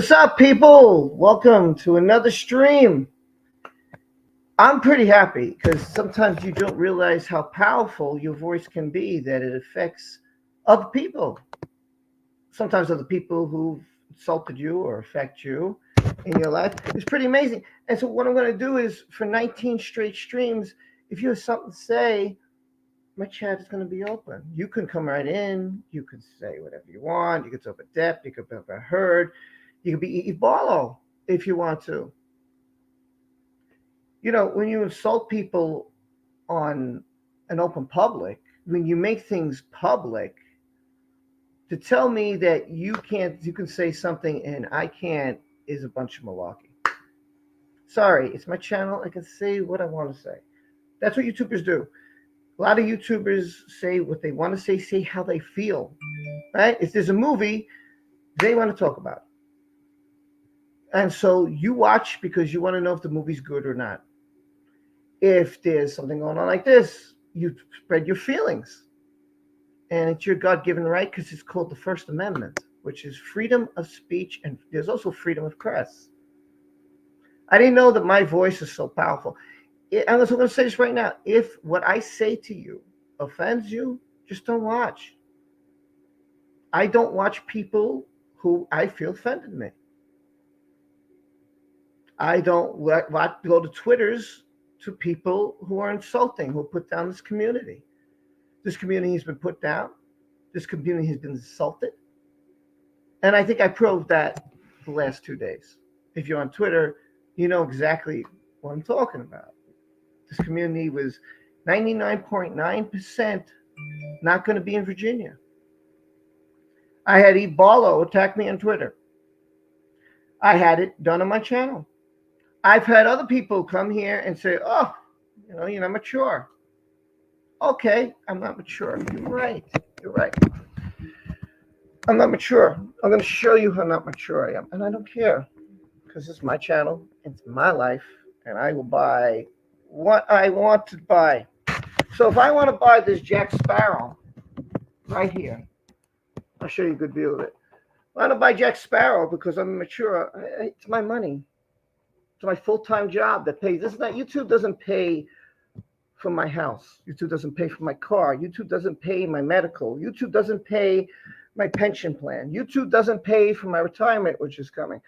What's up, people? Welcome to another stream. I'm pretty happy because sometimes you don't realize how powerful your voice can be, that it affects other people. Sometimes other people who've insulted you or affect you in your life. It's pretty amazing. And so, what I'm going to do is for 19 straight streams, if you have something to say, my chat is going to be open. You can come right in. You can say whatever you want. You can talk about Depp. You can talk about Heard. You can be Ebola if you want to. You know, when you insult people on an open public, when you make things public, to tell me that you can say something and I can't is a bunch of malarkey. Sorry, it's my channel. I can say what I want to say. That's what YouTubers do. A lot of YouTubers say what they want to say how they feel. Right? If there's a movie, they want to talk about it. And so you watch because you want to know if the movie's good or not. If there's something going on like this, you spread your feelings. And it's your God-given right because it's called the First Amendment, which is freedom of speech, and there's also freedom of press. I didn't know that my voice is so powerful. I'm going to say this right now. If what I say to you offends you, just don't watch. I don't watch people who I feel offended me. I don't go to Twitters to people who are insulting, who put down this community. This community has been put down. This community has been insulted. And I think I proved that the last 2 days. If you're on Twitter, you know exactly what I'm talking about. This community was 99.9% not going to be in Virginia. I had Ebola attack me on Twitter. I had it done on my channel. I've had other people come here and say, oh, you're not mature. Okay, I'm not mature. You're right. I'm not mature. I'm going to show you how not mature I am. And I don't care because it's my channel. It's my life. And I will buy what I want to buy. So if I want to buy this Jack Sparrow right here, I'll show you a good view of it. I want to buy Jack Sparrow because I'm mature. It's my money. It's my full-time job that pays. This is not, YouTube doesn't pay for my house. YouTube doesn't pay for my car. YouTube doesn't pay my medical. YouTube doesn't pay my pension plan. YouTube doesn't pay for my retirement, which is coming.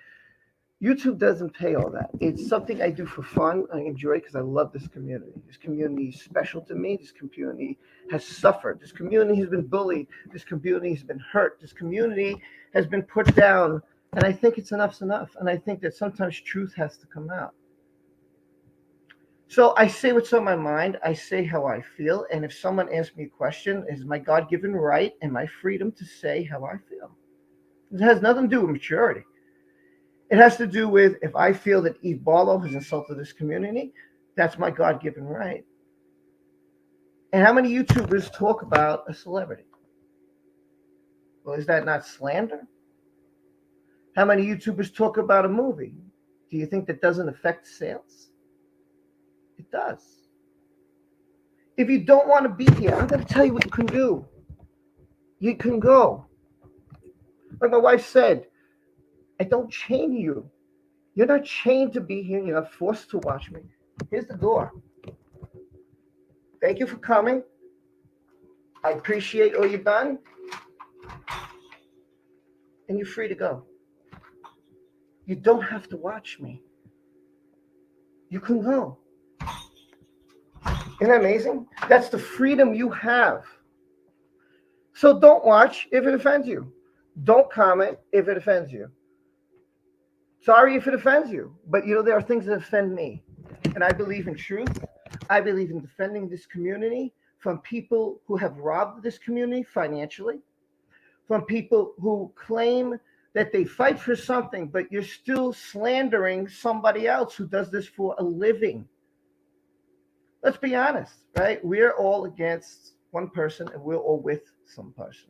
YouTube doesn't pay all that. It's something I do for fun. I enjoy because I love this community. This community is special to me. This community has suffered. This community has been bullied. This community has been hurt. This community has been put down. And I think enough's enough. And I think that sometimes truth has to come out. So I say what's on my mind. I say how I feel. And if someone asks me a question, it's my God-given right and my freedom to say how I feel. It has nothing to do with maturity. It has to do with if I feel that Eve Barlow has insulted this community, that's my God-given right. And how many YouTubers talk about a celebrity? Well, is that not slander? How many YouTubers talk about a movie? Do you think that doesn't affect sales? It does. If you don't want to be here, I'm going to tell you what you can do. You can go. Like my wife said, I don't chain you. You're not chained to be here. You're not forced to watch me. Here's the door. Thank you for coming. I appreciate all you've done. And you're free to go. You don't have to watch me. You can go. Isn't that amazing? That's the freedom you have. So don't watch if it offends you. Don't comment if it offends you. Sorry if it offends you, but there are things that offend me. And I believe in truth. I believe in defending this community from people who have robbed this community financially, from people who claim that they fight for something, but you're still slandering somebody else who does this for a living. Let's be honest, right? We're all against one person and we're all with some person.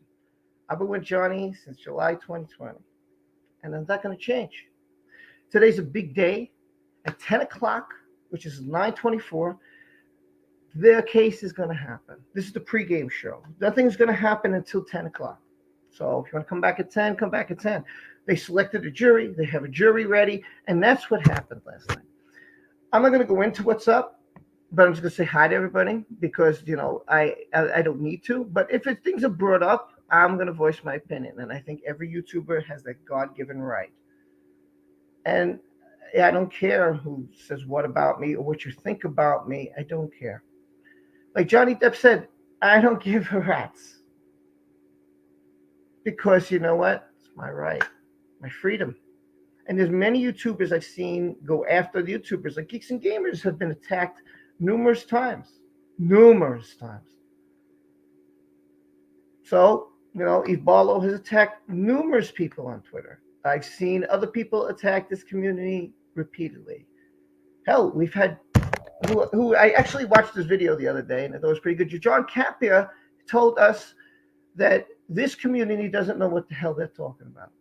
I've been with Johnny since July 2020, and that's not going to change. Today's a big day. At 10 o'clock, which is 9:24, their case is going to happen. This is the pregame show. Nothing's going to happen until 10 o'clock. So if you want to come back at 10, come back at 10. They selected a jury. They have a jury ready. And that's what happened last night. I'm not going to go into what's up, but I'm just going to say hi to everybody because, I don't need to. But if things are brought up, I'm going to voice my opinion. And I think every YouTuber has that God-given right. And I don't care who says what about me or what you think about me. I don't care. Like Johnny Depp said, I don't give a rat's. Because you know what? It's my right, my freedom. And there's many YouTubers I've seen go after the YouTubers. Like Geeks and Gamers have been attacked numerous times. Numerous times. So, Eve Barlow has attacked numerous people on Twitter. I've seen other people attack this community repeatedly. Hell, we've had who I actually watched this video the other day and I thought it was pretty good. John Campia told us that this community doesn't know what the hell they're talking about.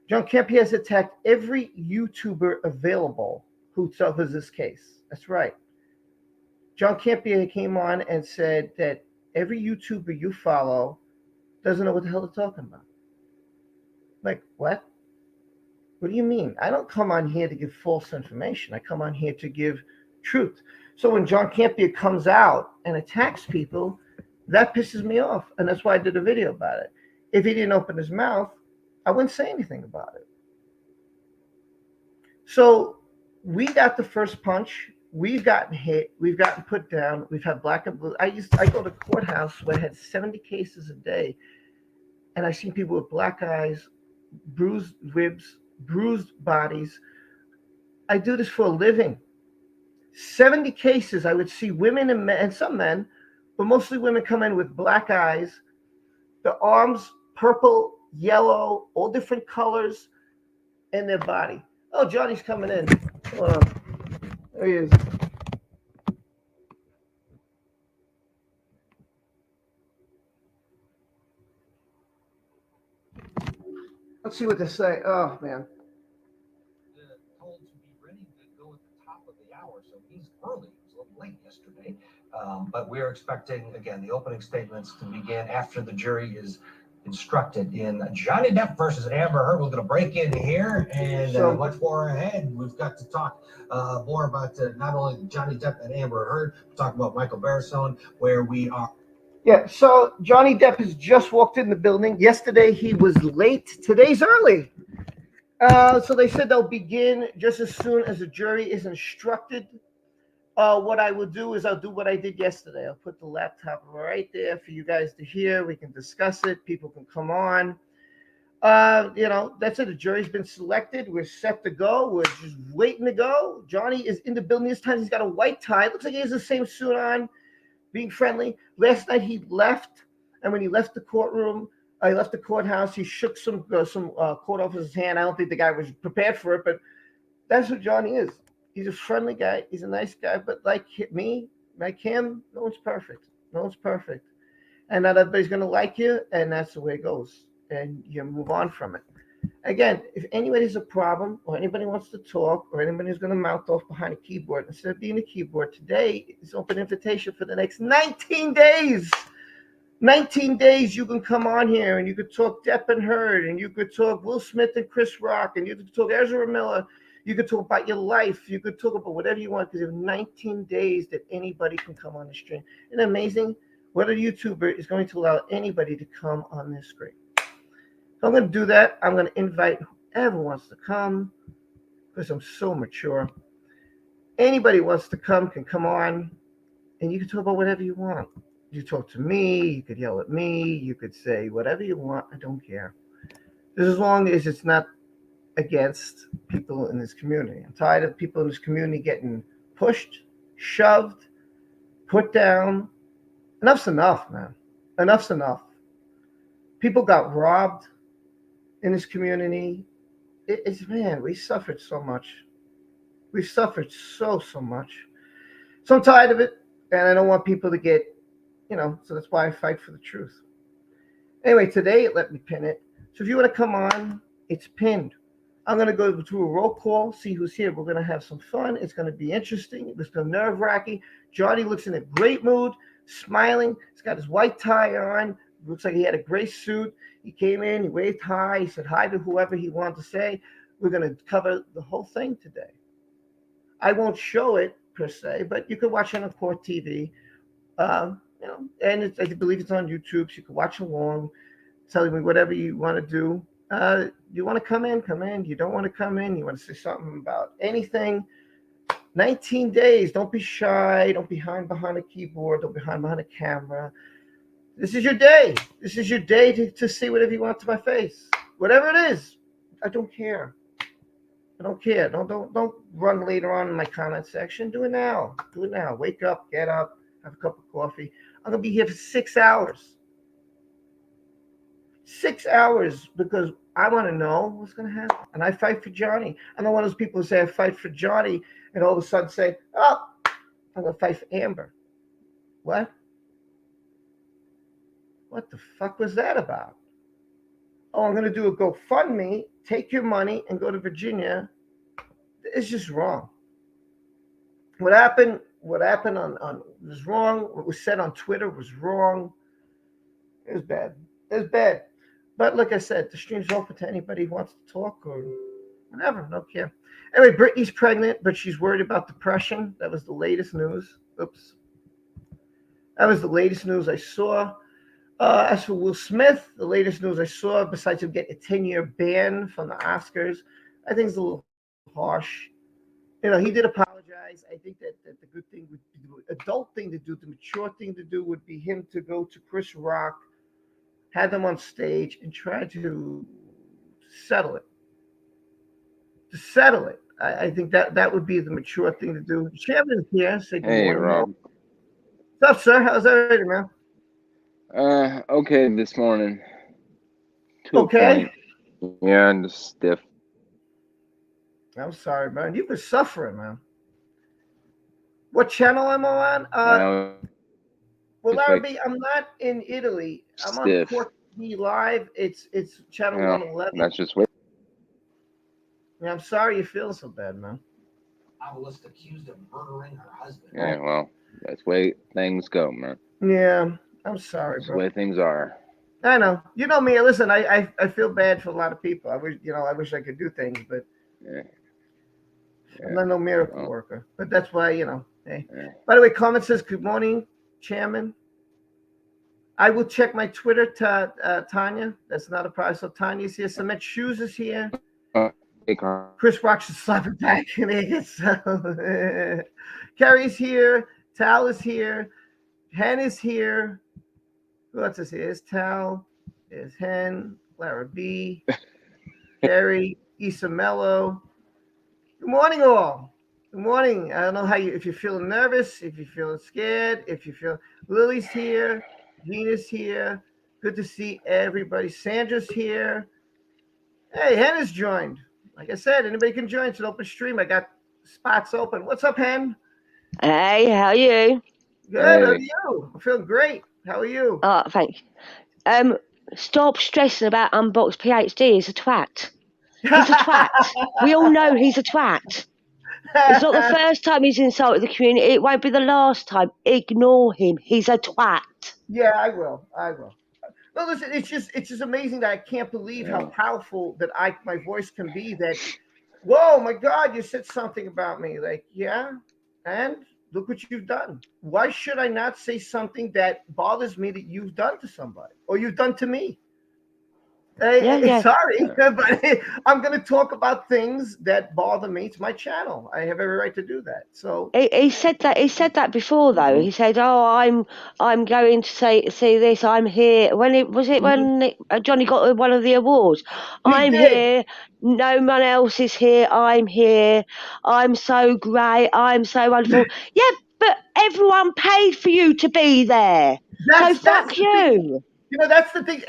John Campia has attacked every YouTuber available who suffers this case. That's right. John Campia came on and said that every YouTuber you follow doesn't know what the hell they're talking about. Like, what? What do you mean? I don't come on here to give false information. I come on here to give truth. So when John Campia comes out and attacks people, that pisses me off. And that's why I did a video about it. If he didn't open his mouth, I wouldn't say anything about it. So we got the first punch. We've gotten hit. We've gotten put down. We've had black and blue. I go to courthouse where I had 70 cases a day. And I've seen people with black eyes, bruised ribs, bruised bodies. I do this for a living. 70 cases, I would see women and men, and some men, but mostly women come in with black eyes, the arms purple, yellow, all different colors, and their body. Oh, Johnny's coming in. Hold on. There he is. Let's see what they say. Oh, man. Told to be ready to go at the top of the hour, so he's early. He was a little late yesterday. But we're expecting, again, the opening statements to begin after the jury is instructed in Johnny Depp versus Amber Heard. We're going to break in here and much more ahead. We've got to talk more about not only Johnny Depp and Amber Heard, we'll talk about Michael Barrison, where we are. Yeah, so Johnny Depp has just walked in the building. Yesterday he was late. Today's early. So they said they'll begin just as soon as the jury is instructed. What I will do is I'll do what I did yesterday. I'll put the laptop right there for you guys to hear. We can discuss it. People can come on. That's it. The jury's been selected. We're set to go. We're just waiting to go. Johnny is in the building this time. He's got a white tie. Looks like he has the same suit on, being friendly. Last night he left, and when he left the courtroom, I left the courthouse. He shook some court officer's hand. I don't think the guy was prepared for it, but that's what Johnny is. He's a friendly guy. He's a nice guy, but like me, like him, no one's perfect. No one's perfect, and not everybody's gonna like you, and that's the way it goes. And you move on from it. Again, if anybody has a problem, or anybody wants to talk, or anybody's gonna mouth off behind a keyboard instead of being a keyboard, today is open invitation for the next 19 days. 19 days you can come on here and you could talk Depp and Heard, and you could talk Will Smith and Chris Rock, and you could talk Ezra Miller. You could talk about your life. You could talk about whatever you want because you have 19 days that anybody can come on the stream. Isn't it amazing? What a YouTuber is going to allow anybody to come on this screen. So I'm going to do that. I'm going to invite whoever wants to come because I'm so mature. Anybody wants to come can come on, and you can talk about whatever you want. You talk to me. You could yell at me. You could say whatever you want. I don't care. Just as long as it's not against people in this community. I'm tired of people in this community getting pushed, shoved, put down. Enough's enough, man. Enough's enough. People got robbed in this community. Man, we suffered so much. We suffered so much. So I'm tired of it, and I don't want people to get, so that's why I fight for the truth. Anyway, today it let me pin it. So if you want to come on, it's pinned. I'm going to go through a roll call, see who's here. We're going to have some fun. It's going to be interesting. It's going to be nerve-wracking. Johnny looks in a great mood, smiling. He's got his white tie on, Looks like he had a gray suit. He came in, he waved hi, he said hi to whoever he wanted to say. We're going to cover the whole thing today. I won't show it per se, but you can watch it on court TV. And I believe it's on YouTube, so you can watch along, telling me whatever you want to do. You want to come in, come in. You don't want to come in, you want to say something about anything. 19 days. Don't be shy. Don't be hiding behind a keyboard. Don't be hiding behind a camera. This is your day. This is your day to say whatever you want to my face. Whatever it is. I don't care. I don't care. Don't run later on in my comment section. Do it now. Do it now. Wake up, get up, have a cup of coffee. I'm gonna be here for 6 hours. 6 hours because I want to know what's gonna happen. And I fight for Johnny. I'm not one of those people who say I fight for Johnny and all of a sudden say, oh, I'm gonna fight for Amber. What? What the fuck was that about? Oh, I'm gonna do a GoFundMe, take your money and go to Virginia. It's just wrong. What happened on was wrong. What was said on Twitter was wrong. It was bad. It was bad. But like I said, the stream's open to anybody who wants to talk or whatever. Don't care. Anyway, Britney's pregnant, but she's worried about depression. That was the latest news. Oops. That was the latest news I saw. As for Will Smith, the latest news I saw, besides him getting a 10-year ban from the Oscars, I think it's a little harsh. You know, he did apologize. I think that the good thing would be the adult thing to do, the mature thing to do would be him to go to Chris Rock, have them on stage, and try to settle it. To settle it. I think that would be the mature thing to do. Chairman's here. Say good Hey, morning. Rob. What's up, sir? How's everything, man? Okay this morning. To Okay. a point. Yeah, I'm just stiff. I'm sorry, man. You've been suffering, man. What channel am I on? Now Well, it's Larry like B, I'm not in Italy. I'm on stiff. Court TV Live. It's channel Well, 111. that's just way. Yeah, I'm sorry you feel so bad, man. Novelist accused of murdering her husband. Yeah, well, that's the way things go, man. Yeah, I'm sorry, That's the bro. way things are. I know. You know me. Listen, I feel bad for a lot of people. I wish I could do things, but Yeah. I'm not no miracle Well, worker. But that's why, hey. yeah. By the way, comment says, good morning, Chairman. I will check my Twitter, Tanya. That's not a problem. So Tanya's here. Cement Shoes is here. Hey, Carl. Chris Rock should slap it back and it gets Carrie's here. Tal is here. Hen is here. Who else is here? Is Tal? Is Hen? Lara B. Carrie. Issa Mello. Good morning, all. Good morning. I don't know if you're feeling nervous, if you're feeling scared, if you feel Lily's here, Gina's here. Good to see everybody. Sandra's here. Hey, Hen has joined. Like I said, anybody can join. It's an open stream. I got spots open. What's up, Hen? Hey, how are you? Good. How are Hey. you? I'm feeling great. How are you? Oh, thanks. Stop stressing about Unboxed PhD. He's a twat. He's a twat. We all know he's a twat. It's not the first time he's insulted the community. It won't be the last time. Ignore him. He's a twat. Yeah, I will. No, listen, it's just amazing that I can't believe how Yeah. powerful that my voice can be. That, whoa, my God, you said something about me. Like, yeah, and look what you've done. Why should I not say something that bothers me that you've done to somebody or you've done to me? Yeah. Sorry, but I'm going to talk about things that bother me. It's my channel. I have every right to do that. So He said that. He said that before, though. He said, "Oh, I'm going to see this. I'm here." When Johnny got one of the awards. I'm did. here. No one else is here. I'm here. I'm so great. I'm so wonderful. Yeah, but everyone paid for you to be there. So fuck the you. thing. That's the thing.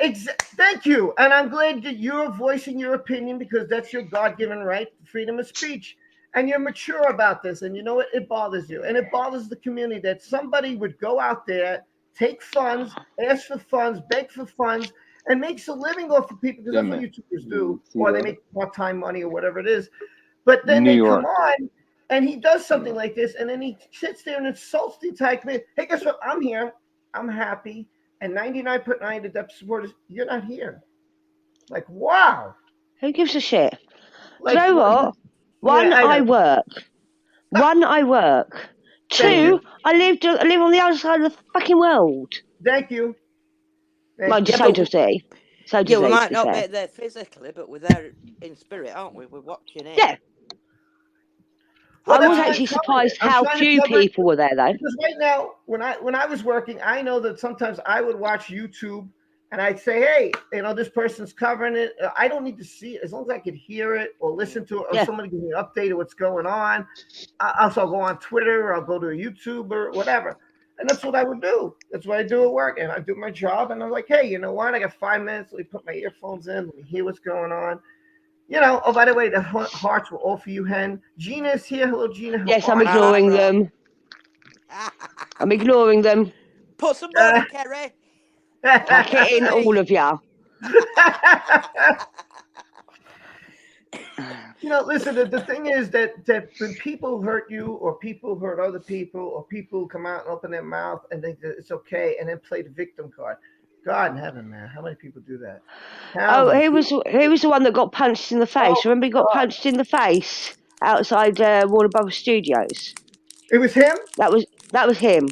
Thank you. And I'm glad that you're voicing your opinion because that's your God-given right, freedom of speech. And you're mature about this. And you know what? It bothers you. And it bothers the community that somebody would go out there, take funds, ask for funds, beg for funds, and makes a living off of people because that's what YouTubers do. Or they make part-time money or whatever it is. But then they come on and he does something like this. And then he sits there and insults the entire community. Hey, guess what? I'm here. I'm happy. and 99.9 of the Depp supporters, you're not here. Like, wow. Who gives a shit? Like, Do you know what? One, Yeah, I I know. work. One, I work. Thank you. Two, I live on the other side of the fucking world. Thank you. Well, Thank you. so does he. So does we he, to might be not fair. be there physically, but we're there in spirit, aren't we? We're watching it. Yeah. Well, I that's was what I'm actually telling you. surprised I'm how trying to few cover it people were there, though. because right now, when I was working, I know that sometimes I would watch YouTube and I'd say, hey, this person's covering it. I don't need to see it as long as I could hear it or listen to it or Yeah. somebody give me an update of what's going on. I'll go on Twitter or I'll go to a YouTube or whatever. And that's what I would do. That's what I do at work. And I do my job. And I'm like, hey, you know what? I got 5 minutes. Let me put my earphones in. Let me hear what's going on. Oh, by the way, the hearts were all for you, Hen. Gina's here. Hello, Gina. How Yes, are I'm you? ignoring them. I'm ignoring them. Put some more in, Kerry. Pack it in, all of ya. Listen, the thing is that when people hurt you or people hurt other people or people come out and open their mouth and think that it's okay and then play the victim card. God in heaven, man. How many people do that? Oh, who was the one that got punched in the face? Oh, Remember he got God. punched in the face outside Warner Brothers Studios? It was him? That was him.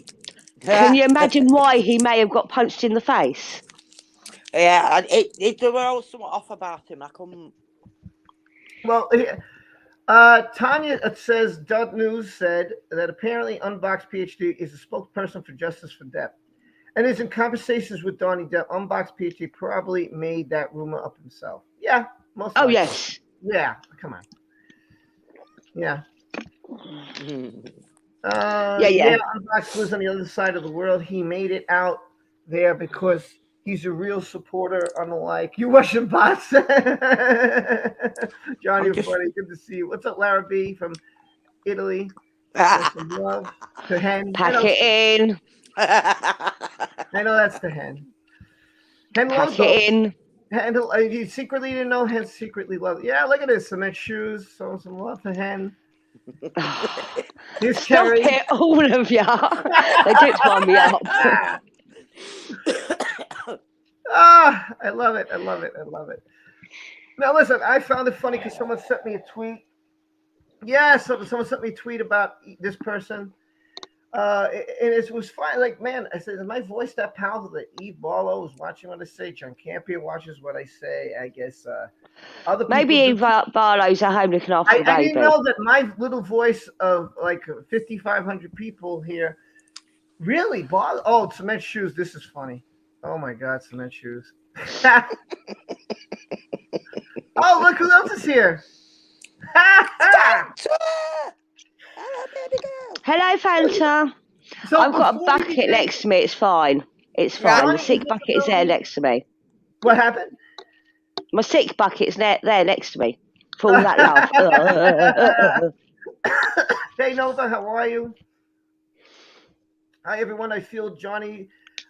Can you imagine why he may have got punched in the face? Yeah, they were all somewhat off about him. I couldn't. Well, Tanya says, Dot News said that apparently Unboxed PhD is a spokesperson for Justice for Depp. And is in conversations with Donnie Depp. Unboxed PhD probably made that rumor up himself. Yeah, most likely. Yes. Yeah, come on. Yeah. Yeah. Unboxed lives on the other side of the world. He made it out there because he's a real supporter, unlike you Russian bots. Johnny, you're funny. Good to see you. What's up, Lara B from Italy? Some love to Hen. Pack it in. I know that's the Hen. Hen Pack logo. it in. Hen, you secretly didn't know Hen secretly loved. Yeah, look at this. Cement shoes. So some love to Hen. Here's Stop Kerry. it, all of ya. They did wind me up. I love it. I love it. I love it. Now, listen, I found it funny because someone sent me a tweet. Yeah, someone sent me a tweet about this person. And it was fine. Like, man, I said, is my voice that powerful that Eve Barlow is watching what I say? John Campion watches what I say. I guess other people. Maybe Eve Barlow's at home looking after the I baby. didn't know that my little voice of like 5,500 people here really bothered. Oh, cement shoes. This is funny. Oh my God, cement shoes. Oh, look who else is here. Hello, Fanta. So I've got a before we bucket begin- next to me. It's fine. It's fine. Johnny The sick is in bucket the is there building. next to me. What happened? My sick bucket's there next to me. For all that love. Hey, Nova, how are you? Hi, everyone. I feel Johnny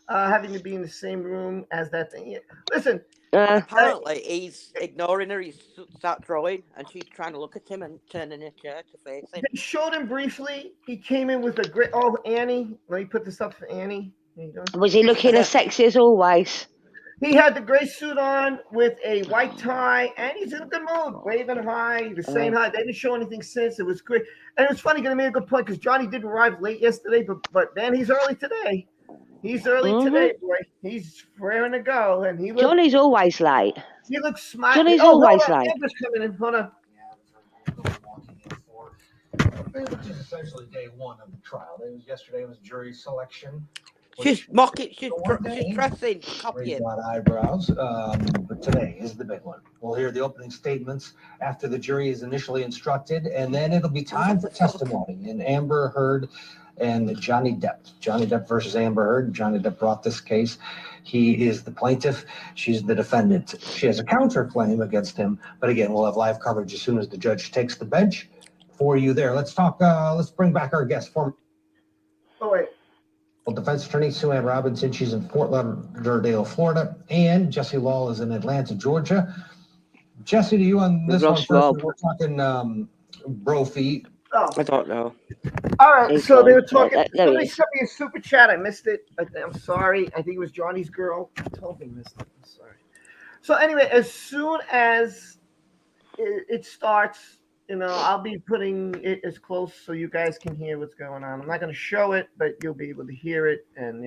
having to be in the same room as that thing. Listen. Apparently, he's ignoring her. He's start drawing, and she's trying to look at him and turning her chair to face him. They showed him briefly. He came in with a great. Oh, Annie. Let me put this up for Annie. There you go. Was he looking as sexy as always? He had the gray suit on with a white tie, and he's in a good mood, waving hi. He was saying hi. They didn't show anything since. It was great. And it was funny because I made a good point because Johnny did arrive late yesterday, but man, he's early today. He's early today, boy. He's raring to go, and he looks. Johnny's always late. He looks smart. Johnny's always late. Amber's coming in. Hold on. Which is essentially day one of the trial. Yesterday was jury selection. She's mocking. She's pressing, copying. Raised a lot of eyebrows, but today is the big one. We'll hear the opening statements after the jury is initially instructed, and then it'll be time for testimony in Amber Heard and Johnny Depp. Johnny Depp versus Amber Heard. Johnny Depp brought this case. He is the plaintiff. She's the defendant. She has a counterclaim against him, but again, we'll have live coverage as soon as the judge takes the bench for you there. Let's talk. Let's bring back our guest. Oh, wait. Well, defense attorney Sue Ann Robinson, she's in Fort Lauderdale, Florida, and Jesse Law is in Atlanta, Georgia. Jesse, to you on this one first. We're talking brophy. Oh, I don't know. all right. He's So they gone. were talking. There he Somebody is. sent me a super chat. I missed it. I'm sorry. I think it was Johnny's girl. I totally missed it. I'm sorry. So anyway, as soon as it starts, I'll be putting it as close so you guys can hear what's going on. I'm not going to show it, but you'll be able to hear it, and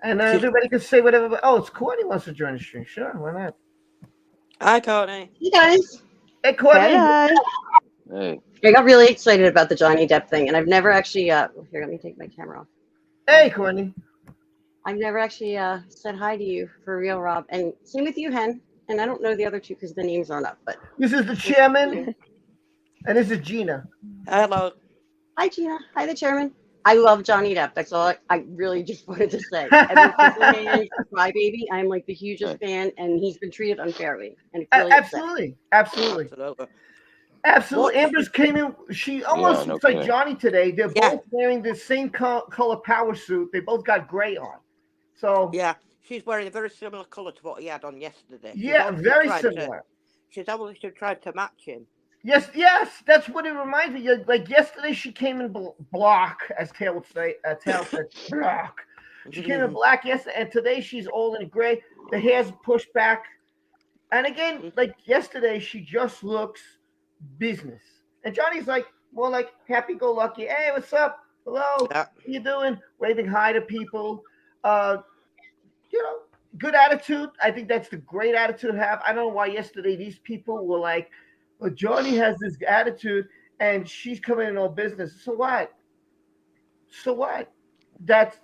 and then everybody can say whatever. But, oh, it's Courtney wants to join the stream. Sure, why not? Hi, Courtney. Hey guys, Hey, Courtney. Hello. Hey, I got really excited about the Johnny Depp thing, and I've never actually. Here, let me take my camera off. Hey, Courtney. I've never actually said hi to you for real, Rob, and same with you, Hen. And I don't know the other two because the names aren't up. But This is the chairman, and this is Gina. Hello. hi, Gina. Hi, the chairman. I love Johnny Depp. That's all I really just wanted to say. Ever since the man Crybaby, I'm like the hugest fan, and he's been treated unfairly, and it's really upsetting. Absolutely. What? Amber's came in. She almost no looks like kidding. Johnny today. They're Yeah. both wearing the same color power suit. They both got gray on. So Yeah, she's wearing a very similar colour to what he had on yesterday. yeah, very similar. She's obviously tried to match him. Yes, that's what it reminds me. Like yesterday, she came in block, as Tail would say. Tail said block. She came in black yesterday, and today she's all in gray. The hair's pushed back, and again, like yesterday, she just looks business. And Johnny's like more like happy-go-lucky. Hey, what's up? Hello, Yeah. how you doing? Waving hi to people. Good attitude. I think that's the great attitude to have. I don't know why yesterday these people were like, well, Johnny has this attitude and she's coming in all business. So what? That's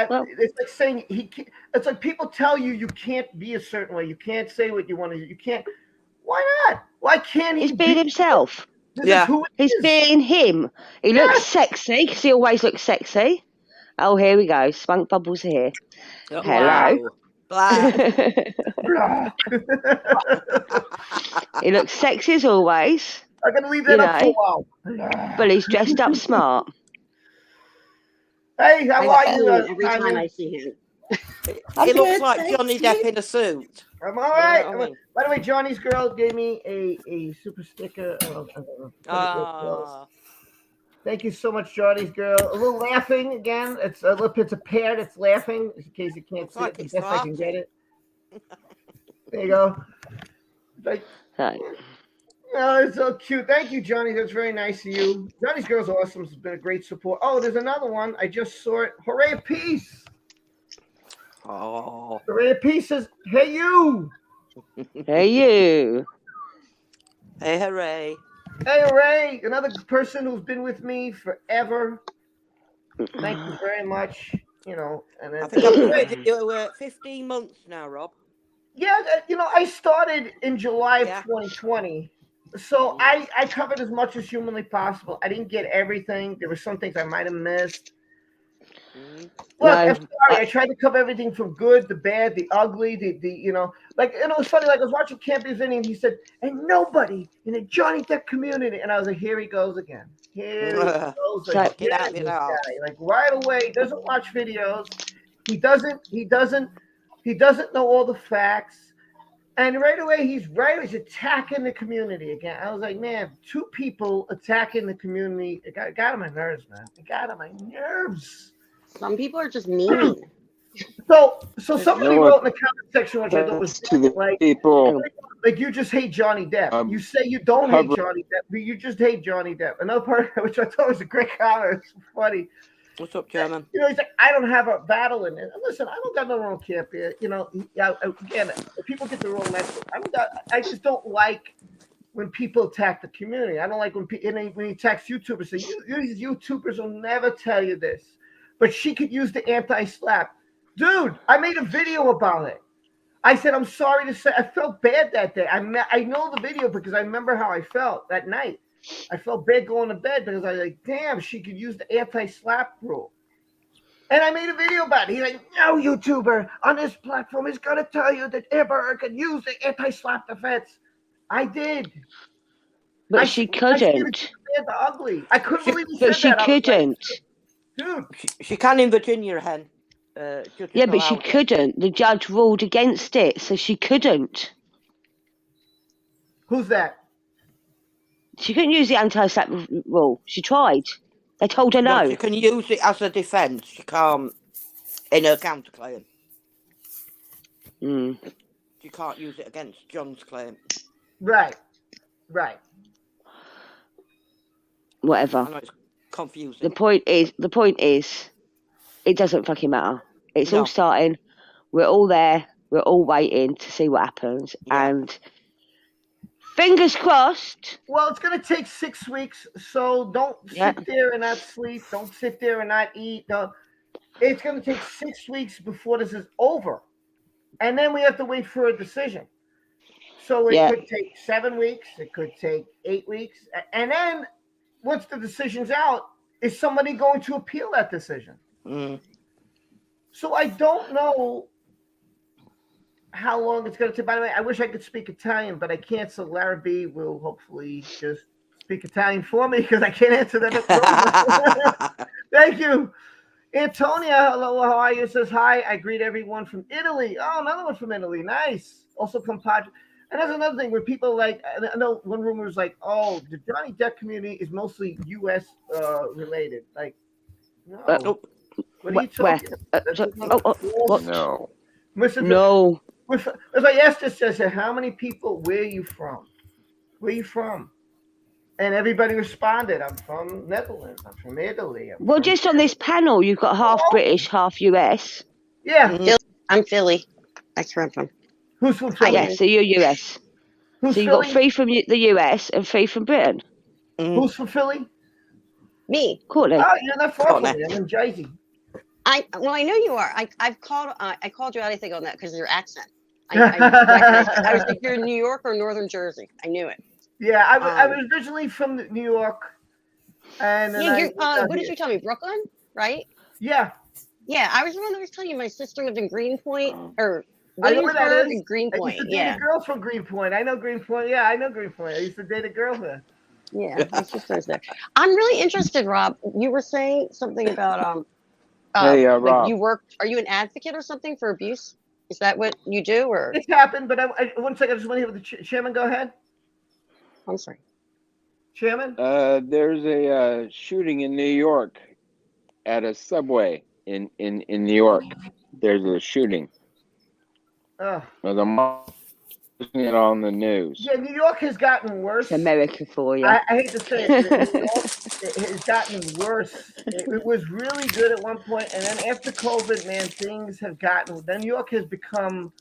Well- it's like saying it's like people tell you you can't be a certain way. You can't say what you want to do. You can't. Why not? Why can't he He's being be himself. This Yeah. is who he He's is. being him. He looks sexy because he always looks sexy. Oh, here we go. Spunk Bubbles here. Oh, Hello. wow. Black. Block. He looks sexy as always, I'm gonna leave that up for a while. but he's dressed up smart. Hey, how I are you? swoon every time Simon? I see him. He looks like Johnny Depp in a suit. I'm all right. You know what I mean? By the way, Johnny's girl gave me a super sticker. I don't know. Ah. Thank you so much, Johnny's girl. A little laughing again. It's a pair that's laughing. In case you can't Looks see like it, it's the best I can get laughing. it. There you go. Like, So, oh, it's so cute. Thank you, Johnny. That's very nice of you. Johnny's girl's awesome. It's been a great support. Oh, there's another one. I just saw it. Hooray of Peace. Oh. Hooray of Peace says, hey, you. hey, you. Hey, hooray. Hey, Hooray. Another person who's been with me forever. Thank you very much. And then, I think I've been with you 15 months now, Rob. yeah, I started in July of Yeah. 2020. So I covered as much as humanly possible. I didn't get everything. There were some things I might have missed. Mm. Look, No. I'm sorry. I tried to cover everything from good, the bad, the ugly, the it was funny. Like I was watching Campion's Vinny, and he said, "And nobody in the Johnny Depp community," and I was like, "Here he goes again. Here he goes So- again. Get out, This get out. guy." Like right away, he doesn't watch videos. He doesn't know all the facts. And right away, he's attacking the community again. I was like, man, two people attacking the community. It got on my nerves, man. It got on my nerves. Some people are just mean. So somebody know what? wrote in the comment section, which I thought was to the like people. you just hate Johnny Depp. You say you don't hate Johnny Depp, but you just hate Johnny Depp. Another part, which I thought was a great comment. It's funny. What's up, Chairman? He's like, I don't have a battle in it. And listen, I don't got no wrong camp here. Again, if people get the wrong message. I just don't like when people attack the community. I don't like when he attacks YouTubers. So these YouTubers will never tell you this, but she could use the anti-slap. Dude, I made a video about it. I said, I'm sorry to say, I felt bad that day. I know the video because I remember how I felt that night. I felt bad going to bed because I was like, damn, she could use the anti-slap rule. And I made a video about it. He's like, no YouTuber on this platform is going to tell you that Amber can use the anti-slap defense. I did. But she I said couldn't. it's bad to ugly. I couldn't believe he But said she that. I was like, couldn't. dude. She can in Virginia, Hen. Yeah, but she couldn't. The judge ruled against it, so she couldn't. Who's that? She couldn't use the anti-slap rule. She tried. They told her No, no. she can use it as a defence. She can't in her counterclaim. Mm. She can't use it against John's claim. Right. Whatever. I know it's confusing. The point is, it doesn't fucking matter. It's No. all starting. We're all there. We're all waiting to see what happens. Yeah. And fingers crossed. Well, it's going to take 6 weeks, so don't sit there and not sleep. Don't sit there and not eat. No, it's going to take 6 weeks before this is over, and then we have to wait for a decision. So it could take 7 weeks. It could take 8 weeks, and then once the decision's out, is somebody going to appeal that decision? Mm. So I don't know how long it's going to take. By the way, I wish I could speak Italian, but I can't. So Lara B will hopefully just speak Italian for me because I can't answer that. Thank you. Antonia, hello, how are you? Says hi. I greet everyone from Italy. Oh, another one from Italy. Nice. Also, compadre. And that's another thing where people like, I know one rumor is like, oh, the Johnny Depp community is mostly U.S. Related. Like, no. What are you talking What? No. No. If I asked this, I said, how many people, where are you from? Where are you from? And everybody responded, I'm from Netherlands, I'm from Italy. Well, just on this panel, you've got half British, half US. Yeah. I'm Philly. That's where I'm from. Who's from Philly? Yeah, so you're US. Who's so you've Philly? got 3 from the US and 3 from Britain. Who's from Philly? Me. Courtney. Oh, you're not far from me. I'm in Jersey. I know you are. I called you out, I think, on that because of your accent. I recognized it. I was like, you're in New York or Northern Jersey. I knew it. Yeah, I was originally from New York. And then what did you tell me? Brooklyn, right? Yeah. Yeah, I was the one that was telling you my sister lived in Greenpoint or I know where that Williamsburg is. and Greenpoint. I used to date a girl from Greenpoint. I know Greenpoint. Yeah, I know Greenpoint. I used to date a girl there. Yeah, my sister's there. I'm really interested, Rob. You were saying something about Hey, like Rob. you worked. Are you an advocate or something for abuse? Is that what you do, or? It's happened, but one second. I just want to hear what the chairman. Go ahead. I'm sorry. Chairman. There's a shooting in New York at a subway in New York. There's a shooting. Oh. I'm watching it on the news. Yeah, New York has gotten worse. It's America for you. I hate to say it, but New York it has gotten worse. It was really good at one point, and then after COVID, man, things have gotten. Then New York has become,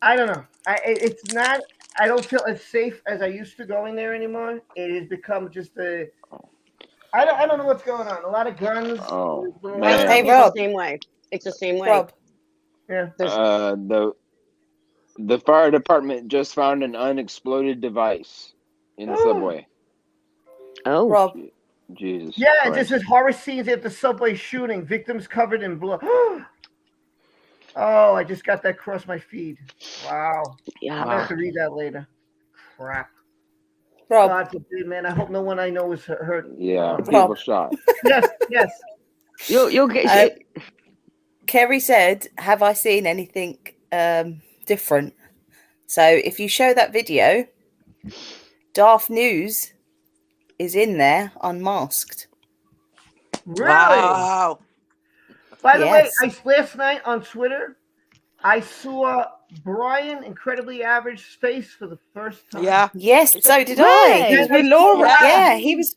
I don't know. It's not. I don't feel as safe as I used to going there anymore. It has become just a. I don't know what's going on. A lot of guns. Oh, Man. man. Hey, Rob. It's the same way. It's the same way. Rob. Yeah. The fire department just found an unexploded device in the subway. Oh. Rob. Jesus. Yeah, Christ. this is horror scenes at the subway shooting. Victims covered in blood. Oh, I just got that across my feed. Wow. Yeah. I'm gonna have to read that later. Crap. Rob. God forbid, man. I hope no one I know is hurt. Yeah, people shot. Yes. You'll get Kerry said, have I seen anything different? So if you show that video, Daft News is in there unmasked. Really? Wow. By the way, Yes. last night on Twitter, I saw Brian Incredibly Average's face for the first time. Yeah. Yes, so did I. Right. He was with Yeah, Laura. yeah. Yeah, he was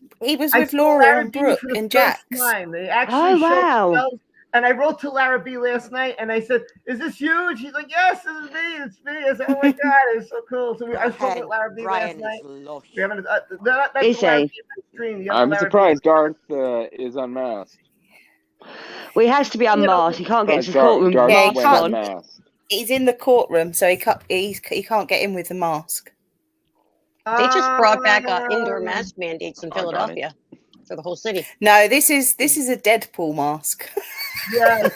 I with saw Laura Lara and B Brooke for the and first Jax. time. They actually showed wow. themselves. And I wrote to Lara B last night, and I said, "Is this you?" And she's like, "Yes, this is me. It's me." I said, "Oh my god, it's so cool." So I spoke with Lara B last Brian night. is lush. We haven't. That's Is Lara he? B stream. The other I'm Lara B. surprised Garth is unmasked. Well, he has to be unmasked. He can't get to the Garth courtroom Garth Yeah, he mask went can't. on. unmasked. He's in the courtroom, so he can't get in with the mask. They just brought back indoor mask mandates in Oh, darn it. Philadelphia for the whole city. No, this is a Deadpool mask. Yeah,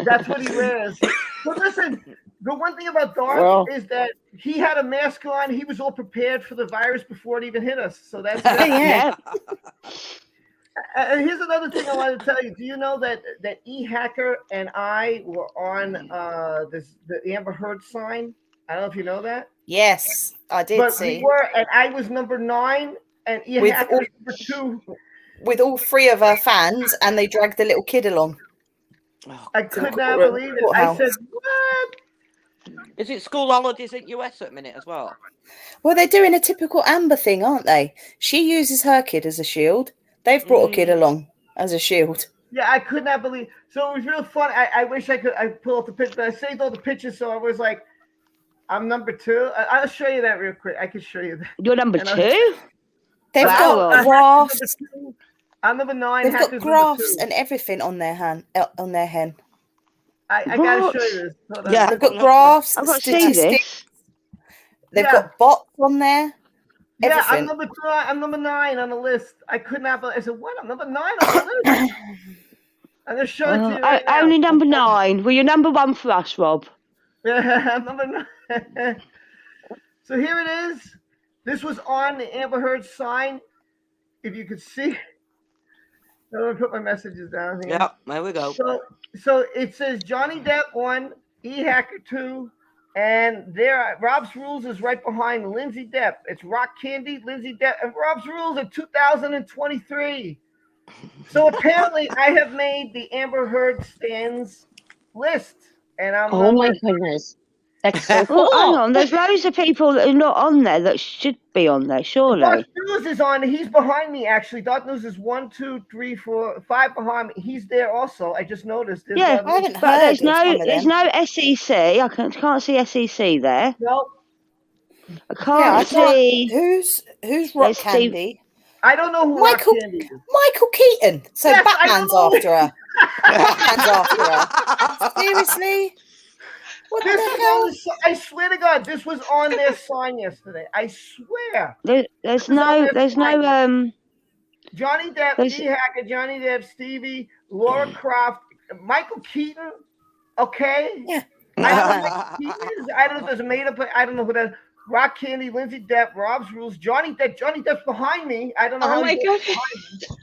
that's what he wears. But listen, the one thing about Darth is that he had a mask on. He was all prepared for the virus before it even hit us. So that's good. Yeah. And here's another thing I wanted to tell you. Do you know that E-Hacker and I were on the Amber Heard sign? I don't know if you know that. Yes, I did But see. we were, and I was number 9, and Ian With Hacker all- was number 2. With all 3 of her fans, and they dragged the little kid along. Oh, I To could the not court- believe it. I courthouse. said, "What?" is it school holidays in US at the minute as well? Well, they're doing a typical Amber thing, aren't they? She uses her kid as a shield. They've brought a kid along as a shield. Yeah, I could not believe. So it was real fun. I wish I could. I pull up the picture, but I saved all the pictures, so I was like, "I'm number 2." I'll show you that real quick. I can show you that. You're number And I- 2? They've Wow. got graphs. I'm number 9. They've got Hacker's number graphs 2. and everything on their hen. I gotta show you this. Hold on. Yeah. They've got No, graphs, I've got to see statistics. this. They've Yeah. got bots on there. Yeah, Everything. I'm number 2. I'm number 9 on the list. I could not believe. I said, "What? I'm number 9 on the list." I'm gonna show it to you right now. Only number 9. Well, you're number 1 for us, Rob. Yeah, I'm number 9. So here it is. This was on the Amber Heard sign. If you could see. I'm gonna put my messages down here. Yeah, there we go. So it says Johnny Depp 1, E-Hacker 2, and there Rob's Rules is right behind Lindsay Depp. It's Rock Candy, Lindsay Depp, and Rob's Rules are 2023. So apparently I have made the Amber Heard stands list, and I'm Oh my goodness. That's so cool. Well, hang on. There's loads of people that are not on there that should be on there, surely. Dark News is on. He's behind me, actually. Dark News is 1, 2, 3, 4, 5 behind me. He's there also. I just noticed. There's Yeah, I haven't but heard there's of some no of there's them. no SEC. I can't see SEC there. No, I can't I can't- see. Who's Rock There's Steve- Candy? I don't know who Michael- Rock Candy is. Michael Keaton. So Yes, I Batman's know. after her. Batman's after her. Seriously? What This the was hell? on the, I swear to God, this was on their sign yesterday. I swear. There's no Johnny Depp, There's- E-Hacker, Johnny Depp, Stevie, Laura Croft, Michael Keaton. Okay. Yeah. I don't know what Keaton is. I don't know if there's a made up. I don't know who that is. Rock Candy, Lindsay Depp, Rob's Rules, Johnny Depp. Johnny Depp's behind me. I don't know Oh how my he's goodness. behind me.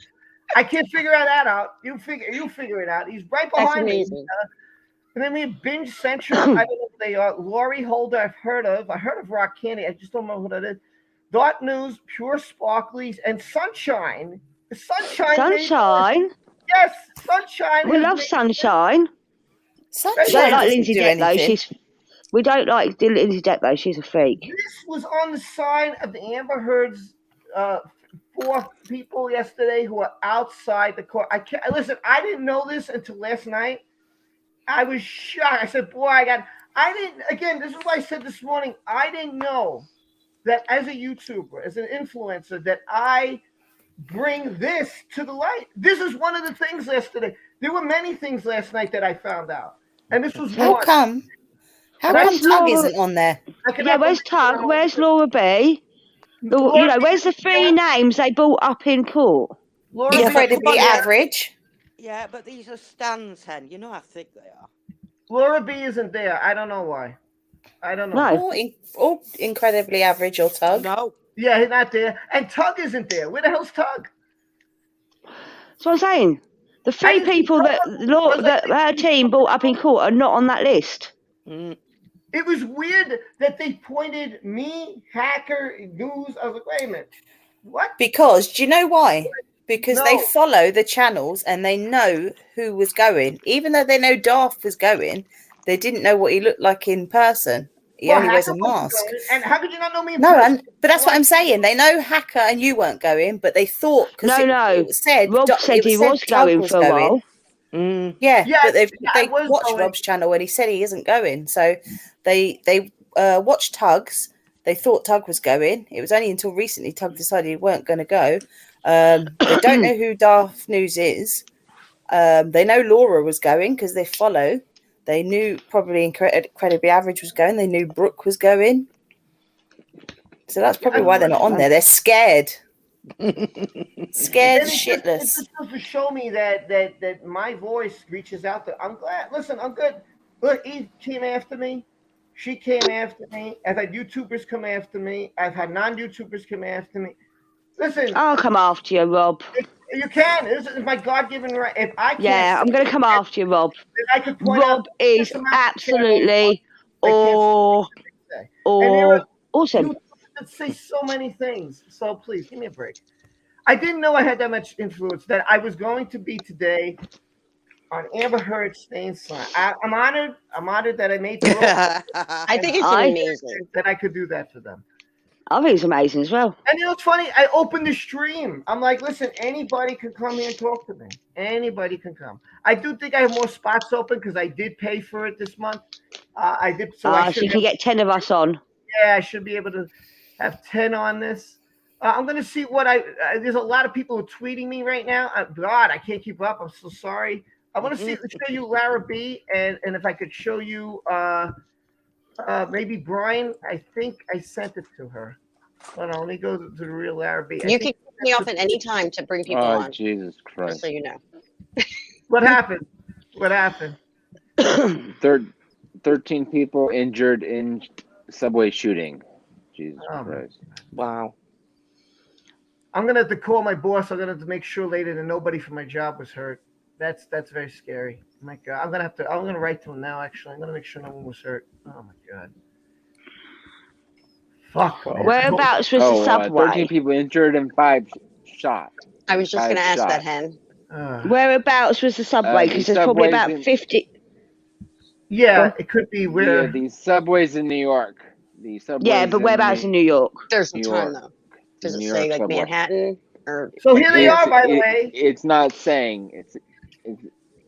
I can't figure that out. You figure it out. He's right That's behind me. amazing. And then we have Binge Central. I don't know who they are. Lori Holder, I've heard of. I heard of Rock Candy. I just don't know who that is. Dot News, Pure Sparklies, and Sunshine. Sunshine. Yes, Sunshine. We has love made- Sunshine. Sunshine We don't like doesn't Lindsay do Depp though. anything. We don't like Lindsay Depp though. She's a freak. This was on the sign of the Amber Heard's 4 people yesterday who are outside the court. I can't listen. I didn't know this until last night. I was shocked. I said, "Boy, I didn't." Again, this is what I said this morning. I didn't know that as a YouTuber, as an influencer, that I bring this to the light. This is one of the things yesterday. There were many things last night that I found out, and this was How one. come? How Where's come Tug Laura- isn't on there? I cannot Yeah, where's believe Tug? Where's Laura B? Laura You know, B where's the is 3 there. names they brought up in court? Laura B is Incredibly there. average. Yeah, but these are stands, Hen. You know how thick they are. Laura B isn't there. I don't know why. I don't know. No. Or incredibly average or Tug. No. Yeah, he's not there. And Tug isn't there. Where the hell's Tug? That's what I'm saying. The 3 didn't see people that Tug. that her team brought up in court are not on that list. Mm. It was weird that they pointed me, Hacker, News. I was like, wait a minute. What? Because, do you know why? Because they No. follow the channels and they know who was going. Even though they know Darth was going, they didn't know what he looked like in person. He only wears a Hacker wasn't mask. going. And how could you not know me in No, person? but that's what I'm saying. They know Hacker and you weren't going, but they thought because No. it was said Rob said he was Tug going for a while. Mm. Yeah, Yeah, but they I was watched going. Rob's channel and he said he isn't going. So they watched Tug's. They thought Tug was going. It was only until recently Tug decided he weren't going to go. They don't know who Darth News is. They know Laura was going because they follow. They knew probably Incredibly Average was going. They knew Brooke was going. So that's probably why they're not on there. They're scared. Scared And shitless. It just goes to show me that my voice reaches out there. I'm glad. Listen, I'm good. Look, Eve came after me. She came after me. I've had YouTubers come after me. I've had non-YouTubers come after me. Listen, I'll come after you, Rob. you can. This is my God-given right. If I can't, Yeah, I'm going to come after you, Rob. then I could point Rob out is this amount of absolutely channels. or And there are Awesome. You say so many things. So please give me a break. I didn't know I had that much influence that I was going to be today on Amber Heard's stain sign. I'm honored. I'm honored that I made the role. I think it's I- amazing. That I could do that for them. I think it's amazing as well. And you know what's funny? I opened the stream. I'm like, listen, anybody can come here and talk to me. Anybody can come. I do think I have more spots open because I did pay for it this month. I did, so I So should you can get 10 of us on. Yeah, I should be able to have 10 on this. I'm going to see what there's a lot of people who are tweeting me right now. God, I can't keep up. I'm so sorry. I want to show you Lara B. And if I could show you maybe Brian. I think I sent it to her. Hold on, let me go to the real Lara B. You can cut me off at any time to bring people on, Jesus just Christ. so you know. What happened? What happened? 13 people injured in subway shooting. Jesus Christ. Wow. I'm gonna have to call my boss. I'm gonna have to make sure later that nobody from my job was hurt. That's very scary. Oh my God, I'm gonna write to him now. Actually, I'm gonna make sure no one was hurt. Oh my God. Fuck. Man. Whereabouts was the subway? 13 people injured and 5 shot. I was just going to ask that, Hen. Whereabouts was the subway? Because there's probably about 50. Yeah, it could be where the subways in New York. Yeah, but whereabouts in New York? There's a ton though. Does it say like Manhattan or? So here they are, by the way. It's not saying.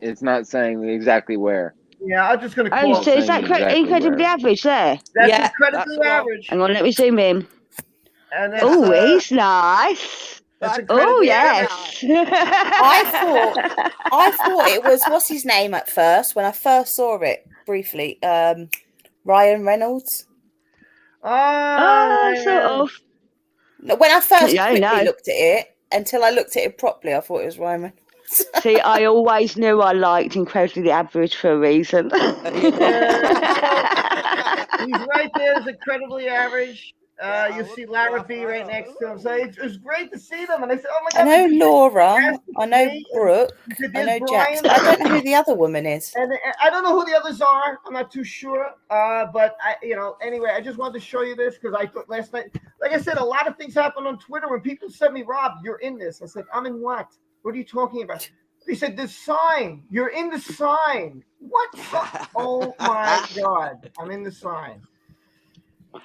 It's not saying exactly where. Yeah, I'm just gonna call. Oh, so is that incredibly average there? That's incredibly average. Hang on, let me zoom in. And Oh, he's nice. Oh yes. I thought it was what's his name at first when I first saw it briefly. Ryan Reynolds. Oh, sort of. When I first Yeah, I quickly know. looked at it, until I looked at it properly, I thought it was Ryan Reynolds. See, I always knew I liked incredibly average for a reason. He's right there. Is incredibly average. You see Lara B right next to him. So it was great to see them. And I said, oh my God. I know Laura. I know Brooke. I know Jax. But I don't know who the other woman is. And I don't know who the others are. I'm not too sure. But anyway, I just wanted to show you this because I thought last night, like I said, a lot of things happen on Twitter when people send me, Rob, you're in this. I said, I'm in what? What are you talking about? They said, the sign. You're in the sign. What? Oh my God. I'm in the sign.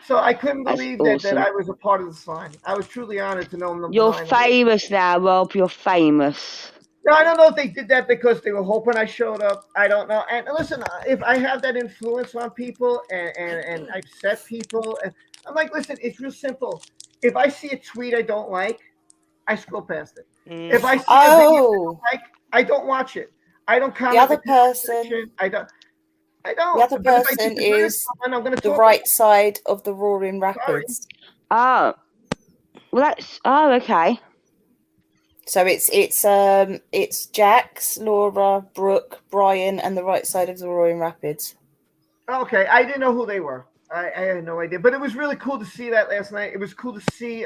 So I couldn't believe that I was a part of the sign. I was truly honored to know them. You're famous now, Rob. You're famous. No, I don't know if they did that because they were hoping I showed up. I don't know. And listen, if I have that influence on people and I upset people, and I'm like, listen, it's real simple. If I see a tweet I don't like, I scroll past it. If I see a video I don't like, I don't watch it. I don't comment. The other person. I don't. The other person is the right side of the Roaring Rapids. Oh, well, that's okay. So it's Jax, Laura, Brooke, Brian, and the right side of the Roaring Rapids. Okay, I didn't know who they were. I had no idea, but it was really cool to see that last night. It was cool to see.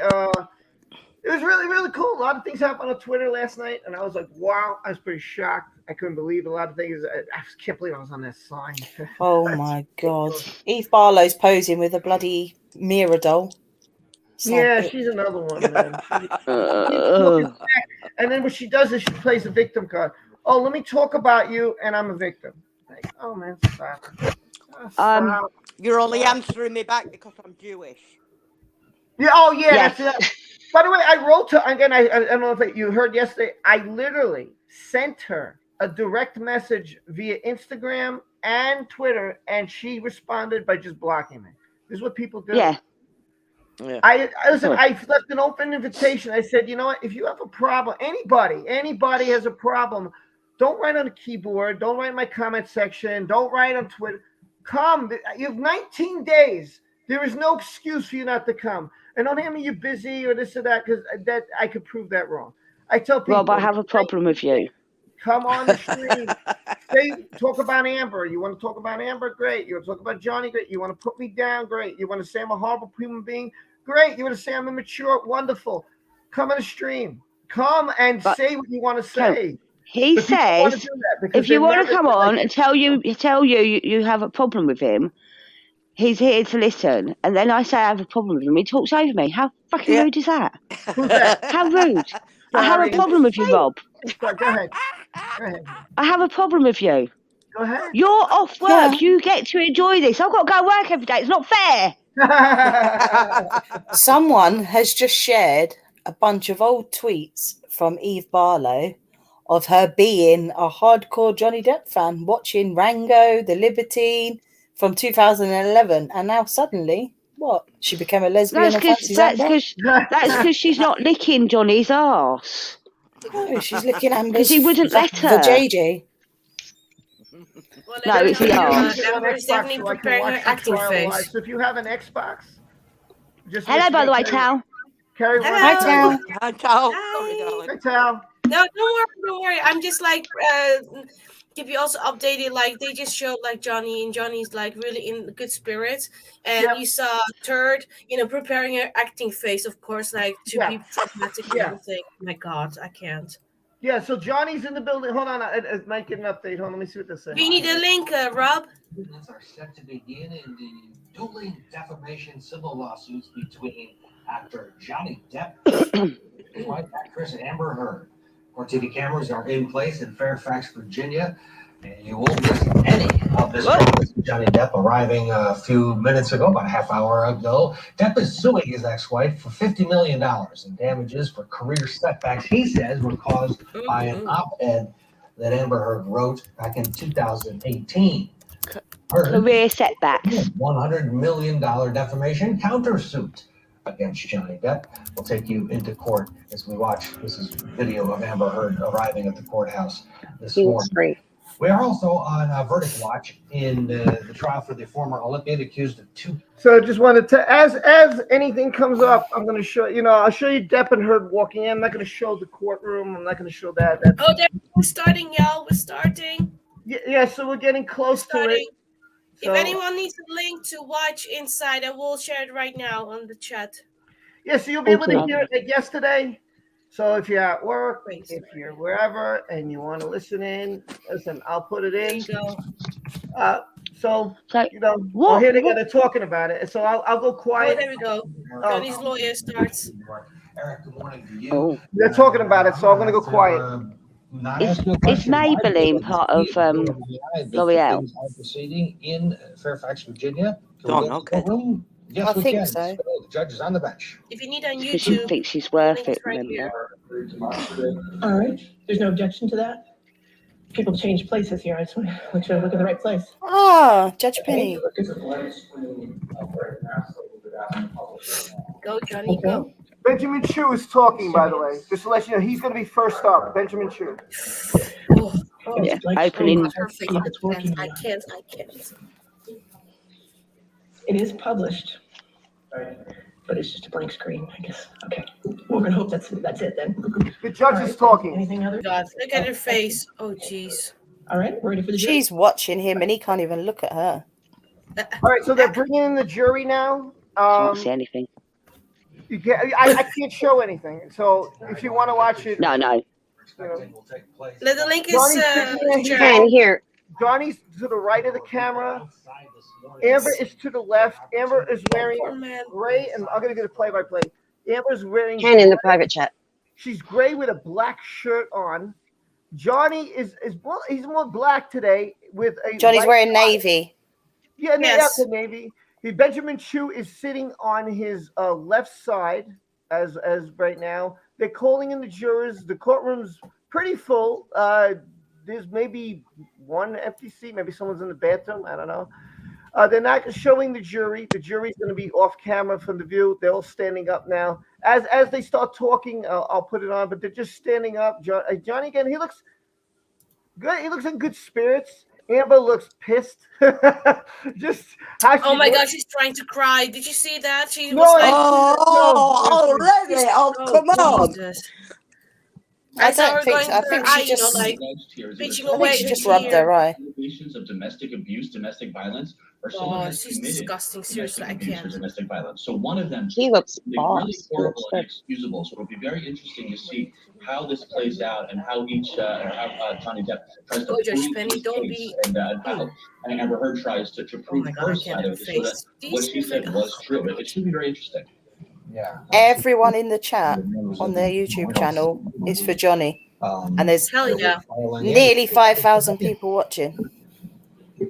It was really, really cool. A lot of things happened on Twitter last night, and I was like, wow, I was pretty shocked. I couldn't believe a lot of things. I can't believe I was on that sign. Oh, my God. Eve Barlow's posing with a bloody mirror doll. Yeah, she's another one, man. And then what she does is she plays the victim card. Oh, let me talk about you, and I'm a victim. Like, oh, man, stop. You're only answering me back because I'm Jewish. Yeah. Oh, yeah. Yes. That's it. By the way, I wrote to again. I don't know if you heard yesterday. I literally sent her a direct message via Instagram and Twitter, and she responded by just blocking me. This is what people do. Yeah. I left an open invitation. I said, you know what? If you have a problem, anybody has a problem, don't write on the keyboard. Don't write in my comment section. Don't write on Twitter. Come. You have 19 days. There is no excuse for you not to come. And don't hand me you're busy or this or that, because that I could prove that wrong. I tell people, Rob, I have a problem with you. Come on the stream. Talk about Amber. You want to talk about Amber? Great. You want to talk about Johnny? Great. You want to put me down? Great. You want to say I'm a horrible human being? Great. You want to say I'm immature? Wonderful. Come on the stream. Come and say what you want to say. He says, if you want to come on and tell you have a problem with him, he's here to listen, and then I say I have a problem with him. He talks over me. How fucking Yeah. rude is that? Who's that? How rude! I have a Sorry. problem with you, Rob. Go ahead. Go ahead. I have a problem with you. Go ahead. You're off work. Yeah. You get to enjoy this. I've got to go work every day. It's not fair. Someone has just shared a bunch of old tweets from Eve Barlow of her being a hardcore Johnny Depp fan, watching Rango, The Libertine from 2011, and now suddenly, what? She became a lesbian and fancies Amber? That's because she's not licking Johnny's arse. No, she's licking Amber's. Because he wouldn't let her. JJ. Well, No, let me it's tell the you, arse. Amber is definitely preparing her acting face. So if you have an Xbox, just Hello, by the way, Tal. Carrie, Hello. Hi, Tal. Hi, Tal. Hi. Sorry, darling. Hey, Tal. No, don't worry. I'm just like keep you also updated. Like they just showed like Johnny, and Johnny's like really in good spirits. And Yep. you saw Turd, preparing her acting face, of course, like to be dramatic and everything. My God, I can't. Yeah, so Johnny's in the building. Hold on, I might get an update. Hold on, let me see what this says. We need a link, Rob. Treatments are set to begin in the dueling defamation civil lawsuits between actor Johnny Depp and his wife actress Amber Heard. Court TV cameras are in place in Fairfax, Virginia, and you won't miss any of this. Johnny Depp arriving a few minutes ago, about a half hour ago. Depp is suing his ex-wife for $50 million in damages for career setbacks he says were caused by an op-ed that Amber Heard wrote back in 2018. Career setbacks. $100 million defamation countersuit against Johnny Depp. We'll take you into court as we watch. This is video of Amber Heard arriving at the courthouse this morning. Great. We are also on verdict watch in the trial for the former Olympian accused of two. So I just wanted to, as anything comes up, I'm going to show, I'll show you Depp and Heard walking in. I'm not going to show the courtroom. I'm not going to show that. Oh, we're starting, y'all. We're starting. Yeah, so we're getting close to it. So, if anyone needs a link to watch inside, I will share it right now on the chat. Yeah, so you'll be able to hear it like yesterday. So if you're at work, if you're wherever, and you want to listen in, listen, I'll put it in. There you go. I'll hear they're talking about it. So I'll go quiet. Oh, there we go. Johnny's lawyer starts. Eric, good morning to you. They're talking about it, so I'm going to go quiet. Is Maybelline part of L'Oreal? Proceeding in Fairfax, Virginia. Okay. Yes, I think so. The judge is on the bench. If you need on YouTube, Because she thinks she's worth it, right remember? All right. There's no objection to that. People change places here. I just want to make sure I look in the right place. Ah, Judge Penny. Go, Johnny, go. Benjamin Chu is talking, by the way. Just to let you know, he's going to be first up. Benjamin Chu. Yeah, opening. I can't. It is published, but it's just a blank screen, I guess. Okay. We're going to hope that's it then. The judge is talking. Anything other? God, look at her face. Oh, jeez. All right. We're ready for the jury. She's watching him and he can't even look at her. All right, so they're bringing in the jury now. Can't see anything. I can't show anything. So if you want to watch it, No. The link is here. Johnny's to the right of the camera. Amber is to the left. Amber is wearing gray, and I'm gonna get a play-by-play. Amber's wearing Ken in the private chat. She's gray with a black shirt on. Johnny is he's more black today with a. Johnny's wearing navy. Yeah, Yes. the navy. Benjamin Chu is sitting on his left side as right now. They're calling in the jurors. The courtroom's pretty full. There's maybe one empty seat. Maybe someone's in the bathroom. I don't know. They're not showing the jury. The jury's going to be off camera from the view. They're all standing up now. As they start talking, I'll put it on. But they're just standing up. Johnny again. He looks good. He looks in good spirits. Amber looks pissed. Just how she my looks. God, she's trying to cry. Did you see that? She No, was like, already? Oh, come on. Jesus. I I saw don't her think going so. I to her think she eye, you know, just. like Alleged here is that pitching a I think away she her just rubbed tear. her eye. allegations of domestic abuse, domestic violence, or someone Oh, has she's committed disgusting. Seriously, domestic I abuse or can't. domestic violence. So one of them He looks something really boss. He horrible looks and good. inexcusable. So it'll be very interesting to see how this plays out and how Johnny Depp tries to Oh, Judge prove Penny, his don't case be. and how Amber Heard tries to Oh prove my God, her I can't side have of a it so that face. Do you what see she her face? said was true. It should be very interesting. Yeah. Everyone in the chat on their YouTube channel is for Johnny, and there's Hell yeah. nearly 5,000 people watching. All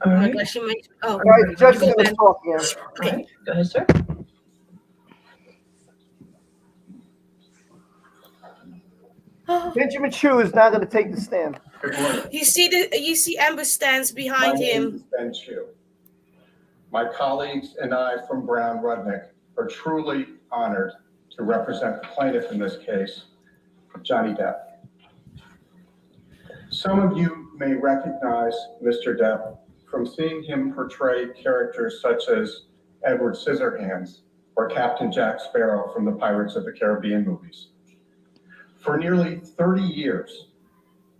Oh my right. God, she might. Oh, All right, the judge is go, going to Ben. talk again. All right. Go ahead, sir. Benjamin Chu is now going to take the stand. Good morning. You see Amber stands behind My name him. is Ben Chu. My colleagues and I from Brown Rudnick are truly honored to represent the plaintiff in this case, Johnny Depp. Some of you may recognize Mr. Depp from seeing him portray characters such as Edward Scissorhands or Captain Jack Sparrow from the Pirates of the Caribbean movies. For nearly 30 years,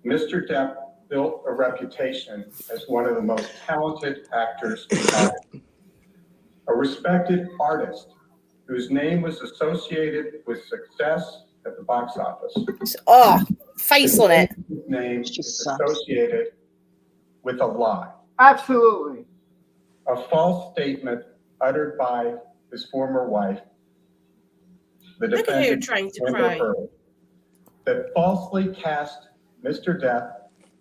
Mr. Depp built a reputation as one of the most talented actors in Hollywood, a respected artist whose name was associated with success at the box office. Oh, face on it. His name She is sucks. associated with a lie, Absolutely. a false statement uttered by his former wife, the I can hear you defendant trying to Amber cry. Heard, that falsely cast Mr. Depp,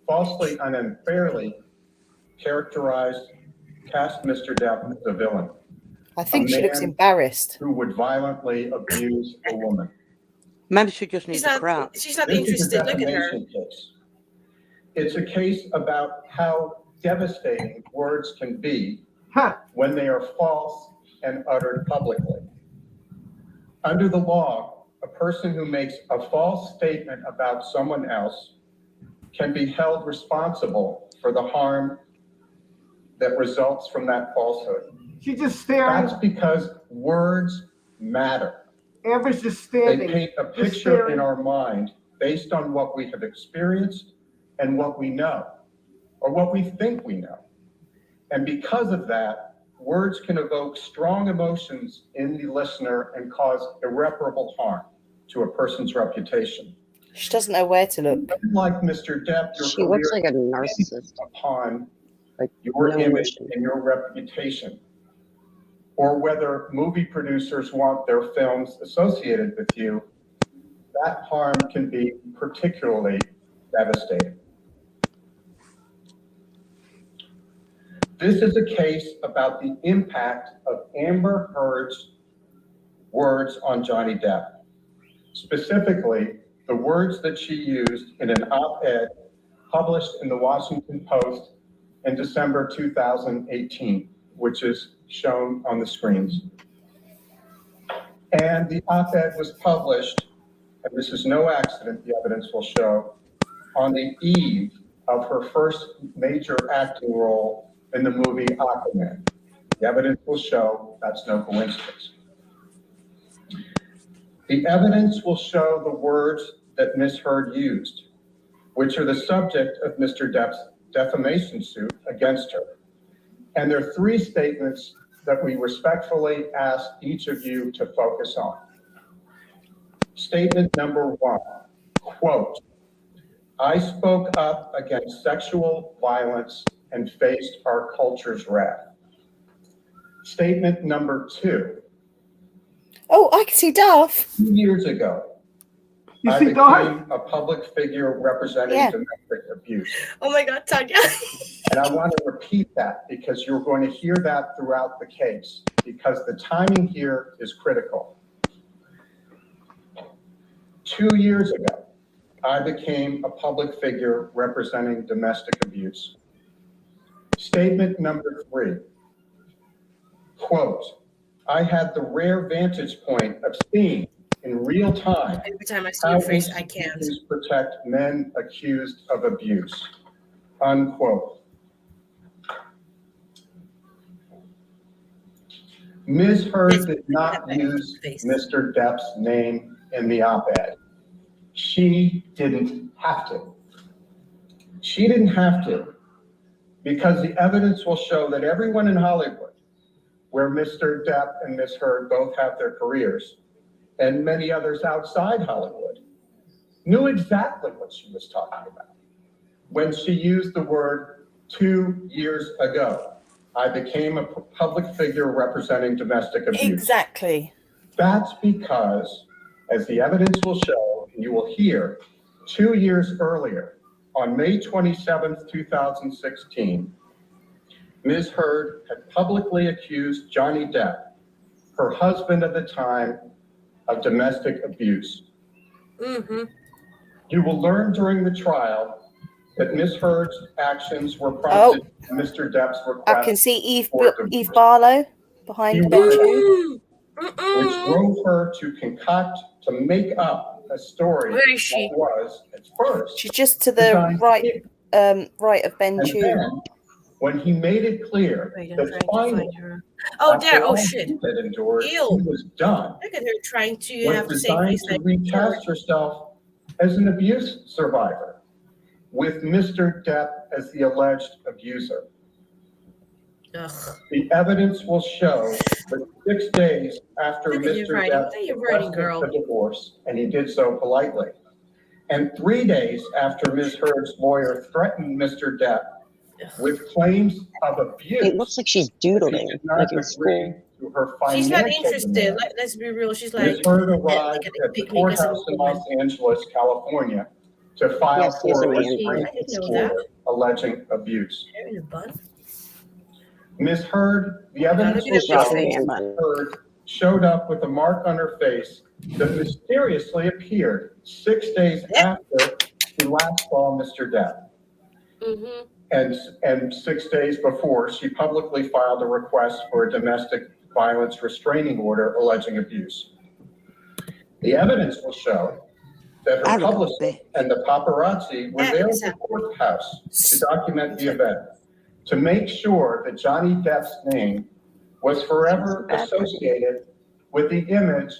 falsely and unfairly cast Mr. Depp as a villain. I think she looks man embarrassed. who would violently abuse a woman. Maybe she just needs a crap. She's not This is a interested. Look at her. defamation case. It's a case about how devastating words can be Huh. when they are false and uttered publicly. Under the law, a person who makes a false statement about someone else can be held responsible for the harm that results from that falsehood. She's just staring. That's because words matter. Amber's just They standing. paint a Just picture staring. in our mind based on what we have experienced and what we know, or what we think we know. And because of that, words can evoke strong emotions in the listener and cause irreparable harm to a person's reputation. She doesn't know where to look. Like Mr. Depp, your She looks career like a narcissist. upon Like your no image emotion. and your reputation, or whether movie producers want their films associated with you, that harm can be particularly devastating. This is a case about the impact of Amber Heard's words on Johnny Depp. Specifically, the words that she used in an op-ed published in the Washington Post in December 2018, which is shown on the screens. And the op-ed was published, and this is no accident, the evidence will show, on the eve of her first major acting role in the movie Aquaman. The evidence will show that's no coincidence. The evidence will show the words that Ms. Heard used, which are the subject of Mr. Depp's defamation suit against her. And there are three statements that we respectfully ask each of you to focus on. Statement number one, quote, "I spoke up against sexual violence and faced our culture's wrath." Statement number two, Oh, I can see Duff. 2 years ago, You I see, became Dawn? a public figure representing Yeah. domestic abuse. Oh my God, Tanya. And I want to repeat that because you're going to hear that throughout the case because the timing here is critical. 2 years ago, I became a public figure representing domestic abuse. Statement number three, quote, "I had the rare vantage point of seeing in real time Every time I see how your face, I can't. institutions protect men accused of abuse," unquote. Ms. Heard did not use Mr. Depp's name in the op-ed. She didn't have to. She didn't have to, because the evidence will show that everyone in Hollywood, where Mr. Depp and Ms. Heard both have their careers, and many others outside Hollywood, knew exactly what she was talking about when she used the word 2 years ago. I became a public figure representing domestic abuse. Exactly. That's because, as the evidence will show, and you will hear, 2 years earlier, on May 27th, 2016, Ms. Heard had publicly accused Johnny Depp, her husband at the time, of domestic abuse. Mm-hmm. You will learn during the trial that Ms. Heard's actions were prompted by Mr. Depp's request. I can see Eve Barlow behind bench two, which drove her to concoct, to make up a story Where is she? that was, at first, she's just to the right of Ben and Chu. then, when he made it clear that finally, Oh, there. after Oh, all shit. she had endured, she Ew. was done, Look at her trying to was have the same designed face to like recast herself as an abuse survivor, with Mr. Depp as the alleged abuser. Ugh. The evidence will show that 6 days after Look at you Mr. writing. Depp Look at you writing, requested girl. the divorce, and he did so politely, and 3 days after Ms. Heard's lawyer threatened Mr. Depp with claims of abuse. It looks like she's doodling, like in school. To her She's not financial interested. demands, Let's be real. She's Ms. like, Heard look arrived at at the pick me as a courthouse in woman. Los Angeles, California, to file Yes, yes, for a I am. restraining I didn't know order that. alleging abuse. Hair in a bun. Ms. Heard, the evidence will look at show that face. Ms. Heard showed up with a mark on her face that mysteriously appeared 6 days after she last saw Mr. Depp. Mm-hmm. And 6 days before, she publicly filed a request for a domestic violence restraining order alleging abuse. The evidence will show that her publicist and the paparazzi were there at the courthouse to document the event, to make sure that Johnny Depp's name was forever associated with the image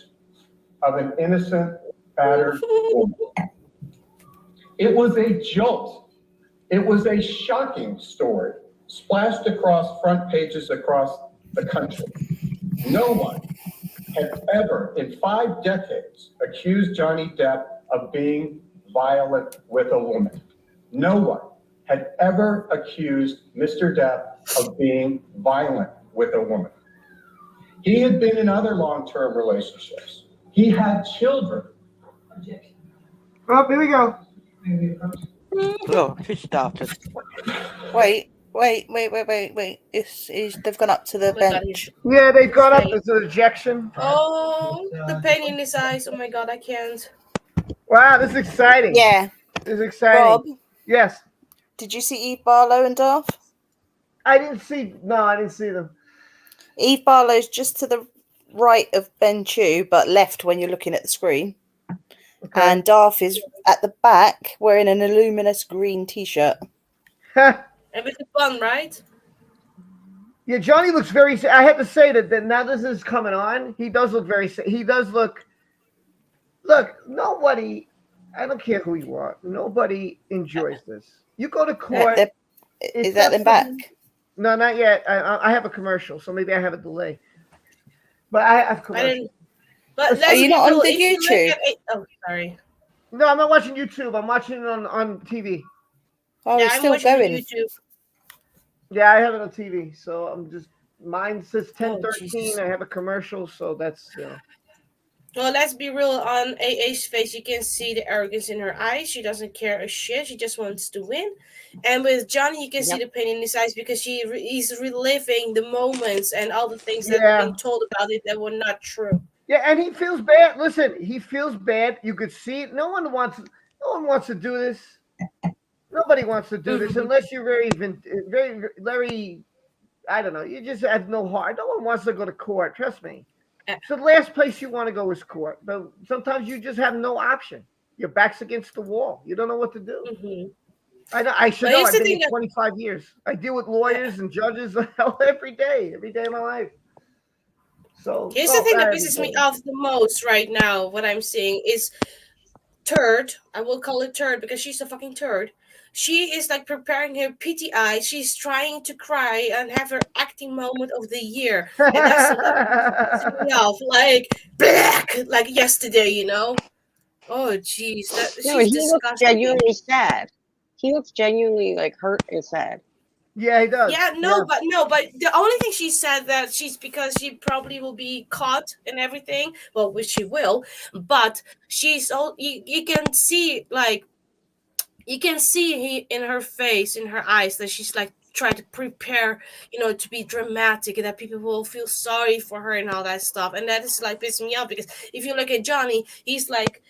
of an innocent, battered woman. It was a jolt. It was a shocking story, splashed across front pages across the country. No one had ever, in 5 decades, accused Johnny Depp of being violent with a woman. No one had ever accused Mr. Depp of being violent with a woman. He had been in other long-term relationships. He had children. Oh, here we go. Oh, she started. Wait. They've gone up to the bench. Yeah, they've gone up. There's an ejection. Oh, the pain in his eyes. Oh my god, I can't. Wow, this is exciting. Yeah. This is exciting. Rob? Yes. Did you see Eve Barlow and Darth? I didn't see them. Eve Barlow's just to the right of Ben Chu, but left when you're looking at the screen. Okay. And Darth is at the back wearing an luminous green t-shirt. And with the bun, right? Yeah, Johnny looks very. I have to say that now this is coming on. He does look very. He does look. Look, nobody. I don't care who you are. Nobody enjoys this. You go to court. Is that them back? No, not yet. I have a commercial, so maybe I have a delay. But I have commercial. But are you not on the YouTube? Oh, sorry. No, I'm not watching YouTube. I'm watching it on TV. Oh, yeah, it's I'm still watching going. YouTube. Yeah, I have it on TV. So I'm just. Mine says 10:13. Oh, I have a commercial, so that's. Well, let's be real. On AA's face, you can see the arrogance in her eyes. She doesn't care a shit. She just wants to win. And with Johnny, you can see the pain in his eyes because he's reliving the moments and all the things that have been told about it that were not true. Yeah, and he feels bad. Listen, he feels bad. You could see it. No one wants to do this. Nobody wants to do this unless you're very. I don't know. You just have no heart. No one wants to go to court. Trust me. So the last place you want to go is court. But sometimes you just have no option. Your back's against the wall. You don't know what to do. Mm-hmm. I know. I should know. I've been here 25 years. I deal with lawyers and judges every day of my life. So here's the thing that pisses me off the most right now. What I'm seeing is turd, I will call it turd because she's a fucking turd. She is like preparing her PTI. She's trying to cry and have her acting moment of the year. And that's the level pissing me off. Like, black, like yesterday, you know? Oh, jeez. No, She's he looks disgusting. genuinely sad. He looks genuinely like hurt and sad. Yeah, he does. Yeah, but the only thing she said that she's because she probably will be caught and everything. Well, which she will, but she's all you can see like you can see in her face, in her eyes, that she's like trying to prepare, to be dramatic and that people will feel sorry for her and all that stuff. And that is like pissing me off because if you look at Johnny, he's like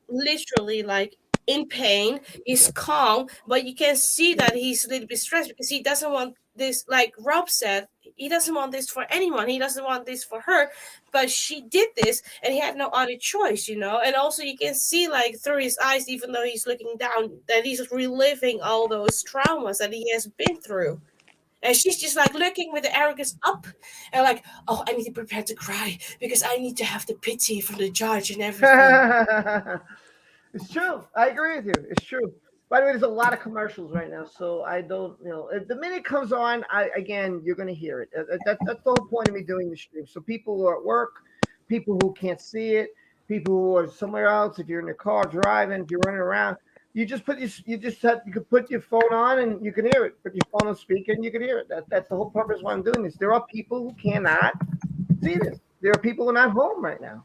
literally like in pain. He's calm, but you can see that he's a little bit stressed because he doesn't want this, like Rob said, he doesn't want this for anyone. He doesn't want this for her, but she did this and he had no other choice. And also you can see like through his eyes, even though he's looking down, that he's reliving all those traumas that he has been through. And she's just like looking with the arrogance up and like, oh, I need to prepare to cry because I need to have the pity from the judge and everything. It's true. I agree with you. It's true. By the way, there's a lot of commercials right now, so I don't, the minute it comes on, you're going to hear it. That's the whole point of me doing the stream. So people who are at work, people who can't see it, people who are somewhere else, if you're in the car driving, if you're running around, you can put your phone on and you can hear it. Put your phone on speaker and you can hear it. That's the whole purpose why I'm doing this. There are people who cannot see this. There are people who are not home right now.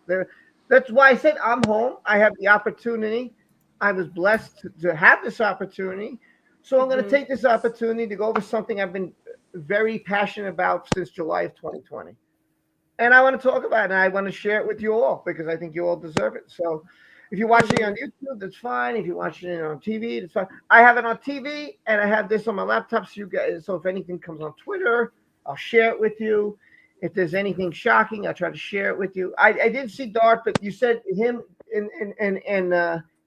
That's why I said I'm home. I have the opportunity. I was blessed to have this opportunity. So I'm going to take this opportunity to go over something I've been very passionate about since July of 2020. And I want to talk about it, and I want to share it with you all because I think you all deserve it. So if you're watching it on YouTube, that's fine. If you're watching it on TV, that's fine. I have it on TV, and I have this on my laptop. So if anything comes on Twitter, I'll share it with you. If there's anything shocking, I'll try to share it with you. I did see Dart, but you said him and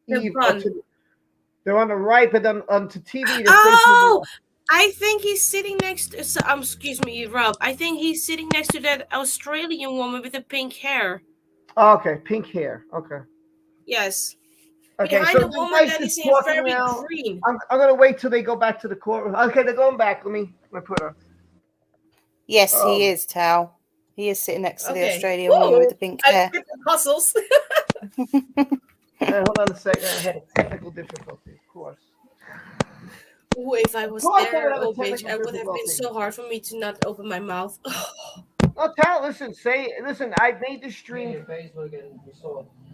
Eve. They're on the right, but on to TV. Oh, I think he's sitting next to, excuse me, Rob. I think he's sitting next to that Australian woman with the pink hair. Oh, okay, pink hair. Okay. Yes. Okay, Behind so the woman that is in very now. green. I'm gonna wait till they go back to the courtroom. Okay, they're going back. Let me put her. Yes, he is, Tal. He is sitting next to the Australian Whoa, woman with the pink hair. Muscles. Hold on a second. I had a technical difficulty, of course. Ooh, if I was there, oh bitch, it would have been so hard for me to not open my mouth. No, Tal, listen, I made this stream. In Facebook and we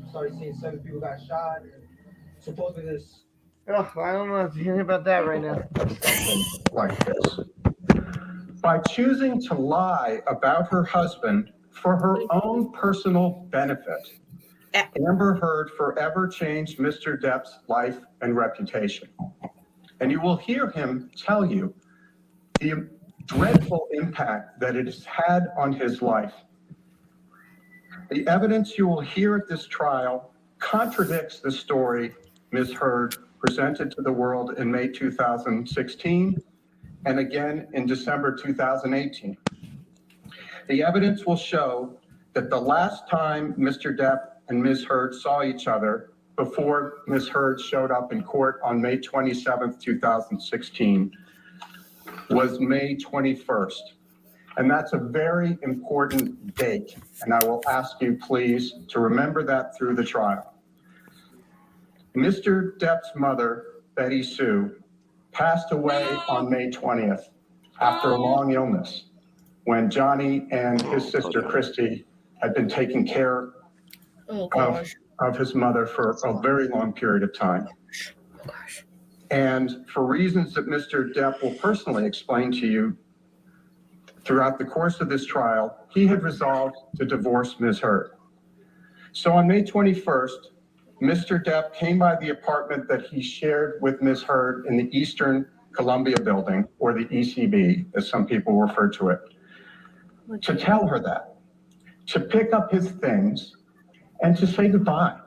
started seeing 7 people got shot. Supposedly this. Oh, I don't know anything about that right now. Like this. By choosing to lie about her husband for her own personal benefit, Amber Heard forever changed Mr. Depp's life and reputation. And you will hear him tell you the dreadful impact that it has had on his life. The evidence you will hear at this trial contradicts the story Ms. Heard presented to the world in May 2016 and again in December 2018. The evidence will show that the last time Mr. Depp and Ms. Heard saw each other before Ms. Heard showed up in court on May 27th, 2016 was May 21st. And that's a very important date. And I will ask you please to remember that through the trial. Mr. Depp's mother, Betty Sue, passed away on May 20th after a long illness when Johnny and his sister Christy had been taking care of his mother for a very long period of time. And for reasons that Mr. Depp will personally explain to you throughout the course of this trial, he had resolved to divorce Ms. Heard. So on May 21st, Mr. Depp came by the apartment that he shared with Ms. Heard in the Eastern Columbia building, or the ECB, as some people refer to it, to tell her that, to pick up his things, and to say goodbye.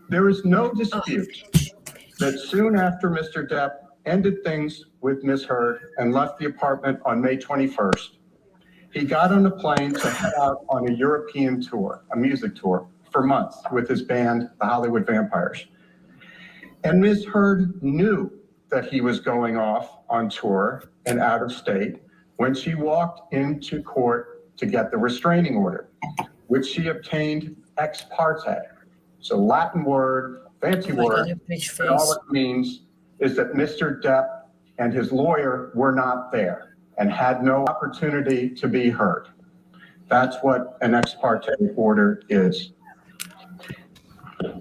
There is no dispute that soon after Mr. Depp ended things with Ms. Heard and left the apartment on May 21st, he got on a plane to head out on a European tour, a music tour, for months with his band, the Hollywood Vampires. And Ms. Heard knew that he was going off on tour and out of state when she walked into court to get the restraining order, which she obtained ex parte. It's a Latin word, fancy word, and all it means is that Mr. Depp and his lawyer were not there and had no opportunity to be heard. That's what an ex parte order is.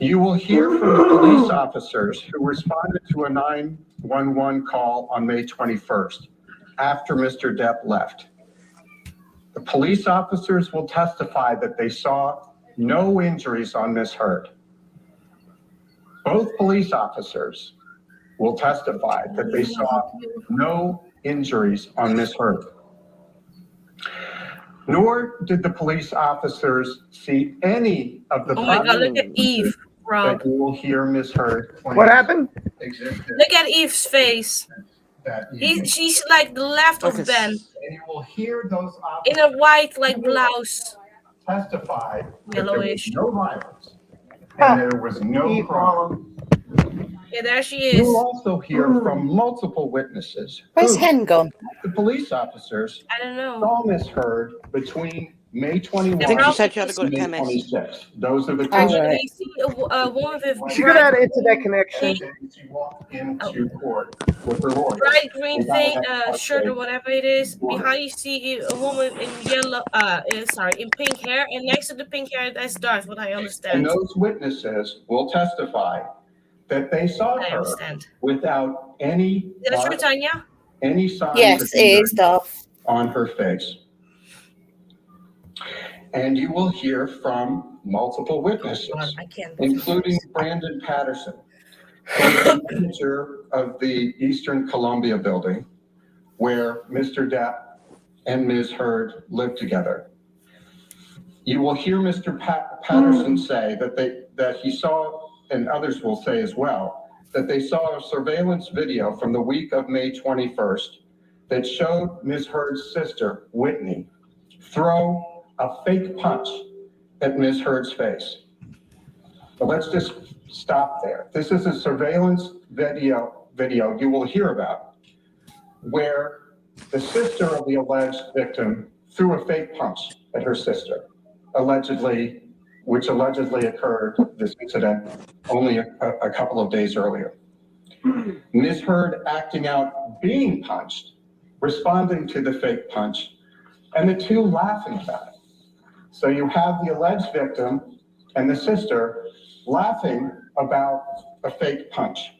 You will hear from the police officers who responded to a 911 call on May 21st after Mr. Depp left. The police officers will testify that they saw no injuries on Ms. Heard. Both police officers will testify that they saw no injuries on Ms. Heard. Nor did the police officers see any of the Oh my God, look at Eve, Rob. that you will hear Ms. Heard. What happened? Look at Eve's face. She's like the left of Ben. And you will hear those in a white like blouse. testify Yellowish. that there was no violence and there was no crime. Yeah, there she You is. will also hear from multiple witnesses. Where's who, Hen gone? the police officers I don't know. saw Ms. Heard between May 21 I think she said she had to go and to May chemist. 26. Those are the Actually, right. you see a woman with She could have an internet connection. She walked into court with her lawyer. bright green They got thing, an ex shirt or parte whatever it is. Behind you see a woman in yellow, in pink hair, and next to the pink hair, that's dark. What I And understand. those witnesses will testify that they saw I her understand. without any Is that true, Tanya? any signs Yes, of it is, injury Darth. on her face. And you will hear from multiple witnesses, I can't. including Brandon Patterson, who is the manager of the Eastern Columbia building, where Mr. Depp and Ms. Heard lived together. You will hear Mr. Patterson say that he saw, and others will say as well, that they saw a surveillance video from the week of May 21st that showed Ms. Heard's sister, Whitney, throw a fake punch at Ms. Heard's face. But let's just stop there. This is a surveillance video you will hear about where the sister of the alleged victim threw a fake punch at her sister, which allegedly occurred, this incident, only a couple of days earlier. Ms. Heard acting out being punched, responding to the fake punch, and the two laughing about it. So you have the alleged victim and the sister laughing about a fake punch.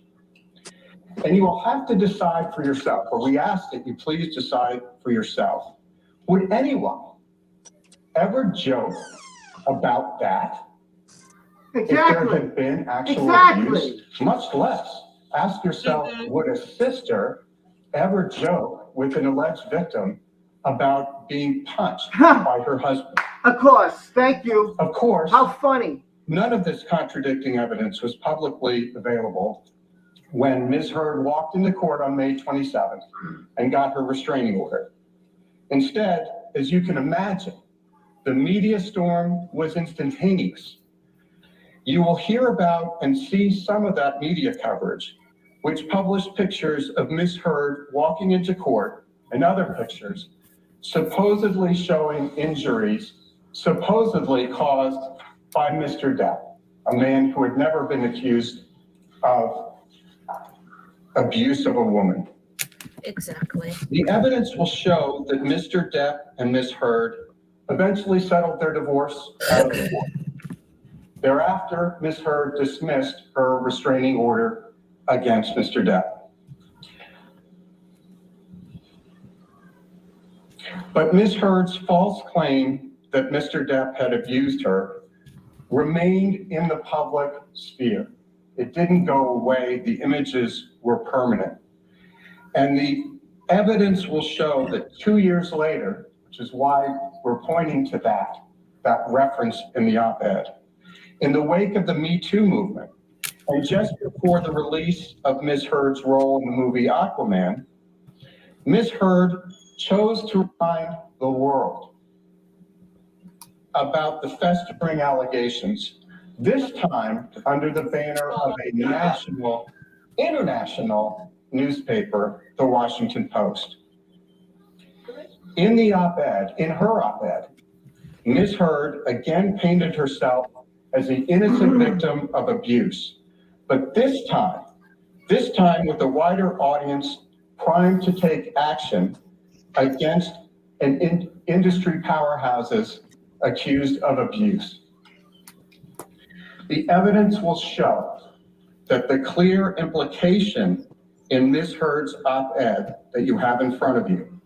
And you will have to decide for yourself, or we ask that you please decide for yourself. Would anyone ever joke about that? If there had been actual abuse, much less ask yourself, would a sister ever joke with an alleged victim about being punched by her husband? Of course. Thank you. Of course. How funny. None of this contradicting evidence was publicly available when Ms. Heard walked into court on May 27th and got her restraining order. Instead, as you can imagine, the media storm was instantaneous. You will hear about and see some of that media coverage, which published pictures of Ms. Heard walking into court and other pictures supposedly showing injuries supposedly caused by Mr. Depp, a man who had never been accused of abuse of a woman. Exactly. The evidence will show that Mr. Depp and Ms. Heard eventually settled their divorce out of court. Thereafter, Ms. Heard dismissed her restraining order against Mr. Depp. But Ms. Heard's false claim that Mr. Depp had abused her remained in the public sphere. It didn't go away. The images were permanent. And the evidence will show that 2 years later, which is why we're pointing to that reference in the op-ed, in the wake of the Me Too movement, and just before the release of Ms. Heard's role in the movie Aquaman, Ms. Heard chose to remind the world about the festering allegations This time under the banner of a international newspaper, the Washington Post. In her op-ed, Ms. Heard again painted herself as an innocent victim of abuse, but this time with a wider audience primed to take action against industry powerhouses accused of abuse. The evidence will show that the clear implication in Ms. Heard's op-ed that you have in front of you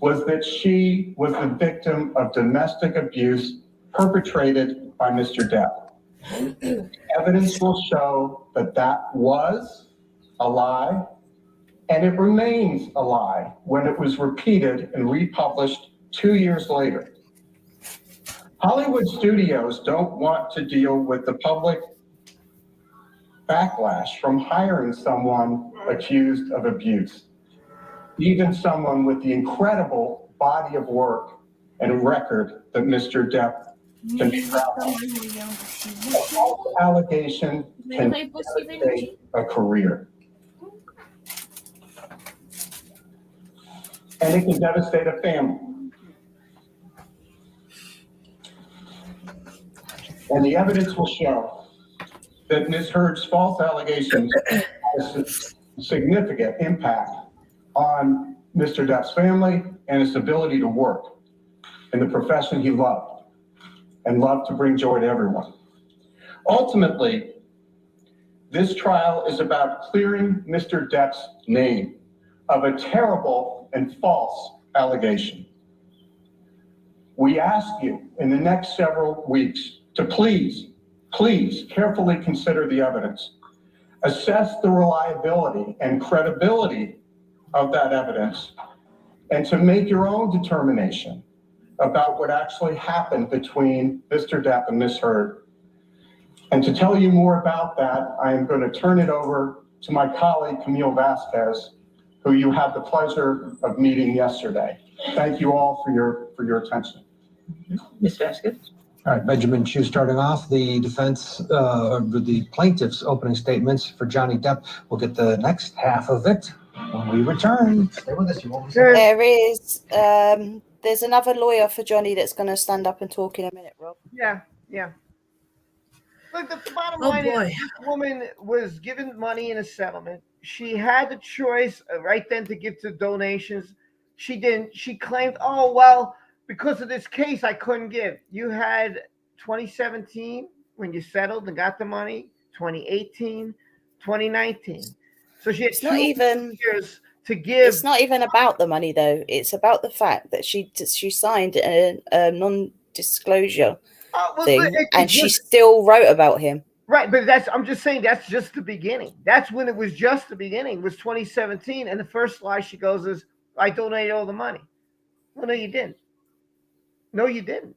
was that she was the victim of domestic abuse perpetrated by Mr. Depp. Evidence will show that that was a lie, and it remains a lie when it was repeated and republished 2 years later. Hollywood studios don't want to deal with the public backlash from hiring someone accused of abuse, even someone with the incredible body of work and record that Mr. Depp can be proud of. A false allegation can devastate a career. And it can devastate a family. And the evidence will show that Ms. Heard's false allegations has a significant impact on Mr. Depp's family and his ability to work in the profession he loved and loved to bring joy to everyone. Ultimately, this trial is about clearing Mr. Depp's name of a terrible and false allegation. We ask you in the next several weeks to please carefully consider the evidence, assess the reliability and credibility of that evidence, and to make your own determination about what actually happened between Mr. Depp and Ms. Heard. And to tell you more about that, I am going to turn it over to my colleague, Camille Vasquez, who you had the pleasure of meeting yesterday. Thank you all for your attention. Ms. Vasquez? All right, Benjamin Chu starting off. The defense, the plaintiff's opening statements for Johnny Depp. We'll get the next half of it when we return. Stay with us. You won't be There is, there's another lawyer for Johnny that's going to stand up and talk in a minute, Rob. Yeah. Look, the bottom line is this woman was given money in a settlement. She had the choice right then to give to donations. She didn't. She claimed, oh, well, because of this case, I couldn't give. You had 2017 when you settled and got the money, 2018, 2019. So she had It's not even years to give. It's not even about the money, though. It's about the fact that she signed a non-disclosure thing, and she still wrote about him. Right, but I'm just saying that's just the beginning. That's when it was just the beginning. It was 2017, and the first lie she goes is, "I donated all the money." Well, no, you didn't. No, you didn't.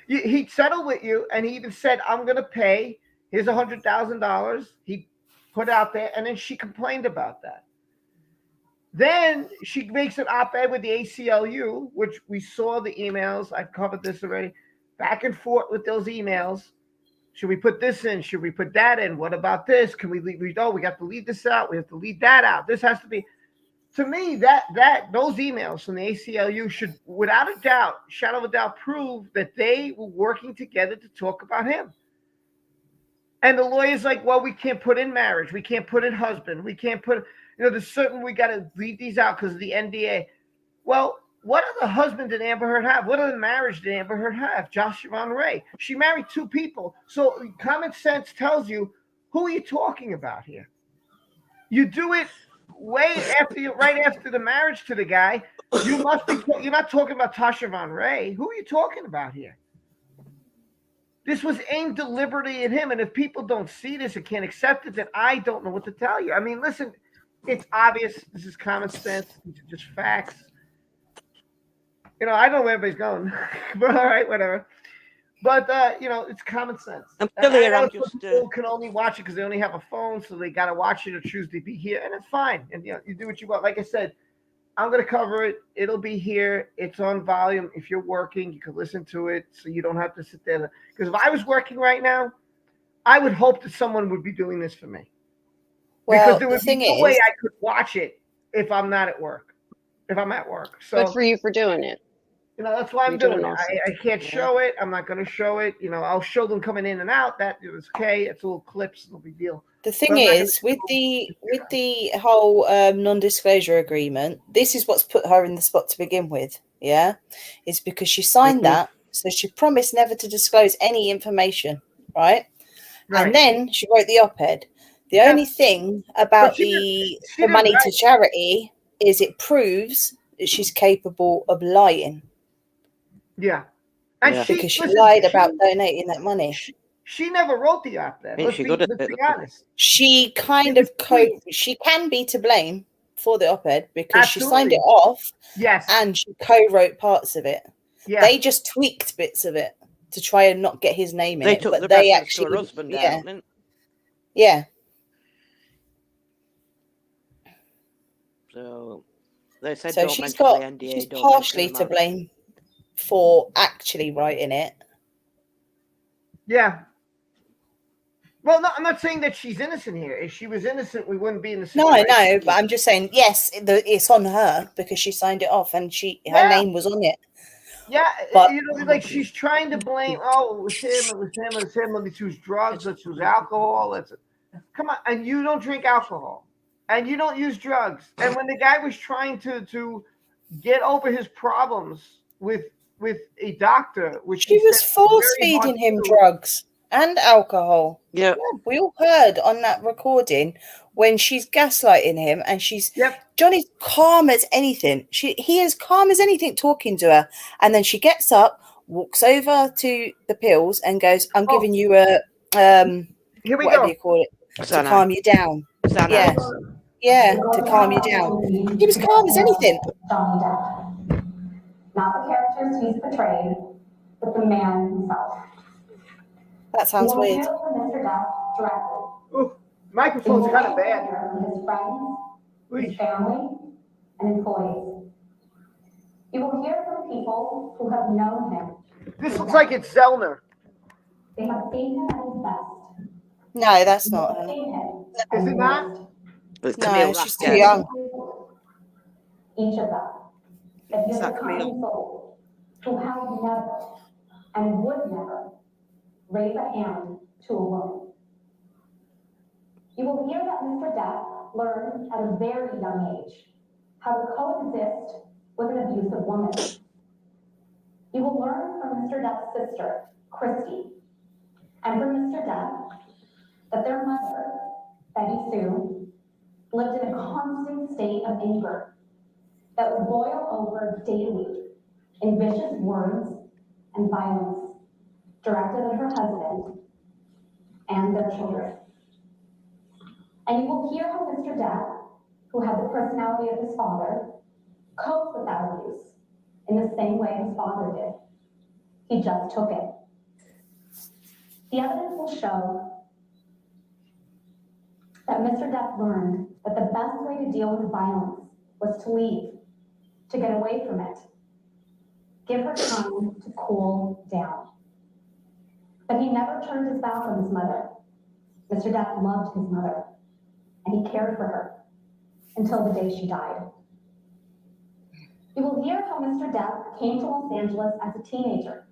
He settled with you, and he even said, "I'm going to pay. Here's $100,000." He put out there, and then she complained about that. Then she makes an op-ed with the ACLU, which we saw the emails. I've covered this already. Back and forth with those emails. Should we put this in? Should we put that in? What about this? Can we leave? We have to leave this out. We have to leave that out. This has to be. To me, that those emails from the ACLU should, without a doubt, shadow of a doubt, prove that they were working together to talk about him. And the lawyer's like, well, we can't put in marriage. We can't put in husband. We can't put, there's certain, we got to leave these out because of the NDA. Well, what other husband did Amber Heard have? What other marriage did Amber Heard have? Joshua Ray. She married 2 people. So common sense tells you, who are you talking about here? You do it right after the marriage to the guy. You're not talking about Tasha Von Ray. Who are you talking about here? This was aimed deliberately at him. And if people don't see this and can't accept it, then I don't know what to tell you. I mean, listen, it's obvious. This is common sense. These are just facts. I don't know where everybody's going, but all right, whatever. But it's common sense. I'm still here. I'm just people can only watch it because they only have a phone, so they got to watch it or choose to be here, and it's fine. And you do what you want. Like I said, I'm going to cover it. It'll be here. It's on volume. If you're working, you can listen to it, so you don't have to sit there. Because if I was working right now, I would hope that someone would be doing this for me. Well, Because there the would be thing no way is, I could watch it if I'm not at work. If I'm at work. Good So, for you for doing it. that's why I'm You're doing doing it. awesome. I can't Yeah. show it. I'm not going to show it. I'll show them coming in and out. That it was okay. It's little clips. No big deal. the But thing I'm not gonna is, with show the whole non-disclosure agreement, this is what's put her in the spot to begin with. Yeah, it's because she signed Mhm. that, so she promised never to disclose any information, right? Right. And then she wrote the op-ed. The Yeah. only thing But about she the didn't money to write. charity is it proves that she's capable of lying Yeah. And Yeah. because she listen, lied about donating that money. she never wrote the op-ed. Ain't she good at it? Honest. She kind It of was she can be to blame for the op-ed because she signed Absolutely. it off Yes. and she co-wrote parts of it. Yeah. They just tweaked bits of it to try and not get his name in They it, took but the they reference to her actually, husband yeah, out, didn't yeah. So they said So don't she's mention the got NDA, she's don't mention partially the to man. blame for actually writing it. Yeah. Well, no, I'm not saying that she's innocent here. If she was innocent, we wouldn't be in the No, I situation. know, but I'm just saying, yes, it's on her because she signed it off and her Yeah. name was on it. Yeah, But like she's trying to blame. Oh, it was him. It was him. It was him. Let's choose drugs. Let's choose alcohol. Come on. And you don't drink alcohol, and you don't use drugs. And when the guy was trying to get over his problems with a doctor, which she he was said force very hard feeding him to do. drugs and alcohol. Yeah. We all heard on that recording when she's gaslighting him and Johnny's calm as anything. He is calm as anything talking to her. And then she gets up, walks over to the pills and goes, I'm giving you a Here we whatever go. you call it, to Xanax. calm you down. Xanax. Yeah. Yeah, to calm you down. He was calm as anything. Johnny Depp. Not the characters he's portrayed, but the man himself. That sounds weird. You will hear from Mr. Depp directly. Ooh, microphone's kind of bad. From his friends, his family, and employees. You will hear from people who have known him. This looks like it's Zellner. They have seen him at his best. No, that's not her. Is it not? It's No, Camille she's too Vasquez. young. Each of them. If Is you're that the kind of Camille? soul who has never and would never raise a hand to a woman. You will hear that Mr. Depp learned at a very young age how to coexist with an abusive woman. You will learn from Mr. Depp's sister, Christy, and from Mr. Depp that their mother, Betty Sue, lived in a constant state of anger that would boil over daily in vicious words and violence directed at her husband and their children. And you will hear how Mr. Depp, who had the personality of his father, coped with that abuse in the same way his father did. He just took it. The evidence will show that Mr. Depp learned that the best way to deal with violence was to leave, to get away from it. Give her time to cool down. But he never turned his back on his mother. Mr. Depp loved his mother, and he cared for her until the day she died. You will hear how Mr. Depp came to Los Angeles as a teenager.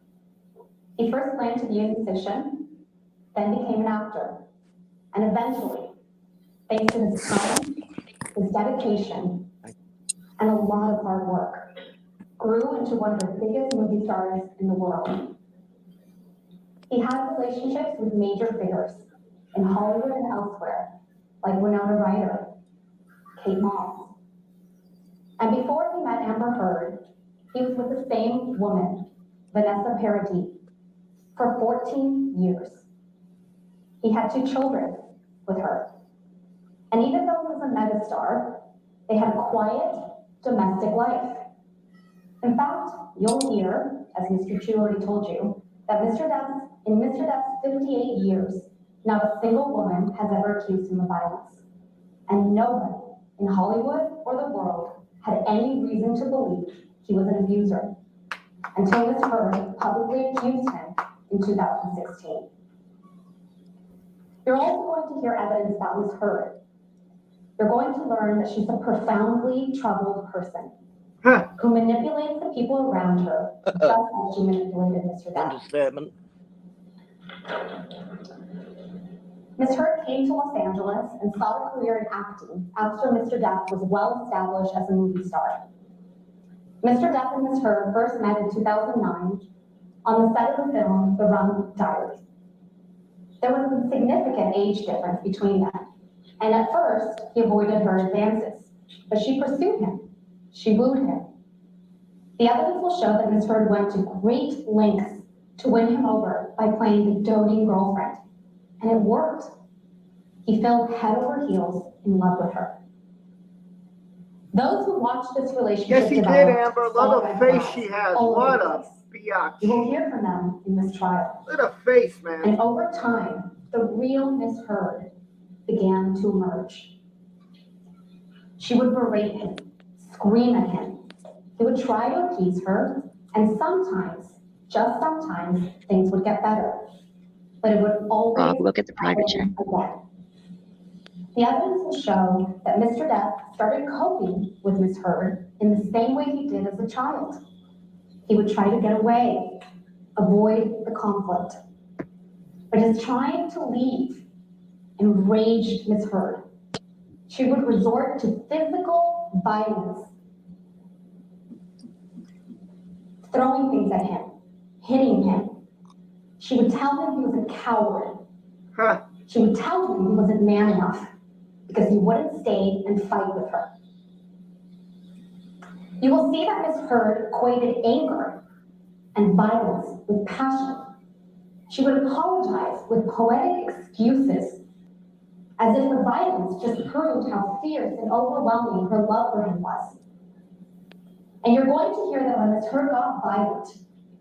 He first planned to be a musician, then became an actor, and eventually, thanks to his time, his dedication, and a lot of hard work, grew into one of the biggest movie stars in the world. He had relationships with major figures in Hollywood and elsewhere, like Winona Ryder, Kate Moss. And before he met Amber Heard, he was with the same woman, Vanessa Paradis, for 14 years. He had 2 children with her. And even though he was a megastar, they had a quiet, domestic life. In fact, you'll hear, as Mr. Chu already told you, that in Mr. Depp's 58 years, not a single woman has ever accused him of violence. And nobody in Hollywood or the world had any reason to believe he was an abuser until Ms. Heard publicly accused him in 2016. You're also going to hear evidence that was heard. You're going to learn that she's a profoundly troubled person who manipulates the people around her, just as she manipulated Mr. Depp. Understatement. Ms. Heard came to Los Angeles and sought a career in acting after Mr. Depp was well established as a movie star. Mr. Depp and Ms. Heard first met in 2009 on the set of the film The Rum Diaries. There was a significant age difference between them, and at first he avoided her advances, but she pursued him. She wooed him. The evidence will show that Ms. Heard went to great lengths to win him over by playing the doting girlfriend, and it worked. He fell head over heels in love with her. Those who watched this relationship Yes, he did, develop Amber. saw Look at the red face flags she has. all over What the a place. biatch. You will hear from them in this trial. Look at the face, man. And over time, the real Miss Heard began to emerge. She would berate him, scream at him. He would try to appease her, and sometimes, just sometimes, things would get better. But it would always look at the private chat. again. The evidence will show that Mr. Depp started coping with Miss Heard in the same way he did as a child. He would try to get away, avoid the conflict. But his trying to leave enraged Miss Heard. She would resort to physical violence, throwing things at him, hitting him. She would tell him he was a coward. She would tell him he wasn't man enough because he wouldn't stay and fight with her. You will see that Miss Heard equated anger and violence with passion. She would apologize with poetic excuses, as if the violence just proved how fierce and overwhelming her love for him was. And you're going to hear that when Miss Heard got violent,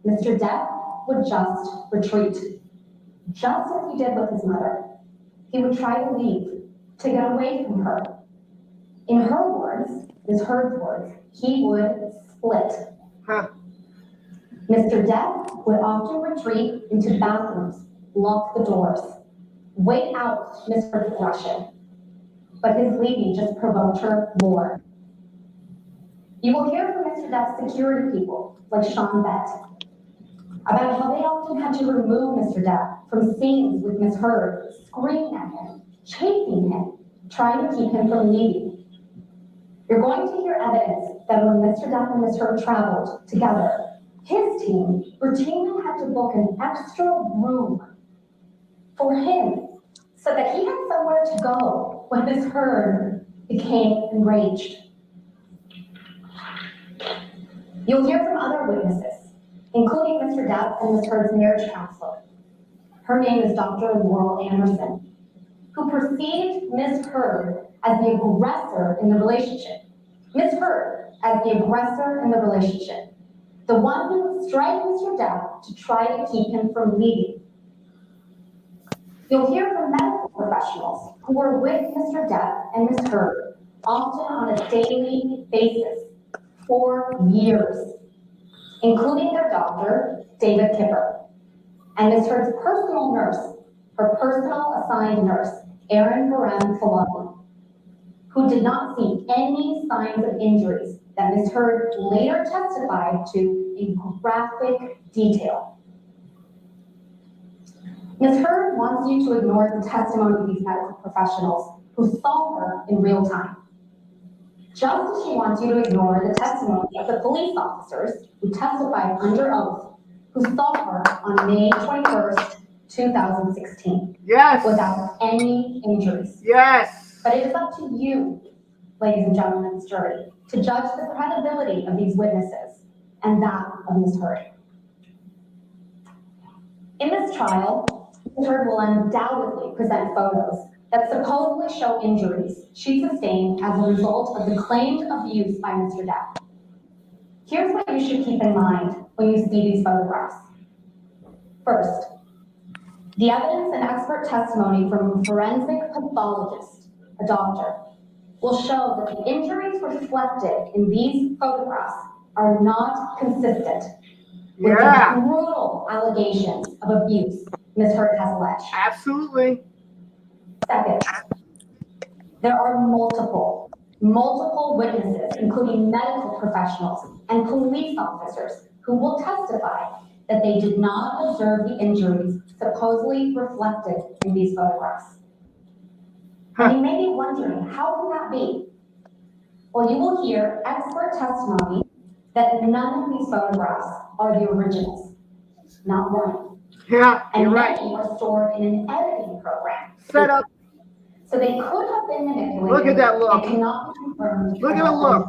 Mr. Depp would just retreat, just as he did with his mother. He would try to leave, to get away from her. In her words, Ms. Heard's words, he would split. Mr. Depp would often retreat into bathrooms, lock the doors, wait out Ms. Heard's aggression. But his leaving just provoked her more. You will hear from Mr. Depp's security people, like Sean Bett, about how they often had to remove Mr. Depp from scenes with Ms. Heard, screaming at him, chasing him, trying to keep him from leaving. You're going to hear evidence that when Mr. Depp and Ms. Heard traveled together, his team routinely had to book an extra room for him so that he had somewhere to go when Ms. Heard became enraged. You'll hear from other witnesses, including Mr. Depp and Ms. Heard's marriage counselor. Her name is Dr. Laurel Anderson, who perceived Ms. Heard as the aggressor in the relationship. Ms. Heard as the aggressor in the relationship, the one who would strike Mr. Depp to try to keep him from leaving. You'll hear from medical professionals who were with Mr. Depp and Ms. Heard, often on a daily basis, for years, including their doctor, David Kipper, and Ms. Heard's personal nurse, her personal assigned nurse, Erin Barem Filoni, who did not see any signs of injuries that Ms. Heard later testified to in graphic detail. Ms. Heard wants you to ignore the testimony of these medical professionals who saw her in real time, just as she wants you to ignore the testimony of the police officers who testified under oath who saw her on May 21st, 2016. Yes. Without any injuries. Yes. But it is up to you, ladies and gentlemen of the jury, to judge the credibility of these witnesses and that of Ms. Heard. In this trial, Ms. Heard will undoubtedly present photos that supposedly show injuries she sustained as a result of the claimed abuse by Mr. Depp. Here's what you should keep in mind when you see these photographs. First, the evidence and expert testimony from a forensic pathologist, a doctor, will show that the injuries reflected in these photographs are not consistent with the brutal allegations of abuse Ms. Heard has alleged. Absolutely. Second, there are multiple witnesses, including medical professionals and police officers, who will testify that they did not observe the injuries supposedly reflected in these photographs. And you may be wondering, how can that be? Well, you will hear expert testimony that none of these photographs are the originals, not one. Yeah, and you're right. many are stored in an editing program. Set up. So they could have been manipulated. Look at that look. And cannot be confirmed. Look at the look.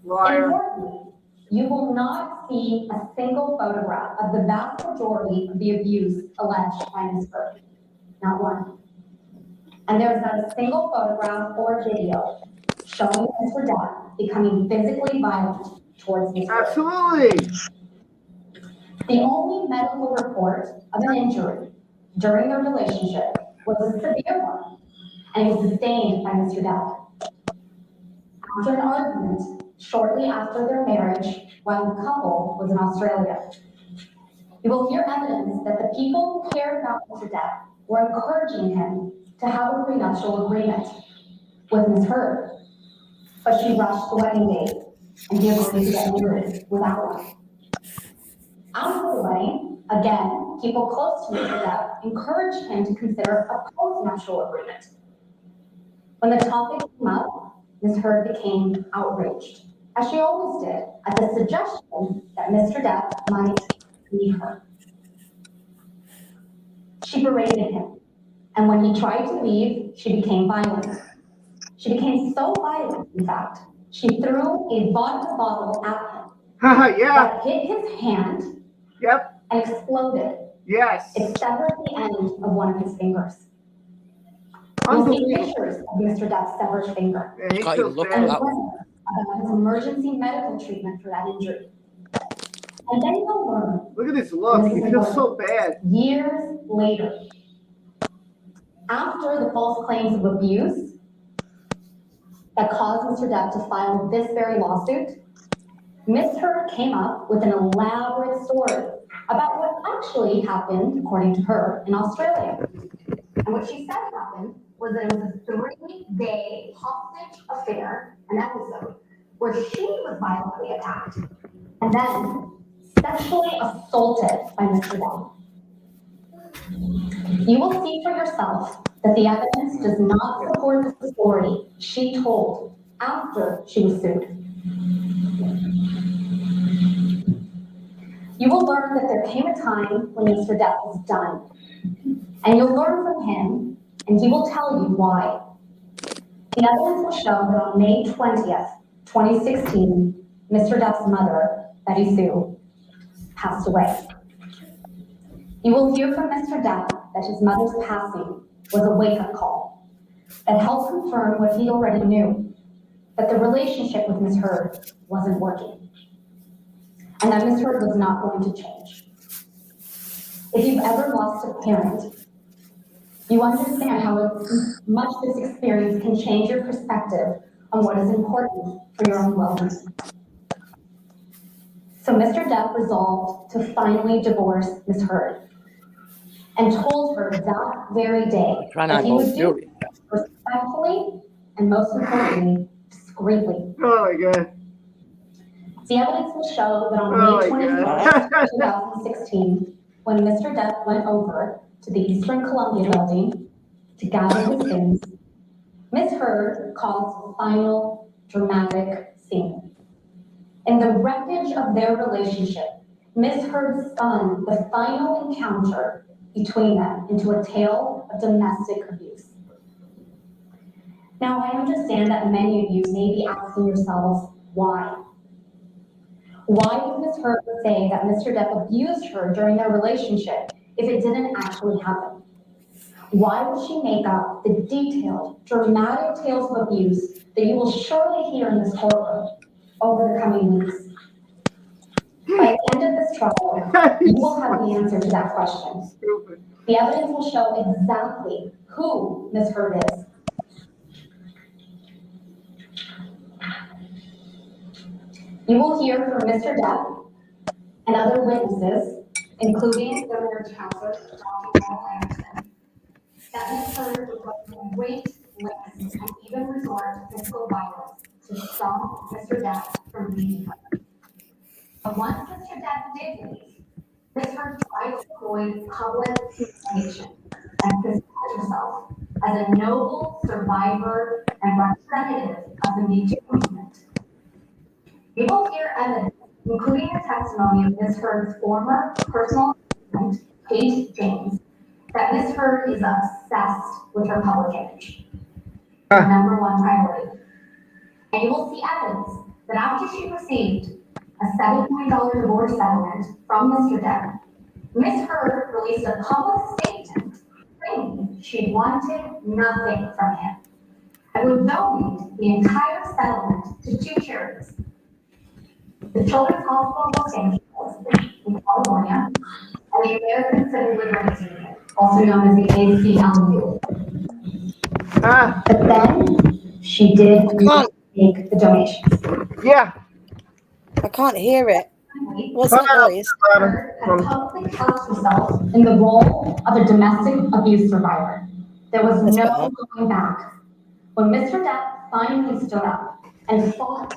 Liar. Importantly, you will not see a single photograph of the vast majority of the abuse alleged by Ms. Bird. Not one. And there is not a single photograph or video showing Mr. Depp becoming physically violent towards Ms. Bird. Absolutely. The only medical report of an injury during their relationship was a severe one, and it was sustained by Mr. Depp. After an argument shortly after their marriage, while the couple was in Australia, you will hear evidence that the people who cared about Mr. Depp were encouraging him to have a prenuptial agreement with Ms. Heard, but she rushed the wedding date, and he agreed to get married without one. After the wedding, again, people close to Mr. Depp encouraged him to consider a post-nuptial agreement. When the topic came up, Ms. Heard became outraged, as she always did, at the suggestion that Mr. Depp might leave her. She berated him, and when he tried to leave, she became violent. She became so violent, in fact, she threw a vodka bottle at him. Yeah. That hit his hand. Yep. And exploded. Yes. It severed the end of one of his fingers. You'll see Unbelievable. pictures of Mr. Depp's severed finger. Yeah, he Can't feels even look bad. at that one. About his emergency medical treatment for that injury. And then you'll learn. Look at his look. He feels so bad. Years later, after the false claims of abuse that caused Mr. Depp to file this very lawsuit, Ms. Heard came up with an elaborate story about what actually happened, according to her, in Australia. And what she said happened was that it was a 3-day hostage affair, an episode, where she was violently attacked and then sexually assaulted by Mr. Depp. You will see for yourself that the evidence does not support the story she told after she was sued. You will learn that there came a time when Mr. Depp was done. And you'll learn from him, and he will tell you why. The evidence will show that on May 20th, 2016, Mr. Depp's mother, Betty Sue, passed away. You will hear from Mr. Depp that his mother's passing was a wake-up call that helped confirm what he already knew, that the relationship with Ms. Heard wasn't working, and that Ms. Heard was not going to change. If you've ever lost a parent, you understand how much this experience can change your perspective on what is important for your own well-being. So Mr. Depp resolved to finally divorce Ms. Heard and told her that very day that he would do it respectfully and, most importantly, discreetly. Oh my God. The evidence will show that on May 21st, 2016, when Mr. Depp went over to the Eastern Columbia building to gather his things, Ms. Heard caused the final dramatic scene. In the wreckage of their relationship, Ms. Heard spun the final encounter between them into a tale of domestic abuse. Now, I understand that many of you may be asking yourselves, why? Why did Ms. Heard say that Mr. Depp abused her during their relationship if it didn't actually happen? Why would she make up the detailed, dramatic tales of abuse that you will surely hear in this courtroom over the coming weeks? By the end of this trial, you will have the answer to that question. The evidence will show exactly who Ms. Heard is. You will hear from Mr. Depp and other witnesses, including the marriage counselor, Dr. Paul Anderson, that Ms. Heard would go to great lengths and even resort to physical violence to stop Mr. Depp from leaving her. But once Mr. Depp did leave, Ms. Heard tried to avoid public humiliation and positioned herself as a noble survivor and representative of the Me Too movement. We will hear evidence, including the testimony of Ms. Heard's former personal assistant, Kate James, that Ms. Heard is obsessed with her public image. Her number one priority. And you will see evidence that after she received a $7 million divorce settlement from Mr. Depp, Ms. Heard released a public statement claiming she wanted nothing from him and would donate the entire settlement to two charities: the Children's Hospital of Los Angeles in California, and the American Civil Liberties Union, also known as the ACLU. But then she did make the donations. Yeah. I can't hear it. What's that noise? Had publicly cast herself in the role of a domestic abuse survivor. There was no going back. When Mr. Depp finally stood up and fought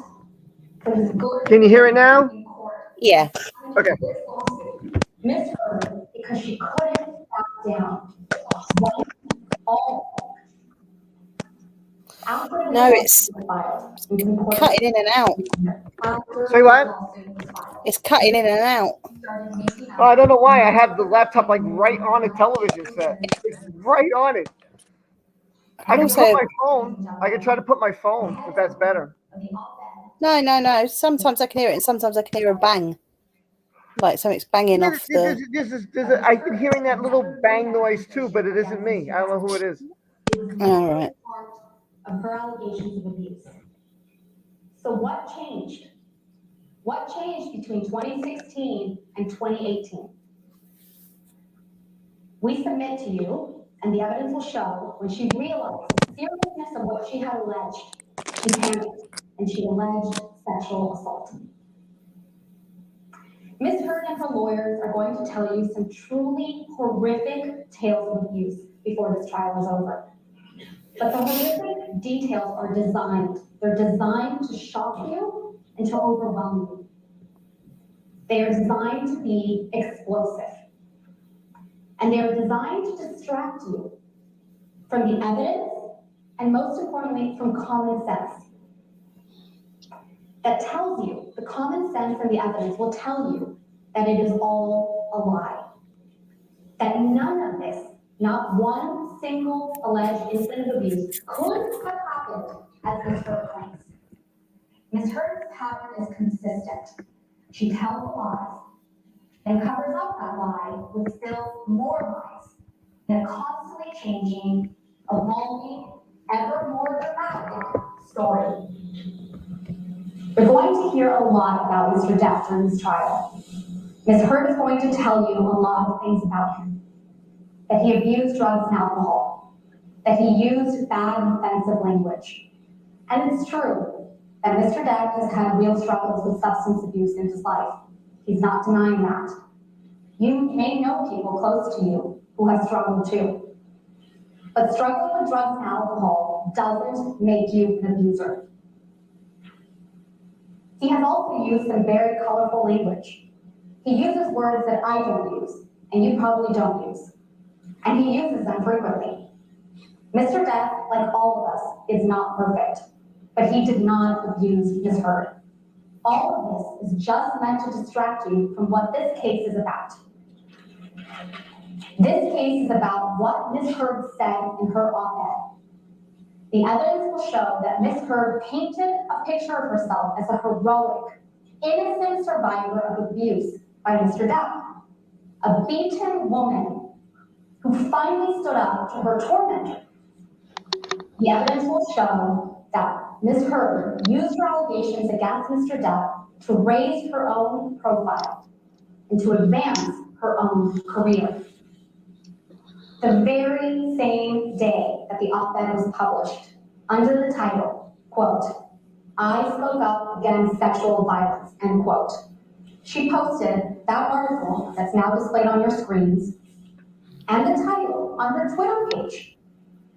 for his good. Can you hear it now? Yeah. Okay. Ms. Heard, because she couldn't back down, went all. No, it's cutting in and out. Say what? It's cutting in and out. Oh, I don't know why. I have the laptop like right on a television set. It's right on it. I can put my phone. I can try to put my phone if that's better. No. Sometimes I can hear it, and sometimes I can hear a bang, like something's banging off the. I've been hearing that little bang noise too, but it isn't me. I don't know who it is. All right. Of her allegations of abuse. So what changed? What changed between 2016 and 2018? We submit to you, and the evidence will show, when she realized the seriousness of what she had alleged, she panicked, and she alleged sexual assault. Ms. Heard and her lawyers are going to tell you some truly horrific tales of abuse before this trial is over. But the horrific details are designed. They're designed to shock you and to overwhelm you. They are designed to be explosive. And they are designed to distract you from the evidence and, most importantly, from common sense. That tells you, the common sense and the evidence will tell you that it is all a lie. That none of this, not one single alleged incident of abuse, could have happened as Ms. Heard claims. Ms. Heard's pattern is consistent. She tells a lie and covers up that lie with still more lies in a constantly changing, evolving, ever more dramatic story. We're going to hear a lot about Mr. Depp during this trial. Ms. Heard is going to tell you a lot of things about him. That he abused drugs and alcohol, that he used bad and offensive language. And it's true that Mr. Depp has had real struggles with substance abuse in his life. He's not denying that. You may know people close to you who have struggled too. But struggling with drugs and alcohol doesn't make you an abuser. He has also used some very colorful language. He uses words that I don't use, and you probably don't use. And he uses them frequently. Mr. Depp, like all of us, is not perfect, but he did not abuse Ms. Heard. All of this is just meant to distract you from what this case is about. This case is about what Ms. Heard said in her op-ed. The evidence will show that Ms. Heard painted a picture of herself as a heroic, innocent survivor of abuse by Mr. Depp, a beaten woman who finally stood up to her tormentor. The evidence will show that Ms. Heard used her allegations against Mr. Depp to raise her own profile and to advance her own career. The very same day that the op-ed was published, under the title, quote, "I spoke up against sexual violence," end quote, she posted that article that's now displayed on your screens and the title on her Twitter page,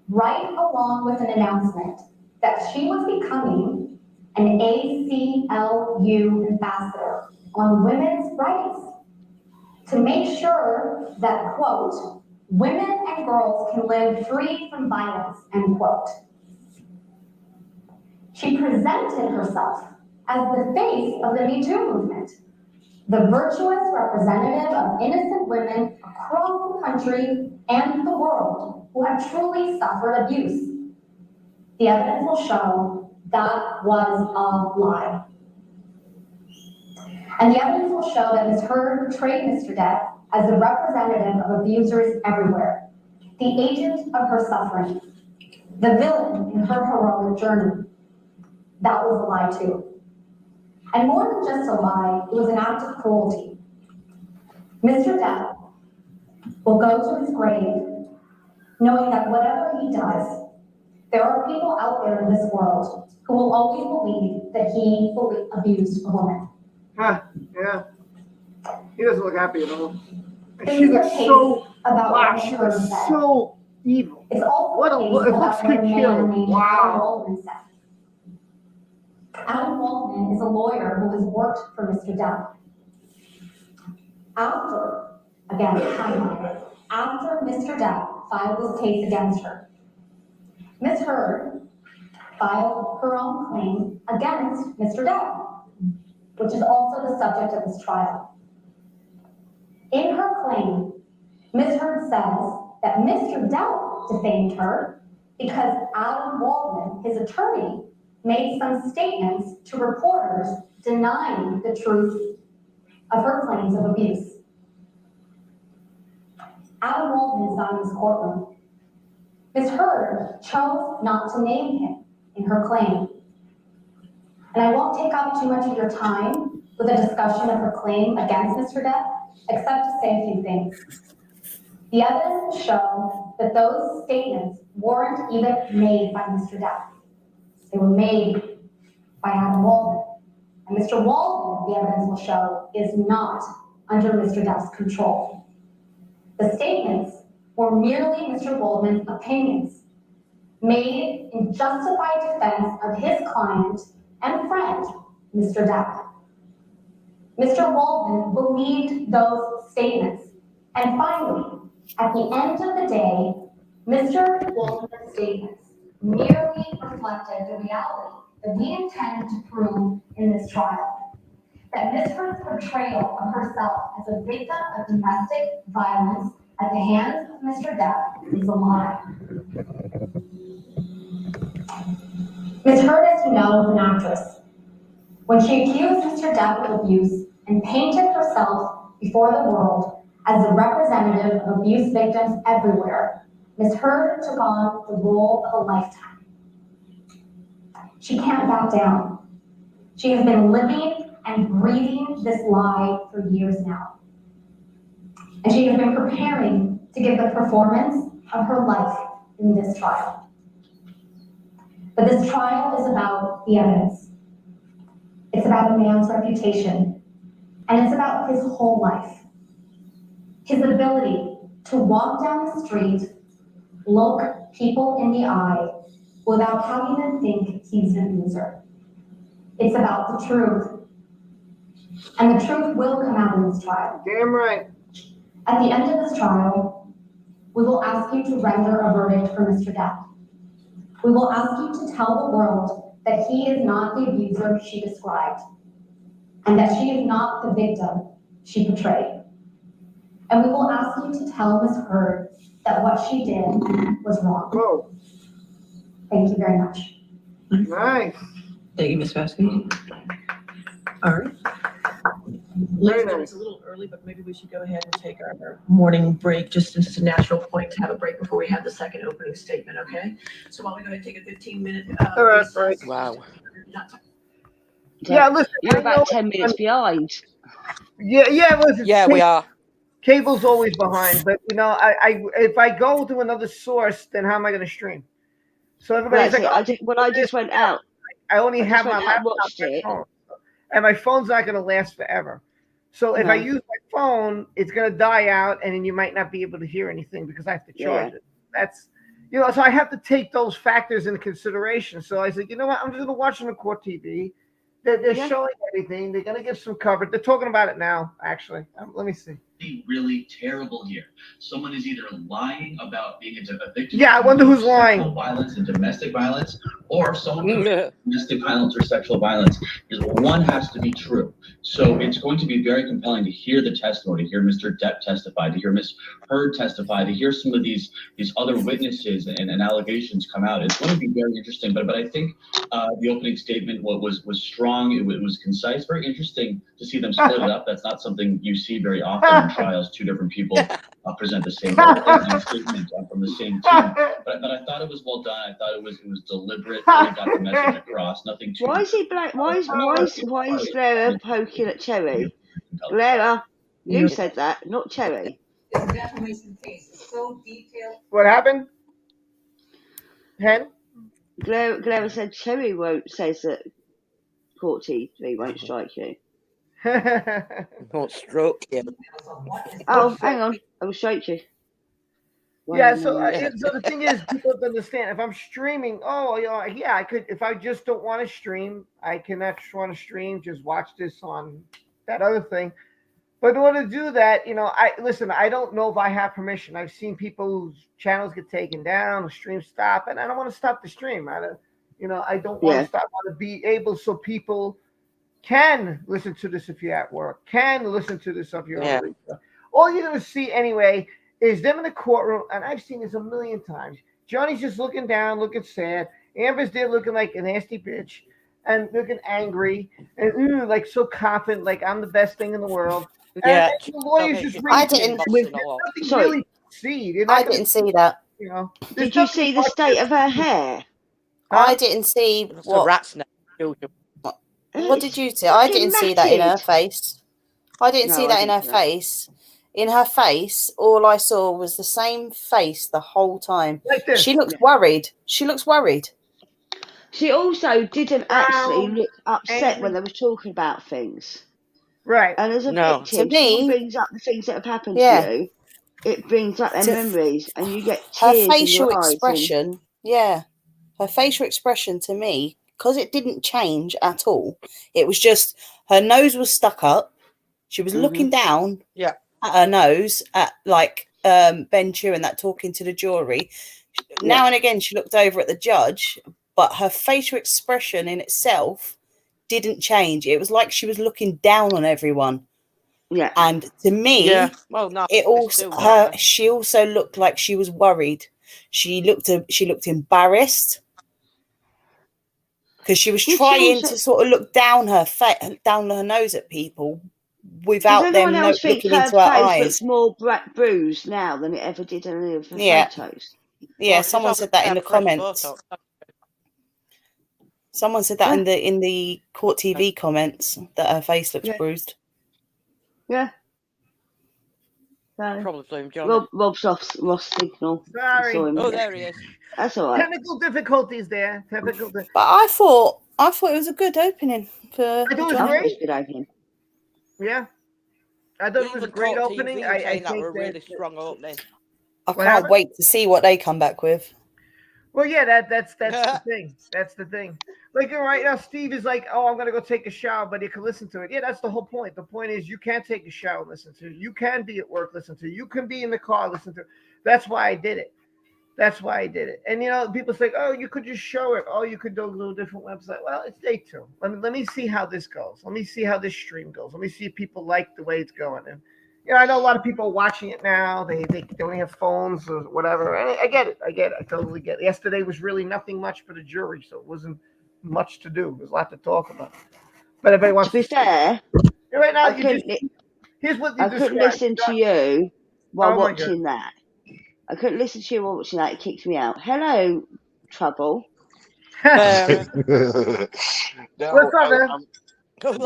right along with an announcement that she was becoming an ACLU ambassador on women's rights to make sure that, quote, women and girls can live free from violence, end quote. She presented herself as the face of the Me Too movement, the virtuous representative of innocent women across the country and the world who have truly suffered abuse. The evidence will show that was a lie. And the evidence will show that Ms. Heard portrayed Mr. Depp as the representative of abusers everywhere, the agent of her suffering, the villain in her heroic journey. That was a lie too. And more than just a lie, it was an act of cruelty. Mr. Depp will go to his grave knowing that whatever he does, there are people out there in this world who will always believe that he abused a woman. Huh, yeah. He doesn't look happy at all. And This she is a looks case so, about wow, what she Heard looks said. so evil. It's also What a a case look, it about looks what a good man kill. named Wow. Adam Waldman said. Adam Waldman is a lawyer who has worked for Mr. Depp. After Mr. Depp filed this case against her, Ms. Heard filed her own claim against Mr. Depp, which is also the subject of this trial. In her claim, Ms. Heard says that Mr. Depp defamed her because Adam Waldman, his attorney, made some statements to reporters denying the truth of her claims of abuse. Adam Waldman is not in this courtroom. Ms. Heard chose not to name him in her claim. And I won't take up too much of your time with a discussion of her claim against Mr. Depp, except to say a few things. The evidence will show that those statements weren't even made by Mr. Depp. They were made by Adam Waldman. And Mr. Waldman, the evidence will show, is not under Mr. Depp's control. The statements were merely Mr. Waldman's opinions, made in justified defense of his client and friend, Mr. Depp. Mr. Waldman believed those statements. And finally, at the end of the day, Mr. Waldman's statements merely reflected the reality that we intend to prove in this trial. That Ms. Heard's portrayal of herself as a victim of domestic violence at the hands of Mr. Depp is a lie. Ms. Heard, as you know, is an actress. When she accused Mr. Depp of abuse and painted herself before the world as the representative of abuse victims everywhere, Ms. Heard took on the role of a lifetime. She can't back down. She has been living and breathing this lie for years now. And she has been preparing to give the performance of her life in this trial. But this trial is about the evidence. It's about a man's reputation. And it's about his whole life. His ability to walk down the street, look people in the eye, without having them think he's an abuser. It's about the truth. And the truth will come out in this trial. Damn right. At the end of this trial, we will ask you to render a verdict for Mr. Depp. We will ask you to tell the world that he is not the abuser she described, and that she is not the victim she portrayed. And we will ask you to tell Ms. Heard that what she did was wrong. Whoa. Thank you very much. Nice. Thank you, Ms. Vasky. All right. Ladies, it's a little early, but maybe we should go ahead and take our morning break, just as a natural point to have a break before we have the second opening statement, okay? So while we go ahead and take a 15-minute All right, recess. break. Wow. Yeah, listen. You're I know- about 10 minutes behind. Yeah, listen. Yeah, we are. Cable's always behind, but you know, if I go to another source, then how am I going to stream? So everybody's Right, like, so when I just went out, I only I just have my went out and laptop watched and it. phone, and my phone's not going to last forever. So if I No. use my phone, it's going to die out, and then you might not be able to hear anything because I have to charge it. That's, so I have to take those factors into consideration. So I said, you know what? I'm just going to watch on the court TV. They're showing everything. They're going to give some coverage. They're talking about it now, actually. Let me see. Really terrible here. Someone is either lying about being a victim I wonder who's lying. Sexual violence and domestic violence, or someone committing domestic violence or sexual violence. One has to be true. So it's going to be very compelling to hear the testimony, to hear Mr. Depp testify, to hear Ms. Heard testify, to hear some of these other witnesses and allegations come out. It's going to be very interesting. But I think the opening statement was strong. It was concise. Very interesting to see them split it up. That's not something you see very often in trials. Two different people present the same statement from the same team. But I thought it was well done. I thought it was deliberate. Really got the message across. Nothing too. Why is he black? Why is Clara poking at Cherry? Clara, you said that, not Cherry. This defamation case is so detailed. What happened? Hen? Clara said Cherry says that Court TV won't strike you. Won't stroke you. Oh, hang on. I will strike you. So the thing is, people have to understand. If I'm streaming, I could. If I just don't want to stream, I can actually want to stream. Just watch this on that other thing. But in order to do that, I don't know if I have permission. I've seen people's channels get taken down, the stream stop, and I don't want to stop the stream. I don't want to stop. I want to be able so people can listen to this if you're at work, can listen to this if you're on replay. All you're going to see anyway is them in the courtroom, and I've seen this a million times. Johnny's just looking down, looking sad. Amber's there looking like a nasty bitch and looking angry and like so confident, like I'm the best thing in the world. And the lawyers just I didn't see. I didn't see that. Did you see the state of her hair? I didn't see what. Rat's nest. What did you see? I didn't see that in her face. I didn't see that in her face. In her face, all I saw was the same face the whole time. Like this. She looks worried. She looks worried. She also didn't actually look upset when they were talking about things. Right. And as a victim, someone brings up the things that have happened to you. It brings up their memories, and you get tears her facial in your eyes expression. Her facial expression to me, because it didn't change at all. It was just her nose was stuck up. She was looking down at her nose at Ben Chu and that talking to the jury. Now and again, she looked over at the judge, but her facial expression in itself didn't change. It was like she was looking down on everyone. Yeah. And to me, she also looked like she was worried. She looked embarrassed because she was trying to sort of look down her nose at people without them looking into her eyes. Looks more bruised now than it ever did in any of the photos. Yeah, someone said that in the comments. Someone said that in the Court TV comments that her face looks bruised. Yeah. Probably blame John. Rob's lost signal. Sorry. Oh, there he is. That's all right. Technical difficulties there. But I thought it was a good opening for. I thought it was great. Good opening. Yeah. I thought it was a great opening. I think that really strong opening. I can't wait to see what they come back with. Well, yeah, that's the thing. That's the thing. Like right now, Steve is like, "Oh, I'm gonna go take a shower," but you can listen to it. Yeah, that's the whole point. The point is, you can take a shower, and listen to it. You can be at work, listen to it. You can be in the car, listen to it. That's why I did it. And people say, "Oh, you could just show it. Oh, you could do a little different website." Well, it's day 2. Let me see how this goes. Let me see how this stream goes. Let me see if people like the way it's going. And I know a lot of people are watching it now. They only have phones or whatever. And I get it. I totally get it. Yesterday was really nothing much for the jury, so it wasn't much to do. There's a lot to talk about. But everybody wants to be fair. Right now, here's what I couldn't listen to you while watching that. I couldn't listen to you while watching that. It kicked me out. Hello, Trouble.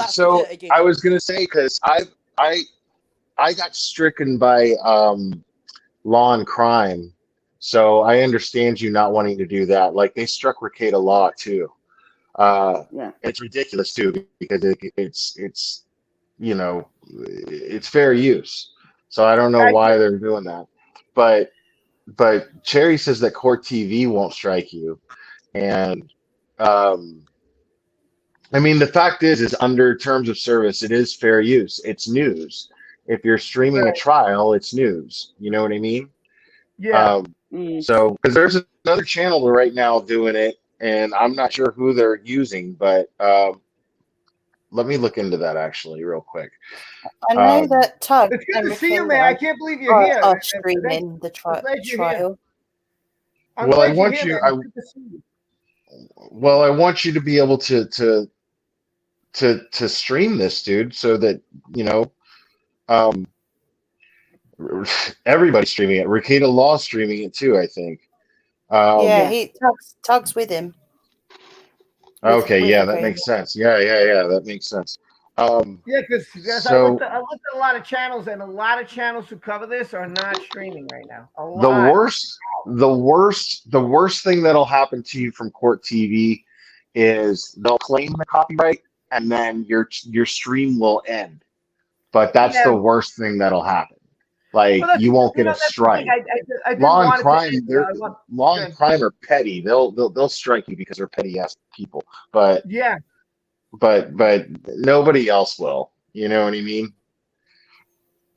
So I was gonna say, because I got stricken by Law and Crime, so I understand you not wanting to do that. Like, they struck Ricada Law too. It's ridiculous too, because it's it's fair use. So I don't know why they're doing that. But Cherry says that Court TV won't strike you. And I mean, the fact is under terms of service, it is fair use. It's news. If you're streaming a trial, it's news. You know what I mean? Yeah. So, because there's another channel right now doing it, and I'm not sure who they're using, but let me look into that actually real quick. I know that Tug It's good and to see you, Raquel man. I can't believe you're here. are streaming the glad you're here. trial. I'm Well, I glad you're want here, you. man. It's good to see you. Well, I want you to be able to stream this, dude, so that um, everybody's streaming it. Ricada Law's streaming it too, I think. Yeah, Tug's with him. Okay, with yeah, Raquel. that makes sense. Yeah, that makes sense. Yeah, because So I looked at a lot of channels, and a lot of channels who cover this are not streaming right now. A lot. the worst thing that'll happen to you from Court TV is they'll claim the copyright and then your stream will end. But that's the worst thing that'll happen. Like you won't get a strike. I didn't Law and want it to crime, end, law and crime are petty. They'll strike you because they're petty ass people. But yeah, but nobody else will. You know what I mean?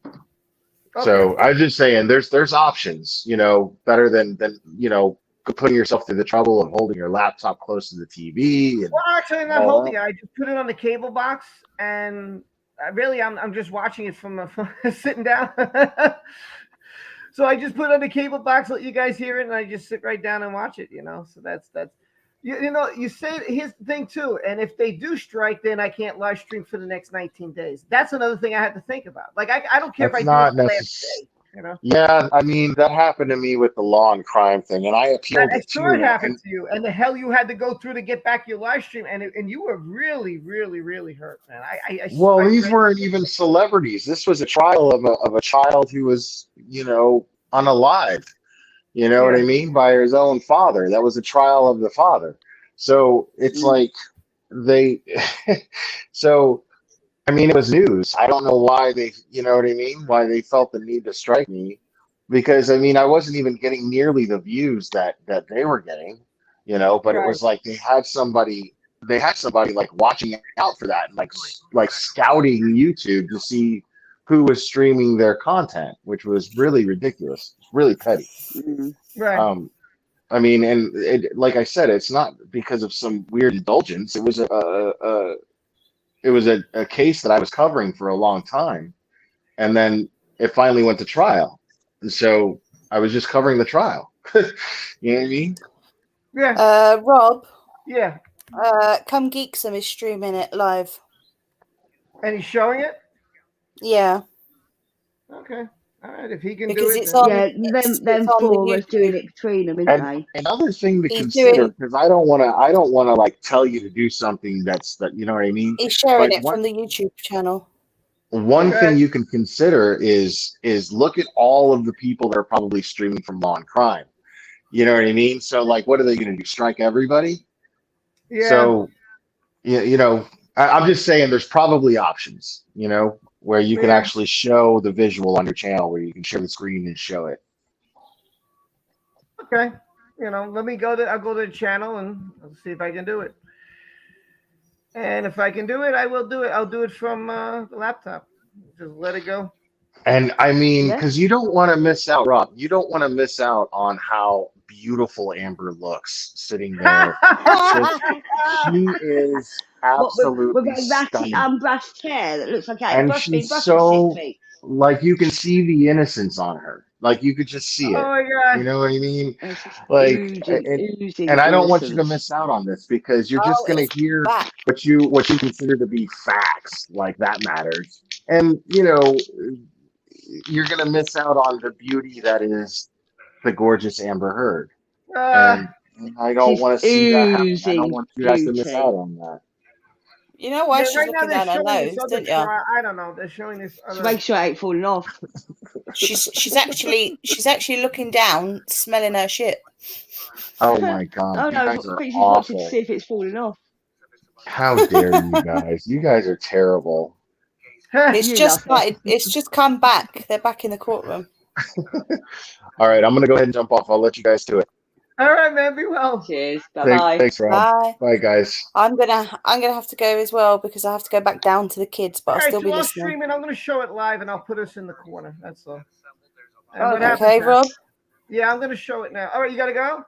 Okay. So I'm just saying, there's options. Better than putting yourself through the trouble of holding your laptop close to the TV. And well, actually, I'm not holding it. I just put it on the cable box, and I'm just watching it from sitting down. So I just put it on the cable box, let you guys hear it, and I just sit right down and watch it. So that's you say here's the thing too, and if they do strike, then I can't live stream for the next 19 days. That's another thing I have to think about. Like I don't care That's if not I do it the last day. Yeah, I mean that happened to me with the law and crime thing, and I appealed I it saw it too. happen to you, and the hell you had to go through to get back your live stream, and you were really, really, really hurt, man. Well, these weren't even celebrities. This was a trial of a child who was, unalived. You know what I mean? By his own father. That was a trial of the father. So it's like they. So I mean, it was news. I don't know why they, you know what I mean? Why they felt the need to strike me, because I mean, I wasn't even getting nearly the views that they were getting, But it was like they had somebody like watching out for that, and like scouting YouTube to see who was streaming their content, which was really ridiculous, really petty. Right. I mean, and like I said, it's not because of some weird indulgence. It was a case that I was covering for a long time, and then it finally went to trial, and so I was just covering the trial. You know what I mean? Yeah. Rob. Yeah. Come Geek Some is streaming it live. And he's showing it? Yeah. Okay. All right. If he can Because do it, it's on. them four are doing it between them, isn't they? Another thing to consider, because I don't want to like tell you to do something that you know what I mean. He's sharing it from the YouTube channel. One thing you can consider is look at all of the people that are probably streaming from Law and Crime. You know what I mean? So like, what are they going to do? Strike everybody? Yeah. So, I'm just saying there's probably options, where you can actually show the visual on your channel, where you can share the screen and show it. Okay. Let me I'll go to the channel and I'll see if I can do it. And if I can do it, I will do it. I'll do it from the laptop. Just let it go. And I mean, because you don't want to miss out, Rob. You don't want to miss out on how beautiful Amber looks sitting there. She is absolutely with a ratty unbrushed hair that looks like and she's so like you can see the innocence on her. Like you could just see it. Oh my God. You know what I mean? Like, and I don't want you to miss out on this, because you're just going to hear what you consider to be facts, like that matters, and you're going to miss out on the beauty that is the gorgeous Amber Heard. And I don't want to see that happen. I don't want you guys to miss out on that. You know why she's right looking now down her nose, don't you? I don't know. They're showing this other. Make sure it ain't falling off. She's actually looking down, smelling her shit. Oh my God! Oh you no, guys are I think she's awful. watching to see if it's falling off. How dare you guys? You guys are terrible. It's You just know. started. It's just come back. They're back in the courtroom. All right, I'm gonna go ahead and jump off. I'll let you guys do it. All right, man. Be well. Cheers. Bye-bye. Thanks, Rob. Bye. Bye, guys. I'm gonna have to go as well because I have to go back down to the kids, but All I'll right, still so be I'll listening. stream it. I'm going to show it live, and I'll put us in the corner. That's all. And Oh, what okay. happens Okay, now? Rob. Yeah, I'm going to show it now. All right, you got to go?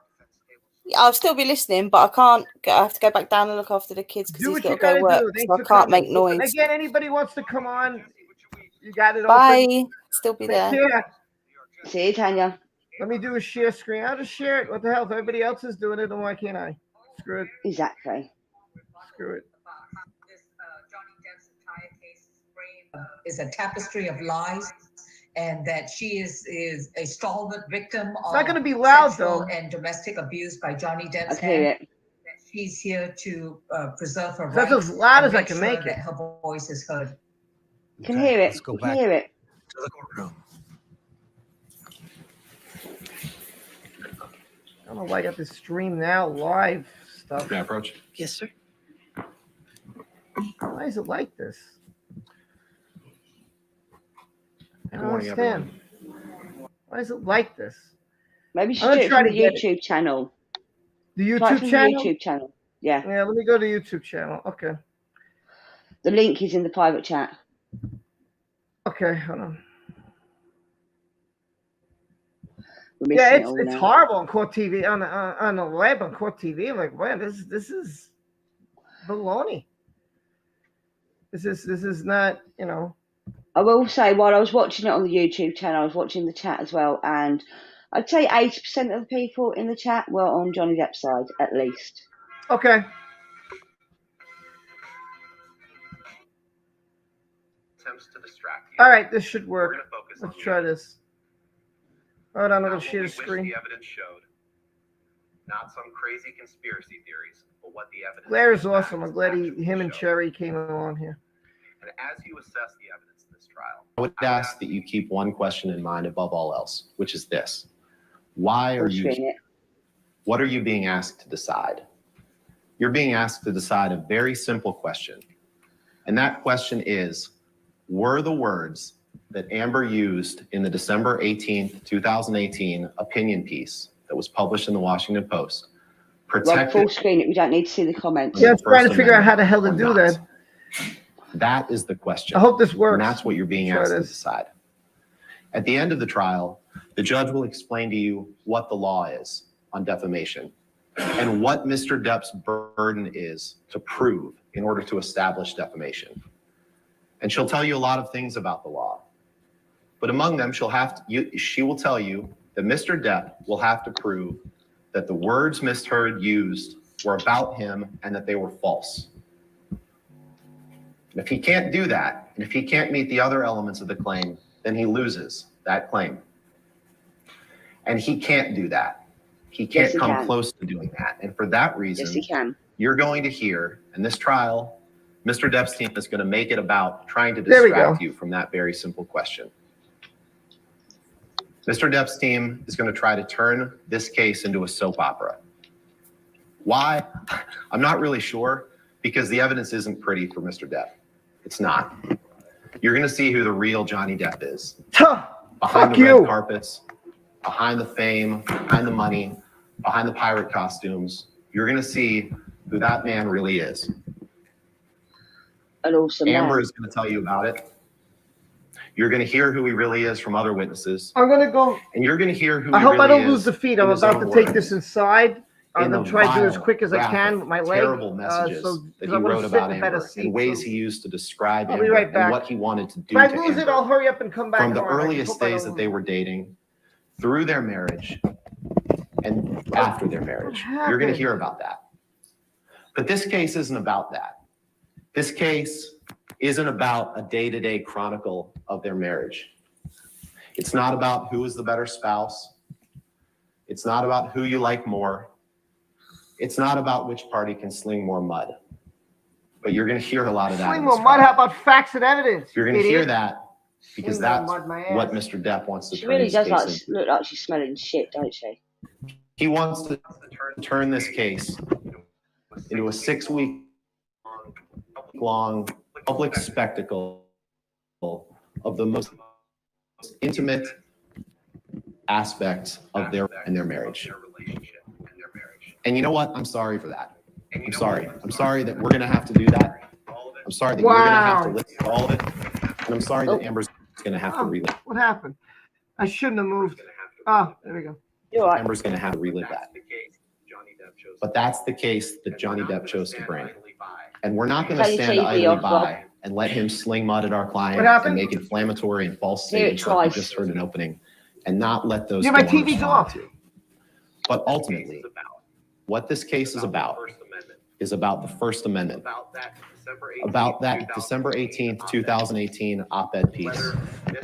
I'll still be listening, but I can't. I have to go back down and look after the kids because Do he's what got you to go got to work, do. Thanks so for I can't coming. make noise. Again, anybody wants to come on, you got it open. Bye. Still be Take there. care. See you, Tanya. Let me do a share screen. I'll just share it. What the hell? If everybody else is doing it, then why can't I? Screw it. Exactly. Screw it. Is a tapestry of lies, and that she is a stalwart victim It's of not going to be loud, sexual though. and domestic abuse by Johnny I Depp's can hear hand. it. That she's here to preserve her That's rights as loud and as I make can sure make that it. her voice is heard. You can hear it. Let's go You can back hear it. to the courtroom. I don't know why I got this stream now live stuff. Can I approach? Yes, sir. Why is it like this? I don't morning, understand. Why is it like this? Maybe you I'm should gonna do it try from to the get it. YouTube channel. The Try it YouTube from channel? the YouTube channel. Yeah. Yeah, let me go to YouTube channel. Okay. The link is in the private chat. Okay, hold on. We're Yeah, missing it it's all now. horrible on Court TV on the web on Court TV. Like, man, this is baloney. This is not, you know. I will say, while I was watching it on the YouTube channel, I was watching the chat as well, and I'd say 80% of the people in the chat were on Johnny Depp's side, at least. Okay. Attempts to distract you. All right, this should work. We're gonna focus Let's on try this. Hold on, I'm not gonna what share we the wish screen. the evidence showed, not some crazy conspiracy theories, but what the evidence. Blair is in awesome. fact I'm glad actually him and showed. Cherry came along here. And as you assess the evidence in this trial, I would ask that you keep one question in mind above all else, which is this: why are I'll you? screen it. What are you being asked to decide? You're being asked to decide a very simple question, and that question is: were the words that Amber used in the December 18th, 2018 opinion piece that was published in the Washington Post Rob, protected? full screen it. We don't need to see the comments. Yeah, I'm trying to figure out how the hell to do that. That is the question. I hope this works. And that's what you're being Try asked to this. decide. At the end of the trial, the judge will explain to you what the law is on defamation and what Mr. Depp's burden is to prove in order to establish defamation. And she'll tell you a lot of things about the law. But among them, she will tell you that Mr. Depp will have to prove that the words Ms. Heard used were about him and that they were false. And if he can't do that, and if he can't meet the other elements of the claim, then he loses that claim. And he can't do that. He can't Yes, he come can. close to doing that. And for that reason, Yes, he can. you're going to hear in this trial, Mr. Depp's team is going to make it about trying to There we distract go. you from that very simple question. Mr. Depp's team is going to try to turn this case into a soap opera. Why? I'm not really sure, because the evidence isn't pretty for Mr. Depp. It's not. You're going to see who the real Johnny Depp is. Behind the red carpets, behind the fame, behind the money, behind the pirate costumes. You're going to see who that man really is. An awesome Amber man. is going to tell you about it. You're going to hear who he really is from other witnesses. I'm gonna go. And you're going to hear who I he hope really I don't is lose the feed. I'm in his about own to take words. this inside. I'm In gonna the try to do it as vile, quick as I can graphic, with my leg. terrible messages So, that 'cause he I'm gonna wrote sit about in a better Amber seat, and ways so- he used to describe I'll Amber be right back. and what he wanted to do If I to lose it, Amber. I'll hurry up and come back From the on. I just earliest hope I days don't that they lose were dating, through their marriage, and after their marriage. You're going to hear about that. But this case isn't about that. This case isn't about a day-to-day chronicle of their marriage. It's not about who is the better spouse. It's not about who you like more. It's not about which party can sling more mud. But you're going to hear a lot of that. Sling in this more mud. trial. How about facts and evidence? You're going to hear idiot? that because Sling more that's mud my what ass. Mr. Depp wants to She turn really this does case into. look like she's smelling shit, don't she? He wants to turn this case into a 6-week long public spectacle of the most intimate aspects of their marriage. And you know what? I'm sorry for that. I'm sorry. I'm sorry that we're going to have to do that. I'm sorry that you're going to have to listen to all of it. And I'm sorry that Amber's going to have to relive. What happened? I shouldn't have moved. Oh, there we go. Amber's going to have to relive that. But that's the case that Johnny Depp chose to bring. And we're not going to stand idly by and let him sling mud at our client and make inflammatory and false statements like we just heard an opening and not let those my TV's off. But ultimately, what this case is about the First Amendment, about that December 18th, 2018 op-ed piece,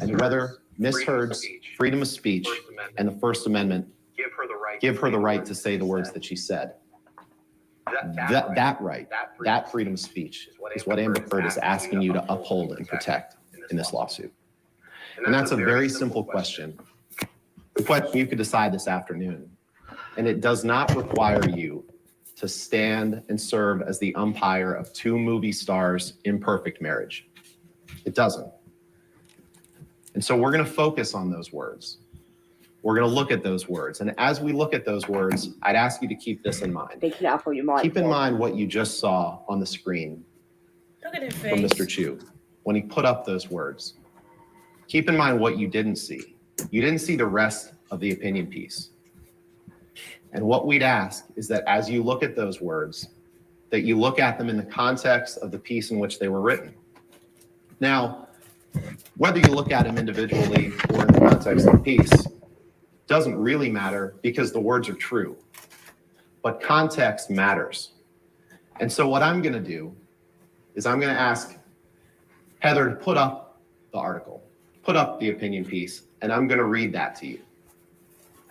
and whether Ms. Heard's freedom of speech and the First Amendment give her the right to say the words that she said. That right, that freedom of speech is what Amber Heard is asking you to uphold and protect in this lawsuit. And that's a very simple question. The question you could decide this afternoon. And it does not require you to stand and serve as the umpire of two movie stars' imperfect marriage. It doesn't. And so we're going to focus on those words. We're going to look at those words. And as we look at those words, I'd ask you to keep this in mind. Keep in mind what you just saw on the screen from Mr. Chu when he put up those words. Keep in mind what you didn't see. You didn't see the rest of the opinion piece. And what we'd ask is that as you look at those words, that you look at them in the context of the piece in which they were written. Now, whether you look at them individually or in the context of the piece doesn't really matter because the words are true. But context matters. And so what I'm going to do is I'm going to ask Heather to put up the article, put up the opinion piece, and I'm going to read that to you.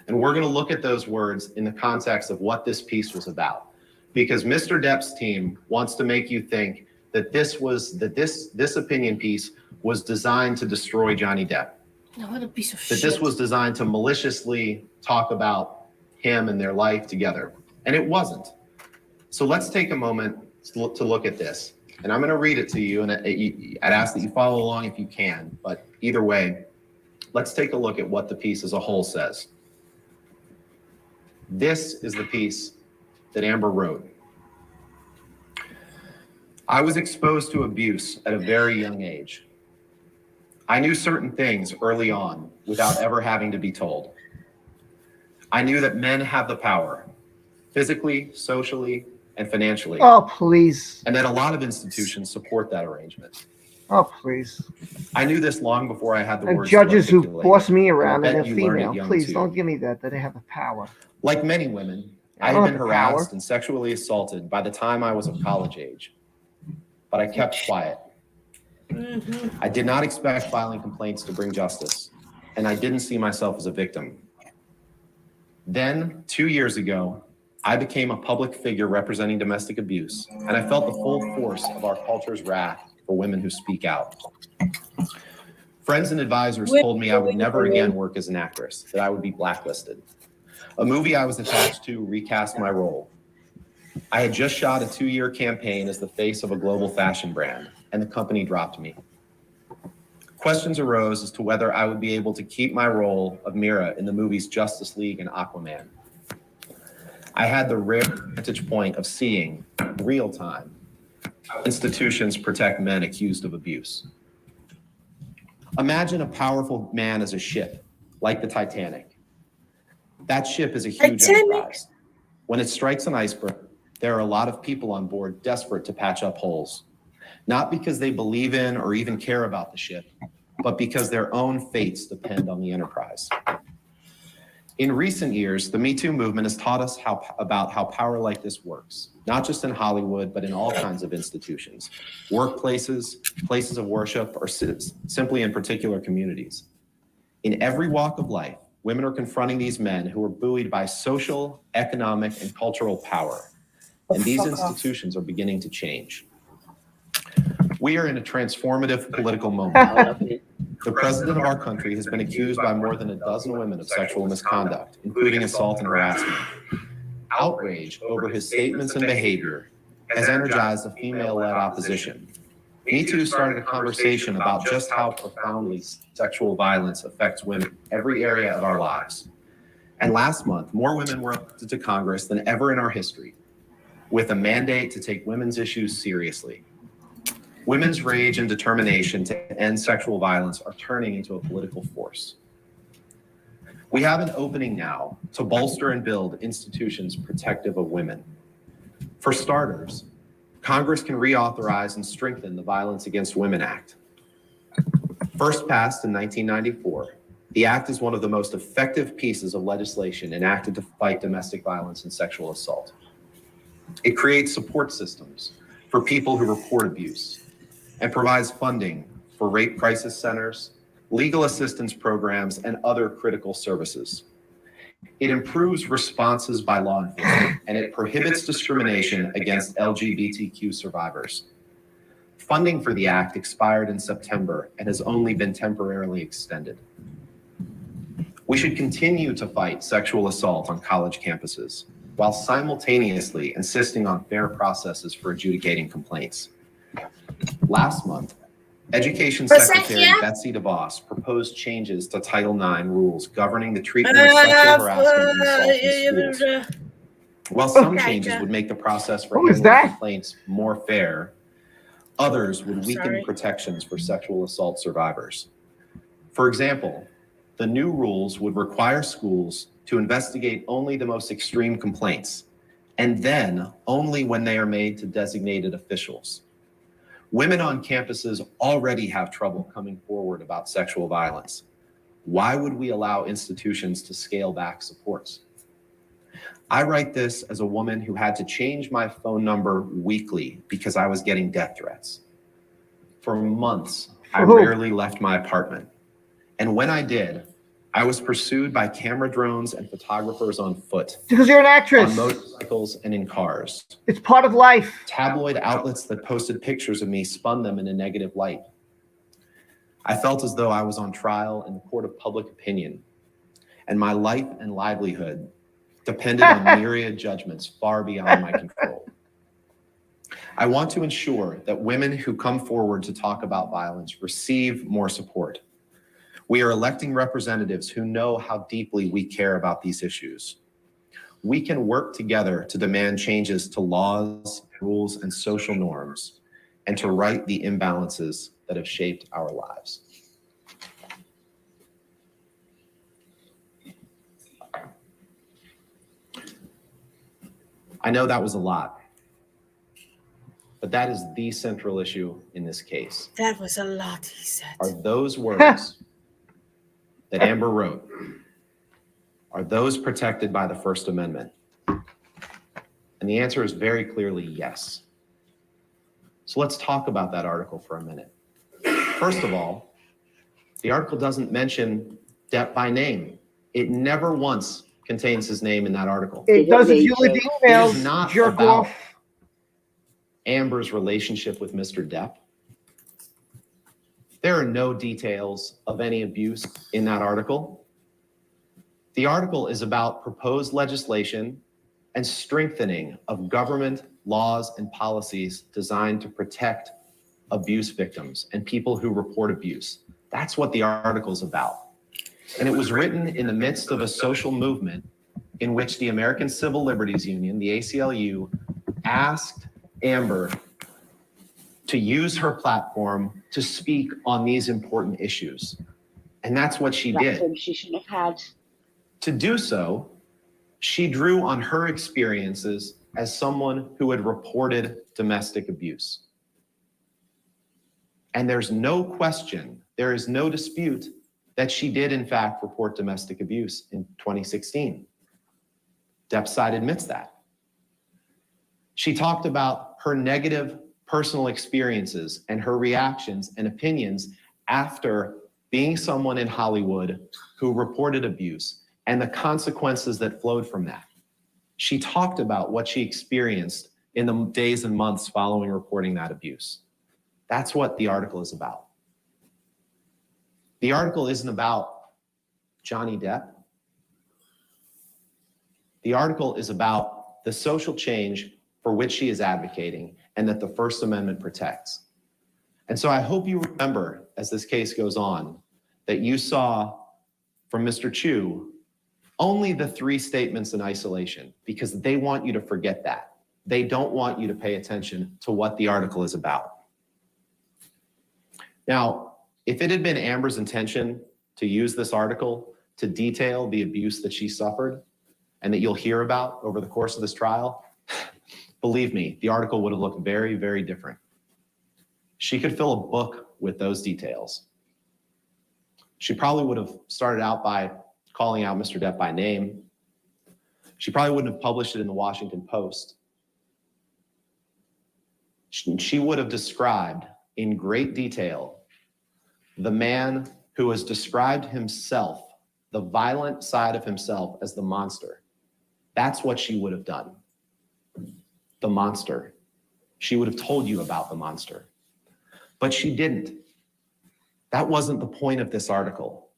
And we're going to look at those words in the context of what this piece was about. Because Mr. Depp's team wants to make you think that this opinion piece was designed to destroy Johnny Depp. No, what a piece of That shit. this was designed to maliciously talk about him and their life together. And it wasn't. So let's take a moment to look at this. And I'm going to read it to you, and I'd ask that you follow along if you can. But either way, let's take a look at what the piece as a whole says. This is the piece that Amber wrote. I was exposed to abuse at a very young age. I knew certain things early on without ever having to be told. I knew that men have the power, physically, socially, and financially. Oh, please. And that a lot of institutions support that arrangement. Oh, please. I knew this long before I had the And words judges to who articulate boss me it. around and I they're bet you learned it female. young, Please too. don't give me that they have the power. Like many women, I I had don't been have the power. harassed and sexually assaulted by the time I was of college age. But I kept quiet. I did not expect filing complaints to bring justice, and I didn't see myself as a victim. Then, 2 years ago, I became a public figure representing domestic abuse, and I felt the full force of our culture's wrath for women who speak out. Friends and advisors told me I would never again work as an actress, that I would be blacklisted. A movie I was attached to recast my role. I had just shot a 2-year campaign as the face of a global fashion brand, and the company dropped me. Questions arose as to whether I would be able to keep my role of Mira in the movies Justice League and Aquaman. I had the rare vantage point of seeing, real time, how institutions protect men accused of abuse. Imagine a powerful man as a ship, like the Titanic. That ship is a huge enterprise. When it strikes an iceberg, there are a lot of people on board desperate to patch up holes. Not because they believe in or even care about the ship, but because their own fates depend on the enterprise. In recent years, the Me Too movement has taught us about how power like this works, not just in Hollywood, but in all kinds of institutions, workplaces, places of worship, or simply in particular communities. In every walk of life, women are confronting these men who are buoyed by social, economic, and cultural power. And these institutions are beginning to change. We are in a transformative political moment. The president of our country has been accused by more than a dozen women of sexual misconduct, including assault and harassment. Outrage over his statements and behavior has energized a female-led opposition. Me Too started a conversation about just how profoundly sexual violence affects women in every area of our lives. And last month, more women were elected to Congress than ever in our history, with a mandate to take women's issues seriously. Women's rage and determination to end sexual violence are turning into a political force. We have an opening now to bolster and build institutions protective of women. For starters, Congress can reauthorize and strengthen the Violence Against Women Act. First passed in 1994, the act is one of the most effective pieces of legislation enacted to fight domestic violence and sexual assault. It creates support systems for people who report abuse and provides funding for rape crisis centers, legal assistance programs, and other critical services. It improves responses by law enforcement, and it prohibits discrimination against LGBTQ survivors. Funding for the act expired in September and has only been temporarily extended. We should continue to fight sexual assault on college campuses while simultaneously insisting on fair processes for adjudicating complaints. Last month, Education Secretary Betsy DeVos proposed changes to Title IX rules governing the treatment of sexual harassment and assault in schools. While some changes would make the process for handling complaints more fair, others would weaken protections for sexual assault survivors. For example, the new rules would require schools to investigate only the most extreme complaints, and then only when they are made to designated officials. Women on campuses already have trouble coming forward about sexual violence. Why would we allow institutions to scale back supports? I write this as a woman who had to change my phone number weekly because I was getting death threats. For months, I rarely left my apartment. And when I did, I was pursued by camera drones and photographers on foot. Because you're an actress. On motorcycles and in cars. It's part of life. Tabloid outlets that posted pictures of me spun them in a negative light. I felt as though I was on trial in the court of public opinion, and my life and livelihood depended on myriad judgments far beyond my control. I want to ensure that women who come forward to talk about violence receive more support. We are electing representatives who know how deeply we care about these issues. We can work together to demand changes to laws, rules, and social norms, and to right the imbalances that have shaped our lives. I know that was a lot, but that is the central issue in this case. That was a lot, he said. Are those words that Amber wrote, are those protected by the First Amendment? And the answer is very clearly yes. So let's talk about that article for a minute. First of all, the article doesn't mention Depp by name. It never once contains his name in that article. It does if you leave emails, It is not jerk about off. Amber's relationship with Mr. Depp. There are no details of any abuse in that article. The article is about proposed legislation and strengthening of government laws and policies designed to protect abuse victims and people who report abuse. That's what the article is about. And it was written in the midst of a social movement in which the American Civil Liberties Union, the ACLU, asked Amber to use her platform to speak on these important issues. And that's what she did. She shouldn't have had. To do so, she drew on her experiences as someone who had reported domestic abuse. And there's no question, there is no dispute that she did in fact report domestic abuse in 2016. Depp's side admits that. She talked about her negative personal experiences and her reactions and opinions after being someone in Hollywood who reported abuse and the consequences that flowed from that. She talked about what she experienced in the days and months following reporting that abuse. That's what the article is about. The article isn't about Johnny Depp. The article is about the social change for which she is advocating and that the First Amendment protects. And so I hope you remember as this case goes on that you saw from Mr. Chu only the 3 statements in isolation, because they want you to forget that. They don't want you to pay attention to what the article is about. Now, if it had been Amber's intention to use this article to detail the abuse that she suffered and that you'll hear about over the course of this trial, believe me, the article would have looked very, very different. She could fill a book with those details. She probably would have started out by calling out Mr. Depp by name. She probably wouldn't have published it in the Washington Post. She would have described in great detail the man who has described himself, the violent side of himself, as the monster. That's what she would have done. The monster. She would have told you about the monster. But she didn't. That wasn't the point of this article.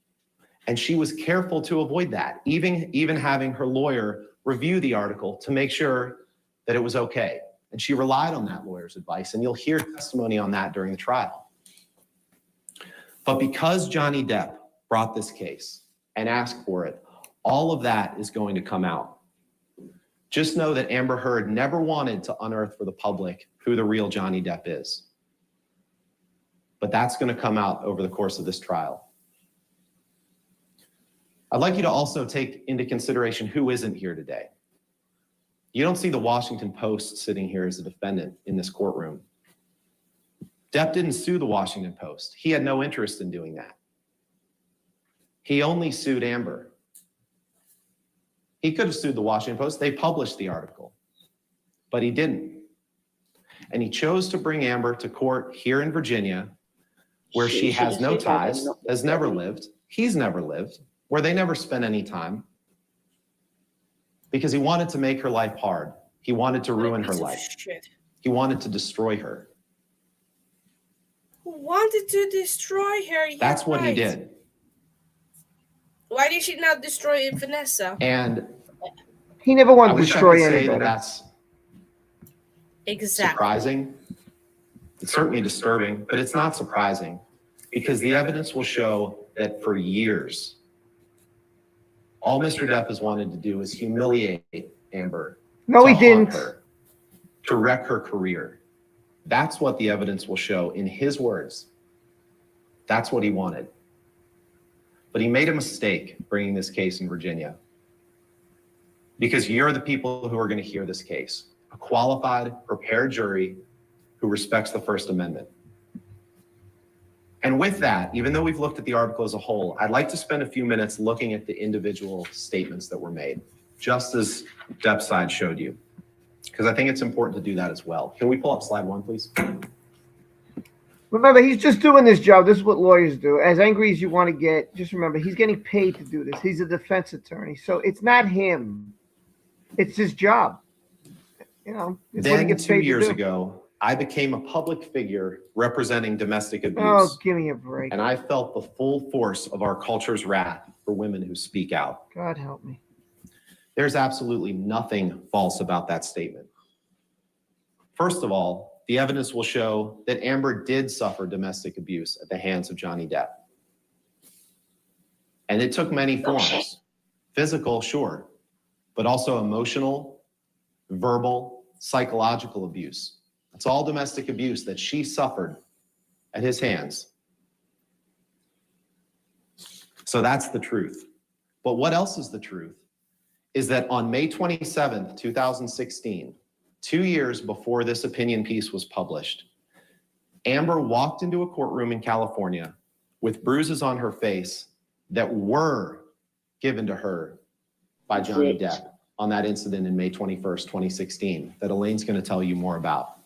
And she was careful to avoid that, even having her lawyer review the article to make sure that it was okay. And she relied on that lawyer's advice, and you'll hear testimony on that during the trial. But because Johnny Depp brought this case and asked for it, all of that is going to come out. Just know that Amber Heard never wanted to unearth for the public who the real Johnny Depp is. But that's going to come out over the course of this trial. I'd like you to also take into consideration who isn't here today. You don't see the Washington Post sitting here as a defendant in this courtroom. Depp didn't sue the Washington Post. He had no interest in doing that. He only sued Amber. He could have sued the Washington Post. They published the article, but he didn't. And he chose to bring Amber to court here in Virginia, where she has no ties, has never lived, he's never lived, where they never spent any time, because he wanted to make her life hard. He wanted to ruin her life. He wanted to destroy her. Who wanted to destroy her? That's what he did. Why did she not destroy Vanessa? And he never wanted I to wish destroy I could say anybody. that that's exactly surprising. It's certainly disturbing, but it's not surprising, because the evidence will show that for years, all Mr. Depp has wanted to do is humiliate Amber. No, he to haunt didn't. her, to wreck her career. That's what the evidence will show in his words. That's what he wanted. But he made a mistake bringing this case in Virginia, because you're the people who are going to hear this case. A qualified, prepared jury who respects the First Amendment. And with that, even though we've looked at the article as a whole, I'd like to spend a few minutes looking at the individual statements that were made, just as Depp's side showed you, because I think it's important to do that as well. Can we pull up slide 1, please? Remember, he's just doing this job. This is what lawyers do. As angry as you want to get, just remember, he's getting paid to do this. He's a defense attorney. So it's not him. It's his job. You know, it's what he Then gets 2 paid years to do. ago, I became a public figure representing domestic abuse. Oh, give me a break. And I felt the full force of our culture's wrath for women who speak out. God help me. There's absolutely nothing false about that statement. First of all, the evidence will show that Amber did suffer domestic abuse at the hands of Johnny Depp. And it took many forms. Physical, sure, but also emotional, verbal, psychological abuse. It's all domestic abuse that she suffered at his hands. So that's the truth. But what else is the truth? Is that on May 27th, 2016, 2 years before this opinion piece was published, Amber walked into a courtroom in California with bruises on her face that were given to her by Johnny Depp on that incident in May 21st, 2016, that Elaine's going to tell you more about.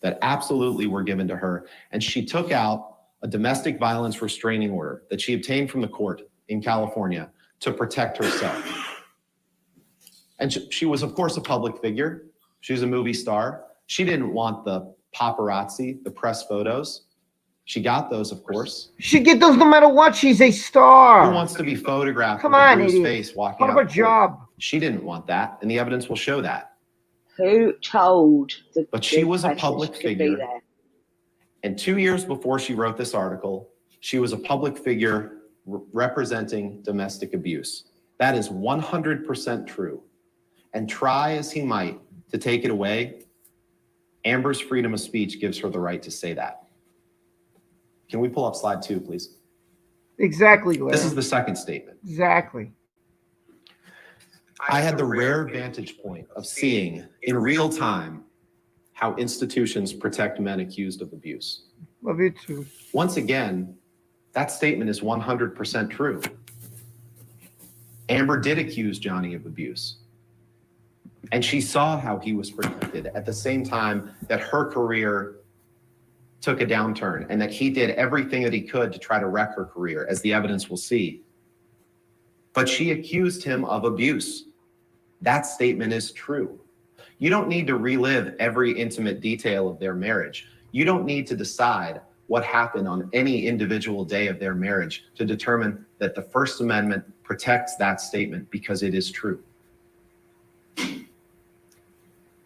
That absolutely were given to her. And she took out a domestic violence restraining order that she obtained from the court in California to protect herself. And she was, of course, a public figure. She was a movie star. She didn't want the paparazzi, the press photos. She got those, of course. She get those no matter what. She's a star. Who wants to be photographed Come with on, a bruised idiot. face walking Part out of her court? job. She didn't want that, and the evidence will show that. Who told the But she was a press that public she could be figure. there? And 2 years before she wrote this article, she was a public figure representing domestic abuse. That is 100% true. And try as he might to take it away, Amber's freedom of speech gives her the right to say that. Can we pull up slide 2, please? Exactly, Larry. This is the second statement. Exactly. I had the rare vantage point of seeing in real time how institutions protect men accused of abuse. Love you too. Once again, that statement is 100% true. Amber did accuse Johnny of abuse. And she saw how he was protected at the same time that her career took a downturn and that he did everything that he could to try to wreck her career, as the evidence will see. But she accused him of abuse. That statement is true. You don't need to relive every intimate detail of their marriage. You don't need to decide what happened on any individual day of their marriage to determine that the First Amendment protects that statement because it is true.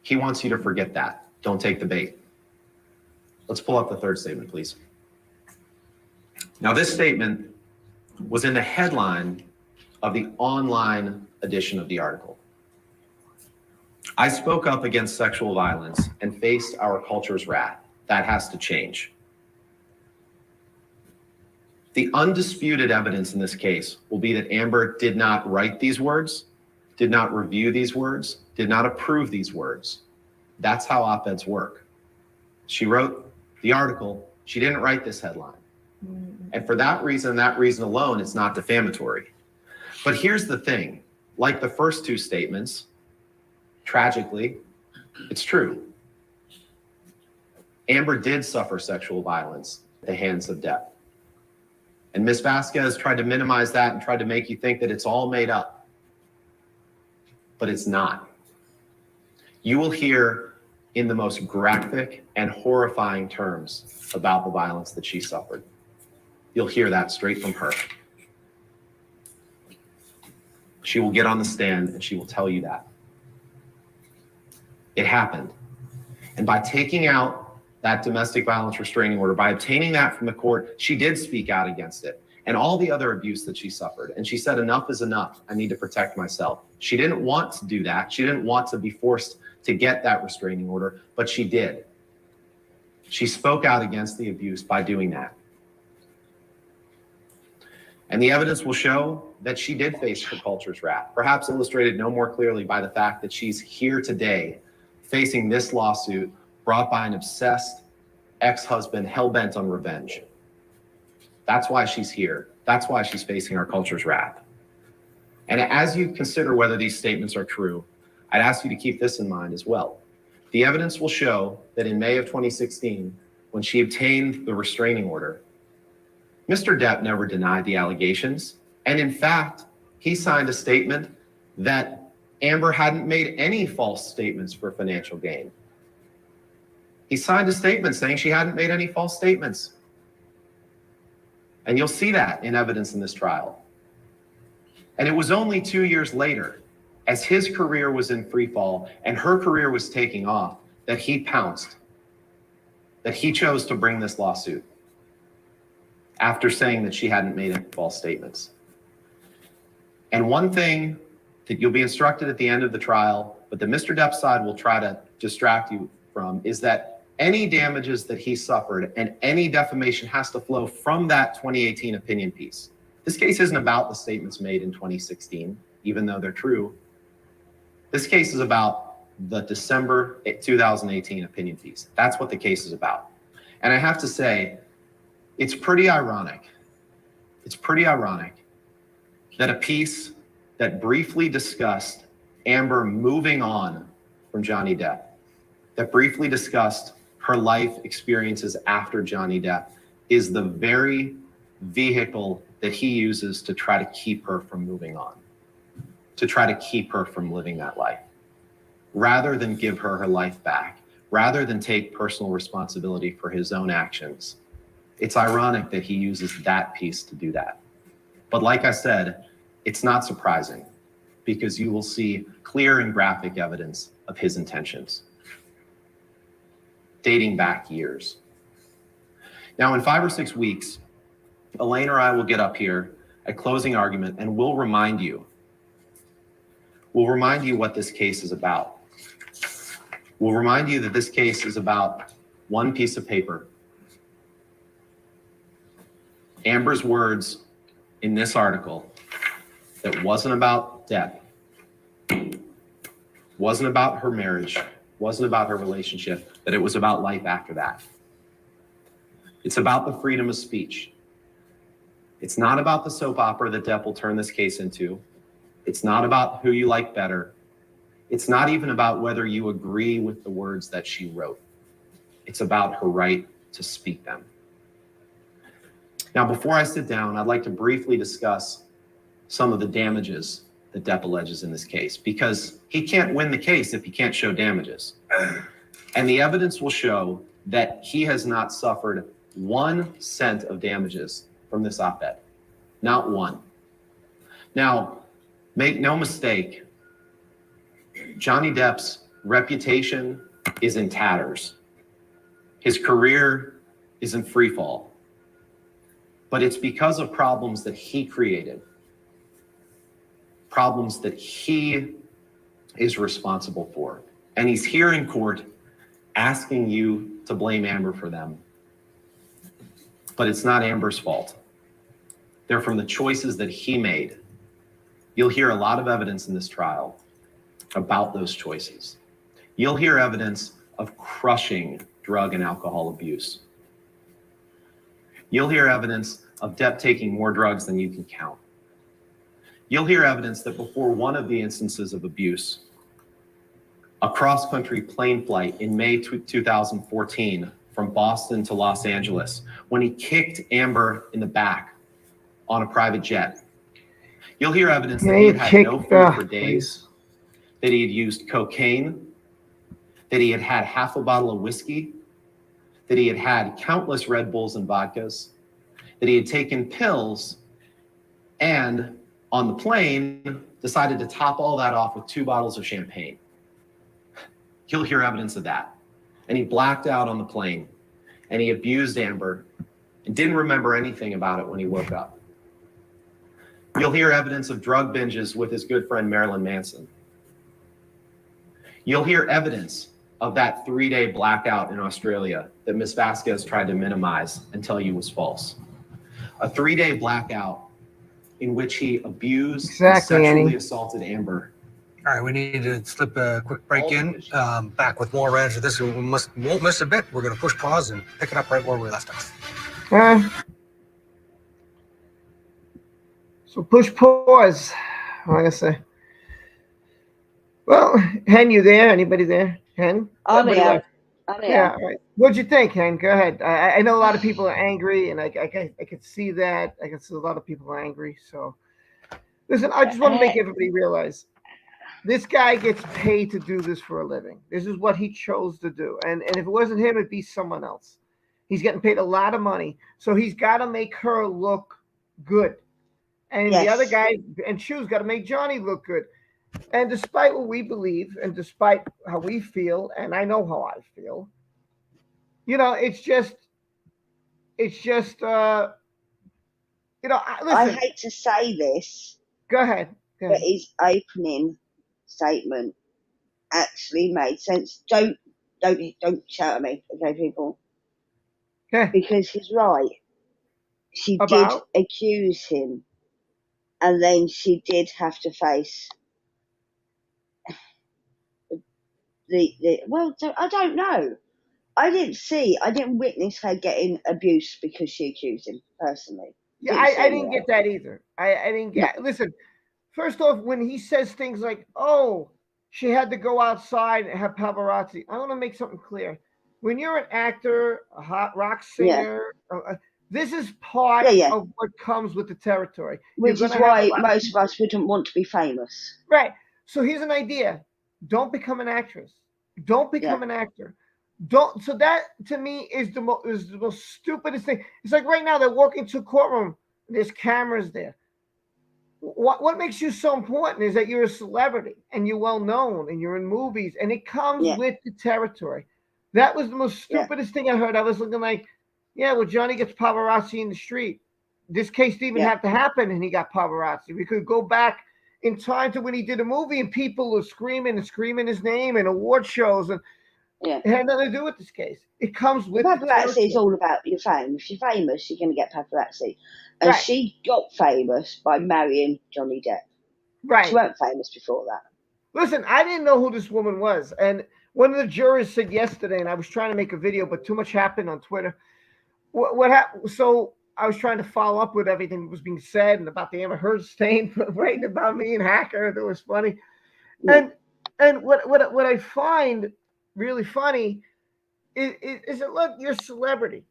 He wants you to forget that. Don't take the bait. Let's pull up the third statement, please. Now, this statement was in the headline of the online edition of the article. I spoke up against sexual violence and faced our culture's wrath. That has to change. The undisputed evidence in this case will be that Amber did not write these words, did not review these words, did not approve these words. That's how op-eds work. She wrote the article. She didn't write this headline. And for that reason alone, it's not defamatory. But here's the thing. Like the first two statements, tragically, it's true. Amber did suffer sexual violence at the hands of Depp. And Ms. Vasquez tried to minimize that and tried to make you think that it's all made up. But it's not. You will hear in the most graphic and horrifying terms about the violence that she suffered. You'll hear that straight from her. She will get on the stand and she will tell you that. It happened. And by taking out that domestic violence restraining order, by obtaining that from the court, she did speak out against it and all the other abuse that she suffered. And she said, enough is enough. I need to protect myself. She didn't want to do that. She didn't want to be forced to get that restraining order, but she did. She spoke out against the abuse by doing that. And the evidence will show that she did face her culture's wrath, perhaps illustrated no more clearly by the fact that she's here today facing this lawsuit brought by an obsessed ex-husband hell-bent on revenge. That's why she's here. That's why she's facing our culture's wrath. And as you consider whether these statements are true, I'd ask you to keep this in mind as well. The evidence will show that in May of 2016, when she obtained the restraining order, Mr. Depp never denied the allegations. And in fact, he signed a statement that Amber hadn't made any false statements for financial gain. He signed a statement saying she hadn't made any false statements. And you'll see that in evidence in this trial. And it was only 2 years later, as his career was in free fall and her career was taking off, that he pounced, that he chose to bring this lawsuit after saying that she hadn't made any false statements. And one thing that you'll be instructed at the end of the trial, but the Mr. Depp side will try to distract you from, is that any damages that he suffered and any defamation has to flow from that 2018 opinion piece. This case isn't about the statements made in 2016, even though they're true. This case is about the December 2018 opinion piece. That's what the case is about. And I have to say, it's pretty ironic. It's pretty ironic that a piece that briefly discussed Amber moving on from Johnny Depp, that briefly discussed her life experiences after Johnny Depp, is the very vehicle that he uses to try to keep her from moving on, to try to keep her from living that life, rather than give her her life back, rather than take personal responsibility for his own actions. It's ironic that he uses that piece to do that. But like I said, it's not surprising because you will see clear and graphic evidence of his intentions dating back years. Now, in 5 or 6 weeks, Elaine or I will get up here at closing argument and we'll remind you what this case is about. We'll remind you that this case is about one piece of paper. Amber's words in this article that wasn't about Depp, wasn't about her marriage, wasn't about her relationship, that it was about life after that. It's about the freedom of speech. It's not about the soap opera that Depp will turn this case into. It's not about who you like better. It's not even about whether you agree with the words that she wrote. It's about her right to speak them. Now, before I sit down, I'd like to briefly discuss some of the damages that Depp alleges in this case, because he can't win the case if he can't show damages. And the evidence will show that he has not suffered 1 cent of damages from this op-ed. Not one. Now, make no mistake, Johnny Depp's reputation is in tatters. His career is in free fall. But it's because of problems that he created, problems that he is responsible for. And he's here in court asking you to blame Amber for them. But it's not Amber's fault. They're from the choices that he made. You'll hear a lot of evidence in this trial about those choices. You'll hear evidence of crushing drug and alcohol abuse. You'll hear evidence of Depp taking more drugs than you can count. You'll hear evidence that before one of the instances of abuse, a cross-country plane flight in May 2014 from Boston to Los Angeles, when he kicked Amber in the back on a private jet. You'll hear evidence that he had had no food for days, that he had used cocaine, that he had had half a bottle of whiskey, that he had had countless Red Bulls and vodkas, that he had taken pills, and on the plane decided to top all that off with 2 bottles of champagne. You'll hear evidence of that. And he blacked out on the plane, and he abused Amber and didn't remember anything about it when he woke up. You'll hear evidence of drug binges with his good friend Marilyn Manson. You'll hear evidence of that 3-day blackout in Australia that Ms. Vasquez tried to minimize and tell you was false. A 3-day blackout in which he abused and sexually assaulted Amber. All right, we need to slip a quick break in. Back with more right after this. We won't miss a bit. We're going to push pause and pick it up right where we left off. So push pause. Like I say. Well, Hen, you there? Anybody there? Hen? I'm here. Yeah. All right. What'd you think, Hen? Go ahead. I know a lot of people are angry, and I could see that. I can see a lot of people are angry. So, listen, I just want to make everybody realize this guy gets paid to do this for a living. This is what he chose to do. And if it wasn't him, it'd be someone else. He's getting paid a lot of money. So he's got to make her look good. And the other guy and Chu's got to make Johnny look good. And despite what we believe and despite how we feel, and I know how I feel, it's just, listen. I hate to say this. Go ahead. But his opening statement actually made sense. Don't shout at me, okay, people? Okay. Because he's right. She did accuse him, and then she did have to face I don't know. I didn't witness her getting abuse because she accused him, personally. Yeah, I didn't get that either. I didn't get. Listen, first off, when he says things like, "Oh, she had to go outside and have paparazzi," I want to make something clear. When you're an actor, a hot rock singer, this is part of what comes with the territory. Which is why most of us wouldn't want to be famous. Right. So here's an idea. Don't become an actress. Don't become an actor. Don't. So that to me is the most stupidest thing. It's like right now they're walking to a courtroom. There's cameras there. What makes you so important is that you're a celebrity and you're well known and you're in movies and it comes with the territory. That was the most stupidest thing I heard. I was looking like, Yeah, well, Johnny gets paparazzi in the street. This case didn't even have to happen, and he got paparazzi. We could go back in time to when he did a movie, and people were screaming his name and award shows, and it had nothing to do with this case. It comes with the paparazzi is all about your fame. If you're famous, you're going to get paparazzi. And she got famous by marrying Johnny Depp. Right. She weren't famous before that. Listen, I didn't know who this woman was, and one of the jurors said yesterday, and I was trying to make a video, but too much happened on Twitter. What happened? So I was trying to follow up with everything that was being said and about the Amber Heard stain, writing about me and Hacker. That was funny. And what I find really funny is that, look, you're a celebrity.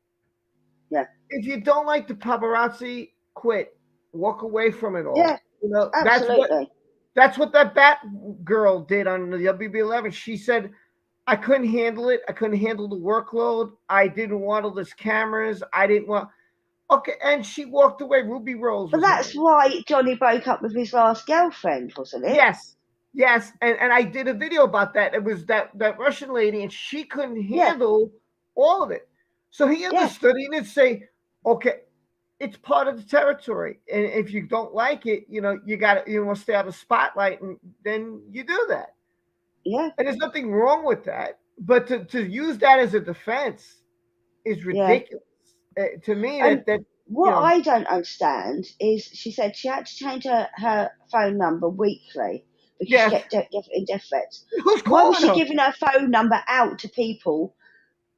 Yeah. If you don't like the paparazzi, quit. Walk away from it all. Yeah. You know, Absolutely. That's what that Bat girl did on the WB11. She said, I couldn't handle it. I couldn't handle the workload. I didn't want all these cameras. I didn't want. Okay, and she walked away. Ruby Rose. But that's why Johnny broke up with his last girlfriend, wasn't it? Yes, and I did a video about that. It was that Russian lady, and she couldn't handle all of it. So he understood. He didn't say, okay, it's part of the territory, and if you don't like it, you want to stay out of the spotlight, and then you do that. Yeah. And there's nothing wrong with that, but to use that as a defense is ridiculous. To me, I don't understand is she said she had to change her phone number weekly because she kept getting death threats. Why was she giving her phone number out to people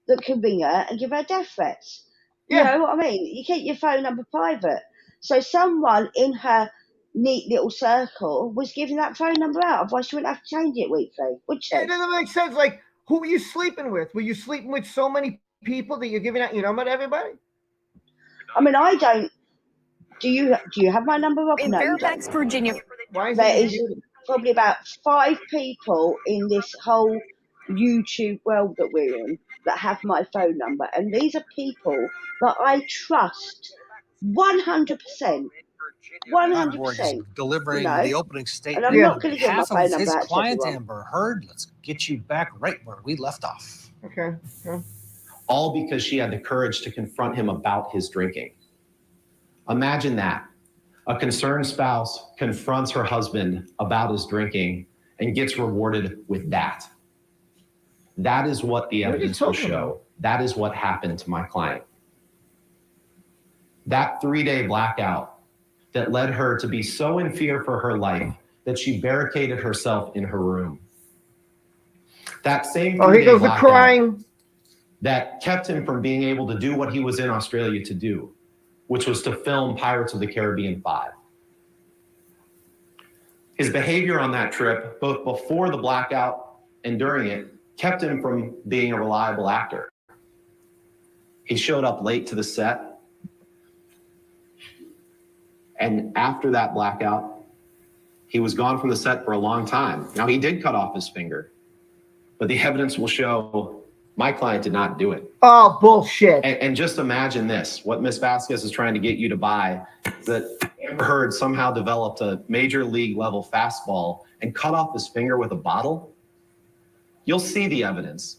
that could ring her and give her death threats? You know what I mean? You keep your phone number private. So someone in her neat little circle was giving that phone number out. Otherwise, she wouldn't have to change it weekly, would she? It doesn't make sense. Like, who were you sleeping with? Were you sleeping with so many people that you're giving out your number to everybody? I mean, I don't. Do you have my number, Rob? In Fairfax, Virginia. There is probably about 5 people in this whole YouTube world that we're in that have my phone number, and these are people that I trust 100%. 100%. Delivering the opening statement. And I'm not going to give my Half phone of number his out to client, everyone. Amber Heard. Let's get you back right where we left off. Okay. All because she had the courage to confront him about his drinking. Imagine that. A concerned spouse confronts her husband about his drinking and gets rewarded with that. That is what the evidence will show. That is what happened to my client. That 3-day blackout that led her to be so in fear for her life that she barricaded herself in her room. That same 3-day blackout crying. That kept him from being able to do what he was in Australia to do, which was to film Pirates of the Caribbean 5. His behavior on that trip, both before the blackout and during it, kept him from being a reliable actor. He showed up late to the set. And after that blackout, he was gone from the set for a long time. Now, he did cut off his finger, but the evidence will show my client did not do it. Oh, bullshit. And just imagine this, what Ms. Vasquez is trying to get you to buy, that Amber Heard somehow developed a major league level fastball and cut off his finger with a bottle. You'll see the evidence.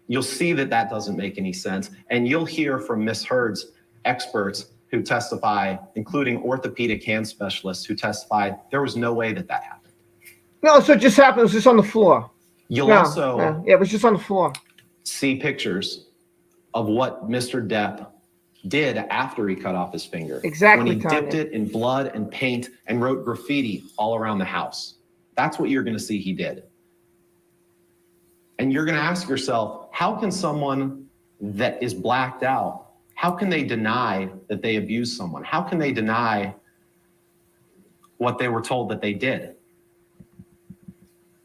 You'll see that that doesn't make any sense. And you'll hear from Ms. Heard's experts who testify, including orthopedic hand specialists who testified there was no way that happened. No, so it just happened. It was just on the floor. You'll also it was just on the floor. See pictures of what Mr. Depp did after he cut off his finger. Exactly, when he dipped it in blood and paint and wrote graffiti all around the house. That's what you're going to see he did. And you're going to ask yourself, how can someone that is blacked out, how can they deny that they abused someone? How can they deny what they were told that they did?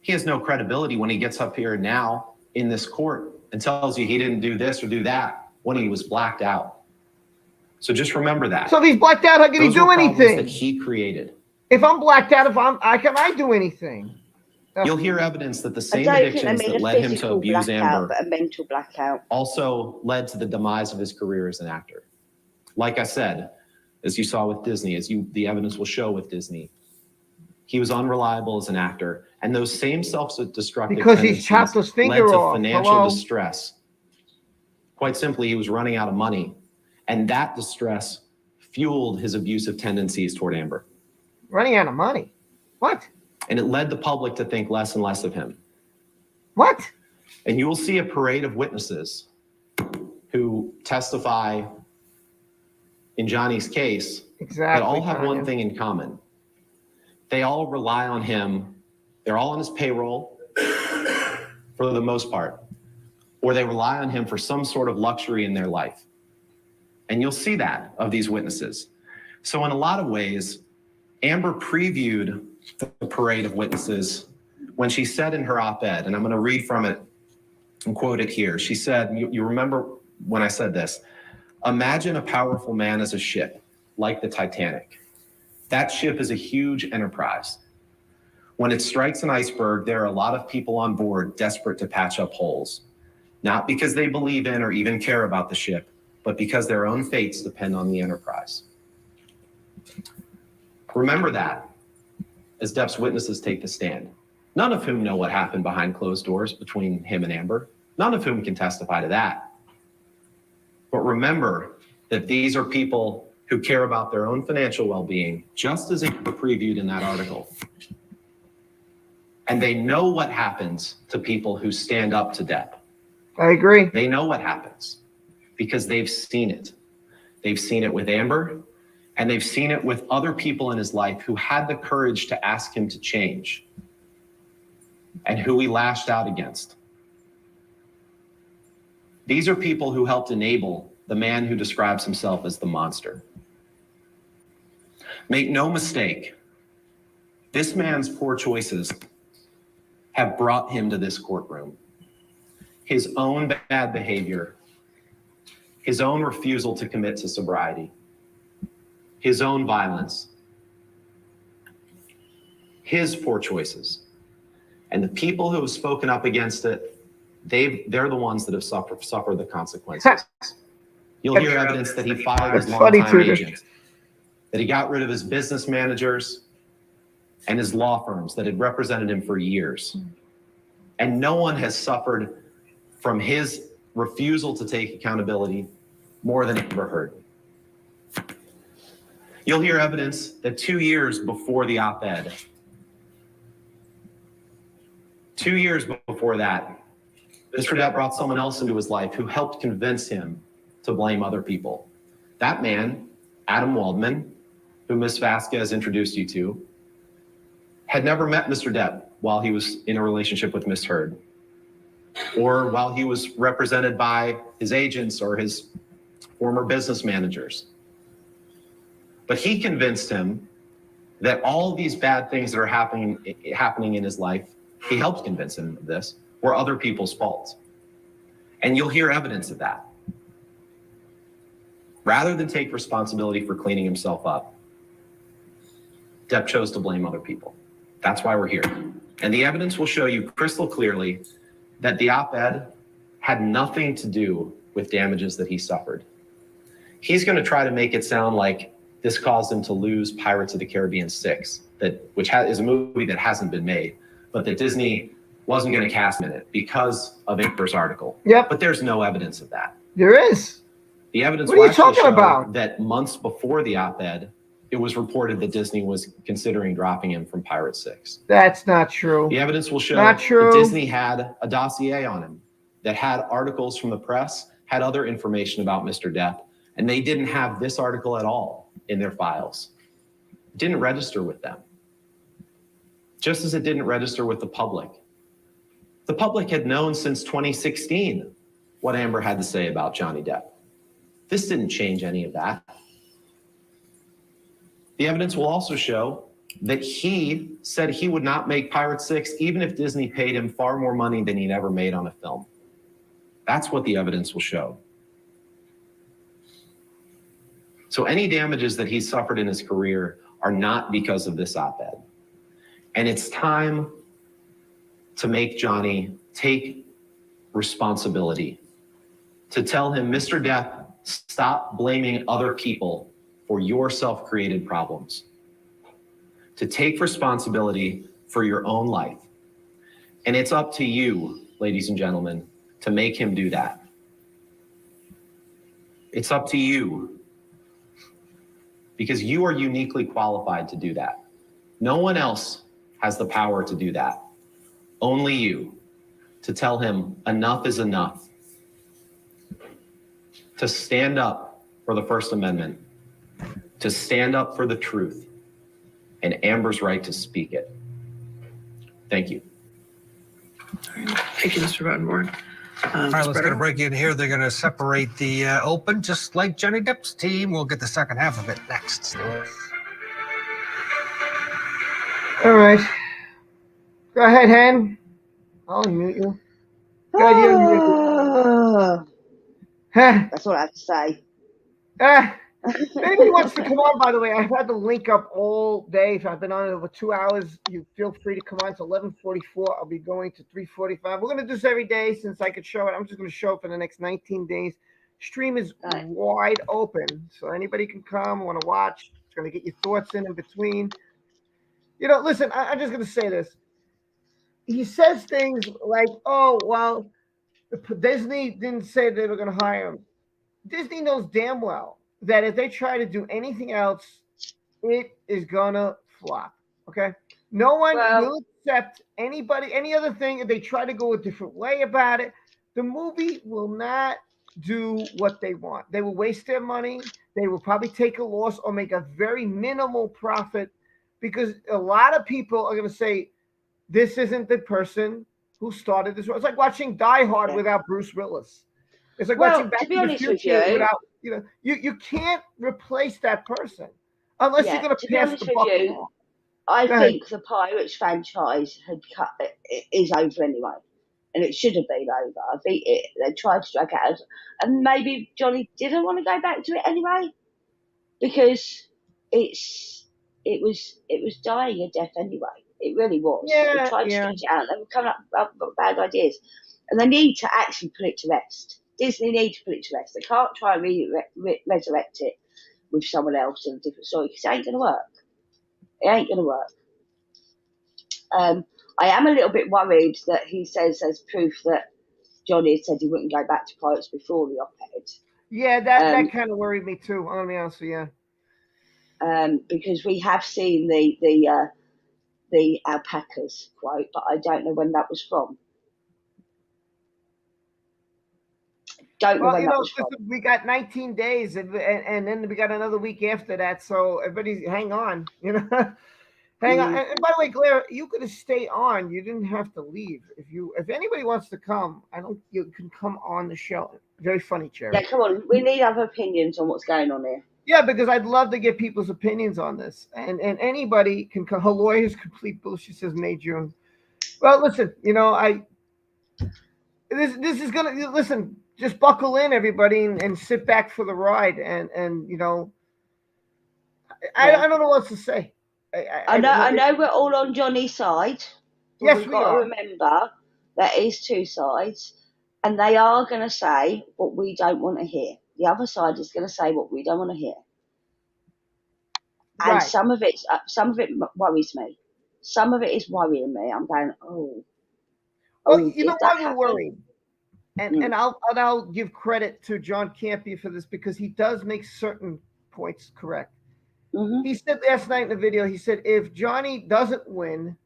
He has no credibility when he gets up here now in this court and tells you he didn't do this or do that when he was blacked out. So just remember that. So if he's blacked out, how can he do anything? That he created. If I'm blacked out, how can I do anything? You'll hear evidence that the same addictions that led him to abuse Amber, but a mental blackout, also led to the demise of his career as an actor. Like I said, as you saw with Disney, the evidence will show with Disney, he was unreliable as an actor, and those same self-destructive because he chopped his finger led to off. financial distress. Quite simply, he was running out of money, And that distress fueled his abusive tendencies toward Amber. Running out of money. What? And it led the public to think less and less of him. What? And you will see a parade of witnesses who testify in Johnny's case that all have one thing in common. They all rely on him. They're all on his payroll for the most part, or they rely on him for some sort of luxury in their life. And you'll see that of these witnesses. So in a lot of ways, Amber previewed the parade of witnesses when she said in her op-ed, and I'm going to read from it and quote it here. She said, you remember when I said this, imagine a powerful man as a ship, like the Titanic. That ship is a huge enterprise. When it strikes an iceberg, there are a lot of people on board desperate to patch up holes, not because they believe in or even care about the ship, but because their own fates depend on the enterprise. Remember that as Depp's witnesses take the stand, none of whom know what happened behind closed doors between him and Amber, none of whom can testify to that. But remember that these are people who care about their own financial well-being, just as Amber previewed in that article. And they know what happens to people who stand up to Depp. I agree. They know what happens because they've seen it. They've seen it with Amber, and they've seen it with other people in his life who had the courage to ask him to change and who he lashed out against. These are people who helped enable the man who describes himself as the monster. Make no mistake, this man's poor choices have brought him to this courtroom. His own bad behavior, his own refusal to commit to sobriety, his own violence, his poor choices. And the people who have spoken up against it, they're the ones that have suffered the consequences. You'll hear evidence that he fired his longtime agent, that he got rid of his business managers and his law firms that had represented him for years. And no one has suffered from his refusal to take accountability more than Amber Heard. You'll hear evidence that 2 years before the op-ed, 2 years before that, Mr. Depp brought someone else into his life who helped convince him to blame other people. That man, Adam Waldman, who Ms. Vasquez introduced you to, had never met Mr. Depp while he was in a relationship with Ms. Heard, or while he was represented by his agents or his former business managers. But he convinced him that all these bad things that are happening in his life, he helped convince him of this, were other people's faults. And you'll hear evidence of that. Rather than take responsibility for cleaning himself up, Depp chose to blame other people. That's why we're here. And the evidence will show you crystal clearly that the op-ed had nothing to do with damages that he suffered. He's going to try to make it sound like this caused him to lose Pirates of the Caribbean 6, which is a movie that hasn't been made, but that Disney wasn't going to cast in it because of Amber's article. Yep. But there's no evidence of that. There is. The evidence What are will you actually talking show about? that months before the op-ed, it was reported that Disney was considering dropping him from Pirate 6. That's not true. The evidence will show Not true. that Disney had a dossier on him that had articles from the press, had other information about Mr. Depp, and they didn't have this article at all in their files. It didn't register with them. Just as it didn't register with the public. The public had known since 2016 what Amber had to say about Johnny Depp. This didn't change any of that. The evidence will also show that he said he would not make Pirate 6 even if Disney paid him far more money than he'd ever made on a film. That's what the evidence will show. So any damages that he suffered in his career are not because of this op-ed. And it's time to make Johnny take responsibility, to tell him, Mr. Depp, stop blaming other people for your self-created problems, to take responsibility for your own life. And it's up to you, ladies and gentlemen, to make him do that. It's up to you. Because you are uniquely qualified to do that. No one else has the power to do that. Only you. To tell him enough is enough. To stand up for the First Amendment. To stand up for the truth. And Amber's right to speak it. Thank you. Thank you, Mr. Rodenborn. All right, let's get a break in here. They're going to separate the open, just like Johnny Depp's team. We'll get the second half of it next. All right. Go ahead, Hen. I'll unmute you. Go ahead, you unmute you. That's all I have to say. If anybody wants to come on, by the way, I've had the link up all day. If I've been on it over 2 hours, you feel free to come on. It's 11:44. I'll be going to 3:45. We're going to do this every day since I could show it. I'm just going to show it for the next 19 days. Stream is wide open, so anybody can come, want to watch. It's going to get your thoughts in between. You know, listen, I'm just going to say this. He says things like, oh, well, Disney didn't say they were going to hire him. Disney knows damn well that if they try to do anything else, it is gonna flop. Okay, no one will accept any other thing if they try to go a different way about it. The movie will not do what they want. They will waste their money. They will probably take a loss or make a very minimal profit because a lot of people are gonna say this isn't the person who started this. It's like watching Die Hard without Bruce Willis. It's like watching Back to the Future without, you can't replace that person unless you're going to pass the buck along. I think the Pirates franchise is over anyway, and it should have been over. I think they tried to drag it out, and maybe Johnny didn't want to go back to it anyway because it was dying a death anyway. It really was. They tried to stretch it out. They were coming up with bad ideas, and they need to actually put it to rest. Disney need to put it to rest. They can't try and resurrect it with someone else in a different story because it ain't going to work. It ain't going to work. I am a little bit worried that he says there's proof that Johnny had said he wouldn't go back to Pirates before the op-ed. Yeah, that kind of worried me too. I'm going to be honest with you. Because we have seen the alpacas quote, but I don't know when that was from. We got 19 days, and then we got another week after that. So everybody, hang on, hang on. And by the way, Claire, you could have stayed on. You didn't have to leave. If anybody wants to come, you can come on the show. Very funny, Cherry. Yeah, come on. We need other opinions on what's going on here. Yeah, because I'd love to get people's opinions on this, and anybody can come. Her lawyer's complete bullshit, says May June. Well, listen, this is gonna listen. Just buckle in, everybody, and sit back for the ride. And I don't know what else to say. I know we're all on Johnny's side. Yes, we've got to remember there is two sides, and they are going to say what we don't want to hear. The other side is going to say what we don't want to hear. And some of it worries me. Some of it is worrying me. I'm going, Well, you know why we're worried? And I'll give credit to John Campea for this because he does make certain points correct. Mm-hmm. He said last night in the video, he said if Johnny doesn't win,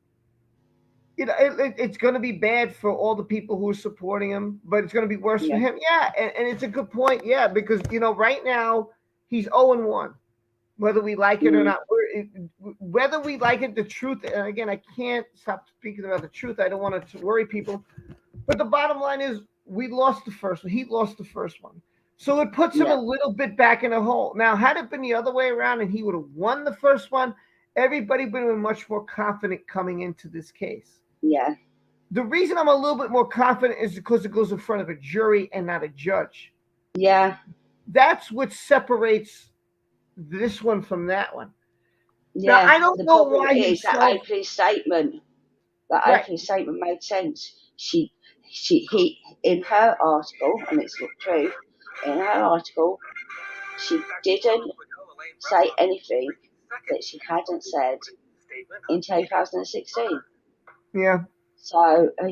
it's going to be bad for all the people who are supporting him, but it's going to be worse for him. Yeah, and it's a good point. Yeah, because right now he's 0-1, whether we like it or not. Whether we like it, the truth. And again, I can't stop speaking about the truth. I don't want to worry people, but the bottom line is. We lost the first one. He lost the first one. So it puts him a little bit back in a hole. Now, had it been the other way around and he would have won the first one, everybody would have been much more confident coming into this case. Yeah. The reason I'm a little bit more confident is because it goes in front of a jury and not a judge. Yeah. That's what separates this one from that one. Yeah. Now, I don't know why he's that opening statement. That opening statement made sense. He in her article, and it's not true, in her article, she didn't say anything that she hadn't said in 2016. Yeah. So, and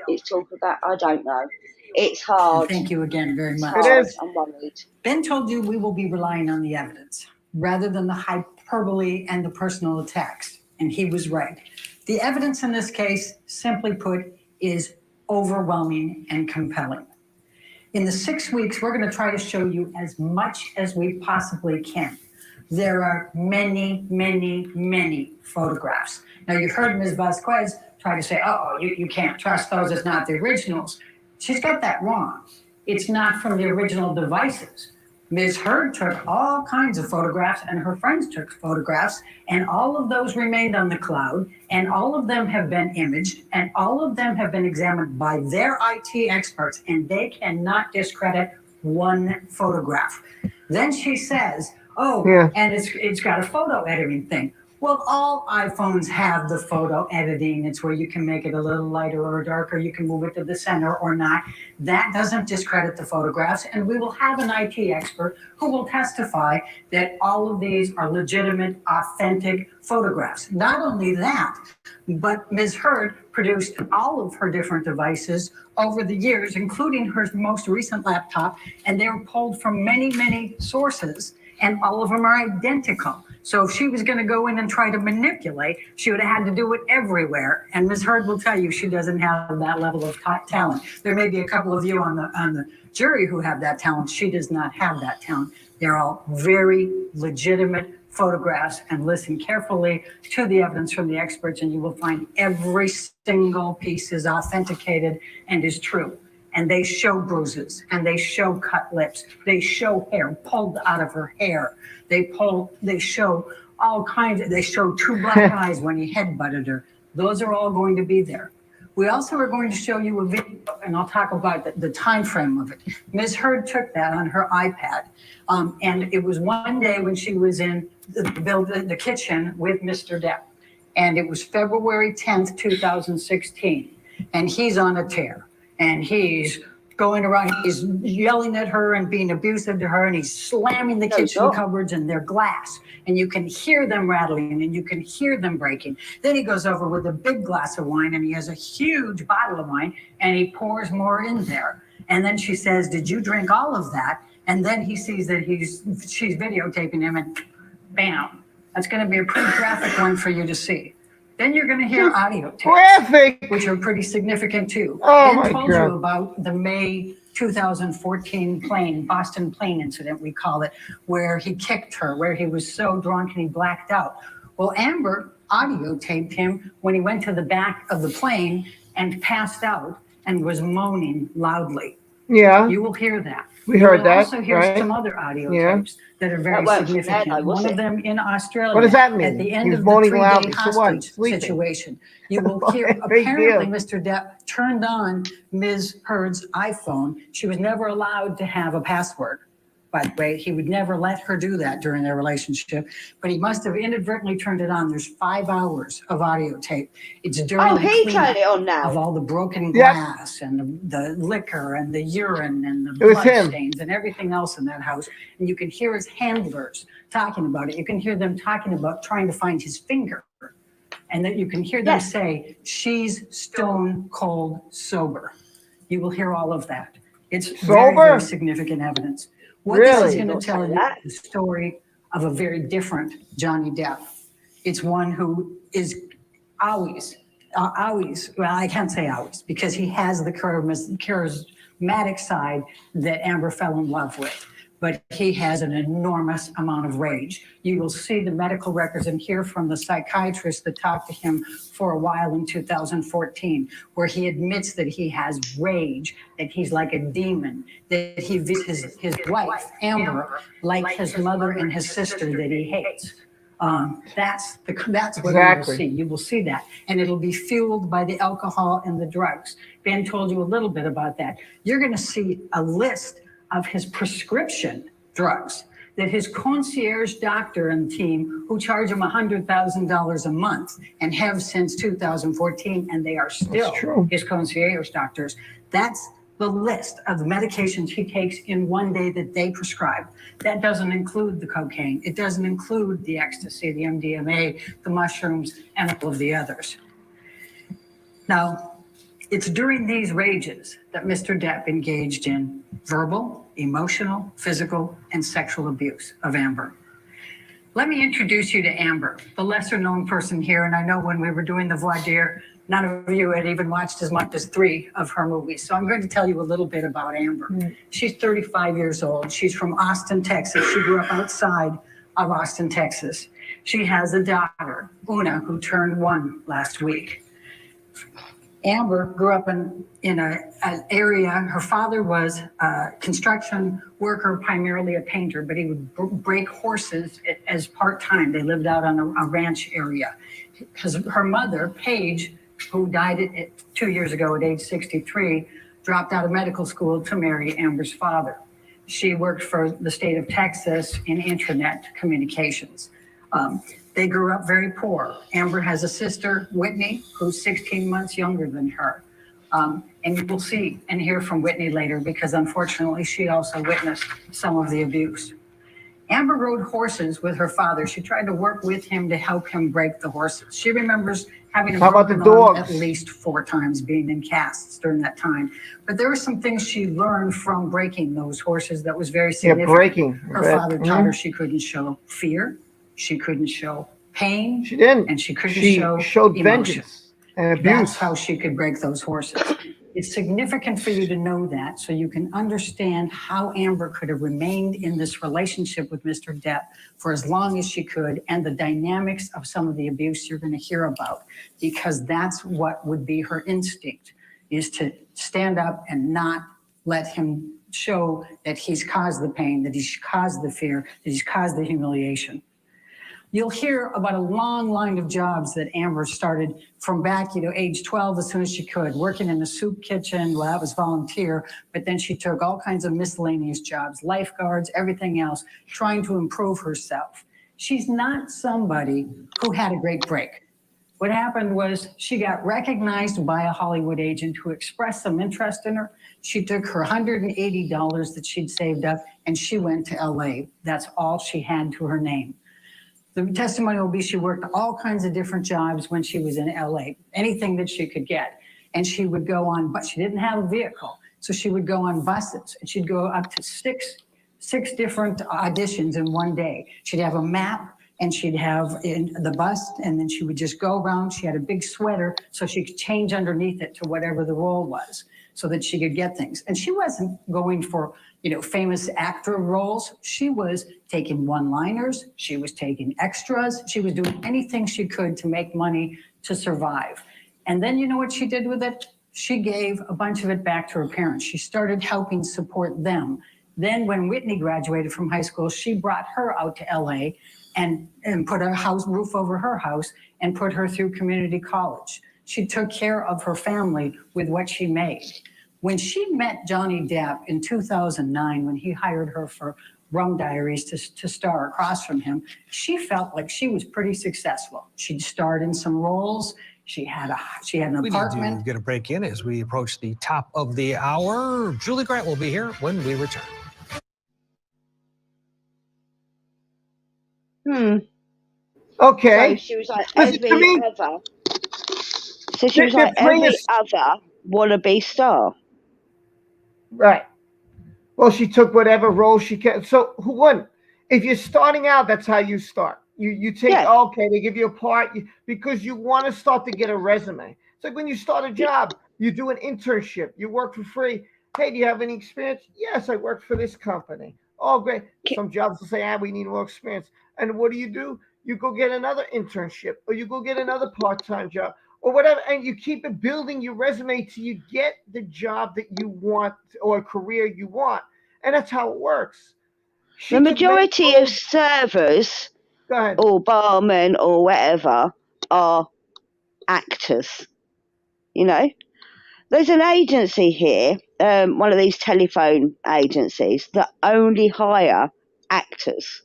it's talking about, I don't know. It's hard. Thank you again very much. It is. I'm worried. Ben told you we will be relying on the evidence rather than the hyperbole and the personal attacks, and he was right. The evidence in this case, simply put, is overwhelming and compelling. In the 6 weeks, we're going to try to show you as much as we possibly can. There are many, many, many photographs. Now, you've heard Ms. Vasquez try to say, oh, you can't trust those, it's not the originals. She's got that wrong. It's not from the original devices. Ms. Heard took all kinds of photographs, and her friends took photographs, and all of those remained on the cloud, and all of them have been imaged, and all of them have been examined by their IT experts, and they cannot discredit one photograph. Then she says, and it's got a photo editing thing. Well, all iPhones have the photo editing. It's where you can make it a little lighter or darker. You can move it to the center or not. That doesn't discredit the photographs. And we will have an IT expert who will testify that all of these are legitimate, authentic photographs. Not only that, but Ms. Heard produced all of her different devices over the years, including her most recent laptop, and they were pulled from many, many sources, and all of them are identical. So if she was going to go in and try to manipulate, she would have had to do it everywhere. And Ms. Heard will tell you she doesn't have that level of talent. There may be a couple of you on the jury who have that talent. She does not have that talent. They're all very legitimate photographs, and listen carefully to the evidence from the experts, and you will find every single piece is authenticated and is true. And they show bruises, and they show cut lips. They show hair pulled out of her hair. They show all kinds of, they show two black eyes when he headbutted her. Those are all going to be there. We also are going to show you a video, and I'll talk about the time frame of it. Ms. Heard took that on her iPad, and it was one day when she was in the kitchen with Mr. Depp, and it was February 10th, 2016, and he's on a tear, and he's going around, he's yelling at her and being abusive to her, and he's slamming the kitchen cupboards, and they're glass, and you can hear them rattling, and you can hear them breaking. Then he goes over with a big glass of wine, and he has a huge bottle of wine, and he pours more in there. And then she says, did you drink all of that? And then he sees that she's videotaping him, and bam, that's going to be a pretty graphic one for you to see. Then you're going to hear audio tapes, which are pretty significant too. Ben told you about the May 2014 Boston plane incident, we call it, where he kicked her, where he was so drunk and he blacked out. Well, Amber audio taped him when he went to the back of the plane and passed out and was moaning loudly. Yeah. You will hear that. We heard that. You will also hear some other audio tapes that are very significant. One of them in Australia. What does that mean? At the end He was of the moaning 3-day loudly. So what? hostage Sleeping. situation, you will hear, Big apparently deal. Mr. Depp turned on Ms. Heard's iPhone. She was never allowed to have a password. By the way, he would never let her do that during their relationship, but he must have inadvertently turned it on. There's 5 hours of audio tape. It's during the he cleanup turned it on now. of all the broken glass and the liquor and the urine and the It was blood him. stains and everything else in that house. And you can hear his handlers talking about it. You can hear them talking about trying to find his finger. And then you can hear them say, she's stone cold sober. You will hear all of that. It's very, very significant evidence. What this is going to tell you is the story of a very different Johnny Depp. It's one who is always, well, I can't say always, because he has the charismatic side that Amber fell in love with. But he has an enormous amount of rage. You will see the medical records and hear from the psychiatrist that talked to him for a while in 2014, where he admits that he has rage, that he's like a demon, that he visits his wife, Amber, like his mother and his sister that he hates. That's what you will see. You will see that. And it'll be fueled by the alcohol and the drugs. Ben told you a little bit about that. You're going to see a list of his prescription drugs that his concierge doctor and team, who charge him $100,000 a month and have since 2014, and they are still his concierge doctors. That's the list of the medications he takes in one day that they prescribe. That doesn't include the cocaine. It doesn't include the ecstasy, the MDMA, the mushrooms, and all of the others. Now, It's during these rages that Mr. Depp engaged in verbal, emotional, physical, and sexual abuse of Amber. Let me introduce you to Amber, the lesser known person here. And I know when we were doing the voir dire, none of you had even watched as much as 3 of her movies. So I'm going to tell you a little bit about Amber. She's 35 years old. She's from Austin, Texas. She grew up outside of Austin, Texas. She has a daughter, Una, who turned 1 last week. Amber grew up in an area. Her father was a construction worker, primarily a painter, but he would break horses as part-time. They lived out on a ranch area. Because her mother, Paige, who died 2 years ago at age 63, dropped out of medical school to marry Amber's father. She worked for the state of Texas in internet communications. They grew up very poor. Amber has a sister, Whitney, who's 16 months younger than her. And you will see and hear from Whitney later because unfortunately she also witnessed some of the abuse. Amber rode horses with her father. She tried to work with him to help him break the horses. She remembers having a broken arm at least 4 times, being in casts during that time. But there were some things she learned from breaking those horses that was very significant. Yeah, breaking. Her father taught her she couldn't show fear. She couldn't show pain. She didn't. And she couldn't showed emotion. vengeance and abuse. That's how she could break those horses. It's significant for you to know that so you can understand how Amber could have remained in this relationship with Mr. Depp for as long as she could and the dynamics of some of the abuse you're going to hear about, because that's what would be her instinct, is to stand up and not let him show that he's caused the pain, that he's caused the fear, that he's caused the humiliation. You'll hear about a long line of jobs that Amber started from back, age 12 as soon as she could, working in the soup kitchen. Well, that was volunteer, but then she took all kinds of miscellaneous jobs, lifeguards, everything else, trying to improve herself. She's not somebody who had a great break. What happened was she got recognized by a Hollywood agent who expressed some interest in her. She took her $180 that she'd saved up and she went to LA. That's all she had to her name. The testimony will be she worked all kinds of different jobs when she was in LA, anything that she could get. And she would go on, but she didn't have a vehicle. So she would go on buses and she'd go up to six different auditions in one day. She'd have a map and she'd have in the bus and then she would just go around. She had a big sweater so she could change underneath it to whatever the role was so that she could get things. And she wasn't going for famous actor roles. She was taking one-liners. She was taking extras. She was doing anything she could to make money to survive. And then you know what she did with it? She gave a bunch of it back to her parents. She started helping support them. Then when Whitney graduated from high school, she brought her out to LA and put a roof over her house and put her through community college. She took care of her family with what she made. When she met Johnny Depp in 2009, when he hired her for Rum Diaries to star across from him, she felt like she was pretty successful. She'd starred in some roles. She had an apartment. We need to get a break in as we approach the top of the hour. Julie Grant will be here when we return. Okay. So she was like Listen to me. every other. So she was like every other wannabe star. Right. Well, she took whatever role she can. So who won? If you're starting out, that's how you start. You take, okay, they give you a part because you want to start to get a resume. It's like when you start a job, you do an internship, you work for free. Hey, do you have any experience? Yes, I work for this company. Oh, great. Some jobs will say, we need more experience. And what do? You go get another internship or you go get another part-time job or whatever. And you keep it building your resume till you get the job that you want or a career you want. And that's how it works. The majority of servers or barmen or whatever are actors. There's an agency here, one of these telephone agencies that only hire actors.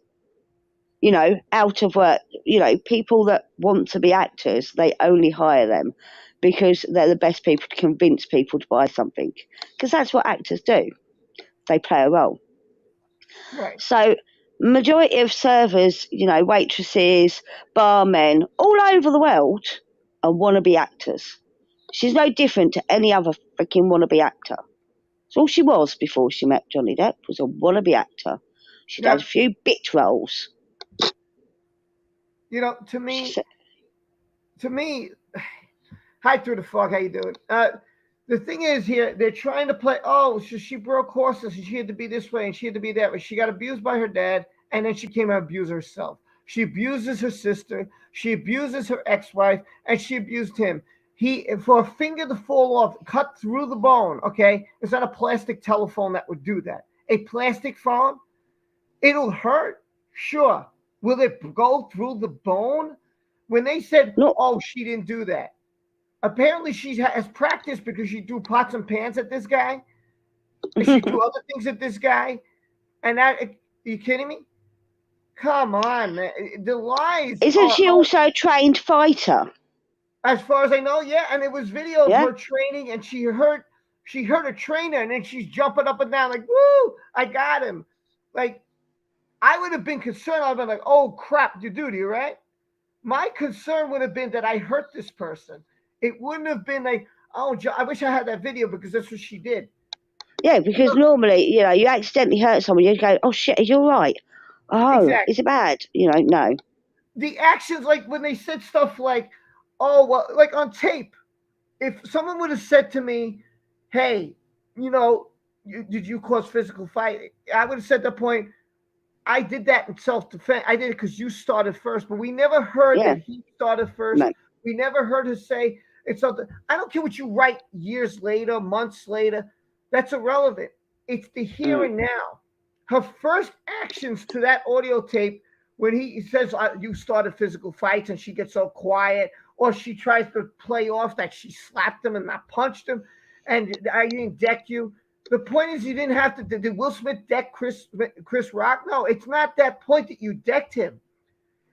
Out of work, people that want to be actors, they only hire them because they're the best people to convince people to buy something. Because that's what actors do. They play a role. Right. So majority of servers, waitresses, barmen, all over the world are wannabe actors. She's no different to any other freaking wannabe actor. That's all she was before she met Johnny Depp, was a wannabe actor. She'd had a few bit roles. You know, to me, hi through the fuck, how you doing? The thing is here, they're trying to play, oh, so she broke horses and she had to be this way and she had to be that way. She got abused by her dad and then she came out and abused herself. She abuses her sister, she abuses her ex-wife, and she abused him. For a finger to fall off, cut through the bone, okay? It's not a plastic telephone that would do that. A plastic phone, it'll hurt, sure. Will it go through the bone? When they said, oh, she didn't do that. Apparently she has practice because she threw pots and pans at this guy. And she threw other things at this guy. And that, are you kidding me? Come on, man. The lies. Isn't she also a trained fighter? As far as I know, yeah. And it was video of her training, and she hurt a trainer, and then she's jumping up and down like, woo, I got him. Like, I would have been concerned. I'd have been like, oh, crap, you duty, right? My concern would have been that I hurt this person. It wouldn't have been like, oh, I wish I had that video because that's what she did. Yeah, because normally, you know, you accidentally hurt someone, you go, oh, shit, are you all right? Oh, exactly. Is it bad? You know, no. The actions, like when they said stuff like, oh, well, like on tape, if someone would have said to me, hey, you know, did you cause physical fight? I would have said at that point, I did that in self-defense. I did it because you started first, but we never heard that he started first. No. We never heard her say it's something. I don't care what you write years later, months later. That's irrelevant. It's the here and now. Her first actions to that audio tape, when he says you started physical fights and she gets so quiet, or she tries to play off that she slapped him and not punched him, and I didn't deck you. The point is, you didn't have to. Did Will Smith deck Chris Rock? No, it's not that point that you decked him.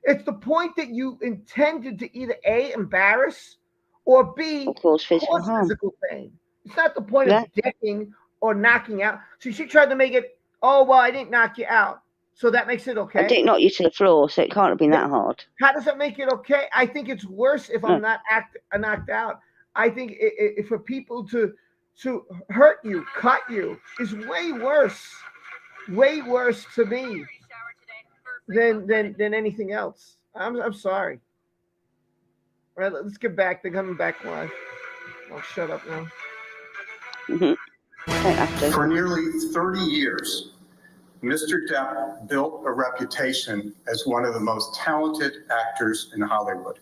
It's the point that you intended to either A, embarrass, or B, cause physical pain. It's not the point of decking or knocking out. So she tried to make it, oh, well, I didn't knock you out. So that makes it okay. I didn't knock you to the floor, so it can't have been that hard. How does that make it okay? I think it's worse if I'm not knocked out. I think if for people to hurt you, cut you, is way worse to me than anything else. I'm sorry. All right, let's get back. They're coming back live. I'll shut up now. For nearly 30 years, Mr. Depp built a reputation as one of the most talented actors in Hollywood,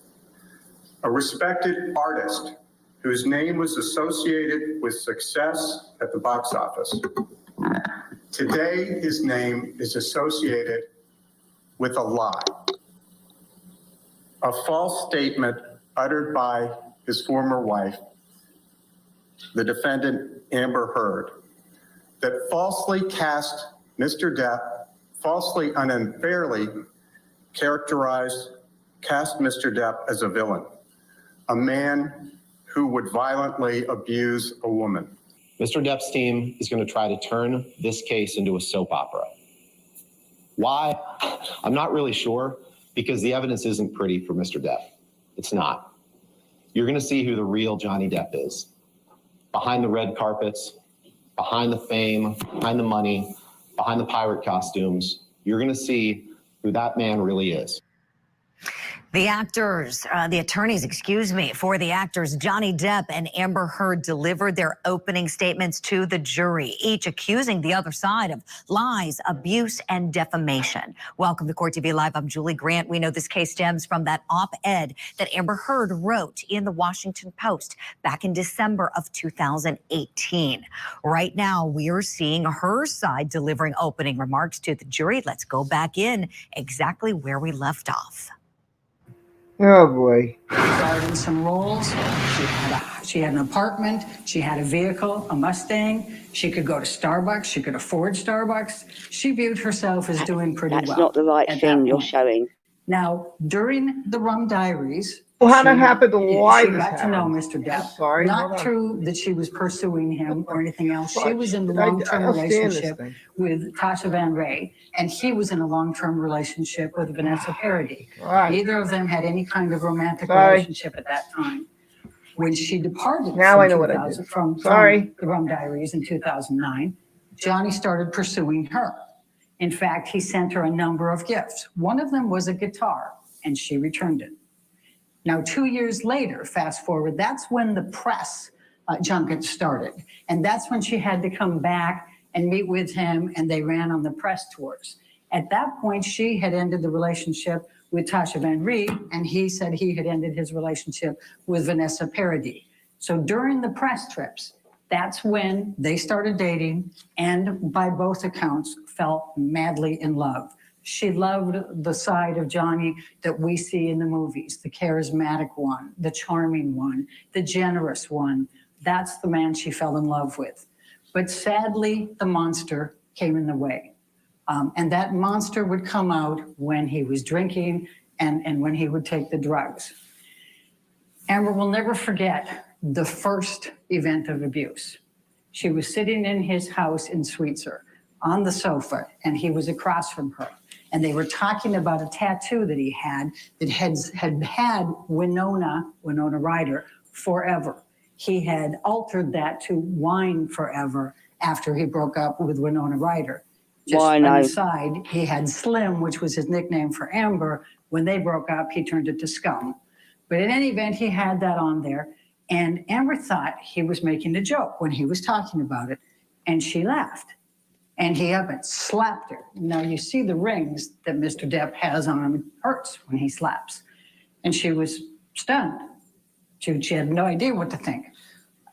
a respected artist whose name was associated with success at the box office. Today, his name is associated with a lie, a false statement uttered by his former wife, the defendant Amber Heard, that falsely cast Mr. Depp, falsely and unfairly cast Mr. Depp as a villain, a man who would violently abuse a woman. Mr. Depp's team is going to try to turn this case into a soap opera. Why? I'm not really sure, because the evidence isn't pretty for Mr. Depp. It's not. You're going to see who the real Johnny Depp is. Behind the red carpets, behind the fame, behind the money, behind the pirate costumes, you're going to see who that man really is. The attorneys, for the actors Johnny Depp and Amber Heard delivered their opening statements to the jury, each accusing the other side of lies, abuse, and defamation. Welcome to Court TV Live. I'm Julie Grant. We know this case stems from that op-ed that Amber Heard wrote in the Washington Post back in December of 2018. Right now, we are seeing her side delivering opening remarks to the jury. Let's go back in exactly where we left off. Oh boy. Starred in some roles. She had an apartment. She had a vehicle, a Mustang. She could go to Starbucks. She could afford Starbucks. She viewed herself as doing pretty well. That's not the right thing you're showing. Now, during the Rum Diaries, well, how that happened to why she got to know Mr. Depp. Not true that she was pursuing him or anything else. She was in a long-term relationship with Tasha Van Ray, and he was in a long-term relationship with Vanessa Paradis. Neither of them had any kind of romantic relationship at that time. When she departed Now I know what I did. from Sorry. the Rum Diaries in 2009, Johnny started pursuing her. In fact, he sent her a number of gifts. One of them was a guitar, and she returned it. Now, 2 years later, fast forward, that's when the press junket started. And that's when she had to come back and meet with him, and they ran on the press tours. At that point, she had ended the relationship with Tasha Van Reed, and he said he had ended his relationship with Vanessa Paradis. So during the press trips, that's when they started dating, and by both accounts, fell madly in love. She loved the side of Johnny that we see in the movies, the charismatic one, the charming one, the generous one. That's the man she fell in love with. But sadly, the monster came in the way. And that monster would come out when he was drinking and when he would take the drugs. Amber will never forget the first event of abuse. She was sitting in his house in Sweetser on the sofa, and he was across from her. And they were talking about a tattoo that he had that had Winona Ryder forever. He had altered that to Wine Forever after he broke up with Winona Ryder. Just on the side, he had Slim, which was his nickname for Amber. When they broke up, he turned it to Scum. But in any event, he had that on there. And Amber thought he was making a joke when he was talking about it. And she laughed. And he up and slapped her. Now you see the rings that Mr. Depp has on him. It hurts when he slaps. And she was stunned. She had no idea what to think.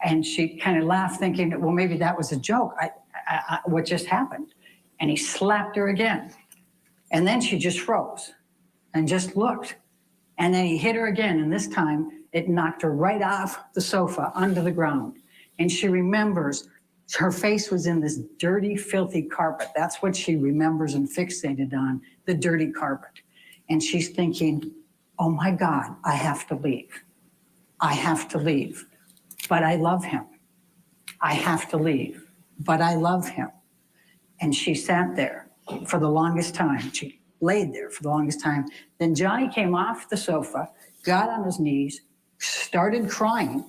And she kind of laughed, thinking, well, maybe that was a joke. What just happened? And he slapped her again. And then she just froze and just looked. And then he hit her again. And this time it knocked her right off the sofa onto the ground. And she remembers her face was in this dirty, filthy carpet. That's what she remembers and fixated on, the dirty carpet. And she's thinking, oh my God, I have to leave. I have to leave. But I love him. I have to leave. But I love him. And she sat there for the longest time. She laid there for the longest time. Then Johnny came off the sofa, got on his knees, started crying,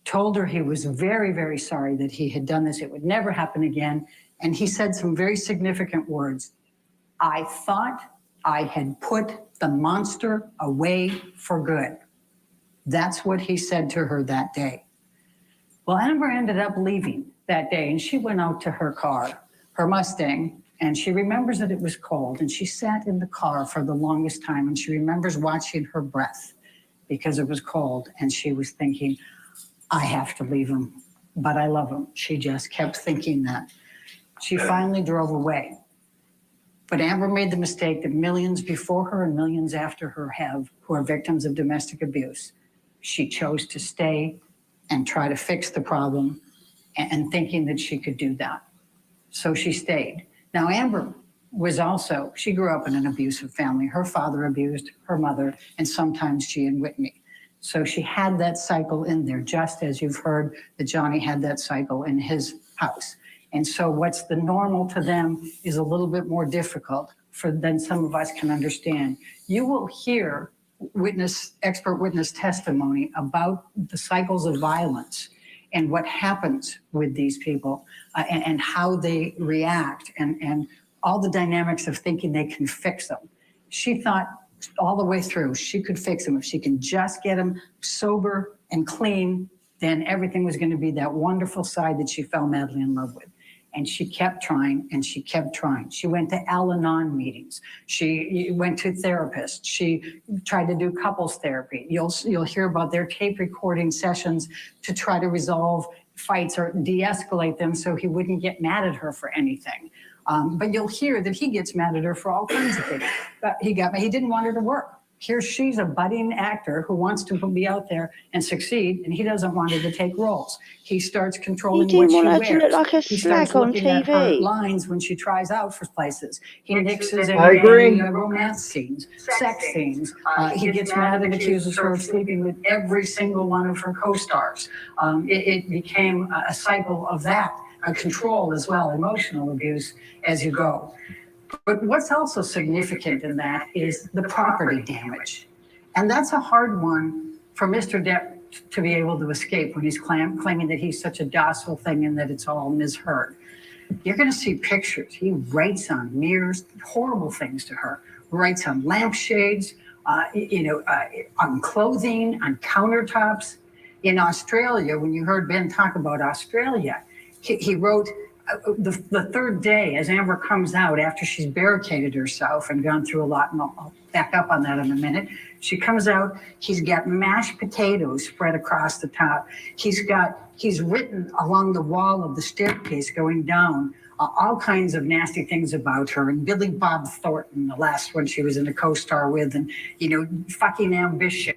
told her he was very, very sorry that he had done this. It would never happen again. And he said some very significant words. I thought I had put the monster away for good. That's what he said to her that day. Well, Amber ended up leaving that day, and she went out to her car, her Mustang, and she remembers that it was cold, and she sat in the car for the longest time, and she remembers watching her breath because it was cold, and she was thinking, I have to leave him, but I love him. She just kept thinking that. She finally drove away. But Amber made the mistake that millions before her and millions after her have, who are victims of domestic abuse. She chose to stay and try to fix the problem and thinking that she could do that. So she stayed. Now, Amber was also, she grew up in an abusive family. Her father abused her mother, and sometimes she and Whitney. So she had that cycle in there, just as you've heard that Johnny had that cycle in his house. And so what's the normal to them is a little bit more difficult than some of us can understand. You will hear expert witness testimony about the cycles of violence and what happens with these people and how they react and all the dynamics of thinking they can fix them. She thought all the way through she could fix them. If she can just get them sober and clean, then everything was going to be that wonderful side that she fell madly in love with. And she kept trying and she kept trying. She went to Al-Anon meetings. She went to therapists. She tried to do couples therapy. You'll hear about their tape recording sessions to try to resolve fights or de-escalate them so he wouldn't get mad at her for anything. But you'll hear that he gets mad at her for all kinds of things. He didn't want her to work. Here she's a budding actor who wants to be out there and succeed, and he doesn't want her to take roles. He starts controlling what she wears. Look like a He starts slag on looking at her TV. lines when she tries out for places. He nixes I agree. any romance scenes, sex scenes. He gets mad and accuses her of sleeping with every single one of her co-stars. It became a cycle of that, a control as well, emotional abuse as you go. But what's also significant in that is the property damage. And that's a hard one for Mr. Depp to be able to escape when he's claiming that he's such a docile thing and that it's all misheard. You're going to see pictures. He writes on mirrors, horrible things to her, writes on lampshades, on clothing, on countertops. In Australia, when you heard Ben talk about Australia, he wrote the third day as Amber comes out after she's barricaded herself and gone through a lot, and I'll back up on that in a minute. She comes out, he's got mashed potatoes spread across the top. He's written along the wall of the staircase going down all kinds of nasty things about her, and Billy Bob Thornton, the last one she was in a co-star with, and, fucking ambition.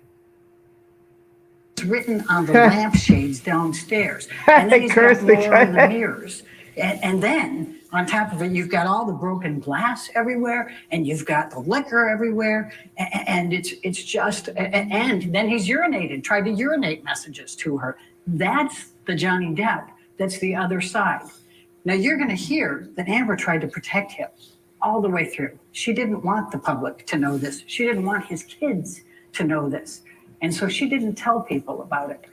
It's written on the lampshades downstairs. And then he's got more on the mirrors. And then, on top of it, you've got all the broken glass everywhere, and you've got the liquor everywhere, and it's just, and then he's tried to urinate messages to her. That's the Johnny Depp. That's the other side. Now, you're going to hear that Amber tried to protect him all the way through. She didn't want the public to know this. She didn't want his kids to know this. And so she didn't tell people about it.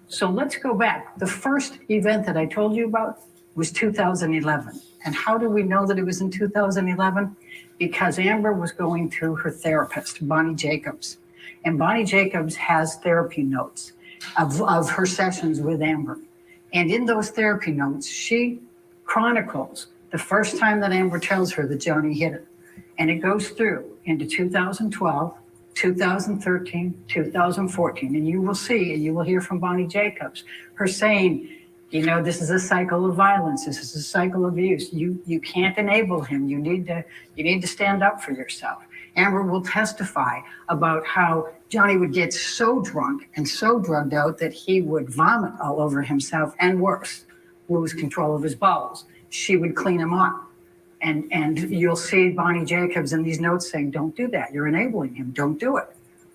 So let's go back. The first event that I told you about was 2011. And how do we know that it was in 2011? Because Amber was going to her therapist, Bonnie Jacobs. And Bonnie Jacobs has therapy notes of her sessions with Amber. And in those therapy notes, she chronicles the first time that Amber tells her that Johnny hit her. And it goes through into 2012, 2013, 2014. And you will see, and you will hear from Bonnie Jacobs, her saying, this is a cycle of violence. This is a cycle of abuse. You can't enable him. You need to stand up for yourself. Amber will testify about how Johnny would get so drunk and so drugged out that he would vomit all over himself, and worse, lose control of his bowels. She would clean him up. And you'll see Bonnie Jacobs in these notes saying, don't do that. You're enabling him. Don't do it.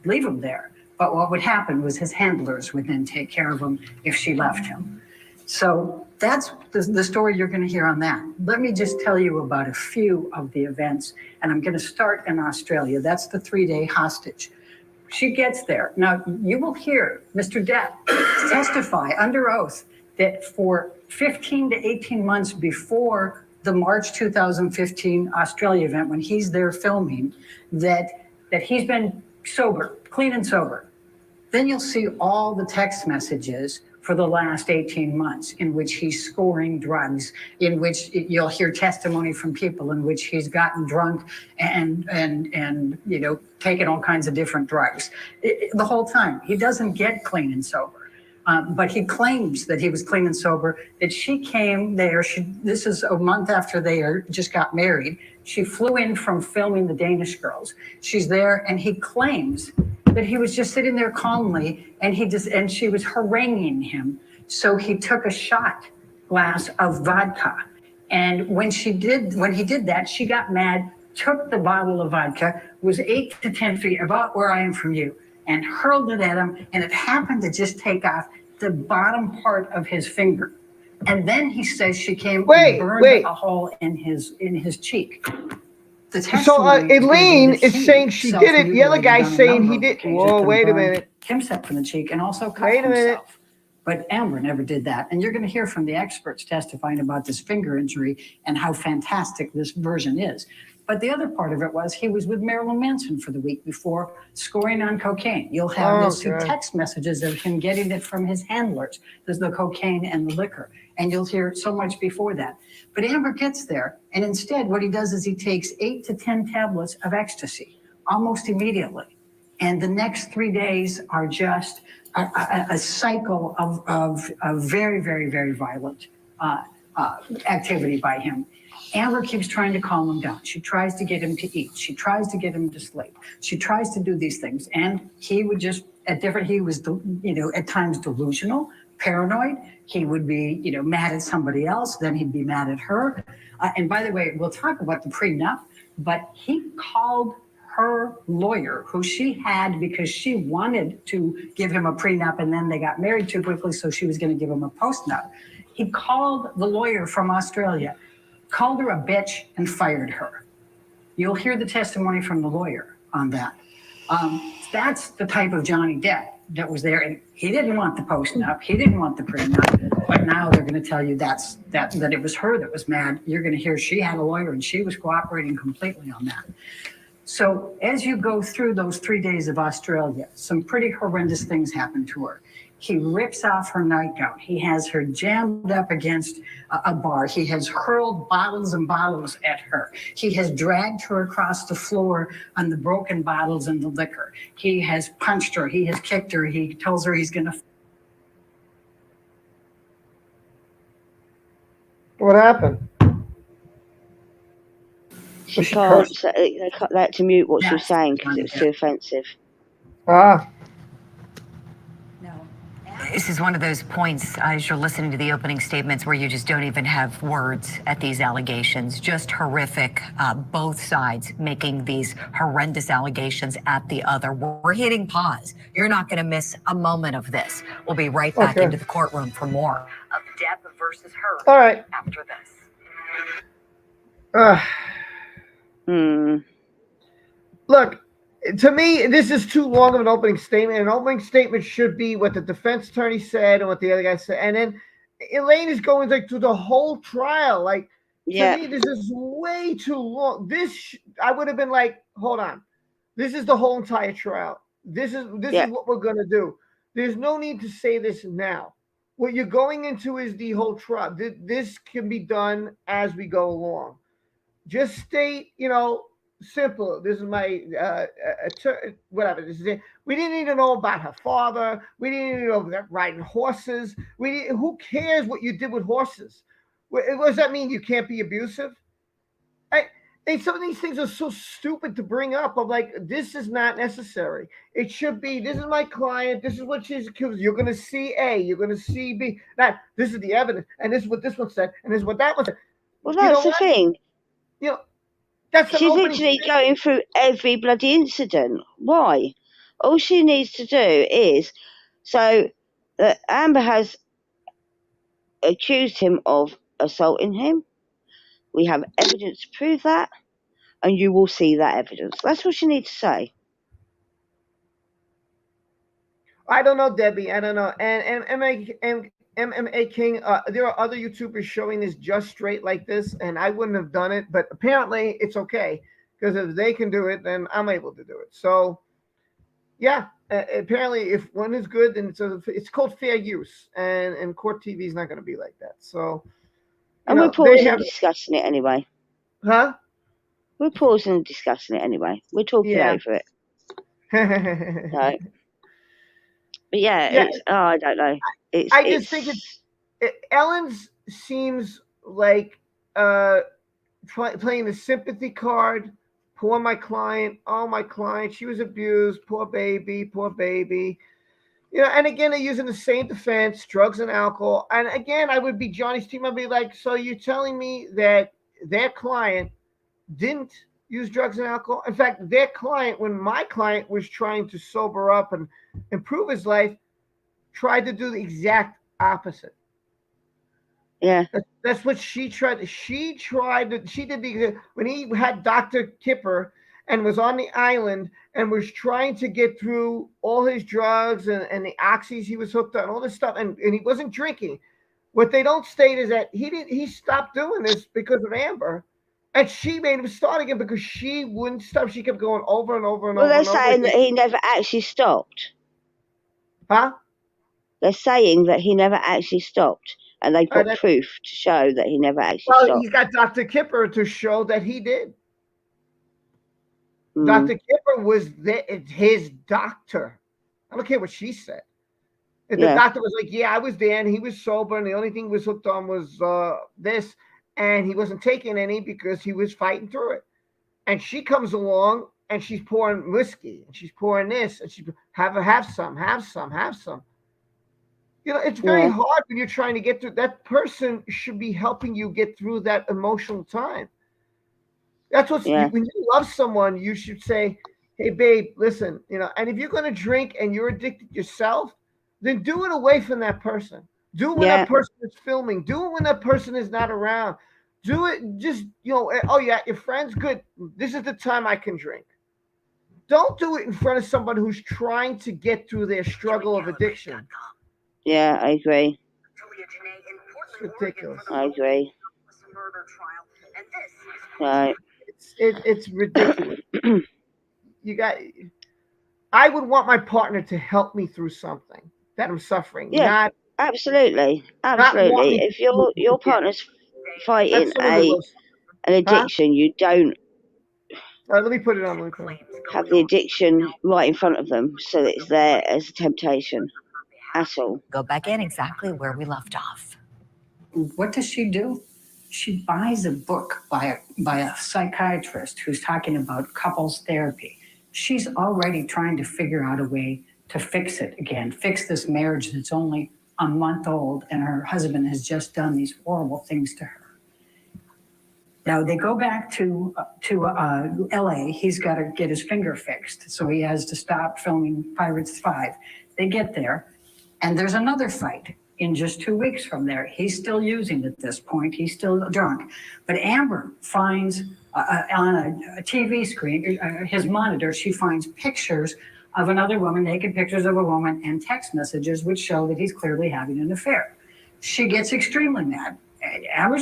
Leave him there. But what would happen was his handlers would then take care of him if she left him. So that's the story you're going to hear on that. Let me just tell you about a few of the events. And I'm going to start in Australia. That's the 3-day hostage. She gets there. Now, you will hear Mr. Depp testify under oath that for 15 to 18 months before the March 2015 Australia event, when he's there filming, that he's been sober, clean and sober. Then you'll see all the text messages for the last 18 months in which he's scoring drugs, in which you'll hear testimony from people in which he's gotten drunk and taken all kinds of different drugs. The whole time. He doesn't get clean and sober. But he claims that he was clean and sober, that she came there. This is a month after they just got married. She flew in from filming The Danish Girls. She's there, and he claims that he was just sitting there calmly, and she was haranguing him. So he took a shot glass of vodka. And when he did that, she got mad, took the bottle of vodka, was 8 to 10 feet, about where I am from you, and hurled it at him, and it happened to just take off the bottom part of his finger. And then he says she came and burned a hole in his cheek. So Elaine is saying she did it. The other guy's saying he did. Whoa, wait a minute. Himself in the cheek and also cut himself. But Amber never did that. And you're going to hear from the experts testifying about this finger injury and how fantastic this version is. But the other part of it was he was with Marilyn Manson for the week before, scoring on cocaine. You'll see text messages of him getting it from his handlers. There's the cocaine and the liquor. And you'll hear so much before that. But Amber gets there, and instead what he does is he takes 8 to 10 tablets of ecstasy almost immediately. And the next 3 days are just a cycle of very, very, very violent activity by him. Amber keeps trying to calm him down. She tries to get him to eat. She tries to get him to sleep. She tries to do these things. And he would just, he was, at times delusional, paranoid. He would be, mad at somebody else. Then he'd be mad at her. And by the way, we'll talk about the prenup, but he called her lawyer, who she had because she wanted to give him a prenup, and then they got married too quickly, so she was going to give him a postnup. He called the lawyer from Australia, called her a bitch, and fired her. You'll hear the testimony from the lawyer on that. That's the type of Johnny Depp that was there, and he didn't want the posting up. He didn't want the prenup. But now they're going to tell you that it was her that was mad. You're going to hear she had a lawyer and she was cooperating completely on that. So as you go through those 3 days of Australia, some pretty horrendous things happen to her. He rips off her nightgown. He has her jammed up against a bar. He has hurled bottles and bottles at her. He has dragged her across the floor on the broken bottles and the liquor. He has punched her. He has kicked her. He tells her he's going to. What happened? She can't. They cut that to mute what she was saying because it was too offensive. Ah. This is one of those points as you're listening to the opening statements where you just don't even have words at these allegations. Just horrific. Both sides making these horrendous allegations at the other. We're hitting pause. You're not going to miss a moment of this. We'll be right back into the courtroom for more of Depp versus her. All right. After this. Look, to me, this is too long of an opening statement. An opening statement should be what the defense attorney said and what the other guy said. And then Elaine is going like through the whole trial. Like, to me, this is way too long. I would have been like, hold on. This is the whole entire trial. This is what we're going to do. There's no need to say this now. What you're going into is the whole trial. This can be done as we go along. Just state, simple. This is my whatever. This is it. We didn't need to know about her father. We didn't need to know about riding horses. Who cares what you did with horses? What does that mean? You can't be abusive? And some of these things are so stupid to bring up. I'm like, this is not necessary. It should be, this is my client. This is what she's accused. You're going to see A. You're going to see B. Now, this is the evidence. And this is what this one said. And this is what that one said. Well, that's the thing. That's She's literally going through every bloody incident. Why? All she needs to do is, so that Amber has accused him of assaulting him. We have evidence to prove that, and you will see that evidence. That's what she needs to say. I don't know, Debbie. I don't know. And MMA King, there are other YouTubers showing this just straight like this, and I wouldn't have done it, but apparently it's okay, because if they can do it, then I'm able to do it. So, yeah, apparently if one is good, then it's called fair use, and court TV is not going to be like that. So, and we're pausing and discussing it anyway. Huh? We're pausing and discussing it anyway. We're talking over it. No. But I don't know. I just think Ellen's seems like playing the sympathy card. Poor my client. Oh, my client. She was abused. Poor baby. Poor baby. And again, they're using the same defense, drugs and alcohol. And again, I would be Johnny's team. I'd be like, so you're telling me that their client didn't use drugs and alcohol? In fact, their client, when my client was trying to sober up and improve his life, tried to do the exact opposite. Yeah. That's what she tried. She did when he had Dr. Kipper and was on the island and was trying to get through all his drugs and the oxys he was hooked on, all this stuff, and he wasn't drinking. What they don't state is that he stopped doing this because of Amber, and she made him start again because she wouldn't stop. She kept going over and over and over. Well, they're saying that he never actually stopped. Huh? They're saying that he never actually stopped, and they've got proof to show that he never actually stopped. Well, he's got Dr. Kipper to show that he did. Dr. Kipper was his doctor. I don't care what she said. And the doctor was like, yeah, I was there, and he was sober, and the only thing he was hooked on was this, and he wasn't taking any because he was fighting through it. And she comes along, and she's pouring whiskey, and she's pouring this, and she have some. It's very hard when you're trying to get through. That person should be helping you get through that emotional time. That's when you love someone, you should say, hey, babe, listen, and if you're going to drink and you're addicted yourself, then do it away from that person. Do it when that person is filming. Do it when that person is not around. Do it just, oh, yeah, your friends, good. This is the time I can drink. Don't do it in front of someone who's trying to get through their struggle of addiction. Yeah, I agree. It's ridiculous. I agree. Right. It's ridiculous. I would want my partner to help me through something that I'm suffering. Yeah, absolutely. Absolutely. If your partner's fighting an addiction, you don't let me put it on. have the addiction right in front of them so that it's there as a temptation at all. Go back in exactly where we left off. What does she do? She buys a book by a psychiatrist who's talking about couples therapy. She's already trying to figure out a way to fix it again, fix this marriage that's only a month old, and her husband has just done these horrible things to her. Now they go back to LA. He's got to get his finger fixed, so he has to stop filming Pirates 5. They get there, and there's another fight in just 2 weeks from there. He's still using at this point. He's still drunk. But Amber finds on a TV screen, his monitor, she finds pictures of another woman, naked pictures of a woman, and text messages which show that he's clearly having an affair. She gets extremely mad. Amber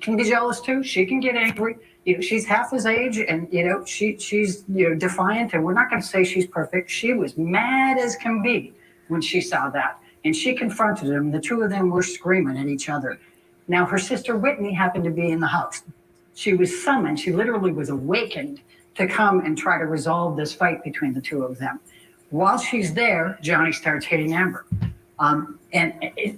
can be jealous too. She can get angry. She's half his age, and she's defiant. And we're not going to say she's perfect. She was mad as can be when she saw that, and she confronted him. The two of them were screaming at each other. Now her sister Whitney happened to be in the house. She was summoned. She literally was awakened to come and try to resolve this fight between the two of them. While she's there, Johnny starts hitting Amber.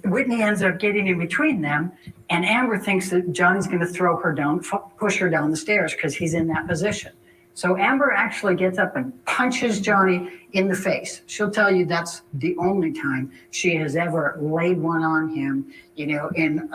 Whitney ends up getting in between them, and Amber thinks that Johnny's going to throw her down, push her down the stairs because he's in that position. So Amber actually gets up and punches Johnny in the face. She'll tell you that's the only time she has ever laid one on him, in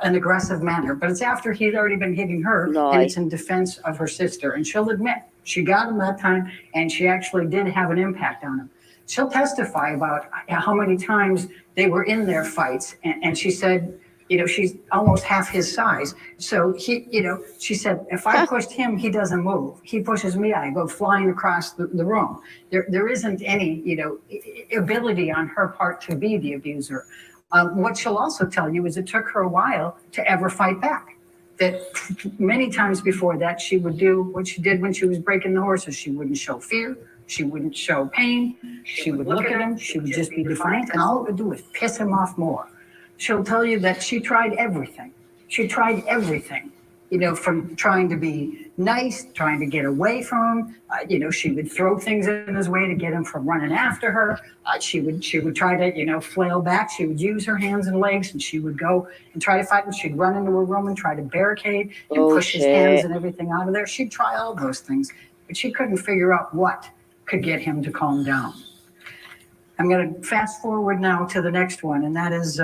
an aggressive manner. But it's after he's already been hitting her, and it's in defense of her sister. And she'll admit she got him that time, and she actually did have an impact on him. She'll testify about how many times they were in their fights, and she said, she's almost half his size. So she said, if I pushed him, he doesn't move. He pushes me, I go flying across the room. There isn't any, ability on her part to be the abuser. What she'll also tell you is it took her a while to ever fight back. That many times before that, she would do what she did when she was breaking the horses. She wouldn't show fear. She wouldn't show pain. She would look at him. She would just be defiant. And all it would do was piss him off more. She'll tell you that she tried everything. She tried everything, from trying to be nice, trying to get away from him. She would throw things in his way to get him from running after her. She would try to, flail back. She would use her hands and legs, and she would go and try to fight him. She'd run into a room and try to barricade and push his hands and everything out of there. She'd try all those things, but she couldn't figure out what could get him to calm down. I'm going to fast forward now to the next one, and that is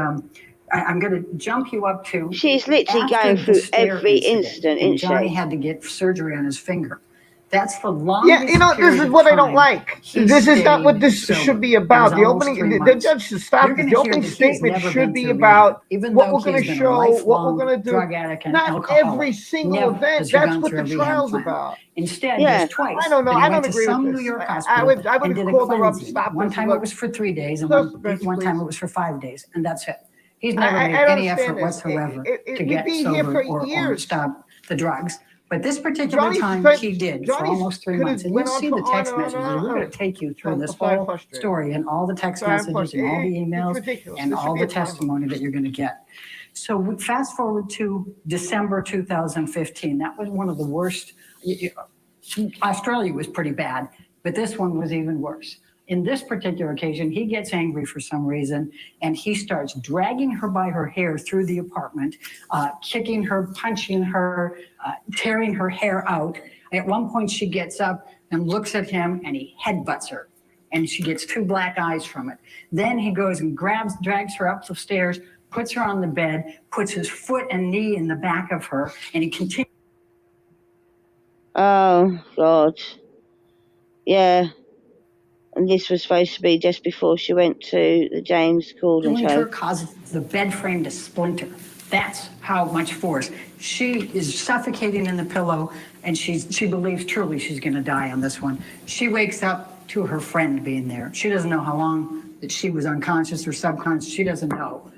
I'm going to jump you up to. She's literally going through every instant, isn't she? Johnny had to get surgery on his finger. That's the longest. Yeah, this is what I don't like. This is not what this should be about. The opening, the judge should stop. The opening statement should be about what we're going to show, what we're going to do. Not every single event. That's what the trial's about. Instead, there's twice. I don't know. I don't agree some with New this. York I hospital would and call did the a rub cleansing. stop. One time it was for 3 days, and one time it was for 5 days, and that's it. He's never made any effort whatsoever to get sober or stop the drugs. But this particular time he did for almost 3 months. And you'll see the text messages. We're going to take you through this whole story and all the text messages and all the emails and all the testimony that you're going to get. So we fast forward to December 2015. That was one of the worst. Australia was pretty bad, but this one was even worse. In this particular occasion, he gets angry for some reason, and he starts dragging her by her hair through the apartment, kicking her, punching her, tearing her hair out. At one point, she gets up and looks at him, and he headbutts her, and she gets 2 black eyes from it. Then he goes and drags her up the stairs, puts her on the bed, puts his foot and knee in the back of her, and he continues. Oh, God. Yeah. And this was supposed to be just before she went to the James Corden show. Causes the bed frame to splinter. That's how much force. She is suffocating in the pillow, and she believes truly she's going to die on this one. She wakes up to her friend being there. She doesn't know how long that she was unconscious or subconscious. She doesn't know.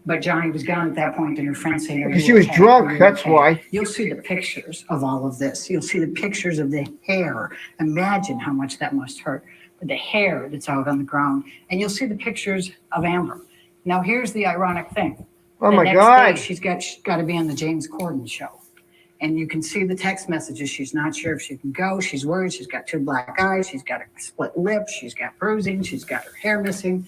But Johnny was gone at that point, and her friend saying, "Are Because you she was okay? drunk, Are you that's okay?" why. You'll see the pictures of all of this. You'll see the pictures of the hair. Imagine how much that must hurt. The hair that's out on the ground. And you'll see the pictures of Amber. Now, here's the ironic thing. Oh The my next God. day, she's got to be on the James Corden show. And you can see the text messages. She's not sure if she can go. She's worried. She's got 2 black eyes. She's got a split lip. She's got bruising. She's got her hair missing.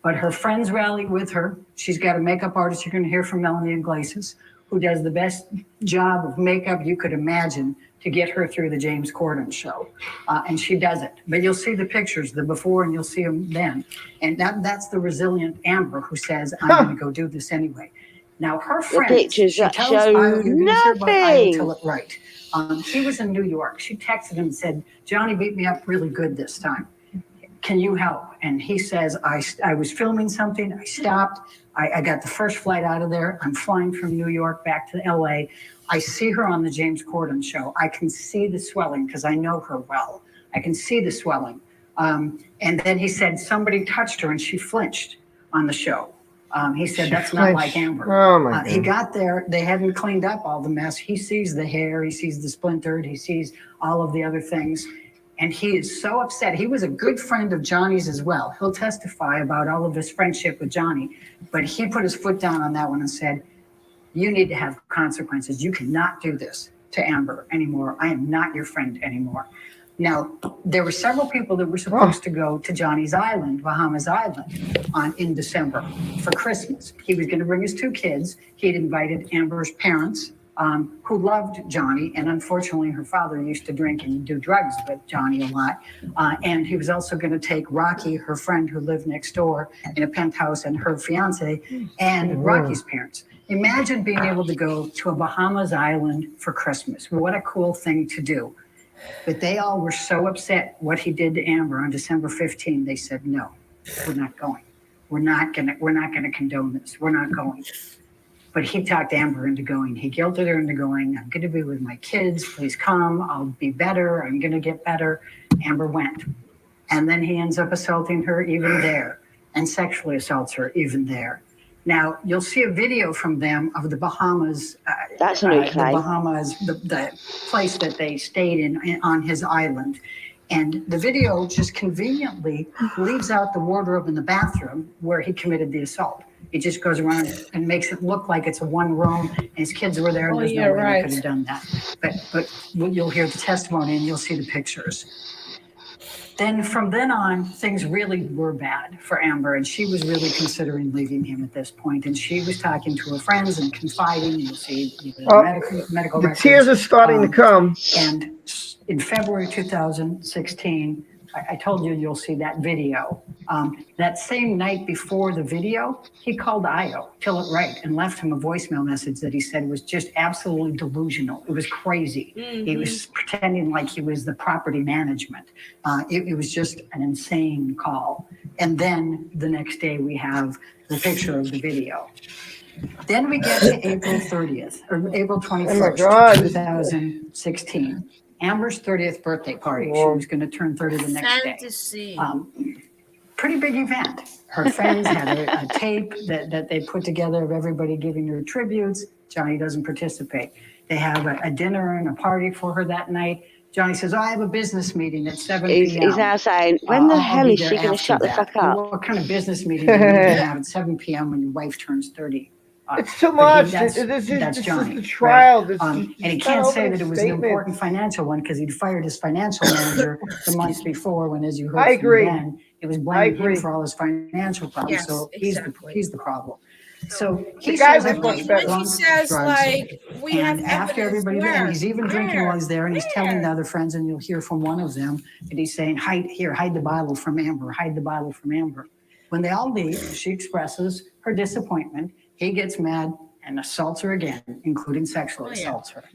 But her friends rally with her. She's got a makeup artist. You're going to hear from Melanie Iglesias, who does the best job of makeup you could imagine to get her through the James Corden show. And she does it. But you'll see the pictures, the before, and you'll see them then. And that's the resilient Amber who says, I'm going to go do this anyway. Now, her The friends, pictures she that tells show Io, you're going to hear about Io nothing. Tell It Right. He was in New York. She texted him and said, Johnny beat me up really good this time. Can you help? And he says, I was filming something. I stopped. I got the first flight out of there. I'm flying from New York back to LA. I see her on the James Corden show. I can see the swelling because I know her well. I can see the swelling. And then he said somebody touched her and she flinched on the show. He said, She that's not like flinched. Amber. Oh my He God. got there. They hadn't cleaned up all the mess. He sees the hair. He sees the splintered. He sees all of the other things. And he is so upset. He was a good friend of Johnny's as well. He'll testify about all of his friendship with Johnny. But he put his foot down on that one and said, you need to have consequences. You cannot do this to Amber anymore. I am not your friend anymore. Now, there were several people that were supposed to go to Johnny's Island, Bahamas Island, in December for Christmas. He was going to bring his 2 kids. He'd invited Amber's parents, who loved Johnny, and unfortunately her father used to drink and do drugs with Johnny a lot. And he was also going to take Rocky, her friend who lived next door in a penthouse, and her fiance, and Rocky's parents. Imagine being able to go to a Bahamas island for Christmas. What a cool thing to do. But they all were so upset what he did to Amber on December 15. They said, no, we're not going. We're not gonna condone this. We're not going. But he talked Amber into going. He guilted her into going. I'm going to be with my kids. Please come. I'll be better. I'm going to get better. Amber went. And then he ends up assaulting her even there and sexually assaults her even there. Now, you'll see a video from them of the Bahamas. That's a new The claim. Bahamas, the place that they stayed in on his island. And the video just conveniently leaves out the wardrobe in the bathroom where he committed the assault. He just goes around and makes it look like it's a one room and his kids were there and there's no way he could have done that. But you'll hear the testimony and you'll see the pictures. Then from then on, things really were bad for Amber, and she was really considering leaving him at this point. And she was talking to her friends and confiding. You'll see medical the records. tears are starting to come. And in February 2016, I told you you'll see that video. That same night before the video, he called Io, Tell It Right, and left him a voicemail message that he said was just absolutely delusional. It was crazy. He was pretending like he was the property management. It was just an insane call. And then the next day we have the picture of the video. Then we get to April 30th, or April 21st, 2016. Amber's 30th birthday party. She was going to turn 30 the next day. Pretty big event. Her friends had a tape that they put together of everybody giving her tributes. Johnny doesn't participate. They have a dinner and a party for her that night. Johnny says, I have a business meeting at 7 p.m. He's now saying, when the hell is she going to shut the fuck up? What kind of business meeting do you need to have at 7 p.m. when your wife turns 30? It's too much. That's This Johnny, is the trial. right? And he can't say that it was an important financial one because he'd fired his financial manager the months before when, as you heard I agree. from Ben, it was blaming him for all his financial problems. Yes, so exactly. he's the problem. So The he guy says, was much better. When he says, like, we have and after evidence, everybody, where? and he's even drinking Where? while he's there, and he's telling the Where? other friends, and you'll hear from one of them, and he's saying, hide the bottle from Amber, hide the bottle from Amber. When they all leave, she expresses her disappointment. He gets mad and assaults her again, including sexually assaults her.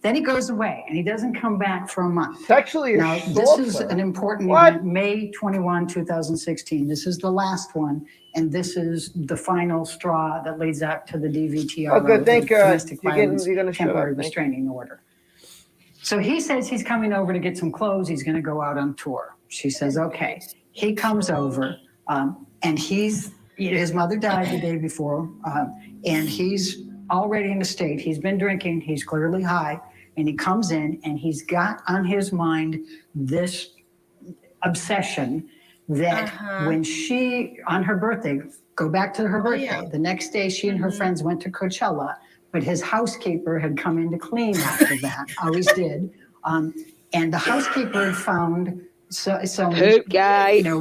Then he goes away and he doesn't come back for a month. Sexually Now, assault this is her. an important What? event, May 21, 2016. This is the last one, and this is the final straw that leads up to the DVTRO, Oh, good. Thank the God. Domestic Violence You're gonna shut Temporary up. Thank you. Restraining Order. So he says he's coming over to get some clothes. He's going to go out on tour. She says, okay. He comes over, and his mother died the day before, and he's already in a state. He's been drinking. He's clearly high. And he comes in, and he's got on his mind this obsession that when she, on her birthday, go back to her birthday, the next day she and her friends went to Coachella, but his housekeeper had come in to clean after that, always did. And the housekeeper had found some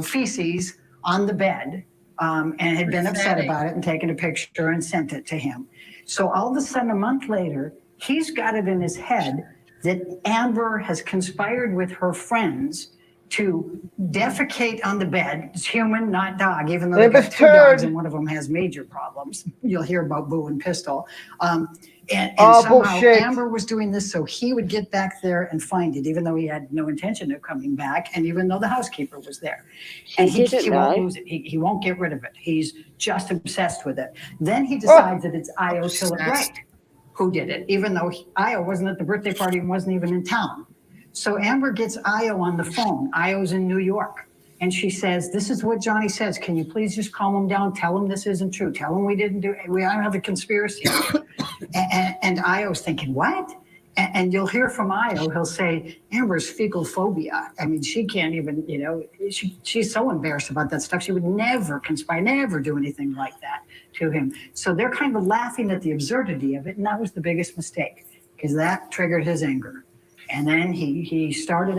feces on the bed, and had been upset about it and taken a picture and sent it to him. So all of a sudden, a month later, he's got it in his head that Amber has conspired with her friends to defecate on the bed. It's human, not dog, even though they got two dogs and one of them has major problems. You'll hear about Boo and Pistol. And somehow bullshit. Amber was doing this so he would get back there and find it, even though he had no intention of coming back, and even though the housekeeper was there. And he won't lose it. He won't get rid of it. He's just obsessed with it. Then he decides that it's Io Tillett who did it, even though Io wasn't at the birthday party and wasn't even in town. So Amber gets Io on the phone. Io's in New York. And she says, this is what Johnny says. Can you please just calm him down? Tell him this isn't true. Tell him we didn't do it. We don't have a conspiracy. and Io's thinking, what? And you'll hear from Io, he'll say, Amber's fecal phobia. I mean, she can't even, she's so embarrassed about that stuff. She would never conspire, never do anything like that to him. So they're kind of laughing at the absurdity of it. And that was the biggest mistake, because that triggered his anger. And then he started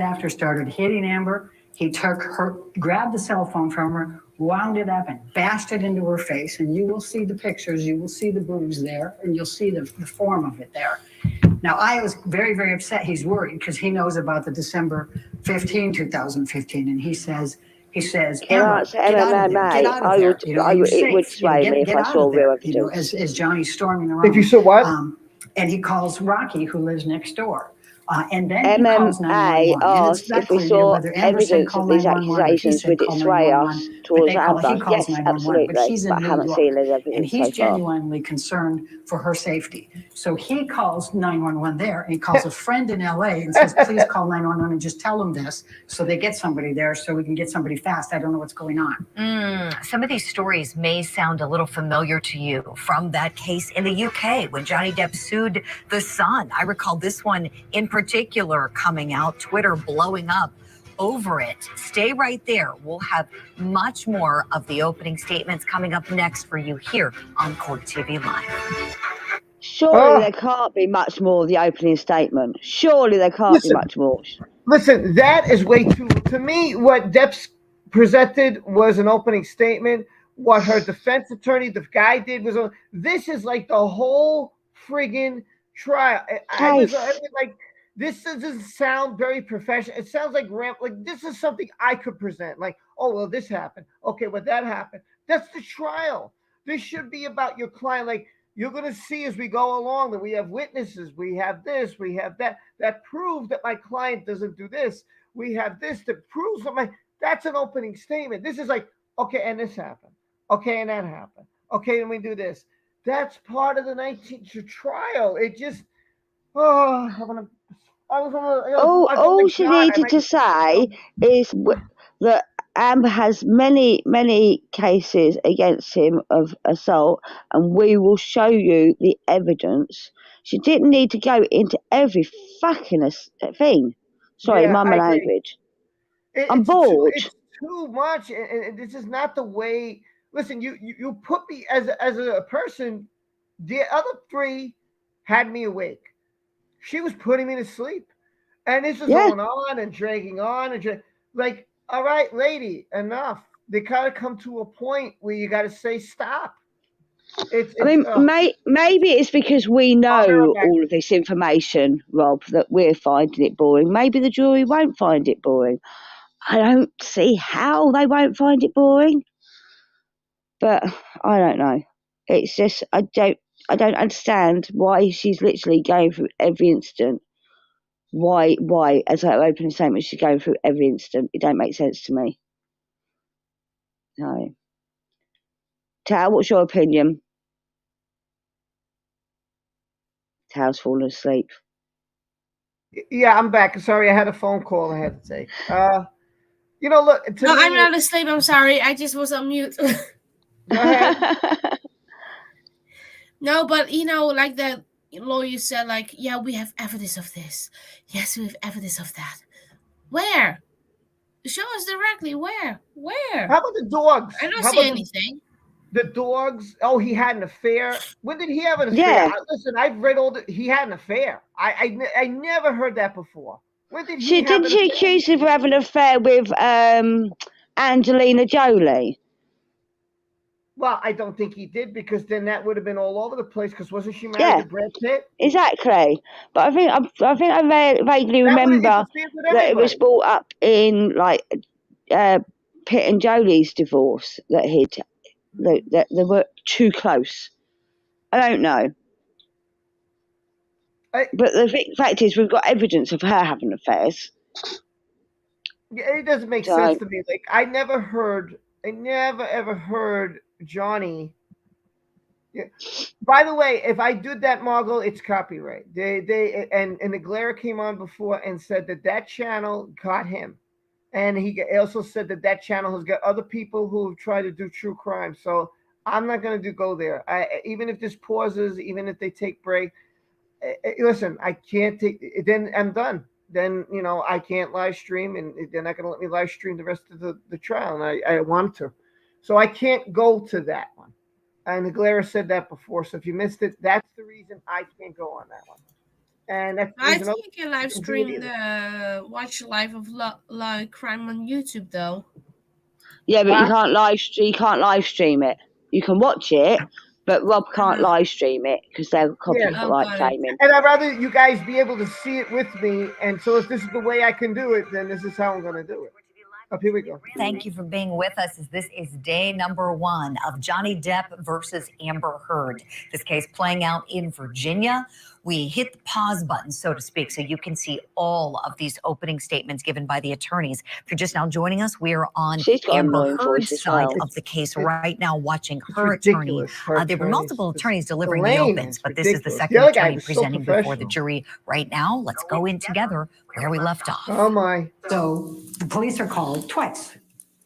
hitting Amber. He grabbed the cell phone from her, wound it up and bashed it into her face. And you will see the pictures, you will see the bruise there, and you'll see the form of it there. Now, I was very, very upset. He's worried because he knows about the December 15, 2015. And he says, Amber, get out of there. Get out of there. It would sway me if I saw real evidence. As Johnny's storming around. If you saw what? And he calls Rocky, who lives next door. And then MMA asked if we saw evidence of these accusations, would it sway us towards Amber? Yes, absolutely, but I haven't seen any evidence and he's so far. genuinely concerned for her safety. So he calls 911 there, and he calls a friend in LA and says, please call 911 and just tell them this, so they get somebody there so we can get somebody fast. I don't know what's going on. Some of these stories may sound a little familiar to you from that case in the UK when Johnny Depp sued The Sun. I recall this one in particular coming out, Twitter blowing up over it. Stay right there. We'll have much more of the opening statements coming up next for you here on Court TV Live. Surely there can't be much more of the opening statement. Surely there can't be much more. Listen, that is way too. To me, what Depp presented was an opening statement. What her defense attorney, the guy, did was. This is like the whole friggin' trial. I was like, this doesn't sound very professional. It sounds like this is something I could present. Like, oh well, this happened. Okay, well that happened. That's the trial. This should be about your client. Like, you're going to see as we go along that we have witnesses. We have this. We have that. That proves that my client doesn't do this. We have this that proves that that's an opening statement. This is like, okay, and this happened. Okay, and that happened. Okay, and we do this. That's part of the 19th trial. It just, all she needed to say is that Amber has many, many cases against him of assault, and we will show you the evidence. She didn't need to go into every fucking thing. Sorry, my language. I'm bored. It's too much, and this is not the way. Listen, you put me as a person. The other three had me awake. She was putting me to sleep. And this is going on and dragging on and like, all right, lady, enough. They gotta come to a point where you gotta say stop. Maybe it's because we know all of this information, Rob, that we're finding it boring. Maybe the jury won't find it boring. I don't see how they won't find it boring, but I don't know. It's just I don't understand why she's literally going through every incident why, as her opening statement, she's going through every incident. It don't make sense to me. No. Tao, what's your opinion? Tao's fallen asleep. Yeah, I'm back. Sorry, I had a phone call I had to take. Look. No, I'm not asleep. I'm sorry. I just was on mute. Go ahead. No, but like the lawyer said, like, yeah, we have evidence of this. Yes, we have evidence of that. Where? Show us directly. Where? How about the dogs? I don't How see about anything. The dogs. Oh, he had an affair. When did he have an Yeah. affair? Listen, I've read all the. He had an affair. I never heard that before. When did he have Didn't an she affair? accuse him of having an affair with Angelina Jolie? Well, I don't think he did, because then that would have been all over the place. Because wasn't she married to Brad Pitt? Exactly. But I think I vaguely That would have remember interfered with that it was everybody. brought up in like Pitt and Jolie's divorce that that they were too close. I don't know. But the fact is, we've got evidence of her having affairs. Yeah, it doesn't make sense to me. Like, I never ever heard Johnny. Yeah. By the way, if I did that, Margot, it's copyright. And the Glare came on before and said that channel got him, and he also said that channel has got other people who have tried to do true crime. So I'm not going to go there. Even if this pauses, even if they take break, listen, I can't take. Then I'm done. Then I can't live stream, and they're not going to let me live stream the rest of the trial, and I want to, so I can't go to that one. And the Glare said that before, so if you missed it, that's the reason I can't go on that one. And that's the I reason think you can live stream watch live of live crime on YouTube though. Yeah, but you can't live stream it. You can watch it, but Rob can't live stream it because they're copyright claiming. And I'd rather you guys be able to see it with me. And so if this is the way I can do it, then this is how I'm going to do it. Up here we go. Thank you for being with us, as this is day number 1 of Johnny Depp versus Amber Heard. This case playing out in Virginia. We hit the pause button, so to speak, so you can see all of these opening statements given by the attorneys. If you're just now joining us, we're on Amber Heard's side of the case right now, watching her attorney. There were multiple attorneys delivering the opens, but this is the second attorney presenting before the jury right now. Let's go in together where we left off. Oh my. So the police are called twice,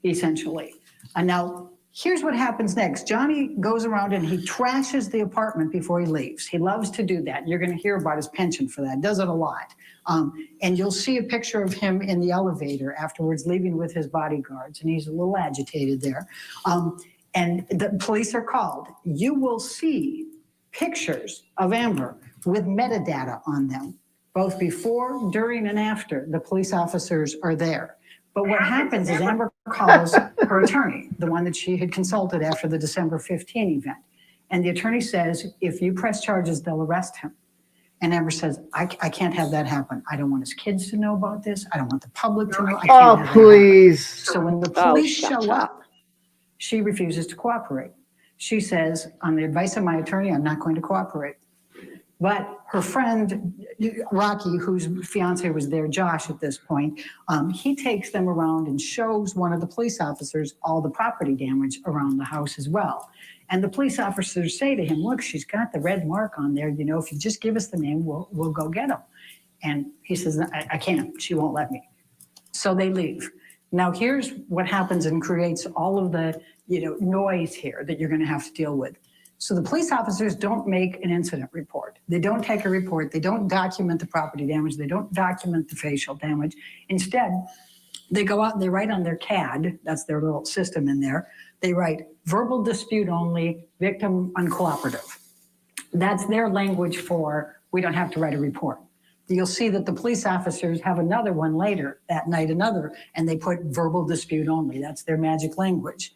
essentially. And now here's what happens next. Johnny goes around and he trashes the apartment before he leaves. He loves to do that. You're going to hear about his penchant for that. Does it a lot. And you'll see a picture of him in the elevator afterwards, leaving with his bodyguards. And he's a little agitated there. And the police are called. You will see pictures of Amber with metadata on them, both before, during, and after the police officers are there. But what happens is Amber calls her attorney, the one that she had consulted after the December 15 event. And the attorney says, if you press charges, they'll arrest him. And Amber says, I can't have that happen. I don't want his kids to know about this. I don't want the public to know. I can't have that please. happen. So when the police show up, she refuses to cooperate. She says, on the advice of my attorney, I'm not going to cooperate. But her friend, Rocky, whose fiance was there, Josh, at this point, he takes them around and shows one of the police officers all the property damage around the house as well. And the police officers say to him, look, she's got the red mark on there. You know, if you just give us the name, we'll go get him. And he says, I can't. She won't let me. So they leave. Now, here's what happens and creates all of the noise here that you're going to have to deal with. So the police officers don't make an incident report. They don't take a report. They don't document the property damage. They don't document the facial damage. Instead, they go out and they write on their CAD, that's their little system in there, they write verbal dispute only, victim uncooperative. That's their language for we don't have to write a report. You'll see that the police officers have another one later that night, and they put verbal dispute only. That's their magic language.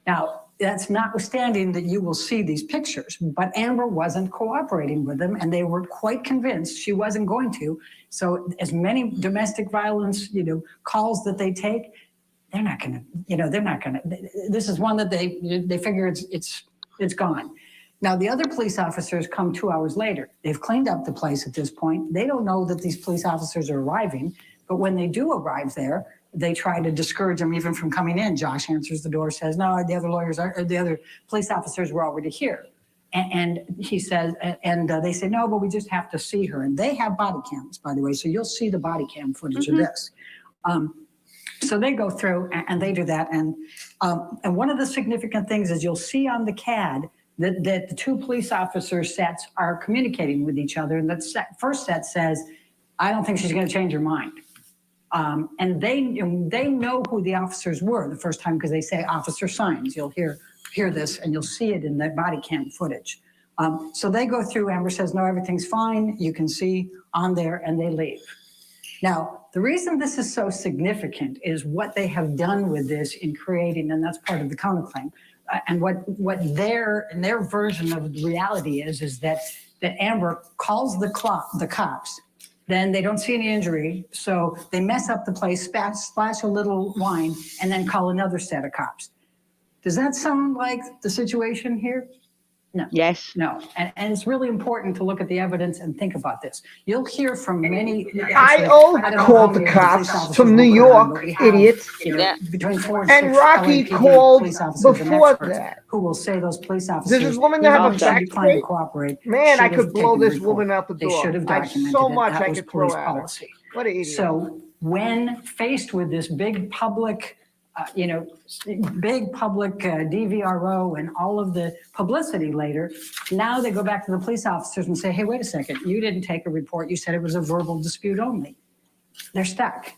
Now, that's notwithstanding that you will see these pictures, but Amber wasn't cooperating with them, and they were quite convinced she wasn't going to. So as many domestic violence, calls that they take, they're not going to, this is one that they figure it's gone. Now, the other police officers come 2 hours later. They've cleaned up the place at this point. They don't know that these police officers are arriving, but when they do arrive there, they try to discourage them even from coming in. Josh answers the door, says, no, the other police officers were already here. And he says, and they say, no, but we just have to see her. And they have body cams, by the way, so you'll see the body cam footage of this. So they go through and they do that. And one of the significant things is you'll see on the CAD that the two police officers sets are communicating with each other. And that first set says, I don't think she's going to change her mind. And they know who the officers were the first time because they say officer signs. You'll hear this and you'll see it in that body cam footage. So they go through, Amber says, no, everything's fine. You can see on there, and they leave. Now, the reason this is so significant is what they have done with this in creating, and that's part of the counterclaim, and what their version of the reality is that Amber calls the cops. Then they don't see any injury, so they mess up the place, splash a little wine, and then call another set of cops. Does that sound like the situation here? No. Yes. No. And it's really important to look at the evidence and think about this. You'll hear from many. I called the cops from New York, idiots. Between 4 and 6 and Rocky LAPD called police officers and before experts that. who will say those police officers. Does this woman have a back decline to straight? cooperate? Man, I should have could blow taken this report. woman out the They door. should have I have documented so it. much That I was could police throw at her. policy. What an idiot. So when faced with this big public, DVRO and all of the publicity later, now they go back to the police officers and say, hey, wait a second, you didn't take a report. You said it was a verbal dispute only. They're stuck.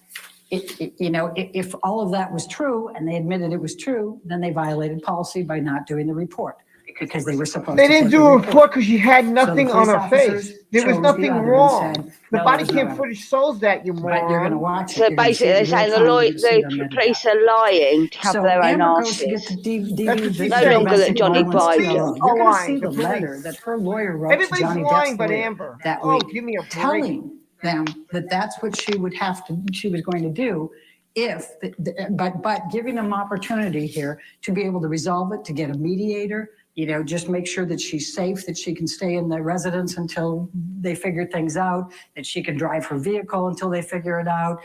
If all of that was true and they admitted it was true, then they violated policy by not doing the report. Because they were supposed They to. didn't do a report because she had nothing on her face. There was chose the nothing other and wrong. said, The "No, body there's cam no footage shows that, you moron. But you're going to watch it. So You're gonna see basically, it they're in saying real the, time, you see it on the metadata. police are lying to have So their own Amber goes to get asses. the No longer that Johnny violence Biden. TRO. You're going to see the letter that her lawyer wrote Everybody's to Johnny lying Depp's but lawyer Amber. that Oh, week, give me a break. telling them that that's what she would have to. She was going to do. But giving them opportunity here to be able to resolve it, to get a mediator, just make sure that she's safe, that she can stay in the residence until they figure things out, that she can drive her vehicle until they figure it out,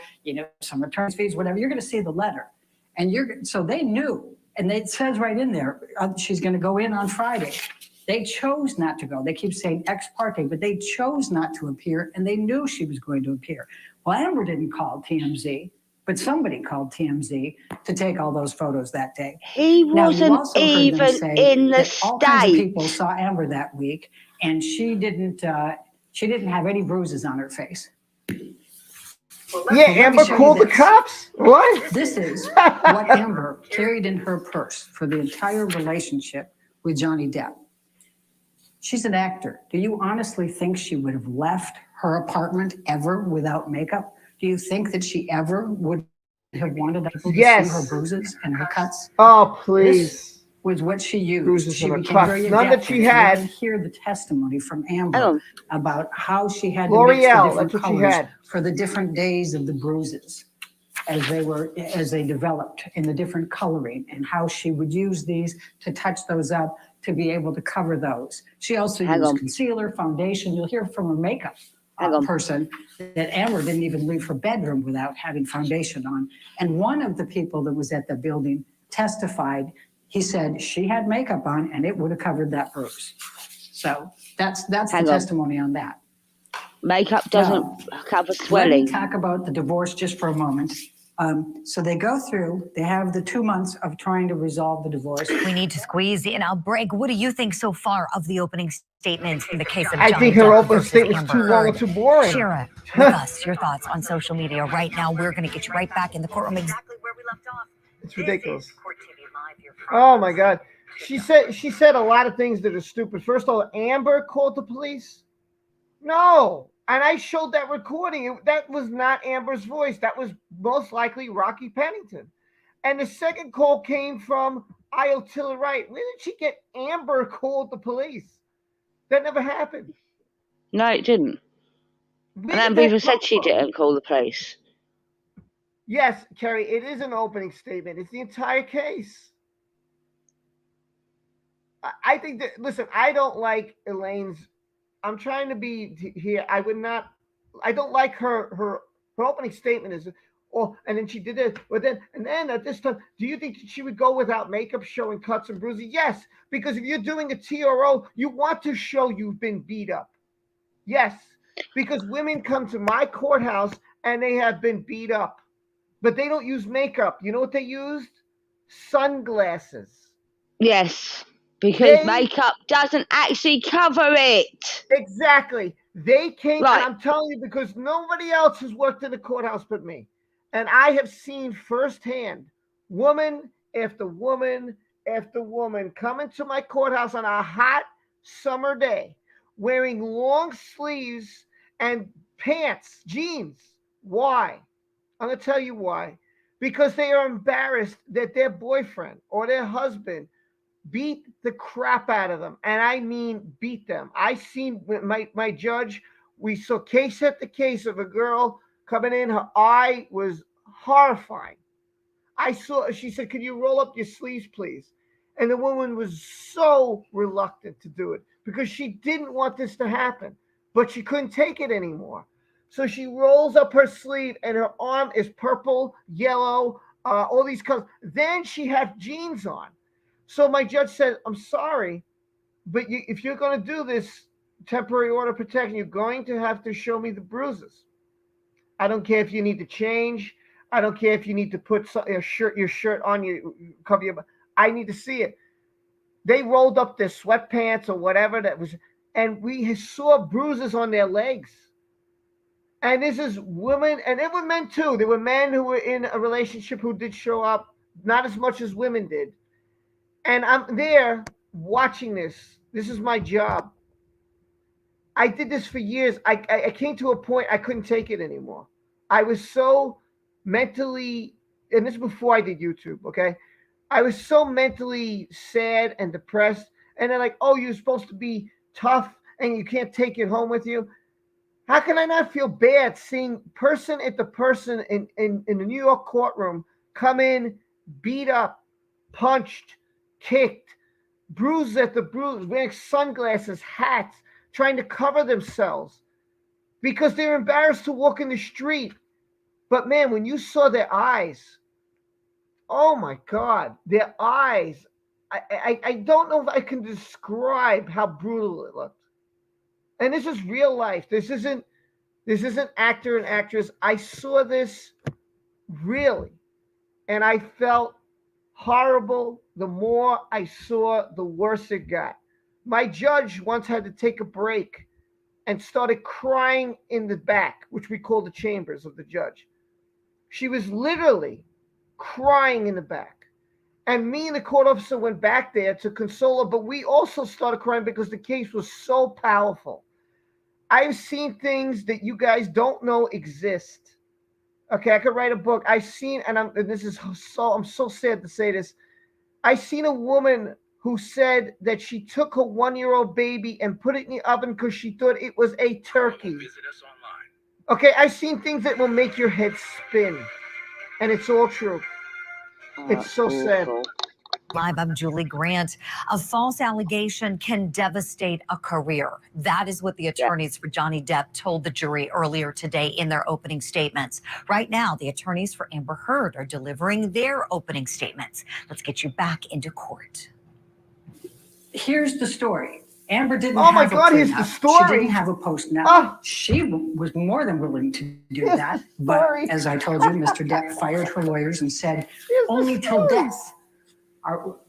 some attorney's fees, whatever. You're going to see the letter. And so they knew, and it says right in there, she's going to go in on Friday. They chose not to go. They keep saying ex parte, but they chose not to appear, and they knew she was going to appear. Well, Amber didn't call TMZ. But somebody called TMZ to take all those photos that day. He wasn't even in the all kinds of state. people saw Amber that week, and she didn't have any bruises on her face. Yeah, Amber called the cops? What? This is what Amber carried in her purse for the entire relationship with Johnny Depp. She's an actor. Do you honestly think she would have left her apartment ever without makeup? Do you think that she ever would have wanted people to see her bruises and her cuts? Oh, please. This was what she used. Bruises She and her became cuts. very None that adept. she You're had. gonna hear the testimony from Amber about how she had to L'Oreal, mix the different that's what she colors had. for the different days of the bruises as they developed in the different coloring, and how she would use these to touch those up to be able to cover those. She also used concealer, foundation. You'll hear from her makeup person that Amber didn't even leave her bedroom without having foundation on. And one of the people that was at the building testified, he said she had makeup on and it would have covered that bruise. So that's the testimony on that. Makeup doesn't cover Let swelling. me talk about the divorce just for a moment. So they go through, they have the 2 months of trying to resolve the divorce. We need to squeeze in our break. What do you think so far of the opening statements in the case of I Johnny think her Depp opening versus statement's Amber too long Heard? and too boring. Shira, with us, your thoughts on social media right now. We're going to get you right back in the courtroom exactly where we left off. It's ridiculous. Oh my God. She said a lot of things that are stupid. First of all, Amber called the police. No. And I showed that recording. That was not Amber's voice. That was most likely Rocky Pennington. And the second call came from Io Tiller Wright. Where did she get Amber called the police? That never happened. No, it didn't. And then people said she didn't call the police. Yes, Kerry, it is an opening statement. It's the entire case. I think that, listen, I don't like Elaine's. I'm trying to be here. I would not. I don't like her opening statement is, oh, and then she did it, but then at this time, do you think she would go without makeup, showing cuts and bruises? Yes, because if you're doing a TRO, you want to show you've been beat up. Yes, because women come to my courthouse and they have been beat up, but they don't use makeup. You know what they used? Sunglasses. Yes, because They makeup doesn't actually cover it. exactly. They came, and Right. I'm telling you because nobody else has worked in the courthouse but me, and I have seen firsthand woman after woman after woman coming to my courthouse on a hot summer day, wearing long sleeves and pants, jeans. Why? I'm gonna tell you why. Because they are embarrassed that their boyfriend or their husband beat the crap out of them, and I mean beat them. I seen my judge. We saw case after case of a girl coming in. Her eye was horrifying. I saw. She said, "Could you roll up your sleeves, please?" And the woman was so reluctant to do it because she didn't want this to happen, but she couldn't take it anymore. So she rolls up her sleeve, and her arm is purple, yellow, all these colors. Then she had jeans on. So my judge said, "I'm sorry, but if you're going to do this temporary order of protection, you're going to have to show me the bruises. I don't care if you need to change. I don't care if you need to put your shirt on you, cover your. I need to see it." They rolled up their sweatpants or whatever that was, and we saw bruises on their legs. And this is women, and there were men too. There were men who were in a relationship who did show up, not as much as women did. And I'm there watching this. This is my job. I did this for years. I came to a point I couldn't take it anymore. I was so mentally, and this is before I did YouTube, okay? I was so mentally sad and depressed. And they're like, "Oh, you're supposed to be tough and you can't take it home with you." How can I not feel bad seeing person after person in the New York courtroom come in, beat up, punched, kicked, bruise after bruise, wearing sunglasses, hats, trying to cover themselves because they're embarrassed to walk in the street. But man, when you saw their eyes, oh my God, their eyes, I don't know if I can describe how brutal it looked. And this is real life. This isn't actor and actress. I saw this really, and I felt horrible. The more I saw, the worse it got. My judge once had to take a break and started crying in the back, which we call the chambers of the judge. She was literally crying in the back. And me and the court officer went back there to console her, but we also started crying because the case was so powerful. I've seen things that you guys don't know exist. Okay, I could write a book. I've seen, and I'm so sad to say this. I seen a woman who said that she took her 1-year-old baby and put it in the oven because she thought it was a turkey. Okay, I've seen things that will make your head spin, and it's all true. It's so sad. Live, I'm Julie Grant. A false allegation can devastate a career. That is what the attorneys for Johnny Depp told the jury earlier today in their opening statements. Right now, the attorneys for Amber Heard are delivering their opening statements. Let's get you back into court. Here's the story. Amber didn't Oh my have God, a here's the prenup. story. She didn't have a postnup. Oh. She was more than willing to do Here's that. the But story. as I told you, Mr. Depp fired her lawyers and said, only till death.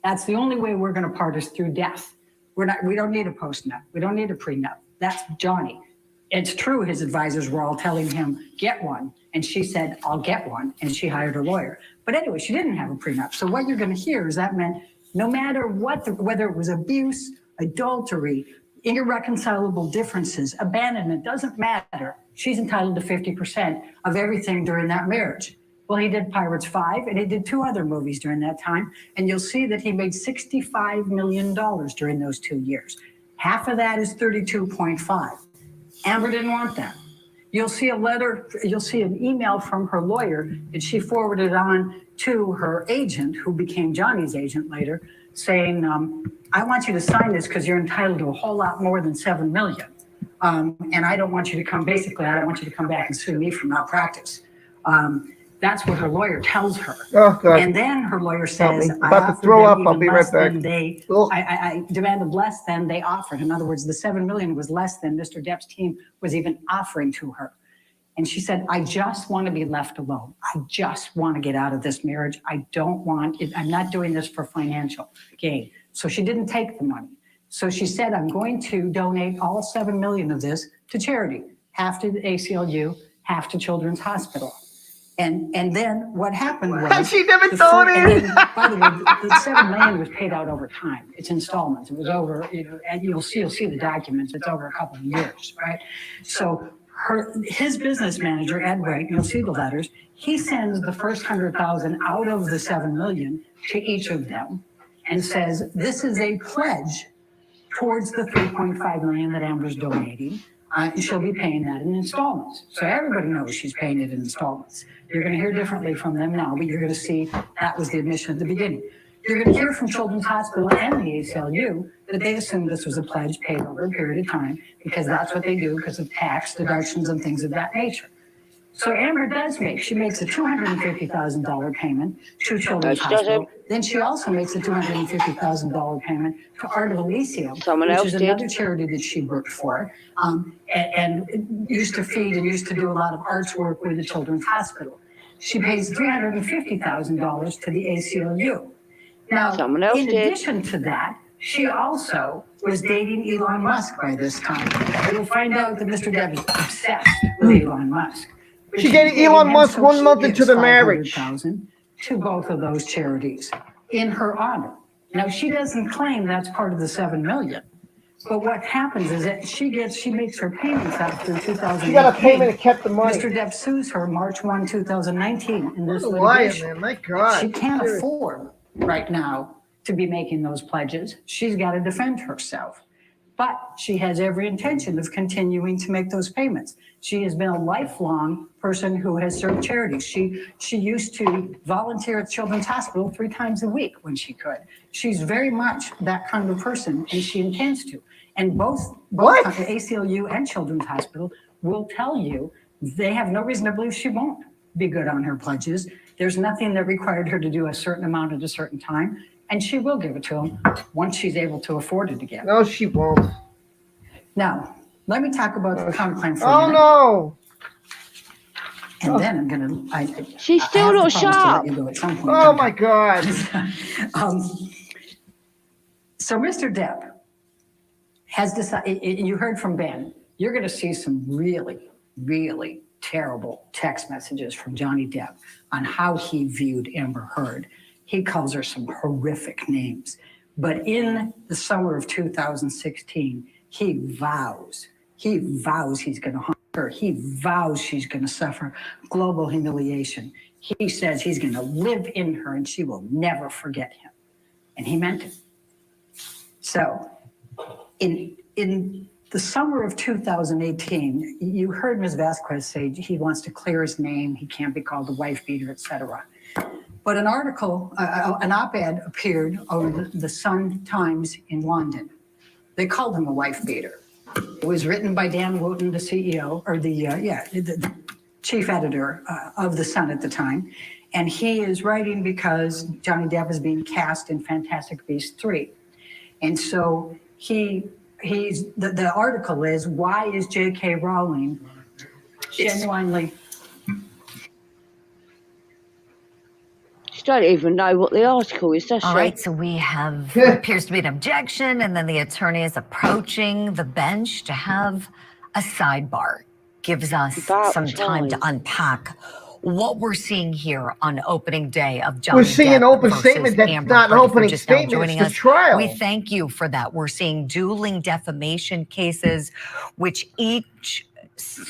That's the only way we're going to part is through death. We don't need a postnup. We don't need a prenup. That's Johnny. It's true his advisors were all telling him, get one. And she said, I'll get one. And she hired a lawyer. But anyway, she didn't have a prenup. So what you're going to hear is that meant no matter what, whether it was abuse, adultery, irreconcilable differences, abandonment, doesn't matter. She's entitled to 50% of everything during that marriage. Well, he did Pirates 5, and he did 2 other movies during that time, and you'll see that he made $65 million during those 2 years. Half of that is 32.5. Amber didn't want that. You'll see a letter, you'll see an email from her lawyer that she forwarded on to her agent, who became Johnny's agent later, saying, I want you to sign this because you're entitled to a whole lot more than $7 million. And I don't want you to come, basically, I don't want you to come back and sue me for malpractice. That's what her lawyer tells her. Oh, God. And then her lawyer Help says, me. I'm about to throw up. I'll be right back. I demanded less than they offered. In other words, the $7 million was less than Mr. Depp's team was even offering to her. And she said, I just want to be left alone. I just want to get out of this marriage. I don't want it. I'm not doing this for financial gain. So she didn't take the money. So she said, I'm going to donate all $7 million of this to charity, half to the ACLU, half to Children's Hospital. And then what happened was she never donated. By the way, the $7 million was paid out over time. It's installments. It was over, and you'll see the documents. It's over a couple of years, right? So his business manager, Ed Wright, you'll see the letters. He sends the first $100,000 out of the $7 million to each of them, and says, "This is a pledge towards the $3.5 million that Amber's donating. She'll be paying that in installments." So everybody knows she's paying it in installments. You're going to hear differently from them now, but you're going to see that was the admission at the beginning. You're going to hear from Children's Hospital and the ACLU that they assumed this was a pledge paid over a period of time because that's what they do because of tax deductions and things of that nature. So Amber she makes a $250,000 payment to Children's Hospital. Then she also makes a $250,000 payment to Art of Elysium, which is another charity that she worked for, and used to feed and used to do a lot of arts work with the Children's Hospital. She pays $350,000 to the ACLU. Now, in addition to that, she also was dating Elon Musk by this time. You'll find out that Mr. Depp is obsessed with Elon Musk. She dated Elon Musk 1 month into the marriage. $500,000 to both of those charities in her honor. Now, she doesn't claim that's part of the $7 million. But what happens is that she makes her payments out through 2018. She got a payment and kept the money. Mr. Depp sues her March 1, 2019 in this liar, litigation. man. My God. She can't afford right now to be making those pledges. She's got to defend herself. But she has every intention of continuing to make those payments. She has been a lifelong person who has served charities. She used to volunteer at Children's Hospital 3 times a week when she could. She's very much that kind of person, and she intends to. And both the ACLU and Children's Hospital will tell you they have no reason to believe she won't be good on her pledges. There's nothing that required her to do a certain amount at a certain time. And she will give it to him once she's able to afford it again. No, she won't. Now, let me talk about the counterclaim for a Oh, minute. no. And then I'm going to... She's still not sharp. Oh, my God. So Mr. Depp has decided, you heard from Ben, you're going to see some really, really terrible text messages from Johnny Depp on how he viewed Amber Heard. He calls her some horrific names. But in the summer of 2016, he vows he's going to harm her. He vows she's going to suffer global humiliation. He says he's going to live in her and she will never forget him. And he meant it. So in the summer of 2018, you heard Ms. Vasquez say he wants to clear his name. He can't be called a wife beater, etc. But an article, an op-ed appeared over the Sun Times in London. They called him a wife beater. It was written by Dan Wooten, the CEO, or the chief editor of the Sun at the time. And he is writing because Johnny Depp is being cast in Fantastic Beasts 3. And so the article is, why is J.K. Rowling genuinely... She don't even know what the article is, does she? All right, so we have what appears to be an objection, and then the attorney is approaching the bench to have a sidebar. Gives us some time to unpack what we're seeing here on opening day of Johnny Depp. We're seeing an open statement that's not an opening statement, it's the trial. We thank you for that. We're seeing dueling defamation cases, which each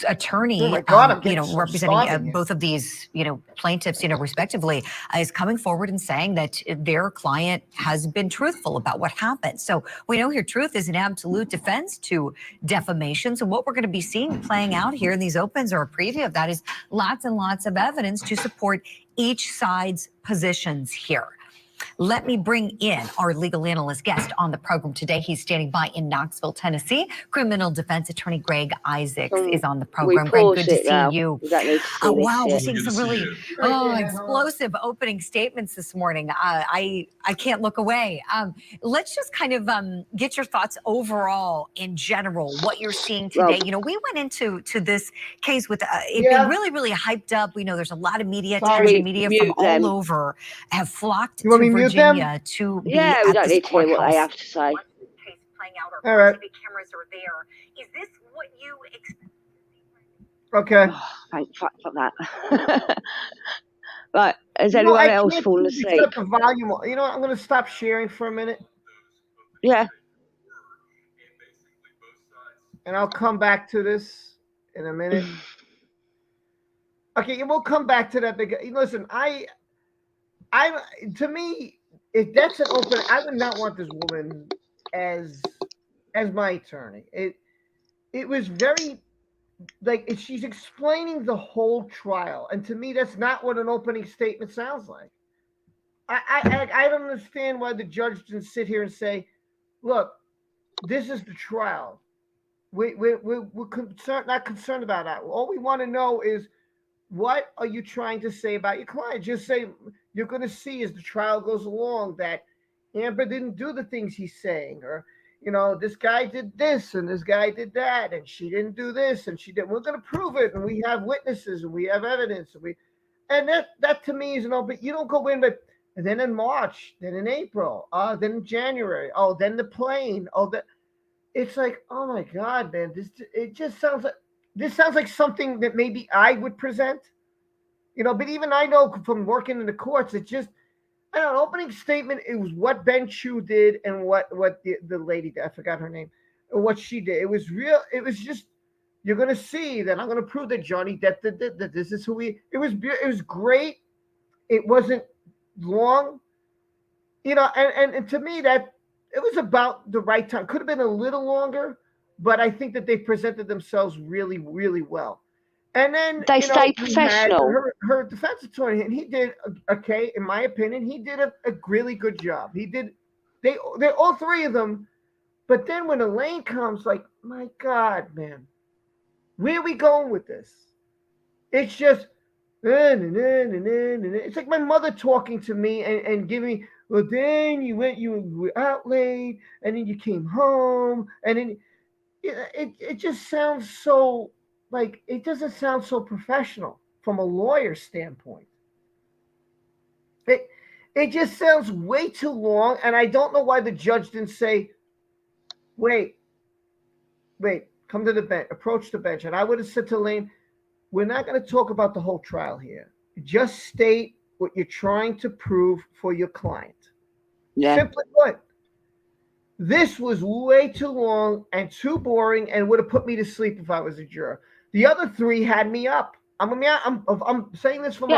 attorney, representing both of these, plaintiffs, respectively, is coming forward and saying that their client has been truthful about what happened. So we know here truth is an absolute defense to defamation. So what we're going to be seeing playing out here in these opens, or a preview of that, is lots and lots of evidence to support each side's positions here. Let me bring in our legal analyst guest on the program today. He's standing by in Knoxville, Tennessee. Criminal defense attorney Greg Isaacs is on the program. Greg, good to see you. We don't need to see Wow, we're this seeing shit. some really explosive opening statements this morning. I can't look away. Let's just kind of get your thoughts overall in general, what you're seeing today. You know, we went into this case with it being really, really hyped up. We know there's a lot of media, attention media from all over have flocked to Virginia to be Yeah, we at don't this need to hear what they courthouse. have to say. All right. TV cameras are there. Is this what you expect? Okay. Fuck that. Right, has You know, anyone I else can't fallen seem to asleep? shut the volume. You know what? I'm going to stop sharing for a minute. Yeah. And I'll come back to this in a minute. Okay, we'll come back to that. Because, listen, to me, if that's an open, I would not want this woman as my attorney. It was very she's explaining the whole trial, and to me, that's not what an opening statement sounds like. I don't understand why the judge didn't sit here and say, "Look, this is the trial. We're not concerned about that. All we want to know is what are you trying to say about your client. Just say you're going to see as the trial goes along that Amber didn't do the things he's saying, or this guy did this and this guy did that, and she didn't do this and she did. We're going to prove it, and we have witnesses and we have evidence, and that to me is but you don't go in, but and then in March, then in April, then in January, then the plane, it's like, oh my God, man, this sounds like something that maybe I would present, but even I know from working in the courts, it's just, I don't know, opening statement, it was what Ben Chu did and what the lady did, I forgot her name, what she did. It was real, it was just, you're going to see that I'm going to prove that Johnny Depp that this is who it was great. It wasn't long, and to me that it was about the right time. Could have been a little longer, but I think that they presented themselves really, really well. And then they stayed professional. Her defense attorney, and he did okay, in my opinion. He did a really good job. They all three of them. But then when Elaine comes, like, my God, man, where are we going with this? It's just, it's like my mother talking to me and giving me, well, then you were out late, and then you came home, and then it just sounds so, like, it doesn't sound so professional from a lawyer standpoint. It just sounds way too long, and I don't know why the judge didn't say, wait, come to the bench, approach the bench. And I would have said to Elaine, we're not going to talk about the whole trial here. Just state what you're trying to prove for your client. Yeah. Simply put. This was way too long and too boring, and would have put me to sleep if I was a juror. The other three had me up. I'm saying this from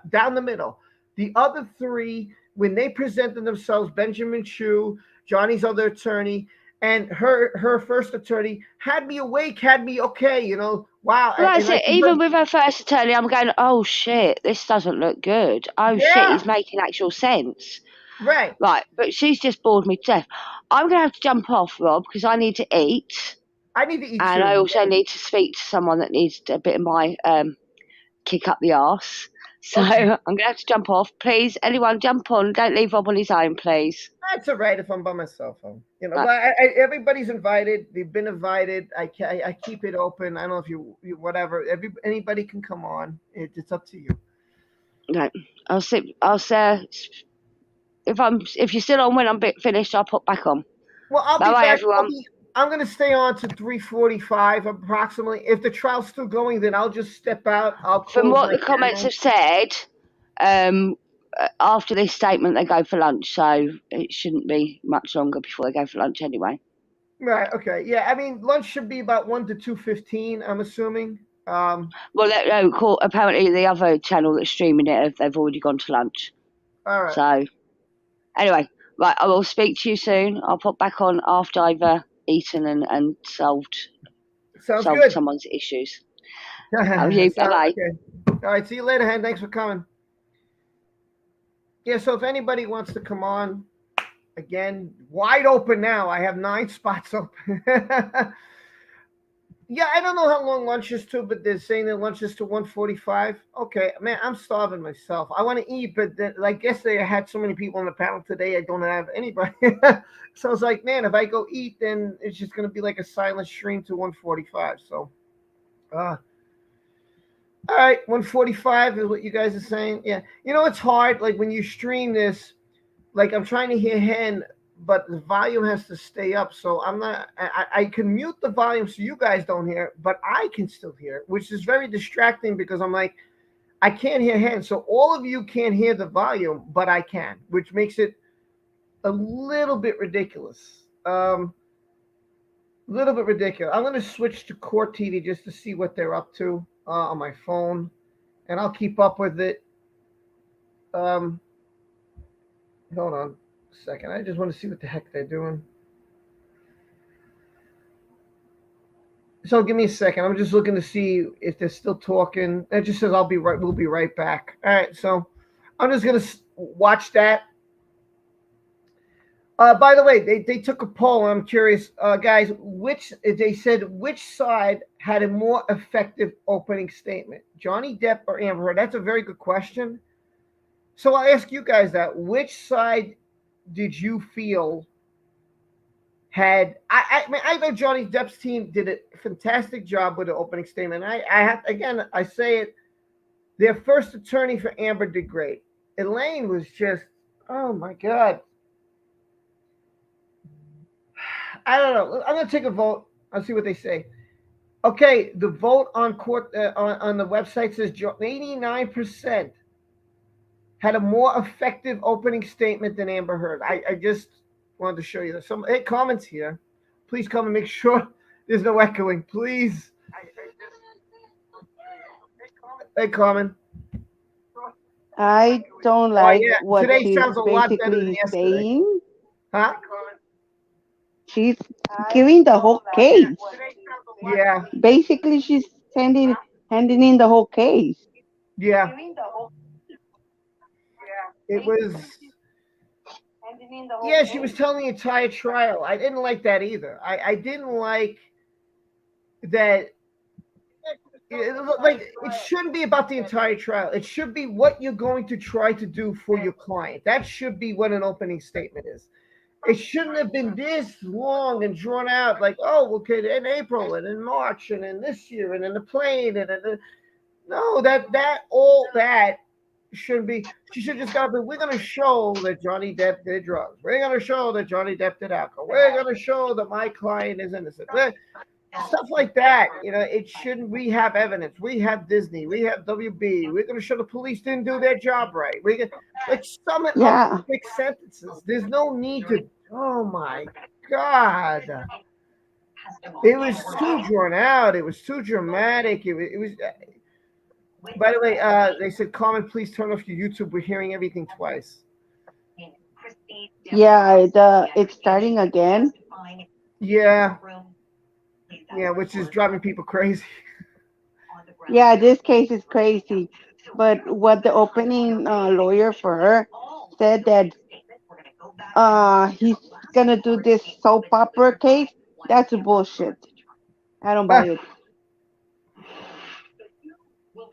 down the middle. The other three, when they presented themselves, Benjamin Chu, Johnny's other attorney, and her first attorney, had me awake, had me okay. Wow. Well, that's it. Even with her first attorney, I'm going, oh shit, this doesn't look good. Oh shit, he's making actual sense. Right. But she's just bored me to death. I'm going to have to jump off, Rob, because I need to eat. I need to eat and too. I also need to speak to someone that needs a bit of my kick up the arse. So I'm going to have to jump off. Please, anyone jump on. Don't leave Rob on his own, please. That's all right if I'm by myself. But everybody's invited. They've been invited. I keep it open. I don't know if you whatever. Anybody can come on. It's up to you. No, I'll say if you're still on when I'm finished, I'll pop back on. Well, I'll Bye be back. everyone. I'm going to stay on to 3:45 approximately. If the trial's still going, then I'll just step out. From what the comments have said, after this statement, they go for lunch. So it shouldn't be much longer before they go for lunch anyway. Right. Okay. Yeah. I mean, lunch should be about 1 to 2:15. I'm assuming. Well, apparently the other channel that's streaming it, they've already gone to lunch. All right. So, anyway, right, I will speak to you soon. I'll pop back on after I've eaten and solved good. Someone's issues. Bye-bye. Okay. All right. See you later, Hen. Thanks for coming. Yeah, so if anybody wants to come on, again, wide open now. I have 9 spots open. Yeah, I don't know how long lunch is to, but they're saying that lunch is to 1:45. Okay, man, I'm starving myself. I want to eat, but then, like yesterday, I had so many people on the panel. Today, I don't have anybody. So I was like, man, if I go eat, then it's just going to be like a silent stream to 1:45. So, all right, 1:45 is what you guys are saying. Yeah, you know it's hard. Like when you stream this, like I'm trying to hear Hen, but the volume has to stay up. So I'm not. I can mute the volume so you guys don't hear, but I can still hear, which is very distracting because I'm like, I can't hear Hen. So all of you can't hear the volume, but I can, which makes it a little bit ridiculous. Little bit ridiculous. I'm gonna switch to Court TV just to see what they're up to on my phone, and I'll keep up with it. Hold on a second. I just want to see what the heck they're doing. So give me a second. I'm just looking to see if they're still talking. It just says I'll be right. We'll be right back. All right. So I'm just gonna watch that. By the way, they took a poll. I'm curious, guys. They said which side had a more effective opening statement, Johnny Depp or Amber Heard? That's a very good question. So I'll ask you guys that. Which side did you feel had? I know Johnny Depp's team did a fantastic job with the opening statement. I say it. Their first attorney for Amber did great. Elaine was just, oh my God. I don't know. I'm gonna take a vote. I'll see what they say. Okay, the vote on court on the website says 89% had a more effective opening statement than Amber Heard. I just wanted to show you that. Some comments here. Please come and make sure there's no echoing. Please. Hey, Carmen. I don't like what Today she's sounds a lot better than basically yesterday. saying. Huh? She's giving the whole case. Yeah. Basically, she's handing in the whole case. Yeah. It was. Yeah, she was telling the entire trial. I didn't like that either. I didn't like that. Like it shouldn't be about the entire trial. It should be what you're going to try to do for your client. That should be what an opening statement is. It shouldn't have been this long and drawn out. Like, oh, okay, in April and in March and in this year and in the plane and no, that shouldn't be. She should just go. We're going to show that Johnny Depp did drugs. We're going to show that Johnny Depp did alcohol. We're going to show that my client is innocent. Stuff like that, it shouldn't. We have evidence. We have Disney. We have WB. We're going to show the police didn't do their job right. We can sum it up in quick sentences. There's no need to. Oh my God! It was too drawn out. It was too dramatic. It was. By the way, they said, "Carmen, please turn off your YouTube. We're hearing everything twice." Yeah, it's starting again. Yeah. Yeah, which is driving people crazy. Yeah, this case is crazy. But what the opening lawyer for her said that he's gonna do this soap opera case, that's bullshit. I don't buy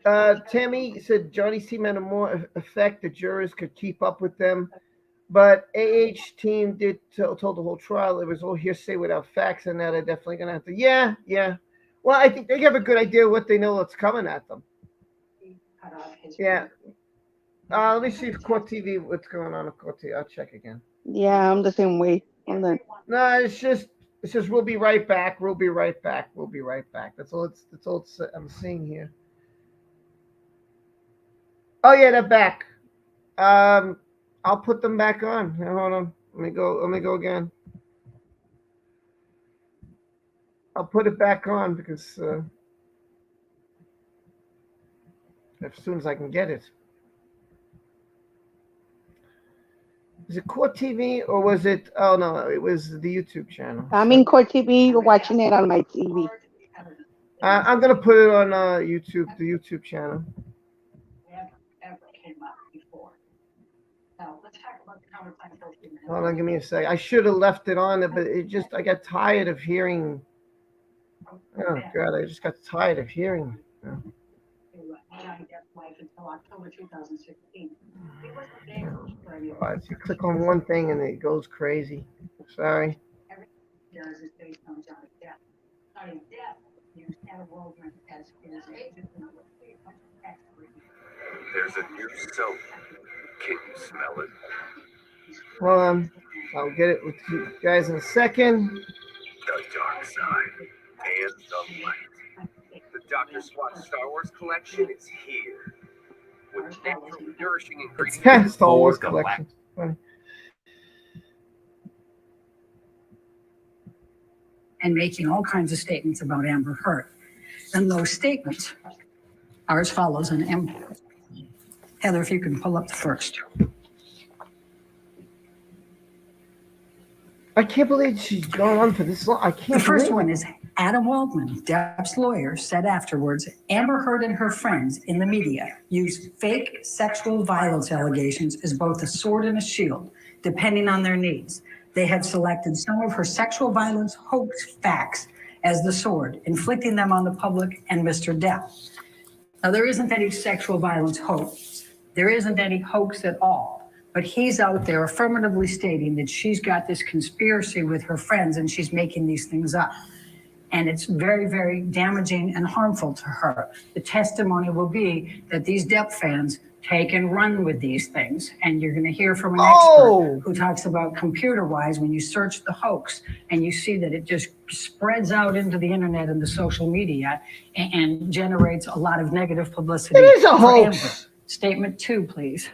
it. Tammy said Johnny's team had a more effect. The jurors could keep up with them. But team did told the whole trial it was all hearsay without facts, and now they're definitely going to have to. Yeah. Well, I think they have a good idea of what they know that's coming at them. Yeah. Let me see if Court TV, what's going on at Court TV. I'll check again. Yeah, I'm the same way. Hold on. No, it says we'll be right back. We'll be right back. We'll be right back. That's all I'm seeing here. Oh yeah, they're back. I'll put them back on. Here, hold on. Let me go again. I'll put it back on because as soon as I can get it. Is it Court TV or was it? Oh no, it was the YouTube channel. I'm in Court TV, watching it on my TV. I'm gonna put it on YouTube, the YouTube channel. Now, let's talk about the counterclaim for a few minutes. Hold on, give me a sec. I should have left it on, but I got tired of hearing. Oh God, I just got tired of hearing. Johnny Depp's life until October 2016. He wasn't there for any of All right, so you click on one thing and it goes crazy. Sorry. Everything he does is based on Johnny Depp. Johnny Depp used Anna Waldman as his agent. There's a new soap. Can you smell it? I'll get it with you guys in a second. The dark side and the light. The Dr. Swatch Star Wars collection is here. With natural, nourishing ingredients. Star Wars collection. Funny. And making all kinds of statements about Amber Heard. And those statements are as follows in Amber. Heather, if you can pull up the first. I can't believe she's gone on for this long. I can't. The first one is Adam Waldman, Depp's lawyer, said afterwards, Amber Heard and her friends in the media used fake sexual violence allegations as both a sword and a shield, depending on their needs. They had selected some of her sexual violence hoax facts as the sword, inflicting them on the public and Mr. Depp. Now, there isn't any sexual violence hoax. There isn't any hoax at all. But he's out there affirmatively stating that she's got this conspiracy with her friends and she's making these things up. And it's very, very damaging and harmful to her. The testimony will be that these Depp fans take and run with these things. And you're going to hear from an expert who talks about computer-wise, when you search the hoax and you see that it just spreads out into the internet and the social media and generates a lot of negative publicity. It is a hoax. Amber. Statement 2, please.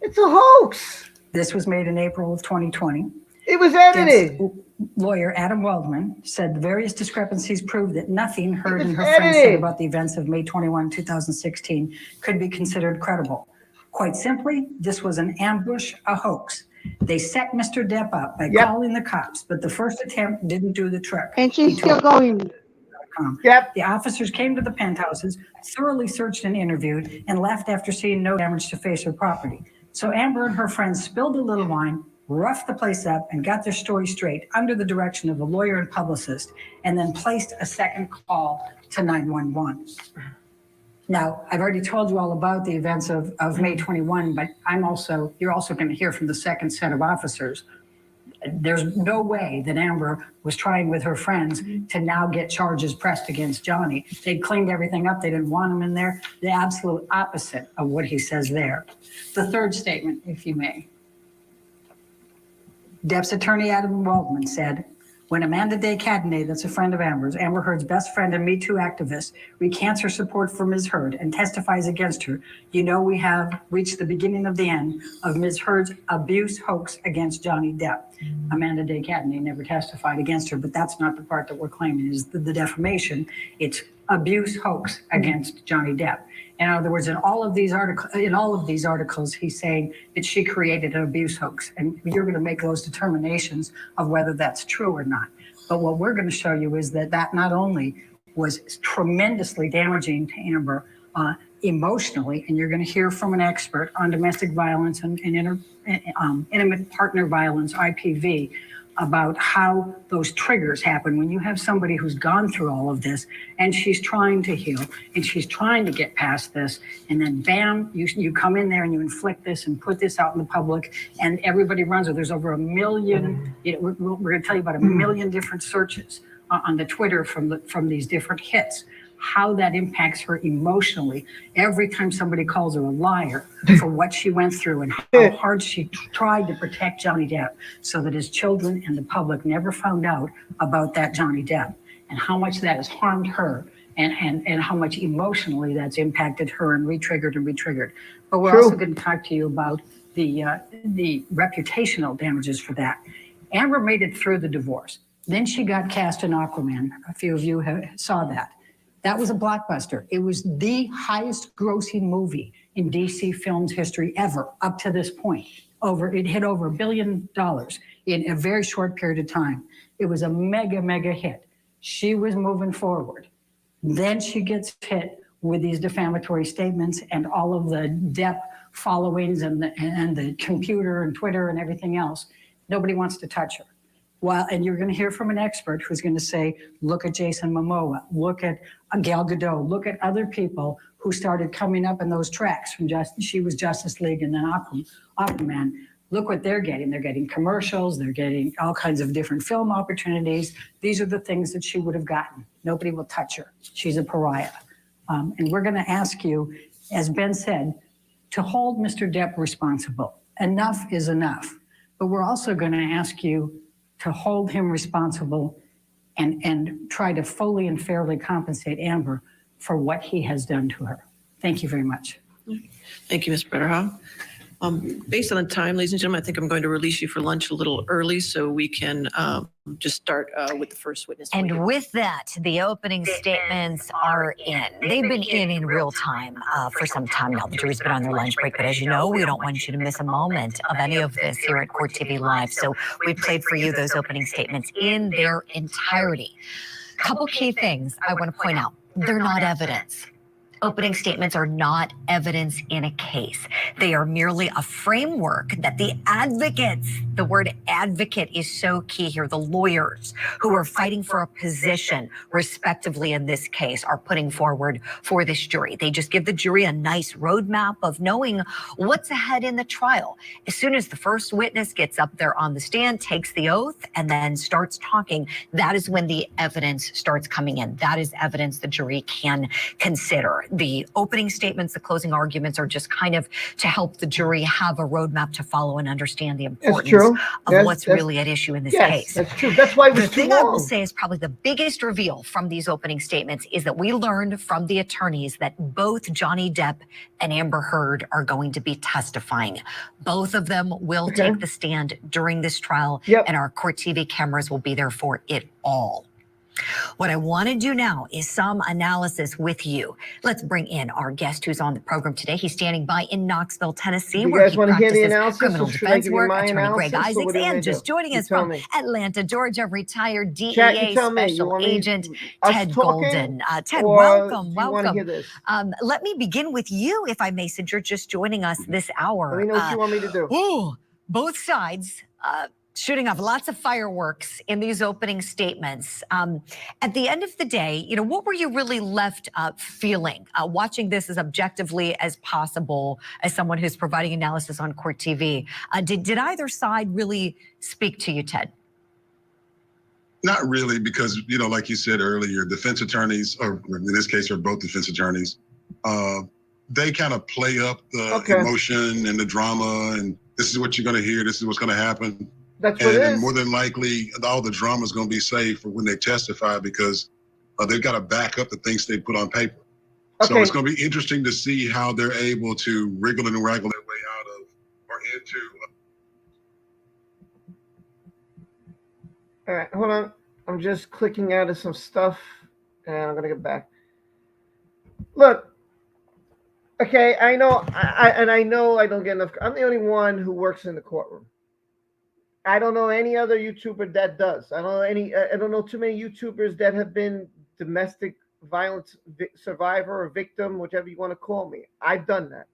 It's a hoax. This was made in April of 2020. It was edited. Depp's lawyer Adam Waldman said the various discrepancies prove that nothing Heard and her friends said about the events of May 21, 2016 could be considered credible. Quite simply, this was an ambush, a hoax. They set Mr. Depp up by calling the cops, but the first attempt didn't do the trick. And she's still going. The officers came to the penthouses, thoroughly searched and interviewed, and left after seeing no damage to face or property. So Amber and her friends spilled a little wine, roughed the place up, and got their story straight under the direction of a lawyer and publicist, and then placed a second call to 911. Now, I've already told you all about the events of May 21, but you're also going to hear from the second set of officers. There's no way that Amber was trying with her friends to now get charges pressed against Johnny. They'd cleaned everything up. They didn't want him in there. The absolute opposite of what he says there. The third statement, if you may. Depp's attorney, Adam Waldman, said, when Amanda Day Cadenet, that's a friend of Amber's, Amber Heard's best friend and Me Too activist, recants her support for Ms. Heard and testifies against her, you know we have reached the beginning of the end of Ms. Heard's abuse hoax against Johnny Depp. Amanda Day Cadenet never testified against her, but that's not the part that we're claiming is the defamation. It's abuse hoax against Johnny Depp. In other words, in all of these articles, he's saying that she created an abuse hoax, and you're going to make those determinations of whether that's true or not. But what we're going to show you is that not only was tremendously damaging to Amber emotionally, and you're going to hear from an expert on domestic violence and intimate partner violence, IPV, about how those triggers happen when you have somebody who's gone through all of this and she's trying to heal and she's trying to get past this, and then bam, you come in there and you inflict this and put this out in the public and everybody runs with it. There's over 1 million, we're going to tell you about 1 million different searches on the Twitter from these different hits. How that impacts her emotionally every time somebody calls her a liar for what she went through and how hard she tried to protect Johnny Depp so that his children and the public never found out about that Johnny Depp, and how much that has harmed her and how much emotionally that's impacted her and re-triggered. But we're also going to talk to you about the reputational damages for that. Amber made it through the divorce. Then she got cast in Aquaman. A few of you saw that. That was a blockbuster. It was the highest grossing movie in DC Films history ever up to this point. It hit over $1 billion in a very short period of time. It was a mega hit. She was moving forward. Then she gets hit with these defamatory statements and all of the Depp followings and the computer and Twitter and everything else. Nobody wants to touch her. Well, and you're going to hear from an expert who's going to say, look at Jason Momoa, look at Gal Gadot, look at other people who started coming up in those tracks from she was Justice League and then Aquaman. Look what they're getting. They're getting commercials. They're getting all kinds of different film opportunities. These are the things that she would have gotten. Nobody will touch her. She's a pariah. And we're going to ask you, as Ben said, to hold Mr. Depp responsible. Enough is enough. But we're also going to ask you to hold him responsible and try to fully and fairly compensate Amber for what he has done to her. Thank you very much. Thank you, Ms. Bretterhoff. Based on the time, ladies and gentlemen, I think I'm going to release you for lunch a little early so we can just start with the first witness. And with that, the opening statements are in. They've been in real time for some time now. The jury's been on their lunch break, but as you know, we don't want you to miss a moment of any of this here at Court TV Live. So we played for you those opening statements in their entirety. Couple key things I want to point out. They're not evidence. Opening statements are not evidence in a case. They are merely a framework that the advocates, the word advocate is so key here, the lawyers who are fighting for a position, respectively in this case, are putting forward for this jury. They just give the jury a nice roadmap of knowing what's ahead in the trial. As soon as the first witness gets up there on the stand, takes the oath, and then starts talking, that is when the evidence starts coming in. That is evidence the jury can consider. The opening statements, the closing arguments are just kind of to help the jury have a roadmap to follow and understand the importance of what's really at issue in this case. That's true. That's why it was The too thing I will long. say is probably the biggest reveal from these opening statements is that we learned from the attorneys that both Johnny Depp and Amber Heard are going to be testifying. Both of them will take the stand during this trial, and our Court TV cameras will be there for it all. What I want to do now is some analysis with you. Let's bring in our guest who's on the program today. He's standing by in Knoxville, Tennessee, You where guys he want to hear the practices analysis, criminal or should I defense give you work. my Attorney Greg analysis, or Isaacs, what do you want and me to just do? joining You us tell from me. Atlanta, Georgia, retired Chat, you DEA tell me. You Special want me Agent us Ted talking, Golden. Ted, or welcome, do you want to hear welcome. this? Let me begin with you, if I may, since you're just joining us this hour. Let me know what you want me to do. Ooh, both sides shooting off lots of fireworks in these opening statements. At the end of the day, you know, what were you really left feeling watching this as objectively as possible as someone who's providing analysis on Court TV? Did either side really speak to you, Ted? Not really, because, you know, like you said earlier, defense attorneys, or in this case, are both defense attorneys. They kind of play up the emotion and the drama, and this is what you're going to hear, this is what's going to happen. That's what it And is. more than likely, all the drama is going to be saved for when they testify, because they've got to back up the things they put on paper. So it's going to be interesting to see how they're able to wriggle and waggle their way out of or into. All right, hold on. I'm just clicking out of some stuff, and I'm gonna get back. Look, okay, I know, I know I don't get enough. I'm the only one who works in the courtroom. I don't know any other YouTuber that does. I don't know too many YouTubers that have been domestic violence survivor or victim, whichever you want to call me. I've done that.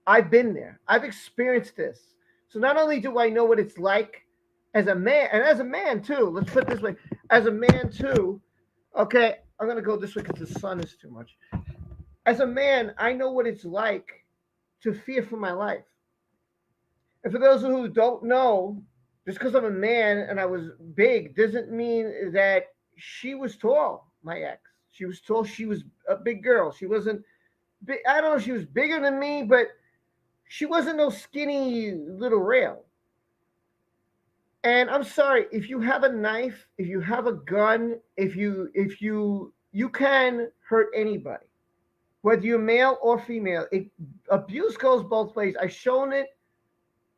I've been there. I've experienced this. So not only do I know what it's like as a man, and as a man too, let's put it this way, as a man too, okay, I'm going to go this way because the sun is too much. As a man, I know what it's like to fear for my life. And for those who don't know, just because I'm a man and I was big doesn't mean that she was tall, my ex. She was tall. She was a big girl. She wasn't big. I don't know if she was bigger than me, but she wasn't no skinny little rail. And I'm sorry, if you have a knife, if you have a gun, if you can hurt anybody, whether you're male or female. Abuse goes both ways. I've shown it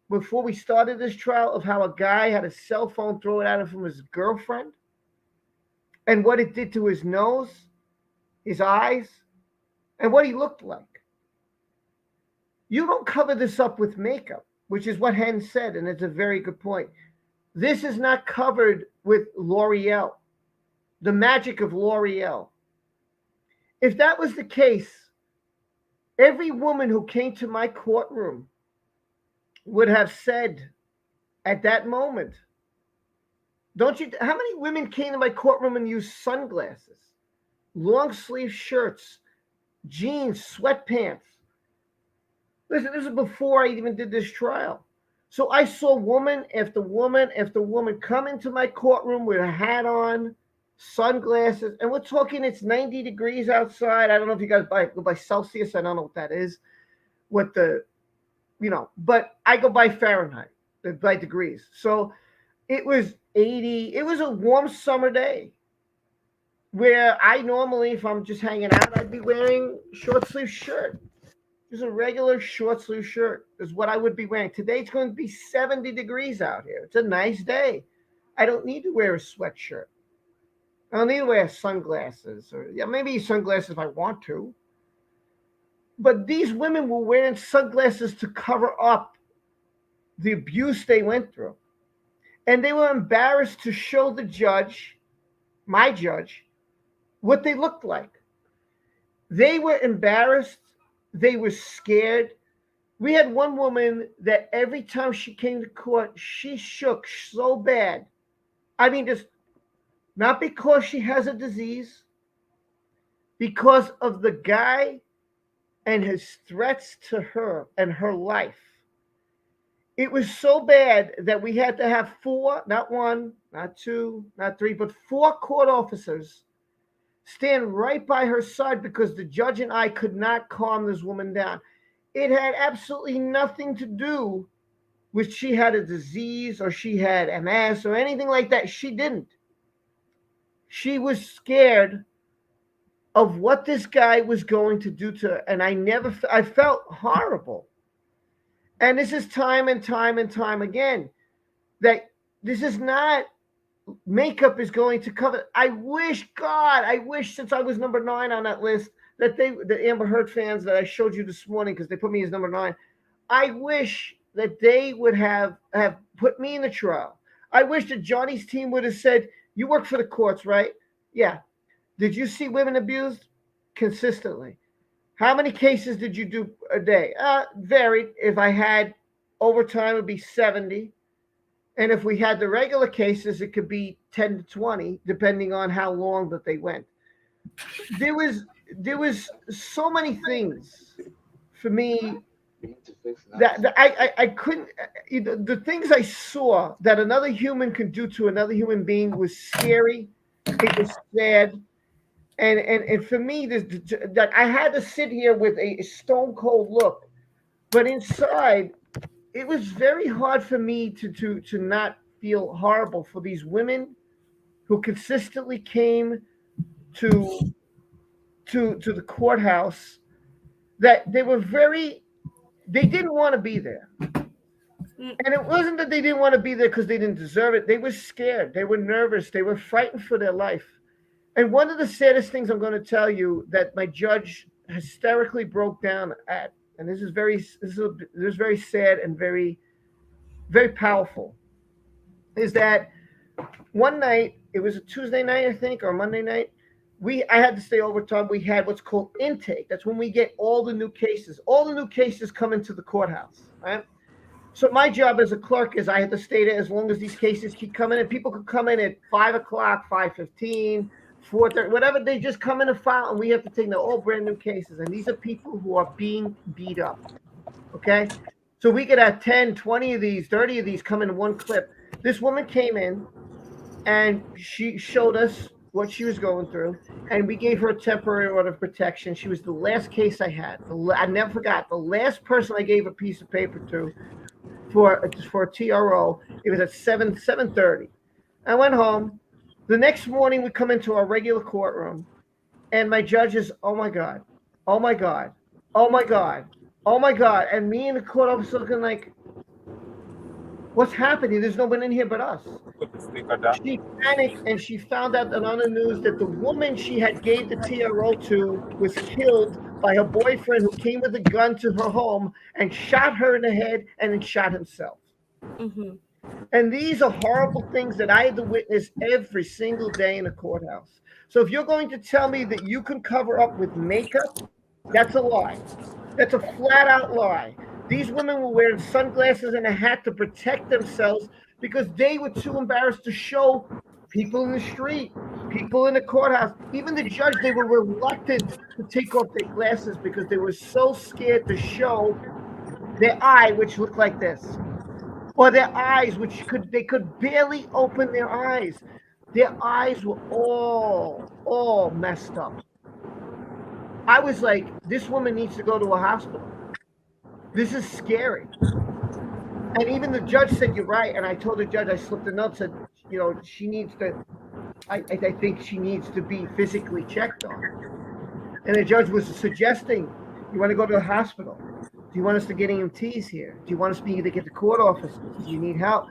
before we started this trial of how a guy had a cell phone thrown at him from his girlfriend and what it did to his nose, his eyes, and what he looked like. You don't cover this up with makeup, which is what Hen said, and it's a very good point. This is not covered with L'Oreal, the magic of L'Oreal. If that was the case, Every woman who came to my courtroom would have said at that moment, don't you? How many women came to my courtroom and used sunglasses, long sleeve shirts, jeans, sweatpants? Listen, this is before I even did this trial. So I saw woman after woman after woman come into my courtroom with a hat on, sunglasses, and we're talking it's 90 degrees outside. I don't know if you guys go by Celsius. I don't know what that is. What the, but I go by Fahrenheit, by degrees. So it was 80. It was a warm summer day where I normally, if I'm just hanging out, I'd be wearing short sleeve shirt. Just a regular short sleeve shirt is what I would be wearing. Today it's going to be 70 degrees out here. It's a nice day. I don't need to wear a sweatshirt. I don't need to wear sunglasses, or maybe sunglasses if I want to. But these women were wearing sunglasses to cover up the abuse they went through. And they were embarrassed to show the judge, my judge, what they looked like. They were embarrassed. They were scared. We had one woman that every time she came to court, she shook so bad. I mean, just not because she has a disease, because of the guy and his threats to her and her life. It was so bad that we had to have 4, not 1, not 2, not 3, but 4 court officers stand right by her side because the judge and I could not calm this woman down. It had absolutely nothing to do with she had a disease or she had MS or anything like that. She didn't. She was scared of what this guy was going to do to her, and I felt horrible. And this is time and time and time again that this is not makeup is going to cover. I wish since I was number 9 on that list that the Amber Heard fans that I showed you this morning, because they put me as number 9, I wish that they would have put me in the trial. I wish that Johnny's team would have said, you work for the courts, right? Yeah. Did you see women abused? Consistently. How many cases did you do a day? Varied. If I had overtime, it would be 70. And if we had the regular cases, it could be 10 to 20, depending on how long that they went. There was so many things for me that I couldn't. The things I saw that another human could do to another human being was scary. It was sad. And for me, that I had to sit here with a stone cold look, but inside, it was very hard for me to not feel horrible for these women who consistently came to the courthouse. That they didn't want to be there, and it wasn't that they didn't want to be there because they didn't deserve it. They were scared, they were nervous, they were frightened for their life. And one of the saddest things I'm going to tell you that my judge hysterically broke down at, and this is very sad and very, very powerful, is that one night, it was a Tuesday night, I think, or Monday night, I had to stay overtime. We had what's called intake. That's when we get all the new cases. All the new cases come into the courthouse, right? So my job as a clerk is I had to stay there as long as these cases keep coming in. People could come in at 5 o'clock, 5:15, 4:30, whatever. They just come in and file, and we have to take them all brand new cases. And these are people who are being beat up, okay? So we could have 10, 20 of these, 30 of these come in one clip. This woman came in, and she showed us what she was going through, and we gave her a temporary order of protection. She was the last case I had. I never forgot. The last person I gave a piece of paper to for a TRO, it was at 7:30. I went home. The next morning, we come into our regular courtroom, and my judge is, oh my God, oh my God, oh my God, oh my God. And me and the court officer looking like, what's happening? There's no one in here but us. She panicked, and she found out that on the news that the woman she had gave the TRO to was killed by her boyfriend, who came with a gun to her home and shot her in the head and then shot himself. Mm-hmm. And these are horrible things that I had to witness every single day in a courthouse. So if you're going to tell me that you can cover up with makeup, that's a lie. That's a flat out lie. These women were wearing sunglasses and a hat to protect themselves because they were too embarrassed to show people in the street, people in the courthouse, even the judge. They were reluctant to take off their glasses because they were so scared to show their eye, which looked like this, or their eyes, which they could barely open their eyes. Their eyes were all messed up. I was like, this woman needs to go to a hospital. This is scary. And even the judge said, you're right. And I told the judge, I slipped a note, said, she needs to, I think she needs to be physically checked on. And the judge was suggesting, you want to go to the hospital? Do you want us to get EMTs here? Do you want us to get the court officers? Do you need help?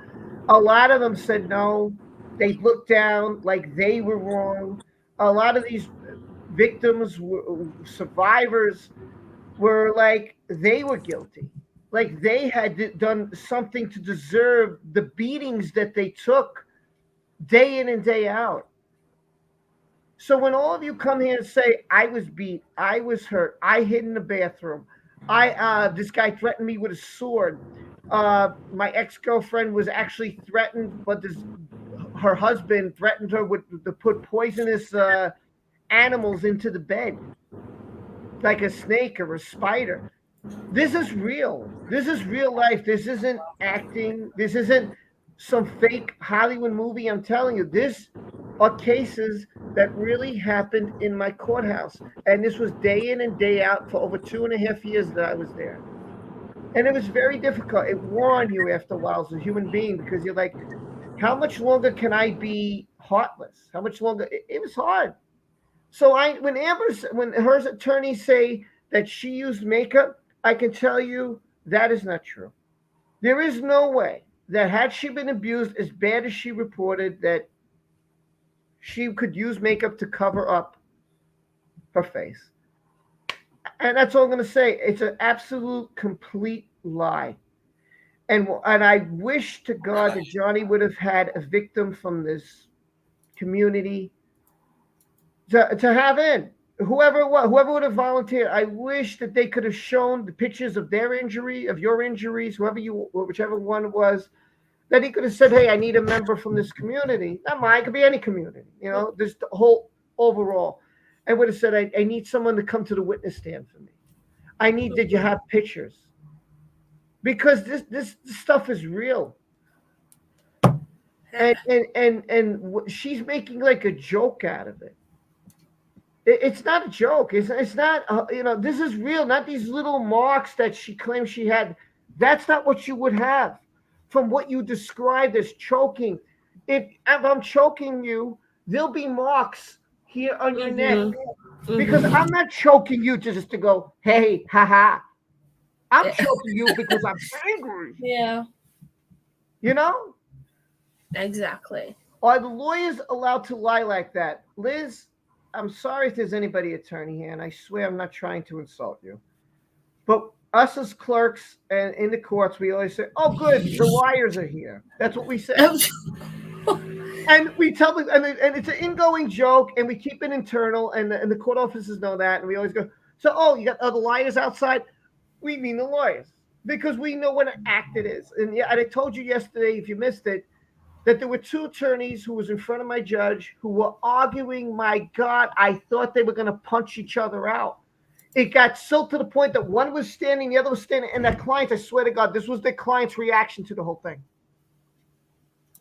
A lot of them said no. They looked down like they were wrong. A lot of these victims, survivors, were like they were guilty. Like they had done something to deserve the beatings that they took day in and day out. So when all of you come here and say, I was beat, I was hurt, I hid in the bathroom, this guy threatened me with a sword, my ex-girlfriend was actually threatened, but her husband threatened her to put poisonous animals into the bed, like a snake or a spider. This is real. This is real life. This isn't acting. This isn't some fake Hollywood movie. I'm telling you, these are cases that really happened in my courthouse. And this was day in and day out for over 2.5 years that I was there. And it was very difficult. It wore on you after a while as a human being, because you're like, how much longer can I be heartless? How much longer? It was hard. So when her attorneys say that she used makeup, I can tell you that is not true. There is no way that had she been abused as bad as she reported, that she could use makeup to cover up her face. And that's all I'm going to say. It's an absolute, complete lie. And I wish to God that Johnny would have had a victim from this community to have in. Whoever would have volunteered, I wish that they could have shown the pictures of their injury, of your injuries, whichever one it was, that he could have said, hey, I need a member from this community. Not mine, it could be any community, this the whole overall. I would have said, I need someone to come to the witness stand for me. I need that you have pictures. Because this stuff is real. And she's making like a joke out of it. It's not a joke. It's not, this is real, not these little marks that she claims she had. That's not what you would have from what you described as choking. If I'm choking you, there'll be marks here on your neck. Because I'm not choking you just to go, hey, haha. I'm choking you because I'm angry. Yeah. Exactly. Are the lawyers allowed to lie like that? Liz, I'm sorry if there's anybody attorney here, and I swear I'm not trying to insult you. But us as clerks and in the courts, we always say, oh, good, the liars are here. That's what we say. And we tell them, and it's an ingoing joke, and we keep it internal, and the court officers know that, and we always go, so, you got other liars outside? We mean the lawyers, because we know what an act it is. And I told you yesterday, if you missed it, that there were two attorneys who was in front of my judge who were arguing. My God, I thought they were going to punch each other out. It got so to the point that one was standing, the other was standing, and their clients, I swear to God, this was their client's reaction to the whole thing.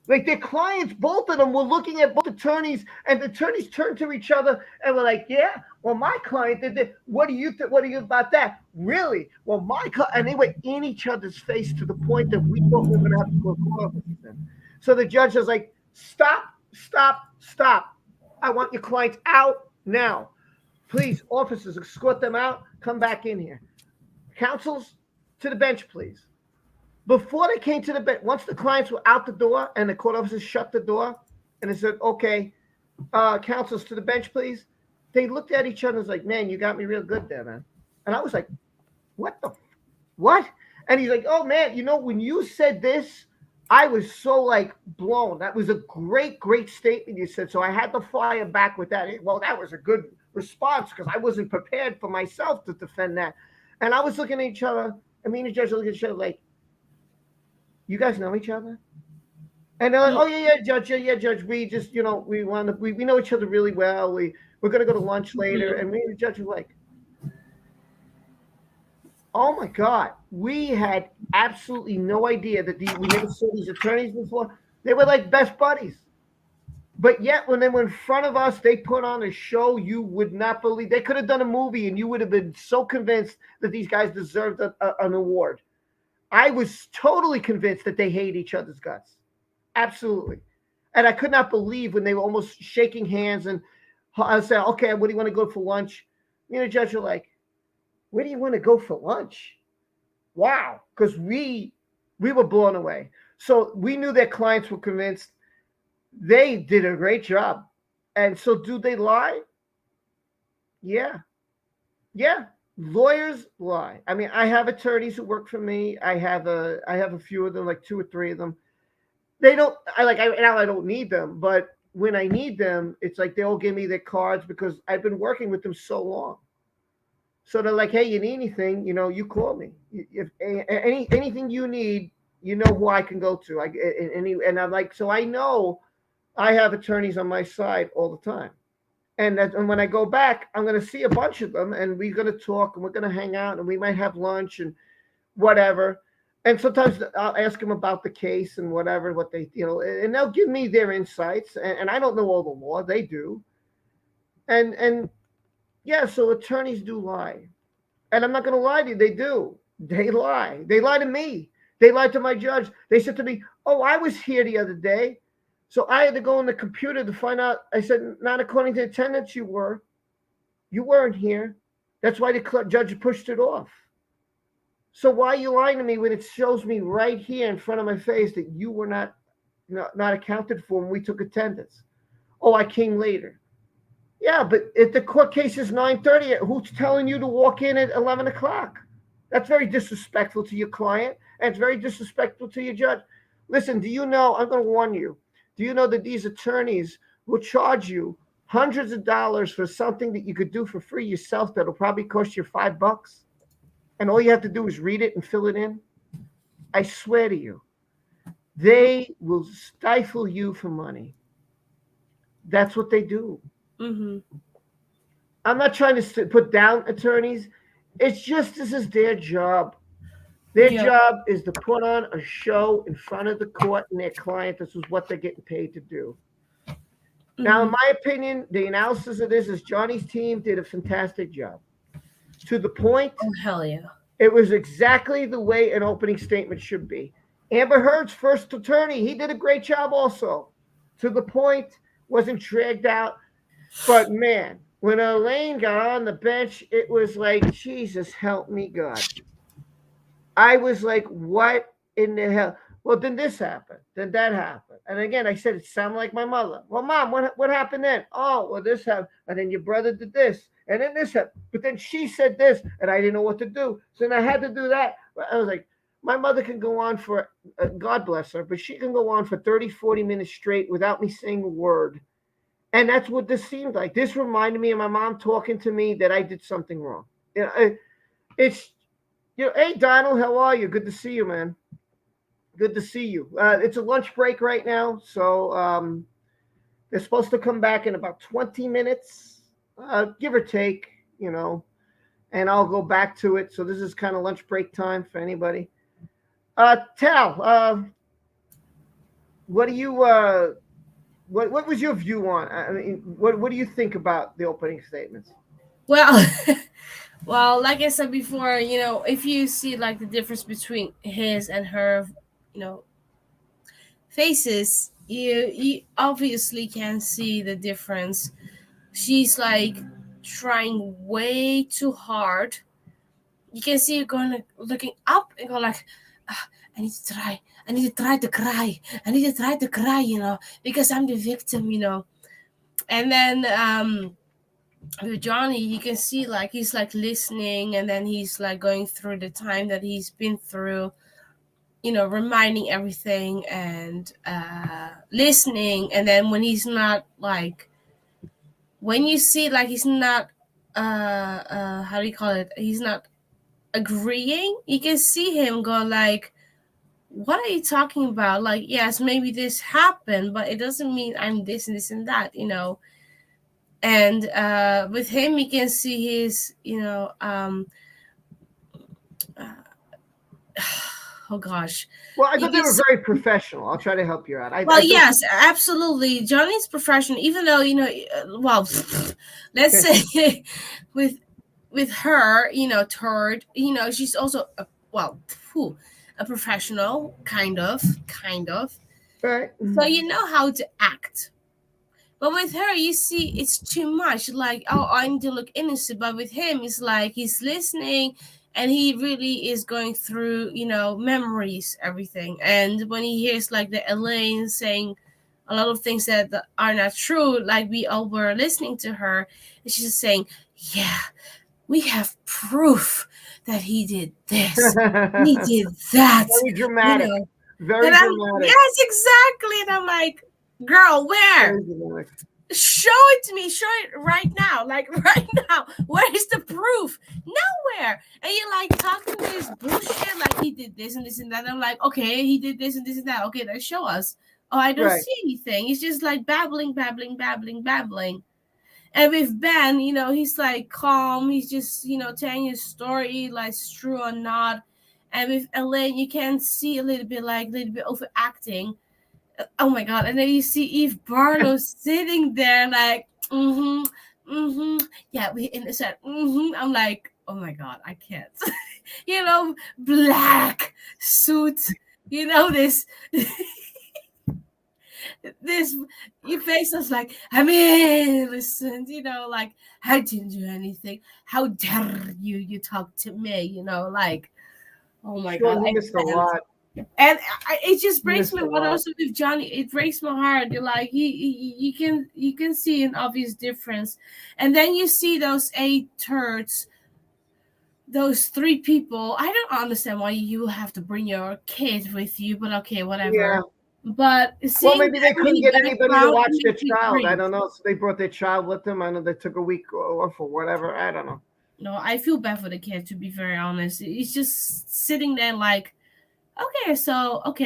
Like their clients, both of them were looking at both attorneys, and the attorneys turned to each other and were like, yeah, well, my client did that. What do you about that? Really? Well, and they were in each other's face to the point that we thought we were going to have to go to court with them. So the judge was like, stop. I want your clients out now. Please, officers, escort them out. Come back in here. Counsels, to the bench, please. Before they came to the bench, once the clients were out the door and the court officers shut the door and they said, okay, counsels, to the bench, please. They looked at each other and was like, man, you got me real good there, man. And I was like, what? And he's like, oh, man, when you said this, I was so like blown. That was a great statement you said. So I had to fire back with that. Well, that was a good response because I wasn't prepared for myself to defend that. And I was looking at each other, and me and the judge were looking at each other like, you guys know each other? And they're like, oh, yeah, Judge, Judge. We just, we know each other really well. We're going to go to lunch later. And me and the judge were like, oh, my God. We had absolutely no idea that we never saw these attorneys before. They were like best buddies. But yet, when they were in front of us, they put on a show you would not believe. They could have done a movie, and you would have been so convinced that these guys deserved an award. I was totally convinced that they hate each other's guts. Absolutely. And I could not believe when they were almost shaking hands, and I said, okay, what do you want to go for lunch? Me and the judge are like, where do you want to go for lunch? Wow. Because we were blown away. So we knew their clients were convinced. They did a great job. And so do they lie? Yeah. Yeah. Lawyers lie. I mean, I have attorneys who work for me. I have a few of them, like 2 or 3 of them. They don't. I don't need them, but when I need them, it's like they all give me their cards because I've been working with them so long. So they're like, hey, you need anything, you call me. If anything you need, you know who I can go to. And I'm like, so I know I have attorneys on my side all the time. And when I go back, I'm going to see a bunch of them, and we're going to talk, and we're going to hang out, and we might have lunch and whatever. And sometimes I'll ask them about the case and whatever, what they, and they'll give me their insights. And I don't know all the law; they do. And yeah, so attorneys do lie, and I'm not going to lie to you. They do. They lie. They lie to me. They lied to my judge. They said to me, "Oh, I was here the other day." So I had to go on the computer to find out. I said, not according to attendance, you were. You weren't here. That's why the judge pushed it off. So why are you lying to me when it shows me right here in front of my face that you were not accounted for when we took attendance? Oh, I came later. Yeah, but if the court case is 9:30, who's telling you to walk in at 11 o'clock? That's very disrespectful to your client, and it's very disrespectful to your judge. Listen, do you know, I'm going to warn you, do you know that these attorneys will charge you hundreds of dollars for something that you could do for free yourself that'll probably cost you $5? And all you have to do is read it and fill it in? I swear to you, they will stifle you for money. That's what they do. Mm-hmm. I'm not trying to put down attorneys. It's just this is their job. Their job is to put on a show in front of the court and their client. This is what they're getting paid to do. Mm-hmm. Now, in my opinion, the analysis of this is Johnny's team did a fantastic job. To the point. Oh, hell yeah. It was exactly the way an opening statement should be. Amber Heard's first attorney, he did a great job also. To the point, wasn't dragged out. But man, when Elaine got on the bench, it was like, Jesus, help me, God. I was like, what in the hell? Well, then this happened. Then that happened. And again, I said, it sounded like my mother. Well, Mom, what happened then? Oh, well, this happened. And then your brother did this. And then this happened. But then she said this, and I didn't know what to do. So then I had to do that. I was like, my mother can go on for, God bless her, but she can go on for 30, 40 minutes straight without me saying a word. And that's what this seemed like. This reminded me of my mom talking to me that I did something wrong. It's, hey, Donald, how are you? Good to see you, man. Good to see you. It's a lunch break right now, so they're supposed to come back in about 20 minutes, give or take, and I'll go back to it. So this is kind of lunch break time for anybody. Tal, what do you what was your view on? I mean, what do you think about the opening statements? Well, well, like I said before, if you see like the difference between his and her, faces, you obviously can see the difference. She's like trying way too hard. You can see her going looking up and go like, I need to try to cry. I need to try to cry, because I'm the victim, And then with Johnny, you can see like he's like listening, and then he's like going through the time that he's been through, reminding everything and listening. And then when he's not like, when you see like he's not how do you call it? He's not agreeing, you can see him go like, what are you talking about? Like, yes, maybe this happened, but it doesn't mean I'm this and this and that, you know. And with him, you can see his, oh gosh. Well, I thought they were very professional. I'll try to help you out. Yes, absolutely. Johnny's professional, even though, well, let's say with her, Turd, she's also a professional, kind of. Right. So you know how to act. But with her, you see, it's too much. Like, oh, I need to look innocent. But with him, it's like he's listening, and he really is going through, memories, everything. And when he hears like the Elaine saying a lot of things that are not true, like we all were listening to her, and she's just saying, "Yeah, we have proof that he did this, he did that." Very dramatic. Very and dramatic. Yes, exactly. And I'm like, girl, where? Show it to me. Show it right now. Like right now. Where is the proof? Nowhere. And you're like talking this bullshit, like he did this and this and that. I'm like, okay, he did this and this and that. Okay, then show us. Oh, I don't see anything. It's just like babbling. And with Ben, he's like calm. He's just, telling his story, like it's true or not. And with Elaine, you can see a little bit overacting. Oh my god! And then you see Eve Barlow sitting there, like, yeah, we innocent. I'm like, oh my god, I can't. Black suit. This. This your face was like, I mean, listen, like, I didn't do anything. How dare you talk to me? Like, oh my god, I missed a lot. And it just breaks my heart. Also with Johnny, it breaks my heart. You're like, you can see an obvious difference, and then you see those 8 turds. Those 3 people. I don't understand why you have to bring your kid with you, but okay, whatever. Yeah. But maybe they couldn't get anybody to watch their child. I don't know. So they brought their child with them. I know they took a week off or whatever. I don't know. No, I feel bad for the kid, to be very honest. He's just sitting there like, okay,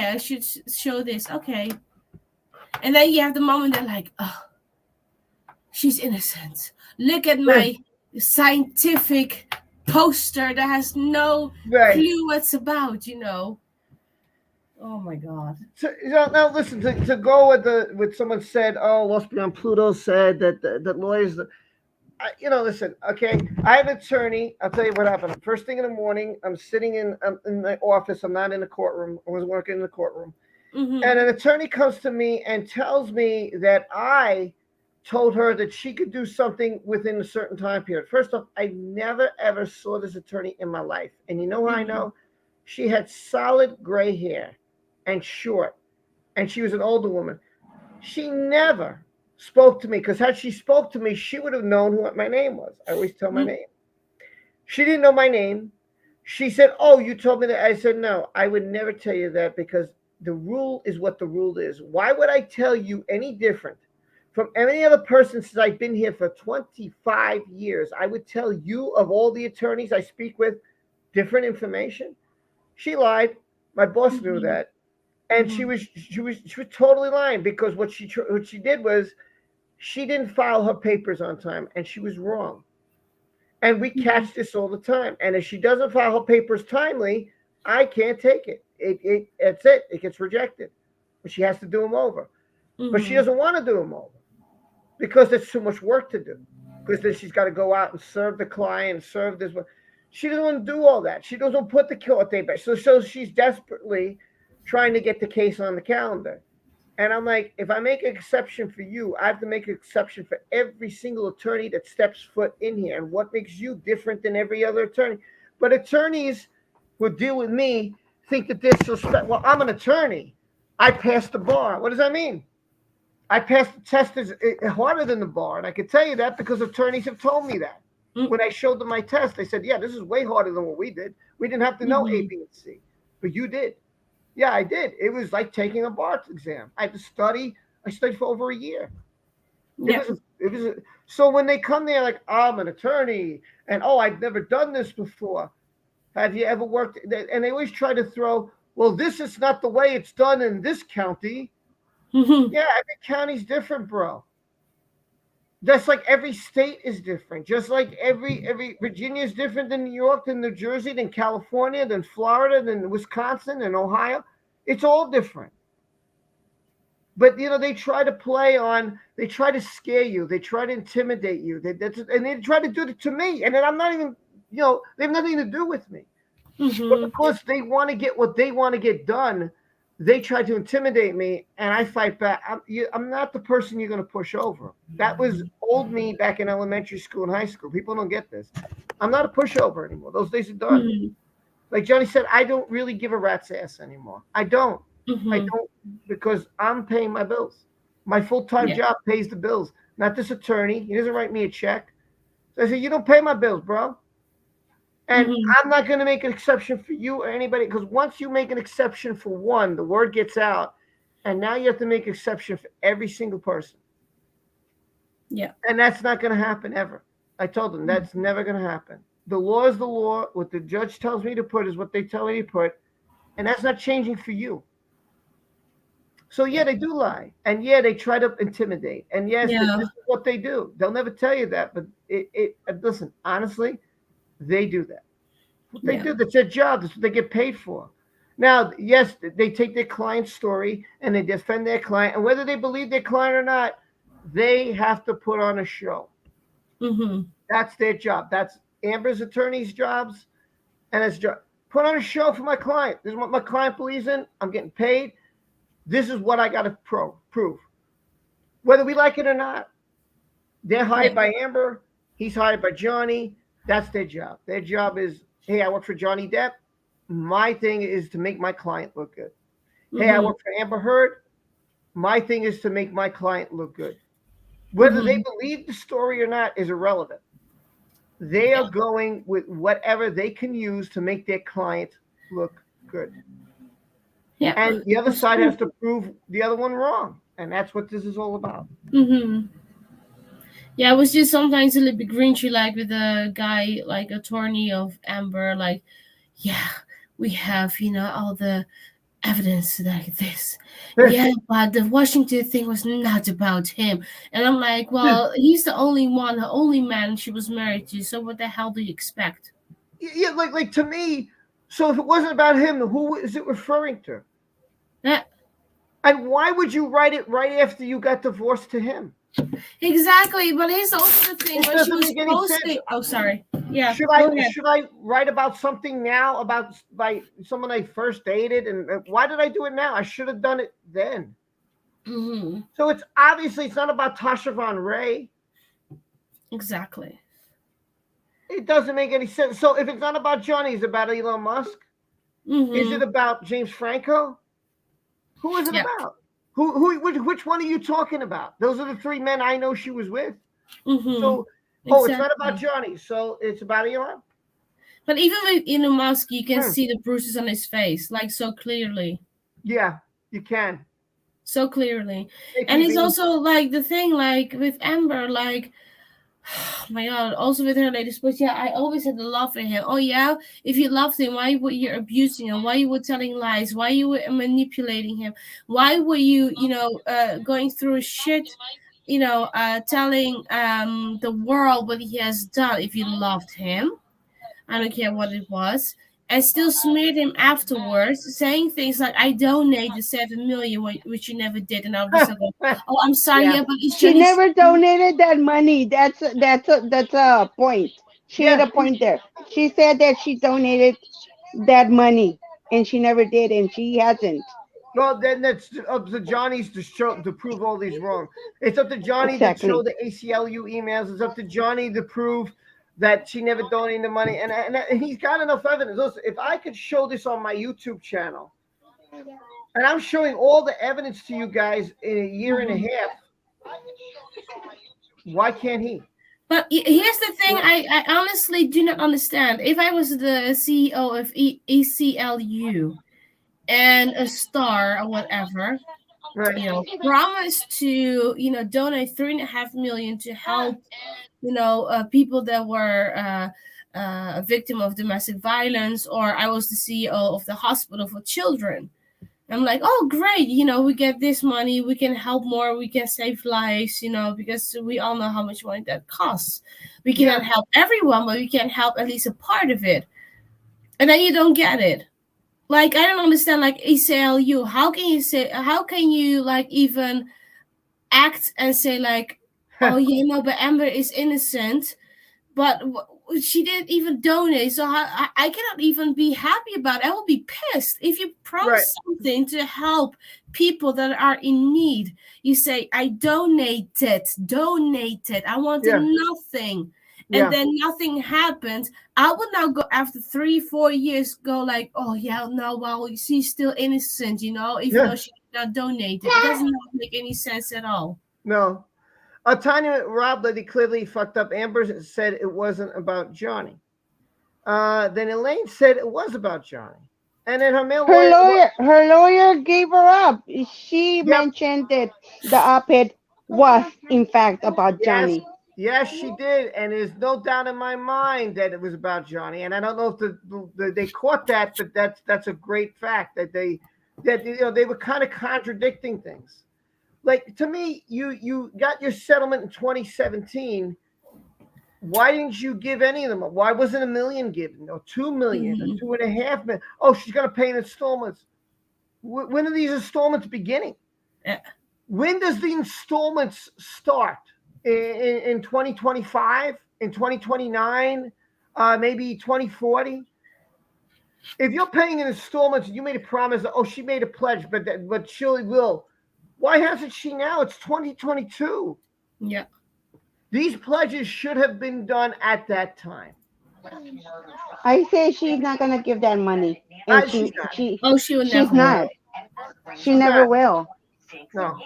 I should show this. Okay. And then you have the moment they're like, oh, she's innocent. Look at my scientific poster that has no clue what it's about, Oh my god! So, now listen. To go with someone said, "Oh, Lost Beyond Pluto said that lawyers." Listen. Okay, I have an attorney. I'll tell you what happened. First thing in the morning, I'm sitting in the office. I'm not in the courtroom. I was working in the courtroom, and an attorney comes to me and tells me that I told her that she could do something within a certain time period. First off, I never ever saw this attorney in my life, and you know how I know? She had solid gray hair and short, and she was an older woman. She never spoke to me, because had she spoke to me, she would have known what my name was. I always tell my name. She didn't know my name. She said, "Oh, you told me that." I said, "No, I would never tell you that, because the rule is what the rule is. Why would I tell you any different from any other person since I've been here for 25 years? I would tell you, of all the attorneys I speak with, different information." She lied. My boss knew that. And she was totally lying, because what she did was she didn't file her papers on time, and she was wrong. And we catch this all the time. And if she doesn't file her papers timely, I can't take it. That's it. It gets rejected. But she has to do them over. But she doesn't want to do them over, because it's too much work to do. Because then she's got to go out and serve the client, serve this one. She doesn't want to do all that. She doesn't put the court date back. So she's desperately trying to get the case on the calendar. And I'm like, if I make an exception for you, I have to make an exception for every single attorney that steps foot in here. And what makes you different than every other attorney? But attorneys who deal with me think that they're so special. Well, I'm an attorney. I passed the bar. What does that mean? I passed the test is harder than the bar. And I can tell you that because attorneys have told me that. When I showed them my test, they said, yeah, this is way harder than what we did. We didn't have to know A, B, and C. But you did. Yeah, I did. It was like taking a bar exam. I had to study. I studied for over a year. So when they come there like, I'm an attorney, and I've never done this before. Have you ever worked? And they always try to throw, well, this is not the way it's done in this county. Yeah, every county's different, bro. Just like every state is different. Just like every Virginia is different than New York, than New Jersey, than California, than Florida, than Wisconsin, and Ohio. It's all different. But they try to play on. They try to scare you. They try to intimidate you. And they try to do it to me. And then I'm not even. They have nothing to do with me. But because they want to get what they want to get done, they try to intimidate me, and I fight back. I'm not the person you're going to push over. That was old me back in elementary school and high school. People don't get this. I'm not a pushover anymore. Those days are done. Like Johnny said, I don't really give a rat's ass anymore. I don't. I don't, because I'm paying my bills. My full-time job pays the bills, not this attorney. He doesn't write me a check. So I say, you don't pay my bills, bro. And I'm not going to make an exception for you or anybody, because once you make an exception for one, the word gets out, and now you have to make an exception for every single person. Yeah. And that's not going to happen ever. I told them that's never going to happen. The law is the law. What the judge tells me to put is what they tell me to put, and that's not changing for you. So, they do lie. And, they try to intimidate. And, yes, this is what they do. They'll never tell you that. But, listen, honestly, they do that. They do. That's their job. That's what they get paid for. Now, yes, they take their client's story and they defend their client. And whether they believe their client or not, they have to put on a show. That's their job. That's Amber's attorney's jobs. And it's job. Put on a show for my client. This is what my client believes in. I'm getting paid. This is what I got to prove. Whether we like it or not. They're hired by Amber. He's hired by Johnny. That's their job. Their job is, hey, I work for Johnny Depp. My thing is to make my client look good. Hey, I work for Amber Heard. My thing is to make my client look good. Whether they believe the story or not is irrelevant. They are going with whatever they can use to make their client look good. Yeah. And the other side has to prove the other one wrong. And that's what this is all about. Yeah, I was just sometimes a little bit grinchy, like with a guy, like attorney of Amber, like, we have, all the evidence like this. But the Washington thing was not about him. And I'm like, well, he's the only man she was married to. So what the hell do you expect? Yeah, like to me, so if it wasn't about him, who is it referring to? Yeah. And why would you write it right after you got divorced to him? Exactly, but here's also the thing. When she was posting, sorry. Yeah. Should I write about something now by someone I first dated, and why did I do it now? I should have done it then. So it's not about Tasha Von Ray. Exactly. It doesn't make any sense. So if it's not about Johnny, it's about Elon Musk. Is it about James Franco? Who is it about? Which one are you talking about? Those are the three men I know she was with. So, it's not about Johnny. So it's about Elon. But even with Elon Musk, you can see the bruises on his face, like so clearly. Yeah, you can. So clearly. And it's also like the thing, like with Amber, like, oh my God, also with her latest post, I always had a love for him. Oh yeah, if you loved him, why were you abusing him? Why you were telling lies? Why you were manipulating him? Why were you, going through shit, telling the world what he has done? If you loved him, I don't care what it was, and still smeared him afterwards, saying things like, "I donated $7 million," which you never did, and I was like, "Oh, I'm sorry, but she never donated that money. That's a point. She had a point there. She said that she donated that money, and she never did, and she hasn't. Well, then that's up to Johnny's to prove all these wrong. It's up to Johnny to show the ACLU emails. It's up to Johnny to prove that she never donated the money, and he's got enough evidence. Listen, if I could show this on my YouTube channel, and I'm showing all the evidence to you guys in a year and a half, why can't he? But here's the thing, I honestly do not understand. If I was the CEO of ACLU and a star or whatever, promised to, donate $3.5 million to help, people that were a victim of domestic violence, or I was the CEO of the hospital for children. I'm like, oh, great, we get this money, we can help more, we can save lives, because we all know how much money that costs. We cannot help everyone, but we can help at least a part of it. And then you don't get it. Like, I don't understand, like, ACLU, how can you, like, even act and say, like, oh, but Amber is innocent, but she didn't even donate, so I cannot even be happy about it. I will be pissed. If you promise something to help people that are in need, you say, I donated, I wanted nothing, and then nothing happened. I would now go after 3-4 years, go like, oh yeah, no, well, she's still innocent, even though she did not donate. It does not make any sense at all. No. Tanya Rob Lady clearly fucked up. Amber said it wasn't about Johnny. Then Elaine said it was about Johnny. And then her lawyer gave her up. She mentioned that the op-ed was in fact about Johnny. Yes, she did, and there's no doubt in my mind that it was about Johnny. And I don't know if they caught that, but that's a great fact that they were kind of contradicting things. Like, to me, you got your settlement in 2017. Why didn't you give any of them? Why wasn't $1 million given? Or $2 million, or $2.5 million? Oh, she's going to pay in installments. When are these installments beginning? When does the installments start? In 2025? In 2029? Maybe 2040? If you're paying in installments and you made a promise, she made a pledge, but she will. Why hasn't she now? It's 2022. Yeah. These pledges should have been done at that time. I say she's not going to give that money. And she's not. She never will. No.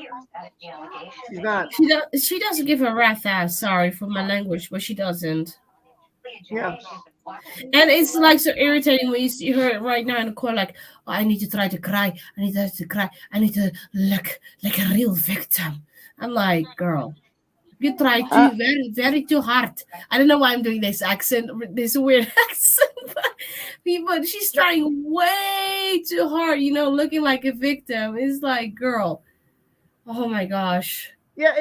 She's not. She doesn't give a rat's ass, sorry for my language, but she doesn't. Yeah. And it's like so irritating when you see her right now in the corner, like, oh, I need to try to cry. I need to cry. I need to look like a real victim. I'm like, girl, you try too very, very too hard. I don't know why I'm doing this accent, this weird accent, but she's trying way too hard, looking like a victim. It's like, girl, oh my gosh. Yeah,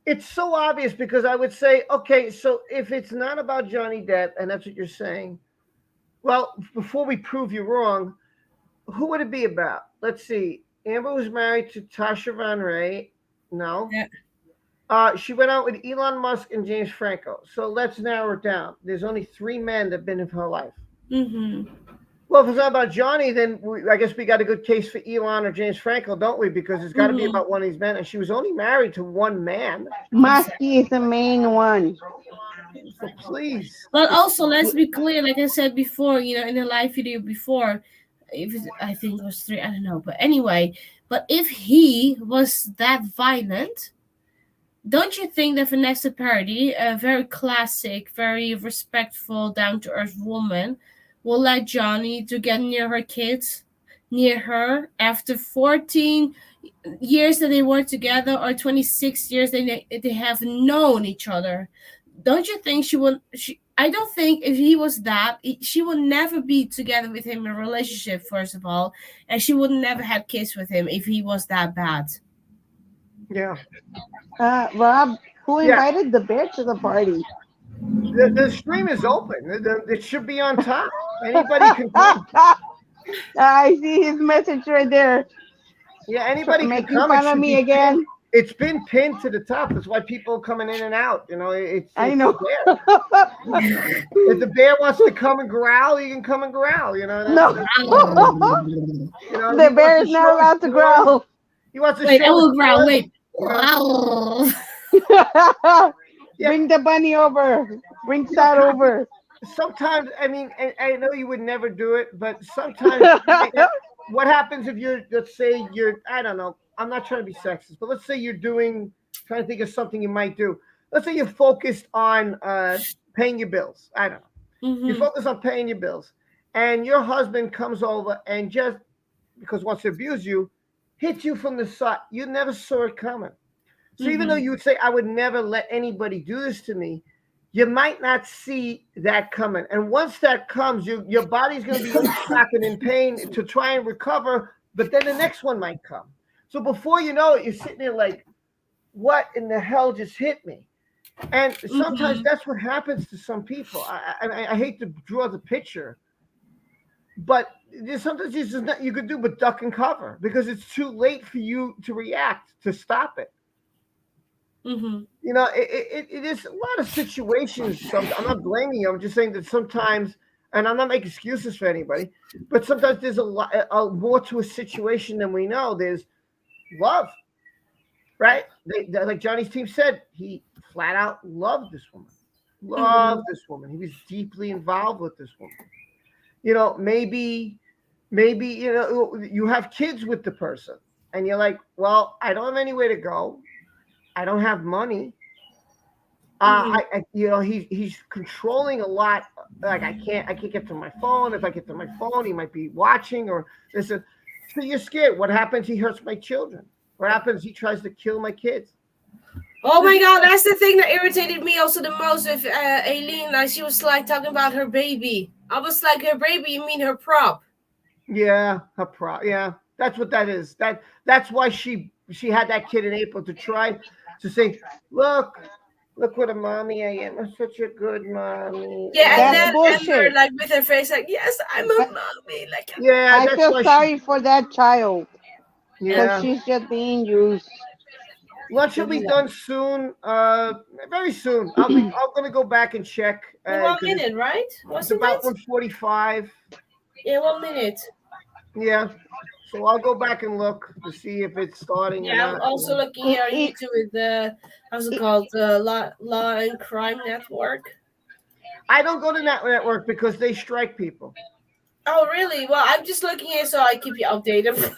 it's so obvious, because I would say, okay, so if it's not about Johnny Depp, and that's what you're saying, well, before we prove you wrong, who would it be about? Let's see. Amber was married to Tasha Van Ray. No. Yeah. She went out with Elon Musk and James Franco. So let's narrow it down. There's only 3 men that have been in her life. Mm-hmm. Well, if it's not about Johnny, then I guess we got a good case for Elon or James Franco, don't we? Because it's got to be about one of these men. And she was only married to one man. Muskie is the main one. So please. But also, let's be clear, like I said before, in the live video before, I think it was 3, I don't know. But anyway, but if he was that violent, don't you think that Vanessa Paradis, a very classic, very respectful, down-to-earth woman, will let Johnny to get near her kids, near her, after 14 years that they were together, or 26 years they have known each other? Don't you think she would? I don't think if he was that, she would never be together with him in a relationship, first of all, and she would never have kids with him if he was that bad. Yeah. Rob, who invited the bear to the party? The stream is open. It should be on top. Anybody can come. I see his message right there. Yeah, anybody can making come. fun of me again. It's been pinned to the top. That's why people are coming in and out. I know. If the bear wants to come and growl, he can come and growl. No. The bear is not allowed to growl. He wants to wait, show. I will growl. Wait. Bring the bunny over. Bring Sad over. Sometimes, I mean, I know you would never do it, but sometimes, what happens if let's say you're, I don't know, I'm not trying to be sexist, but let's say you're trying to think of something you might do. Let's say you're focused on paying your bills. I don't know. Mm-hmm. You're focused on paying your bills, and your husband comes over and just because wants to abuse you, hits you from the side. You never saw it coming. So even though you would say, I would never let anybody do this to me, you might not see that coming. And once that comes, your body's going to be in shock and in pain to try and recover, but then the next one might come. So before you know it, you're sitting there like, what in the hell just hit me? And sometimes that's what happens to some people. I hate to draw the picture, but there's sometimes there's just nothing you could do but duck and cover because it's too late for you to react, to stop it. You know, it is a lot of situations. I'm not blaming you. I'm just saying that sometimes, and I'm not making excuses for anybody, but sometimes there's a lot more to a situation than we know. There's love, right? Like Johnny's team said, he flat out loved this woman. This woman. He was deeply involved with this woman. You know, maybe you know you have kids with the person, and you're like, well, I don't have anywhere to go. I don't have money. You know, he's controlling a lot. Like I can't get to my phone. If I get to my phone, he might be watching or this. So you're scared. What happens? He hurts my children. What happens? He tries to kill my kids. Oh my God, that's the thing that irritated me also the most with Aileen. Like she was like talking about her baby. I was like, her baby? You mean her prop? Yeah, her prop. Yeah, that's what that is. That's why she had that kid in April to try to say, look what a mommy I am. I'm such a good mommy. Yeah, That's and then bullshit. Amber, like with her face, like, yes, I'm a mommy. Like, yeah, I feel sorry for that child. Yeah, she's just being used. Lunch will be done soon. Very soon. I'm gonna go back and check. In 1 minute, right? It's about 1:45. Yeah, 1 minute. Yeah. So I'll go back and look to see if it's starting or Yeah, not. I'm also looking here on YouTube with the how's it called? The Law and Crime Network. I don't go to that network because they strike people. Oh, really? Well, I'm just looking here so I keep you updated.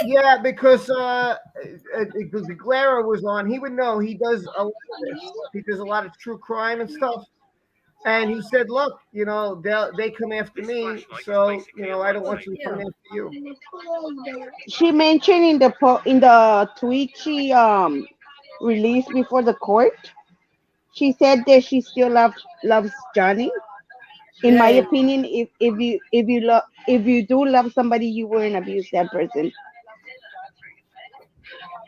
Yeah, because Glera was on. He would know. He does a lot of this. He does a lot of true crime and stuff. And he said, "Look, you know, they come after me, so you know, I don't want you to come after you." She mentioned in the tweet she released before the court. She said that she still loves Johnny. In my opinion, if you do love somebody, you wouldn't abuse that person.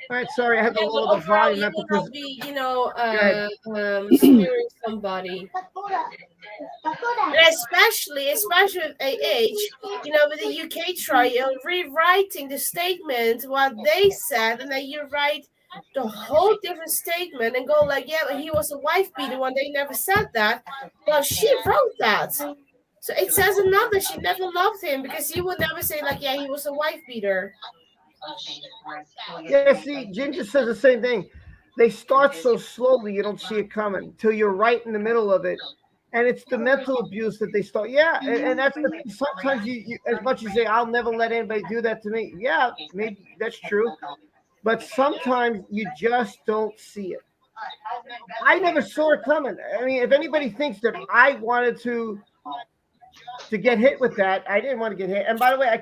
All right, sorry, I had to lower the Overall, volume. you Not will because not be, smearing somebody. And especially with AH, with the UK trial, rewriting the statement, what they said, and then you write the whole different statement and go like, yeah, but he was a wife beater when they never said that. Well, she wrote that. So it says another, she never loved him because you would never say like, yeah, he was a wife beater. Yeah, see, Ginger says the same thing. They start so slowly, you don't see it coming till you're right in the middle of it. And it's the mental abuse that they start. Yeah, and that's the thing. Sometimes you, as much as you say, I'll never let anybody do that to me. Yeah, maybe that's true. But sometimes you just don't see it. I never saw it coming. I mean, if anybody thinks that I wanted to get hit with that, I didn't want to get hit. And by the way, I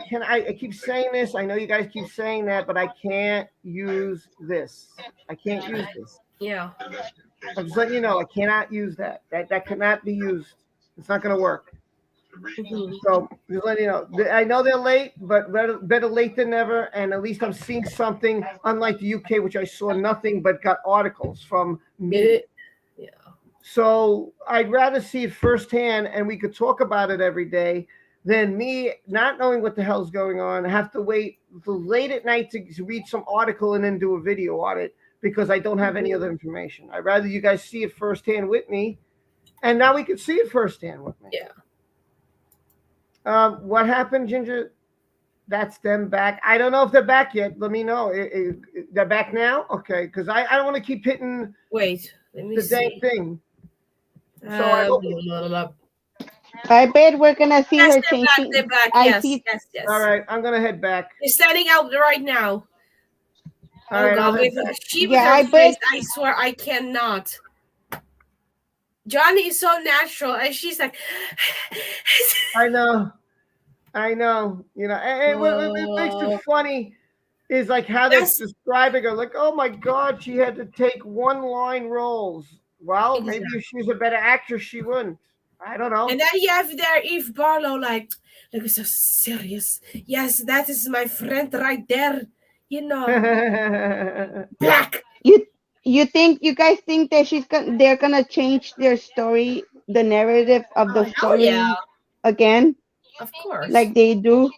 keep saying this. I know you guys keep saying that, but I can't use this. I can't use this. Yeah. I'm just letting you know, I cannot use that. That cannot be used. It's not going to work. So just letting you know. I know they're late, but better late than never. And at least I'm seeing something, unlike the UK, which I saw nothing but got articles from me. Yeah. So I'd rather see it firsthand, and we could talk about it every day, than me not knowing what the hell's going on. I have to wait till late at night to read some article and then do a video on it because I don't have any other information. I'd rather you guys see it firsthand with me, and now we can see it firsthand with me. Yeah. What happened, Ginger? That's them back. I don't know if they're back yet. Let me know. They're back now? Okay, because I don't want to keep hitting Wait, let me the see. dang thing. So I hope I bet we're gonna see her they're back, changing. they're back. I Yes, see. yes. All right, I'm gonna head back. You're standing out right now. All right, I'll God, head with back. she with Yeah, her I face, bet. I swear I cannot. Johnny is so natural, and she's like, I know. You know, and what makes it funny is like how they're describing her. Like, oh my God, she had to take one line roles. Well, maybe if she was a better actress, she wouldn't. I don't know. And then you have there Eve Barlow, like so serious. Yes, that is my friend right there. You know, black. You guys think that they're gonna change their story, the narrative of the story yeah. again? Of course. Like they do.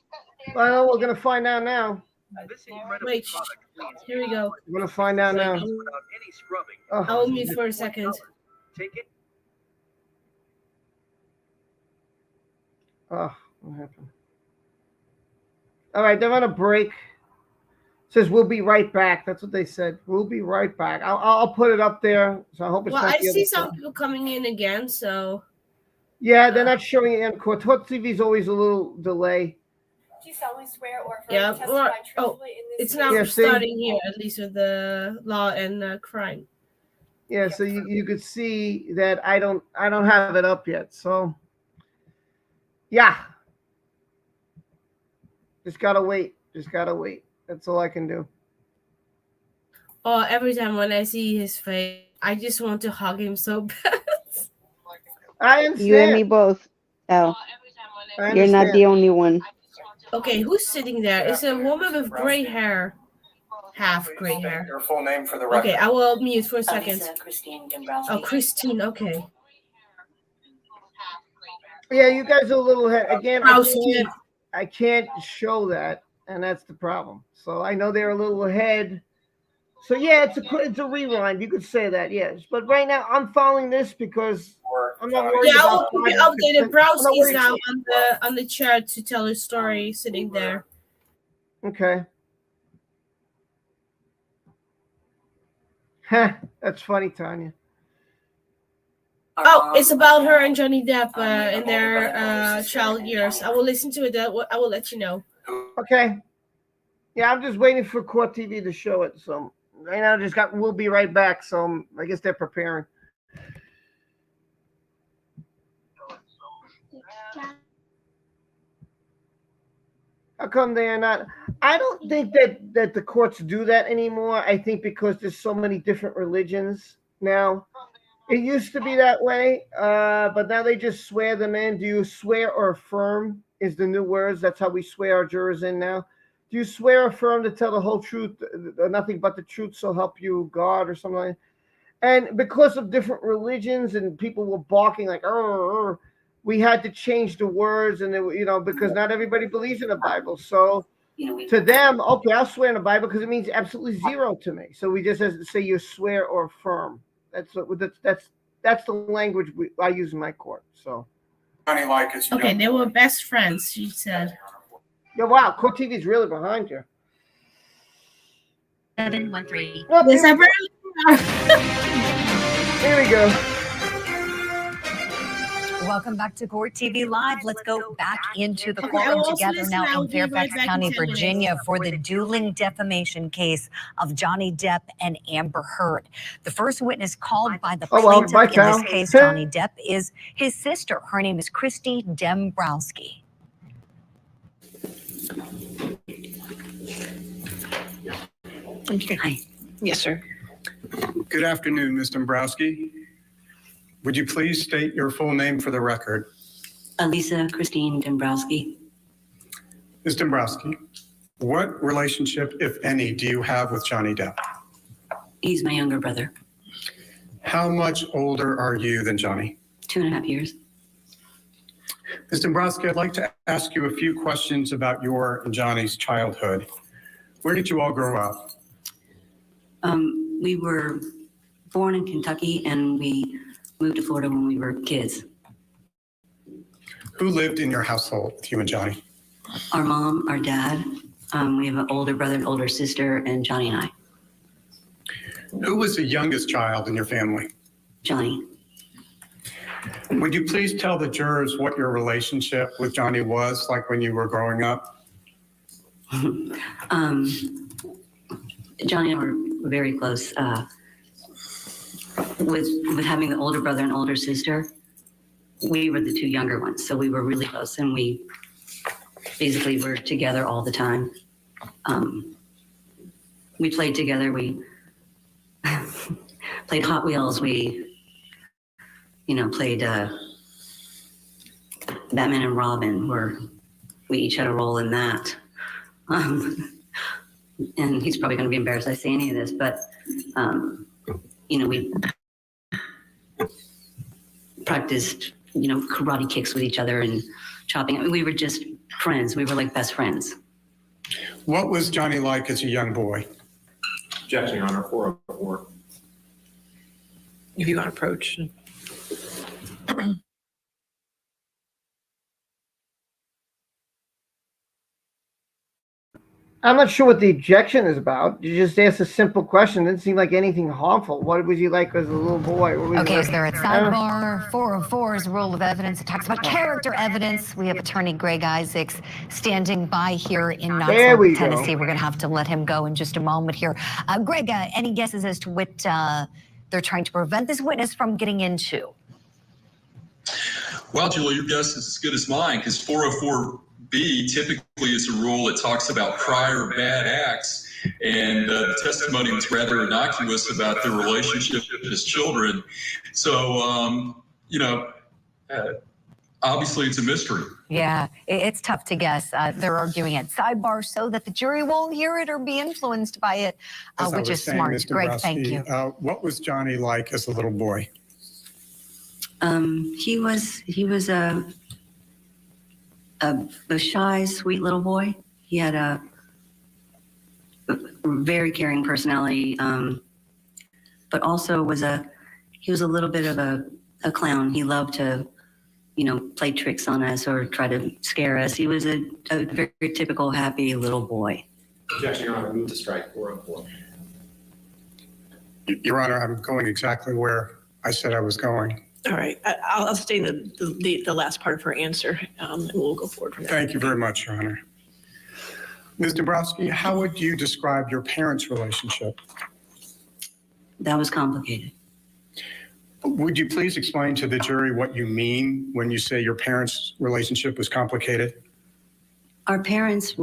Well, we're gonna find out now. Wait, here we go. We're gonna find out now. I'll mute for a second. Take it. Oh, what happened? All right, they're on a break. It says we'll be right back. That's what they said. We'll be right back. I'll put it up there. So I hope it's Well, not I the see other some side. people coming in again, so. Yeah, they're not showing it in court. Court TV is always a little delay. Do you solemnly swear or affirm Yeah, to testify or truthfully in this it's case? now Yeah, see? starting here, at least with the law and crime. Yeah, so you could see that I don't have it up yet. So yeah. Just gotta wait. That's all I can do. Oh, every time when I see his face, I just want to hug him so bad. I understand. You and me both. Oh, you're not the only one. Okay, who's sitting there? It's a woman with gray hair. Half gray hair. Your full name for the record. Okay, I will mute for a second. Elisa Christine Dombrowski. Oh, Christine, okay. Yeah, you guys are a little ahead. Again, Browski. I can't show that, and that's the problem. So I know they're a little ahead. So yeah, it's a rewind. You could say that, yes. But right now, I'm following this because I'm not worried Yeah, I about. will keep you updated. I'm not Browski's worried- now on the chair to tell her story, sitting there. Okay. Heh, that's funny, Tanya. Oh, it's about her and Johnny Depp in their child years. I will listen to it. I will let you know. Okay. Yeah, I'm just waiting for Court TV to show it. So right now, we'll be right back. So I guess they're preparing. How come they are not? I don't think that the courts do that anymore. I think because there's so many different religions now. It used to be that way, but now they just swear them in. Do you swear or affirm is the new words. That's how we swear our jurors in now. Do you swear or affirm to tell the whole truth, nothing but the truth, so help you God, or something like that? And because of different religions and people were barking like, we had to change the words, and because not everybody believes in the Bible. So to them, okay, I'll swear in the Bible because it means absolutely zero to me. So we just have to say you swear or affirm. That's the language I use in my court. So. Okay, they were best friends, she said. Yeah, wow, Court TV is really behind you. 713. Well, Yes, I barely Here we go. Welcome back to Court TV Live. Let's go back into the Okay, I courtroom will also together listen. now I'll in be right Fairfax back in County, 10 minutes. Virginia, for the dueling defamation case of Johnny Depp and Amber Heard. The first witness called by the plaintiff bye, in Cal. this case, Johnny Depp, is his sister. Her name is Christy Dombrowski. Okay. Hi. Yes, sir. Good afternoon, Ms. Dombrowski. Would you please state your full name for the record? Elisa Christine Dombrowski. Ms. Dombrowski, what relationship, if any, do you have with Johnny Depp? He's my younger brother. How much older are you than Johnny? 2.5 years. Ms. Dombrowski, I'd like to ask you a few questions about your and Johnny's childhood. Where did you all grow up? We were born in Kentucky and we moved to Florida when we were kids. Who lived in your household with you and Johnny? Our mom, our dad. We have an older brother and older sister, and Johnny and I. Who was the youngest child in your family? Johnny. Would you please tell the jurors what your relationship with Johnny was like when you were growing up? Johnny and I were very close. With having the older brother and older sister, we were the two younger ones, so we were really close, and we basically were together all the time. We played together. We played Hot Wheels. We played Batman and Robin, where we each had a role in that. And he's probably going to be embarrassed I say any of this, but we practiced, karate kicks with each other and chopping. I mean, we were just friends. We were like best friends. What was Johnny like as a young boy? Objection, Your Honor, 404. If you want to approach. I'm not sure what the objection is about. You just asked a simple question. It didn't seem like anything harmful. What was you like as a little boy? Okay, is there a sidebar? 404's rule of evidence. It talks about character evidence. We have attorney Greg Isaacs standing by here in Knoxville, Tennessee. We're going to have to let him go in just a moment here. Greg, any guesses as to what they're trying to prevent this witness from getting into? Well, Julie, your guess is as good as mine, because 404B typically is a rule that talks about prior bad acts, and the testimony was rather innocuous about their relationship as children. So, obviously it's a mystery. Yeah, it's tough to guess. They're arguing at sidebar so that the jury won't hear it or be influenced by it, which is smart. Mr. Greg, Brusky, thank you. What was Johnny like as a little boy? He was a shy, sweet little boy. He had a very caring personality, but also he was a little bit of a clown. He loved to, play tricks on us or try to scare us. He was a very typical happy little boy. Objection, Your Honor, move to strike 404. Your Honor, I'm going exactly where I said I was going. All right, I'll stay in the last part of her answer, and we'll go forward from there. Thank you very much, Your Honor. Ms. Dabrowski, how would you describe your parents' relationship? That was complicated. Would you please explain to the jury what you mean when you say your parents' relationship was complicated? Our parents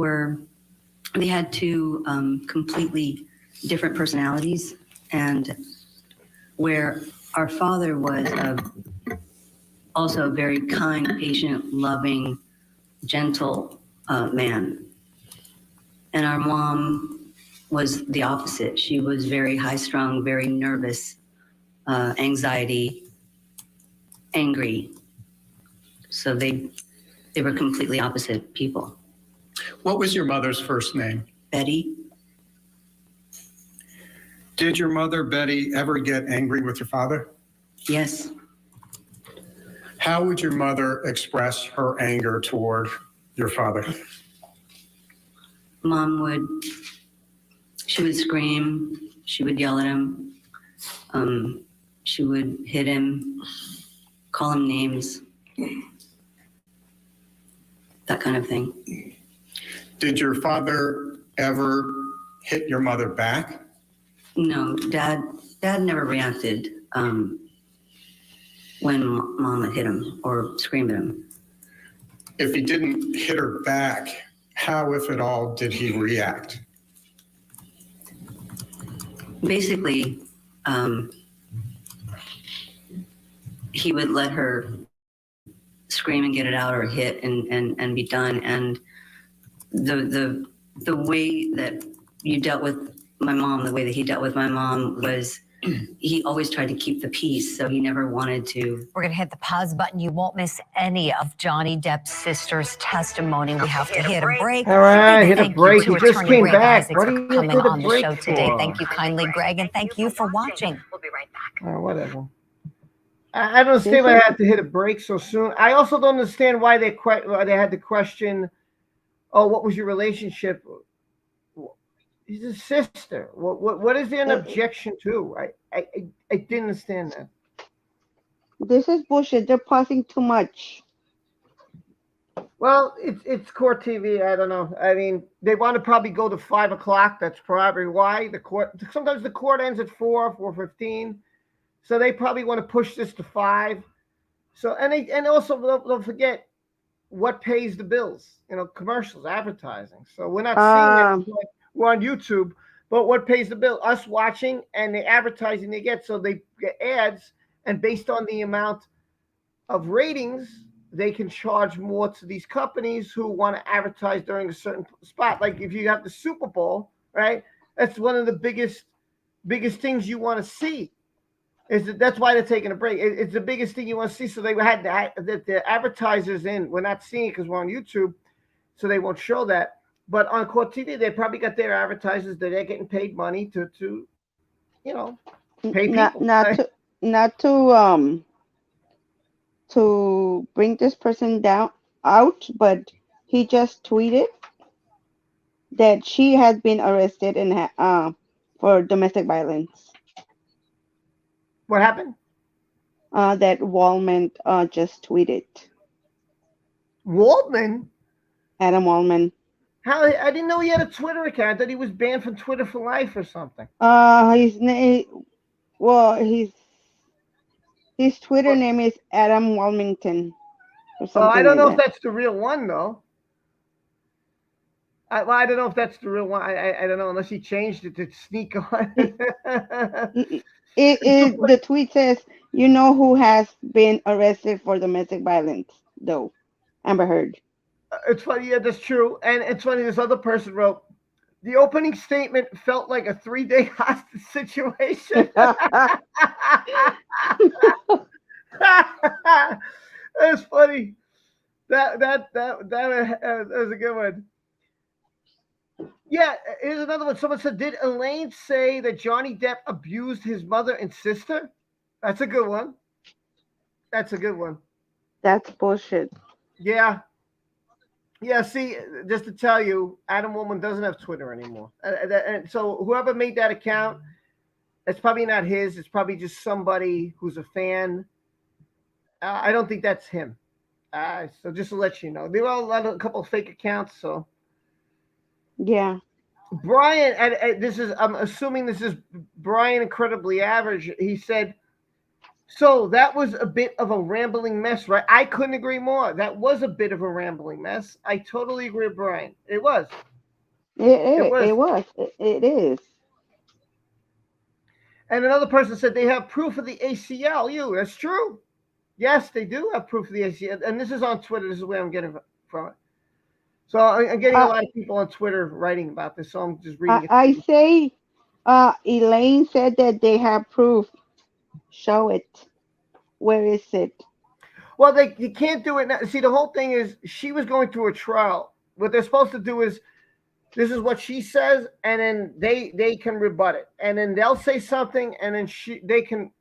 they had two completely different personalities, and where our father was also a very kind, patient, loving, gentle man. And our mom was the opposite. She was very high-strung, very nervous, anxiety, angry. So they were completely opposite people. What was your mother's first name? Betty. Did your mother, Betty, ever get angry with your father? Yes. How would your mother express her anger toward your father? She would scream, she would yell at him, she would hit him, call him names, that kind of thing. Did your father ever hit your mother back? No, Dad never reacted when Mom would hit him or scream at him. If he didn't hit her back, how, if at all, did he react? Basically, he would let her scream and get it out or hit and be done. And the way that you dealt with my mom, the way that he dealt with my mom was he always tried to keep the peace, so he never wanted to. We're going to hit the pause button. You won't miss any of Johnny Depp's sister's testimony. We have to hit a break. All right, hit a Thank break. you He to just Attorney came Greg back. Isaacs What for do you coming hit a on the break show today. for? Thank you kindly, Greg, and thank you for watching. We'll be right back. Whatever. I don't understand why I had to hit a break so soon. I also don't understand why they had to question, oh, what was your relationship? He's a sister. What is there an objection to? I didn't understand that. This is bullshit. They're pausing too much. Well, it's court TV. I don't know. I mean, they want to probably go to 5 o'clock. That's probably why the court. Sometimes the court ends at 4:15, so they probably want to push this to 5. So and also don't forget what pays the bills. Commercials, advertising. So we're not seeing it. We're on YouTube, but what pays the bill? Us watching and the advertising they get. So they get ads, and based on the amount of ratings, they can charge more to these companies who want to advertise during a certain spot. Like if you have the Super Bowl, right? That's one of the biggest things you want to see. That's why they're taking a break. It's the biggest thing you want to see. So they had the advertisers in. We're not seeing it because we're on YouTube, so they won't show that. But on Court TV, they probably got their advertisers that they're getting paid money to pay people. To bring this person out, but he just tweeted that she has been arrested for domestic violence. What happened? That Waldman just tweeted. Waldman? Adam Waldman. How? I didn't know he had a Twitter account. I thought he was banned from Twitter for life or something. His Twitter name is Adam Walmington. I don't know if that's the real one though. I don't know if that's the real one. I don't know unless he changed it to sneak on. The tweet says, "You know who has been arrested for domestic violence, though? Amber Heard." It's funny, yeah, that's true. And it's funny, this other person wrote, the opening statement felt like a 3-day hostage situation. That's funny. That was a good one. Yeah, here's another one. Someone said, did Elaine say that Johnny Depp abused his mother and sister? That's a good one. That's a good one. That's bullshit. Yeah. Yeah, see, just to tell you, Adam Woolman doesn't have Twitter anymore. And so whoever made that account, it's probably not his. It's probably just somebody who's a fan. I don't think that's him. So just to let you know. There were a couple of fake accounts, so. Yeah. Brian, I'm assuming this is Brian Incredibly Average. He said, so that was a bit of a rambling mess, right? I couldn't agree more. That was a bit of a rambling mess. I totally agree with Brian. It was. It is. And another person said they have proof of the ACLU. That's true. Yes, they do have proof of the ACLU. And this is on Twitter. This is where I'm getting from it. So I'm getting a lot of people on Twitter writing about this. So I'm just reading it. I say, Elaine said that they have proof. Show it. Where is it? Well, you can't do it now. See, the whole thing is she was going through a trial. What they're supposed to do is, this is what she says, and then they can rebut it, and then they'll say something, and then they can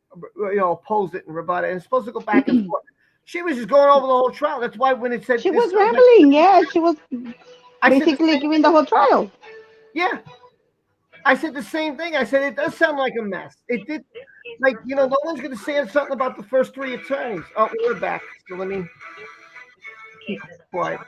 oppose it and rebut it. And it's supposed to go back and forth. She was just going over the whole trial. That's why when it said she was rambling, she was basically giving the whole trial. Yeah. I said the same thing. I said, it does sound like a mess. It did. Like, no one's going to say something about the first 3 attorneys. Oh, we're back. So let me keep quiet.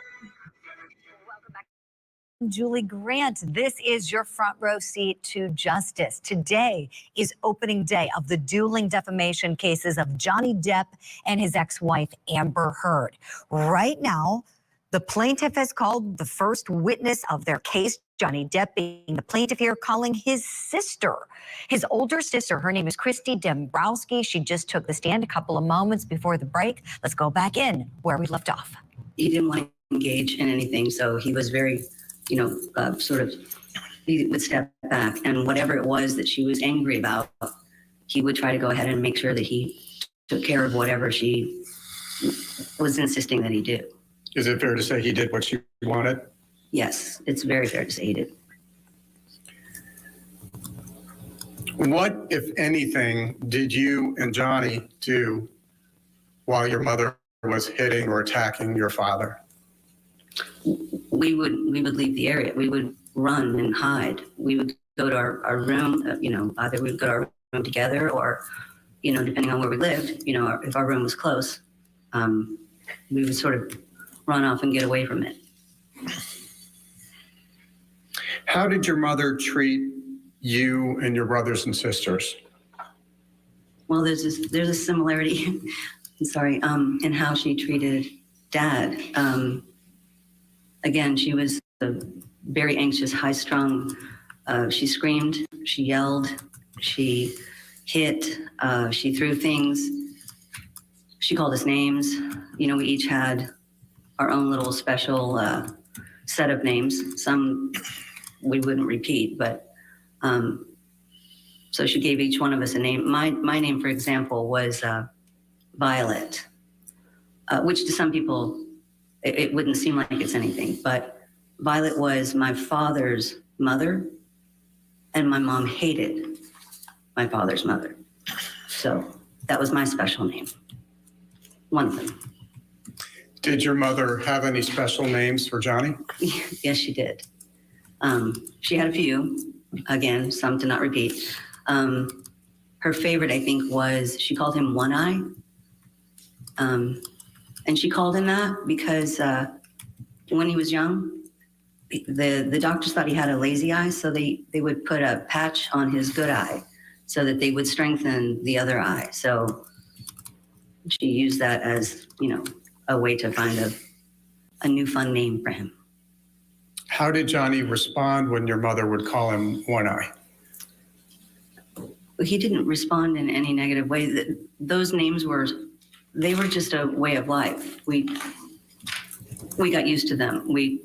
Julie Grant, this is your front row seat to justice. Today is opening day of the dueling defamation cases of Johnny Depp and his ex-wife, Amber Heard. Right now, the plaintiff has called the first witness of their case, Johnny Depp being the plaintiff here, calling his sister. His older sister, her name is Christy Dombrowski. She just took the stand a couple of moments before the break. Let's go back in where we left off. He didn't want to engage in anything, so he was very, he would step back. And whatever it was that she was angry about, he would try to go ahead and make sure that he took care of whatever she was insisting that he do. Is it fair to say he did what she wanted? Yes, it's very fair to say he did. What, if anything, did you and Johnny do while your mother was hitting or attacking your father? We would leave the area. We would run and hide. We would go to our room, either we would go to our room together or, depending on where we lived, if our room was close, we would sort of run off and get away from it. How did your mother treat you and your brothers and sisters? Well, there's a similarity, in how she treated Dad. Again, she was very anxious, high-strung. She screamed, she yelled, she hit, she threw things. She called us names. You know, we each had our own little special set of names. Some we wouldn't repeat, but so she gave each one of us a name. My name, for example, was Violet, which to some people, it wouldn't seem like it's anything, but Violet was my father's mother, and my mom hated my father's mother. So that was my special name. One of them. Did your mother have any special names for Johnny? Yes, she did. She had a few, again, some to not repeat. Her favorite, I think, was, she called him One Eye. And she called him that because when he was young, the doctors thought he had a lazy eye, so they would put a patch on his good eye so that they would strengthen the other eye. So she used that as, you know, a way to find a new fun name for him. How did Johnny respond when your mother would call him One Eye? He didn't respond in any negative way. Those names were just a way of life. We got used to them. We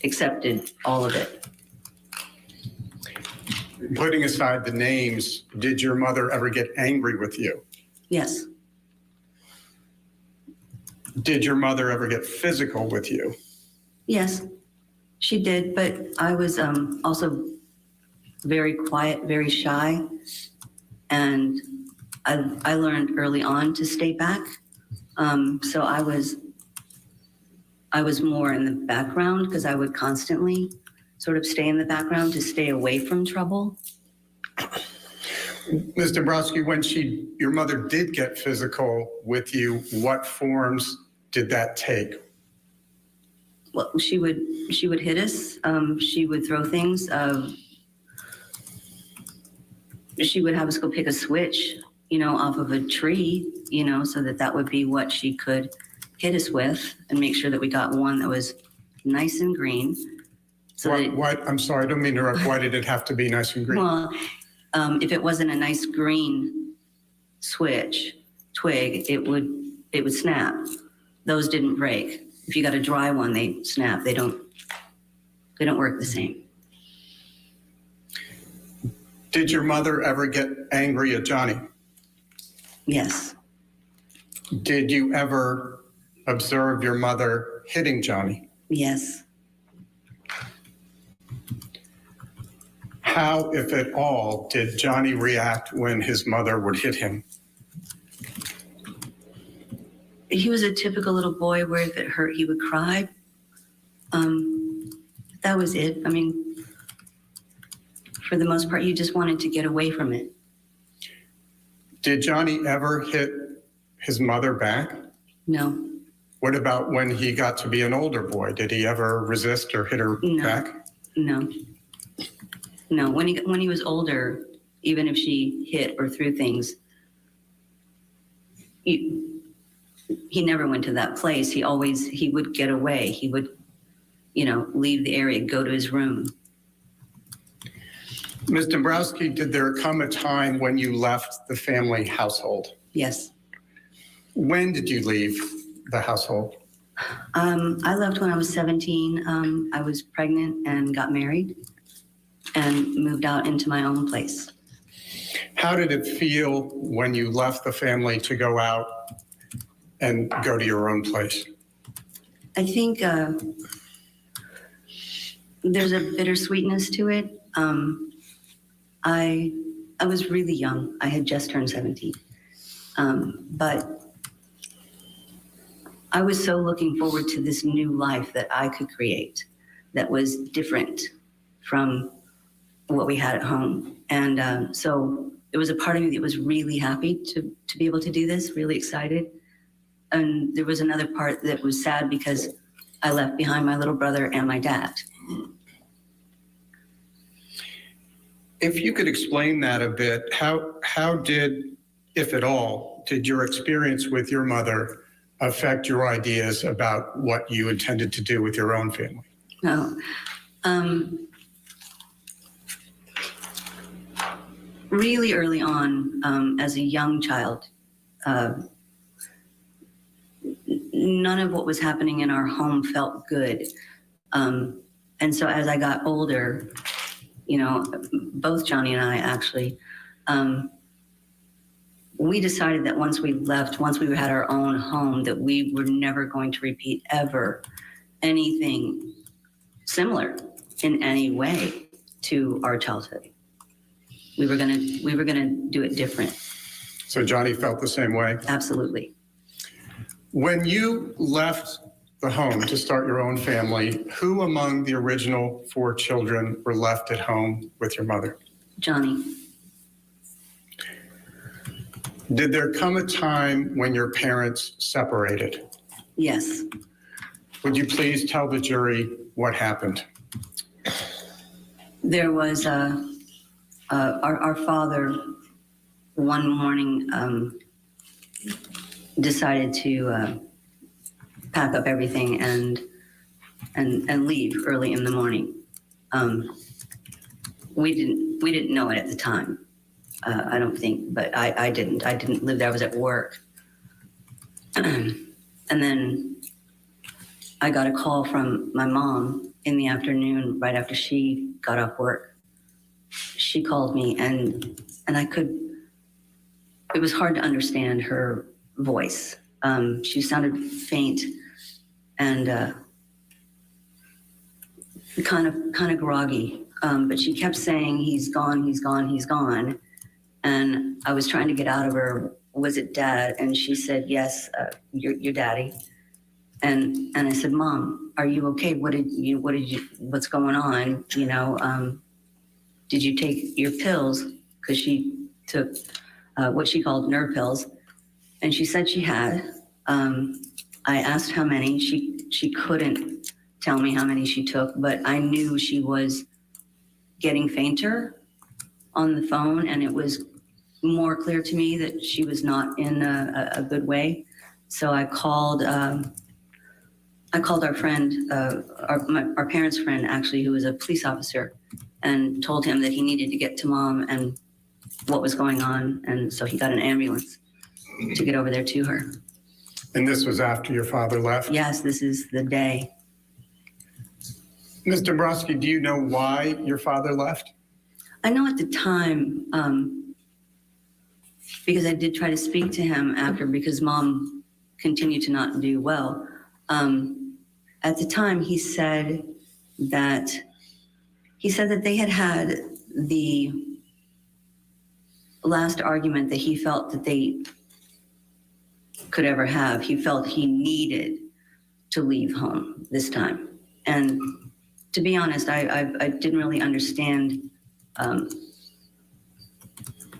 accepted all of it. Putting aside the names, did your mother ever get angry with you? Yes. Did your mother ever get physical with you? Yes, she did, but I was also very quiet, very shy, and I learned early on to stay back. So I was more in the background because I would constantly sort of stay in the background to stay away from trouble. Ms. Dombrowski, when your mother did get physical with you, what forms did that take? Well, she would hit us. She would throw things. She would have us go pick a switch, you know, off of a tree, you know, so that would be what she could hit us with, and make sure that we got one that was nice and green. So I'm sorry, I don't mean to interrupt. Why did it have to be nice and green? Well, if it wasn't a nice green twig, it would snap. Those didn't break. If you got a dry one, they snap. They don't work the same. Did your mother ever get angry at Johnny? Yes. Did you ever observe your mother hitting Johnny? Yes. How, if at all, did Johnny react when his mother would hit him? He was a typical little boy where if it hurt, he would cry. That was it. I mean, for the most part, he just wanted to get away from it. Did Johnny ever hit his mother back? No. What about when he got to be an older boy? Did he ever resist or hit her back? No. No. When he was older, even if she hit or threw things, he never went to that place. He would get away. He would, you know, leave the area, go to his room. Ms. Dombrowski, did there come a time when you left the family household? Yes. When did you leave the household? I left when I was 17. I was pregnant and got married and moved out into my own place. How did it feel when you left the family to go out and go to your own place? I think there's a bittersweetness to it. I was really young. I had just turned 17. But I was so looking forward to this new life that I could create that was different from what we had at home. And so there was a part of me that was really happy to be able to do this, really excited. And there was another part that was sad because I left behind my little brother and my dad. If you could explain that a bit, how did, if at all, did your experience with your mother affect your ideas about what you intended to do with your own family? No. Really early on, as a young child, none of what was happening in our home felt good. And so as I got older, you know, both Johnny and I actually, we decided that once we had our own home, that we were never going to repeat ever anything similar in any way to our childhood. We were gonna do it different. So Johnny felt the same way? Absolutely. When you left the home to start your own family, who among the original 4 children were left at home with your mother? Johnny. Did there come a time when your parents separated? Yes. Would you please tell the jury what happened? There was our father one morning decided to pack up everything and leave early in the morning. We didn't know it at the time. I don't think, but I didn't live there. I was at work. And then I got a call from my mom in the afternoon, right after she got off work. She called me and it was hard to understand her voice. She sounded faint and kind of groggy, but she kept saying, "He's gone, he's gone, he's gone." And I was trying to get out of her, "Was it Dad?" And she said, "Yes, your daddy." And I said, "Mom, are you okay? What's going on? You know, did you take your pills?" Because she took what she called nerve pills. And she said she had. I asked how many. She couldn't tell me how many she took, but I knew she was getting fainter on the phone, and it was more clear to me that she was not in a good way. So I called our friend, our parents' friend, actually, who was a police officer, and told him that he needed to get to Mom and what was going on. And so he got an ambulance to get over there to her. And this was after your father left? Yes, this is the day. Ms. Dombrowski, do you know why your father left? I know at the time, because I did try to speak to him after, because Mom continued to not do well. At the time, he said that they had the last argument that he felt that they could ever have. He felt he needed to leave home this time. And to be honest, I didn't really understand.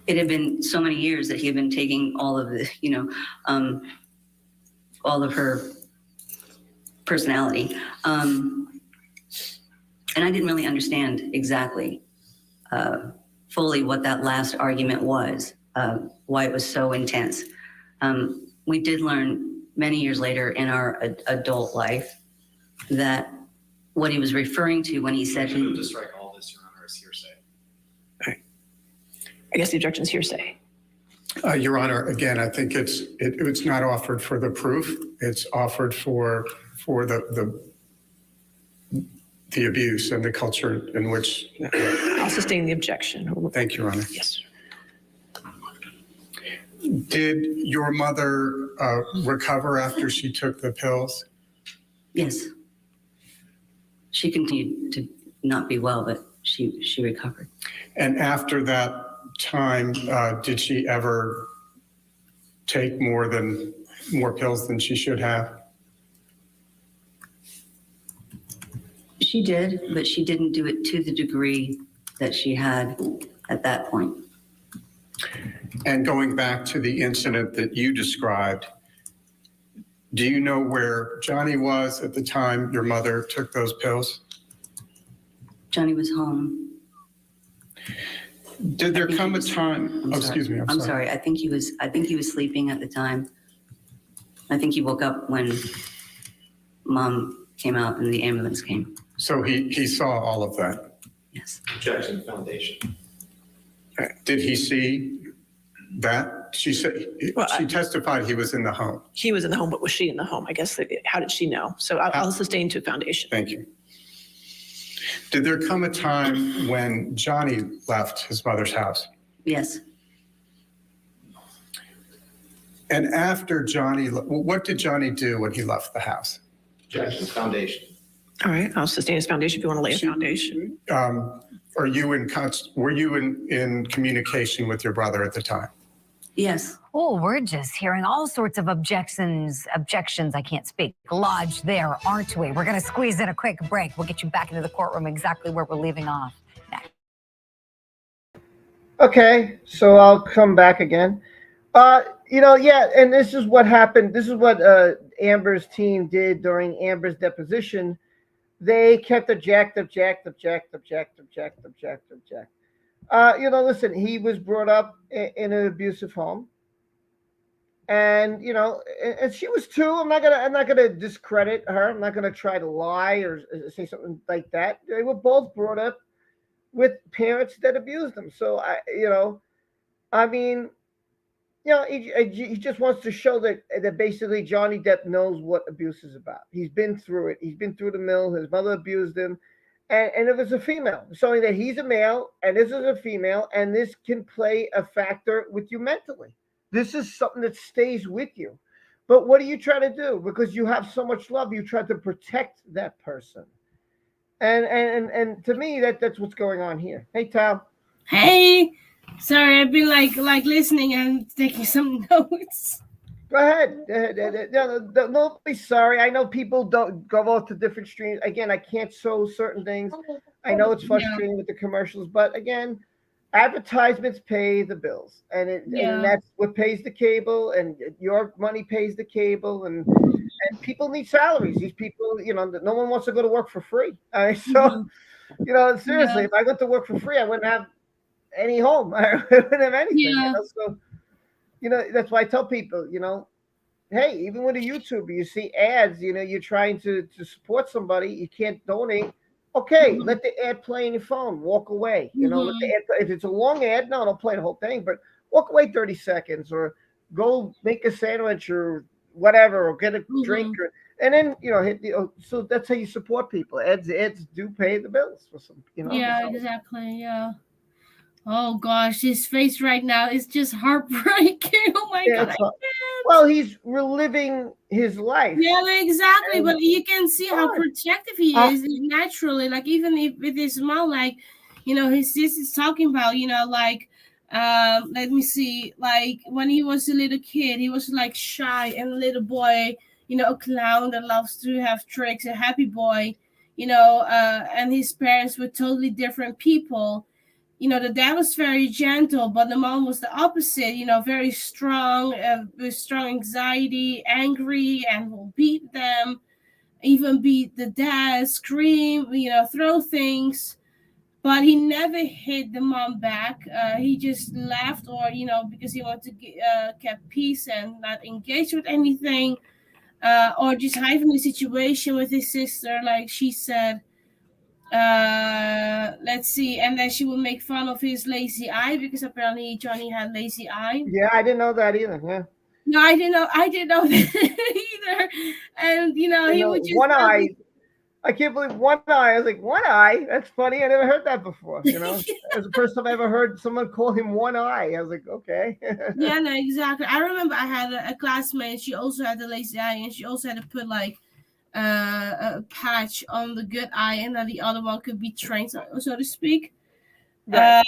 It had been so many years that he had been taking all of the, all of her personality. And I didn't really understand exactly fully what that last argument was, why it was so intense. We did learn many years later in our adult life that what he was referring to when he said Move to strike all this, Your Honor, as hearsay. I guess the objection's hearsay. Your Honor, again, I think it's not offered for the proof. It's offered for the abuse and the culture in which. I'll sustain the objection. Thank you, Your Honor. Yes. Did your mother recover after she took the pills? Yes. She continued to not be well, but she recovered. And after that time, did she ever take more pills than she should have? She did, but she didn't do it to the degree that she had at that point. And going back to the incident that you described, do you know where Johnny was at the time your mother took those pills? Johnny was home. Did there come a time? Excuse me. I'm sorry. I think he was sleeping at the time. I think he woke up when Mom came out and the ambulance came. So he saw all of that? Yes. Objection, foundation. Did he see that? She said she testified he was in the home. He was in the home, but was she in the home? I guess, how did she know? So I'll sustain to foundation. Thank you. Did there come a time when Johnny left his mother's house? Yes. And after Johnny, what did Johnny do when he left the house? Objections, foundation. All right, I'll sustain his foundation if you want to lay a foundation. Were you in communication with your brother at the time? Yes. Oh, we're just hearing all sorts of objections, I can't speak, lodged there, aren't we? We're going to squeeze in a quick break. We'll get you back into the courtroom exactly where we're leaving off next. Okay, so I'll come back again. And this is what happened. This is what Amber's team did during Amber's deposition. They kept object. Listen, he was brought up in an abusive home. And and she was too. I'm not gonna discredit her. I'm not gonna try to lie or say something like that. They were both brought up with parents that abused them. So he just wants to show that basically Johnny Depp knows what abuse is about. He's been through it. He's been through the mill. His mother abused him, and it was a female, showing that he's a male and this is a female, and this can play a factor with you mentally. This is something that stays with you. But what do you try to do? Because you have so much love, you try to protect that person. And to me, that's what's going on here. Hey, Tal. Hey. Sorry, I've been like listening and taking some notes. Go ahead. Don't be sorry. I know people don't go off to different streams. Again, I can't show certain things. I know it's frustrating with the commercials, but again, advertisements pay the bills, and that's what pays the cable, and your money pays the cable, and people need salaries. These people, no one wants to go to work for free. Seriously, if I went to work for free, I wouldn't have any home. I wouldn't have anything. That's why I tell people, hey, even with a YouTuber, you see ads, you're trying to support somebody, you can't donate. Okay, let the ad play on your phone. Walk away. Let the ad play. If it's a long ad, no, don't play the whole thing, but walk away 30 seconds or go make a sandwich or whatever, or get a drink, and then hit the. So that's how you support people. Ads do pay the bills for some. Yeah, exactly. Yeah. Oh gosh, his face right now is just heartbreaking. Oh my God. Well, he's reliving his life. Yeah, exactly. But you can see how protective he is naturally. Like even if with his mom, like, his sister's talking about, let me see, like when he was a little kid, he was like shy and a little boy, a clown that loves to have tricks, a happy boy, and his parents were totally different people. The dad was very gentle, but the mom was the opposite, very strong, with strong anxiety, angry, and will beat them, even beat the dad, scream, throw things. But he never hit the mom back. He just laughed or, because he wanted to keep peace and not engage with anything, or just hide from the situation with his sister, like she said. Let's see, and then she would make fun of his lazy eye because apparently Johnny had lazy eye. Yeah, I didn't know that either. Yeah. No, I didn't know that either. And he would just one eye. I can't believe one eye. I was like, one eye? That's funny. I never heard that before. As the first time I ever heard someone call him one eye. I was like, okay. Yeah, no, exactly. I remember I had a classmate. She also had the lazy eye, and she also had to put like a patch on the good eye, and then the other one could be trained, so to speak. Right.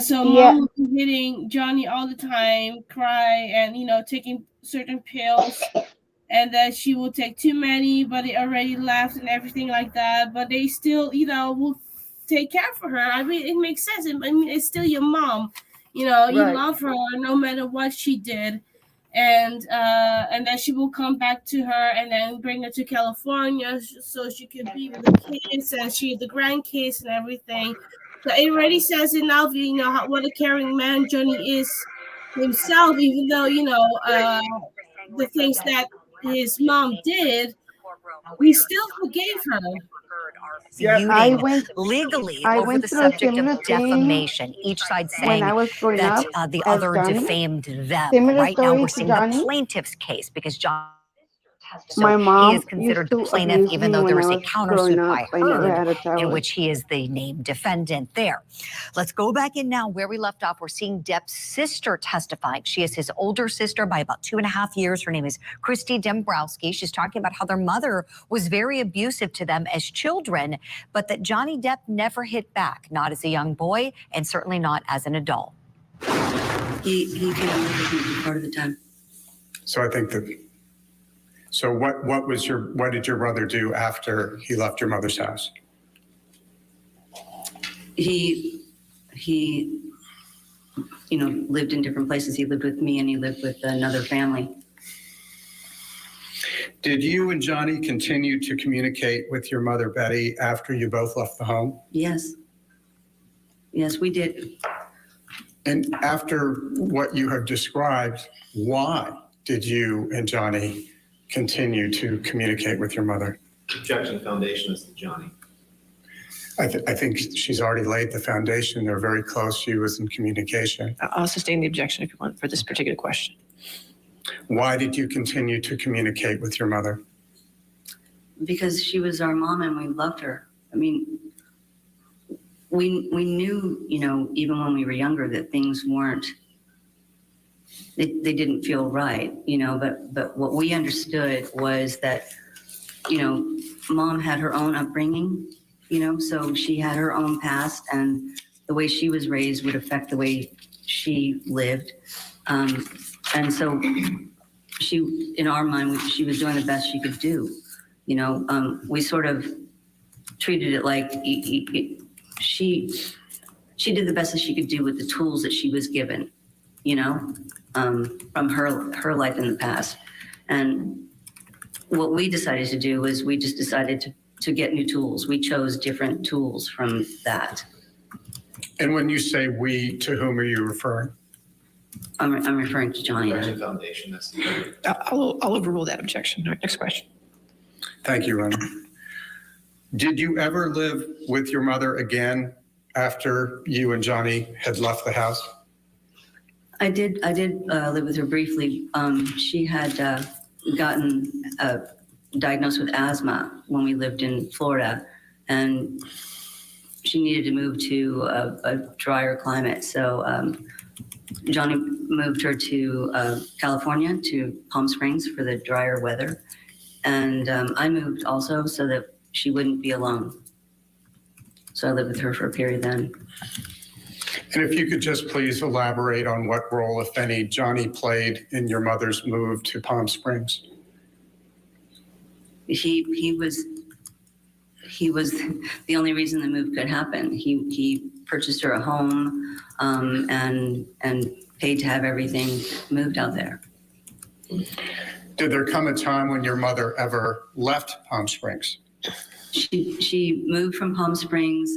So mom would be hitting Johnny all the time, cry, and taking certain pills, and then she will take too many, but they already left and everything like that. But they still, will take care for her. I mean, it makes sense. I mean, it's still your mom. You love her no matter what she did. And then she will come back to her and then bring her to California so she could be with the kids and the grandkids and everything. So it already says enough, what a caring man Johnny is himself, even though, the things that his mom did, he still forgave her. Yeah, feuding legally I over went the through a subject similar of thing defamation, each side when saying I was growing that up the as other Johnny. defamed them. Similar Right now, story we're to seeing the Johnny. plaintiff's case because John. My So he mom is considered used the to plaintiff, abuse even me though when there I is a was growing countersuit up. by I never Heard had a in child. which he is the named defendant there. Let's go back in now where we left off. We're seeing Depp's sister testifying. She is his older sister by about 2.5 years. Her name is Christy Dembrowski. She's talking about how their mother was very abusive to them as children, but that Johnny Depp never hit back, not as a young boy and certainly not as an adult. He came with me part of the time. So I think that. So what did your brother do after he left your mother's house? He lived in different places. He lived with me and he lived with another family. Did you and Johnny continue to communicate with your mother, Betty, after you both left the home? Yes. Yes, we did. And after what you have described, why did you and Johnny continue to communicate with your mother? Objection, foundation is to Johnny. I think she's already laid the foundation. They're very close. She was in communication. I'll sustain the objection if you want for this particular question. Why did you continue to communicate with your mother? Because she was our mom and we loved her. I mean, we knew, even when we were younger that things weren't, they didn't feel right, but what we understood was that, mom had her own upbringing, so she had her own past and the way she was raised would affect the way she lived. And so she, in our mind, she was doing the best she could do. We sort of treated it like she did the best that she could do with the tools that she was given, from her life in the past. And what we decided to do was we just decided to get new tools. We chose different tools from that. And when you say we, to whom are you referring? I'm referring to Johnny. Objection, foundation, that's the. I'll overrule that objection. All right, next question. Thank you, Ron. Did you ever live with your mother again after you and Johnny had left the house? I did live with her briefly. She had gotten diagnosed with asthma when we lived in Florida, and she needed to move to a drier climate. So Johnny moved her to California, to Palm Springs for the drier weather. And I moved also so that she wouldn't be alone. So I lived with her for a period then. And if you could just please elaborate on what role, if any, Johnny played in your mother's move to Palm Springs. He was the only reason the move could happen. He purchased her a home and paid to have everything moved out there. Did there come a time when your mother ever left Palm Springs? She moved from Palm Springs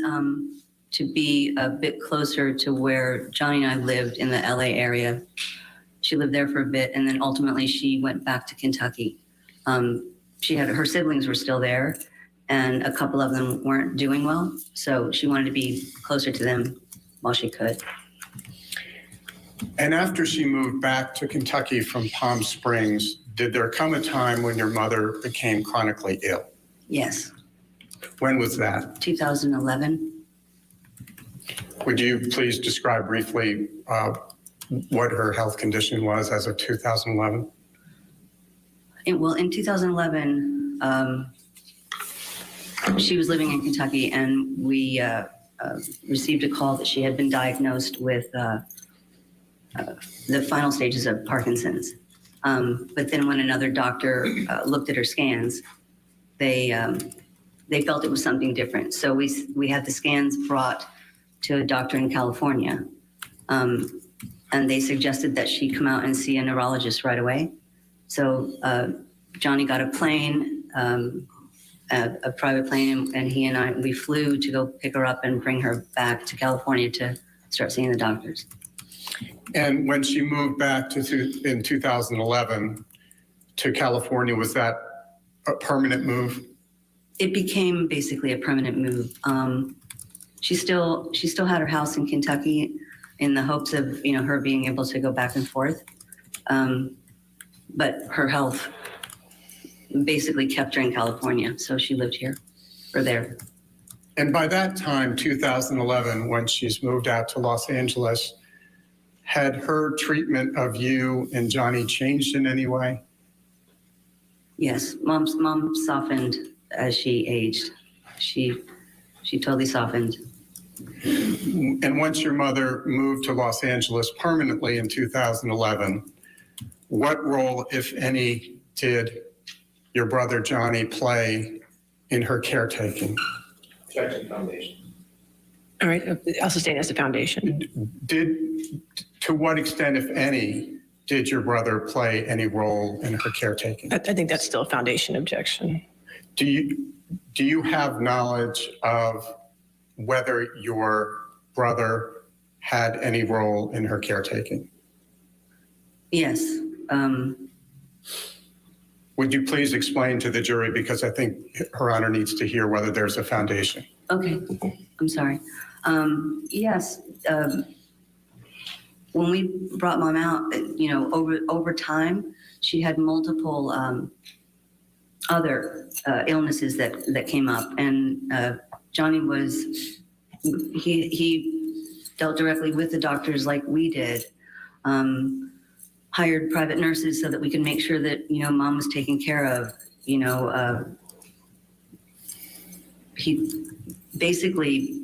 to be a bit closer to where Johnny and I lived in the LA area. She lived there for a bit, and then ultimately she went back to Kentucky. She had her siblings were still there, and a couple of them weren't doing well, so she wanted to be closer to them while she could. And after she moved back to Kentucky from Palm Springs, did there come a time when your mother became chronically ill? Yes. When was that? 2011. Would you please describe briefly what her health condition was as of 2011? In 2011, she was living in Kentucky, and we received a call that she had been diagnosed with the final stages of Parkinson's. But then when another doctor looked at her scans, they felt it was something different. So we had the scans brought to a doctor in California, and they suggested that she come out and see a neurologist right away. So Johnny got a plane, a private plane, and he and we flew to go pick her up and bring her back to California to start seeing the doctors. And when she moved back in 2011 to California, was that a permanent move? It became basically a permanent move. She still had her house in Kentucky in the hopes of, her being able to go back and forth. But her health basically kept her in California. So she lived here or there. And by that time, 2011, when she's moved out to Los Angeles, had her treatment of you and Johnny changed in any way? Yes, mom softened as she aged. She totally softened. And once your mother moved to Los Angeles permanently in 2011, what role, if any, did your brother Johnny play in her caretaking? Objection, foundation. All right, I'll sustain as a foundation. To what extent, if any, did your brother play any role in her caretaking? I think that's still a foundation objection. Do you have knowledge of whether your brother had any role in her caretaking? Yes. Would you please explain to the jury, because I think Her Honor needs to hear whether there's a foundation. Okay, I'm sorry. Yes, when we brought mom out, over time, she had multiple other illnesses that came up, and Johnny he dealt directly with the doctors like we did. Hired private nurses so that we could make sure that, mom was taken care of. He basically,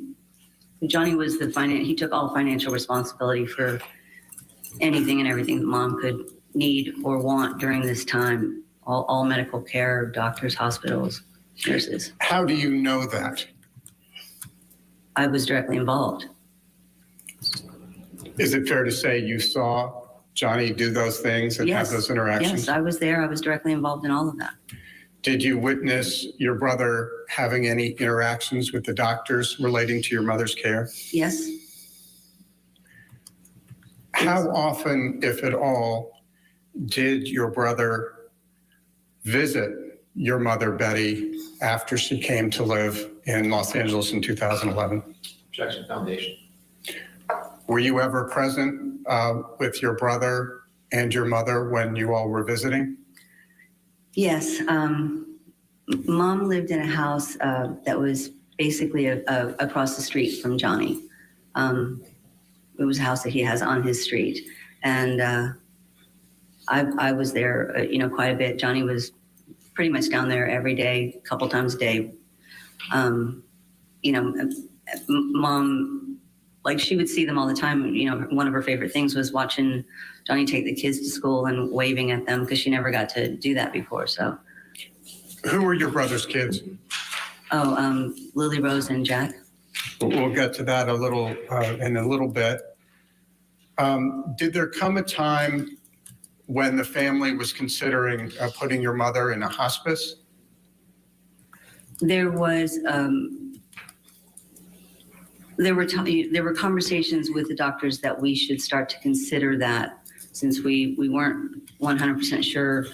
Johnny was he took all financial responsibility for anything and everything that mom could need or want during this time. All medical care, doctors, hospitals, nurses. How do you know that? I was directly involved. Is it fair to say you saw Johnny do those things and have those interactions? Yes, I was there. I was directly involved in all of that. Did you witness your brother having any interactions with the doctors relating to your mother's care? Yes. How often, if at all, did your brother visit your mother, Betty, after she came to live in Los Angeles in 2011? Objection, foundation. Were you ever present with your brother and your mother when you all were visiting? Yes. Mom lived in a house that was basically across the street from Johnny. It was a house that he has on his street. And I was there, quite a bit. Johnny was pretty much down there every day, a couple times a day. Mom, like, she would see them all the time. One of her favorite things was watching Johnny take the kids to school and waving at them, because she never got to do that before. So, who were your brother's kids? Oh, Lily Rose and Jack. We'll get to that in a little bit. Did there come a time when the family was considering putting your mother in a hospice? There was. There were conversations with the doctors that we should start to consider that, since we weren't 100% sure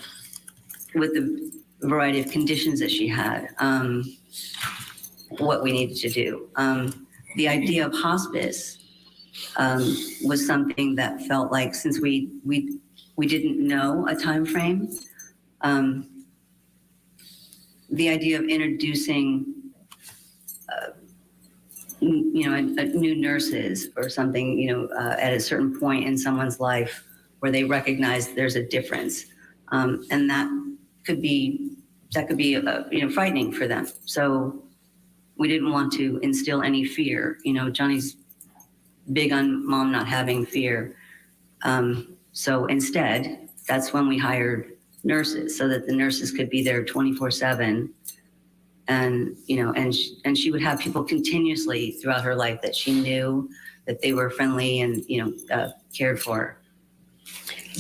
with the variety of conditions that she had, what we needed to do. The idea of hospice was something that felt like, since we didn't know a time frame, the idea of introducing new nurses or something, at a certain point in someone's life where they recognize there's a difference, and that could be frightening for them. So we didn't want to instill any fear. Johnny's big on mom not having fear. So instead, that's when we hired nurses, so that the nurses could be there 24/7. And, and she would have people continuously throughout her life that she knew that they were friendly and, cared for.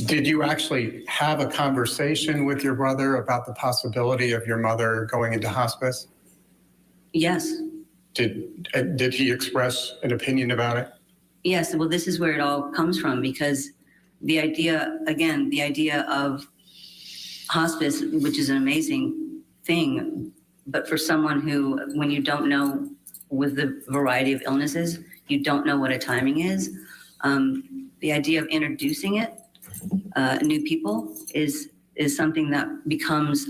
Did you actually have a conversation with your brother about the possibility of your mother going into hospice? Yes. Did he express an opinion about it? Yes. Well, this is where it all comes from, because the idea of hospice, which is an amazing thing, but for someone who, when you don't know, with the variety of illnesses, you don't know what a timing is. The idea of introducing it, new people, is something that becomes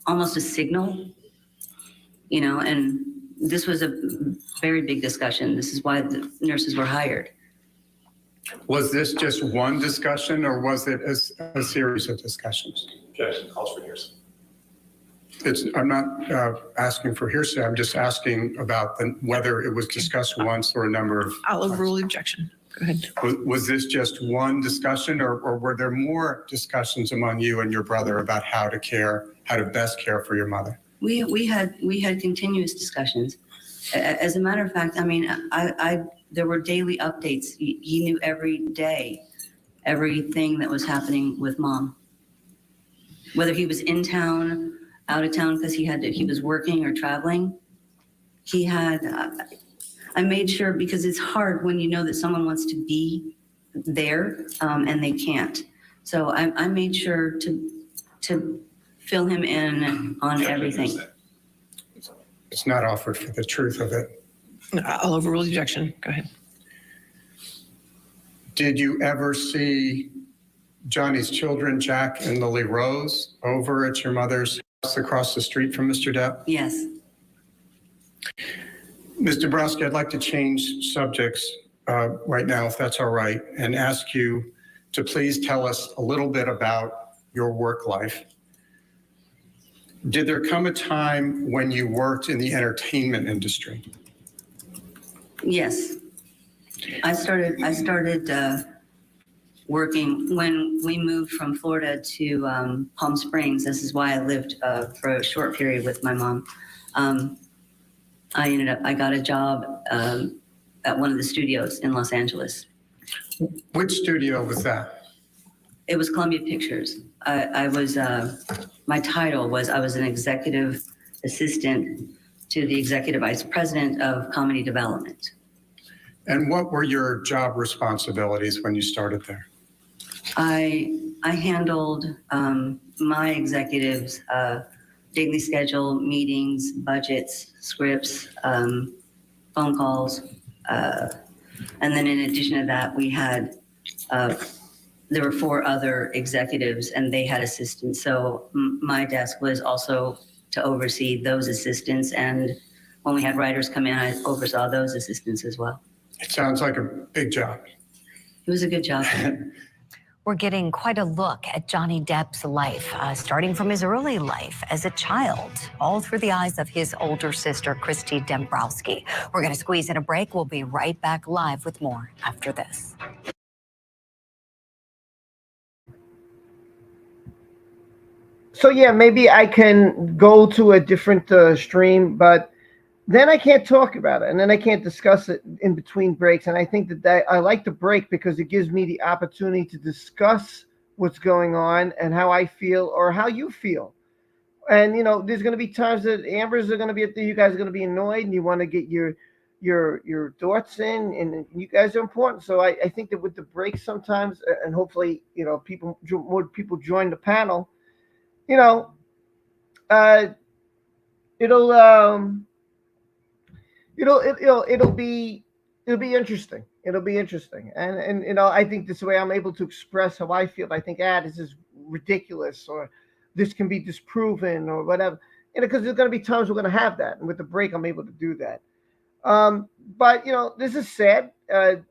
almost a signal, you know, and this was a very big discussion. This is why the nurses were hired. Was this just one discussion, or was it a series of discussions? Objection calls for hearsay. I'm not asking for hearsay. I'm just asking about whether it was discussed once or a number of. I'll overrule the objection. Go ahead. Was this just one discussion, or were there more discussions among you and your brother about how to best care for your mother? We had continuous discussions. As a matter of fact, I mean, there were daily updates. He knew every day everything that was happening with Mom. Whether he was in town, out of town because he was working or traveling, he had. I made sure, because it's hard when you know that someone wants to be there and they can't. So I made sure to fill him in on everything. It's not offered for the truth of it. I'll overrule the objection. Go ahead. Did you ever see Johnny's children, Jack and Lily Rose, over at your mother's house across the street from Mr. Depp? Yes. Ms. Dabrowski, I'd like to change subjects right now, if that's all right, and ask you to please tell us a little bit about your work life. Did there come a time when you worked in the entertainment industry? Yes. I started working when we moved from Florida to Palm Springs. This is why I lived for a short period with my mom. I got a job at one of the studios in Los Angeles. Which studio was that? It was Columbia Pictures. I was, my title was, I was an executive assistant to the executive vice president of comedy development. And what were your job responsibilities when you started there? I handled my executives' daily schedule, meetings, budgets, scripts, phone calls. And then in addition to that, we had, there were 4 other executives and they had assistants. So my desk was also to oversee those assistants. And when we had writers come in, I oversaw those assistants as well. It sounds like a big job. It was a good job. We're getting quite a look at Johnny Depp's life, starting from his early life as a child, all through the eyes of his older sister, Christy Dombrowski. We're going to squeeze in a break. We'll be right back live with more after this. So yeah, maybe I can go to a different stream, but then I can't talk about it, and then I can't discuss it in between breaks. And I think that I like the break because it gives me the opportunity to discuss what's going on and how I feel or how you feel. And you know, there's going to be times that Amber's are going to be you guys are going to be annoyed, and you want to get your thoughts in, and you guys are important. So I think that with the breaks sometimes, and hopefully more people join the panel. You know, it'll be interesting. It'll be interesting. And you know, I think this way I'm able to express how I feel. I think, this is ridiculous, or this can be disproven, or whatever. You know, because there's going to be times we're going to have that. And with the break, I'm able to do that. But, you know, this is sad. You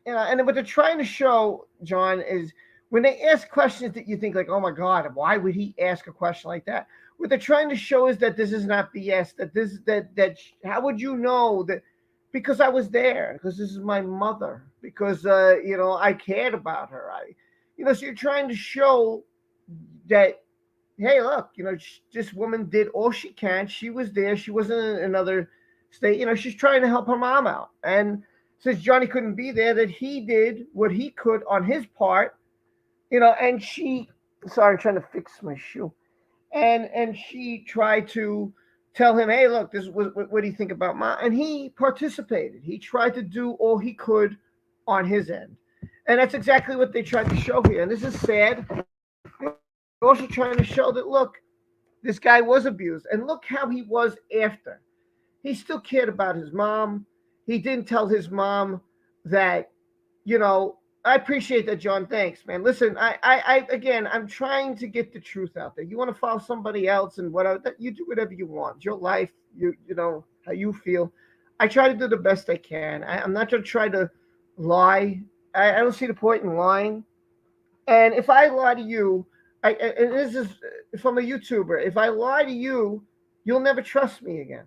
know, and what they're trying to show, John, is when they ask questions that you think like, oh my God, why would he ask a question like that? What they're trying to show is that this is not BS, that how would you know that? Because I was there, because this is my mother, because, you know, I cared about her. So you're trying to show that, hey, look, you know, this woman did all she can. She was there. She wasn't in another state. You know, she's trying to help her mom out. And since Johnny couldn't be there, that he did what he could on his part, you know, and sorry, I'm trying to fix my shoe. And she tried to tell him, hey, look, what do you think about mom? And he participated. He tried to do all he could on his end. And that's exactly what they tried to show here. And this is sad. They're also trying to show that, look, This guy was abused. And look how he was after. He still cared about his mom. He didn't tell his mom that, I appreciate that, John. Thanks, man. Listen, again, I'm trying to get the truth out there. You want to follow somebody else and whatever, you do whatever you want. It's your life. You know how you feel. I try to do the best I can. I'm not going to try to lie. I don't see the point in lying. And if I lie to you, and this is if I'm a YouTuber, if I lie to you, you'll never trust me again.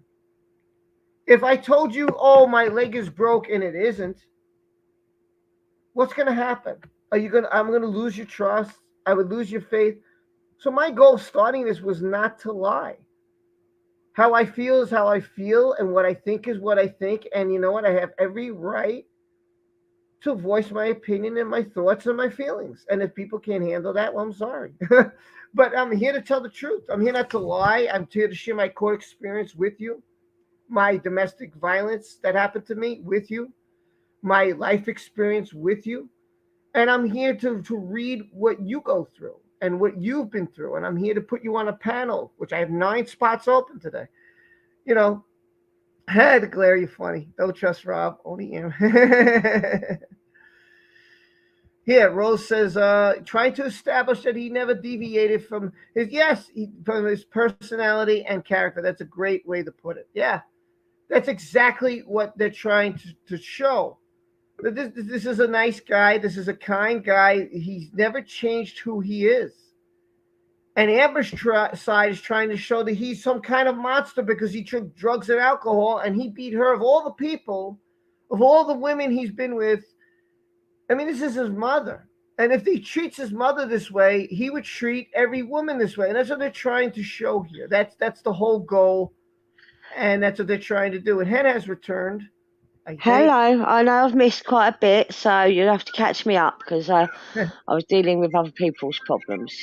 If I told you, oh, my leg is broke and it isn't, what's going to happen? I'm going to lose your trust. I would lose your faith. So my goal starting this was not to lie. How I feel is how I feel, and what I think is what I think. And you know what? I have every right to voice my opinion and my thoughts and my feelings. And if people can't handle that, well, I'm sorry. But I'm here to tell the truth. I'm here not to lie. I'm here to share my court experience with you, my domestic violence that happened to me with you, my life experience with you. And I'm here to read what you go through and what you've been through. And I'm here to put you on a panel, which I have 9 spots open today. I had to glare, you funny. Don't trust Rob, only him. Here, Rose says, trying to establish that he never deviated from from his personality and character. That's a great way to put it. Yeah, that's exactly what they're trying to show. This is a nice guy. This is a kind guy. He's never changed who he is. And Amber's side is trying to show that he's some kind of monster because he took drugs and alcohol and he beat her. Of all the people, of all the women he's been with, I mean, this is his mother. And if he treats his mother this way, he would treat every woman this way. And that's what they're trying to show here. That's the whole goal. And that's what they're trying to do. And Hen has returned. Hello. I know I've missed quite a bit, so you'll have to catch me up because I was dealing with other people's problems.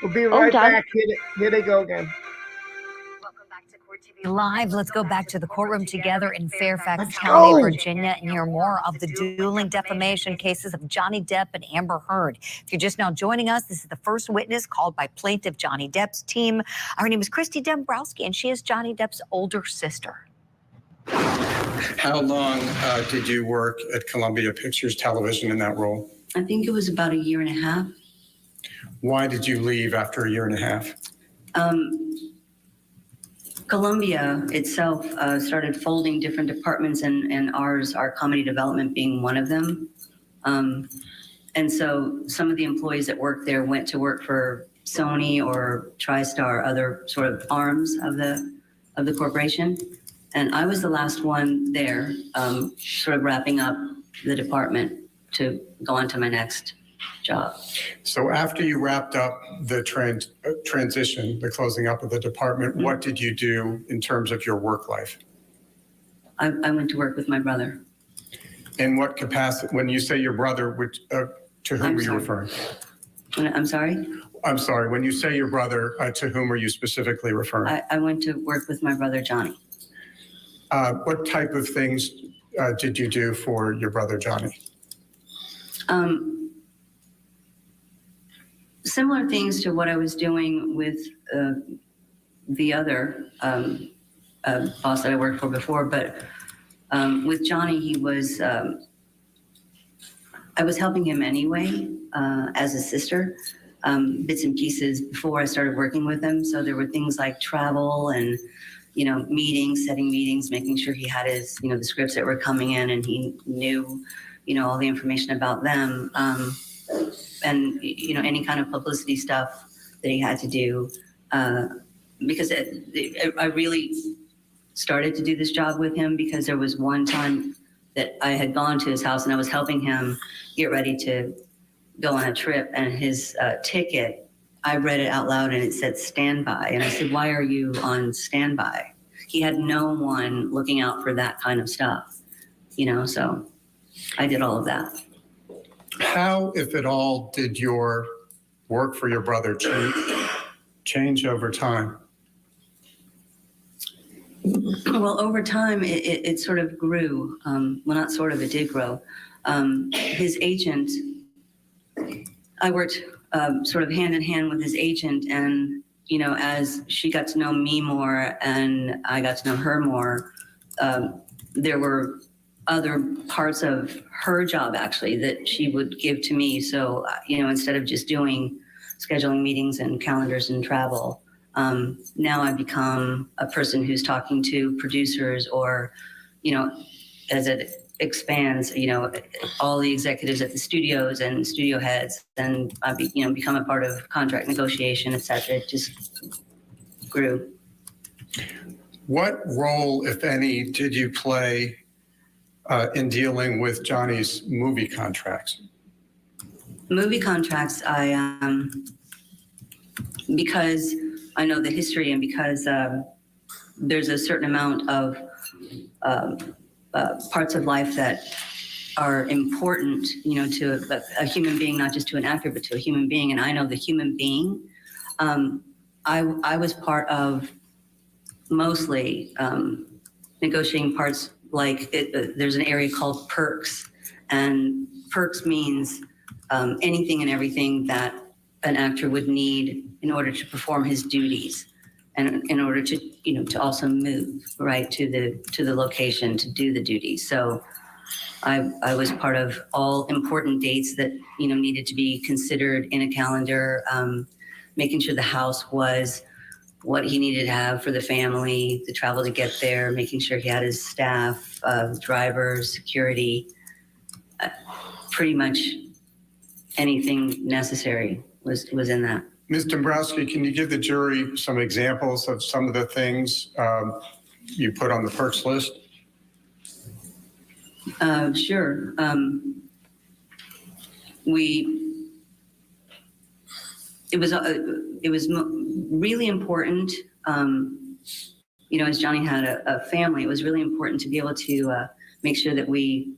We'll be right back. Here they go again. Live, let's go back to the courtroom together in Fairfax County, Virginia, and hear more of the dueling defamation cases of Johnny Depp and Amber Heard. If you're just now joining us, this is the first witness called by plaintiff Johnny Depp's team. Her name is Christy Dombrowski, and she is Johnny Depp's older sister. How long did you work at Columbia Pictures Television in that role? I think it was about 1.5 years. Why did you leave after 1.5 years? Columbia itself started folding different departments, and our comedy development being one of them. And so some of the employees that worked there went to work for Sony or TriStar, other sort of arms of the corporation. And I was the last one there, sort of wrapping up the department to go on to my next job. So after you wrapped up the transition, the closing up of the department, what did you do in terms of your work life? I went to work with my brother. In what capacity? When you say your brother, to whom are you referring? I'm sorry? I'm sorry. When you say your brother, to whom are you specifically referring? I went to work with my brother, Johnny. What type of things did you do for your brother, Johnny? Similar things to what I was doing with the other boss that I worked for before, but with Johnny, he was, I was helping him anyway as a sister, bits and pieces before I started working with him. So there were things like travel and, meetings, setting meetings, making sure he had his, the scripts that were coming in and he knew, all the information about them. And, any kind of publicity stuff that he had to do. Because I really started to do this job with him because there was one time that I had gone to his house and I was helping him get ready to go on a trip, and his ticket, I read it out loud and it said standby. And I said, why are you on standby? He had no one looking out for that kind of stuff, so I did all of that. How, if at all, did your work for your brother change over time? Well, over time, it sort of grew. Well, not sort of, it did grow. His agent, I worked sort of hand in hand with his agent, and you know, as she got to know me more and I got to know her more, there were other parts of her job actually that she would give to me. So, you know, instead of just doing scheduling meetings and calendars and travel, now I've become a person who's talking to producers or, you know, as it expands, you know, all the executives at the studios and studio heads, and I've, you know, become a part of contract negotiation, et cetera. It just grew. What role, if any, did you play in dealing with Johnny's movie contracts? Movie contracts, because I know the history and because there's a certain amount of parts of life that are important, you know, to a human being, not just to an actor, but to a human being. And I know the human being. I was part of mostly negotiating parts like there's an area called perks, and perks means anything and everything that an actor would need in order to perform his duties and in order to, you know, to also move right to the location to do the duties. So I was part of all important dates that, you know, needed to be considered in a calendar, making sure the house was what he needed to have for the family, the travel to get there, making sure he had his staff, drivers, security, pretty much anything necessary was in that. Ms. Dombrowski, can you give the jury some examples of some of the things you put on the perks list? Sure. It was really important, you know, as Johnny had a family, it was really important to be able to make sure that we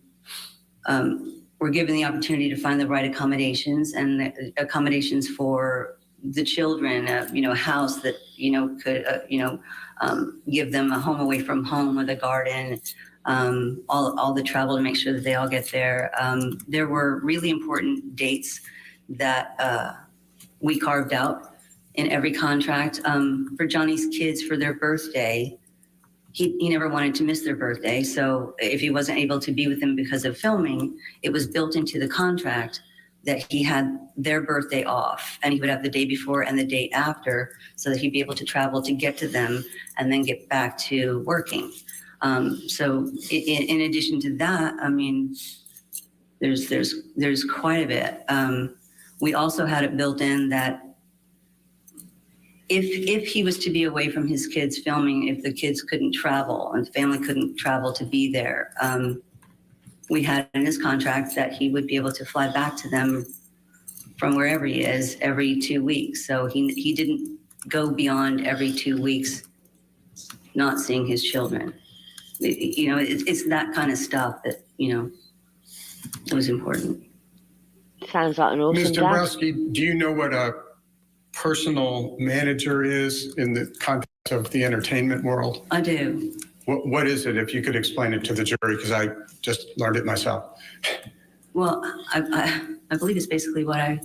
were given the opportunity to find the right accommodations and the accommodations for the children, you know, a house that, you know, could, you know, give them a home away from home with a garden, all the travel to make sure that they all get there. There were really important dates that we carved out in every contract. For Johnny's kids, for their birthday, he never wanted to miss their birthday. So if he wasn't able to be with them because of filming, it was built into the contract that he had their birthday off, and he would have the day before and the day after so that he'd be able to travel to get to them and then get back to working. So in addition to that, I mean, there's quite a bit. We also had it built in that if he was to be away from his kids filming, if the kids couldn't travel and the family couldn't travel to be there, we had in his contract that he would be able to fly back to them from wherever he is every 2 weeks. So he didn't go beyond every 2 weeks not seeing his children. You know, it's that kind of stuff that, you know, was important. Sounds like an awesome Ms. dad. Dombrowski, do you know what a personal manager is in the context of the entertainment world? I do. What is it, if you could explain it to the jury, because I just learned it myself. Well, I believe it's basically what a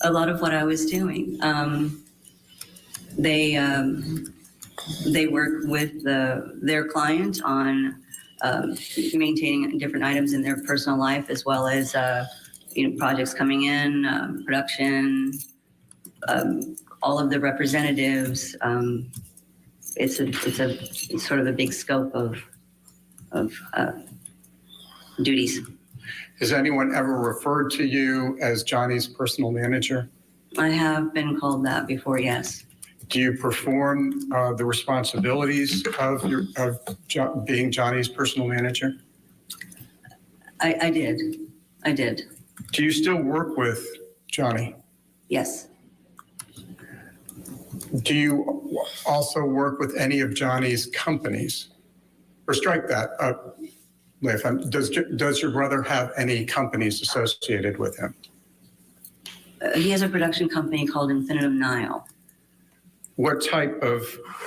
lot of what I was doing. They work with their client on maintaining different items in their personal life, as well as you know, projects coming in, production, all of the representatives. It's sort of a big scope of duties. Has anyone ever referred to you as Johnny's personal manager? I have been called that before, yes. Do you perform the responsibilities of being Johnny's personal manager? I did. Do you still work with Johnny? Yes. Do you also work with any of Johnny's companies? Or strike that. Does your brother have any companies associated with him? He has a production company called Infinitum Nile. What type of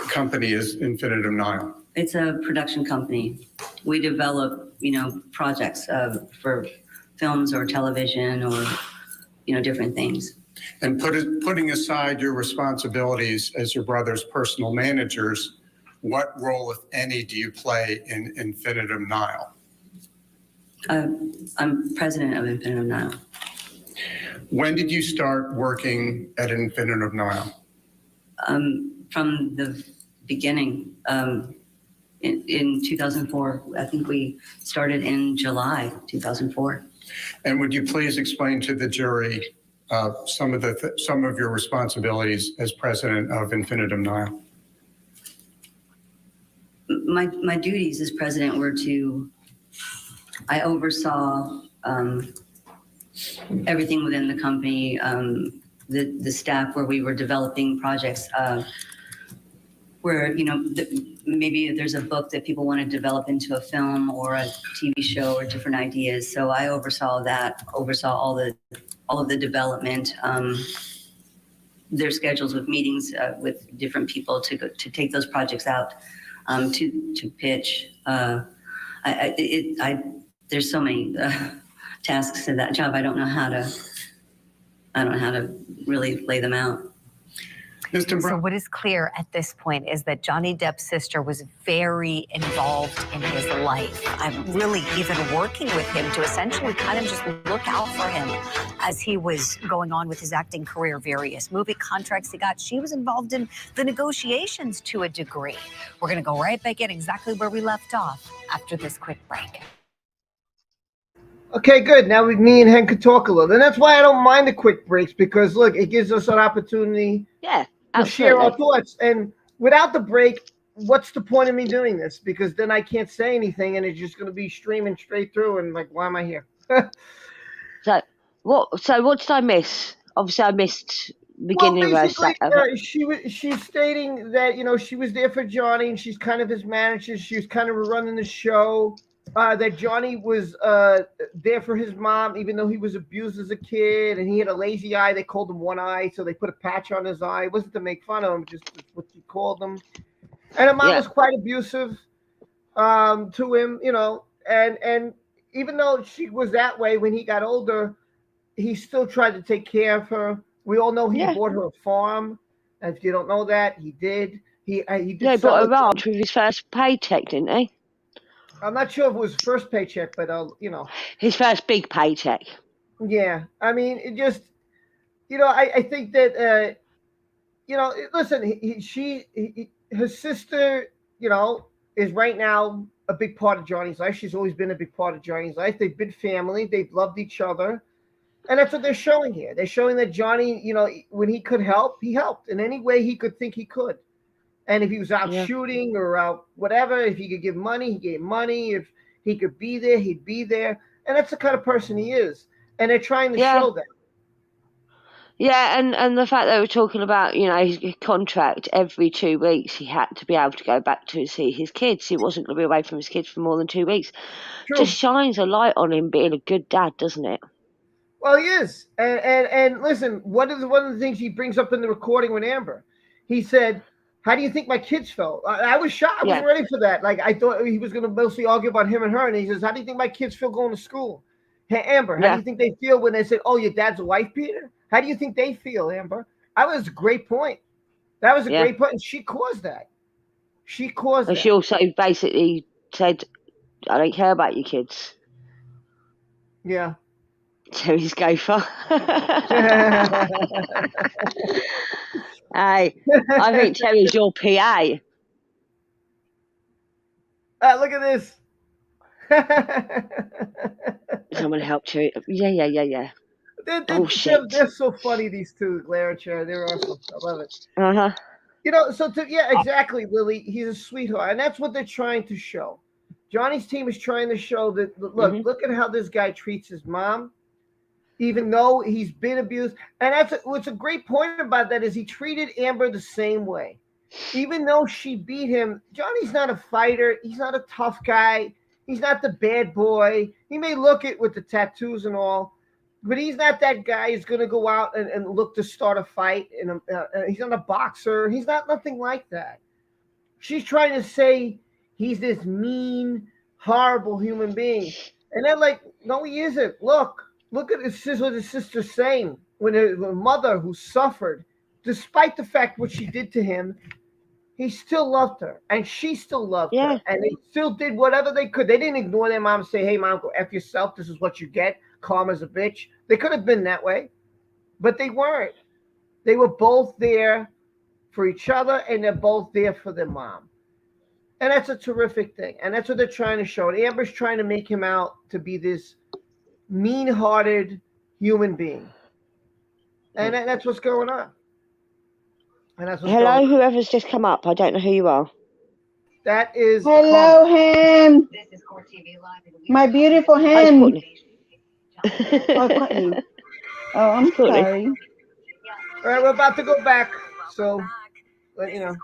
company is Infinitum Nile? It's a production company. We develop, you know, projects for films or television or, you know, different things. And putting aside your responsibilities as your brother's personal managers, what role, if any, do you play in Infinitum Nile? I'm president of Infinitum Nile. When did you start working at Infinitum Nile? From the beginning, in 2004. I think we started in July 2004. And would you please explain to the jury some of your responsibilities as president of Infinitum Nile? My duties as president were I oversaw everything within the company, the staff where we were developing projects where, maybe there's a book that people want to develop into a film or a TV show or different ideas. So I oversaw that, all of the development, their schedules with meetings with different people to take those projects out, to pitch. There's so many tasks to that job. I don't know how to really lay them out. So what is clear at this point is that Johnny Depp's sister was very involved in his life. I'm really even working with him to essentially kind of just look out for him as he was going on with his acting career, various movie contracts he got. She was involved in the negotiations to a degree. We're going to go right back in exactly where we left off after this quick break. Okay, good. Now me and Hen could talk a little. And that's why I don't mind the quick breaks, because, look, it gives us an opportunity to share our thoughts. And without the break, what's the point of me doing this? Because then I can't say anything, and it's just going to be streaming straight through, and, like, why am I here? So what did I miss? Obviously, I missed beginning of her she's stating that, she was there for Johnny, and she's kind of his manager. She was kind of running the show. That Johnny was there for his mom, even though he was abused as a kid, and he had a lazy eye. They called him one eye, so they put a patch on his eye. It wasn't to make fun of him, just what she called him. And her mom was quite abusive to him, and even though she was that way when he got older, he still tried to take care of her. We all know he bought her a farm. And if you don't know that, he did. He did. He bought a ranch with his first paycheck, didn't he? I'm not sure if it was his first paycheck, but his first big paycheck. Yeah, I mean, it just, I think that, listen, her sister, is right now a big part of Johnny's life. She's always been a big part of Johnny's life. They've been family. They've loved each other, and that's what they're showing here. They're showing that Johnny, when he could help, he helped in any way he could think he could. And if he was out shooting or out whatever, if he could give money, he gave money. If he could be there, he'd be there. And that's the kind of person he is. And they're trying to show that. Yeah, and the fact they were talking about, his contract, every 2 weeks he had to be able to go back to see his kids. He wasn't going to be away from his kids for more than 2 weeks. True. Just shines a light on him being a good dad, doesn't it? Well, he is. And listen, one of the things he brings up in the recording with Amber, he said, how do you think my kids felt? I was shocked. I wasn't ready for that. Like, I thought he was going to mostly argue about him and her. And he says, how do you think my kids feel going to school? Hey, Amber, how do you think they feel when they said, oh, your dad's a wife beater? How do you think they feel, Amber? That was a great point. That was a great point. And she caused that. She also basically said, I don't care about your kids. Yeah. Terry's gopher. Hey, I think Terry's your PA. Look at this. Someone helped you. Yeah. They're so funny, these two, Claire and Sharon. They're awesome. I love it. Exactly, Lily. He's a sweetheart. And that's what they're trying to show. Johnny's team is trying to show that, look at how this guy treats his mom, even though he's been abused. And what's a great point about that is he treated Amber the same way. Even though she beat him, Johnny's not a fighter. He's not a tough guy. He's not the bad boy. He may look it with the tattoos and all, but he's not that guy who's going to go out and look to start a fight. And he's not a boxer. He's not nothing like that. She's trying to say he's this mean, horrible human being. And they're like, no, he isn't. Look at what his sister's saying. when a mother who suffered, despite the fact what she did to him, he still loved her, and she still loved her, and they still did whatever they could. They didn't ignore their mom and say, "Hey, mom, go F yourself. This is what you get. Karma's a bitch." They could have been that way, but they weren't. They were both there for each other, and they're both there for their mom. And that's a terrific thing. And that's what they're trying to show. And Amber's trying to make him out to be this mean-hearted human being. And that's what's going on. And that's what's Hello, going on. whoever's just come up. I don't know who you are. That is Hello, Ham. My beautiful Ham. Oh, Courtney. Oh, I'm sorry. All right, we're about to go back. So, you know,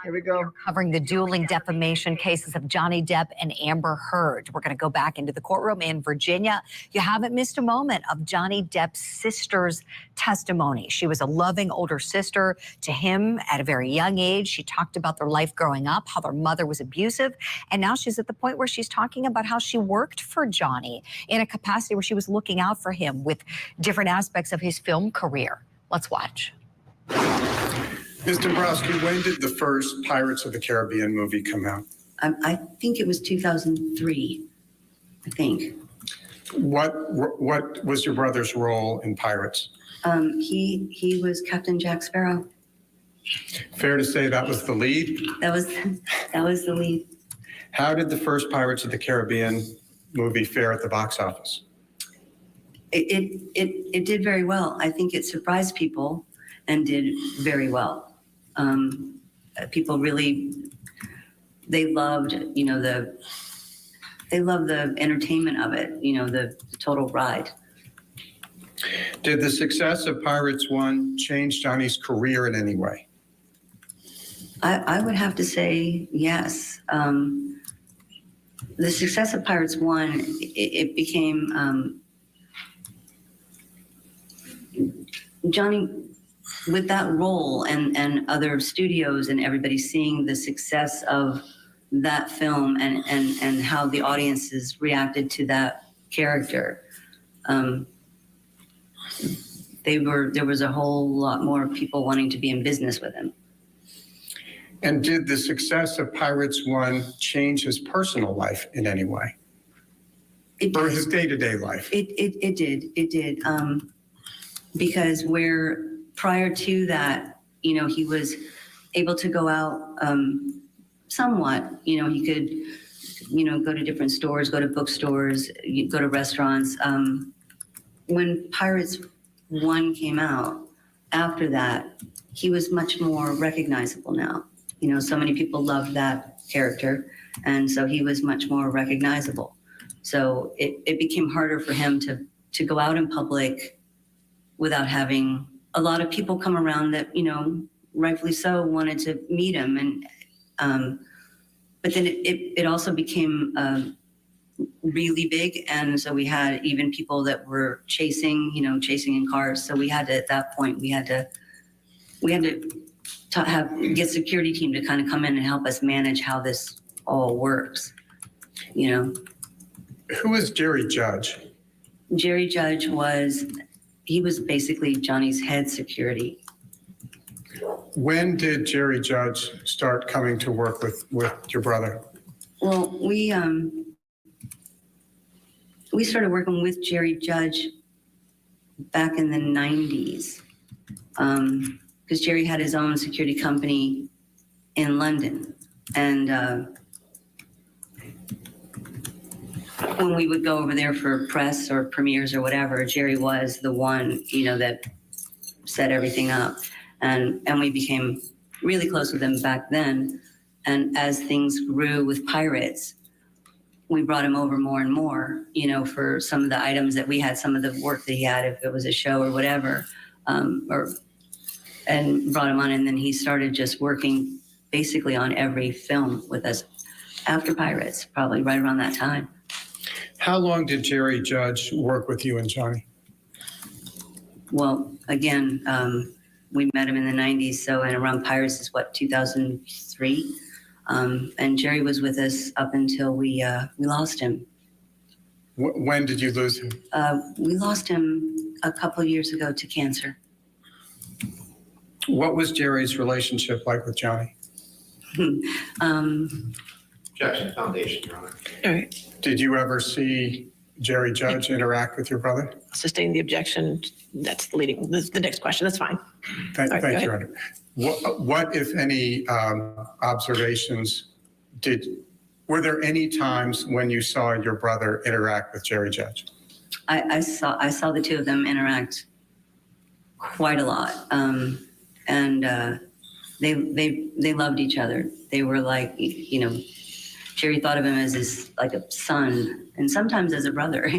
here we go. Covering the dueling defamation cases of Johnny Depp and Amber Heard. We're going to go back into the courtroom in Virginia. You haven't missed a moment of Johnny Depp's sister's testimony. She was a loving older sister to him at a very young age. She talked about their life growing up, how their mother was abusive. And now she's at the point where she's talking about how she worked for Johnny in a capacity where she was looking out for him with different aspects of his film career. Let's watch. Ms. Dombrowski, when did the first Pirates of the Caribbean movie come out? I think it was 2003, I think. What was your brother's role in Pirates? He was Captain Jack Sparrow. Fair to say that was the lead? That was the lead. How did the first Pirates of the Caribbean movie fare at the box office? It did very well. I think it surprised people and did very well. People really, they loved, the entertainment of it, the total ride. Did the success of Pirates 1 change Johnny's career in any way? I would have to say yes. The success of Pirates 1, it became, Johnny, with that role and other studios and everybody seeing the success of that film and how the audiences reacted to that character, there was a whole lot more people wanting to be in business with him. And did the success of Pirates 1 change his personal life in any way? Or his day-to-day life? It did. Because where prior to that, he was able to go out somewhat. He could, go to different stores, go to bookstores, go to restaurants. When Pirates 1 came out, after that, he was much more recognizable now. So many people loved that character, and so he was much more recognizable. So it became harder for him to go out in public without having a lot of people come around that, rightfully so, wanted to meet him. And but then it also became really big. And so we had even people that were chasing in cars. So we had to, at that point, we had to get security team to kind of come in and help us manage how this all works, Who is Jerry Judge? Jerry Judge was basically Johnny's head security. When did Jerry Judge start coming to work with your brother? Well, we started working with Jerry Judge back in the 90s. Because Jerry had his own security company in London. And when we would go over there for press or premieres or whatever, Jerry was the one, that set everything up. And we became really close with him back then. And as things grew with Pirates, we brought him over more and more, for some of the items that we had, some of the work that he had, if it was a show or whatever, and brought him on. And then he started just working basically on every film with us after Pirates, probably right around that time. How long did Jerry Judge work with you and Johnny? Well, again, we met him in the 90s, so and around Pirates is 2003. And Jerry was with us up until we lost him. When did you lose him? We lost him a couple years ago to cancer. What was Jerry's relationship like with Johnny? Objection, foundation, Your Honor. All right. Did you ever see Jerry Judge interact with your brother? Sustain the objection. That's leading the next question. That's fine. Thank All right, you, go Your Honor. What, if any, observations were there any times when you saw your brother interact with Jerry Judge? I saw the two of them interact quite a lot, and they loved each other. They were like, Jerry thought of him as like a son, and sometimes as a brother.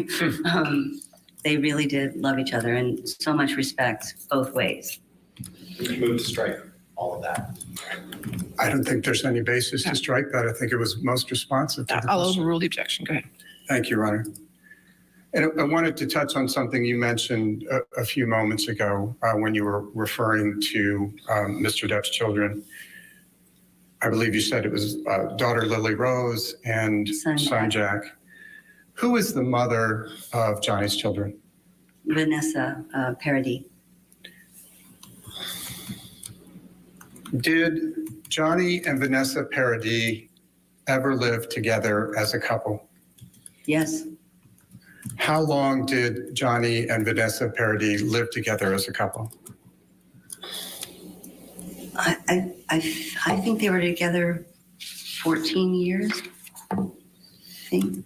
They really did love each other, and so much respect both ways. You move to strike all of that. I don't think there's any basis to strike that. I think it was most responsive to the I'll question. overrule the objection. Go ahead. Thank you, Your Honor. And I wanted to touch on something you mentioned a few moments ago when you were referring to Mr. Depp's children. I believe you said it was daughter Lily Rose and son Jack. Who is the mother of Johnny's children? Vanessa Paradis. Did Johnny and Vanessa Paradis ever live together as a couple? Yes. How long did Johnny and Vanessa Paradis live together as a couple? I think they were together 14 years. I think.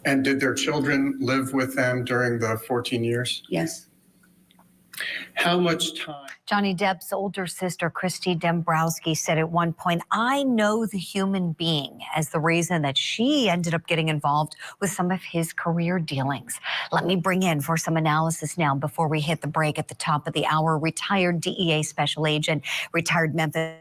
And did their children live with them during the 14 years? Yes. How much time? Johnny Depp's older sister, Christy Dembrowski, said at one point, I know the human being as the reason that she ended up getting involved with some of his career dealings. Let me bring in for some analysis now before we hit the break at the top of the hour. Retired DEA special agent, retired Memphis.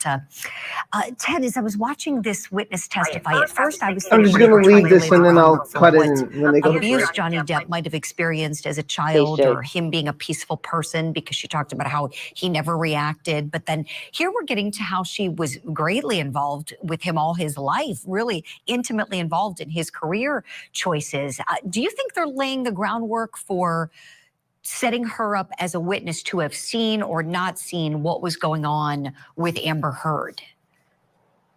Ted, as I was watching this witness testify, at first I was I'm just going to leave this and then I'll cut it in when they go to abuse break. Johnny Depp might have experienced as a child, or him being a peaceful person, because she talked about how he never reacted. But then here we're getting to how she was greatly involved with him all his life, really intimately involved in his career choices. Do you think they're laying the groundwork for setting her up as a witness to have seen or not seen what was going on with Amber Heard?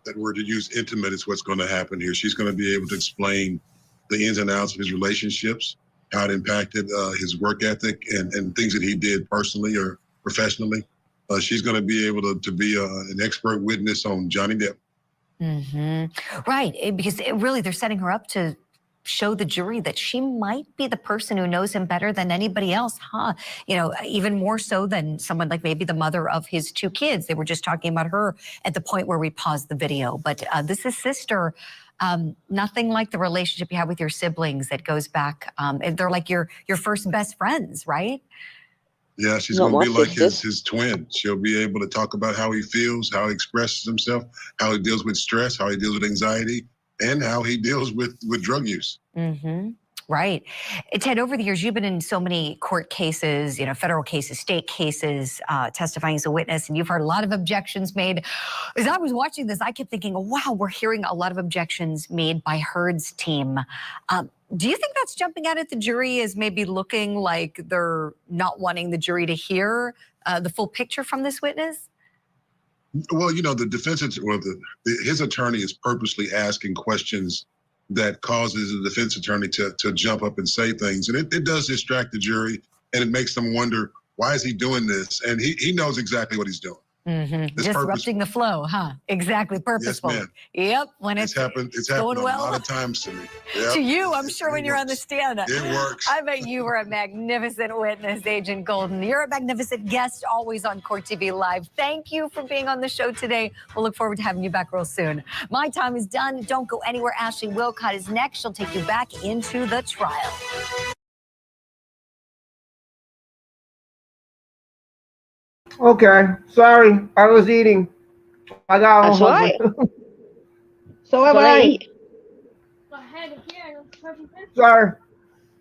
That word to use intimate is what's going to happen here. She's going to be able to explain the ins and outs of his relationships, how it impacted his work ethic and things that he did personally or professionally. She's going to be able to be an expert witness on Johnny Depp. Mm-hmm. Right, because really they're setting her up to show the jury that she might be the person who knows him better than anybody else, huh? Even more so than someone like maybe the mother of his two kids. They were just talking about her at the point where we paused the video. But this is sister. Nothing like the relationship you have with your siblings that goes back. They're like your first best friends, right? Yeah, she's going to be like his twin. She'll be able to talk about how he feels, how he expresses himself, how he deals with stress, how he deals with anxiety, and how he deals with drug use. Mm-hmm. Right. Ted, over the years, you've been in so many court cases, federal cases, state cases, testifying as a witness, and you've heard a lot of objections made. As I was watching this, I kept thinking, wow, we're hearing a lot of objections made by Heard's team. Do you think that's jumping out at the jury as maybe looking like they're not wanting the jury to hear the full picture from this witness? Well, the defense, his attorney is purposely asking questions that causes the defense attorney to jump up and say things. And it does distract the jury, and it makes them wonder, why is he doing this? And he knows exactly what he's doing. Mm-hmm. Disrupting the flow, huh? Exactly, purposeful. Yes, ma'am. Yep, when it's happened going well. a lot of times to me. Yep. To you, I'm sure when you're on the stand. It works. I bet you were a magnificent witness, Agent Golden. You're a magnificent guest, always on Court TV Live. Thank you for being on the show today. We'll look forward to having you back real soon. My time is done. Don't go anywhere. Ashley Wilcott is next. She'll take you back into the trial. Okay, sorry, I was eating. I got That's hungry. right. So have I. Sorry.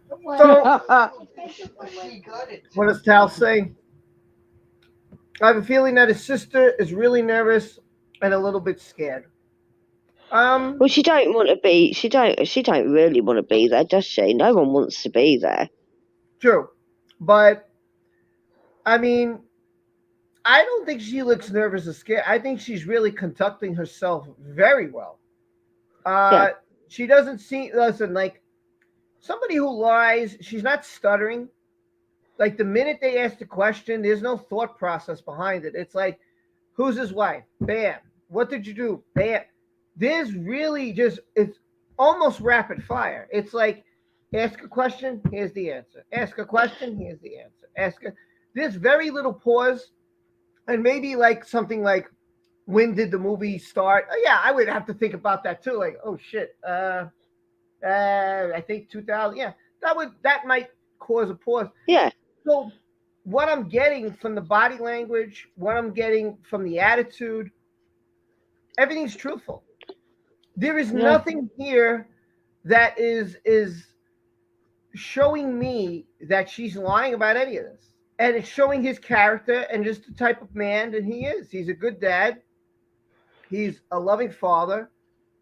So, what does Tal say? I have a feeling that his sister is really nervous and a little bit scared. Well, she don't want to be. She don't really want to be there, does she? No one wants to be there. True, but I mean, I don't think she looks nervous or scared. I think she's really conducting herself very well. She doesn't seem. Listen, like somebody who lies, she's not stuttering. Like the minute they ask the question, there's no thought process behind it. It's like, who's his wife? Bam. What did you do? Bam. There's really just, it's almost rapid fire. It's like, ask a question, here's the answer. Ask a question, here's the answer. There's very little pause. And maybe like something like, when did the movie start? Yeah, I would have to think about that too. Like, oh shit. I think 2000. Yeah, that might cause a pause. Yeah. So what I'm getting from the body language, what I'm getting from the attitude, everything's truthful. There is nothing here that is showing me that she's lying about any of this. And it's showing his character and just the type of man that he is. He's a good dad. He's a loving father.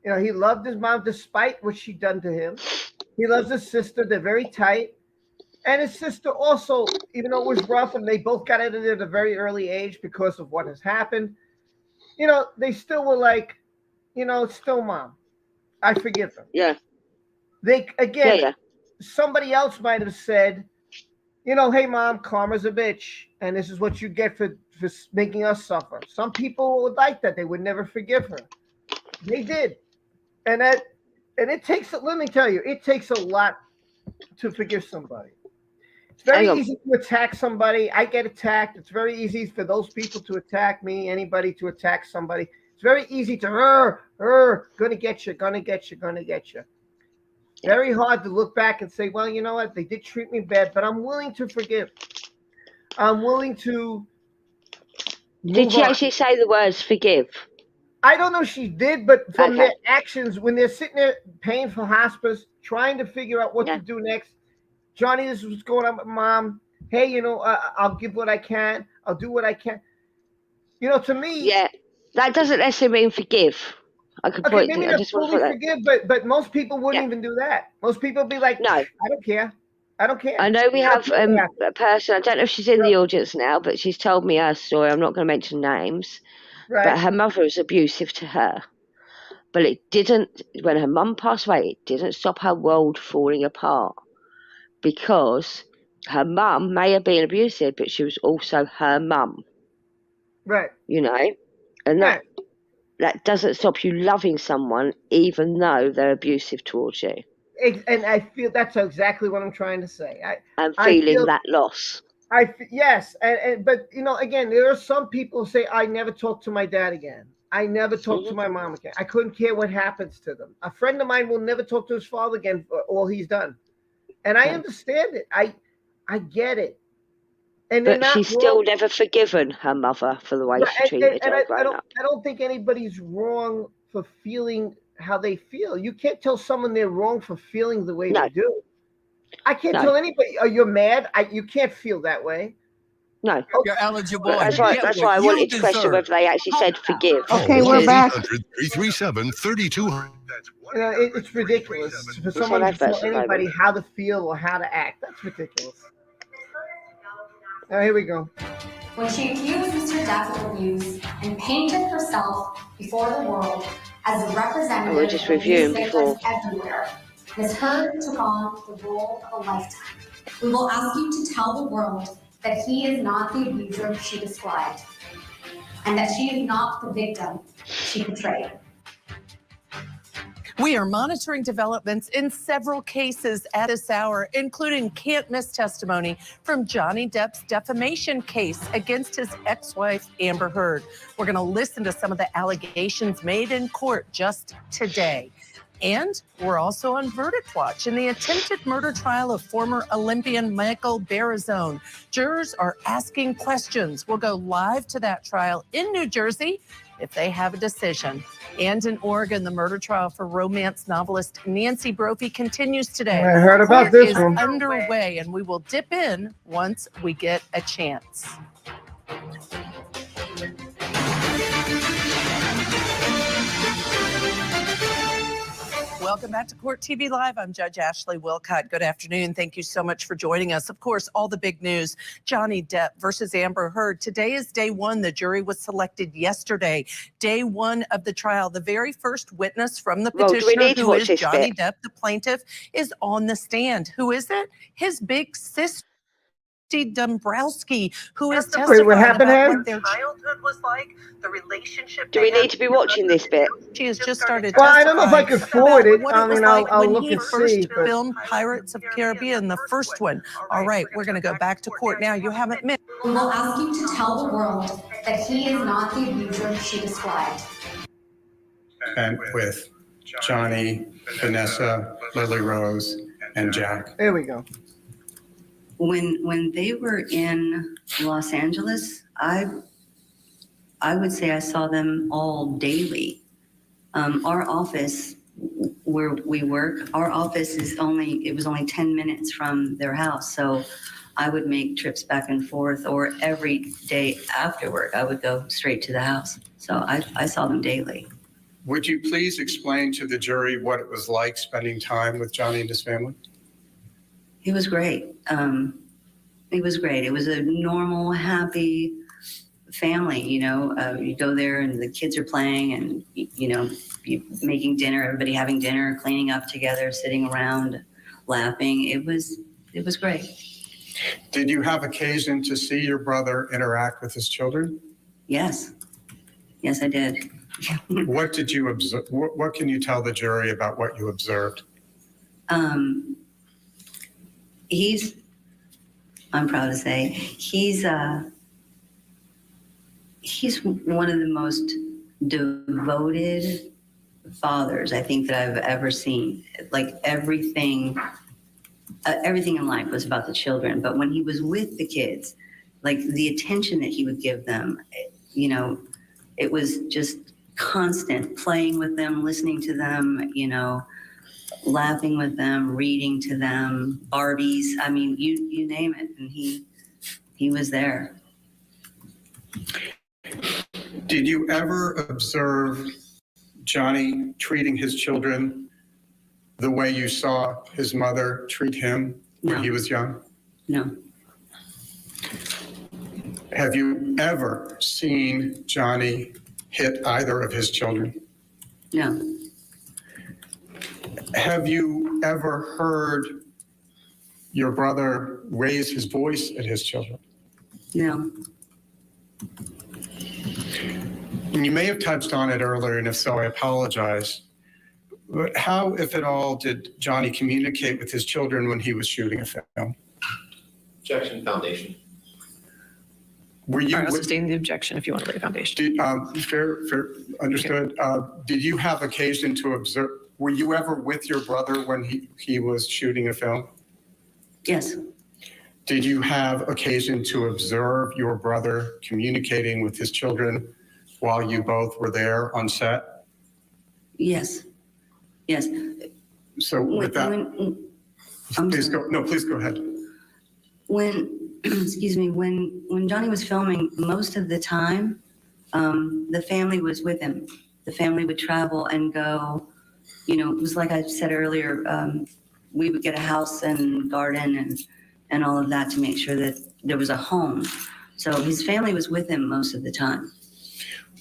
You know, he loved his mom despite what she'd done to him. He loves his sister. They're very tight. And his sister also, even though it was rough and they both got out of there at a very early age because of what has happened, you know, they still were like, you know, it's still mom. I forgive them. Yeah. Somebody else might have said, you know, hey, mom, karma's a bitch. And this is what you get for making us suffer. Some people would like that. They would never forgive her. They did. And it takes, let me tell you, it takes a lot to forgive somebody. It's very easy to attack somebody. I get attacked. It's very easy for those people to attack me, anybody to attack somebody. It's very easy to, gonna get you. Very hard to look back and say, well, you know what? They did treat me bad, but I'm willing to forgive. I'm willing to Did she actually say the words forgive? I don't know if she did, but from their actions, when they're sitting there paying for hospice, trying to figure out what to do next, Johnny, this is what's going on with mom. Hey, you know, I'll give what I can. I'll do what I can. You know, to me. Yeah, that doesn't necessarily mean forgive. I could point maybe to, not fully forgive, but most people wouldn't even do that. Most people would be like, no, I don't care. I don't care. I know we have a person, I don't know if she's in the audience now, but she's told me her story. I'm not going to mention names. Right. But her mother was abusive to her. But it didn't, when her mum passed away, it didn't stop her world falling apart. Because her mum may have been abusive, but she was also her mum. Right. You know? And that doesn't stop you loving someone, even though they're abusive towards you. And I feel that's exactly what I'm trying to say. And feeling that loss. Yes, but you know, again, there are some people who say, I never talk to my dad again. I never talk to my mom again. I couldn't care what happens to them. A friend of mine will never talk to his father again for all he's done. And I understand it. I get it. And but she's still never forgiven her mother for the way she treated her growing up. I don't think anybody's wrong for feeling how they feel. You can't tell someone they're wrong for feeling the way they do. I can't tell anybody, you're mad. You can't feel that way. No. You're eligible. That's why I wanted to question whether they actually said forgive. Okay, we're back. 337-3200. You know, it's ridiculous for someone to tell anybody how to feel or how to act. That's ridiculous. Here we go. When she accused Mr. Depp of abuse and painted herself before the world as a representative we're just reviewing before. Everywhere, Ms. Heard took on the role of a lifetime. We will ask you to tell the world that he is not the abuser she described, and that she is not the victim she portrayed. We are monitoring developments in several cases at this hour, including can't-miss testimony from Johnny Depp's defamation case against his ex-wife, Amber Heard. We're going to listen to some of the allegations made in court just today. And we're also on verdict watch in the attempted murder trial of former Olympian Michael Barazone. Jurors are asking questions. We'll go live to that trial in New Jersey if they have a decision. And in Oregon, the murder trial for romance novelist Nancy Brophy continues today. I heard about this one. Court is underway, and we will dip in once we get a chance. Welcome back to Court TV Live. I'm Judge Ashley Wilcott. Good afternoon. Thank you so much for joining us. Of course, all the big news, Johnny Depp versus Amber Heard. Today is day one. The jury was selected yesterday. Day one of the trial. The very first witness from the petitioner, who is Johnny Depp, the plaintiff, is on the stand. Who is it? His big sister, Dombrowski, who is testifying about what their childhood was like, the relationship. Do we need to be watching this bit? She has just started Well, I testifying don't know if I could forward it. what I it was mean, like I'll when look he and first see. But filmed Pirates of Caribbean, the first one. All right, we're going to go back to court now. You haven't missed. We will ask you to tell the world that he is not the abuser she described. And with Johnny, Vanessa, Lily Rose, and Jack. There we go. When they were in Los Angeles, I would say I saw them all daily. Our office where we work, our office it was only 10 minutes from their house. So I would make trips back and forth, or every day after work, I would go straight to the house. So I saw them daily. Would you please explain to the jury what it was like spending time with Johnny and his family? It was great. It was great. It was a normal, happy family. You go there and the kids are playing, and you making dinner, everybody having dinner, cleaning up together, sitting around, laughing. It was great. Did you have occasion to see your brother interact with his children? Yes. Yes, I did. What did you observe? What can you tell the jury about what you observed? I'm proud to say, he's one of the most devoted fathers I think that I've ever seen. Like everything in life was about the children, but when he was with the kids, like the attention that he would give them, it was just constant, playing with them, listening to them, laughing with them, reading to them, Barbies. I mean, you name it, and he was there. Did you ever observe Johnny treating his children the way you saw his mother treat him when he was young? No. Have you ever seen Johnny hit either of his children? No. Have you ever heard your brother raise his voice at his children? No. And you may have touched on it earlier, and if so, I apologize. But how, if at all, did Johnny communicate with his children when he was shooting a film? Objection, foundation. Were you? I'll sustain the objection if you want to lay a foundation. Fair, understood. Did you have occasion to observe? Were you ever with your brother when he was shooting a film? Yes. Did you have occasion to observe your brother communicating with his children while you both were there on set? Yes. Yes. So with that, please go ahead. When Johnny was filming, most of the time, the family was with him. The family would travel and go, it was like I said earlier, we would get a house and garden and all of that to make sure that there was a home. So his family was with him most of the time.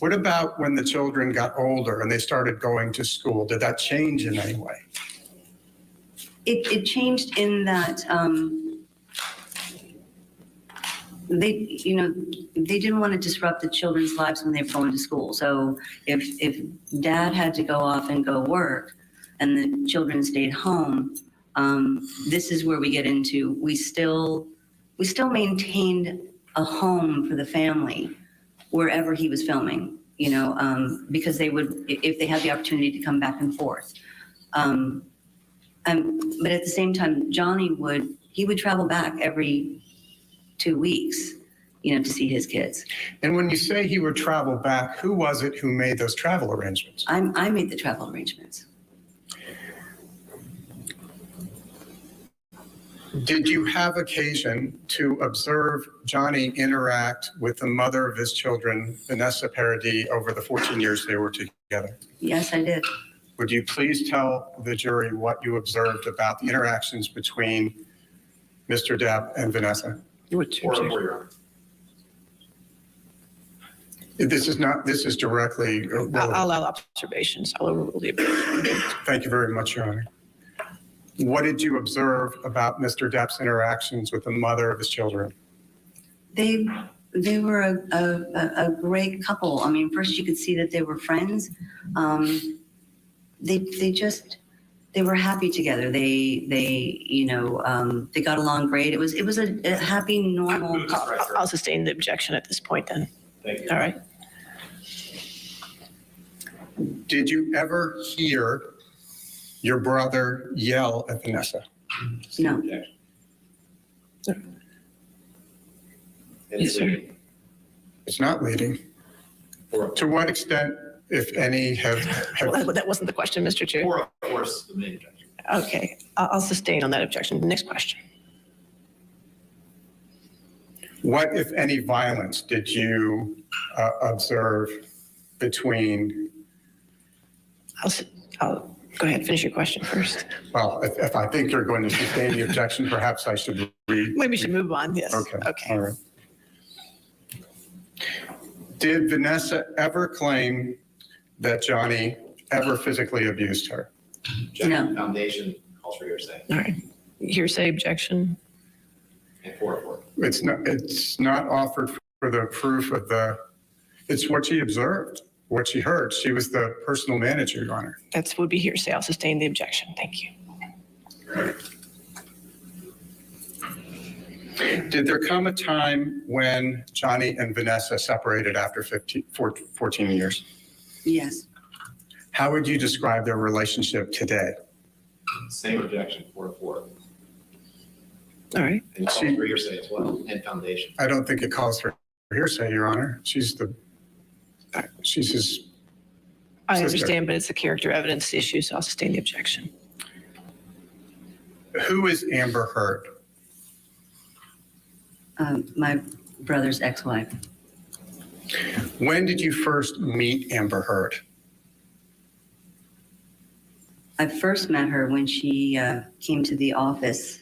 What about when the children got older and they started going to school? Did that change in any way? It changed in that they didn't want to disrupt the children's lives when they were going to school. So if dad had to go off and go work and the children stayed home, this is where we get into, we still maintained a home for the family wherever he was filming, because they would, if they had the opportunity to come back and forth. But at the same time, Johnny would travel back every 2 weeks, to see his kids. And when you say he would travel back, who was it who made those travel arrangements? I made the travel arrangements. Did you have occasion to observe Johnny interact with the mother of his children, Vanessa Paradis, over the 14 years they were together? Yes, I did. would you please tell the jury what you observed about the interactions between Mr. Depp and Vanessa? What's your objection? 404, Your Honor. This is directly. I'll allow observations. I'll overrule the objection. Thank you very much, Your Honor. What did you observe about Mr. Depp's interactions with the mother of his children? They were a great couple. I mean, first you could see that they were friends. They were happy together. They got along great. It was a happy, normal. I'll sustain the objection at this point then. Thank you. All right. Did you ever hear your brother yell at Vanessa? No. Yes, sir. It's not leading. To what extent, if any, have Well, that wasn't the question, Mr. Chair. 404 is the main objection. Okay, I'll sustain on that objection. Next question. what, if any, violence did you observe between? I'll go ahead, finish your question first. Well, if I think you're going to sustain the objection, perhaps I should read. Maybe we should move on, yes. Okay. Okay. All right. Did Vanessa ever claim that Johnny ever physically abused her? Objection. Foundation calls for hearsay. All right. Hearsay objection. And 404. It's not offered for the proof of it's what she observed, what she heard. She was the personal manager, Your Honor. That would be hearsay. I'll sustain the objection. Thank you. Did there come a time when Johnny and Vanessa separated after 14 years? Yes. How would you describe their relationship today? Same objection, 404. All right. And calls for hearsay as well, and foundation. I don't think it calls for hearsay, Your Honor. She's his. I understand, but it's a character evidence issue, so I'll sustain the objection. Who is Amber Heard? My brother's ex-wife. When did you first meet Amber Heard? I first met her when she came to the office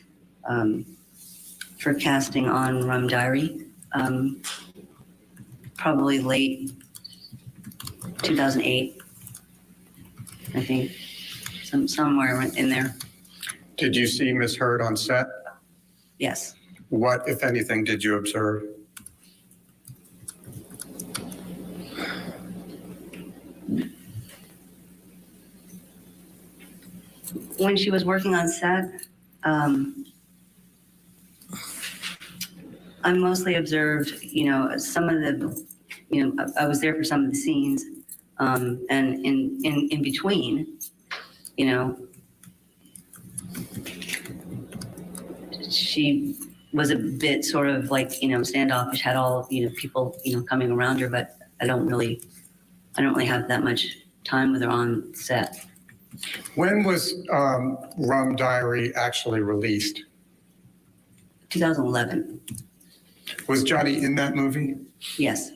for casting on Rum Diary, probably late 2008, I think, somewhere in there. Did you see Ms. Heard on set? Yes. What, if anything, did you observe? When she was working on set, I mostly observed, some of the, I was there for some of the scenes, and in between, she was a bit sort of like, standoffish, had all, people, coming around her, but I don't really have that much time with her on set. When was Rum Diary actually released? 2011. Was Johnny in that movie? Yes.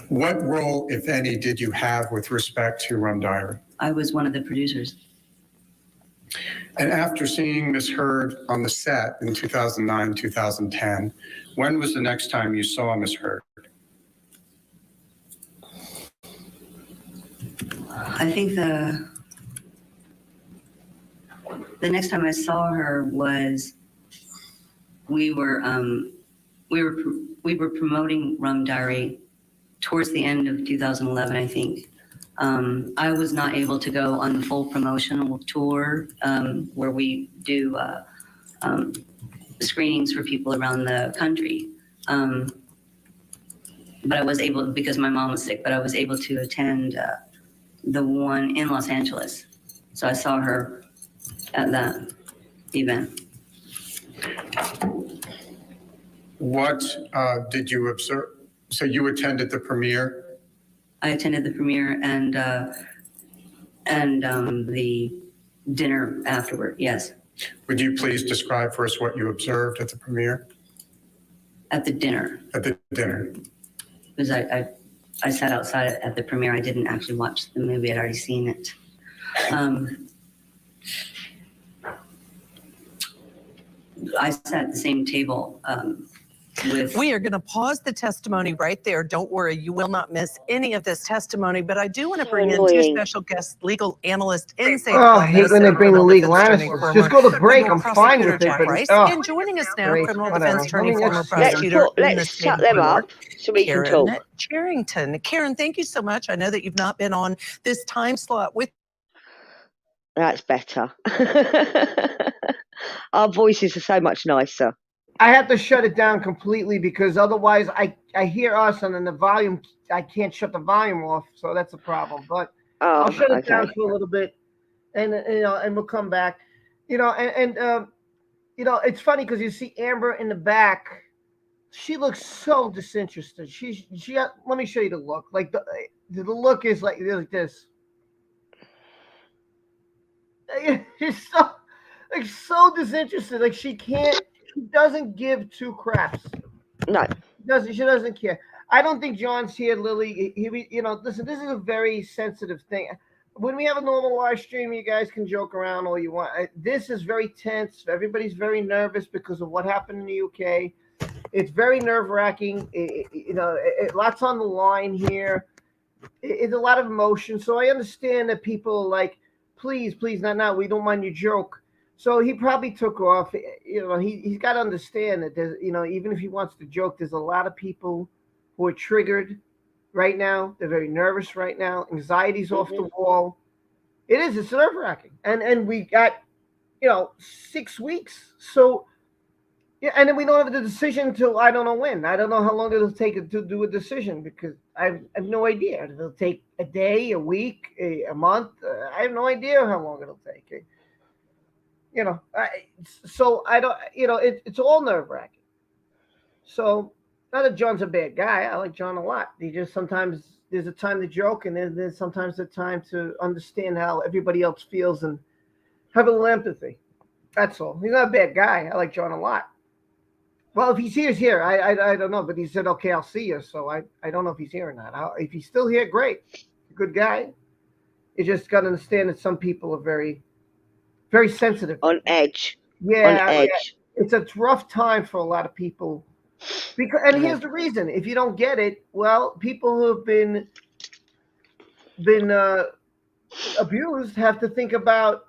What role, if any, did you have with respect to Rum Diary? I was one of the producers. And after seeing Ms. Heard on the set in 2009, 2010, when was the next time you saw Ms. Heard? I think the next time I saw her was we were promoting Rum Diary towards the end of 2011, I think. I was not able to go on the full promotional tour where we do screenings for people around the country. But I was able, because my mom was sick, but I was able to attend the one in Los Angeles. So I saw her at that event. What did you observe? So you attended the premiere? I attended the premiere and the dinner afterward, yes. Would you please describe for us what you observed at the premiere? At the dinner. At the dinner. Because I sat outside at the premiere. I didn't actually watch the movie. I'd already seen it. I sat at the same table with. We are going to pause the testimony right there. Don't worry, you will not miss any of this testimony. But I do want to bring in two Annoying. special guests, legal analyst in St. Oh, I hate when they bring the legal attorney, analysts. Just go to break. I'm fine with it. Jack But Rice, oh, and joining us now, great, criminal whatever. defense attorney, Let me former understand. prosecutor in the Let's state shut of them New up York, so we can Karen talk. Charrington. Karen, thank you so much. I know that you've not been on this time slot with. That's better. Our voices are so much nicer. I have to shut it down completely because otherwise I hear us and then the volume, I can't shut the volume off. So that's a problem. But I'll shut it down for a little bit and we'll come back. And it's funny because you see Amber in the back. She looks so disinterested. She let me show you the look. Like the look is like this. She's so disinterested. Like she doesn't give two craps. No. She doesn't care. I don't think John's here, Lily. Listen, this is a very sensitive thing. When we have a normal live stream, you guys can joke around all you want. This is very tense. Everybody's very nervous because of what happened in the UK. It's very nerve-wracking. Lots on the line here. It's a lot of emotion. So I understand that people are like, please, not. We don't mind your joke. So he probably took off. He's got to understand that there's, even if he wants to joke, there's a lot of people who are triggered right now. They're very nervous right now. Anxiety's off the wall. It's nerve-wracking. And we got, 6 weeks. So, yeah, and then we don't have the decision until I don't know when. I don't know how long it'll take to do a decision because I have no idea. It'll take a day, a week, a month. I have no idea how long it'll take. So I don't, it's all nerve-wracking. So not that John's a bad guy. I like John a lot. He just sometimes there's a time to joke and then there's sometimes a time to understand how everybody else feels and have a little empathy. That's all. He's not a bad guy. I like John a lot. Well, if he's here. I don't know, but he said, okay, I'll see you. So I don't know if he's here or not. If he's still here, great. Good guy. You just got to understand that some people are very, very sensitive. On edge. Yeah. On edge. It's a rough time for a lot of people. And here's the reason. If you don't get it, well, people who have been abused have to think about,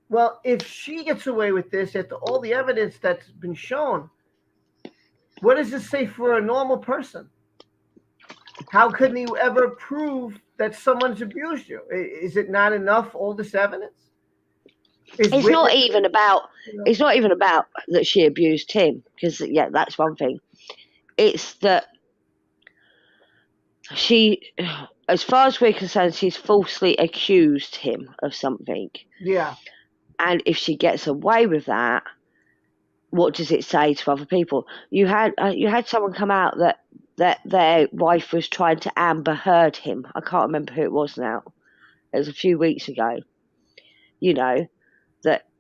well, if she gets away with this after all the evidence that's been shown, what does this say for a normal person? How can you ever prove that someone's abused you? Is it not enough, all this evidence? It's not even about that she abused him, because that's one thing. It's that she, as far as we're concerned, she's falsely accused him of something. Yeah. And if she gets away with that, what does it say to other people? You had someone come out that their wife was trying to Amber Heard him. I can't remember who it was now. It was a few weeks ago.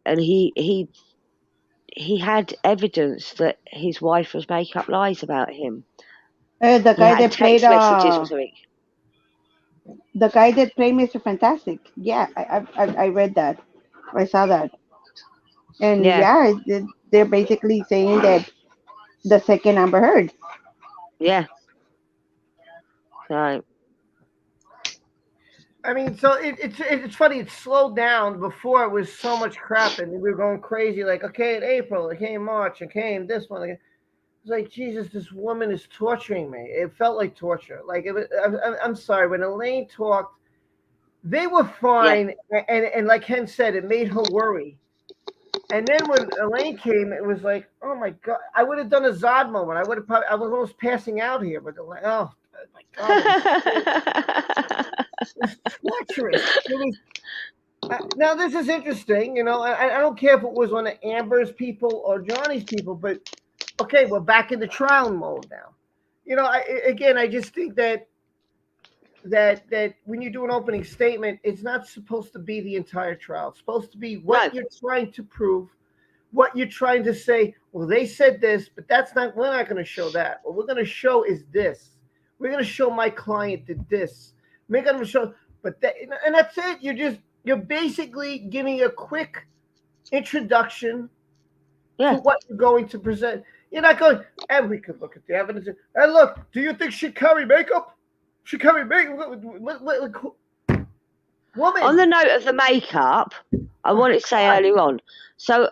And he had evidence that his wife was making up lies about him. The guy that played messages or something. The guy that played Mr. Fantastic. Yeah, I read that. I saw that. And they're basically saying that the second Amber Heard. Yeah. Right. I mean, so it's funny. It slowed down. Before it was so much crap, and we were going crazy. Like, okay, in April, it came March, it came this one. It's like, Jesus, this woman is torturing me. It felt like torture. Like, I'm sorry. When Elaine talked, they were fine, and like Ken said, it made her worry. And then when Elaine came, it was like, oh my God! I would have done a Zod moment. I was almost passing out here, but Elaine, oh my God. It's torturous. Now this is interesting, I don't care if it was one of Amber's people or Johnny's people, but okay, we're back in the trial mode now. I just think that when you do an opening statement, it's not supposed to be the entire trial. It's supposed to be what you're trying to prove, what you're trying to say. Well, they said this, but we're not going to show that. What we're going to show is this. We're going to show my client did this. We're going to show, and that's it. You're basically giving a quick introduction to what you're going to present. You're not going, and we could look at the evidence. And look, do you think she carried makeup? She carried makeup. Woman. On the note of the makeup, I wanted to say earlier on. So,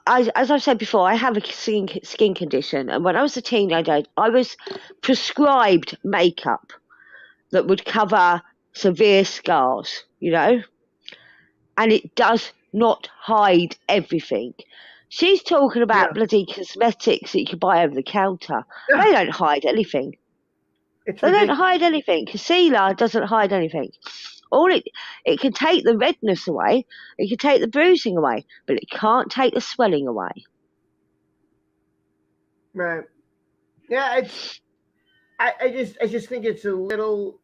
as I've said before, I have a skin condition, and when I was a teenager, I was prescribed makeup that would cover severe scars, you know, and it does not hide everything. She's talking about bloody cosmetics that you can buy over the counter. They don't hide anything. They don't hide anything. Concealer doesn't hide anything. All it can take the redness away, it can take the bruising away, but it can't take the swelling away. Right. Yeah, I just think it's a little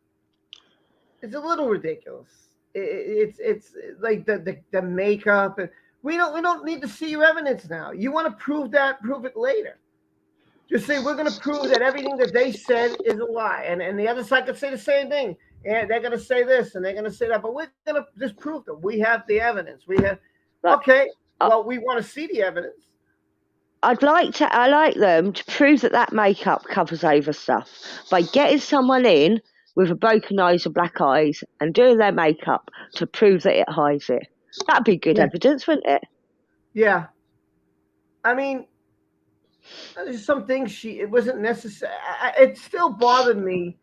ridiculous. It's like the makeup. We don't need to see your evidence now. You want to prove it later. Just say we're going to prove that everything that they said is a lie, and the other side could say the same thing. And they're going to say this and they're going to say that, but we're going to disprove them. We have the evidence. We have. Okay. Well, we want to see the evidence. I like them to prove that makeup covers over stuff by getting someone in with a broken nose and black eyes and doing their makeup to prove that it hides it. That'd be good evidence, wouldn't it? Yeah. I mean, there's some things it wasn't necessary. It still bothered me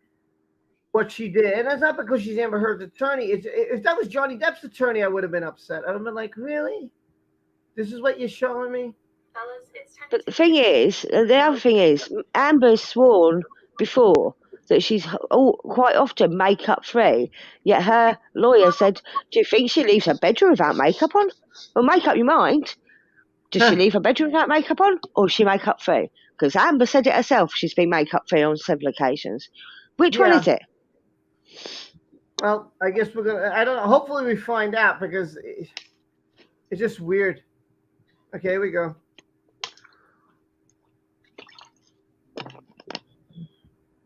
what she did, and that's not because she's Amber Heard's attorney. If that was Johnny Depp's attorney, I would have been upset. I'd have been like, really? This is what you're showing me? But the other thing is, Amber's sworn before that she's quite often makeup free, yet her lawyer said, do you think she leaves her bedroom without makeup on? Well, make up your mind. Does she leave her bedroom without makeup on, or is she makeup free? Because Amber said it herself, she's been makeup free on several occasions. Which one is it? Well, I guess we're gonna. I don't know. Hopefully, we find out because it's just weird. Okay, here we go.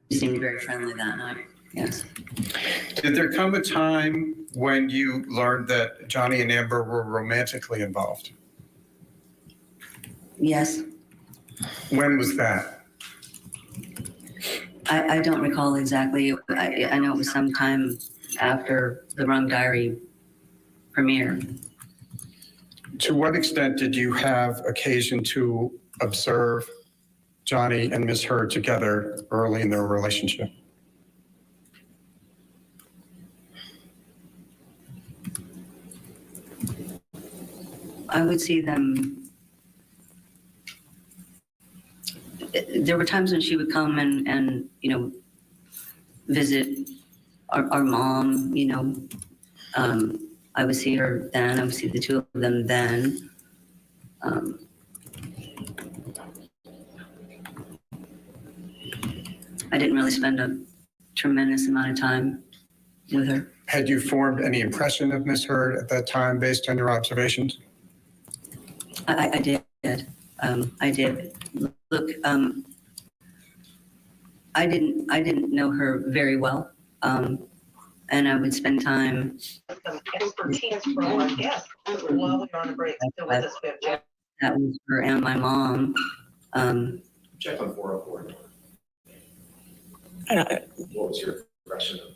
You seemed very friendly that night. Yes. Did there come a time when you learned that Johnny and Amber were romantically involved? Yes. When was that? I don't recall exactly. I know it was sometime after the Rum Diary premiere. To what extent did you have occasion to observe Johnny and Miss Heard together early in their relationship? I would see them. There were times when she would come and visit our mom, I would see her then, I would see the two of them then. I didn't really spend a tremendous amount of time with her. Had you formed any impression of Miss Heard at that time based on your observations? I did. I did. Look, I didn't know her very well, and I would spend time. That was her and my mom. Check on 404. What was your impression of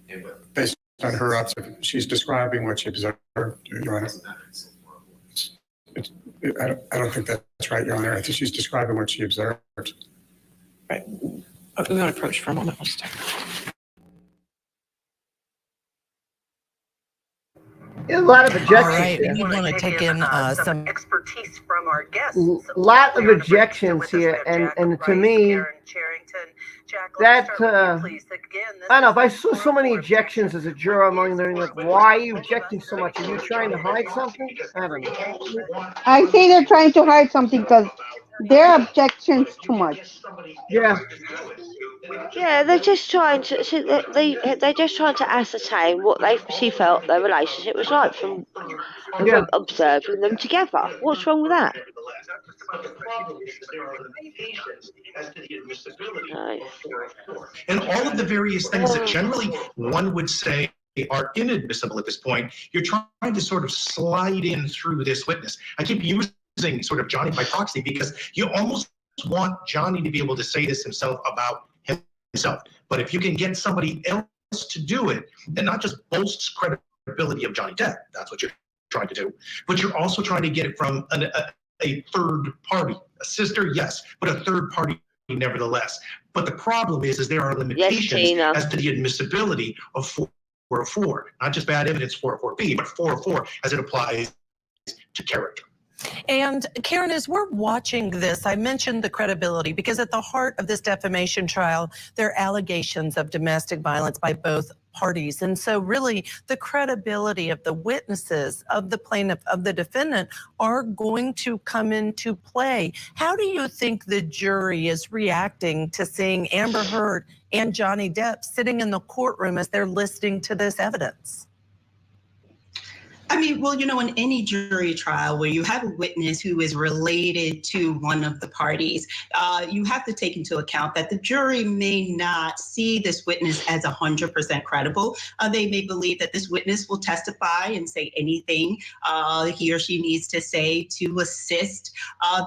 Amber? Based on her observation, she's describing what she observed, Your Honor. I don't think that's right, Your Honor. I think she's describing what she observed. Right. We want to approach for a moment. Let's take A lot of objections. All right, we want to take in some expertise from our guests. A lot of objections here, and to me, that I don't know. If I saw so many objections as a juror, I'm wondering, like, why are you objecting so much? Are you trying to hide something? I don't know. I say they're trying to hide something because their objections too much. Yeah. Yeah, they're just trying to. They're just trying to ascertain what she felt their relationship was like from observing them together. What's wrong with that? And all of the various things that generally one would say are inadmissible at this point, you're trying to sort of slide in through this witness. I keep using sort of Johnny by proxy because you almost want Johnny to be able to say this himself about himself. But if you can get somebody else to do it, then not just bolsts credibility of Johnny Depp, that's what you're trying to do, but you're also trying to get it from a third party. A sister, yes, but a third party nevertheless. But the problem is there are limitations as to the admissibility of 404, not just bad evidence 404B, but 404 as it applies to character. And Karen, as we're watching this, I mentioned the credibility because at the heart of this defamation trial, there are allegations of domestic violence by both parties. And so really the credibility of the witnesses, of the plaintiff, of the defendant are going to come into play. How do you think the jury is reacting to seeing Amber Heard and Johnny Depp sitting in the courtroom as they're listening to this evidence? I mean, well, you know, in any jury trial where you have a witness who is related to one of the parties, you have to take into account that the jury may not see this witness as 100% credible. They may believe that this witness will testify and say anything he or she needs to say to assist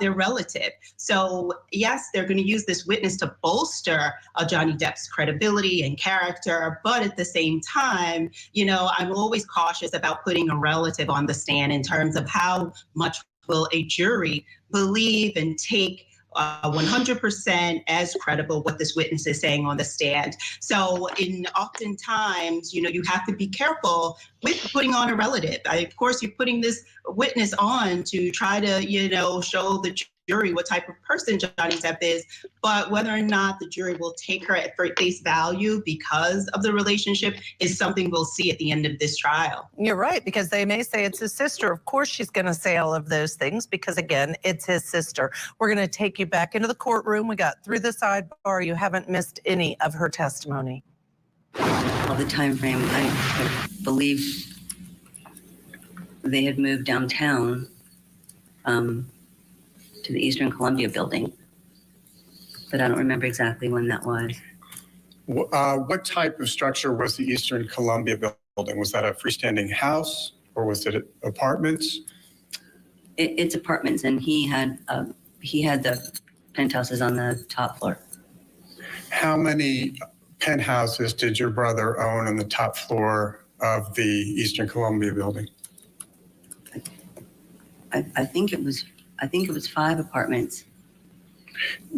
their relative. So yes, they're going to use this witness to bolster Johnny Depp's credibility and character. But at the same time, you know, I'm always cautious about putting a relative on the stand in terms of how much will a jury believe and take 100% as credible what this witness is saying on the stand. So oftentimes, you know, you have to be careful with putting on a relative. Of course, you're putting this witness on to try to, you know, show the jury what type of person Johnny Depp is, but whether or not the jury will take her at face value because of the relationship is something we'll see at the end of this trial. You're right, because they may say it's his sister. Of course she's going to say all of those things because, again, it's his sister. We're going to take you back into the courtroom. We got through the sidebar. You haven't missed any of her testimony. All the time frame, I believe they had moved downtown to the Eastern Columbia building, but I don't remember exactly when that was. What type of structure was the Eastern Columbia building? Was that a freestanding house or was it apartments? It's apartments, and he had the penthouses on the top floor. How many penthouses did your brother own on the top floor of the Eastern Columbia building? I think it was 5 apartments.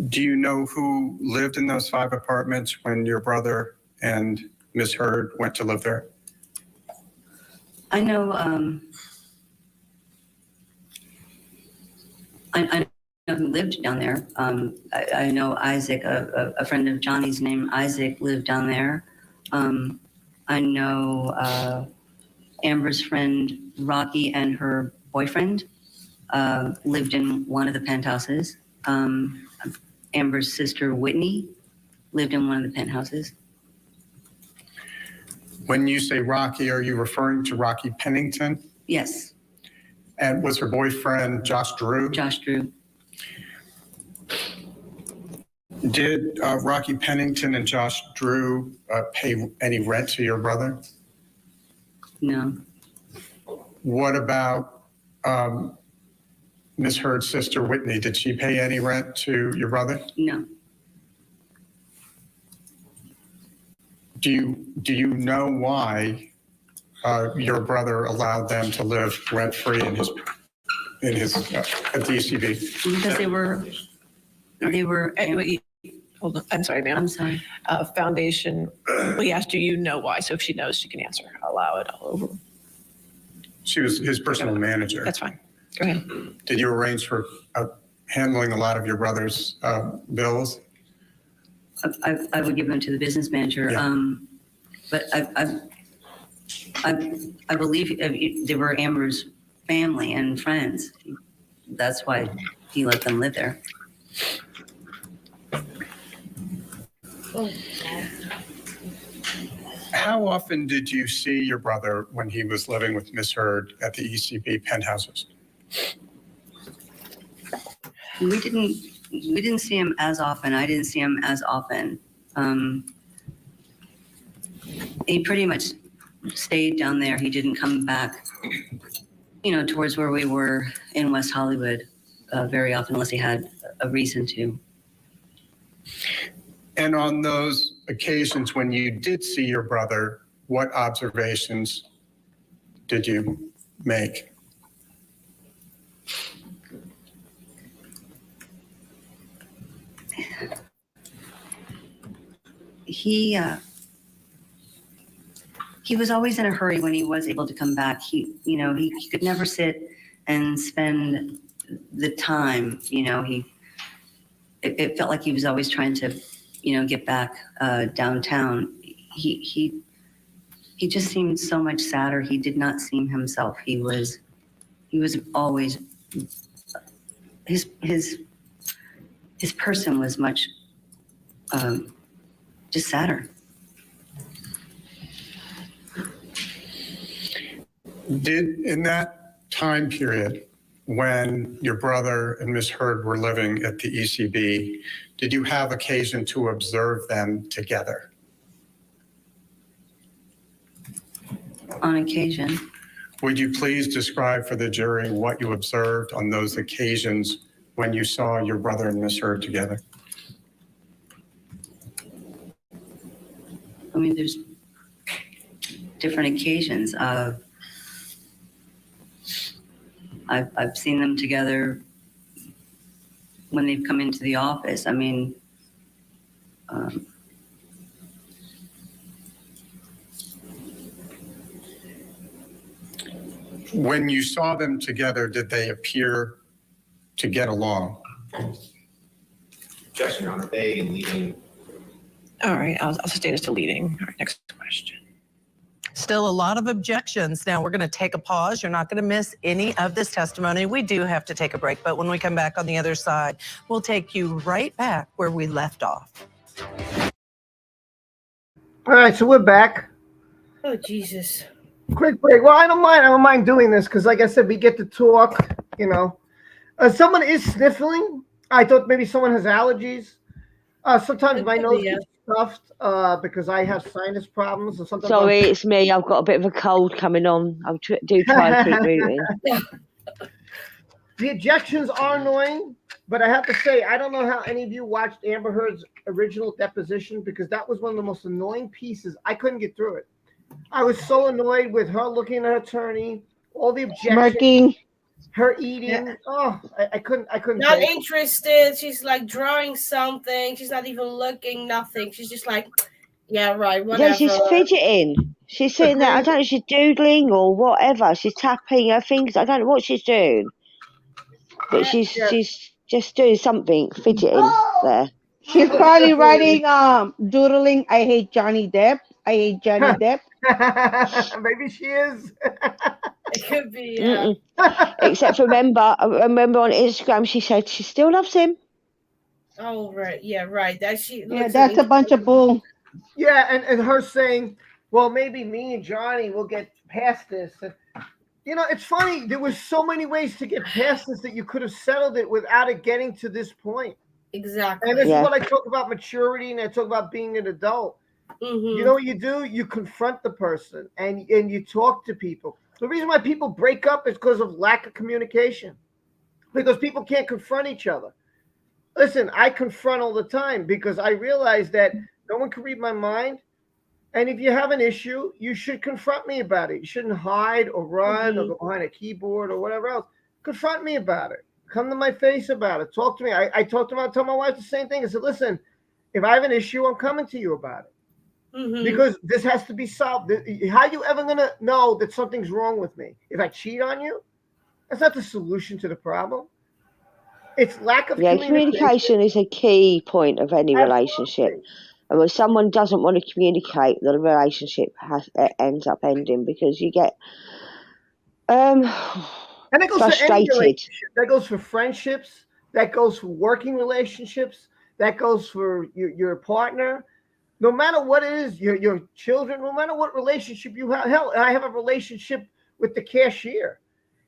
Do you know who lived in those 5 apartments when your brother and Ms. Heard went to live there? I know. I know who lived down there. I know Isaac, a friend of Johnny's named Isaac, lived down there. I know Amber's friend Rocky and her boyfriend lived in one of the penthouses. Amber's sister Whitney lived in one of the penthouses. When you say Rocky, are you referring to Rocky Pennington? Yes. And was her boyfriend Josh Drew? Josh Drew. Did Rocky Pennington and Josh Drew pay any rent to your brother? No. What about Ms. Heard's sister Whitney? Did she pay any rent to your brother? No. Do you know why your brother allowed them to live rent-free in his at the ECB? Because they were. Hold on. I'm sorry, ma'am. I'm sorry. Foundation. We asked you know why, so if she knows, she can answer. Allow it all over. She was his personal manager. That's fine. Go ahead. Did you arrange for handling a lot of your brother's bills? I would give them to the business manager. Yeah. But I believe they were Amber's family and friends. That's why he let them live there. How often did you see your brother when he was living with Ms. Heard at the ECB penthouses? We didn't see him as often. I didn't see him as often. He pretty much stayed down there. He didn't come back, towards where we were in West Hollywood very often unless he had a reason to. And on those occasions when you did see your brother, what observations did you make? He was always in a hurry when he was able to come back. He could never sit and spend the time. It felt like he was always trying to, get back downtown. He just seemed so much sadder. He did not seem himself. He was always his person was much just sadder. Did, in that time period, when your brother and Miss Heard were living at the ECB, did you have occasion to observe them together? On occasion. Would you please describe for the jury what you observed on those occasions when you saw your brother and Miss Heard together? I mean, there's different occasions. I've seen them together when they've come into the office. I mean, when you saw them together, did they appear to get along? Objection, Your Honor. Vague and leading. All right, I'll state as to leading. All right, next question. Still a lot of objections. Now we're going to take a pause. You're not going to miss any of this testimony. We do have to take a break, but when we come back on the other side, we'll take you right back where we left off. All right, so we're back. Oh, Jesus. Quick break. Well, I don't mind doing this because, like I said, we get to talk, Someone is sniffling. I thought maybe someone has allergies. Sometimes my nose gets stuffed because I have sinus problems or something. Sorry, it's me. I've got a bit of a cold coming on. I do try to keep moving. The objections are annoying, but I have to say, I don't know how any of you watched Amber Heard's original deposition because that was one of the most annoying pieces. I couldn't get through it. I was so annoyed with her looking at her attorney, all the objections, Smirking. her eating. Yeah. Oh, I couldn't. Not interested. She's like drawing something. She's not even looking. Nothing. She's just like, yeah, right. Whatever. Yeah, she's fidgeting. She's sitting there. I don't know if she's doodling or whatever. She's tapping her fingers. I don't know what she's doing, but she's just doing something, fidgeting there. She's probably writing, doodling. I hate Johnny Depp. I hate Johnny Depp. Maybe she is. It could be, yeah. Except remember on Instagram she said she still loves him. Oh, right. Yeah, right. That's a bunch of bull. Yeah, and her saying, well, maybe me and Johnny will get past this. It's funny. There was so many ways to get past this that you could have settled it without it getting to this point. Exactly. And this is what I talk about maturity and I talk about being an adult. Mm-hmm. You know what you do? You confront the person and you talk to people. The reason why people break up is because of lack of communication. Because people can't confront each other. Listen, I confront all the time because I realize that no one can read my mind. And if you have an issue, you should confront me about it. You shouldn't hide or run or go behind a keyboard or whatever else. Confront me about it. Come to my face about it. Talk to me. I talked to my wife the same thing. I said, listen, if I have an issue, I'm coming to you about it. Mm-hmm. Because this has to be solved. How are you ever going to know that something's wrong with me? If I cheat on you, that's not the solution to the problem. It's lack of communication is a key point of any relationship. And when someone doesn't want to communicate, the relationship ends up ending because you get and that goes for any relationship. That goes for friendships. That goes for working relationships. That goes for your partner. No matter what it is, your children, no matter what relationship you have. Hell, I have a relationship with the cashier.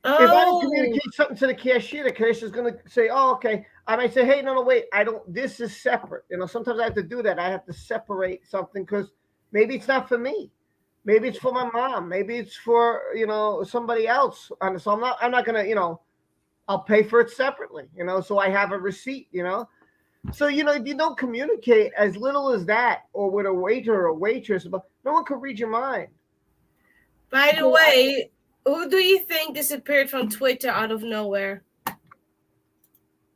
Oh. If I don't communicate something to the cashier's going to say, oh, okay. I might say, hey, no, wait. This is separate. Sometimes I have to do that. I have to separate something because maybe it's not for me. Maybe it's for my mom. Maybe it's for, somebody else. And so I'm not going to, I'll pay for it separately, so I have a receipt, So, if you don't communicate as little as that, or with a waiter or waitress, no one can read your mind. By the way, who do you think disappeared from Twitter out of nowhere?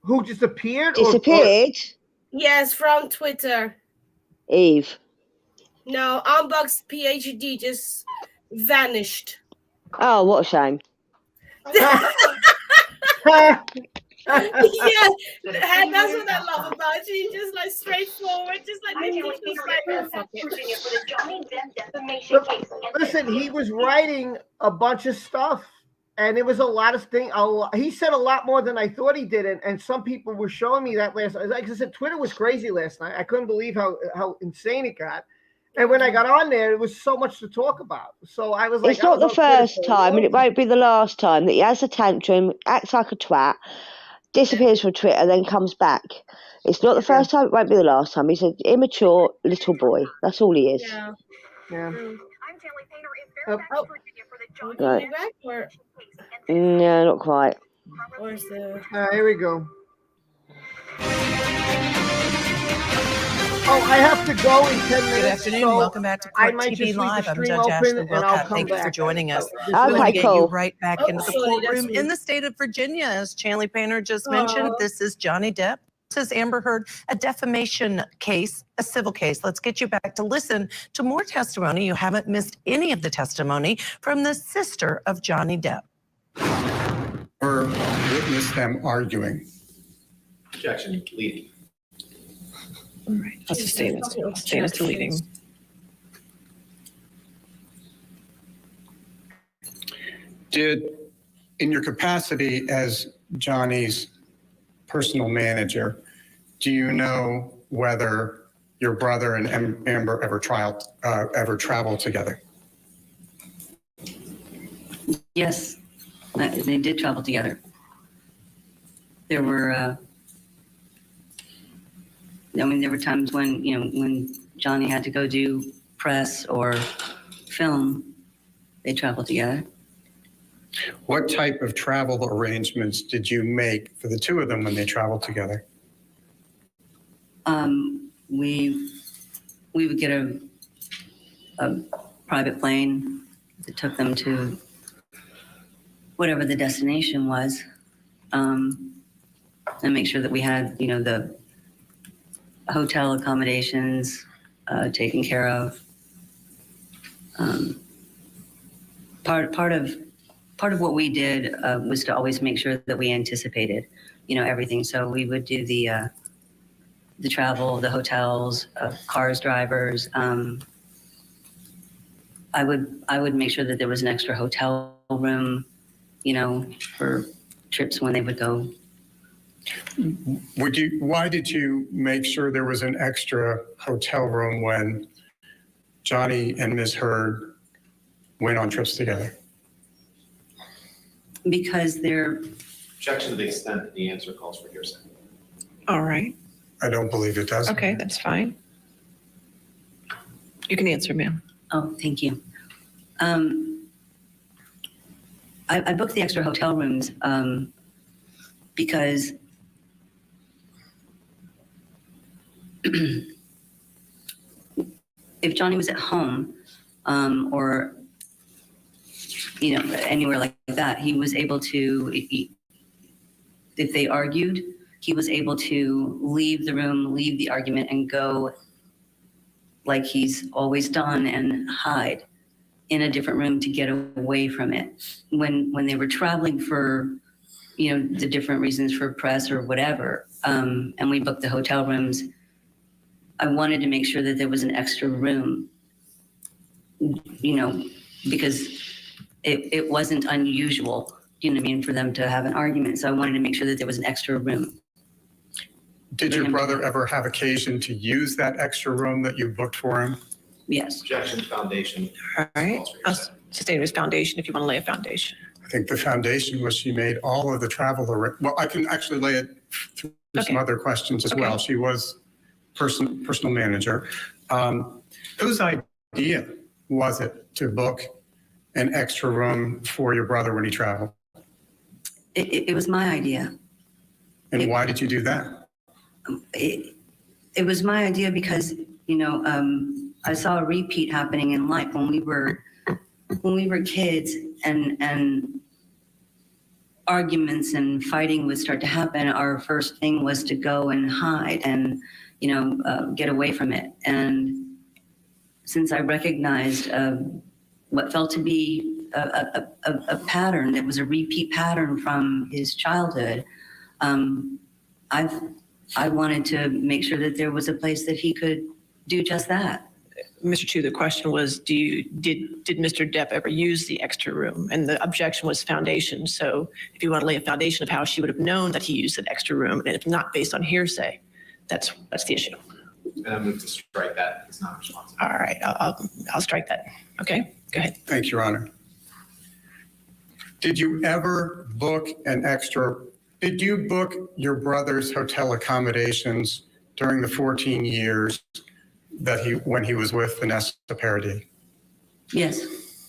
Who disappeared? Disappeared? Yes, from Twitter. Eve. No, Unboxed PhD just vanished. Oh, what a shame. Yeah, that's what I love about it. She's just like straightforward, just like fuck it. Listen, he was writing a bunch of stuff, and it was a lot of things. He said a lot more than I thought he did, and some people were showing me that last night. Like I said, Twitter was crazy last night. I couldn't believe how insane it got. And when I got on there, it was so much to talk about. So I was like, it's not the first time, and it won't be the last time that he has a tantrum, acts like a twat, disappears from Twitter, then comes back. It's not the first time, it won't be the last time. He's an immature little boy. That's all he is. Yeah. Right. No, not quite. Where's the... Here we go. Oh, I have to go in 10 minutes. Good afternoon. So Welcome back to I Court might TV just Live. leave the I'm stream Judge open, Ashley and I'll Wilcott. come Thank you for back. joining us. Okay, We're going to get cool. you right back into the sorry, that's courtroom me. in the state of Virginia. As Chanley Painter just mentioned, this is Johnny Depp. This is Amber Heard, a defamation case, a civil case. Let's get you back to listen to more testimony. You haven't missed any of the testimony from the sister of Johnny Depp. Or witness them arguing. Objection, leading. All right, let's sustain it to leading. Did, in your capacity as Johnny's personal manager, do you know whether your brother and Amber ever traveled together? Yes, they did travel together. There were, there were times when, when Johnny had to go do press or film, they traveled together. What type of travel arrangements did you make for the two of them when they traveled together? We would get a private plane that took them to whatever the destination was, and make sure that we had, the hotel accommodations taken care of. Part of what we did was to always make sure that we anticipated, everything. So we would do the travel, the hotels, cars, drivers. I would make sure that there was an extra hotel room, for trips when they would go. Why did you make sure there was an extra hotel room when Johnny and Ms. Heard went on trips together? Because they're... Objection to the extent that the answer calls for hearsay. All right. I don't believe it does. Okay, that's fine. You can answer, ma'am. Oh, thank you. I booked the extra hotel rooms because if Johnny was at home or anywhere like that, he was able to, if they argued, he was able to leave the room, leave the argument, and go like he's always done and hide in a different room to get away from it. When they were traveling for, the different reasons for press or whatever, and we booked the hotel rooms, I wanted to make sure that there was an extra room, because it wasn't unusual, for them to have an argument. So I wanted to make sure that there was an extra room. Did your brother ever have occasion to use that extra room that you booked for him? Yes. Objection, foundation. All right. I'll sustain his foundation if you want to lay a foundation. I think the foundation was she made all of the travel. Well, I can actually lay it through some other questions as well. She was personal manager. Whose idea was it to book an extra room for your brother when he traveled? It was my idea. And why did you do that? It was my idea because, I saw a repeat happening in life when we were kids, and arguments and fighting would start to happen. Our first thing was to go and hide and, get away from it. And since I recognized what felt to be a pattern that was a repeat pattern from his childhood, I wanted to make sure that there was a place that he could do just that. Mr. Chu, the question was, did Mr. Depp ever use the extra room? And the objection was foundation. So if you want to lay a foundation of how she would have known that he used an extra room, and if not based on hearsay, that's the issue. And I move to strike that. It's not responsible. All right, I'll strike that. Okay, go ahead. Thank you, Your Honor. Did you book your brother's hotel accommodations during the 14 years when he was with Vanessa Paradis? Yes.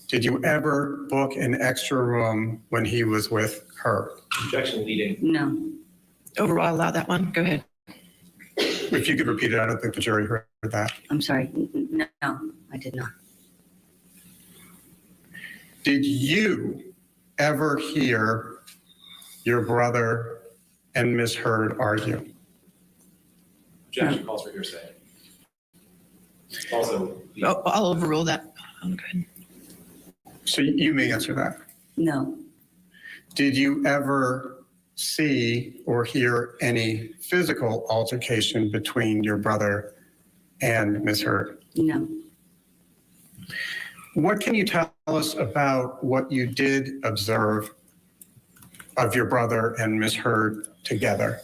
Did you ever book an extra room when he was with her? Objection leading. No. Overall, I'll allow that one. Go ahead. If you could repeat it, I don't think the jury heard that. I'm sorry. No, I did not. Did you ever hear your brother and Ms. Heard argue? Objection calls for hearsay. Also, I'll overrule that. I'm good. So you may answer that. No. Did you ever see or hear any physical altercation between your brother and Ms. Heard? No. What can you tell us about what you did observe of your brother and Ms. Heard together?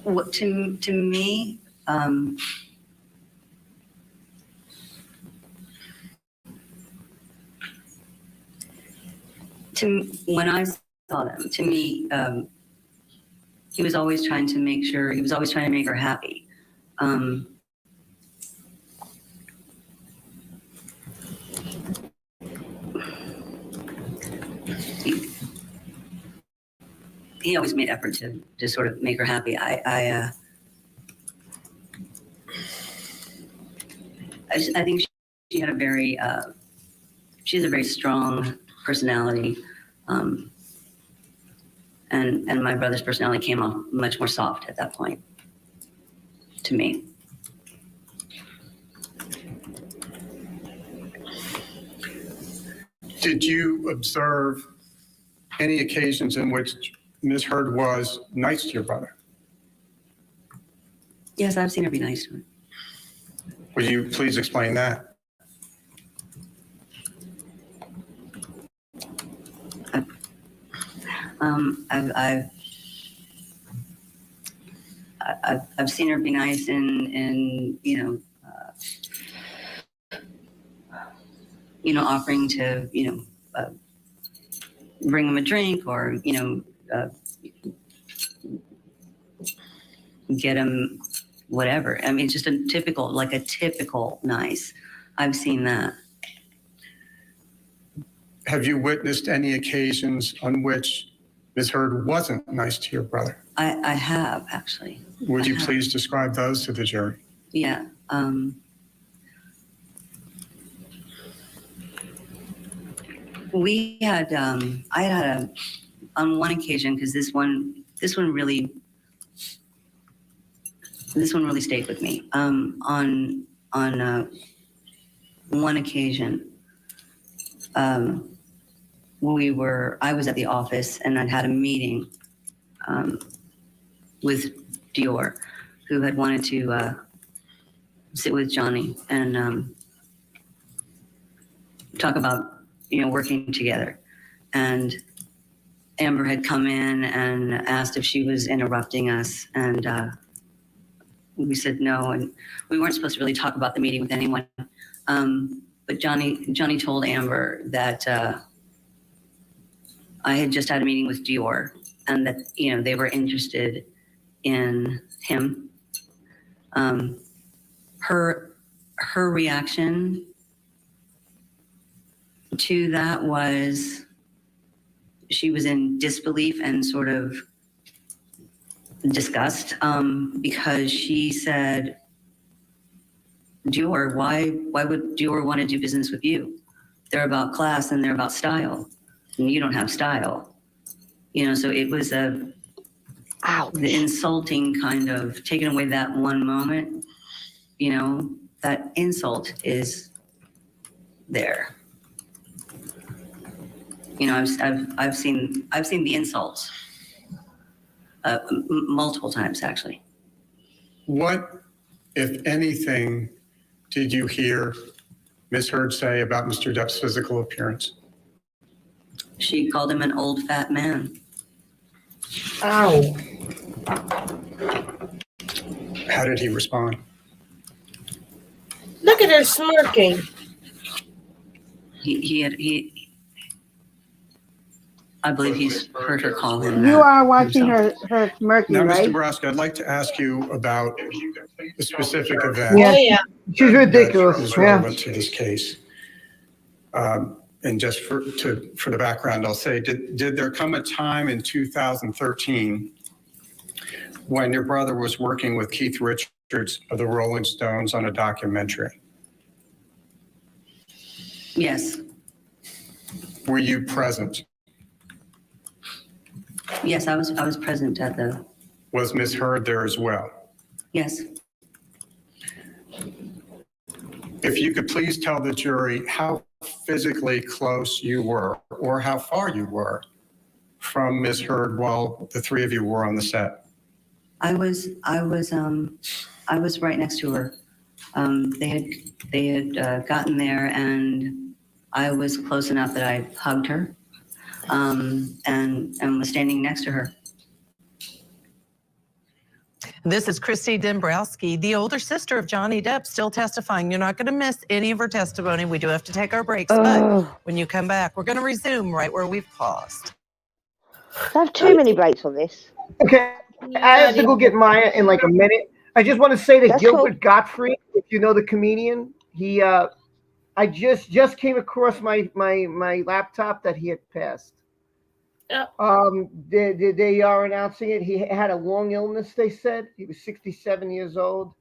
What to me, when I saw them, to me, he was always trying to make her happy. He always made effort to sort of make her happy. I think she has a very strong personality, and my brother's personality came off much more soft at that point to me. Did you observe any occasions in which Ms. Heard was nice to your brother? Yes, I've seen her be nice to him. Would you please explain that? I've seen her be nice in offering to bring him a drink or get him whatever. I mean, just a typical nice. I've seen that. Have you witnessed any occasions on which Ms. Heard wasn't nice to your brother? I have, actually. Would you please describe those to the jury? Yeah. We had, I had on one occasion, because this one really stayed with me. On one occasion, I was at the office and I'd had a meeting with Dior, who had wanted to sit with Johnny and talk about working together. And Amber had come in and asked if she was interrupting us, and we said no, and we weren't supposed to really talk about the meeting with anyone. But Johnny told Amber that I had just had a meeting with Dior, and that they were interested in him. Her reaction to that was she was in disbelief and sort of disgust, because she said, Dior, why would Dior want to do business with you? They're about class and they're about style, and you don't have style. So it was the insulting kind of taking away that one moment. That insult is there. I've seen the insults multiple times, actually. What, if anything, did you hear Ms. Heard say about Mr. Depp's physical appearance? She called him an old fat man. Ow. How did he respond? Look at her smirking. I believe he's heard her call him. You are watching her smirking, Now, right? Mr. Braska, I'd like to ask you about the specific event. Yeah, she's ridiculous. That is relevant to this case. And just for the background, I'll say, did there come a time in 2013 when your brother was working with Keith Richards of the Rolling Stones on a documentary? Yes. Were you present? Yes, I was present at the. Was Ms. Heard there as well? Yes. If you could please tell the jury how physically close you were, or how far you were from Ms. Heard while the three of you were on the set. I was right next to her. They had gotten there, and I was close enough that I hugged her, and was standing next to her. This is Christy Dombrowski, the older sister of Johnny Depp, still testifying. You're not going to miss any of her testimony. We do have to take our breaks, but when you come back, we're going to resume right where we've paused. I have too many breaks on this. Okay, I have to go get Maya in like a minute. I just want to say that That's Gilbert cool. Gottfried, if you know the comedian, he I just came across my laptop that he had passed. They are announcing it. He had a long illness, they said. He was 67 years old.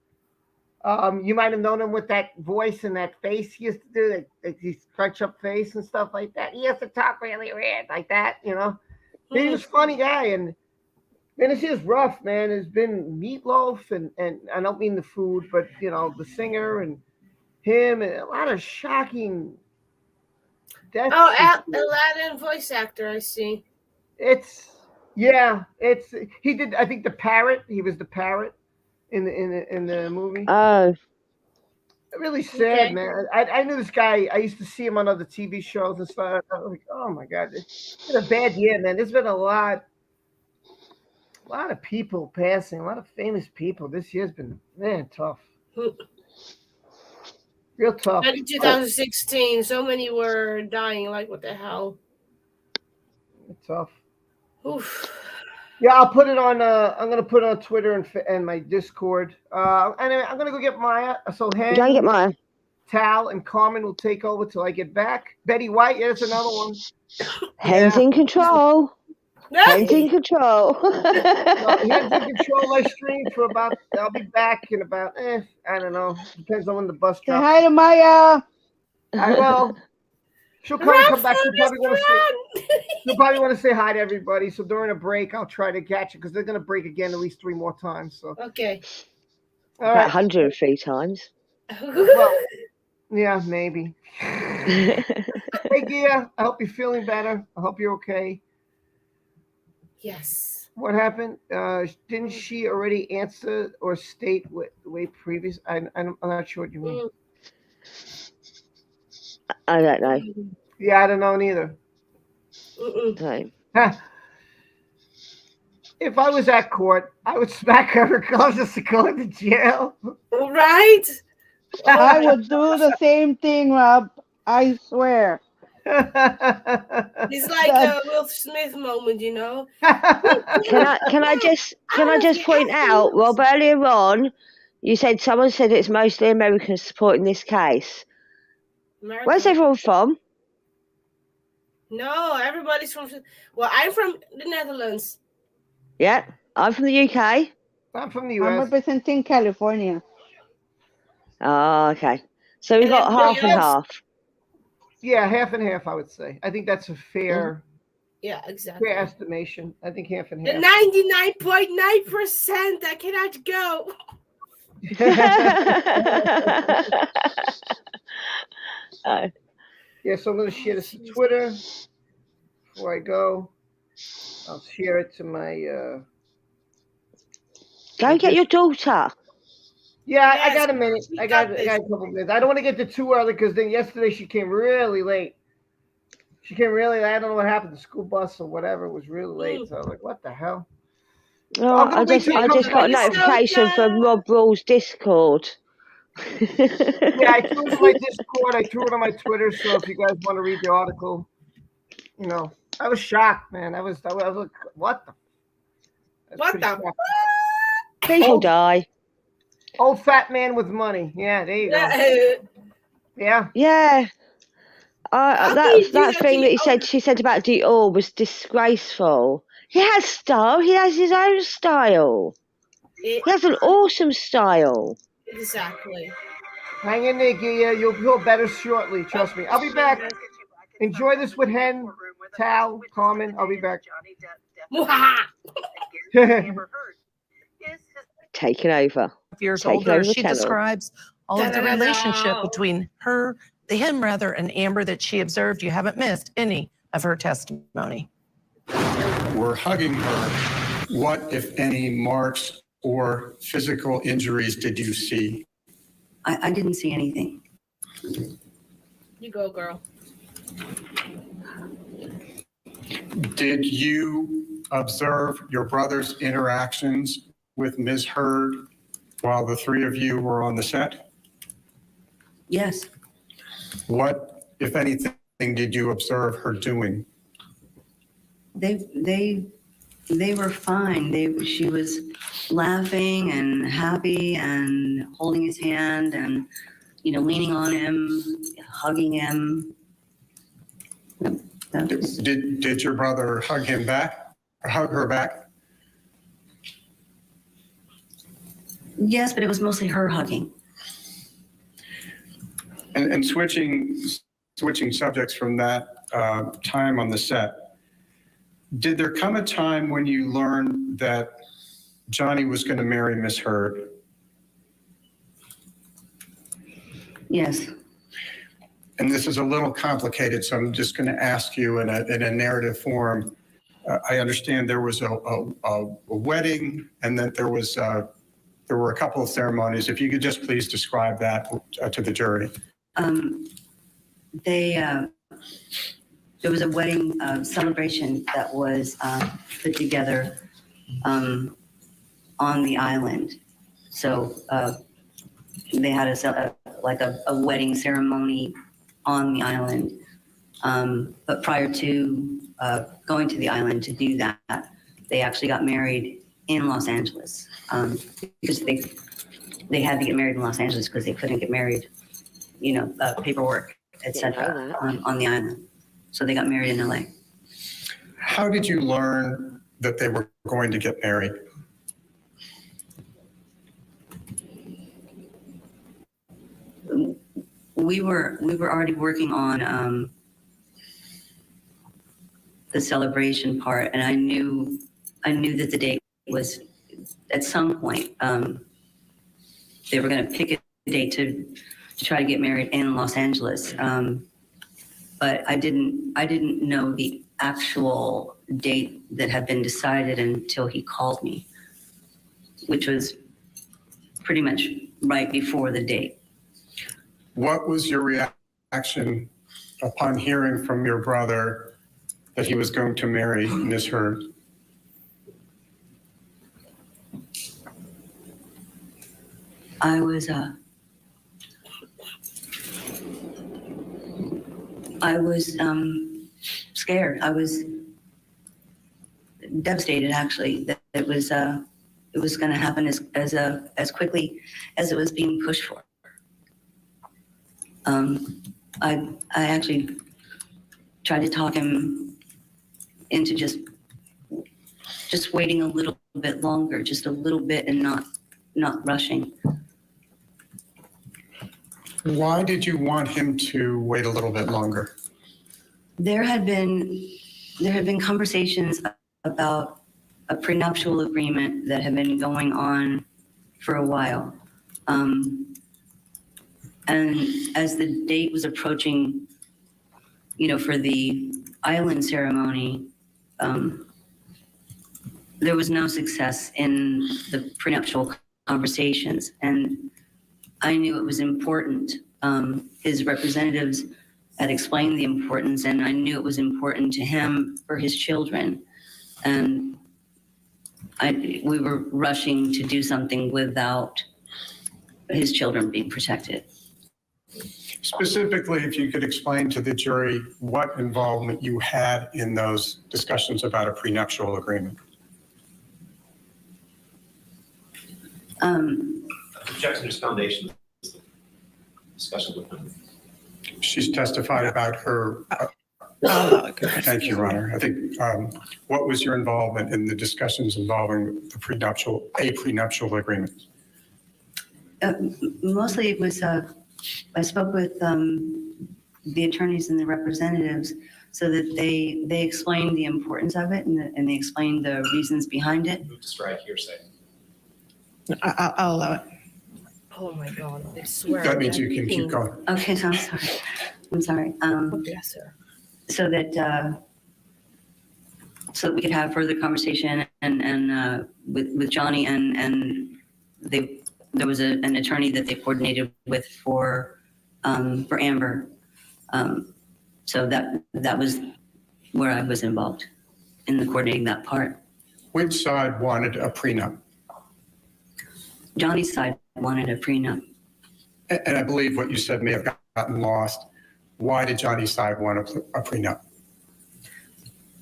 You might have known him with that voice and that face he used to do, like his crunch up face and stuff like that. He used to talk really weird like that, He was a funny guy, and man, this year's rough, man. There's been Meatloaf, and I don't mean the food, but the singer and him, and a lot of shocking deaths. Aladdin voice actor, I see. He did. I think the parrot. He was the parrot in the movie. Oh, really sad, man. I knew this guy. I used to see him on other TV shows and stuff. I was like, oh my god, it's been a bad year, man. There's been a lot of people passing, a lot of famous people. This year's been tough, real tough. Back in 2016, so many were dying. Like, what the hell? Tough. Oof. Yeah, I'll put it on. I'm gonna put it on Twitter and my Discord. And I'm gonna go get Maya. So Hen, go get Maya. Tal and Carmen will take over till I get back. Betty White, there's another one. Hen's in control. Hen's in control. Hen's in control. My stream for about. I'll be back in about. I don't know. Depends on when the bus Say drops. hi to Maya. I will. She'll come back. She'll probably want to say hi to everybody. So during a break, I'll try to catch it because they're going to break again at least 3 more times. So okay. All About right. 103 times. Well, yeah, maybe. Hey, Gia, I hope you're feeling better. I hope you're okay. Yes. What happened? Didn't she already answer or state what the way previous? I'm not sure what you mean. I don't know. Yeah, I don't know neither. Same. If I was at court, I would smack her regardless of going to jail. Right? I would do the same thing, Rob. I swear. It's like That- a Will Smith moment, you know. Can I just point out, Rob, earlier on, you said someone said it's mostly Americans supporting this case. America. Where's everyone from? No, everybody's from. Well, I'm from the Netherlands. Yeah, I'm from the UK. I'm from the I'm US. representing California. Oh, okay. So we got everybody half and else- half. Yeah, half and half, I would say. I think that's a fair, Yeah, exactly. fair estimation. I think half and The half. 99.9% that cannot go. Yeah, so I'm going to share this to Twitter before I go. I'll share it to my. Go get your daughter. Yeah, I Yes, got a minute. we I got got a couple minutes. I don't want to get to too early because then yesterday she came really late. She came really late. I don't know what happened. The school bus or whatever was really late. So I was like, what the hell? Oh, I just got a notification from Rob Rawls' Discord. Yeah, I threw it on my Discord. I threw it on my Twitter. So if you guys want to read the article, you know, I was shocked, man. I was like, what the? What the? People die. Old fat man with money. Yeah, there you go. Yeah. Yeah. How can you do That that thing to that your she said about Dior was disgraceful. He has style. He has his own style. He has an awesome style. Exactly. Hang in there, Gia. You'll feel better shortly. Trust me. I'll be back. Enjoy this with Hen, Tal, Carmen. I'll be back. Taking over. Years Taking older, over the she channel. describes all of the relationship between him and Amber that she observed. You haven't missed any of her testimony. Were hugging her. What, if any, marks or physical injuries did you see? I didn't see anything. You go, girl. Did you observe your brother's interactions with Ms. Heard while the three of you were on the set? Yes. What, if anything, did you observe her doing? They were fine. She was laughing and happy and holding his hand and, leaning on him, hugging him. Did your brother hug him back or hug her back? Yes, but it was mostly her hugging. And switching subjects from that time on the set, did there come a time when you learned that Johnny was going to marry Miss Heard? Yes. And this is a little complicated, so I'm just going to ask you in a narrative form. I understand there was a wedding, and that there were a couple of ceremonies. If you could just please describe that to the jury. There was a wedding celebration that was put together on the island. So they had a wedding ceremony on the island. But prior to going to the island to do that, they actually got married in Los Angeles because they had to get married in Los Angeles because they couldn't get married, paperwork, etc. on the island. So they got married in LA. How did you learn that they were going to get married? We were already working on the celebration part, and I knew that the date was at some point they were going to pick a date to try to get married in Los Angeles. But I didn't know the actual date that had been decided until he called me, which was pretty much right before the date. What was your reaction upon hearing from your brother that he was going to marry Miss Heard? I was I was scared. I was devastated, actually, that it was going to happen as quickly as it was being pushed for. I actually tried to talk him into just waiting a little bit longer, just a little bit, and not rushing. Why did you want him to wait a little bit longer? There had been conversations about a prenuptial agreement that had been going on for a while. And as the date was approaching, for the island ceremony, there was no success in the prenuptial conversations. And I knew it was important. His representatives had explained the importance, and I knew it was important to him for his children. And we were rushing to do something without his children being protected. Specifically, if you could explain to the jury what involvement you had in those discussions about a prenuptial agreement. Jackson's foundation discussion with him. She's testified about her. Thank you, Your Honor. I think, what was your involvement in the discussions involving a prenuptial agreement? Mostly it was, I spoke with the attorneys and the representatives so that they explained the importance of it and they explained the reasons behind it. Move to strike hearsay. I'll allow it. Oh my God, I swear. That means you can keep going. Okay, so I'm sorry. Yes, sir. So that we could have further conversation and with Johnny and there was an attorney that they coordinated with for Amber. So that was where I was involved in the coordinating that part. Which side wanted a prenup? Johnny's side wanted a prenup. And I believe what you said may have gotten lost. Why did Johnny's side want a prenup?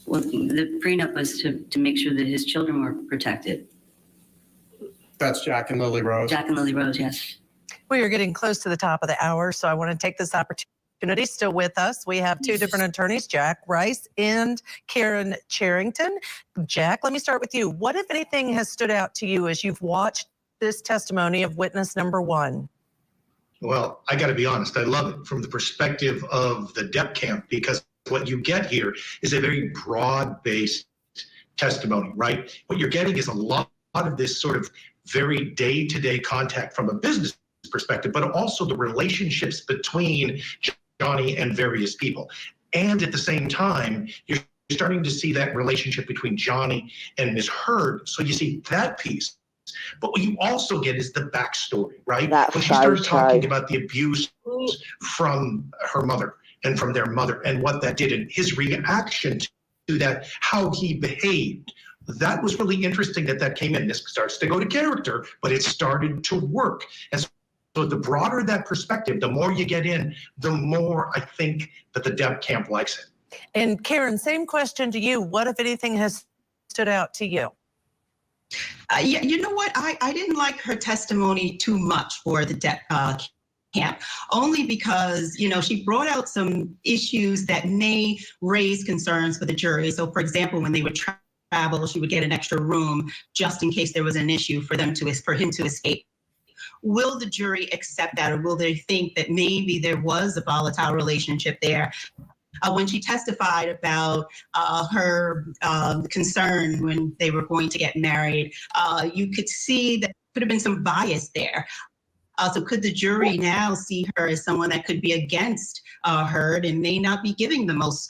Well, the prenup was to make sure that his children were protected. That's Jack and Lily Rose? Jack and Lily Rose, yes. We are getting close to the top of the hour, so I want to take this opportunity. Still with us, we have two different attorneys, Jack Rice and Karen Charrington. Jack, let me start with you. What, if anything, has stood out to you as you've watched this testimony of witness number one? Well, I got to be honest, I love it from the perspective of the Depp camp, because what you get here is a very broad-based testimony, right? What you're getting is a lot of this sort of very day-to-day contact from a business perspective, but also the relationships between Johnny and various people. And at the same time, you're starting to see that relationship between Johnny and Ms. Heard. So you see that piece. But what you also get is the backstory, right? When she started talking about the abuse from her mother and from their mother and what that did and his reaction to that, how he behaved. That was really interesting that came in. This starts to go to character, but it started to work. And so the broader that perspective, the more you get in, the more I think that the Depp camp likes it. And Karen, same question to you. What, if anything, has stood out to you? Yeah, you know what? I didn't like her testimony too much for the Depp camp, only because, she brought out some issues that may raise concerns for the jury. So, for example, when they would travel, she would get an extra room just in case there was an issue for him to escape. Will the jury accept that, or will they think that maybe there was a volatile relationship there? When she testified about her concern when they were going to get married, you could see that could have been some bias there. So could the jury now see her as someone that could be against Heard and may not be giving the most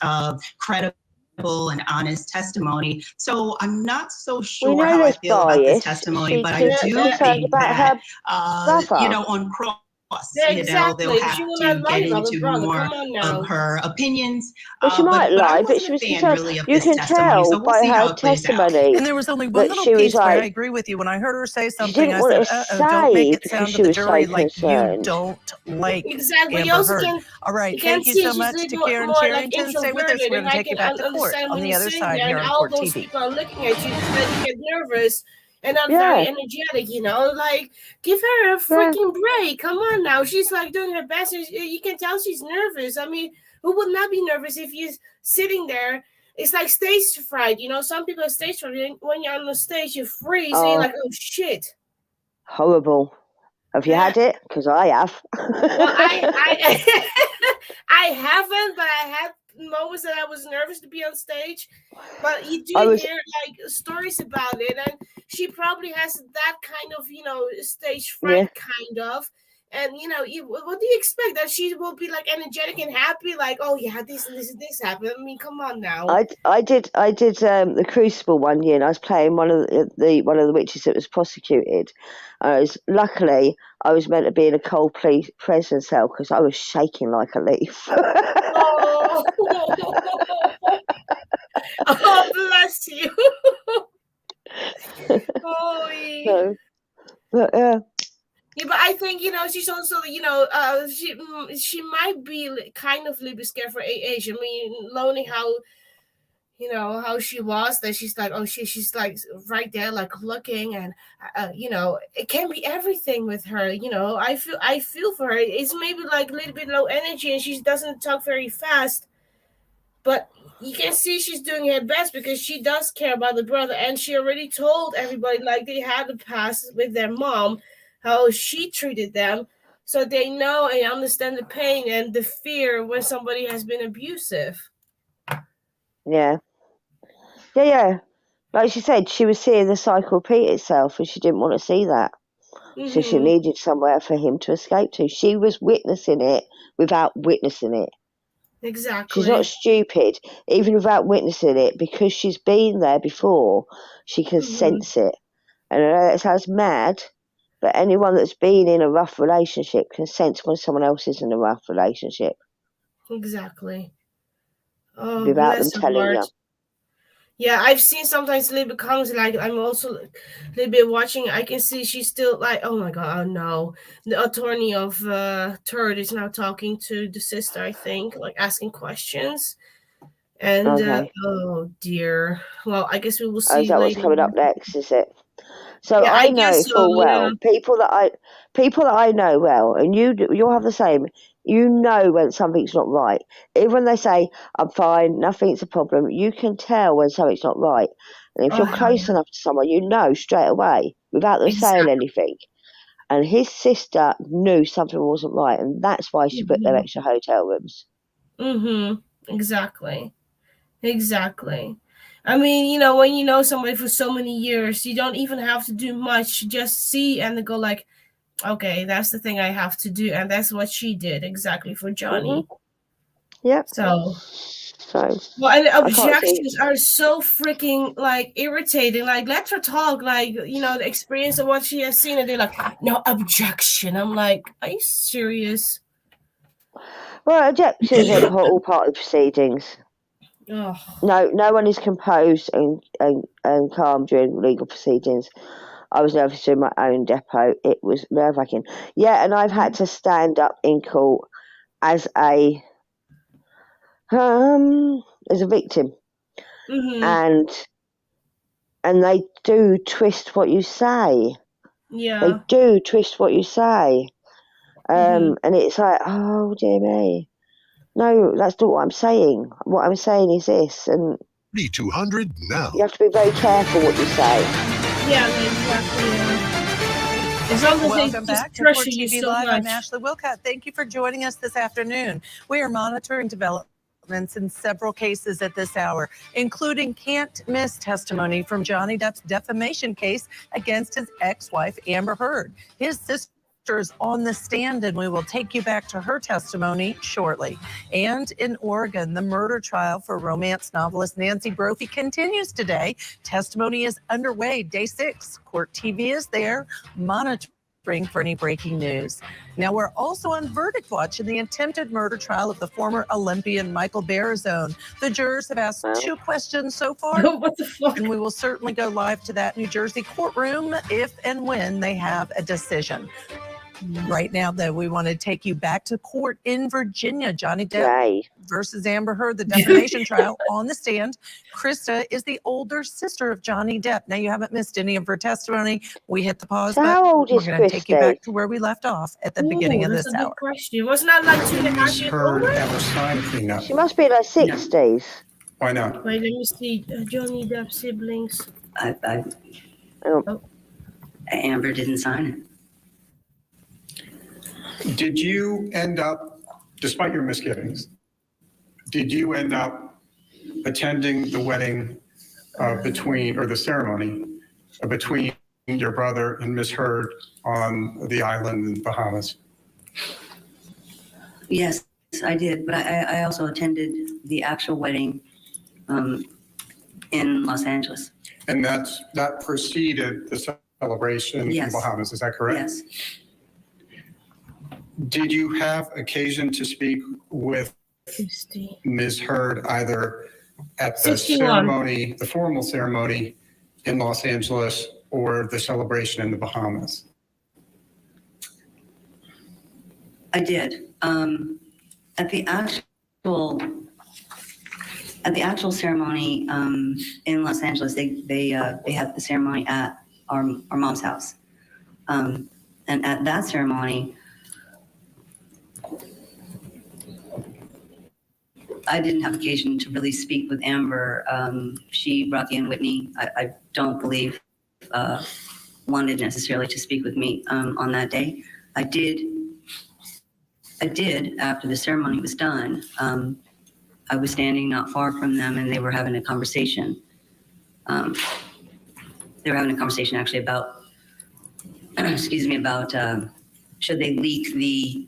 credible and honest testimony? So I'm not so sure how I feel about this testimony, but I do think that, on cross Yeah, You know, they'll exactly. have She will to not lie get about her into brother. more Come on of now. her opinions. Well, she might But I lie, but she wasn't a was fan concerned. really of You this can testimony, tell so we'll by see how her it plays out. testimony And there was only one that little she was piece where I like, agree with you. When I heard her say she something, didn't I want said, to don't make say it because sound to she the was so jury like you concerned. don't like Exactly. You Amber also Heard. can All right, you can thank you see so she's a much to little Karen more like Charrington. Stay with us. introverted, We're and going to I take you can back to court understand on when the you're other sitting side there here and on all Court those TV. people are looking at you that you get nervous and not Yeah. very energetic. You know, like give her a freaking break. Come on now, she's like doing her best. You can tell she's nervous. I mean, who would not be nervous if you're sitting there? It's like stage fright, you know. Some people are stage fright. When you're on the stage, you freeze and you're like, oh shit. Horrible. Have you had it? Because I have. Well, I haven't, but I had moments that I was nervous to be on stage. But you do hear like stories about it, and she probably has that kind of, you know, stage fright kind of. And you know, what do you expect? That she will be like energetic and happy, like, oh yeah, this and this and this happened. I mean, come on now. I did the Crucible one year, and I was playing one of the witches that was prosecuted. Luckily, I was meant to be in a cold prison cell because I was shaking like a leaf. Oh, oh bless you. Oh, So, but yeah. Yeah, but I think, you know, she's also, you know, she might be kind of a little bit scared for age. I mean, learning how, you know, how she was, that she's like, oh, she's like right there, like looking, and you know, it can be everything with her. You know, I feel for her. It's maybe like a little bit low energy, and she doesn't talk very fast, but you can see she's doing her best because she does care about the brother, and she already told everybody, like, they had a past with their mom, how she treated them, so they know and understand the pain and the fear when somebody has been abusive. Yeah. Like she said, she was seeing the cycle repeat itself, and she didn't want to see that. So she needed somewhere for him to escape to. She was witnessing it without witnessing it. Exactly. She's not stupid, even without witnessing it, because she's been there before. She can sense it. And I know that sounds mad, but anyone that's been in a rough relationship can sense when someone else is in a rough relationship. Exactly. Oh, without them bless her telling heart. you. Yeah, I've seen sometimes a little bit comments, like I'm also a little bit watching. I can see she's still like, oh my god, oh no. The attorney of Turd is now talking to the sister, I think, like asking questions. And Okay. oh dear. Well, I guess we will Is see that what's later. coming up next, is it? So Yeah, I I know guess so, full well yeah. people that I know well, and you'll have the same. You know when something's not right. Even when they say I'm fine, nothing's a problem, you can tell when something's not right. And if you're close enough to someone, you know straight away without them saying anything. And his sister knew something wasn't right, and that's why she booked them extra hotel rooms. Exactly. Exactly. I mean, you know, when you know somebody for so many years, you don't even have to do much. Just see and go like, okay, that's the thing I have to do. And that's what she did exactly for Johnny. Yep. So, well, and the I can't see. objections are so freaking like irritating. Like, let her talk, like, you know, the experience of what she has seen, and they're like, no objection. I'm like, are you serious? Well, objections are all part of the proceedings. Oh. No one is composed and calm during legal proceedings. I was nervous in my own depot. It was nerve-wracking. Yeah, and I've had to stand up in court as a victim, and they do twist what you say. Yeah, they do twist what you say, and it's like, oh dear me, no, that's not what I'm saying. What I'm saying is this, and 200 now. you have to be very careful what you say. Yeah, exactly. Welcome back to Court TV Live. I'm Ashley Wilcott. Thank you for joining us this afternoon. We are monitoring developments in several cases at this hour, including can't miss testimony from Johnny Depp's defamation case against his ex-wife, Amber Heard. His sister is on the stand, and we will take you back to her testimony shortly. And in Oregon, the murder trial for romance novelist Nancy Brophy continues today. Testimony is underway, day 6. Court TV is there monitoring ring for any breaking news. Now, we're also on verdict watch in the attempted murder trial of the former Olympian Michael Barazone. The jurors have asked 2 questions so far. What the fuck? And we will certainly go live to that New Jersey courtroom if and when they have a decision. Right now, though, we want to take you back to court in Virginia. Johnny Depp versus Amber Heard, the defamation trial on the stand. Krista is the older sister of Johnny Depp. Now, you haven't missed any of her testimony. We hit the pause So button. how old We're is going to take you Christy? back to where we left off at the beginning of That's this a good hour. question. Wasn't that like 2.5 Ms. years Heard older? ever signed a prenup? She must be in her 60s. Why not? Wait, let me see. Johnny Depp siblings. Amber didn't sign it. Did you end up, despite your misgivings, did you end up attending the wedding the ceremony between your brother and Miss Heard on the island in the Bahamas? Yes, I did, but I also attended the actual wedding in Los Angeles. And that preceded the celebration in the Bahamas, is that correct? Yes. Did you have occasion to speak with Ms. Heard either at the 61. ceremony, the formal ceremony in Los Angeles, or the celebration in the Bahamas? I did. At the actual ceremony in Los Angeles, they had the ceremony at our mom's house, and at that ceremony, I didn't have occasion to really speak with Amber. She brought in Whitney. I don't believe wanted necessarily to speak with me on that day. I did after the ceremony was done. I was standing not far from them, and they were having a conversation. They were having a conversation actually about, about should they leak the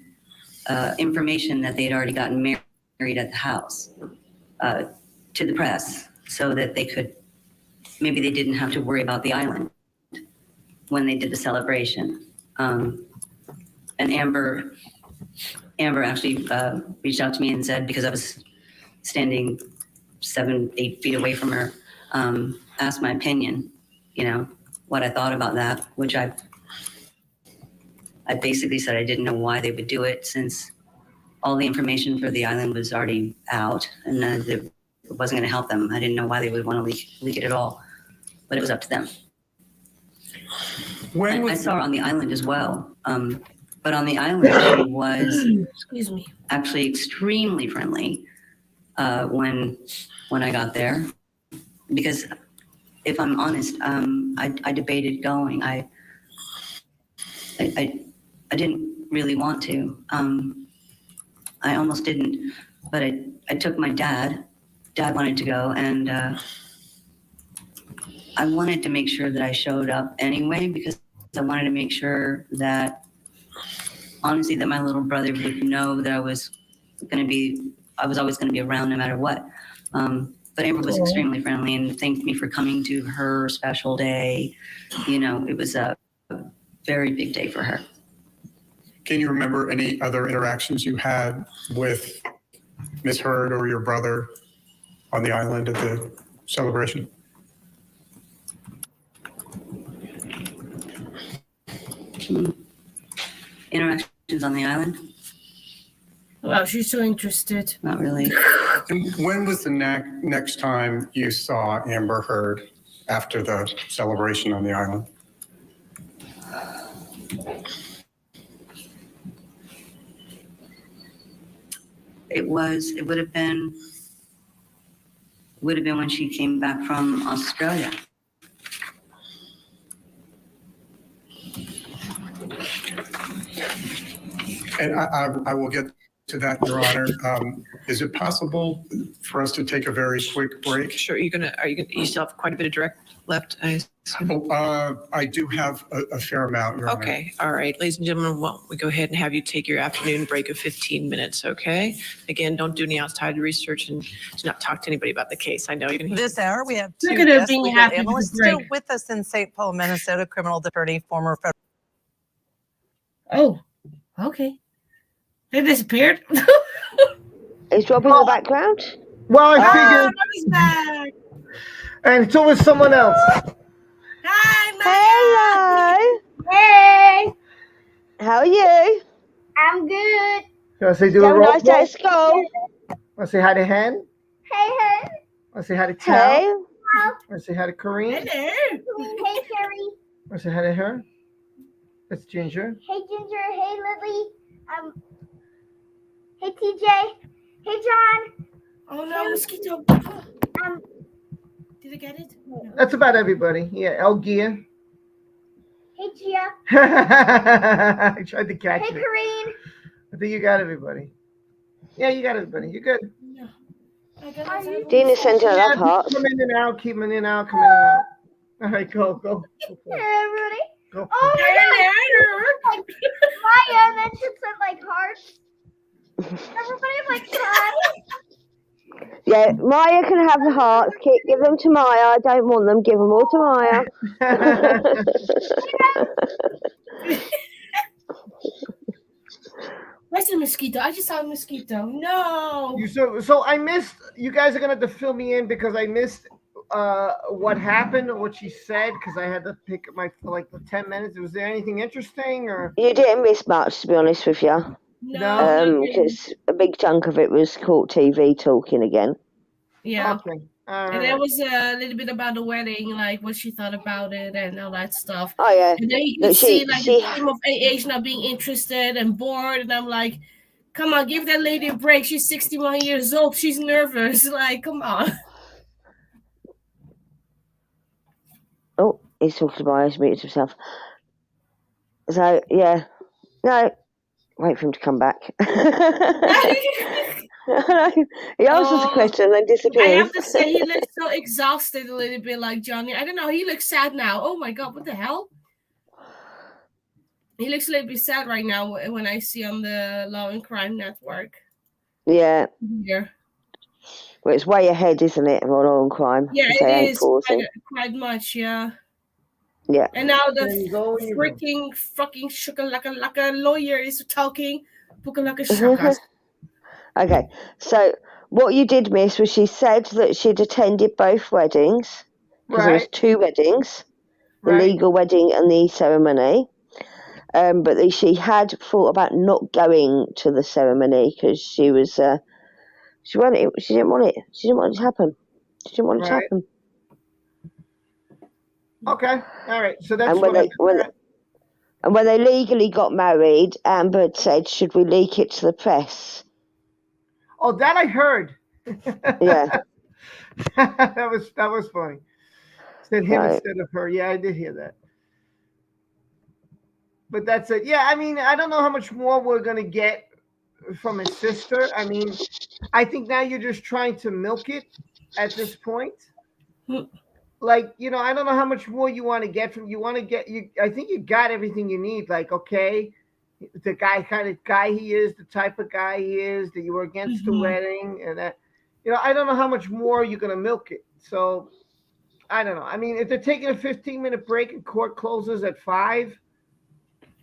information that they had already gotten married at the house to the press, so that they could, maybe they didn't have to worry about the island when they did the celebration. And Amber actually reached out to me and said, because I was standing 7-8 feet away from her, asked my opinion, what I thought about that, which I basically said I didn't know why they would do it, since all the information for the island was already out, and it wasn't going to help them. I didn't know why they would want to leak it at all, but it was up to them. I saw her on the island as well, but on the island she was actually extremely friendly when I got there, because if I'm honest, I debated going. I didn't really want to. I almost didn't, but I took my dad. Dad wanted to go, and I wanted to make sure that I showed up anyway, because I wanted to make sure that, honestly, that my little brother would know that I was always going to be around no matter what. But Amber was extremely friendly and thanked me for coming to her special day. It was a very big day for her. Can you remember any other interactions you had with Ms. Heard or your brother on the island at the celebration? Interactions on the island? Wow, she's so interested. Not really. And when was the next time you saw Amber Heard after the celebration on the island? It would have been when she came back from Australia. And I will get to that, Your Honor. Is it possible for us to take a very quick break? Sure. You still have quite a bit of direct left? I do have a fair amount, Your Honor. Okay. All right. Ladies and gentlemen, well, we go ahead and have you take your afternoon break of 15 minutes, okay? Again, don't do any outside research and do not talk to anybody about the case. I know you're going to... This hour, we have two Look at her guest being legal happy with analysts the break. still with us in St. Paul, Minnesota, criminal attorney, former federal Oh, okay. They disappeared. Is Rob in the background? Well, I figured. He's back. And so was someone else. Hi, Hello. Hey, How are you? I'm good. Can I say Did do you a have a roll nice day call? at school? Want to say hi to Hen? Hey, hey. Want to say hi to Tal? Hey. Want to say hi to Kareem? Hello. Hey, Carrie. Want to say hi to her? That's Ginger. Hey, Ginger. Hey, Lily. Hey, TJ. Hey, John. Oh no, mosquito. Did I get it? No. That's about everybody. Yeah, El Gia. Hey, Gia. I tried to catch Hey, it. Kareen. I think you got everybody. Yeah, you got everybody. You're good. No. I got it. Dina sent her love hearts. Come in and out. Keep in and out. Come in and out. All right, go. Hey, Rudy. Go. Oh my God. Maya, and then she sent like hearts. Everybody like cried. Yeah, Maya can have the hearts. Give them to Maya. I don't want them. Give them all to Maya. Where's the mosquito? I just saw a mosquito. No. So I missed. You guys are gonna have to fill me in because I missed what happened or what she said because I had to pick up for like the 10 minutes. Was there anything interesting or? You didn't miss much, to be honest with you. No. Because a big chunk of it was Court TV talking again. Yeah. Okay. And there was a little bit about the wedding, like what she thought about it and all that stuff. Oh yeah. And then you can see like the team of AA's not being interested and bored, and I'm like, come on, give that lady a break. She's 61 years old. She's nervous. Like, come on. Oh, he's talking to Maya. He's muted himself. So yeah, no. Wait for him to come back. He answers the question and then disappears. I have to say, he looks so exhausted a little bit like Johnny. I don't know. He looks sad now. Oh my God, what the hell? He looks a little bit sad right now when I see on the Law and Crime Network. Yeah. Yeah. Well, it's way ahead, isn't it, on Law and Crime? Yeah, it is quite much, yeah. Yeah. And now the freaking fucking shukalaka lawyer is talking. Pukalaka shakas. Okay, so what you did miss was she said that she'd attended both weddings because there was 2 weddings, the legal wedding and the ceremony. But that she had thought about not going to the ceremony because she was she didn't want it. She didn't want it to happen. She didn't want it to happen. Okay, all right. So that's And when they legally got married, Amber had said, "Should we leak it to the press?" Oh, that I heard. Yeah. that was funny. Said him instead of her. Yeah, I did hear that. But that's it. Yeah, I mean, I don't know how much more we're gonna get from his sister. I mean, I think now you're just trying to milk it at this point. Like, I don't know how much more you want to get from. I think you got everything you need. Like, okay, the kind of guy he is, the type of guy he is, that you were against the wedding, and that. I don't know how much more you're gonna milk it. So, I don't know. I mean, if they're taking a 15-minute break and court closes at 5.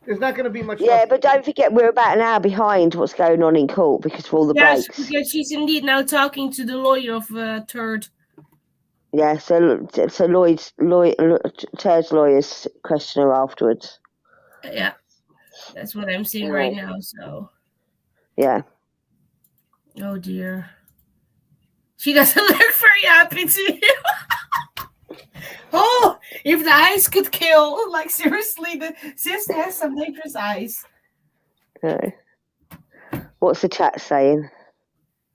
There's not going to be much. Yeah, but don't forget we're about an hour behind what's going on in court because of all the breaks. Because she's indeed now talking to the lawyer of Third. Yeah, so Turd's lawyers question her afterwards. Yeah, that's what I'm seeing right now. So. Yeah. Oh dear. She doesn't look very happy to you. Oh, if the eyes could kill, like seriously, the sister has some dangerous eyes. Okay. What's the chat saying?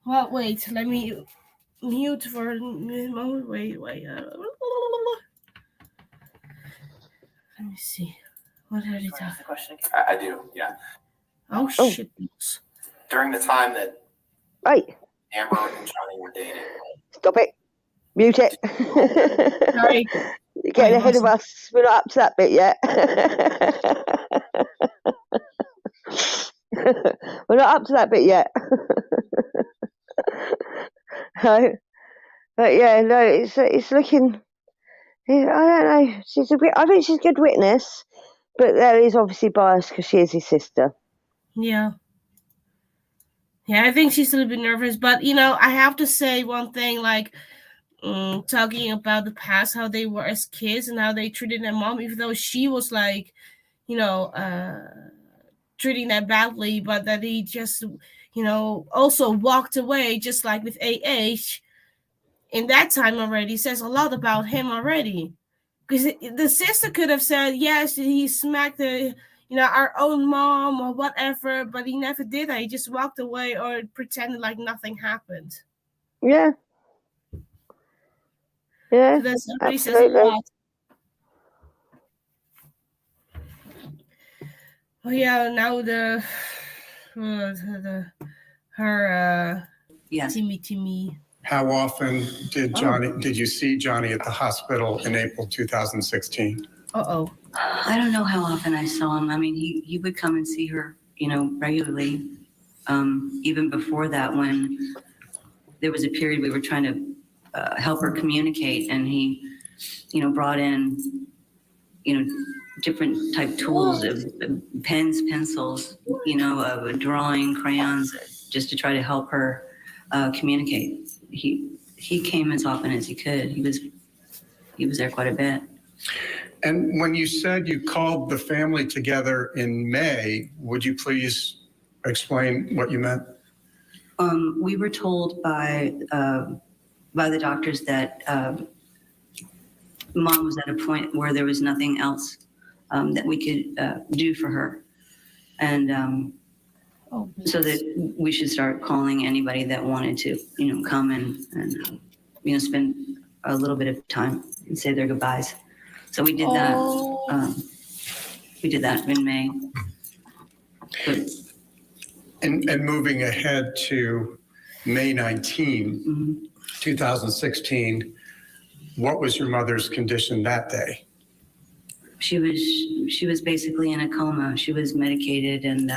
Well, wait, let me mute for a moment. Wait. Let me see. What are they talking about? I do, yeah. Oh, shit. During the time that Amber and Johnny were dating. Stop it. Mute it. Sorry. You're getting ahead of us. We're not up to that bit yet. We're not up to that bit yet. No. But yeah, no, it's looking. I don't know. I think she's a good witness. But there is obviously bias because she is his sister. Yeah. Yeah, I think she's a little bit nervous, but I have to say one thing, like talking about the past, how they were as kids and how they treated their mom, even though she was like, treating that badly, but that he just, also walked away, just like with AH in that time already, says a lot about him already. Because the sister could have said, yes, he smacked our own mom or whatever, but he never did that. He just walked away or pretended like nothing happened. Yeah. Yeah, so that's already says a absolutely. lot. Oh yeah, now her yes. Timmy. How often did you see Johnny at the hospital in April 2016? Uh-oh. I don't know how often I saw him. I mean, he would come and see her, regularly. Even before that, when there was a period we were trying to help her communicate, and he, brought in, different type tools, pens, pencils, drawing, crayons, just to try to help her communicate. He came as often as he could. He was there quite a bit. And when you said you called the family together in May, would you please explain what you meant? We were told by the doctors that Mom was at a point where there was nothing else that we could do for her, and so that we should start calling anybody that wanted to, come and spend a little bit of time and say their goodbyes. So we did that. We did that in May. But, and moving ahead to May 19, 2016, what was your mother's condition that day? she was basically in a coma. She was medicated and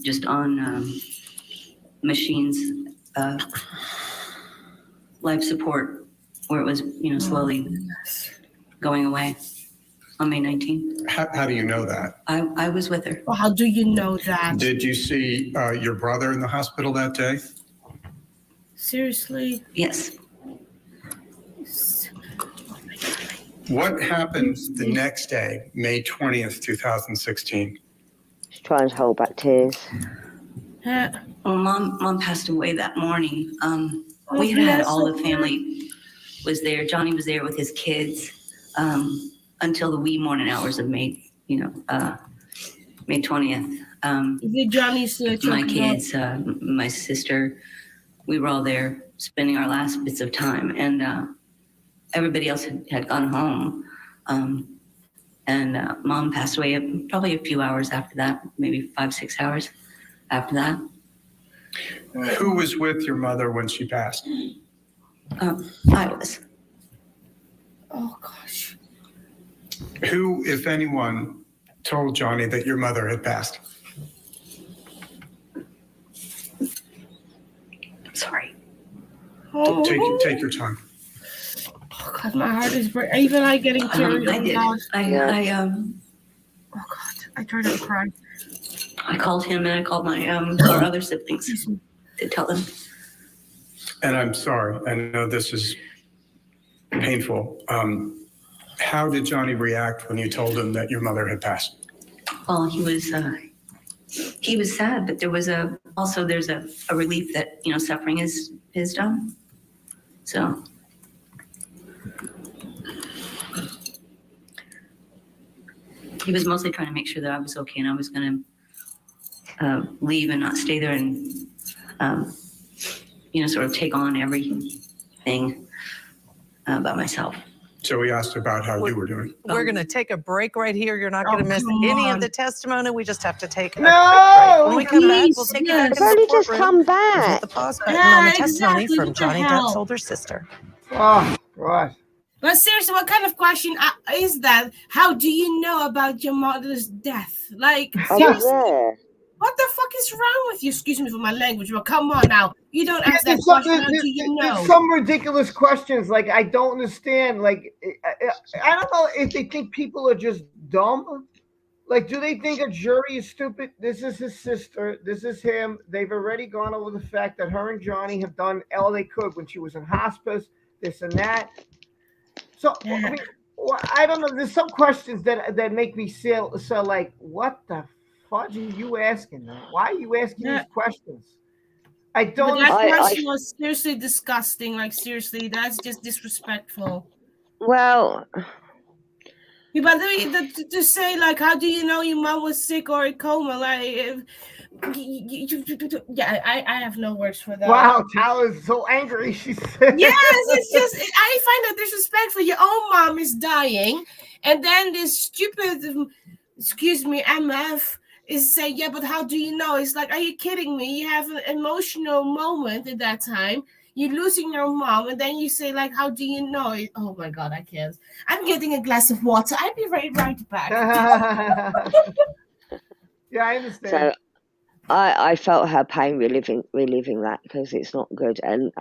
just on machines, life support, where it was slowly going away on May 19th. How do you know that? I was with her. Well, how do you know that? Did you see your brother in the hospital that day? Seriously? Yes. What happened the next day, May 20th, 2016? She's trying to hold back tears. Well, Mom passed away that morning. We had all the family was there. Johnny was there with his kids until the wee morning hours of May 20th. Johnny's my kids, my sister, we were all there spending our last bits of time, and everybody else had gone home. And Mom passed away probably a few hours after that, maybe 5-6 hours after that. Who was with your mother when she passed? I was. Oh, gosh. Who, if anyone, told Johnny that your mother had passed? Sorry. Take your time. Oh, God, my heart is breaking. Even I getting teary. I did. Oh, Oh, God. I tried to cry. I called him and I called my our other siblings to tell them. And I'm sorry, I know this is painful. How did Johnny react when you told him that your mother had passed? Well, he was sad, but there was there's a relief that suffering is done. So he was mostly trying to make sure that I was okay and I was going to leave and not stay there and sort of take on everything by myself. So we asked about how you were doing. We're going to take a break right here. You're not going to miss any of the testimony. We just have to take a quick No! break. When we come back, we'll take you back in Only the just courtroom. come back. Hit the pause button on the testimony exactly. from What the Johnny hell? Depp's older sister. Oh, God. But seriously, what kind of question is that? How do you know about your mother's death? Like, seriously, Yeah. What the fuck is wrong with you? Excuse me for my language, but come on now. You don't ask that question. How do you know? There's some ridiculous questions. Like, I don't understand. Like, I don't know if they think people are just dumb. Like, do they think a jury is stupid? This is his sister. This is him. They've already gone over the fact that her and Johnny have done all they could when she was in hospice, this and that. So, I mean, I don't know. There's some questions that make me so like, what the fudge are you asking, man? Why are you asking these questions? I don't. But that question was seriously disgusting. Like, seriously, that's just disrespectful. Well, but to say, like, how do you know your mom was sick or in coma? Like, yeah, I have no words for that. Wow, Tyler's so angry. She's yes, it's just, I find that disrespectful. Your own mom is dying, and then this stupid, excuse me, MF is saying, yeah, but how do you know? It's like, are you kidding me? You have an emotional moment at that time. You're losing your mom, and then you say, like, how do you know? Oh my God, I can't. I'm getting a glass of water. I'll be right back. Yeah, I understand. So I felt her pain reliving that, because it's not good, and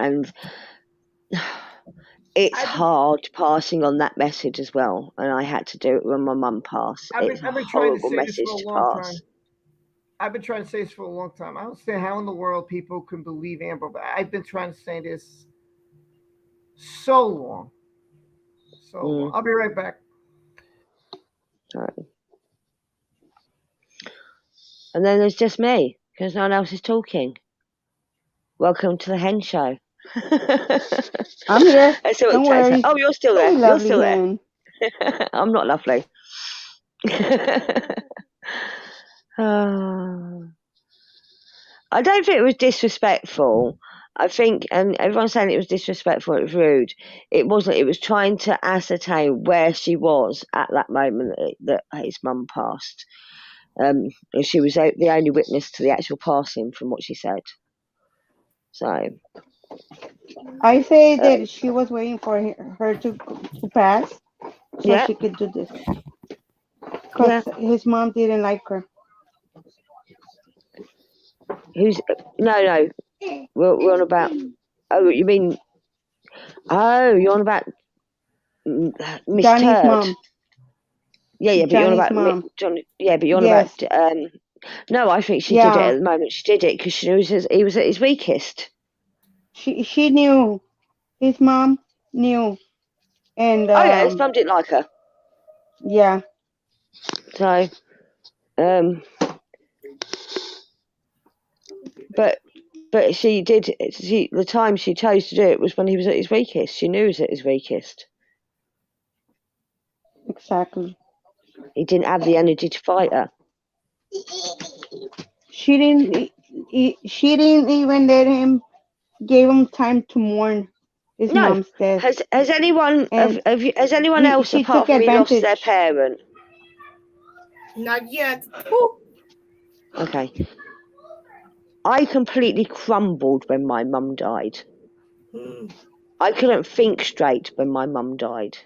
it's hard passing on that message as well. And I had to do it when my mum passed. It's a horrible message to pass. I've been trying to say this for a long time. I don't understand how in the world people can believe Amber, but I've been trying to say this so long. So I'll be right back. All right. And then there's just me, because no one else is talking. Welcome to the Hen Show. I'm here. Don't worry. Oh, you're still there. You're still there. I'm not lovely. I don't think it was disrespectful. I think, and everyone's saying it was disrespectful, it was rude. It wasn't. It was trying to ascertain where she was at that moment that his mum passed. And she was the only witness to the actual passing, from what she said. So I say that she was waiting for her to pass so she could do this. Because his mom didn't like her. No. We're on about. Oh, you mean? Oh, you're on about Miss Johnny's Turd. mom. Yeah, but you're on about Johnny. Yeah, but you're on about. No, I think she did it at the moment. She did it because she knew he was at his weakest. She knew. His mom knew. And his mum didn't like her. Yeah. So, but she did. The time she chose to do it was when he was at his weakest. She knew he was at his weakest. Exactly. He didn't have the energy to fight her. She didn't even let him. Gave him time to mourn his mom's death. Has anyone has anyone else apart from me lost their parent? Not yet. Okay. I completely crumbled when my mum died. I couldn't think straight when my mum died.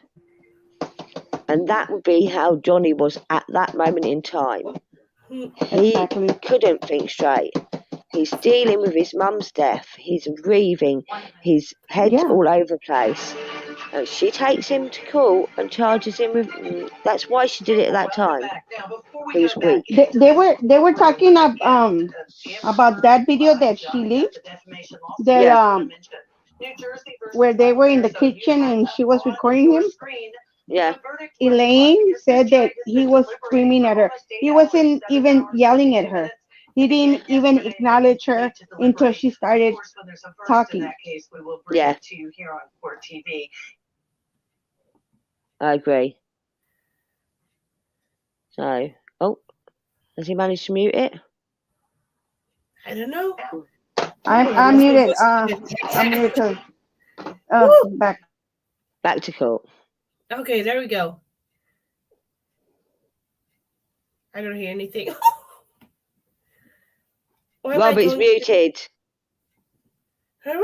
And that would be how Johnny was at that moment in time. He couldn't think straight. He's dealing with his mum's death. He's grieving. His head's all over the place. And she takes him to court and charges him with. That's why she did it at that time. He was weak. They were talking about that video that she leaked. That where they were in the kitchen and she was recording him. Yeah. Elaine said that he was screaming at her. He wasn't even yelling at her. He didn't even acknowledge her until she started talking. Yeah. I agree. So, has he managed to mute it? I don't know. I'm muted. I'm muted. Back to court. Okay, there we go. I don't hear anything. Rob is muted. Rob!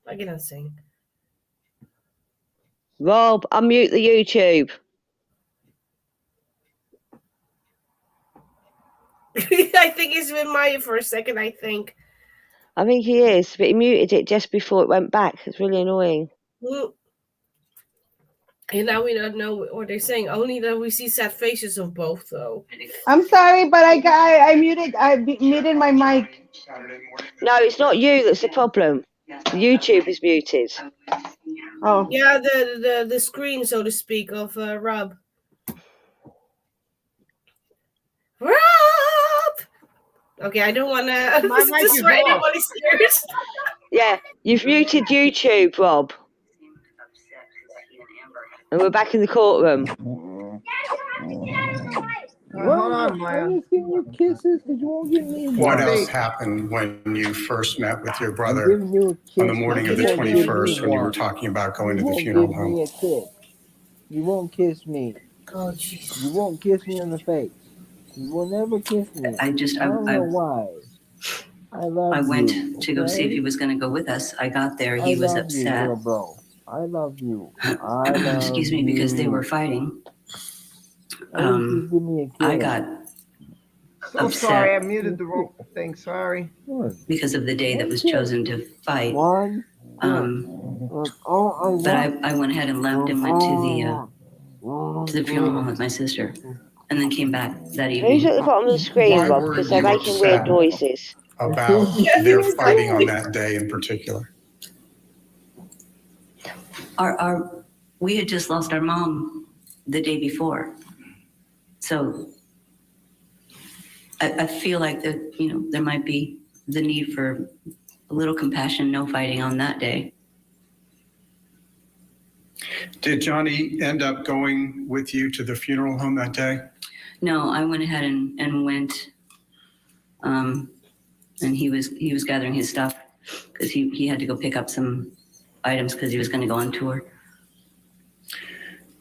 I cannot sing. Rob, unmute the YouTube. I think he's been Maya for a second, I think. I think he is, but he muted it just before it went back. It's really annoying. And now we don't know what they're saying. Only that we see sad faces of both, though. I'm sorry, but I muted my mic. No, it's not you that's the problem. YouTube is muted. Oh. Yeah, the screen, so to speak, of Rob. Rob! Okay, I don't want to destroy anybody's ears. Yeah, you've muted YouTube, Rob. And we're back in the courtroom. Hold on, Maya. You kisses because you won't give me What else happened when you first met with your brother on the morning of the 21st when you were talking about going to the funeral home? You won't kiss me. Oh, jeez. You won't kiss me on the face. You will never kiss me. I don't know why. I went to go see if he was going to go with us. I got there. He was upset. You, bro. I love you. Excuse me, because they were fighting. I got So upset. sorry, I muted the wrong thing. Sorry. Because of the day that was chosen to fight. But I went ahead and left and went to the funeral home with my sister, and then came back that evening. Who's at the bottom of the screen, Rob? Because they're making weird noises. About their fighting on that day in particular. We had just lost our mom the day before, so I feel like that there might be the need for a little compassion, no fighting on that day. Did Johnny end up going with you to the funeral home that day? No, I went ahead and went, and he was gathering his stuff because he had to go pick up some items because he was going to go on tour.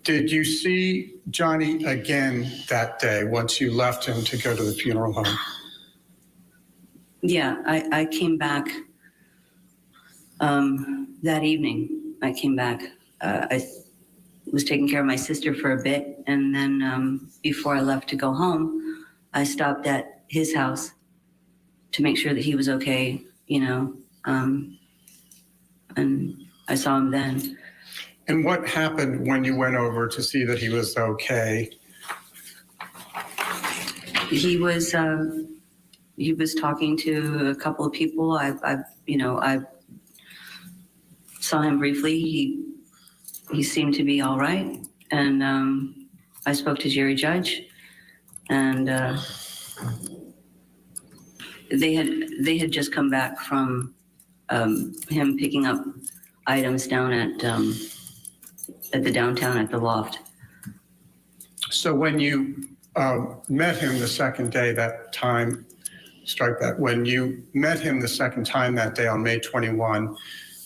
Did you see Johnny again that day once you left him to go to the funeral home? Yeah, I came back that evening. I came back. I was taking care of my sister for a bit, and then before I left to go home, I stopped at his house to make sure that he was okay, and I saw him then. And what happened when you went over to see that he was okay? He was talking to a couple of people. I saw him briefly. He seemed to be all right, and I spoke to Jerry Judge, and they had just come back from him picking up items down at the downtown at the loft. So when you met him the second day that time, when you met him the second time that day on May 21,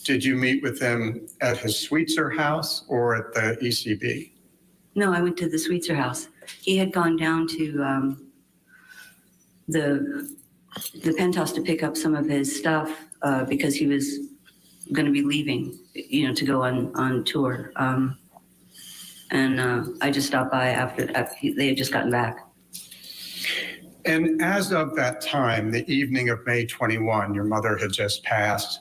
did you meet with him at his Sweetser house or at the ECB? No, I went to the Sweetser house. He had gone down to the penthouse to pick up some of his stuff because he was going to be leaving, to go on tour. And I just stopped by after they had just gotten back. And as of that time, the evening of May 21, your mother had just passed.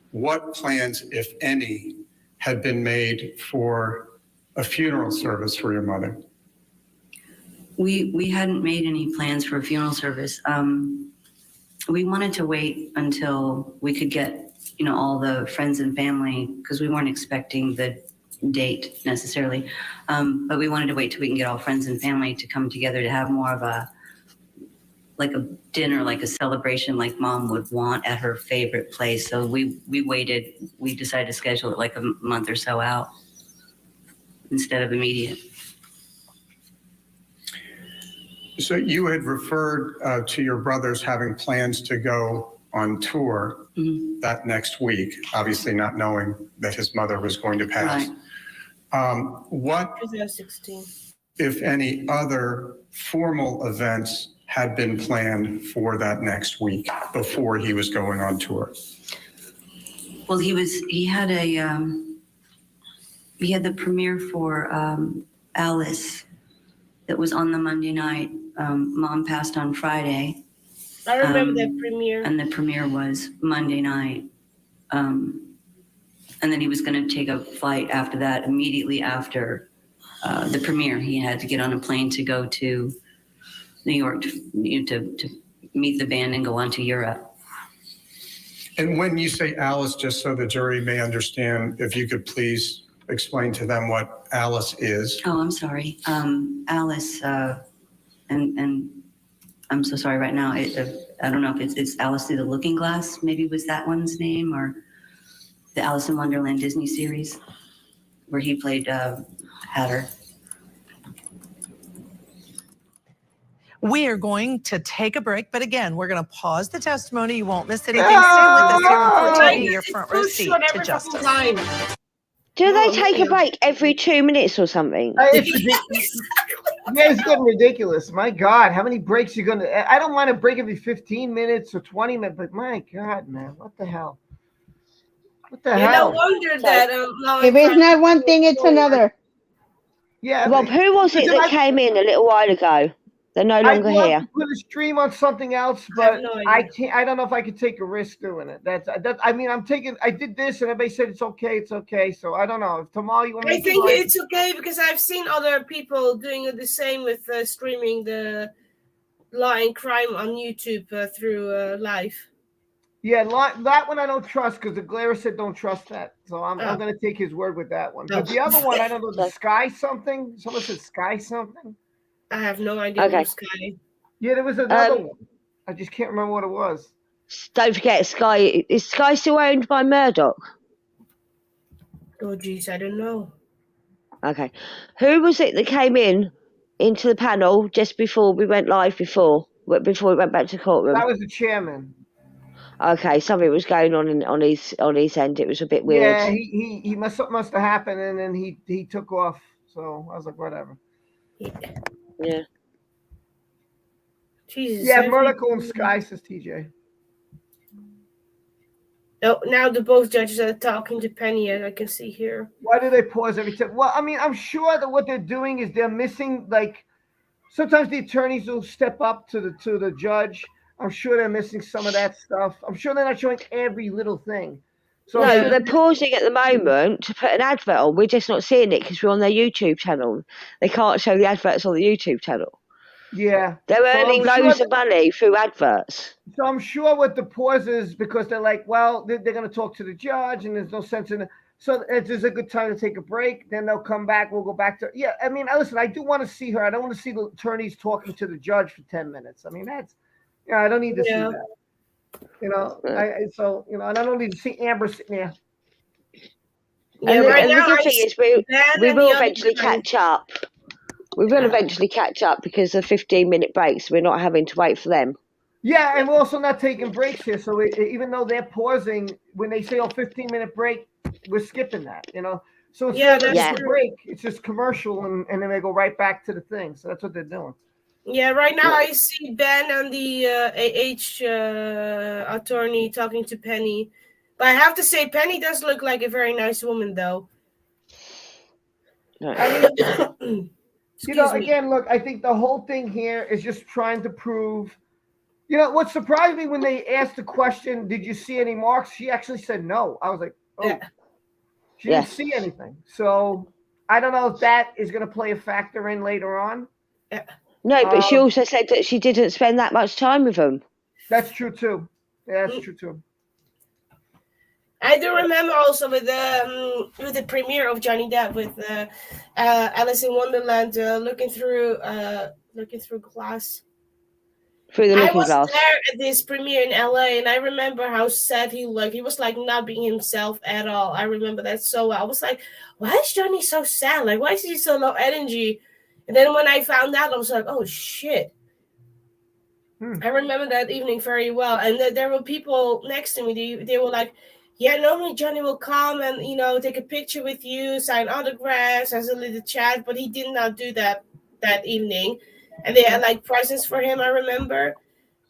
What plans, if any, had been made for a funeral service for your mother? We hadn't made any plans for a funeral service. We wanted to wait until we could get, all the friends and family, because we weren't expecting the date necessarily. But we wanted to wait till we can get all friends and family to come together to have more of a dinner, like a celebration like Mom would want at her favorite place. So we waited. We decided to schedule it like a month or so out instead of immediate. So you had referred to your brothers having plans to go on tour that next week, obviously not knowing that his mother was going to pass. Right. What, 2016. if any, other formal events had been planned for that next week before he was going on tour? Well, he had the premiere for Alice that was on the Monday night, Mom passed on Friday. I remember that premiere. And the premiere was Monday night. And then he was going to take a flight after that, immediately after the premiere. He had to get on a plane to go to New York to meet the band and go on to Europe. And when you say Alice, just so the jury may understand, if you could please explain to them what Alice is. Oh, I'm sorry. Alice, and I'm so sorry right now. I don't know if it's Alice Through the Looking Glass, maybe was that one's name, or the Alice in Wonderland Disney series, where he played Hatter. We are going to take a break, but again, we're going to pause the testimony. You won't miss anything. Stay with us here on Court TV, your front row seat to justice. Do they take a break every 2 minutes or something? It's ridiculous. Yeah, it's getting ridiculous. My God, how many breaks you gonna? I don't want to break every 15 minutes or 20 minutes, but my God, man, what the hell? What the hell? No wonder that. If it's not one thing, it's another. Yeah. Rob, who was it that came in a little while ago? They're no longer I'd love here. to put a stream on something else, but I can't. I don't know if I could take a risk doing it. I mean, I did this, and everybody said it's okay. It's okay. So I don't know. If tomorrow you want to. I think it's okay because I've seen other people doing the same with streaming the law and crime on YouTube through live. Yeah, that one I don't trust because the Glare said don't trust that. So I'm going to take his word with that one. But the other one, I don't know, the Sky something. Someone said Sky something. I have no idea what Sky. Yeah, there was another one. I just can't remember what it was. Don't forget, Sky. Is Sky still owned by Murdoch? Oh, geez, I don't know. Okay. Who was it that came into the panel just before we went live before we went back to courtroom? That was the chairman. Okay, something was going on his end. It was a bit weird. Yeah, he must have happened, and then he took off. So I was like, whatever. Yeah. Jesus. Yeah, Murdoch owns Sky, says TJ. Oh, now the both judges are talking to Penny, as I can see here. Why do they pause every time? Well, I mean, I'm sure that what they're doing is they're missing, like, sometimes the attorneys will step up to the judge. I'm sure they're missing some of that stuff. I'm sure they're not showing every little thing. So no, they're pausing at the moment to put an advert on. We're just not seeing it because we're on their YouTube channel. They can't show the adverts on the YouTube channel. Yeah. They're earning loads of money through adverts. So I'm sure what the pause is because they're like, well, they're going to talk to the judge and there's no sense in it. So it's a good time to take a break. Then they'll come back. We'll go back to, yeah. I mean, listen, I do want to see her. I don't want to see the attorneys talking to the judge for 10 minutes. I mean, that's, I don't need to see that. And I don't need to see Amber sitting there. Yeah, and the good thing is we will eventually catch up. We will eventually catch up because the 15-minute breaks, we're not having to wait for them. Yeah, and we're also not taking breaks here. So even though they're pausing, when they say 15-minute break, we're skipping that, So instead of a break, it's just commercial, and then they go right back to the thing. So that's what they're doing. Yeah, right now I see Ben and the attorney talking to Penny. But I have to say, Penny does look like a very nice woman, though. Again, look, I think the whole thing here is just trying to prove. What surprised me when they asked the question, did you see any marks? She actually said no. I was like, oh. Yeah. She didn't see anything. So I don't know if that is going to play a factor in later on. Yeah. No, but she also said that she didn't spend that much time with him. That's true, too. Yeah, that's true, too. I do remember also with the premiere of Johnny Depp with Alice in Wonderland looking through glass. Through the looking glass. I was there at this premiere in LA, and I remember how sad he looked. He was like not being himself at all. I remember that so well. I was like, why is Johnny so sad? Like, why is he so low energy? And then when I found out, I was like, oh shit. I remember that evening very well. And there were people next to me. They were like, yeah, normally Johnny will come and, take a picture with you, sign autographs, has a little chat, but he did not do that evening. And they had like presents for him, I remember.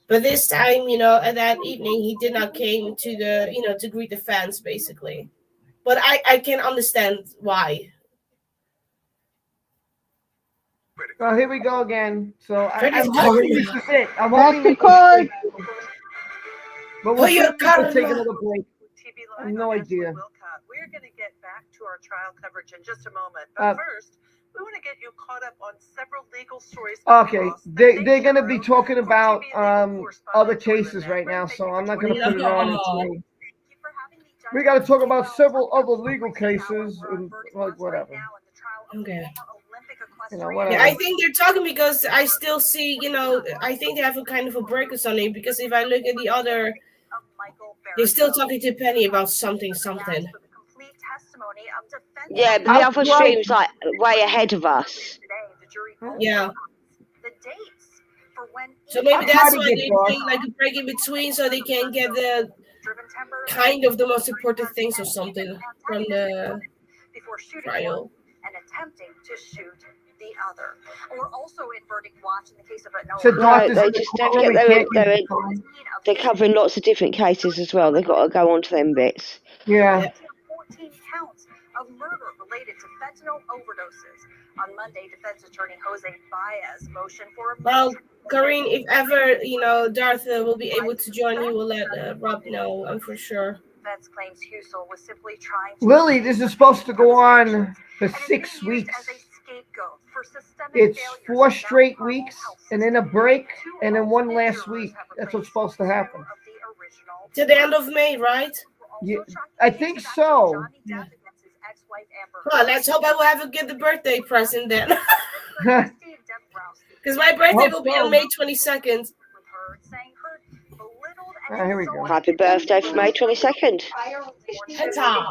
But this time, at that evening, he did not came to the, to greet the fans, basically. But I can understand why. Well, here we go again. So Credit I'm card. hoping this is it. I'm That's hoping the this card. is it. But we'll Put see your if we can card take in. another break. I have no idea. We're going to get back to our trial coverage in just a moment. But first, we want to get you caught up on several legal stories. Okay, they're going to be talking about other cases right now, so I'm not going to put it on until we got to talk about several other legal cases and like whatever. Okay. You know, whatever. Yeah, I think they're talking because I still see, I think they have a kind of a break or something. Because if I look at the other, they're still talking to Penny about something. Yeah, but the other stream's like way ahead of us. Yeah. So maybe that's why they think like a break in between, so they can get the kind of the most important things or something from the trial. And attempting to shoot the other. Or also inverting watch in the case of So they're covering lots of different cases as well. They've got to go on to them bits. Yeah. 14 counts of murder related to fentanyl overdoses. On Monday, defense attorney Jose Baez motioned for a Well, Corinne, if ever, Darth will be able to join, he will let Rob know, I'm for sure. Defense claims Husel was simply trying to... Lily, this is supposed to go on for 6 weeks. It's 4 straight weeks and then a break and then one last week. That's what's supposed to happen. To the end of May, right? Yeah, I think so. Yeah. Well, let's hope I will have a good birthday present then. Because my birthday will be on May 22nd. Here we go. Happy birthday for May 22nd.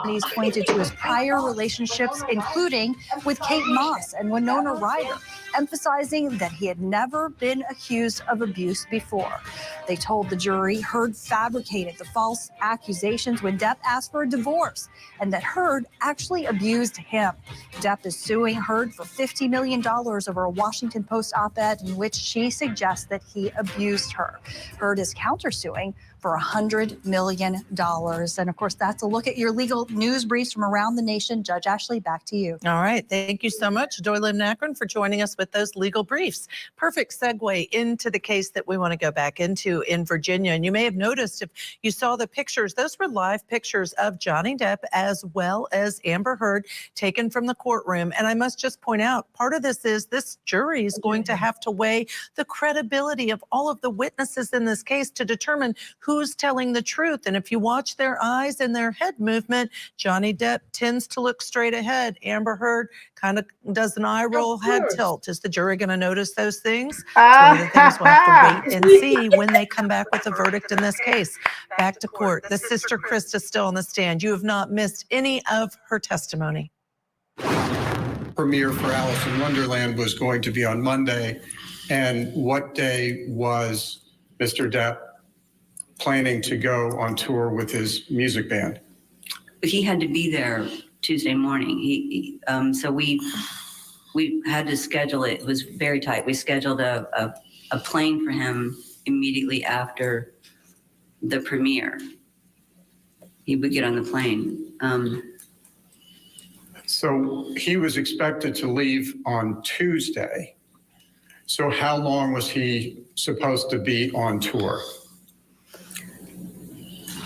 He's pointed to his prior relationships, including with Kate Moss and Winona Ryder, emphasizing that he had never been accused of abuse before. They told the jury Heard fabricated the false accusations when Depp asked for a divorce, and that Heard actually abused him. Depp is suing Heard for $50 million over a Washington Post op-ed in which she suggests that he abused her. Heard is countersuing for $100 million. And of course, that's a look at your legal news briefs from around the nation. Judge Ashley, back to you. All right. Thank you so much, Doylin Akron, for joining us with those legal briefs. Perfect segue into the case that we want to go back into in Virginia. And you may have noticed if you saw the pictures, those were live pictures of Johnny Depp as well as Amber Heard taken from the courtroom. And I must just point out, part of this is this jury is going to have to weigh the credibility of all of the witnesses in this case to determine who's telling the truth. And if you watch their eyes and their head movement, Johnny Depp tends to look straight ahead. Amber Heard kind of does an eye roll, head tilt. Is the jury going to notice those things? It's one of the things we'll have to wait and see when they come back with a verdict in this case. Back to court. The sister Krista still on the stand. You have not missed any of her testimony. Premiere for Alice in Wonderland was going to be on Monday. And what day was Mr. Depp planning to go on tour with his music band? He had to be there Tuesday morning. So we had to schedule it. It was very tight. We scheduled a plane for him immediately after the premiere. He would get on the plane. So he was expected to leave on Tuesday. So how long was he supposed to be on tour?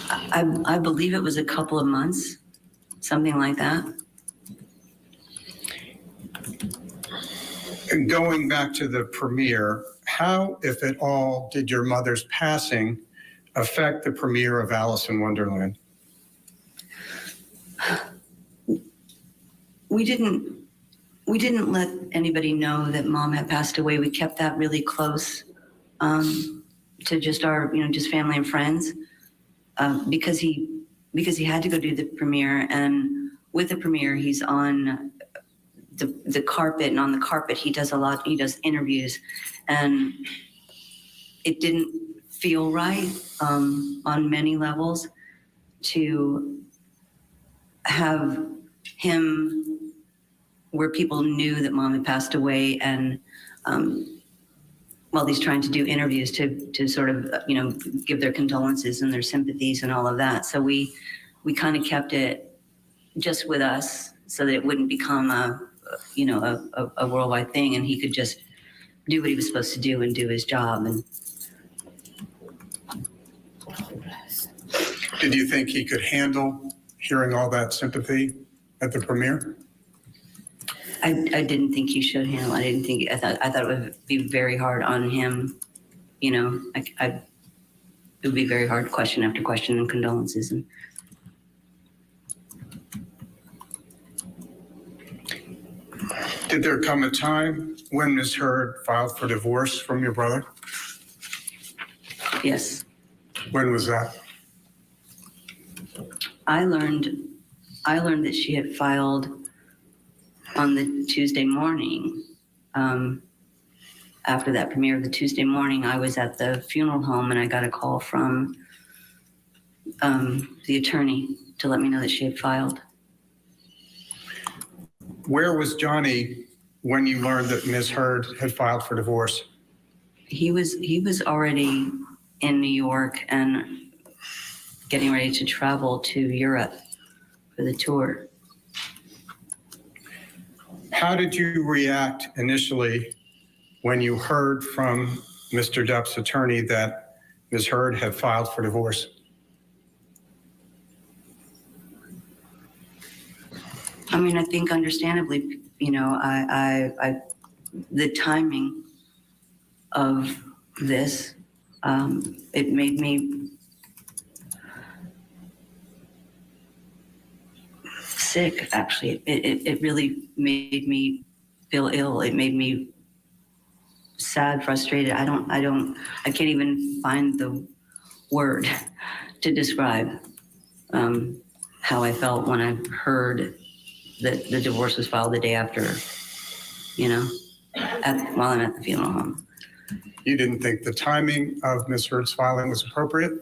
I believe it was a couple of months, something like that. And going back to the premiere, how, if at all, did your mother's passing affect the premiere of Alice in Wonderland? We didn't let anybody know that Mom had passed away. We kept that really close to just our, just family and friends. Because he had to go do the premiere, and with the premiere he's on the carpet, and on the carpet he does interviews, and it didn't feel right on many levels to have him where people knew that Mom had passed away, and while he's trying to do interviews to sort of, give their condolences and their sympathies and all of that. So we kind of kept it just with us so that it wouldn't become a a worldwide thing, and he could just do what he was supposed to do and do his job. And did you think he could handle hearing all that sympathy at the premiere? I didn't think he should handle. I thought it would be very hard on him. It would be very hard, question after question, and condolences. And did there come a time when Ms. Heard filed for divorce from your brother? yes, When was that? I learned that she had filed on the Tuesday morning. After that premiere of the Tuesday morning, I was at the funeral home and I got a call from the attorney to let me know that she had filed. Where was Johnny when you learned that Ms. Heard had filed for divorce? He was already in New York and getting ready to travel to Europe for the tour. How did you react initially when you heard from Mr. Depp's attorney that Ms. Heard had filed for divorce? I mean, I think understandably, the timing of this, it made me sick, actually. It really made me feel ill. It made me sad, frustrated. I can't even find the word to describe how I felt when I heard that the divorce was filed the day after, while I'm at the funeral home. You didn't think the timing of Ms. Heard's filing was appropriate?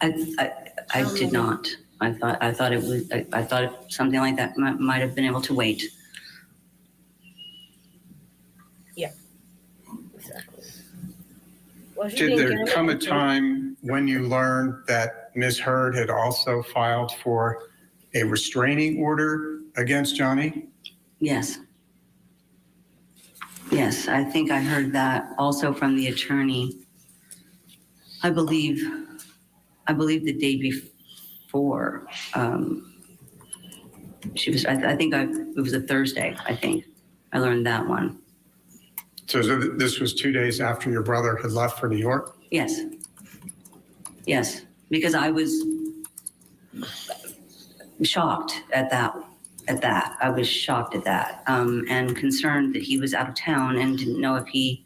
I did not. I thought it was. I thought something like that might have been able to wait. Yeah. Exactly. Well, Did there come a time when you learned that Ms. Heard had also filed for a restraining order against Johnny? Yes. Yes, I think I heard that also from the attorney. I believe the day before she was. I think it was a Thursday. I think I learned that one. So this was 2 days after your brother had left for New York? Yes. Yes, because I was shocked at that. I was shocked at that, and concerned that he was out of town and didn't know if he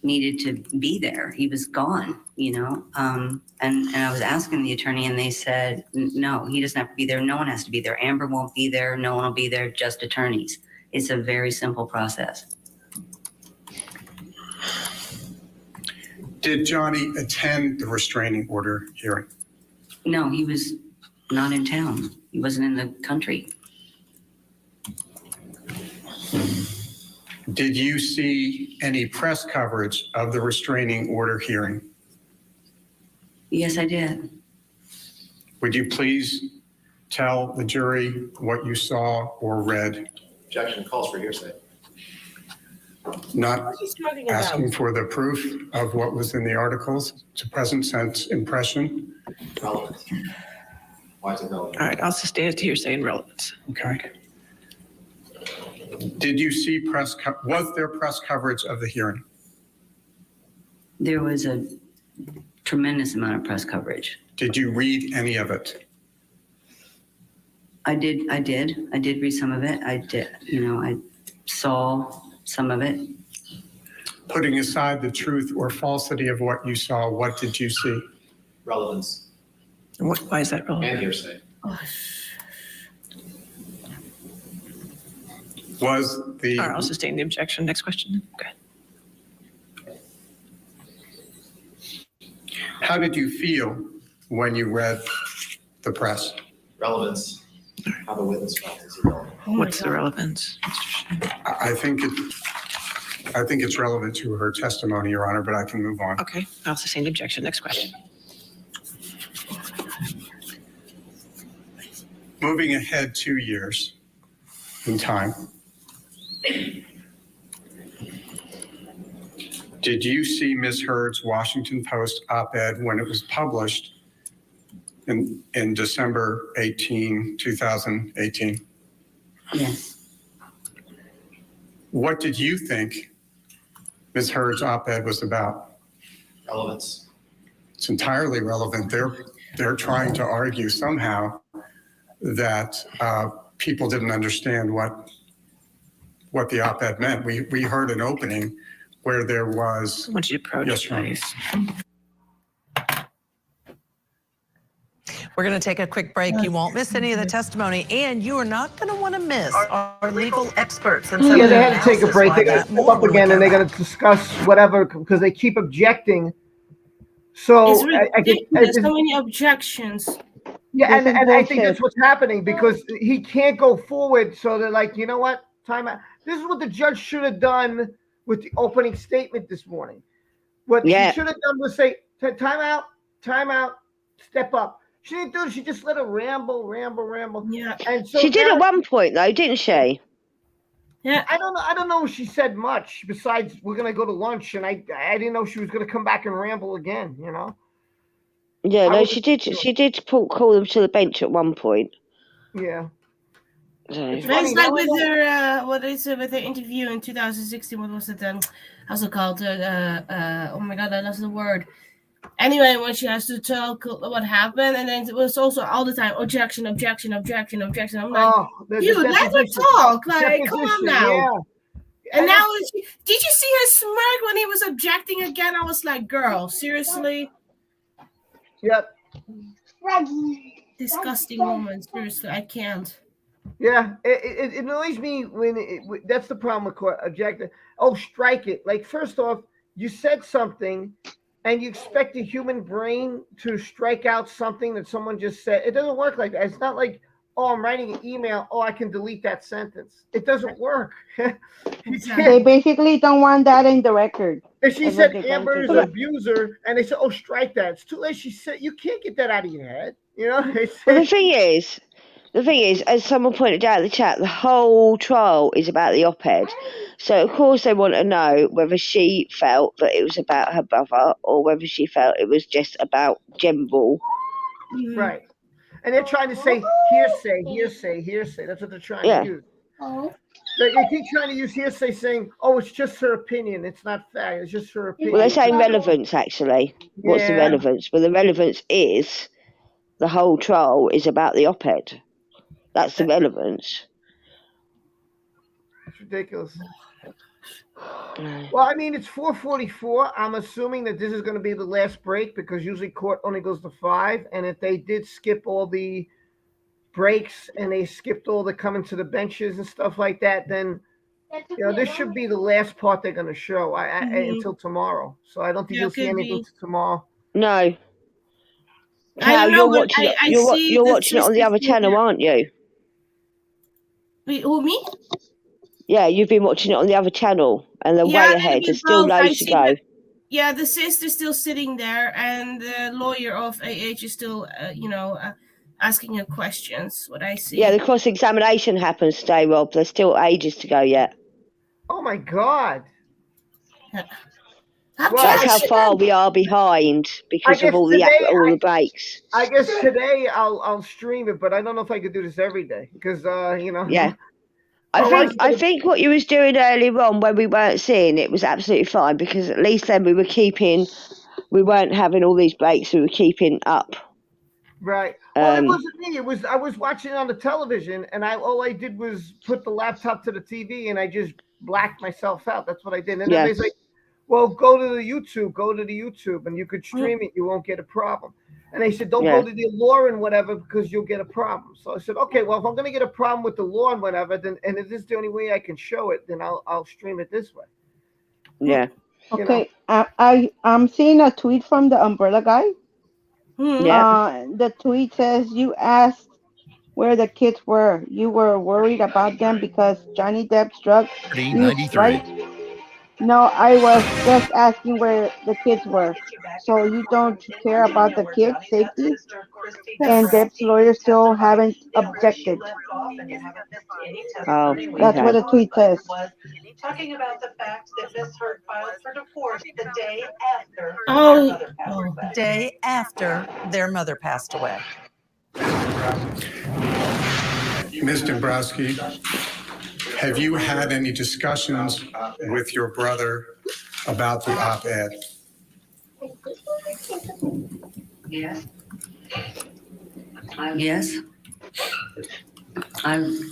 needed to be there. He was gone, and I was asking the attorney, and they said, no, he doesn't have to be there. No one has to be there. Amber won't be there. No one will be there, just attorneys. It's a very simple process. Did Johnny attend the restraining order hearing? No, he was not in town. He wasn't in the country. Did you see any press coverage of the restraining order hearing? Yes, I did. Would you please tell the jury what you saw or read? Objection, calls for hearsay. Not What he's talking asking about. for the proof of what was in the articles. It's a present sense impression. Relevant. Why is it relevant? All right, I'll sustain it to hearsay and relevance. Okay. Did you see was there press coverage of the hearing? There was a tremendous amount of press coverage. Did you read any of it? I did read some of it. I did, I saw some of it. Putting aside the truth or falsity of what you saw, what did you see? Relevance. Why is that relevant? And hearsay. Was the... All right, I'll sustain the objection. Next question. Okay. How did you feel when you read the press? Relevance. How the witness felt is irrelevant. What's the relevance? I think it's relevant to her testimony, Your Honor, but I can move on. Okay, I'll sustain the objection. Next question. Moving ahead 2 years, in time. Did you see Ms. Heard's Washington Post op-ed when it was published in December 18, 2018? Yes. What did you think Ms. Heard's op-ed was about? Relevance. It's entirely relevant. They're trying to argue somehow that people didn't understand what the op-ed meant. We heard an opening where there was. I want you to approach, yes, please. We're going to take a quick break. You won't miss any of the testimony, and you are not going to want to miss our legal experts. And Yeah, they had to take a break. They're going to step up again, and they're going to discuss whatever because they keep objecting. So It's ridiculous. So many objections. Yeah, and I think that's what's happening because he can't go forward. So they're like, you know what? Time out. This is what the judge should have done with the opening statement this morning. What she should have done was say, time out, step up. She didn't do it. She just let her ramble. Yeah. And so she did at one point, though, didn't she? Yeah. I don't know if she said much besides we're going to go to lunch. And I didn't know she was going to come back and ramble again, you know? Yeah, no, she did. She did call them to the bench at one point. Yeah. It's like with her, with her interview in 2016. What was it then? How's it called? Oh my God, I lost the word. Anyway, when she has to talk what happened, and then it was also all the time objection. I'm like, dude, let her talk. Like, come on now. Yeah. And now, did you see her smirk when he was objecting again? I was like, girl, seriously? Yep. Disgusting woman. Seriously, I can't. Yeah, it annoys me when that's the problem with court objecting. Oh, strike it. Like, first off, you said something and you expect the human brain to strike out something that someone just said. It doesn't work like that. It's not like, oh, I'm writing an email. Oh, I can delete that sentence. It doesn't work. They basically don't want that in the record. If she said Amber is an abuser, and they said, "Oh, strike that," it's too late. She said, "You can't get that out of your head." You know. Well, the thing is, as someone pointed out in the chat, the whole trial is about the op-ed. So of course they want to know whether she felt that it was about her brother or whether she felt it was just about general. Right. And they're trying to say hearsay. That's what they're trying to use. They keep trying to use hearsay, saying, "Oh, it's just her opinion. It's not fact. It's just her opinion." Well, they're saying relevance, actually. What's the relevance? Well, the relevance is the whole trial is about the op-ed. That's the relevance. It's ridiculous. Well, I mean, it's 4:44. I'm assuming that this is going to be the last break because usually court only goes to 5. And if they did skip all the breaks and they skipped all the coming to the benches and stuff like that, then this should be the last part they're going to show until tomorrow. So I don't think you'll see anything until tomorrow. No. You're watching it on the other channel, aren't you? Who, me? Yeah, you've been watching it on the other channel, and they're way ahead. There's still loads to go. Yeah, the sister's still sitting there, and the lawyer of AH is still, asking her questions. What I see. Yeah, the cross-examination happens today, Rob. There's still ages to go yet. Oh my God! That's how far we are behind because of all the breaks. I guess today I'll stream it, but I don't know if I could do this every day because Yeah. I think what you was doing earlier on when we weren't seeing it was absolutely fine because at least then we weren't having all these breaks. We were keeping up. Right. Well, it wasn't me. I was watching it on the television, and all I did was put the laptop to the TV, and I just blacked myself out. That's what I did. And then they say, "Well, go to the YouTube, and you could stream it. You won't get a problem." And they said, "Don't go to the law and whatever because you'll get a problem." So I said, "Okay, well, if I'm going to get a problem with the law and whatever, then and if this is the only way I can show it, then I'll stream it this way." Yeah. Okay. I'm seeing a tweet from the umbrella guy. Yeah. The tweet says, "You asked where the kids were. You were worried about them because Johnny Depp's drug use, right? No, I was just asking where the kids were. So you don't care about the kids' safety?" and Depp's lawyer still haven't objected. Oh, That's what okay. the tweet says. Talking about the fact that Miss Heard filed for divorce the day after day after their mother passed away. Ms. Dombrowski, have you had any discussions with your brother about the op-ed? Yes. Yes. I'm.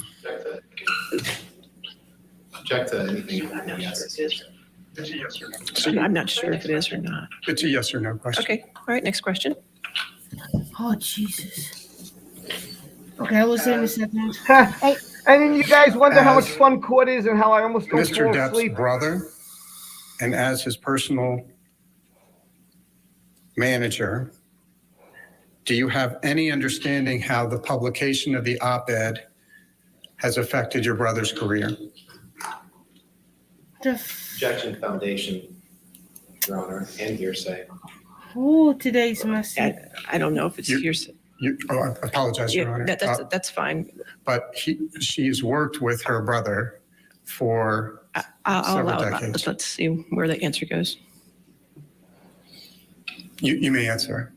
Object to anything. Yes. I'm not sure if it is or not. It's a yes or no question. Okay. All right. Next question. Oh, Jesus. Okay, I was in a second. And then you guys wonder how much fun court is and how I almost don't Mr. fall Depp's asleep. brother, and as his personal manager, do you have any understanding how the publication of the op-ed has affected your brother's career? Objection foundation, Your Honor, and hearsay. Oh, today's messy. I don't know if it's hearsay. I apologize, Your Honor. That's fine. But she's worked with her brother for I'll several allow decades. it. Let's see where the answer goes. You may answer.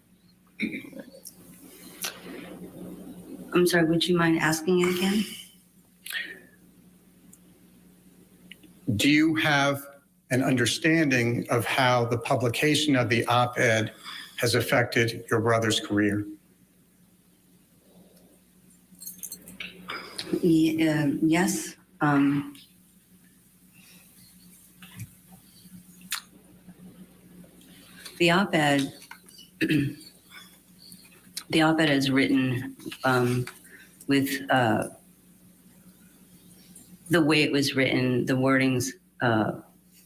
I'm sorry, would you mind asking it again? Do you have an understanding of how the publication of the op-ed has affected your brother's career? Yes. The op-ed, the op-ed is written with the way it was written, the wordings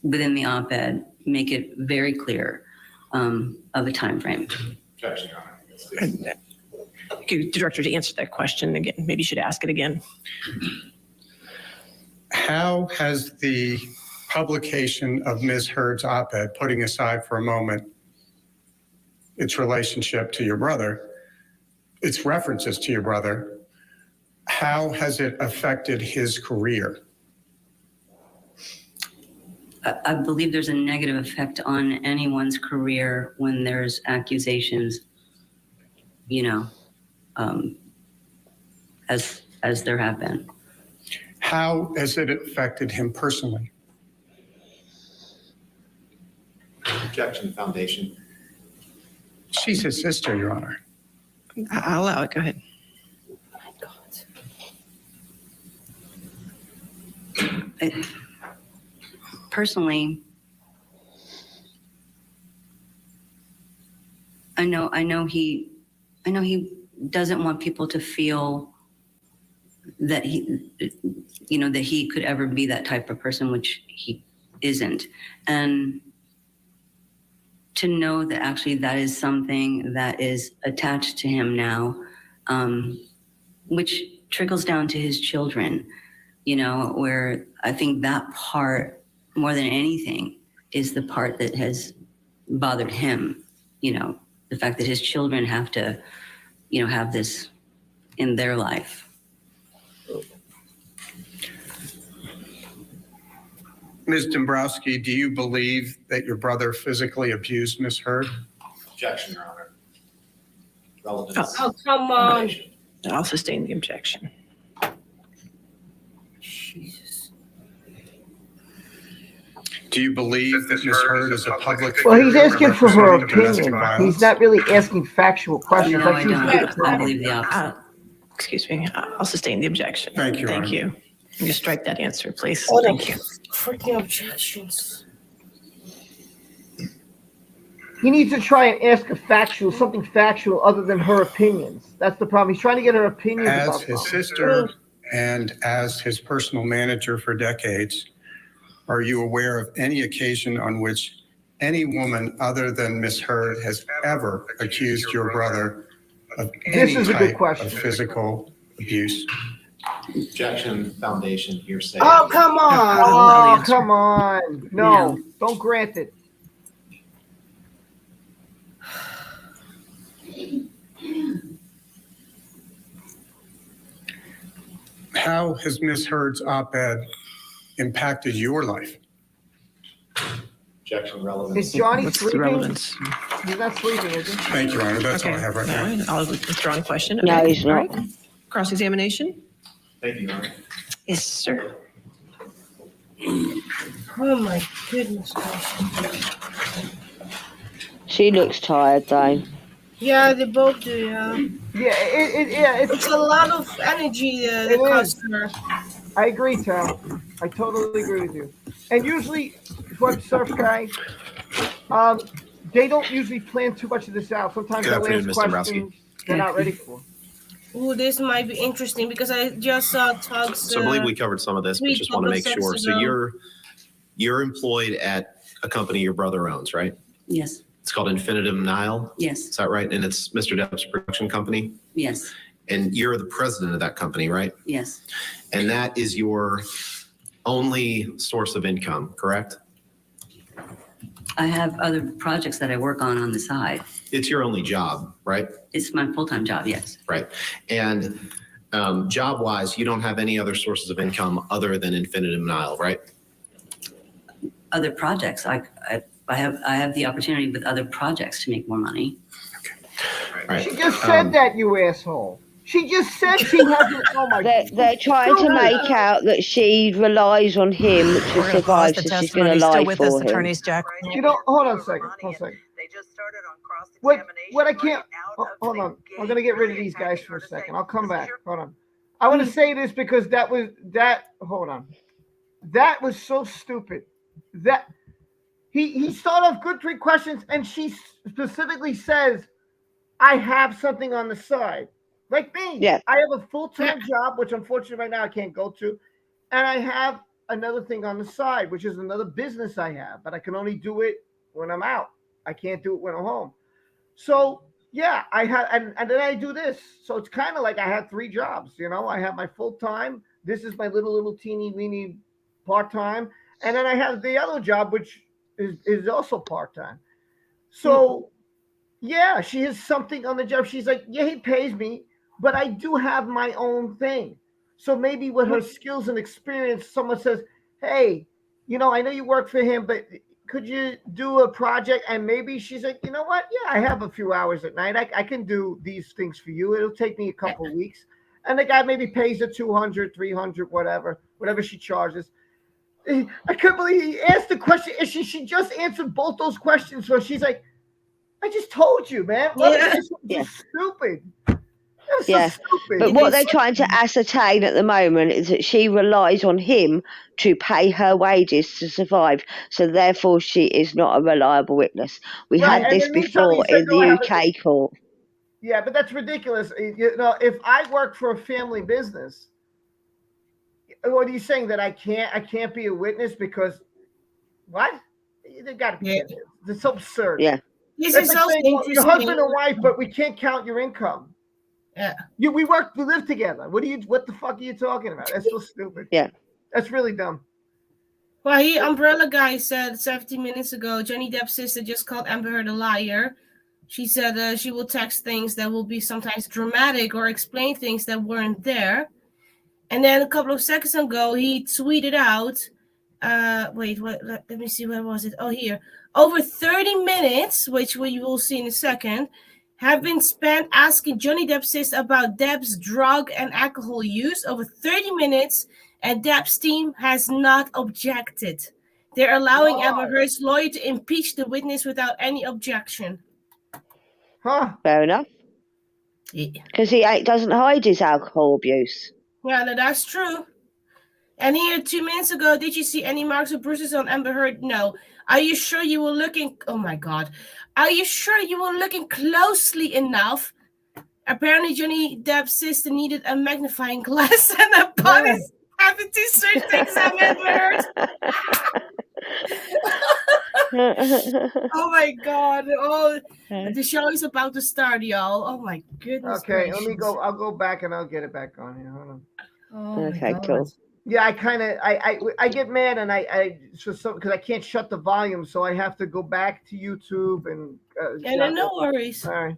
within the op-ed make it very clear of a time frame. Objection, Your Honor. Okay, Director, to answer that question again, maybe you should ask it again. How has the publication of Ms. Heard's op-ed, putting aside for a moment its relationship to your brother, its references to your brother, how has it affected his career? I believe there's a negative effect on anyone's career when there's accusations, as there have been. How has it affected him personally? Objection foundation. She's his sister, Your Honor. I'll allow it. Go ahead. Personally, I know he doesn't want people to feel that that he could ever be that type of person, which he isn't. And to know that actually that is something that is attached to him now, which trickles down to his children, where I think that part, more than anything, is the part that has bothered him, the fact that his children have to, have this in their life. Ms. Dombrowski, do you believe that your brother physically abused Ms. Heard? Objection, Your Honor. Relevance. Oh, come on. I'll sustain the objection. Jesus. Do you believe that Ms. Heard is a public Well, he's figure asking for her representing domestic opinion. violence? He's not really asking factual questions. No, That's I usually the don't. I problem. believe the opposite. Excuse me. I'll sustain the objection. Thank you, Thank Ron. you. You just strike that answer, please. What Thank you. freaking objections. He needs to try and ask something factual other than her opinions. That's the problem. He's trying to get her opinions As about his something. sister and as his personal manager for decades, are you aware of any occasion on which any woman other than Ms. Heard has ever accused your brother of any This is a good type question. of physical abuse? Objection foundation, hearsay. Oh, come on. Oh, come on. No, don't grant it. how has Ms. Heard's op-ed impacted your life? Objection relevant. Is Johnny What's the sleeping? relevance? He's not sleeping, is he? Thank you, Your Honor. That's all I have right now. All right, I'll withdraw the question. No, Okay. he's not. All right. Cross-examination? Thank you, Your Honor. Yes, sir. Oh my goodness gracious. She looks tired though. Yeah, they both do. Yeah. Yeah, it's a lot of energy that costs her. I agree, Tom. I totally agree with you. And usually, for surf guy, they don't usually plan too much of this out. Sometimes they'll ask questions they're not ready for. Ooh, this might be interesting because I just saw Tug's. So I believe we covered some of this, but just want to make sure. So you're employed at a company your brother owns, right? Yes. It's called Infinitum Nile. Yes. Is that right? And it's Mr. Depp's production company? Yes. And you're the president of that company, right? Yes. And that is your only source of income, correct? I have other projects that I work on the side. It's your only job, right? It's my full-time job, yes. Right. And job-wise, you don't have any other sources of income other than Infinitum Nile, right? Other projects, I have the opportunity with other projects to make more money. Right. She just said that, you asshole. She just said she hasn't. Oh my God. They're trying to make out that she relies on him to survive, so she's going to lie with for us, him. attorneys, Jack. You know, hold on a second. Hold on a second. What I can't. Hold on. I'm going to get rid of these guys for a second. I'll come back. Hold on. I want to say this because hold on. That was so stupid. That he started off good 3 questions, and she specifically says, I have something on the side. Like me. Yeah. I have a full-time job, which unfortunately right now I can't go to. And I have another thing on the side, which is another business I have, but I can only do it when I'm out. I can't do it when I'm home. So yeah, I have, and then I do this. So it's kind of like I have 3 jobs, you know. I have my full-time. This is my little teeny weeny part-time. And then I have the other job, which is also part-time. So yeah, she has something on the job. She's like, yeah, he pays me, but I do have my own thing. So maybe with her skills and experience, someone says, hey, you know, I know you work for him, but could you do a project? And maybe she's like, you know what? Yeah, I have a few hours at night. I can do these things for you. It'll take me a couple of weeks. And the guy maybe pays her 200, 300, whatever she charges. I couldn't believe he asked the question. And she just answered both those questions. So she's like, I just told you, man. This was stupid. That was so stupid. But what they're trying to ascertain at the moment is that she relies on him to pay her wages to survive. So therefore, she is not a reliable witness. We had this before in the UK court. Yeah, but that's ridiculous. You know, if I work for a family business, what are you saying, that I can't be a witness because what? They got to be. It's so absurd. Yeah. This That's is like so saying, interesting. your husband and wife, but we can't count your income. Yeah. We live together. What the fuck are you talking about? That's so stupid. Yeah. That's really dumb. Well, Umbrella Guy said 17 minutes ago, Johnny Depp's sister just called Amber Heard a liar. She said she will text things that will be sometimes dramatic or explain things that weren't there. And then a couple of seconds ago, he tweeted out, let me see, where was it? Oh, here. Over 30 minutes, which we will see in a second, have been spent asking Johnny Depp's sister about Depp's drug and alcohol use. Over 30 minutes, and Depp's team has not objected. They're allowing Amber Heard's lawyer to impeach the witness without any objection. Huh? Fair enough. Because he doesn't hide his alcohol abuse. Yeah, no, that's true. And here, 2 minutes ago, did you see any marks or bruises on Amber Heard? No. Are you sure you were looking? Oh my God. Are you sure you were looking closely enough? Apparently, Johnny Depp's sister needed a magnifying glass and a body having to search things on Amber Heard. Oh my God. Oh, the show is about to start, y'all. Oh my goodness. Okay, gracious. let me go. I'll go back and I'll get it back on here. Hold on. Oh okay, cool. Yeah, I get mad and because I can't shut the volume, so I have to go back to YouTube and. No worries. All right.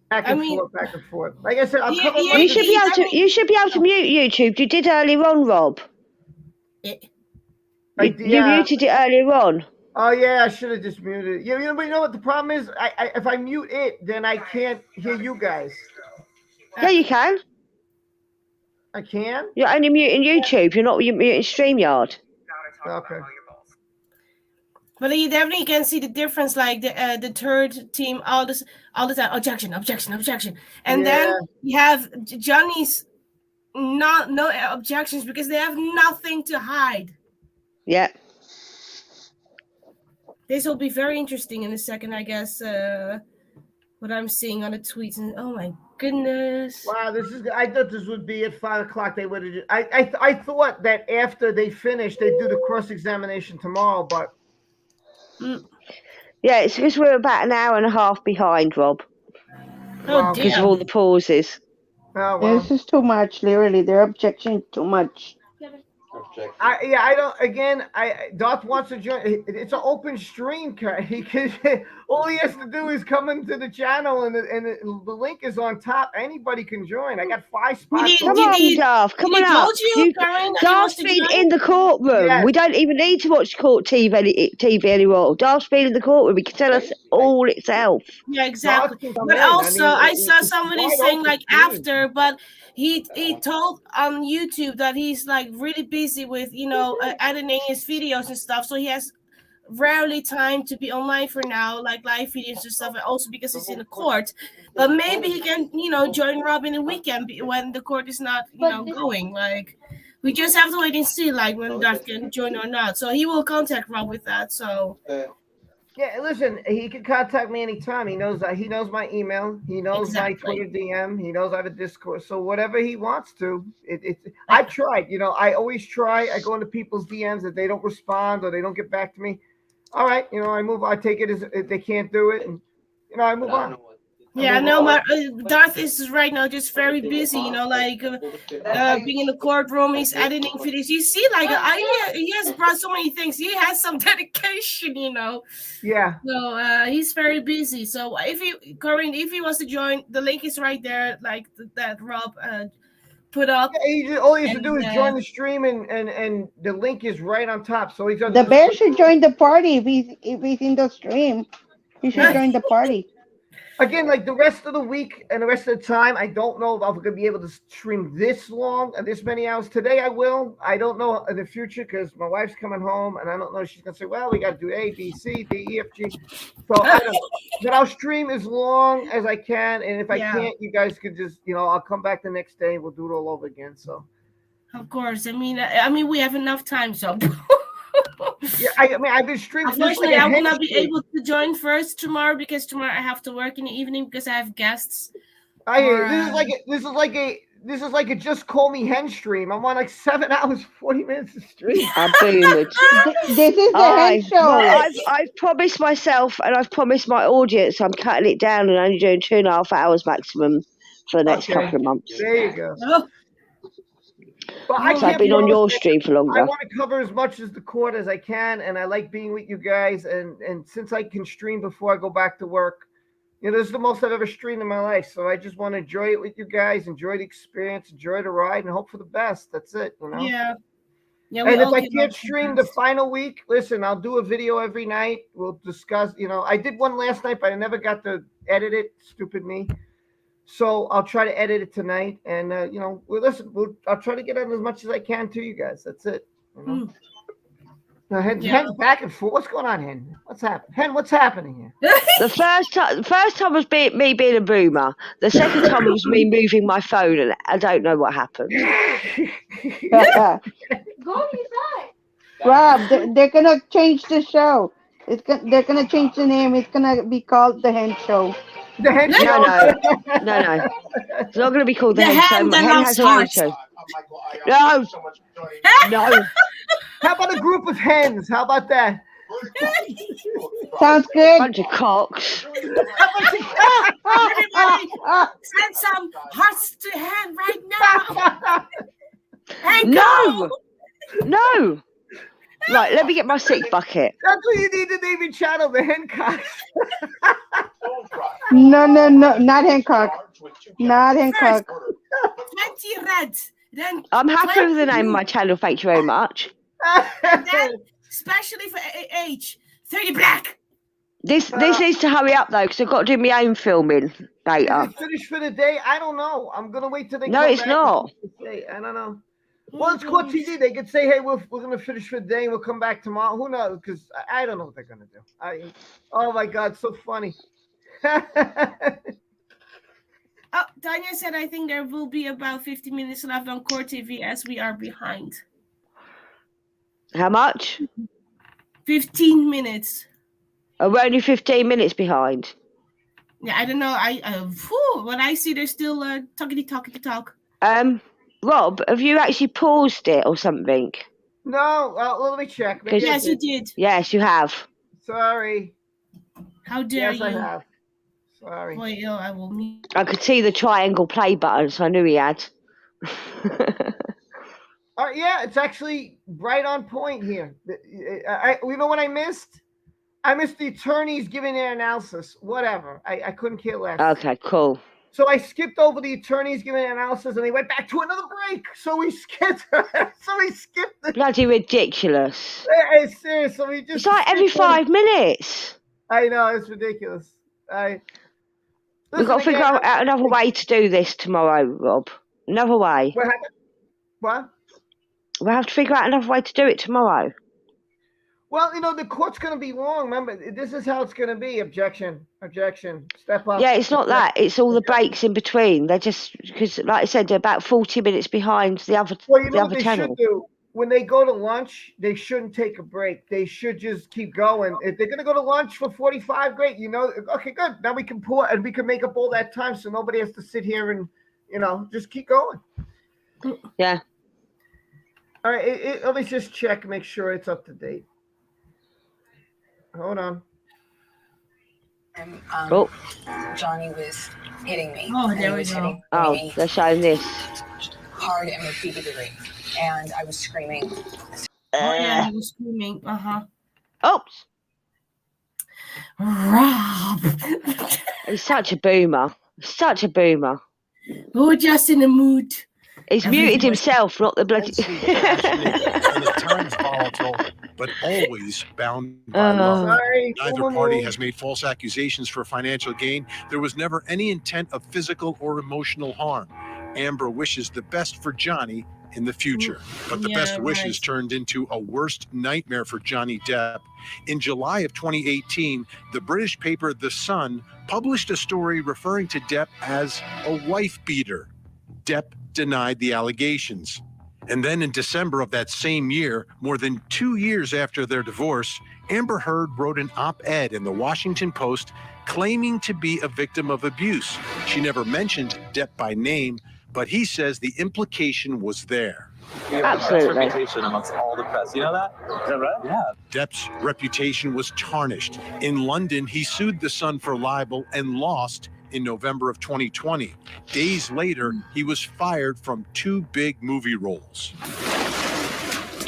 Back and forth, back and forth. Like I said, I'll come up You should be able to. You should be able to mute YouTube. You did earlier on, Rob. You muted it earlier on. Oh yeah, I should have just muted it. You know, but you know what the problem is? If I mute it, then I can't hear you guys. Yeah, you can. I can? You're only muting YouTube. You're muting StreamYard. Okay. But you definitely can see the difference, like the third team, all the time, objection, and then you have Johnny's no objections because they have nothing to hide. Yeah. This will be very interesting in a second, I guess. What I'm seeing on the tweets, and oh my goodness! Wow, I thought this would be at 5 o'clock. They would have. I thought that after they finished, they'd do the cross examination tomorrow, but. Yeah, it's because we're about an hour and a half behind, Rob. Oh, because of all the pauses. Oh, well. This is too much, literally. Their objection too much. I don't. Again, Darth wants to join. It's an open stream. He can. All he has to do is come into the channel, and the link is on top. Anybody can join. I got 5 spots. Come on, Darth. Come on up. Darth's been in the courtroom. Yes. We don't even need to watch court TV anymore. Darth's been in the courtroom. He can tell us all itself. Yeah, exactly. But also, I saw somebody saying like after, but he told on YouTube that he's like really busy with editing his videos and stuff, so he has rarely time to be online for now, like live videos and stuff, and also because he's in the court. But maybe he can join Rob in the weekend when the court is not going. Like, we just have to wait and see like when Darth can join or not. So he will contact Rob with that. So yeah, listen, he can contact me anytime. He knows my email. He knows my Twitter DM. He knows I have a Discord. So whatever he wants to, I've tried. I always try. I go into people's DMs if they don't respond or they don't get back to me. All right, I move. I take it as if they can't do it, and I move on. Yeah, no, Darth is right now just very busy, like being in the courtroom. He's editing videos. You see, like he has brought so many things. He has some dedication, Yeah. So he's very busy. So if he wants to join, the link is right there, like that Rob put up. Yeah, all he has to do is join the stream, and the link is right on top. So he's the bear should join the party if he's in the stream. He should join the party. Again, like the rest of the week and the rest of the time, I don't know if I'm going to be able to stream this long and this many hours. Today I will. I don't know in the future because my wife's coming home, and I don't know if she's going to say, well, we got to do A, B, C, D, E, F, G. So I don't know. But I'll stream as long as I can, and if I can't, you guys could just, I'll come back the next day and we'll do it all over again. So, of course. I mean, we have enough time, so. Yeah, I've been streaming. Unfortunately, I will not be able to join first tomorrow because tomorrow I have to work in the evening because I have guests. This is like a just call me hen stream. I'm on like 7 hours, 40 minutes of stream. I'm doing it. This is the hen show. I've promised myself and I've promised my audience I'm cutting it down and only doing 2.5 hours maximum for the next couple of months. There you go. Oh. But I've been on your stream for longer. I want to cover as much as the court as I can, and I like being with you guys. And since I can stream before I go back to work, this is the most I've ever streamed in my life. So I just want to enjoy it with you guys, enjoy the experience, enjoy the ride, and hope for the best. That's it. Yeah. And if I can't stream the final week, listen, I'll do a video every night. We'll discuss. I did one last night, but I never got to edit it. Stupid me. So I'll try to edit it tonight, and I'll try to get on as much as I can to you guys. That's it. Now, Hen's back and forth. What's going on, Hen? What's happening? Hen, what's happening here? The first time was me being a boomer. The second time was me moving my phone, and I don't know what happened. Go inside. Rob, they're gonna change the show. They're gonna change the name. It's gonna be called the Hen Show. The Hen Show. No. It's not going to be called the Hen Show. The Hen has her own show. No. How about a group of hens? How about that? Sounds good. Bunch of cocks. Everybody, send some hearts to Hen right now. No. Right, let me get my sick bucket. That's what you need to name your channel, the Hen Cocks. No, not Hancock. Not Hancock. 20 red. Then I'm happy 20 with the name of blue. my channel. Thank you very much. And then, especially for age, 30 black. This needs to hurry up though, because I've got to do my own filming Is later. it finished for the day? I don't know. I'm gonna wait till they No, come it's back. not. Say, I don't know. Well, it's Court TV. They could say, "Hey, we're gonna finish for the day, and we'll come back tomorrow." Who knows? Because I don't know what they're gonna do. Oh my God, so funny. Oh, Tanya said, I think there will be about 50 minutes left on Court TV as we are behind. How much? 15 minutes. Oh, we're only 15 minutes behind. Yeah, I don't know. When I see they're still talk. Rob, have you actually paused it or something? No, let me check. Maybe Yes, you did. Yes, you have. Sorry. How dare you? you? Yes, I have. Sorry. Boy, I will meet. I could see the triangle play button, so I knew he had. Yeah, it's actually right on point here. You know what I missed? I missed the attorneys giving their analysis. Whatever. I couldn't care less. Okay, cool. So I skipped over the attorneys giving their analysis, and they went back to another break. So we skipped. The bloody ridiculous. Seriously, it's like every 5 minutes. I know, it's ridiculous. We've got to figure out another way to do this tomorrow, Rob. Another way. What? We'll have to figure out another way to do it tomorrow. Well, the court's going to be long. Remember, this is how it's going to be. Objection. Step up. Yeah, it's not that. It's all the breaks in between. They're just, because, like I said, they're about 40 minutes behind the other Well, you know what the they channel. should do? When they go to lunch, they shouldn't take a break. They should just keep going. If they're going to go to lunch for 45, great. Okay, good. Now we can pour and we can make up all that time so nobody has to sit here and, just keep going. Yeah. All right, let me just check, make sure it's up to date. Hold on. And Johnny was hitting me. Oh, there we go. Oh, they're showing this. Hard and repeatedly. And I was screaming. Oh, yeah, he was screaming. Uh-huh. Oops. Rob. He's such a boomer. Oh, just in the mood. He's muted himself, not the bloody... And at times volatile, but always bound by love. Neither party has made false accusations for financial gain. There was never any intent of physical or emotional harm. Amber wishes the best for Johnny in the future, but the best wishes turned into a worst nightmare for Johnny Depp. In July of 2018, the British paper The Sun published a story referring to Depp as a wife beater. Depp denied the allegations. And then in December of that same year, more than 2 years after their divorce, Amber Heard wrote an op-ed in the Washington Post claiming to be a victim of abuse. She never mentioned Depp by name, but he says the implication was there. Absolutely. Reputation amongst all the press. You know that? Is that right? Yeah. Depp's reputation was tarnished. In London, he sued The Sun for libel and lost in November of 2020. Days later, he was fired from 2 big movie roles.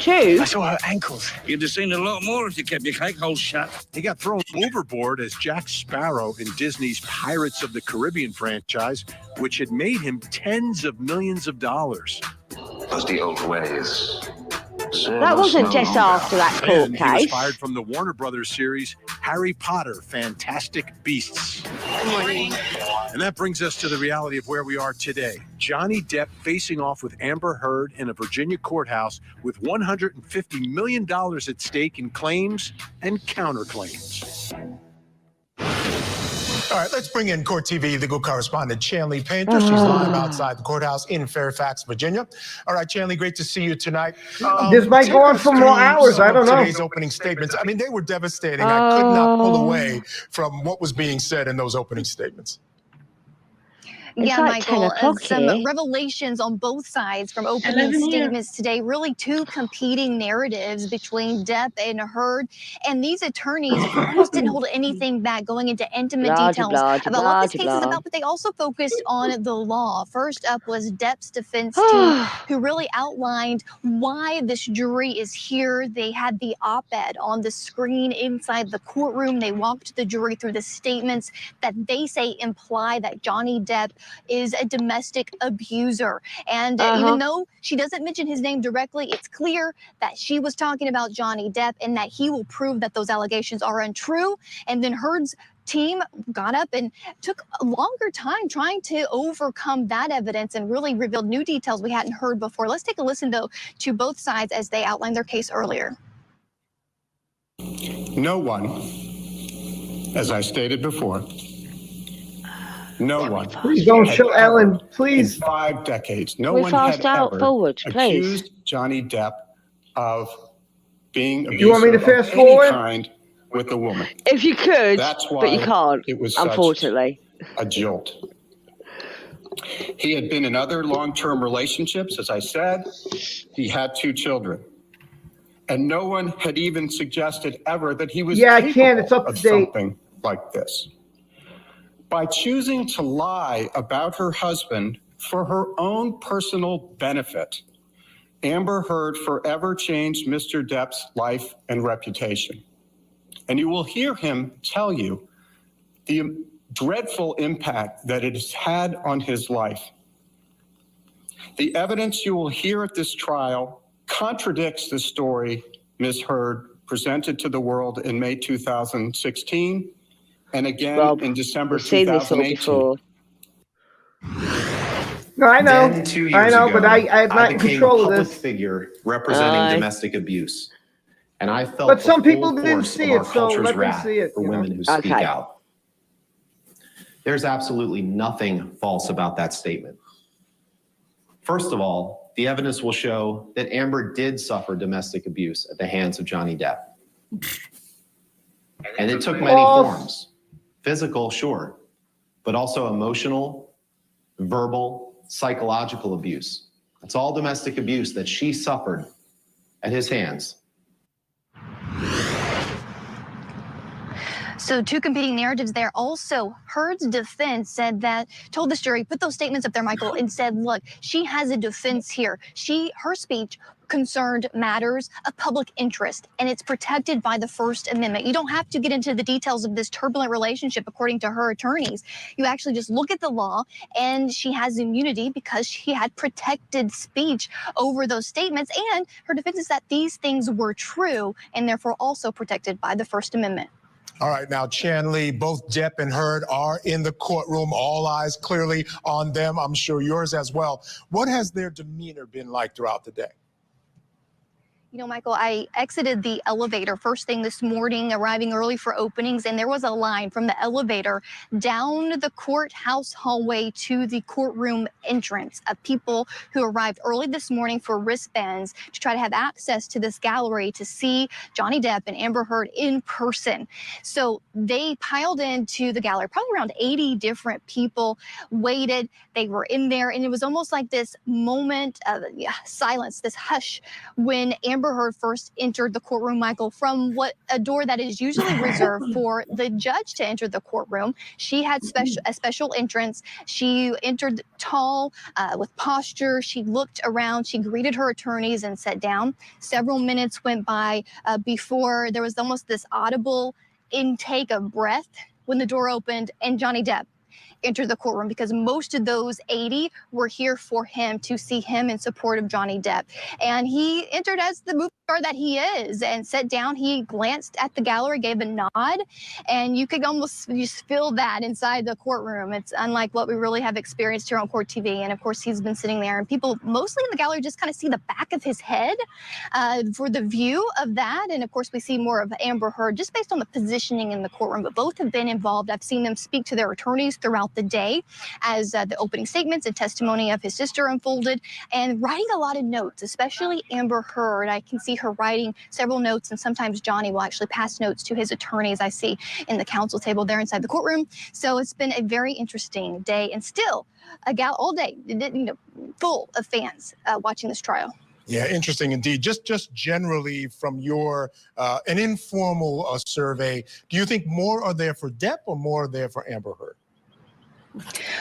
2? I saw her ankles. You'd have seen a lot more if you kept your cake hole shut. He got thrown overboard as Jack Sparrow in Disney's Pirates of the Caribbean franchise, which had made him tens of millions of dollars. Those the old ways. That wasn't just after that court And he was case. fired from the Warner Brothers series Harry Potter Fantastic Beasts. Good morning. And that brings us to the reality of where we are today. Johnny Depp facing off with Amber Heard in a Virginia courthouse with $150 million at stake in claims and counterclaims. All right, let's bring in Court TV legal correspondent Chanley Painter. She's live outside the courthouse in Fairfax, Virginia. All right, Chanley, great to see you tonight. This might go on for more hours. I don't know. Today's opening statements. I mean, they were devastating. I could not pull away from what was being said in those opening statements. It's Yeah, like 10 Michael, o'clock some here. revelations on both sides from opening 11 here. statements today, really two competing narratives between Depp and Heard. And these attorneys almost didn't hold anything back, going into intimate Blah, details blah, about what blah, this case is blah. about, but they also focused on the law. First up was Depp's defense team, who really outlined why this jury is here. They had the op-ed on the screen inside the courtroom. They walked the jury through the statements that they say imply that Johnny Depp is a domestic abuser. And even though she doesn't mention his name directly, it's clear that she was talking about Johnny Depp and that he will prove that those allegations are untrue. And then Heard's team got up and took a longer time trying to overcome that evidence and really revealed new details we hadn't heard before. Let's take a listen, though, to both sides as they outlined their case earlier. No one, as I stated before, no one. Please don't had show ever, Ellen, please. In 5 decades, no We one had fast out ever forward, please. accused Johnny Depp of being abusive You want me to fast of any forward? kind with a woman. If you could, That's why but you can't, it was unfortunately. such a jolt. He had been in other long-term relationships, as I said. He had 2 children. And no one had even suggested ever that he was capable it's up to of date. something like this. By choosing to lie about her husband for her own personal benefit, Amber Heard forever changed Mr. Depp's life and reputation. And you will hear him tell you the dreadful impact that it has had on his life. The evidence you will hear at this trial contradicts the story Ms. Heard presented to the world in May 2016 and again in December We've seen this all 2018. before. No, I know. Then 2 I years know, ago, but I'm not in became control a of public this. figure representing Aye. domestic abuse. And I felt But the some people full didn't force see of it, our so culture's let them wrath see it, for you know? women who speak Okay. out. There's absolutely nothing false about that statement. First of all, the evidence will show that Amber did suffer domestic abuse at the hands of Johnny Depp. And it took many forms. Physical, sure, but also emotional, verbal, psychological abuse. It's all domestic abuse that she suffered at his hands. So 2 competing narratives there. Also, Heard's defense said that, told this jury, put those statements up there, Michael, and said, look, she has a defense here. Her speech concerned matters of public interest, and it's protected by the First Amendment. You don't have to get into the details of this turbulent relationship, according to her attorneys. You actually just look at the law, and she has immunity because she had protected speech over those statements, and her defense is that these things were true and therefore also protected by the First Amendment. All right, now, Chanley, both Depp and Heard are in the courtroom, all eyes clearly on them. I'm sure yours as well. What has their demeanor been like throughout the day? You know, Michael, I exited the elevator first thing this morning, arriving early for openings, and there was a line from the elevator down the courthouse hallway to the courtroom entrance of people who arrived early this morning for wristbands to try to have access to this gallery to see Johnny Depp and Amber Heard in person. So they piled into the gallery, probably around 80 different people waited. They were in there, and it was almost like this moment of silence, this hush, when Amber Heard first entered the courtroom, Michael, from a door that is usually reserved for the judge to enter the courtroom. She had a special entrance. She entered tall, with posture. She looked around. She greeted her attorneys and sat down. Several minutes went by before there was almost this audible intake of breath when the door opened and Johnny Depp entered the courtroom, because most of those 80 were here for him, to see him in support of Johnny Depp. And he entered as the movie star that he is and sat down. He glanced at the gallery, gave a nod, and you could almost just feel that inside the courtroom. It's unlike what we really have experienced here on Court TV. And of course, he's been sitting there, and people mostly in the gallery just kind of see the back of his head for the view of that. And of course, we see more of Amber Heard just based on the positioning in the courtroom. But both have been involved. I've seen them speak to their attorneys throughout the day as the opening statements and testimony of his sister unfolded, and writing a lot of notes, especially Amber Heard. I can see see her writing several notes, and sometimes Johnny will actually pass notes to his attorney, as I see in the counsel table there inside the courtroom. So it's been a very interesting day, and still a gal all day, full of fans watching this trial. Yeah, interesting indeed. Just generally from your an informal survey, do you think more are there for Depp or more are there for Amber Heard?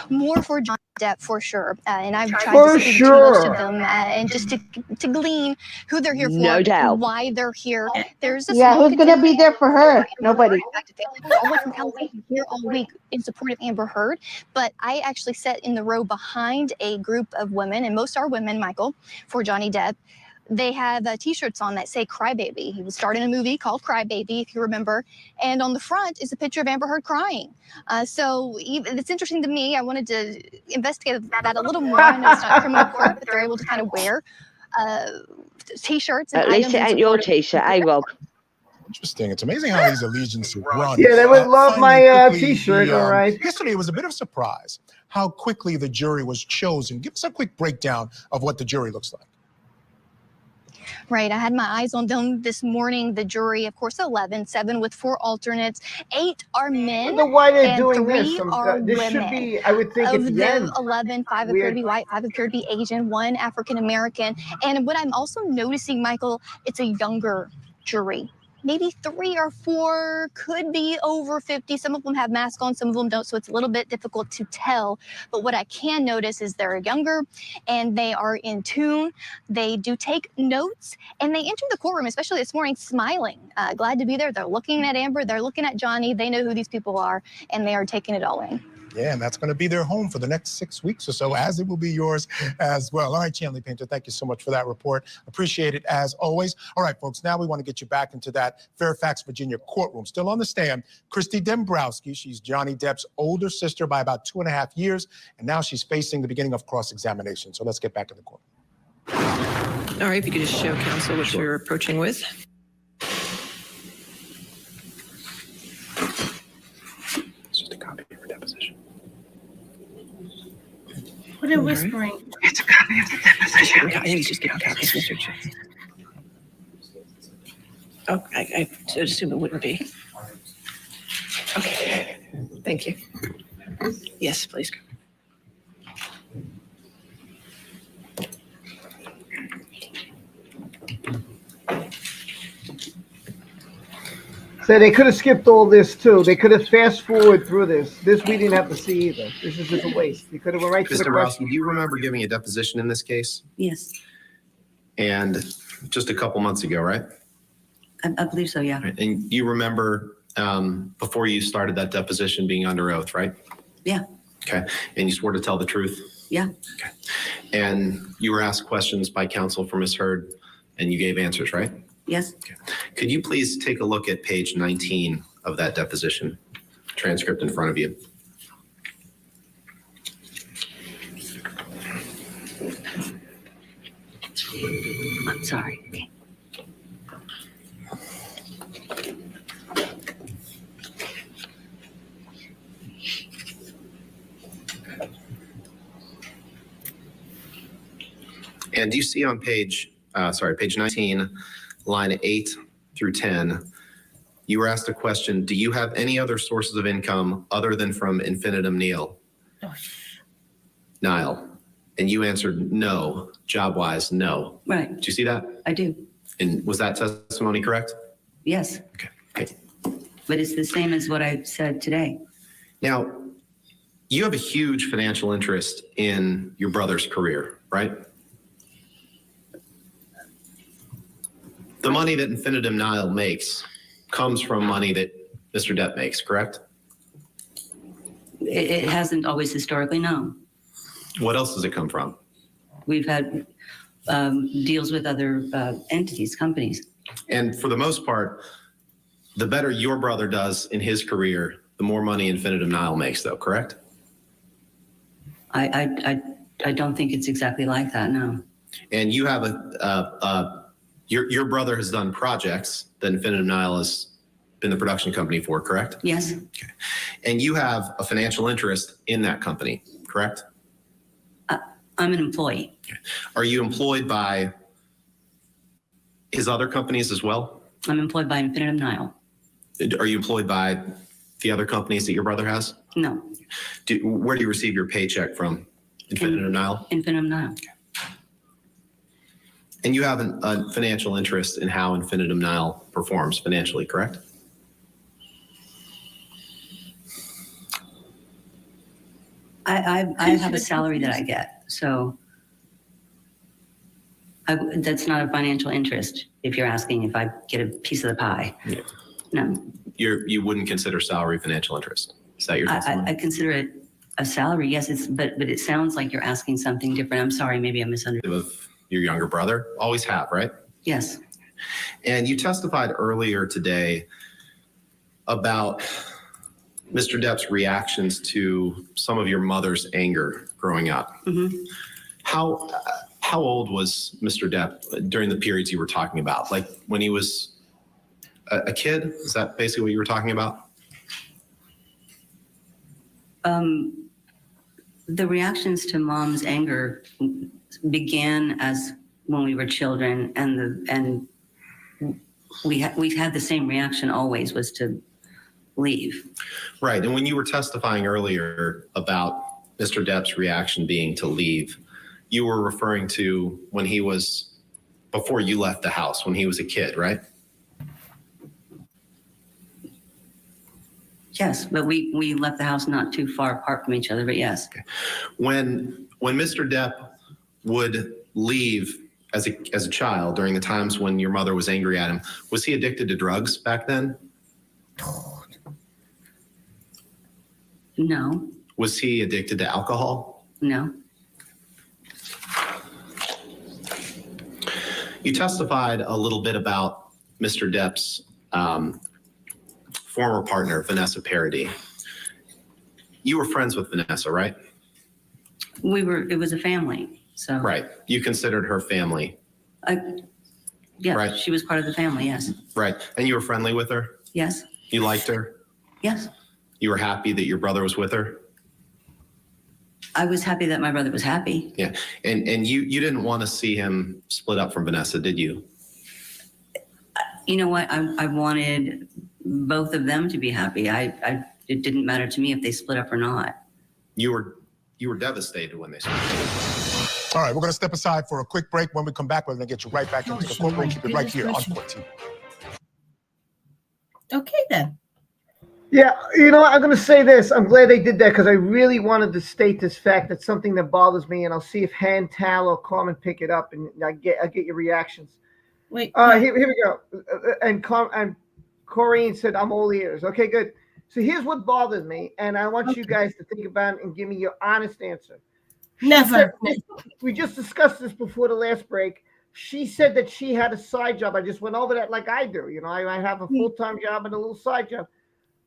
More for Johnny Depp, for sure. And I've tried to speak to most of them and just to glean who they're here for, No doubt. why they're here. There's a Yeah, small who's gonna be there for her? Nobody. all the way from California here all week in support of Amber Heard. But I actually sat in the row behind a group of women, and most are women, Michael, for Johnny Depp. They have T-shirts on that say "Crybaby." He was starring in a movie called Crybaby, if you remember. And on the front is a picture of Amber Heard crying. So it's interesting to me. I wanted to investigate that a little more. I know it's not criminal court, but they're able to kind of wear T-shirts and At least items it in ain't your support of- T-shirt, eh, Rob? Interesting. It's amazing how these allegiances run. Yeah, they would love Finally, my quickly, T-shirt. the, All right. Yesterday, it was a bit of a surprise how quickly the jury was chosen. Give us a quick breakdown of what the jury looks like. Right, I had my eyes on them this morning. The jury, of course, 11, 7 with 4 alternates. 8 are men, Wonder why they're and doing 3 this. are This women. should be, I would think, Of at the the end. 11, 5 appear to be white, 5 appear to be Asian, 1 African American. And what I'm also noticing, Michael, it's a younger jury. Maybe 3 or 4 could be over 50. Some of them have masks on, some of them don't, so it's a little bit difficult to tell. But what I can notice is they're younger and they are in tune. They do take notes, and they enter the courtroom, especially this morning, smiling, glad to be there. They're looking at Amber, they're looking at Johnny. They know who these people are, and they are taking it all in. Yeah, and that's going to be their home for the next 6 weeks or so, as it will be yours as well. All right, Chanley Painter, thank you so much for that report. Appreciate it as always. All right, folks, now we want to get you back into that Fairfax, Virginia courtroom. Still on the stand, Christy Dembrowski. She's Johnny Depp's older sister by about 2.5 years, and now she's facing the beginning of cross-examination. So let's get back to the court. All right, if you could just show counsel what you're approaching with. It's just a copy of her deposition. What are whispering? It's a copy of the deposition. I think he's just getting copies, Mr. Chair. Oh, I should assume it wouldn't be. Okay, thank you. Yes, please. So they could have skipped all this too. They could have fast forward through this. This we didn't have to see either. This is just a waste. You could have went right to the Mr. question. Rowski, do you remember giving a deposition in this case? Yes, And just a couple months ago, right? I believe so, yeah. Right. And you remember before you started that deposition being under oath, right? Yeah. Okay. And you swore to tell the truth? Yeah. Okay. And you were asked questions by counsel for Ms. Heard, and you gave answers, right? Yes. Okay. Could you please take a look at page 19 of that deposition transcript in front of you? I'm sorry. Okay. And do you see on page 19, line 8 through 10, you were asked a question, do you have any other sources of income other than from Infinitum Nile? And you answered no, job-wise, no. Right. Do you see that? I do. And was that testimony correct? Yes. Okay. But it's the same as what I said today. Now, you have a huge financial interest in your brother's career, right? The money that Infinitum Nile makes comes from money that Mr. Depp makes, correct? It hasn't always historically, no. What else does it come from? We've had deals with other entities, companies. And for the most part, the better your brother does in his career, the more money Infinitum Nile makes, though, correct? I don't think it's exactly like that, no. And you have your brother has done projects that Infinitum Nile has been the production company for, correct? Yes. Okay. And you have a financial interest in that company, correct? I'm an employee. Okay. Are you employed by His other companies as well? I'm employed by Infinitum Nile. Are you employed by the other companies that your brother has? No. Where do you receive your paycheck from? Infinitum Nile? Infinitum Nile. And you have a financial interest in how Infinitum Nile performs financially, correct? I have a salary that I get, so that's not a financial interest. If you're asking if I get a piece of the pie, yeah. No. You wouldn't consider salary financial interest. Is that your testimony? I consider it a salary. Yes, but it sounds like you're asking something different. I'm sorry, maybe I misunderstood. Of your younger brother, always have, right? Yes. And you testified earlier today about Mr. Depp's reactions to some of your mother's anger growing up. Mm-hmm. How old was Mr. Depp during the periods you were talking about? Like when he was a kid? Is that basically what you were talking about? The reactions to Mom's anger began as when we were children, and we've had the same reaction always, was to leave. Right. And when you were testifying earlier about Mr. Depp's reaction being to leave, you were referring to when he was, before you left the house, when he was a kid, right? Yes, but we left the house not too far apart from each other, but yes. Okay. When Mr. Depp would leave as a child during the times when your mother was angry at him, was he addicted to drugs back then? No. Was he addicted to alcohol? No. You testified a little bit about Mr. Depp's former partner, Vanessa Paradis. You were friends with Vanessa, right? It was a family, so. Right. You considered her family. Yeah, right. She was part of the family, yes. Right. And you were friendly with her? Yes. You liked her? Yes. You were happy that your brother was with her? I was happy that my brother was happy. Yeah. And you didn't want to see him split up from Vanessa, did you? You know what? I wanted both of them to be happy. It didn't matter to me if they split up or not. You were devastated when they split up. All right, we're going to step aside for a quick break. When we come back, we're going to get you right back into the courtroom. Keep it right here on Court TV. Okay, then. Yeah, you know what? I'm going to say this. I'm glad they did that because I really wanted to state this fact. That's something that bothers me, and I'll see if Han, Tal, or Carmen pick it up, and I get your reactions. Wait. Here we go. And Corrine said, I'm all ears. Okay, good. So here's what bothers me, and I want you guys to think about it and give me your honest answer. Never. We just discussed this before the last break. She said that she had a side job. I just went over that like I do. You know, I have a full-time job and a little side job.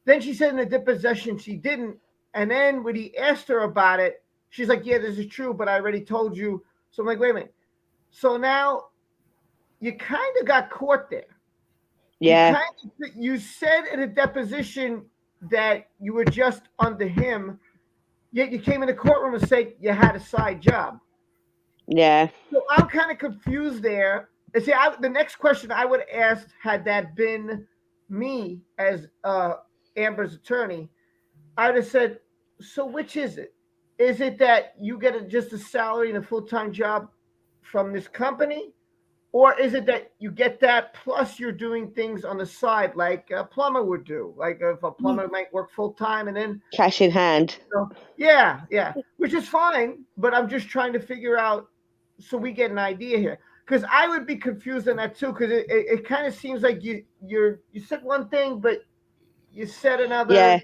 Then she said in the deposition she didn't. And then when he asked her about it, she's like, yeah, this is true, but I already told you. So I'm like, wait a minute. So now you kind of got caught there. Yeah. You said in a deposition that you were just under him, yet you came in the courtroom and said you had a side job. Yeah. So I'm kind of confused there. And see, the next question I would have asked, had that been me as Amber's attorney, I would have said, so which is it? Is it that you get just a salary and a full-time job from this company? Or is it that you get that plus you're doing things on the side like a plumber would do? Like if a plumber might work full-time and then... Cash in hand. Yeah, which is fine. But I'm just trying to figure out so we get an idea here. Because I would be confused on that too, because it kind of seems like you said one thing, but you said another. Yeah.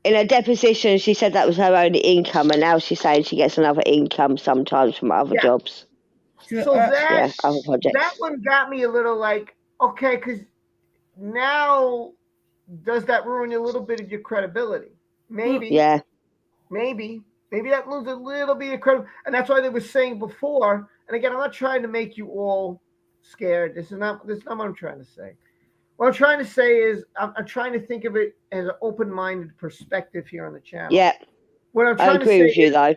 In her deposition, she said that was her only income, and now she's saying she gets another income sometimes from other jobs. So that other projects. That one got me a little like, okay, because now does that ruin a little bit of your credibility? Maybe. Yeah. Maybe that loses a little bit of credibility, and that's why they were saying before. And again, I'm not trying to make you all scared. This is not what I'm trying to say. What I'm trying to say is I'm trying to think of it as an open-minded perspective here on the channel. Yeah. What I'm I trying agree to say with you, though.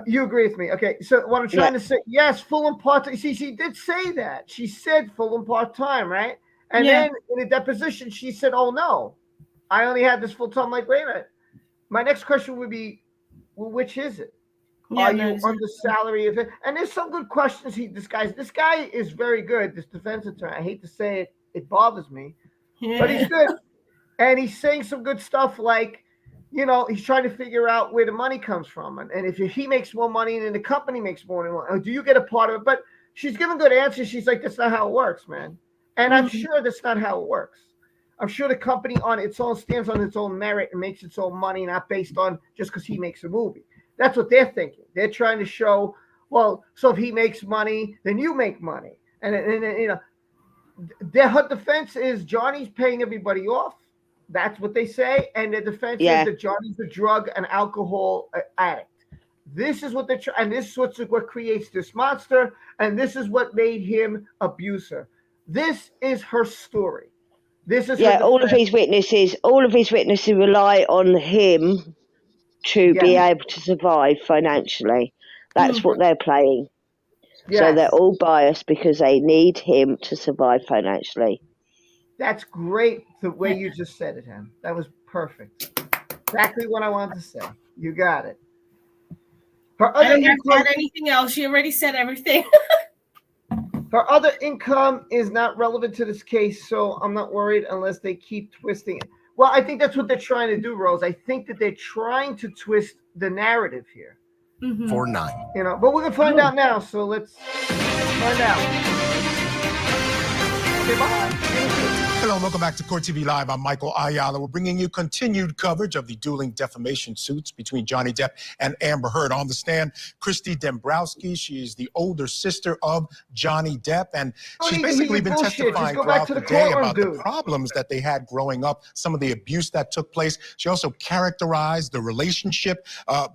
You agree with me? Okay. So what I'm trying to say, yes, full and part. See, she did say that. She said full and part time, right? And then in the deposition, she said, "Oh no, I only had this full time." I'm like, wait a minute. My next question would be, well, which is it? Are you on the salary of it? And there's some good questions. This guy is very good. This defense attorney. I hate to say it. It bothers me, but he's good. And he's saying some good stuff like, he's trying to figure out where the money comes from. And if he makes more money and the company makes more money, do you get a part of it? But she's giving good answers. She's like, that's not how it works, man. And I'm sure that's not how it works. I'm sure the company on its own stands on its own merit and makes its own money, not based on just because he makes a movie. That's what they're thinking. They're trying to show, well, so if he makes money, then you make money. And their defense is Johnny's paying everybody off. That's what they say. And the defense is that Johnny's a drug and alcohol addict. This is what they're trying, and this is what creates this monster, and this is what made him abuse her. This is her story. This is all of his witnesses rely on him to be able to survive financially. That's what they're playing. So they're all biased because they need him to survive financially. That's great the way you just said it, Em. That was perfect. Exactly what I wanted to say. You got it. I don't have to add anything else. She already said everything. Her other income is not relevant to this case, so I'm not worried unless they keep twisting it. Well, I think that's what they're trying to do, Rose. I think that they're trying to twist the narrative here. 4-9. But we're gonna find out now. So let's find out. Okay, bye. Hello and welcome back to Court TV Live. I'm Michael Ayala. We're bringing you continued coverage of the dueling defamation suits between Johnny Depp and Amber Heard. On the stand, Christy Dembrowski. She is the older sister of Johnny Depp, and she's basically been testifying throughout the day about the problems that they had growing up, some of the abuse that took place. She also characterized the relationship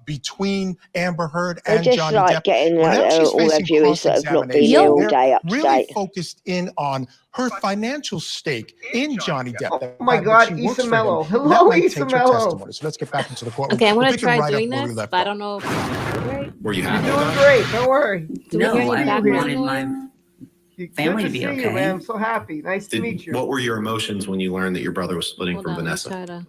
between Amber Heard and Johnny Depp. Whenever she's facing cross-examination, they're really focused in on her financial stake in Johnny Depp. Oh my God, Issa Mello. Hello, Issa Mello. So let's get back into the courtroom. Okay, I'm going to We'll try pick it doing right up where we this, left but I off. don't know if I'm right. Were you You're happy? doing great. Don't worry. No, I wanted my family to be Good to see okay. you, man. I'm so happy. Nice to meet you. What were your emotions when you learned that your brother was splitting from Vanessa?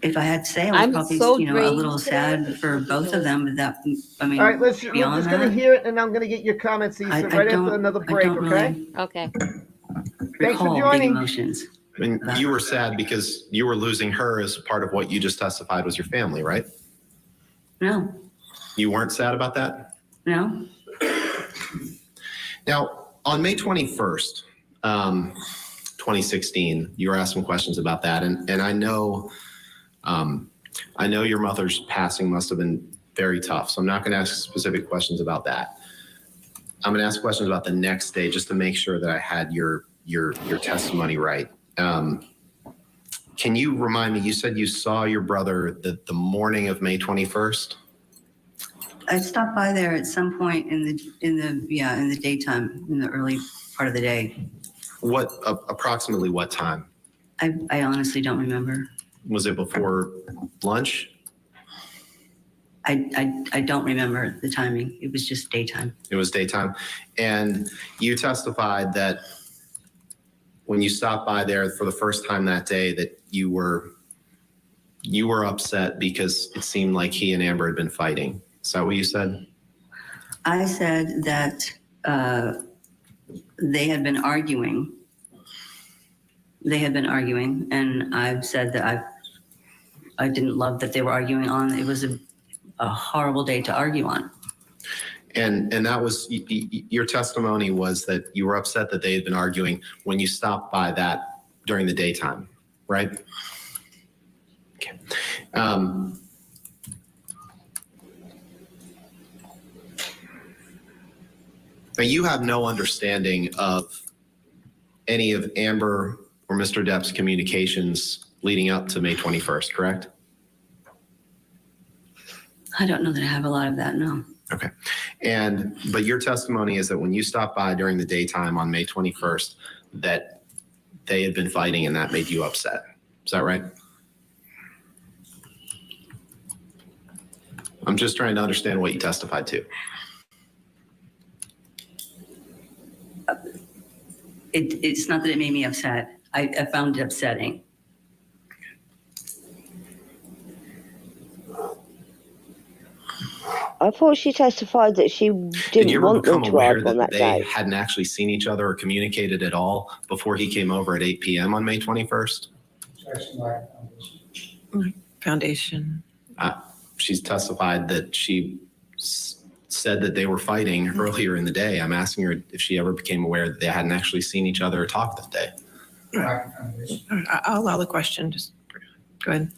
If I had to say, I was probably a little sad for both of them. But that, I mean, All right, we're just beyond going to that, hear it, and I'm going to get your comments, Issa, right after another break, okay? Okay. Thanks for joining. Emotions. And you were sad because you were losing her as part of what you just testified was your family, right? No. You weren't sad about that? No. Now, on May 21st, 2016, you were asked some questions about that. And I know your mother's passing must have been very tough. So I'm not going to ask specific questions about that. I'm going to ask questions about the next day just to make sure that I had your testimony right. Can you remind me, you said you saw your brother the morning of May 21st? I stopped by there at some point in the daytime, in the early part of the day. What approximately what time? I honestly don't remember. Was it before lunch? I don't remember the timing. It was just daytime. It was daytime. And you testified that when you stopped by there for the first time that day that you were upset because it seemed like he and Amber had been fighting. Is that what you said? I said that they had been arguing. And I've said that I didn't love that they were arguing on. It was a horrible day to argue on. And that was your testimony was that you were upset that they had been arguing when you stopped by that during the daytime, right? Okay. Now you have no understanding of any of Amber or Mr. Depp's communications leading up to May 21st, correct? I don't know that I have a lot of that, no. Okay. But your testimony is that when you stopped by during the daytime on May 21st, that they had been fighting and that made you upset. Is that right? I'm just trying to understand what you testified to. It's not that it made me upset. I found it upsetting. I thought she testified that she Did you didn't ever want them become to aware argue on that that they day. hadn't actually seen each other or communicated at all before he came over at 8 p.m. on May 21st? Foundation. She's testified that she said that they were fighting earlier in the day. I'm asking her if she ever became aware that they hadn't actually seen each other or talked that day. I'll allow the question. Just go ahead.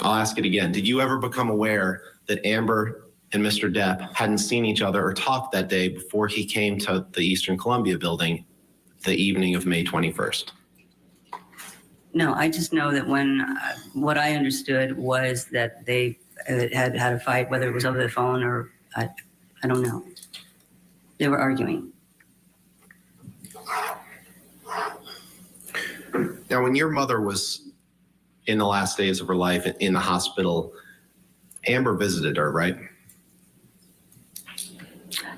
I'll ask it again. Did you ever become aware that Amber and Mr. Depp hadn't seen each other or talked that day before he came to the Eastern Columbia building the evening of May 21st? No, I just know that when what I understood was that they had a fight, whether it was over the phone or I don't know. They were arguing. Now, when your mother was in the last days of her life in the hospital, Amber visited her, right?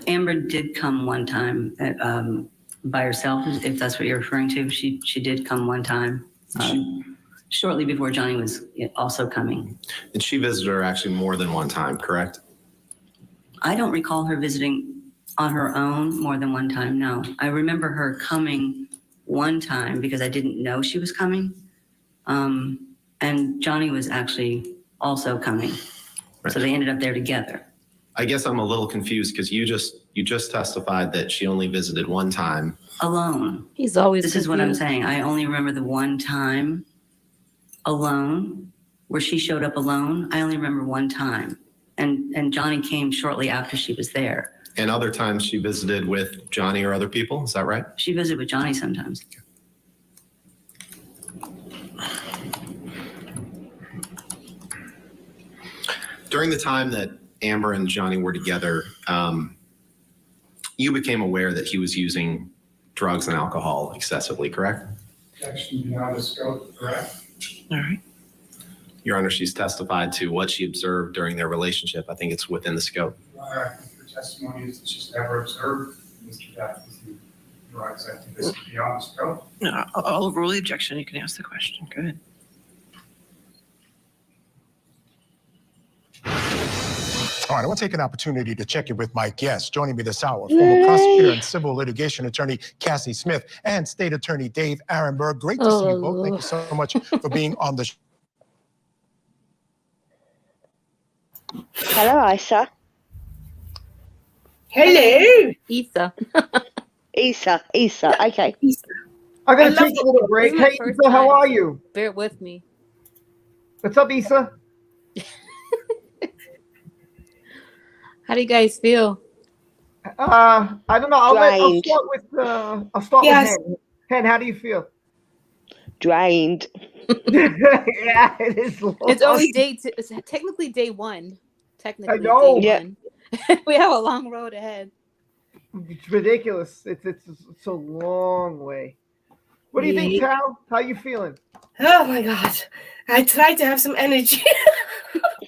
Amber did come one time by herself, if that's what you're referring to. She did come one time shortly before Johnny was also coming. And she visited her actually more than one time, correct? I don't recall her visiting on her own more than one time, no. I remember her coming one time because I didn't know she was coming. And Johnny was actually also coming. Right. So they ended up there together. I guess I'm a little confused because you just testified that she only visited one time. Alone. He's always This confused. is what I'm saying. I only remember the one time alone where she showed up alone. I only remember one time. And Johnny came shortly after she was there. And other times she visited with Johnny or other people, is that right? She visited with Johnny sometimes. During the time that Amber and Johnny were together, you became aware that he was using drugs and alcohol excessively, correct? Objection beyond the scope, correct? All right. Your Honor, she's testified to what she observed during their relationship. I think it's within the scope. Your Honor, I think her testimony is that she's never observed Mr. Depp using drugs. I think this is beyond the scope. No, I'll overrule the objection. You can ask the question. Go ahead. All right, I want to take an opportunity to check in with my guests. Joining me this hour, former prosecutor and civil litigation attorney Cassie Smith and state attorney Dave Arenberg. Great to see you both. Thank you so much for being on the show. Hello, Isa. Hello. Isa. Isa. Okay. I'm going to take a little break. This is my Hey, first Issa, how time, are so you? Bear with me. What's up, Issa? How do you guys feel? I don't know. I'll Drained. start Yes. with Hen. Hen, how do you feel? Drained. Yeah, it is long. It's only it's technically day one. Technically, I know. day Yeah. one. We have a long road ahead. It's ridiculous. It's a long way. What do you think, Yeah. Tal? How you feeling? Oh my God. I tried to have some energy.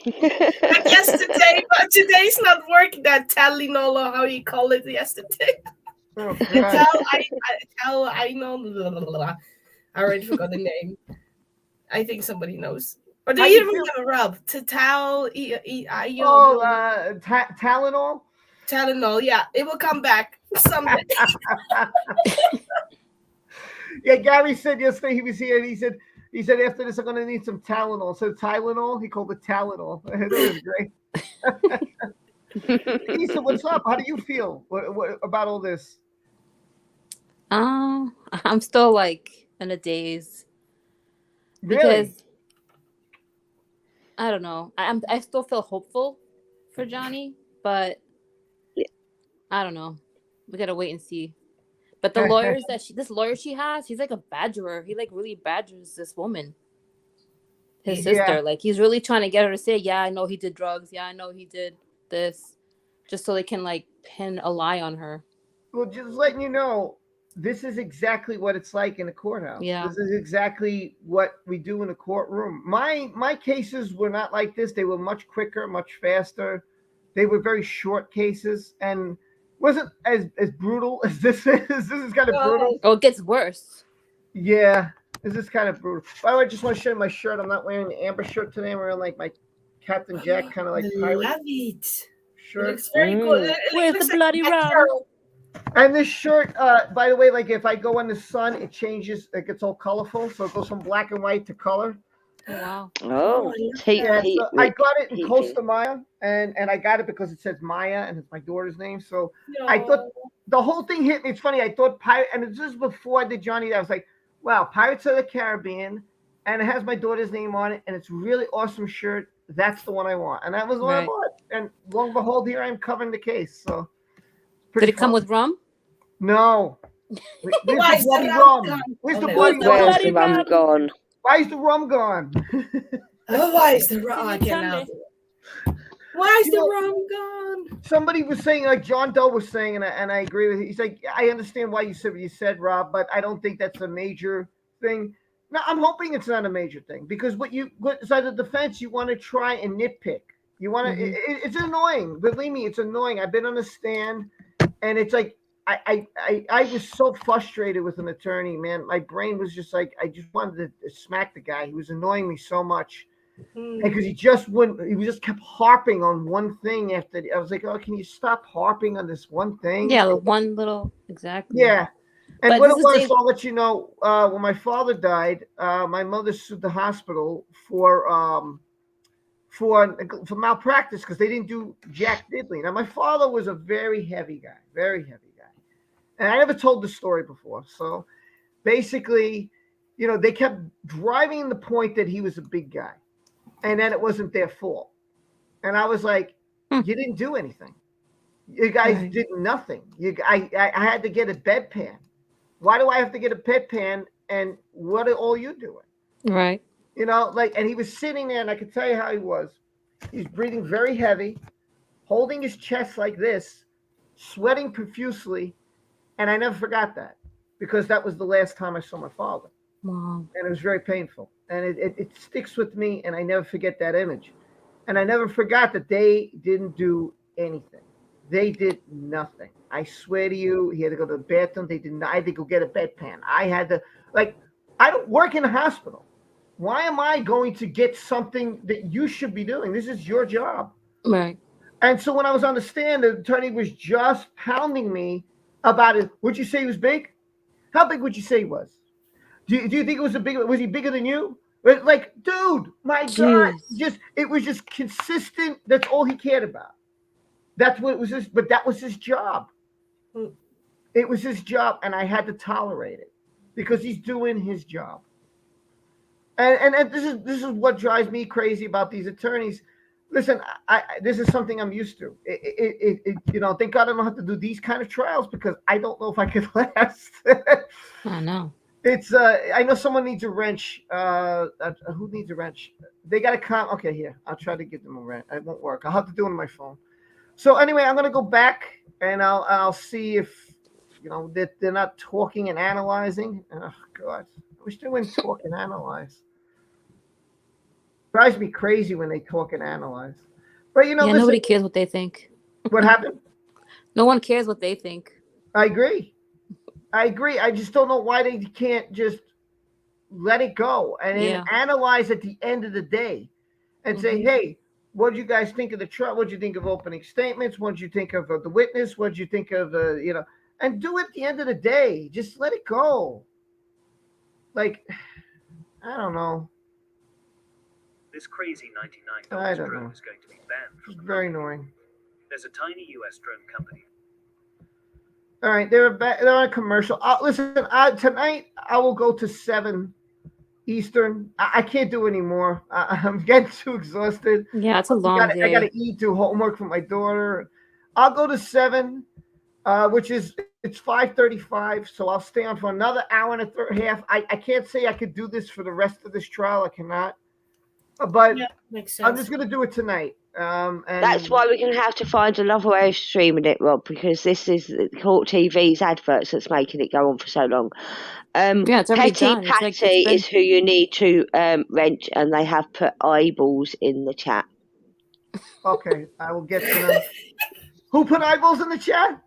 But yesterday, but today's not working. That Tylenol or how you call it yesterday. Oh, I know. I already forgot the name. I think somebody knows. Or do How you you even feel? have a rub? Tylenol? Tylenol, yeah. It will come back someday. Yeah, Gary said yesterday he was here and he said after this I'm gonna need some Tylenol. So Tylenol, he called it Tylenol. That was great. Issa, what's up? How do you feel what about all this? I'm still like in a daze. Really? Because I don't know. I still feel hopeful for Johnny, but I don't know. We gotta wait and see. But the lawyers this lawyer she has, he's like a badgerer. He like really badgers this woman, his sister. Yeah. Like he's really trying to get her to say, "Yeah, I know he did drugs. Yeah, I know he did this," just so they can like pin a lie on her. Well, just letting you know, this is exactly what it's like in a courthouse. Yeah. This is exactly what we do in a courtroom. My cases were not like this. They were much quicker, much faster. They were very short cases and wasn't as brutal as this is. This is kind of brutal. Oh, it gets worse. Yeah, this is kind of brutal. By the way, I just want to show you my shirt. I'm not wearing the amber shirt today. I'm wearing like my Captain Jack kind of like I pirate love it. shirt. It looks very cool. Where's the bloody rum? And this shirt, by the way, like if I go in the sun, it changes. It gets all colorful, so it goes from black and white to color. Oh, wow. Oh, Yeah, so I got it in Costa Maya, and I got it because it says Maya, and it's my daughter's name. So I thought the whole thing hit me. It's funny. I thought pirate, and it's just before I did Johnny. I was like, wow, Pirates of the Caribbean, and it has my daughter's name on it, and it's really awesome shirt. That's the one I want, and that was the one I Right. bought. And lo and behold, here I am covering the case. So Did it come with rum? No. Where's Why the is bloody the rum? rum Where's the gone? bloody Where's rum? the rum gone? Why is the rum gone? Oh, why is the rum? I cannot do it. Why is the rum gone? Somebody was saying, like John Doe was saying, and I agree with it. He's like, I understand why you said what you said, Rob, but I don't think that's a major thing. No, I'm hoping it's not a major thing because what side of the defense, you want to try and nitpick. You want to. It's annoying. Believe me, it's annoying. I've been on the stand, and it's like I was so frustrated with an attorney, man. My brain was just like I just wanted to smack the guy. He was annoying me so much because he just wouldn't. He just kept harping on one thing after. I was like, oh, can you stop harping on this one thing? Yeah, the one little exactly. Yeah. And But what this it is was, Dave- I'll let you know. When my father died, my mother sued the hospital for malpractice because they didn't do jack diddly. Now, my father was a very heavy guy, and I never told the story before. So, basically, they kept driving the point that he was a big guy, and that it wasn't their fault. And I was like, "You didn't do anything. You guys did nothing. I had to get a bedpan. Why do I have to get a bedpan? And what are all you doing?" Right. And he was sitting there, and I could tell you how he was. He's breathing very heavy, holding his chest like this, sweating profusely, and I never forgot that because that was the last time I saw my father, Wow. and it was very painful, and it sticks with me, and I never forget that image, and I never forgot that they didn't do anything. They did nothing. I swear to you, he had to go to the bathroom. They did not. I had to go get a bedpan. I had to, I don't work in a hospital. Why am I going to get something that you should be doing? This is your job. Right. And so when I was on the stand, the attorney was just pounding me about it. Would you say he was big? How big would you say he was? Do you think it was was he bigger than you? Like, dude, my God, it was just consistent. That's all he cared about. That's what it was. But that was his job. It was his job, and I had to tolerate it because he's doing his job. And this is what drives me crazy about these attorneys. Listen, this is something I'm used to. Thank God I don't have to do these kind of trials because I don't know if I could last. I know. It's I know someone needs a wrench. Who needs a wrench? They got to come. Okay, here. I'll try to give them a wrench. It won't work. I'll have to do it on my phone. So anyway, I'm gonna go back and I'll see if that they're not talking and analyzing. Oh God, I wish they wouldn't talk and analyze. Drives me crazy when they talk and analyze. But listen, nobody cares what they think. What happened? No one cares what they think. I agree. I just don't know why they can't just let it go and then analyze at the end of the day and say, hey, what did you guys think of the trial? What did you think of opening statements? What did you think of the witness? What did you think of and do it at the end of the day. Just let it go. Like, I don't know. This crazy $99 I don't drone know. is going to be banned from It's very annoying. There's a tiny US drone company. All right, they're on a commercial. Listen, tonight I will go to 7 Eastern. I can't do anymore. I'm getting too exhausted. Yeah, it's a long day. I got to eat, do homework for my daughter. I'll go to 7, which is it's 5:35. So I'll stay on for another hour and a half. I can't say I could do this for the rest of this trial. I cannot. But makes sense. I'm just gonna do it tonight. And That's why we're going to have to find another way of streaming it, Rob, because this is Court TV's adverts that's making it go on for so long. Yeah, it's already Petty done. It's like, Patty it's been- is who you need to rent, and they have put eyeballs in the chat. Okay, I will get to them. Who put eyeballs in the chat?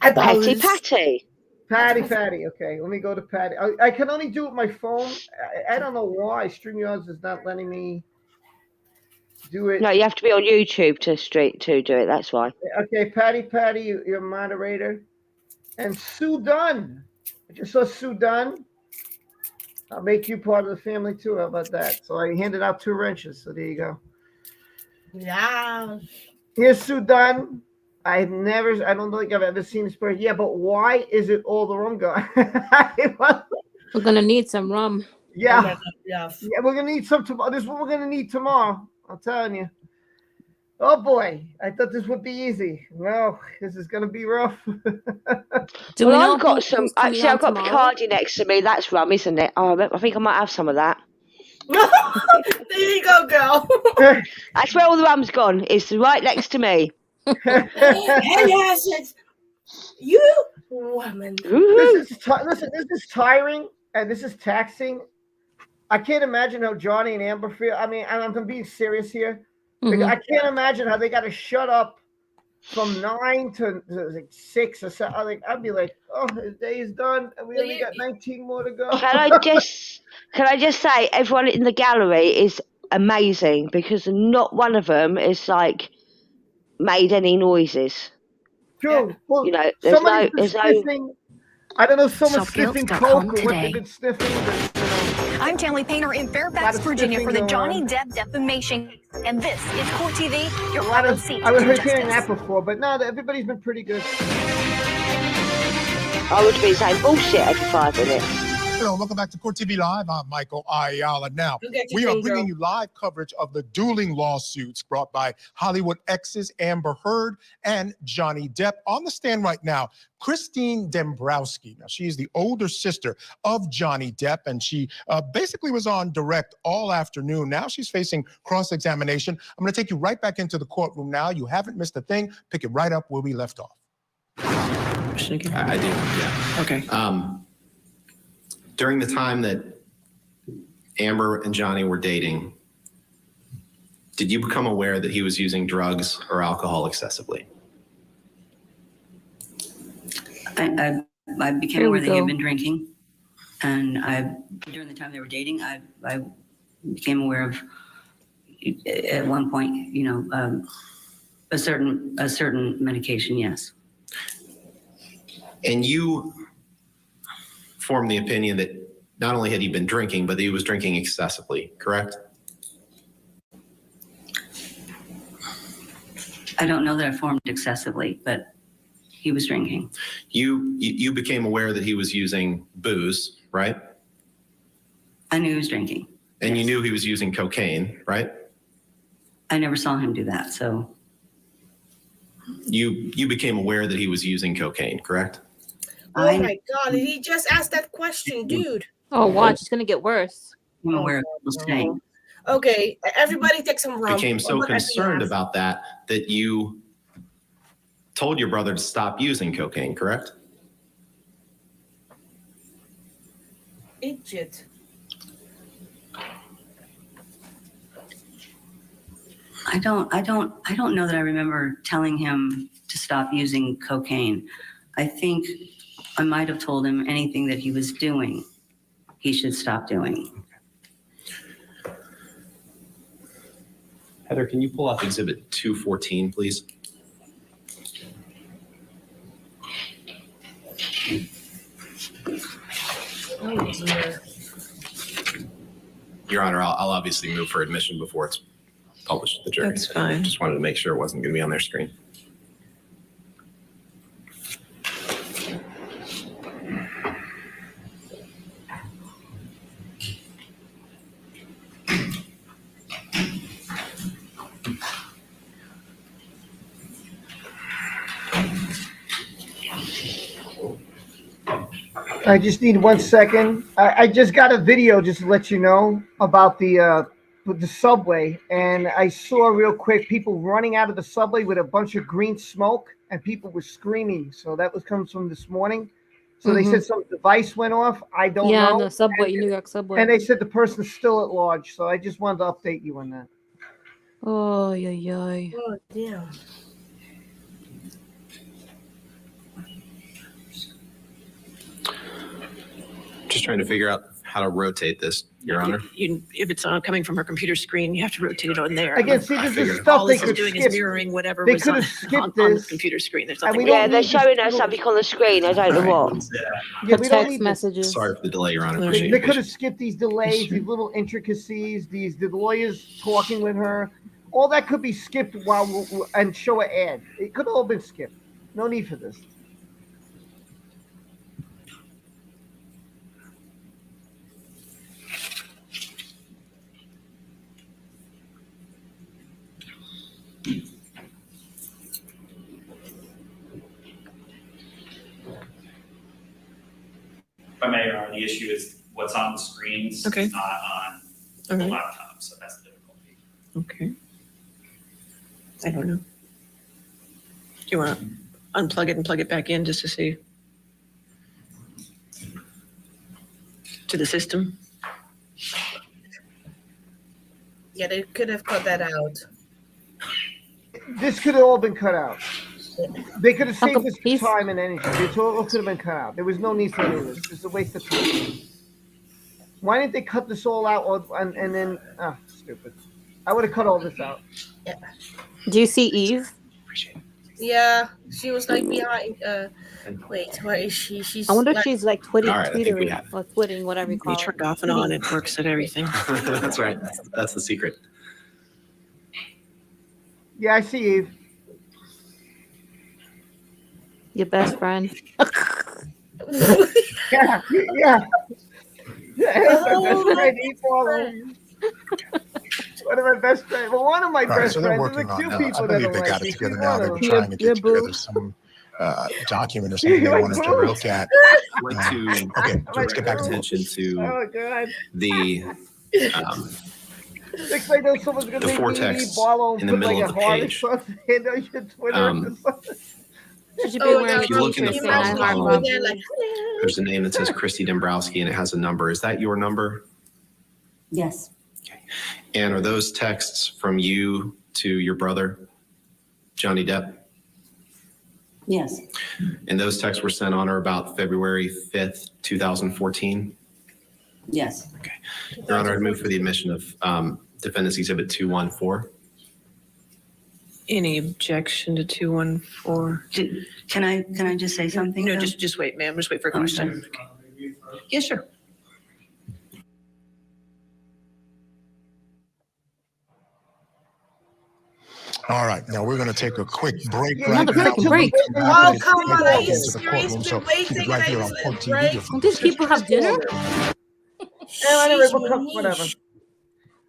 Petty Patty. Patty. Okay, let me go to Patty. I can only do it with my phone. I don't know why. StreamYards is not letting me do it. No, you have to be on YouTube to do it. That's why. Okay, Patty, you're a moderator. And Sue Dunn. I just saw Sue Dunn. I'll make you part of the family too. How about that? So I handed out 2 wrenches. So there you go. Yeah. Here's Sue Dunn. I don't think I've ever seen this person. Yeah, but why is it all the rum gone? We're gonna need some rum. Yeah. Yes. Yeah, we're gonna need some tomorrow. This is what we're gonna need tomorrow. I'm telling you. Oh boy, I thought this would be easy. No, this is gonna be rough. I've got some. Actually, I've got Bacardi next to me. That's rum, isn't it? Oh, I think I might have some of that. There you go, girl. That's where all the rum's gone. It's right next to me. Yes, it's you, woman. This is tiring and this is taxing. I can't imagine how Johnny and Amber feel. I mean, I'm being serious here. Mm-hmm. I can't imagine how they got to shut up from 9 to like 6 or something. I'd be like, oh, the day is done, and we only got 19 more to go. Can I just say, everyone in the gallery is amazing because not one of them is like made any noises. True. Well, You know, there's somebody's been no. sniffing. I don't know, someone's sniffing Shopguilt.com coke or what today. they've been sniffing. I'm Stanley Painter in Fairfax, Virginia for the Johnny Depp defamation. And this is Court TV, your front seat I was to hearing that justice. before, but no, everybody's been pretty good. I would be saying bullshit every 5 minutes. Hello, welcome back to Court TV Live. I'm Michael Ayala. Now, we are bringing you live coverage of the dueling lawsuits brought by Hollywood exes Amber Heard and Johnny Depp. On the stand right now, Christine Dembrowski. Now, she is the older sister of Johnny Depp, and she basically was on direct all afternoon. Now she's facing cross-examination. I'm going to take you right back into the courtroom now. You haven't missed a thing. Pick it right up where we left off. I do, yeah. Okay. During the time that Amber and Johnny were dating, did you become aware that he was using drugs or alcohol excessively? I became aware that he had been drinking, and during the time they were dating, I became aware of at one point, a certain medication. Yes. And you formed the opinion that not only had he been drinking, but that he was drinking excessively, correct? I don't know that I formed excessively, but he was drinking. You became aware that he was using booze, right? I knew he was drinking. And you knew he was using cocaine, right? I never saw him do that, so. You became aware that he was using cocaine, correct? Oh my God! He just asked that question, dude. Oh, watch, it's gonna get worse. I'm aware of what he's saying. Okay, everybody take some rum. Became so What I concerned asked. about that you told your brother to stop using cocaine, correct? Idiot. I don't know that I remember telling him to stop using cocaine. I think I might have told him anything that he was doing, he should stop doing. Heather, can you pull up Exhibit 214, please? Oh dear. Your Honor, I'll obviously move for admission before it's published to the jury. That's fine. Just wanted to make sure it wasn't going to be on their screen. I just need 1 second. I just got a video just to let you know about the the subway, and I saw real quick people running out of the subway with a bunch of green smoke, and people were screaming. So that comes from this morning. So they said some device went off. I don't Yeah, know. on the subway, New York subway. And they said the person's still at large. So I just wanted to update you on that. Oh, yeah. Oh, damn. Just trying to figure out how to rotate this, Your Honor. If it's coming from her computer screen, you have to rotate it on there. Again, see, this is All stuff they this is could doing skip. is mirroring whatever They was could on, have skipped on the this. computer screen. There's And nothing. we Yeah, don't they're need showing this us little- something on the screen. I don't know what. Yeah, we don't text need this. messages. Sorry for the delay, Your Honor. They Appreciate could it. have skipped these delays, these little intricacies, the lawyers talking with her. All that could be skipped and show an ad. It could have all been skipped. No need for this. If I may, Your Honor, the issue is what's on the screens, Okay. not on the laptop, so that's the difficulty. Okay. I don't know. Do you want to unplug it and plug it back in just to see? To the system? Yeah, they could have cut that out. This could have all been cut out. They could have saved us time and energy. It all could have been cut out. There was no need for any of this. It's a waste of time. Why didn't they cut this all out and then? Stupid. I would have cut all this out. Yeah. Do you see Eve? Yeah, she was like behind. Wait, where is she? She's. I wonder if she's like All right, I think we tweeting have it. or twitting, whatever you call You it. turned off and on, it works at everything. That's right. That's the secret. Yeah, I see Eve. Your best friend. Yeah. My best friend, Eve Wallow. One of my best friends. Well, one of my All right, best so they're friends. working There's a few on people I that believe don't they got like it me. together now. They were trying to get together some document or something they wanted to look at. I'd like to Okay, so let's get back to attention to Oh God. the Looks like there's someone's gonna the make four me texts Wallow and in the put middle like of a the heart or page. something on your Twitter or something. She should Oh, be wearing If you look in the t-shirt first saying I heart column, Rob. there's a name that says Christy Dombrowski and it has a number. Is that your number? Yes. And are those texts from you to your brother, Johnny Depp? Yes. And those texts were sent on or about February 5th, 2014? Yes. Your Honor, I move for the admission of Defendant's Exhibit 214. Any objection to 214? Can I just say something? No, though? just wait, ma'am. Just wait for a I'm question. Yeah, sure. All right, now we're going to take a quick break Yeah, right you now. took a break. We'll Oh, get come on, back are you into the serious? courtroom, so Been waiting keep it right and here I on said Court TV. break. Your Don't these people have dinner? Whatever.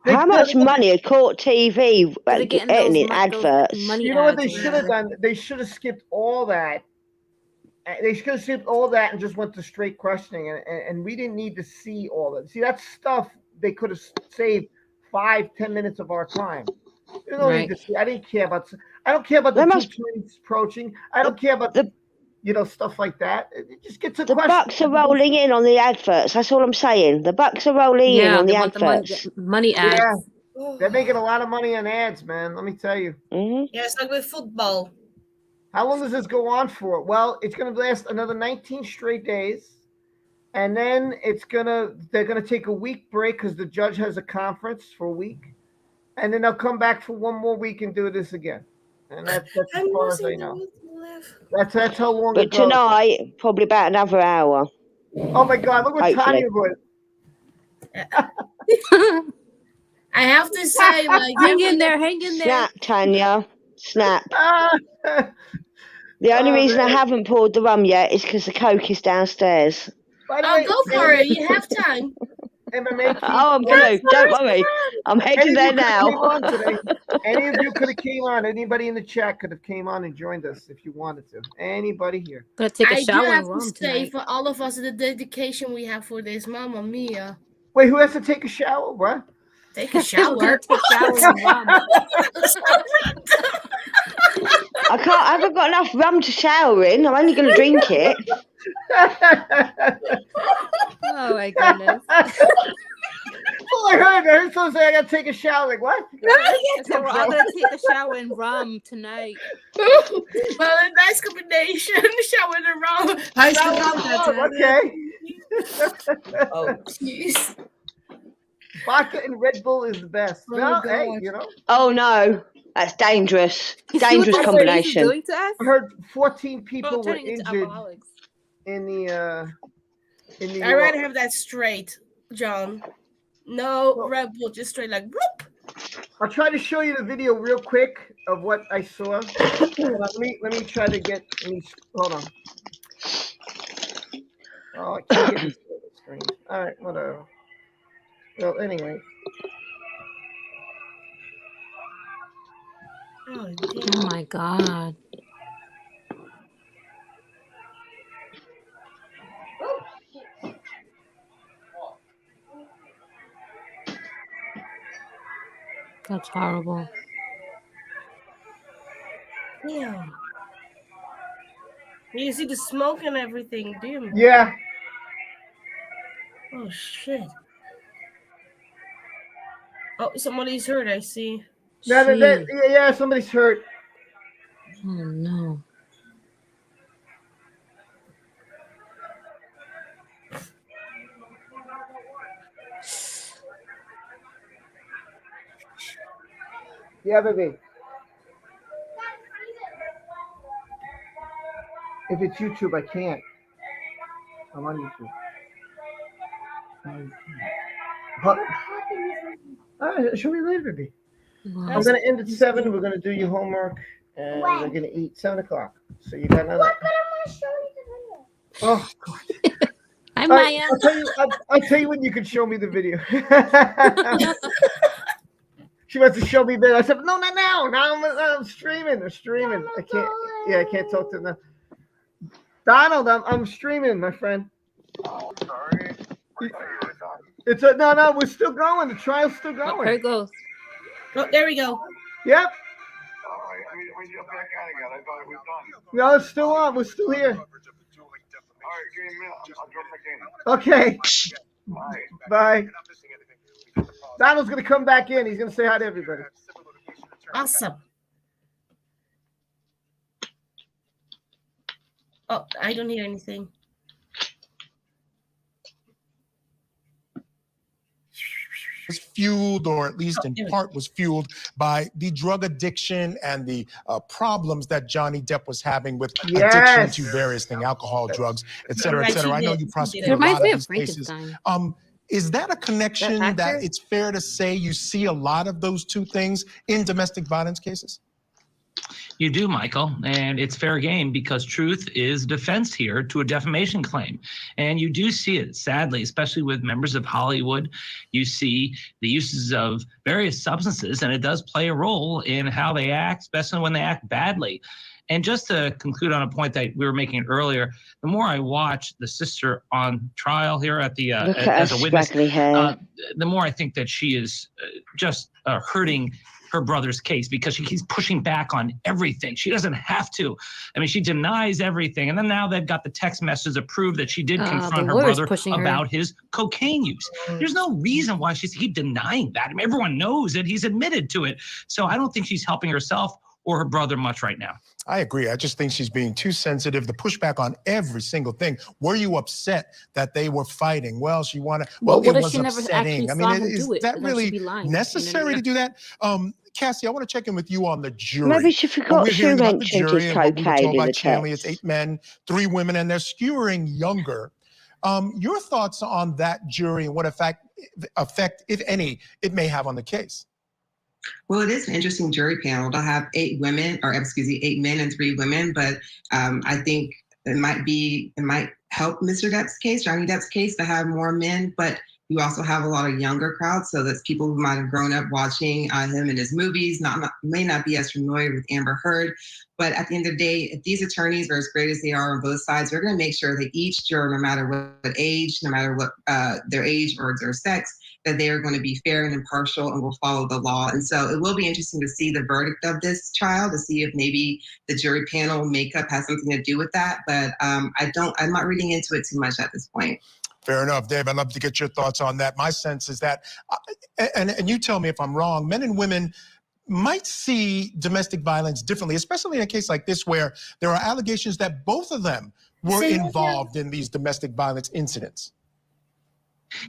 How much money a Court TV They're getting editing those adverts? money You know what ads they or should have whatever. done? They should have skipped all that. They should have skipped all that and just went to straight questioning, and we didn't need to see all that. See, that's stuff they could have saved 5-10 minutes of our time. You don't need to see. I don't care about the two trains approaching. I don't care about stuff like that. It just gets a The question. bucks are rolling in on the adverts. That's all I'm saying. The bucks are rolling in on the adverts. Money ads. Yeah, they're making a lot of money on ads, man. Let me tell you. Mm-hmm. Yeah, it's like with football. How long does this go on for? Well, it's going to last another 19 straight days. And then they're going to take a week break because the judge has a conference for a week. And then they'll come back for one more week and do this again. And that's as far as I know. That's how long But it goes. tonight, probably about another hour. Oh my God, look what Hopefully. Tanya was. I have to say, like, hang in there. Snap, Tanya. Snap. The only reason I haven't poured the rum yet is because the Coke is downstairs. Oh, go for it. You have time. MMA. Oh, I'm gonna. Don't worry. I'm heading there now. Any of you could have came on. Anybody in the chat could have came on and joined us if you wanted to. Anybody here. Gonna take a I shower do and have to rum say tonight. for all of us the dedication we have for this, Mamma Mia. Wait, who has to take a shower? What? Take a shower. Take a shower in rum. I haven't got enough rum to shower in. I'm only going to drink it. Oh my goodness. Oh, I heard someone say I gotta take a shower. Like, what? So we're all gonna take a shower in rum tonight. Well, a nice combination. Shower in rum. High school Oh, okay. Oh, jeez. Vodka and Red Bull is the best. Oh, Well, God. hey, you know. Oh no, that's dangerous. You see what Dangerous this combination. lady's doing to us? I heard 14 We're people were turning into injured alcoholics. in the New I'd York. rather have that straight, John. No Red Bull, just straight like whoop. I'll try to show you the video real quick of what I saw. let me try to get. Hold on. Oh, I can't get this screen. All right, whatever. Well, anyway. Oh my god. That's horrible. Yeah. You see the smoke and everything, dude. Yeah. Oh shit. Oh, somebody's hurt. I see. Yeah, somebody's hurt. Oh no. Yeah, baby. If it's YouTube, I can't. I'm on YouTube. All right, show me later, baby. Wow. I'm gonna end at 7. We're gonna do your homework, and we're gonna eat 7 o'clock. So you got another. What? But I'm gonna show you the video. Oh God. Hi, All Maya. right, I'll tell you when you can show me the video. She wants to show me video. I said, no, not now. Now I'm streaming. I'm streaming. I can't. Yeah, I can't talk to them. Donald, I'm streaming, my friend. Oh, sorry. It's a no. We're still going. The trial's still going. Oh, there it goes. Oh, there we go. Yep. All right. We just back out again. I thought it was done. No, it's still on. We're still here. All right, give me a minute. I'll jump back in. Okay. Bye. Donald's gonna come back in. He's gonna say hi to everybody. Awesome. Oh, I don't hear anything. Was fueled, or at least in part was fueled, by the drug addiction and the problems that Johnny Depp was having with addiction to various things, alcohol, drugs, et cetera, et cetera. I know you prosecuted a lot of these cases. Is that a connection that it's fair to say you see a lot of those two things in domestic violence cases? You do, Michael, and it's fair game because truth is defense here to a defamation claim. And you do see it, sadly, especially with members of Hollywood. You see the uses of various substances, and it does play a role in how they act, especially when they act badly. And just to conclude on a point that we were making earlier, the more I watch the sister on trial here at the as a witness, the more I think that she is just hurting her brother's case because she keeps pushing back on everything. She doesn't have to. I mean, she denies everything. And then now they've got the text message to prove that she did confront her brother about his cocaine use. There's no reason why she's keep denying that. I mean, everyone knows it. He's admitted to it. So I don't think she's helping herself or her brother much right now. I agree. I just think she's being too sensitive. The pushback on every single thing. Were you upset that they were fighting? Well, she wanted. Well, it was upsetting. I mean, is that really necessary to do that? Cassie, I want to check in with you on the jury. Maybe she forgot she mentioned his cocaine in the Chanley, it's 8 men, 3 women, and they're skewing younger. Your thoughts on that jury and what effect, if any, it may have on the case? Well, it is an interesting jury panel to have 8 men and 3 women, but I think it might help Mr. Depp's case, Johnny Depp's case, to have more men. But You also have a lot of younger crowds, so that's people who might have grown up watching him in his movies, may not be as familiar with Amber Heard. But at the end of the day, if these attorneys are as great as they are on both sides, they're going to make sure that each juror, no matter what age, no matter what their age or their sex, that they are going to be fair and impartial and will follow the law. And so it will be interesting to see the verdict of this trial, to see if maybe the jury panel makeup has something to do with that. But I'm not reading into it too much at this point. Fair enough, Dave. I'd love to get your thoughts on that. My sense is that, and you tell me if I'm wrong, men and women might see domestic violence differently, especially in a case like this where there are allegations that both of them were involved in these domestic violence incidents.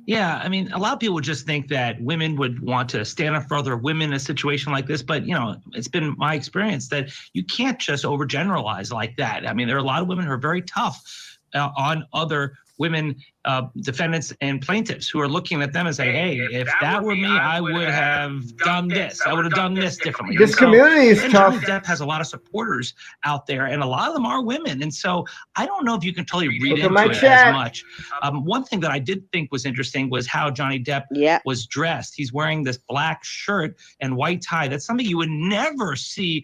Yeah, I mean, a lot of people would just think that women would want to stand up for other women in a situation like this. But, you know, it's been my experience that you can't just overgeneralize like that. I mean, there are a lot of women who are very tough on other women defendants and plaintiffs who are looking at them and say, hey, if that were me, I would have done this. I would have done this differently. This community is tough. Johnny Depp has a lot of supporters out there, and a lot of them are women. And so I don't know if you can totally read into it as much. One thing that I did think was interesting was how Johnny Depp was dressed. He's wearing this black shirt and white tie. That's something you would never see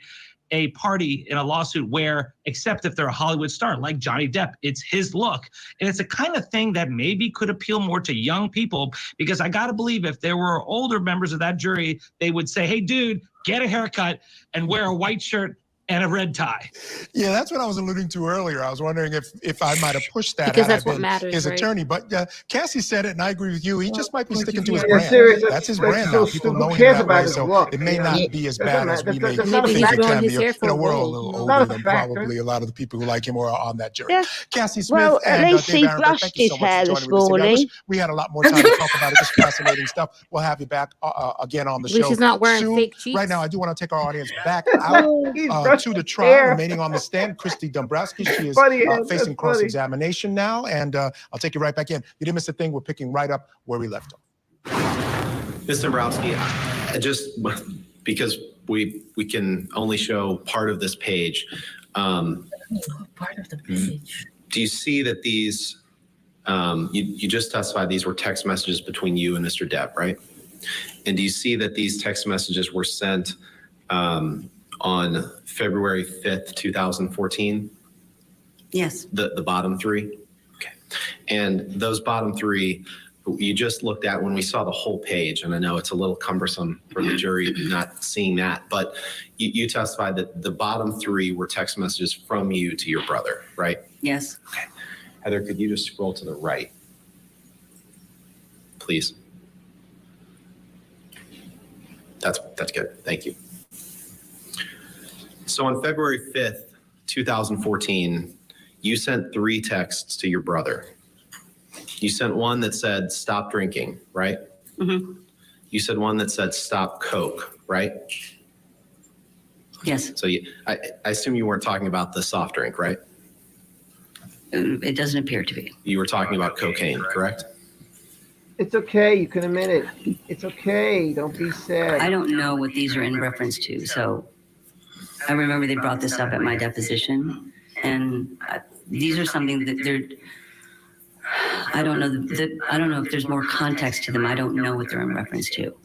a party in a lawsuit wear, except if they're a Hollywood star like Johnny Depp. It's his look. And it's a kind of thing that maybe could appeal more to young people, because I got to believe if there were older members of that jury, they would say, hey, dude, get a haircut and wear a white shirt and a red tie. Yeah, that's what I was alluding to earlier. I was wondering if I might have pushed that Because had that's I what been matters, his right? attorney. But Cassie said it, and I agree with you. He just might be sticking to his Yeah, brand. serious. That's his That's brand so now. People stupid. know Who him cares that about way, his so look? it may You know? not be as bad as we may that's not a think it factor. can be. His hair for You know, a we're role, all a little you know? older Not a than factor. probably a lot of the people who like him are on that jury. Yeah. Cassie Smith Well, at and least Dave he Aaron, brushed thank you his so much hair for this joining me this evening. I morning. wish we had a lot more time to talk about it. Just fascinating stuff. We'll have you back again on the At least show he's not wearing soon. fake cheeks. Right now, I do want to take our audience back out to the trial. Remaining on the stand, Christy Dombrowski. She is facing cross-examination now, and I'll take you right back in. You didn't miss a thing. We're picking right up where we left off. Ms. Dombrowski, just because we can only show part of this page. Part of the page. Do you see that these, you just testified these were text messages between you and Mr. Depp, right? And do you see that these text messages were sent on February 5th, 2014? Yes. The bottom three? Okay. And those bottom three, you just looked at when we saw the whole page, and I know it's a little cumbersome for the jury not seeing that, but you testified that the bottom three were text messages from you to your brother, right? Yes. Okay. Heather, could you just scroll to the right, please? That's good. Thank you. So on February 5th, 2014, you sent 3 texts to your brother. You sent one that said, stop drinking, right? Mm-hmm. You said one that said, stop Coke, right? Yes. So I assume you weren't talking about the soft drink, right? It doesn't appear to be. You were talking about cocaine, correct? It's okay. You can admit it. It's okay. Don't be sad. I don't know what these are in reference to. So I remember they brought this up at my deposition, and these are something that they're, I don't know if there's more context to them. I don't know what they're in reference to.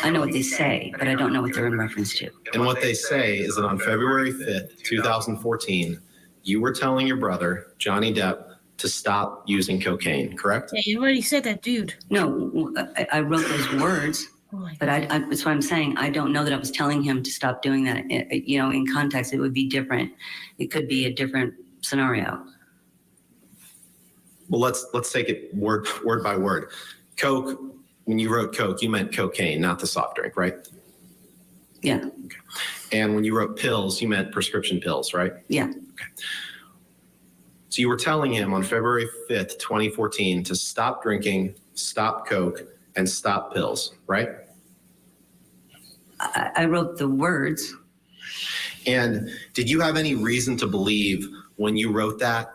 I know what they say, but I don't know what they're in reference to. And what they say is that on February 5th, 2014, you were telling your brother, Johnny Depp, to stop using cocaine, correct? Yeah, you already said that, dude. No, I wrote those words, but that's why I'm saying I don't know that I was telling him to stop doing that. You know, in context, it would be different. It could be a different scenario. Well, let's take it word by word. Coke, when you wrote Coke, you meant cocaine, not the soft drink, right? Yeah. Okay. And when you wrote pills, you meant prescription pills, right? Yeah. Okay. So you were telling him on February 5th, 2014 to stop drinking, stop Coke, and stop pills, right? I wrote the words. And did you have any reason to believe when you wrote that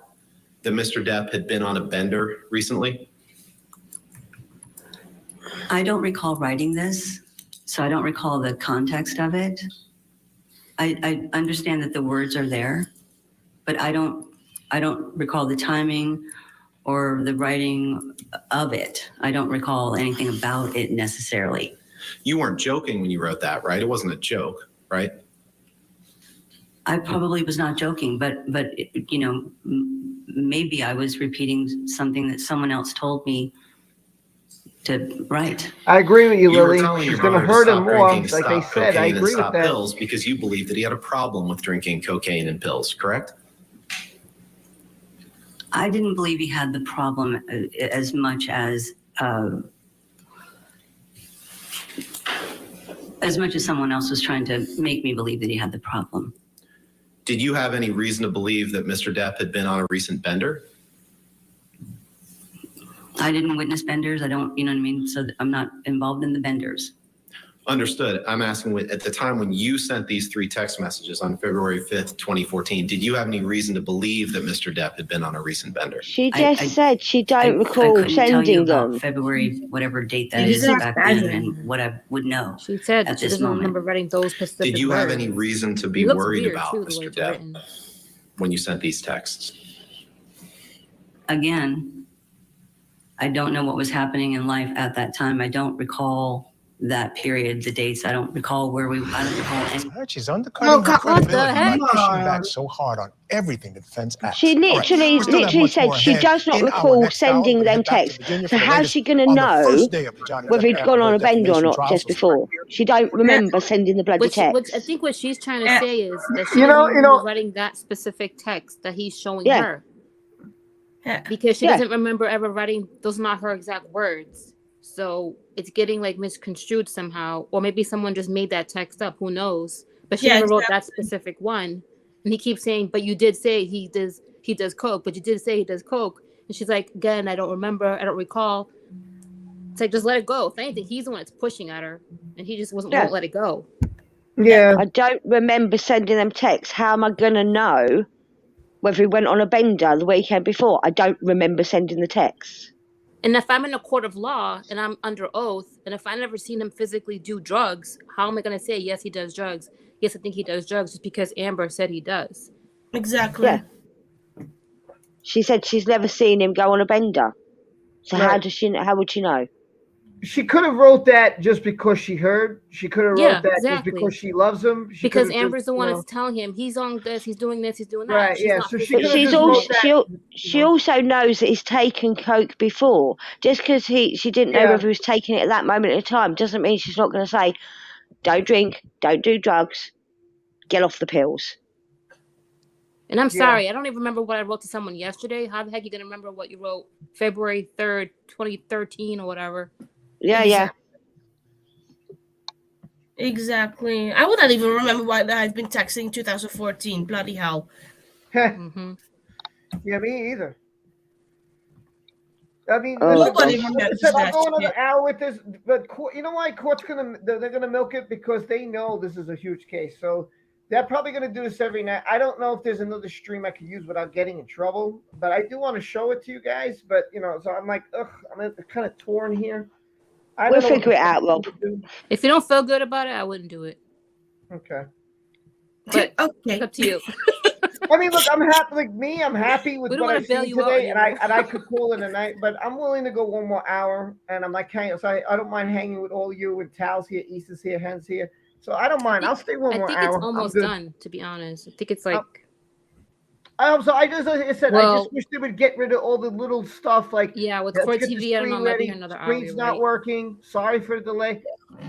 Mr. Depp had been on a bender recently? I don't recall writing this, so I don't recall the context of it. I understand that the words are there, but I don't recall the timing or the writing of it. I don't recall anything about it necessarily. You weren't joking when you wrote that, right? It wasn't a joke, right? I probably was not joking, but you know, maybe I was repeating something that someone else told me to write. I agree with you, You were Lily. telling She's your going to brother hurt to him stop more. drinking, Like I stop said, I cocaine, and agree with stop that. pills because you believed that he had a problem with drinking cocaine and pills, correct? I didn't believe he had the problem as much as someone else was trying to make me believe that he had the problem. Did you have any reason to believe that Mr. Depp had been on a recent bender? I didn't witness benders. I don't, you know what I mean? So I'm not involved in the benders. Understood. I'm asking, at the time when you sent these 3 text messages on February 5th, 2014, did you have any reason to believe that Mr. Depp had been on a recent bender? She just said she don't recall couldn't tell you sending about them. February, whatever date that Yeah, is she's back badgering then, her. and what I would know. She said at she this doesn't moment. remember writing those specific Did you have words. any reason to It be looks worried weird, about too, the way Mr. it's Depp written. when you sent these texts? Again, I don't know what was happening in life at that time. I don't recall that period, the dates. I don't recall I don't recall any. All right, she's undercutting her what the credibility by heck? pushing back so hard on everything the defense asks. She All right, we still have literally much said more she ahead. does not In our recall next hour, we're sending gonna them head back to texts. Virginia So for the how's latest she going to on the know first day of the Johnny whether Depp he'd gone Amber on a Heard bender or defamation not trial? just So before? She don't remember sending the bloody Which text. I think what she's trying to say is that she You doesn't know, remember writing that specific text that he's showing Yeah. her. Because she Yeah. doesn't remember ever writing, those are not her exact words. So it's getting like misconstrued somehow. Or maybe someone just made that text up, who knows? But she Yeah, never wrote that exactly. specific one. And he keeps saying, but you did say he does coke, but you did say he does coke. And she's like, again, I don't remember, I don't recall. It's like, just let it go. If anything, he's the one that's pushing at her. And he just won't let it go. Yeah. I don't remember sending them texts. How am I going to know whether he went on a bender the weekend before? I don't remember sending the texts. And if I'm in a court of law and I'm under oath, and if I never seen him physically do drugs, how am I going to say, yes, he does drugs? Yes, I think he does drugs just because Amber said he does. Exactly. Yeah. She said she's never seen him go on a bender. So how Right. would she know? She could have wrote that just because she heard. She could have Yeah, wrote that just exactly. because she loves him. She Because could have Amber's just, the one you that's know, telling him he's on this, he's doing that. Right, She's yeah, not so she physically could have She's just doing wrote it. that. she also knows that he's taken coke before. Just because she didn't know Yeah. whether he was taking it at that moment in time doesn't mean she's not going to say, don't drink, don't do drugs, get off the pills. And I'm Yeah. sorry, I don't even remember what I wrote to someone yesterday. How the heck are you going to remember what you wrote February 3rd, 2013 or whatever? Yeah. Exactly. I would not even remember why I've been texting 2014. Bloody hell. Mm-hmm. Yeah, me either. I mean, Oh, listen, Nobody like I remembers said, I'll that go another shit. hour with this, but you know why court's they're gonna milk it because they know this is a huge case. So they're probably gonna do this every night. I don't know if there's another stream I could use without getting in trouble, but I do want to show it to you guys. But you know, so I'm like, I'm kind of torn here. I We'll don't know what figure it out, Rob. to do. If you don't feel good about it, I wouldn't do it. Okay. But okay, it's up to you. I mean, look, I'm happy. Like me, I'm happy with We don't what wanna I've bail seen you out today, and anymore. I could call it a night. But I'm willing to go one more hour, and I'm like, hanging. So I don't mind hanging with all you and Tal's here, Easter's here, Hen's here. So I don't mind. I'll stay one I more think hour. it's almost I'm good. done, to be honest. I think it's like So I just, like I said, I Well- just wish they would get rid of all the little stuff like Yeah, with let's Court get the TV, I don't know, screen might be ready. another hour, Screen's you're not right. working. Sorry for the delay.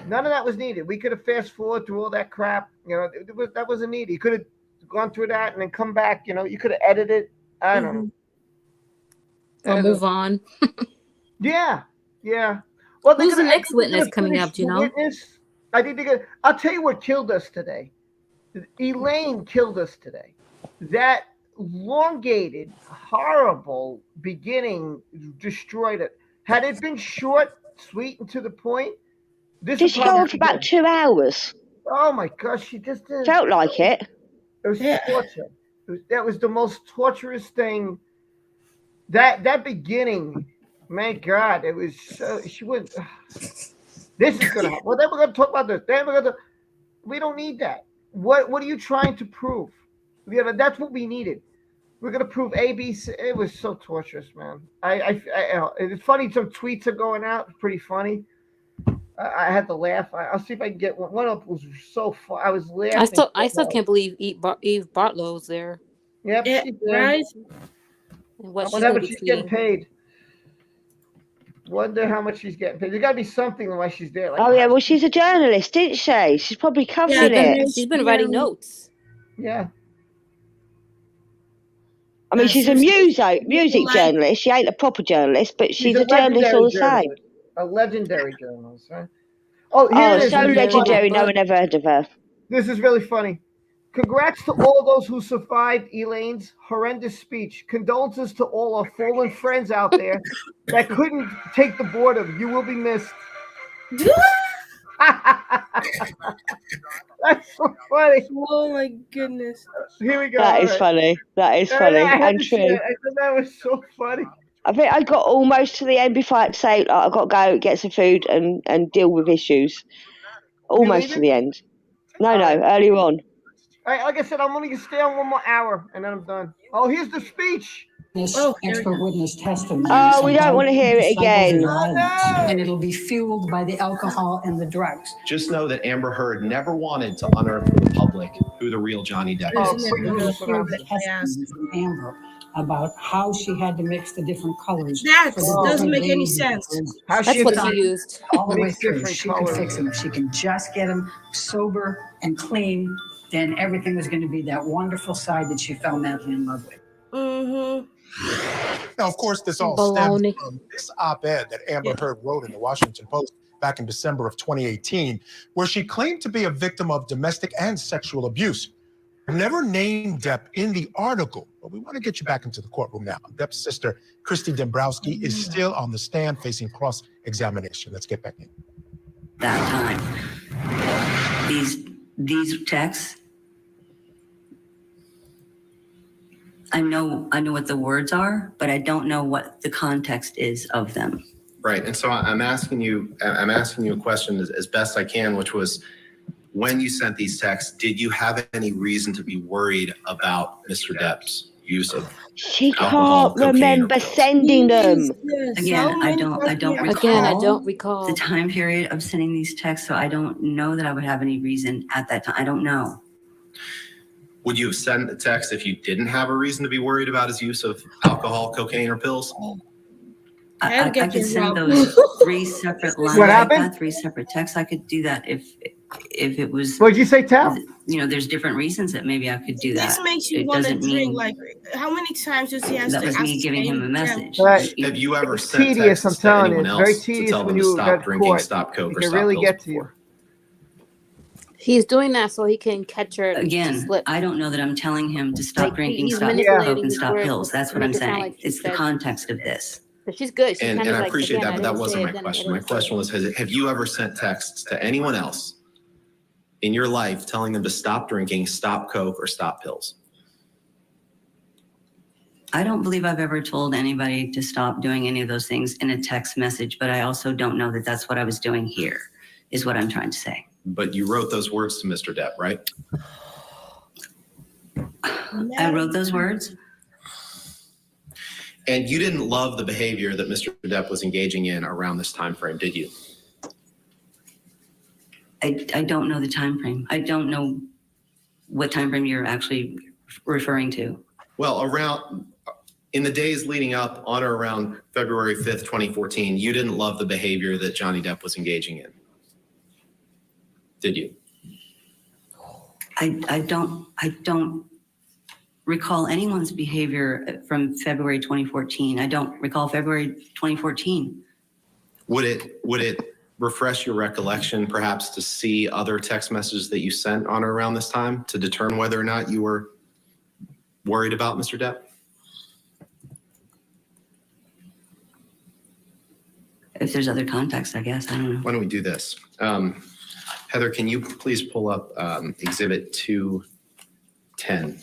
None of that was needed. We could have fast forward through all that crap. You know, that wasn't needed. You could have gone through that and then come back. You know, you could have edited. I don't know. Or move on. Yeah. Well, Who's the next witness coming up? Do you know? Witness. I think they're gonna. I'll tell you what killed us today. Elaine killed us today. That elongated, horrible beginning destroyed it. Had it been short, sweet, and to the point, this Did would she go probably on for about 2 hours? Oh my gosh, she just did. Felt like it. It was torture. That was the most torturous thing. That beginning, my God, it was so. She was. This is gonna happen. Well, then we're gonna talk about this. Then we're gonna. We don't need that. What are you trying to prove? Yeah, that's what we needed. we're gonna prove ABC. It was so torturous, man. It's funny. Some tweets are going out. Pretty funny. I had to laugh. I'll see if I can get one. One of them was so fun. I was laughing. I still can't believe Eve Bartlow's there. Yep, Yeah, she's there. right. And what I she's wonder how gonna much be she's getting tweeting. paid. Wonder how much she's getting paid. There's got to be something why she's there. Like, Oh yeah, well she's a journalist, isn't she? She's probably covering it. She's been writing notes. Yeah. I mean, she's a music journalist. She ain't a proper journalist, but she's a journalist all the same. A legendary journalist, right? Oh, here it is. So legendary, no one ever heard of her. This is really funny. Congrats to all those who survived Elaine's horrendous speech. Condolences to all our fallen friends out there that couldn't take the boredom. You will be missed. That's so funny. Oh my goodness. Here we go. That is funny. That is funny and true. I thought that was so funny. I think I got almost to the end before I had to say, like, I've got to go get some food and deal with issues. Almost to the end. No, earlier on. All right, like I said, I'm only going to stay on one more hour, and then I'm done. Oh, here's the speech. Expert witness testimony. Oh, we don't want to hear it again. And it'll be fueled by the alcohol and the drugs. Just know that Amber Heard never wanted to unearth the public who the real Johnny Depp is. You're going to hear the testimony from Amber about how she had to mix the different colors. That for the doesn't different make any days. sense. That's what she used. All the way Mix through. different She could colors. fix them. If she can just get them sober and clean, then everything was going to be that wonderful side that she fell madly in love with. Mm-hmm. Now, of course, this all Baloney. stems from this op-ed that Amber Heard wrote in the Washington Post back in December of 2018, where she claimed to be a victim of domestic and sexual abuse. Never named Depp in the article, but we want to get you back into the courtroom now. Depp's sister, Christy Dombrowski, is still on the stand facing cross-examination. Let's get back in. That time, these texts, I know what the words are, but I don't know what the context is of them. Right, and so I'm asking you a question as best I can, which was, when you sent these texts, did you have any reason to be worried about Mr. Depp's use of She alcohol, can't cocaine, or remember pills? sending them. Again, I don't recall. Again, I don't recall the time period of sending these texts, so I don't know that I would have any reason at that time. I don't know. Would you have sent the text if you didn't have a reason to be worried about his use of alcohol, cocaine, or pills? I could send those 3 separate lines. What happened? 3 separate texts. I could do that if it was. What did you say, Tal? There's different reasons that maybe I could do that. This makes you It want to doesn't drink. mean Like, how many times does he have that to was ask me giving him a them? message. Right. Have you ever It's sent tedious, I'm texts to telling you. anyone It's very else to tedious tell when them to you stop got drinking, caught. stop coke, It or can stop really pills get to you. before? He's doing that so he can catch her. Again, slip. I don't know that I'm telling him to stop Like, drinking, he's stop manipulating coke, and his stop words pills. That's to what make I'm it sound saying. like he It's the said- context of this. But she's good. She's And kind of I like, appreciate again, that, but that didn't wasn't say my it, then I question. My didn't say question it. was, have you ever sent texts to anyone else in your life telling them to stop drinking, stop coke, or stop pills? I don't believe I've ever told anybody to stop doing any of those things in a text message, but I also don't know that that's what I was doing here, is what I'm trying to say. But you wrote those words to Mr. Depp, right? I wrote those words. And you didn't love the behavior that Mr. Depp was engaging in around this time frame, did you? I don't know the time frame. I don't know what time frame you're actually referring to. Well, in the days leading up on or around February 5th, 2014, you didn't love the behavior that Johnny Depp was engaging in, did you? I don't recall anyone's behavior from February 2014. I don't recall February 2014. Would it refresh your recollection perhaps to see other text messages that you sent on or around this time to determine whether or not you were worried about Mr. Depp? If there's other context, I guess. I don't know. Why don't we do this? Heather, can you please pull up Exhibit 210?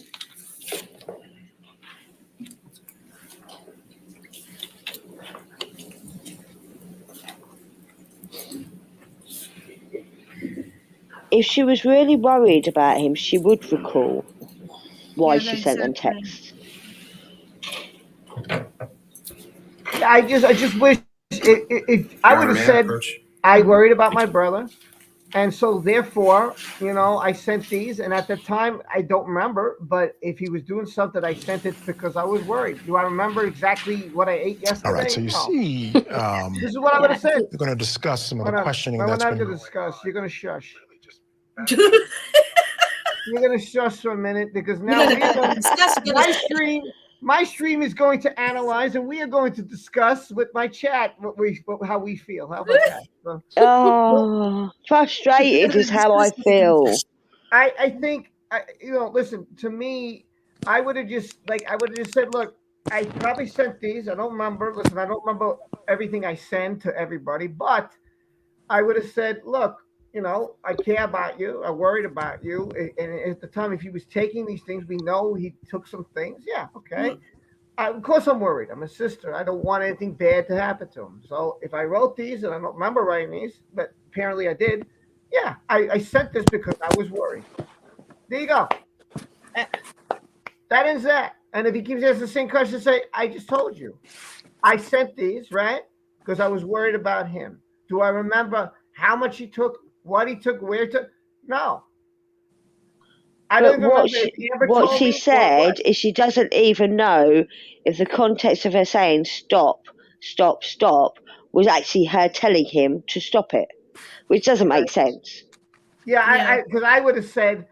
If she was really worried about him, she would recall why she sent them texts. I just wish I would have said I worried about my brother, and so therefore, I sent these, and at the time I don't remember, but if he was doing something, I sent it because I was worried. Do I remember exactly what I ate yesterday? All right, so you No. see, This is what I would have said. we're going to discuss some of the questioning We're that's not been. going to discuss. You're going to shush. You're going to shush for a minute because now my stream is going to analyze, and we are going to discuss with my chat how we feel. How about that? So, Oh, frustrated is how I feel. I think listen, to me, I would have just said, look, I probably sent these. I don't remember. Listen, I don't remember everything I send to everybody, but I would have said, look, I care about you. I worried about you. And at the time, if he was taking these things, we know he took some things. Yeah, okay. Of course, I'm worried. I'm a sister. I don't want anything bad to happen to him. So if I wrote these, and I don't remember writing these, but apparently I did, yeah, I sent this because I was worried. There you go. That is that. And if he keeps asking the same question, say, I just told you. I sent these, right? Because I was worried about him. Do I remember how much he took, what he took, where he took? No. I don't But remember what she said is she doesn't even know if the context of her saying stop, stop, stop was actually her telling him to stop it, which doesn't make sense. Yeah, because I would have said,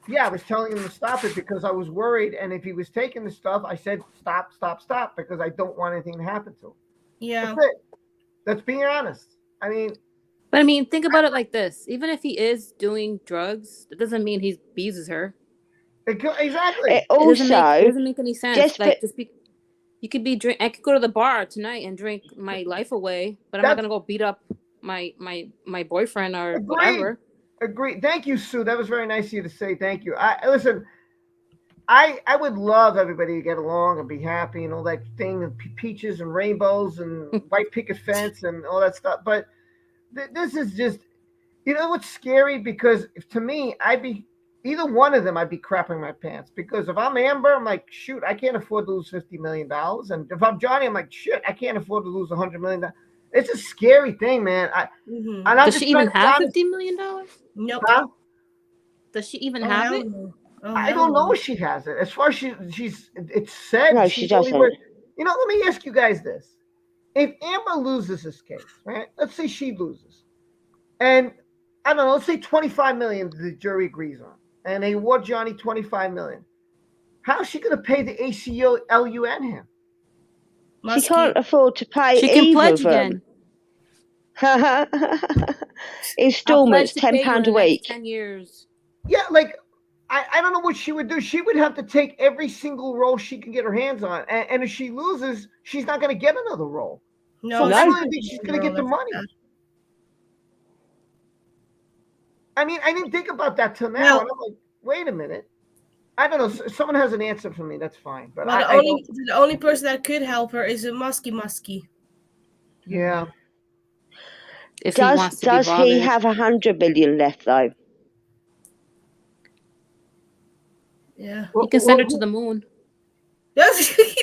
yeah, I was telling him to stop it because I was worried. And if he was taking the stuff, I said, stop, stop, stop, because I don't want anything to happen to him. Yeah. That's it. That's being honest. I mean, think about it like this. Even if he is doing drugs, that doesn't mean he abuses her. Exactly. It doesn't make any sense. You could be I could go to the bar tonight and drink my life away, but I'm not gonna go beat up my boyfriend or whatever. Agreed. Thank you, Sue. That was very nice of you to say. Thank you. Listen. I would love everybody to get along and be happy and all that thing, and peaches and rainbows and white picket fence and all that stuff. But this is just, what's scary? Because to me, either one of them, I'd be crapping my pants. Because if I'm Amber, I'm like, shoot, I can't afford to lose $50 million. And if I'm Johnny, I'm like, shit, I can't afford to lose $100 million. It's a scary thing, man. Does she even have $50 million? Nope. Huh? Does she even have it? I don't know if she has it. As far as it's said. No, she doesn't. Let me ask you guys this. If Amber loses this case, right? Let's say she loses. And I don't know, let's say 25 million the jury agrees on. And they award Johnny 25 million. How is she going to pay the ACLU and him? She can't afford to pay She can either pledge of them. Installments, £10 a week. 10 years. Yeah, like I don't know what she would do. She would have to take every single role she can get her hands on, and if she loses, she's not going to get another role. No, so I don't think she's going to get the money. I mean, I didn't think about that till now. And I'm like, wait a minute. I don't know. Someone has an answer for me. That's fine. But the only person that could help her is a Muskie. Yeah. If does he have 100 million left though? Yeah. You can send her to the moon.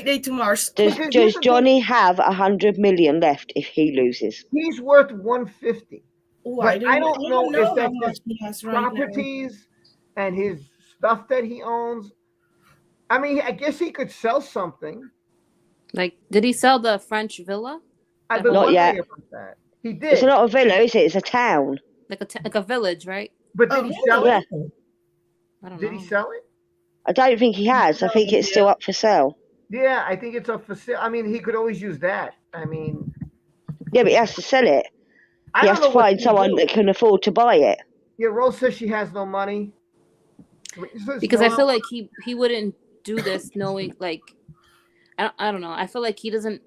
They to Mars. Does Johnny have 100 million left if he loses? He's worth 150. Ooh, but I don't know if that's how much his he has right properties and his stuff that he owns. I mean, I guess he could sell something. Like, did he sell the French villa? I've been Not yet. wondering about that. He did. It's not a villa, is it? It's a town. Like a village, right? But did he sell yeah. it? I don't Did know. he sell it? I don't think he has. I think it's still up for sale. Yeah, I think it's up for sale. I mean, he could always use that. I mean, yeah, but he has to sell it. He has to find someone that can afford to buy it. Yeah, Rose says she has no money. Because I feel like he wouldn't do this knowing, like, I don't know. I feel like he doesn't.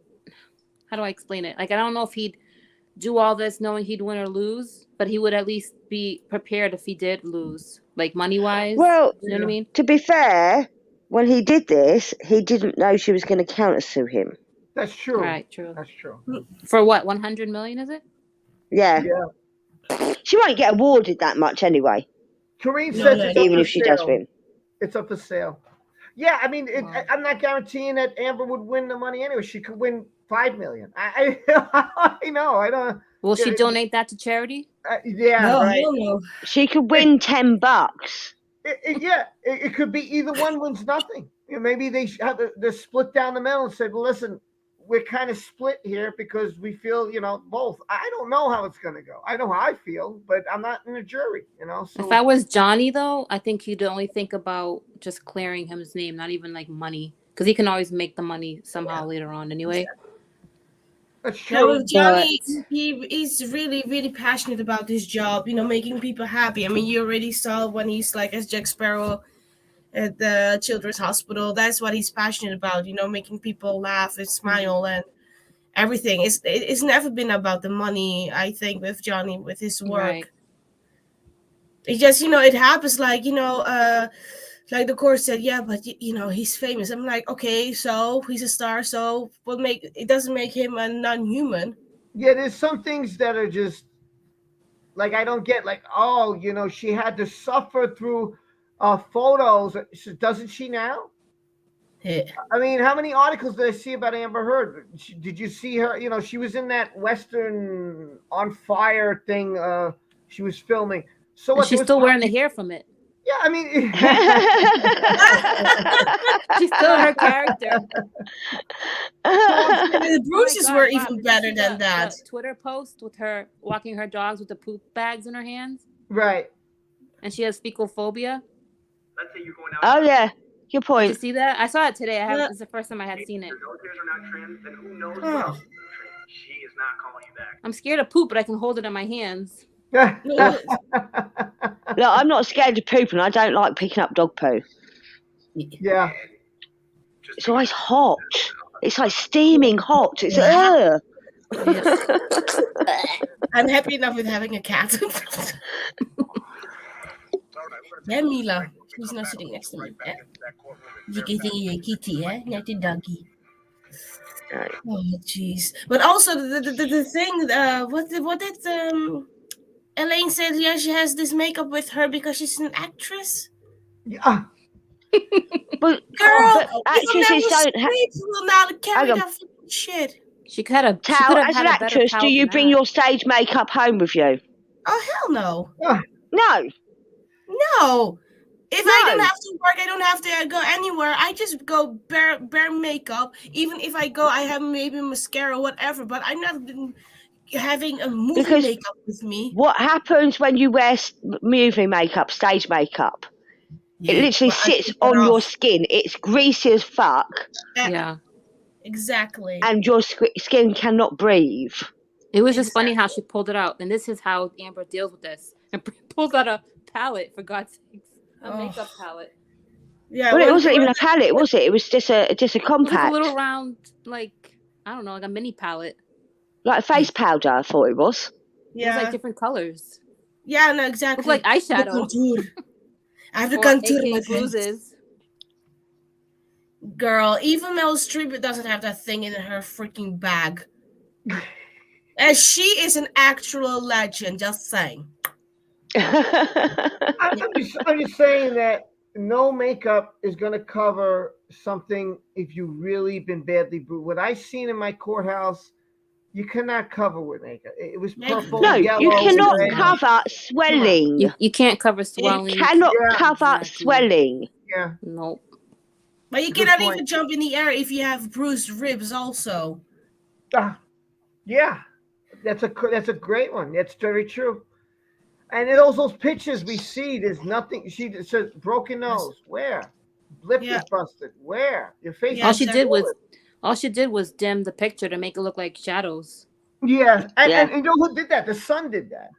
How do I explain it? Like, I don't know if he'd do all this knowing he'd win or lose, but he would at least be prepared if he did lose, like money wise. Well, you know what I mean? To be fair, when he did this, he didn't know she was going to countersue him. That's true. Right, true. That's true. For what? 100 million? Is it? Yeah. She won't get awarded that much anyway. Karine says it's even up if for she sale. does win. It's up for sale. Yeah, I mean, I'm not guaranteeing that Amber would win the money anyway. She could win $5 million. I know. I don't. Will she donate that to charity? Yeah, No, right. hell no. She could win $10. It could be either one wins nothing. Maybe they have they're split down the middle and said, well, listen, we're kind of split here because we feel, both. I don't know how it's going to go. I know how I feel, but I'm not in the jury, So If I was Johnny, though, I think he'd only think about just clearing his name, not even like money, because he can always make the money somehow later on anyway. That's Now true. with Johnny, he's really, really passionate about this job, making people happy. I mean, you already saw when he's like as Jack Sparrow at the Children's Hospital. That's what he's passionate about, making people laugh and smile and everything. It's never been about the money, I think, with Johnny, with his work. Right. It just, it happens like, like the court said, yeah, but he's famous. I'm like, okay, so he's a star, so it doesn't make him a non-human. Yeah, there's some things that are just like I don't get. Like, she had to suffer through photos. Doesn't she now? Yeah. I mean, how many articles did I see about Amber Heard? Did you see her? She was in that Western on Fire thing. She was filming. So what? She's still wearing the hair from it. Yeah, I mean, she's still her character. The bruises were even better than that. The Twitter post with her walking her dogs with the poop bags in her hands. Right. And she has fecal phobia. Let's say you're going out. Oh yeah, good point. Did you see that? I saw it today. It's the first time I had seen it. Your nose hairs are not trimmed, then who knows what else is trimmed? She is not calling you back. I'm scared of poop, but I can hold it in my hands. Look, I'm not scared of poop, and I don't like picking up dog poo. Yeah. It's always hot. It's like steaming hot. It's I'm happy enough with having a cat. Yeah, Mila. Who's not sitting next to me? You can think a kitty, eh? Not a doggy. Oh, jeez. But also the thing, what did Elaine said? Yeah, she has this makeup with her because she's an actress. Yeah. But girl, actresses don't have. Will not carry that shit. She could have. Tao, as an actress, do you bring your stage makeup home with you? Oh hell no. No. No. If I don't have to work, I don't have to go anywhere. I just go bare makeup. Even if I go, I have maybe mascara or whatever. But I'm not having a movie makeup with me. What happens when you wear movie makeup, stage makeup? Yeah, it literally sits on your skin. It's greasy as fuck. Yeah. Exactly. And your skin cannot breathe. It was just funny how she pulled it out. And this is how Amber deals with this. And pulls out a palette, for God's sakes. A makeup palette. Yeah. Well, it wasn't even a palette, was it? It was just a compact. It was like a little round, like, I don't know, like a mini palette. Like face powder, I thought it was. Yeah. It was like different colors. Yeah, no, exactly. It was like eyeshadow. I have to contour my bruises. Girl, even Meryl Streep doesn't have that thing in her freaking bag. And she is an actual legend, just saying. I'm just saying that no makeup is going to cover something if you've really been badly bruised. What I've seen in my courthouse, you cannot cover with makeup. It was purple, no, yellow. you cannot red. cover swelling. You can't cover swelling. You cannot cover swelling. Yeah. Nope. But you cannot even jump in the air if you have bruised ribs also. Yeah. That's a great one. That's very true. And in those pictures we see, there's nothing. She says broken nose. Where? Lip is busted. Where? Your face. Yeah, all she did was dim the picture to make it look like shadows. Yeah. And you know who did that? The son did that.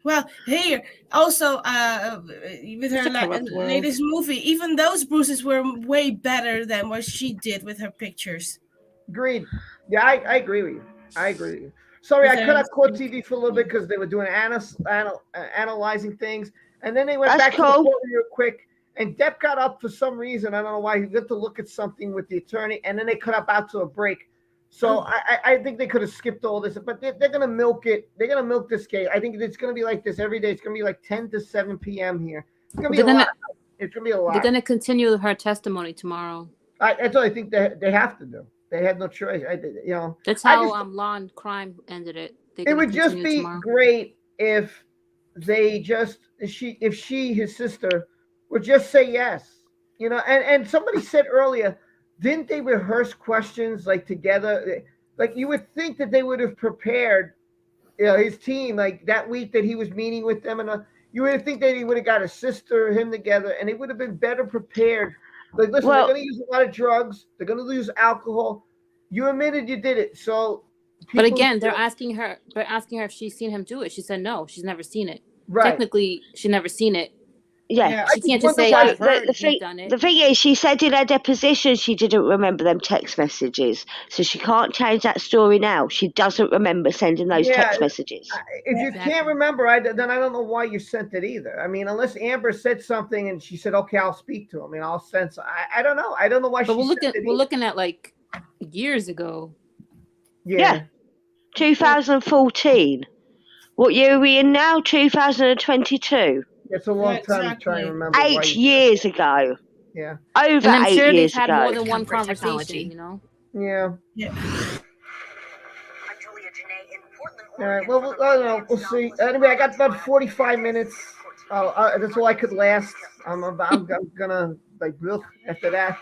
Well, here also with her latest movie, even those bruises were way better than what she did with her pictures. Agreed. Yeah, I agree with you. I agree with you. Sorry, I cut out Court TV for a little bit because they were doing analyzing things, and then they went back to the court real quick. And Depp got up for some reason. I don't know why. He got to look at something with the attorney, and then they cut up out to a break. So I think they could have skipped all this, but they're going to milk it. They're going to milk this case. I think it's going to be like this every day. It's going to be like 10 to 7 p.m. here. It's going to be a lot. It's going to be a lot. They're going to continue her testimony tomorrow. That's what I think they have to do. They had no choice. That's I how just, Law and Crime ended it. They're it gonna would just continue be tomorrow. great if his sister would just say yes. And somebody said earlier, didn't they rehearse questions like together? Like you would think that they would have prepared, his team like that week that he was meeting with them, and you would think that he would have got his sister, him together, and they would have been better prepared. Like, listen, they're going to use a lot of drugs. They're going to use alcohol. You admitted you did it, so. But again, they're asking her if she's seen him do it. She said no, she's never seen it. Right. Technically, she's never seen it. Yeah. She can't just say, So I've heard he's done it. the thing is, she said in her deposition she didn't remember them text messages. So she can't change that story now. She doesn't remember sending those text messages. If you can't remember, then I don't know why you sent it either. I mean, unless Amber said something and she said, okay, I'll speak to him. I mean, I'll send. I don't know. I don't know why but she sent it. We're looking at like years ago. Yeah. 2014. What year are we in now? 2022. It's a long time to try and remember. 8 years ago. Yeah. Over And I'm 8 sure they've years had ago. more than one conversation, you know? Yeah. All right. Well, I don't know. We'll see. Anyway, I got about 45 minutes. That's all I could last. I'm gonna like look after that.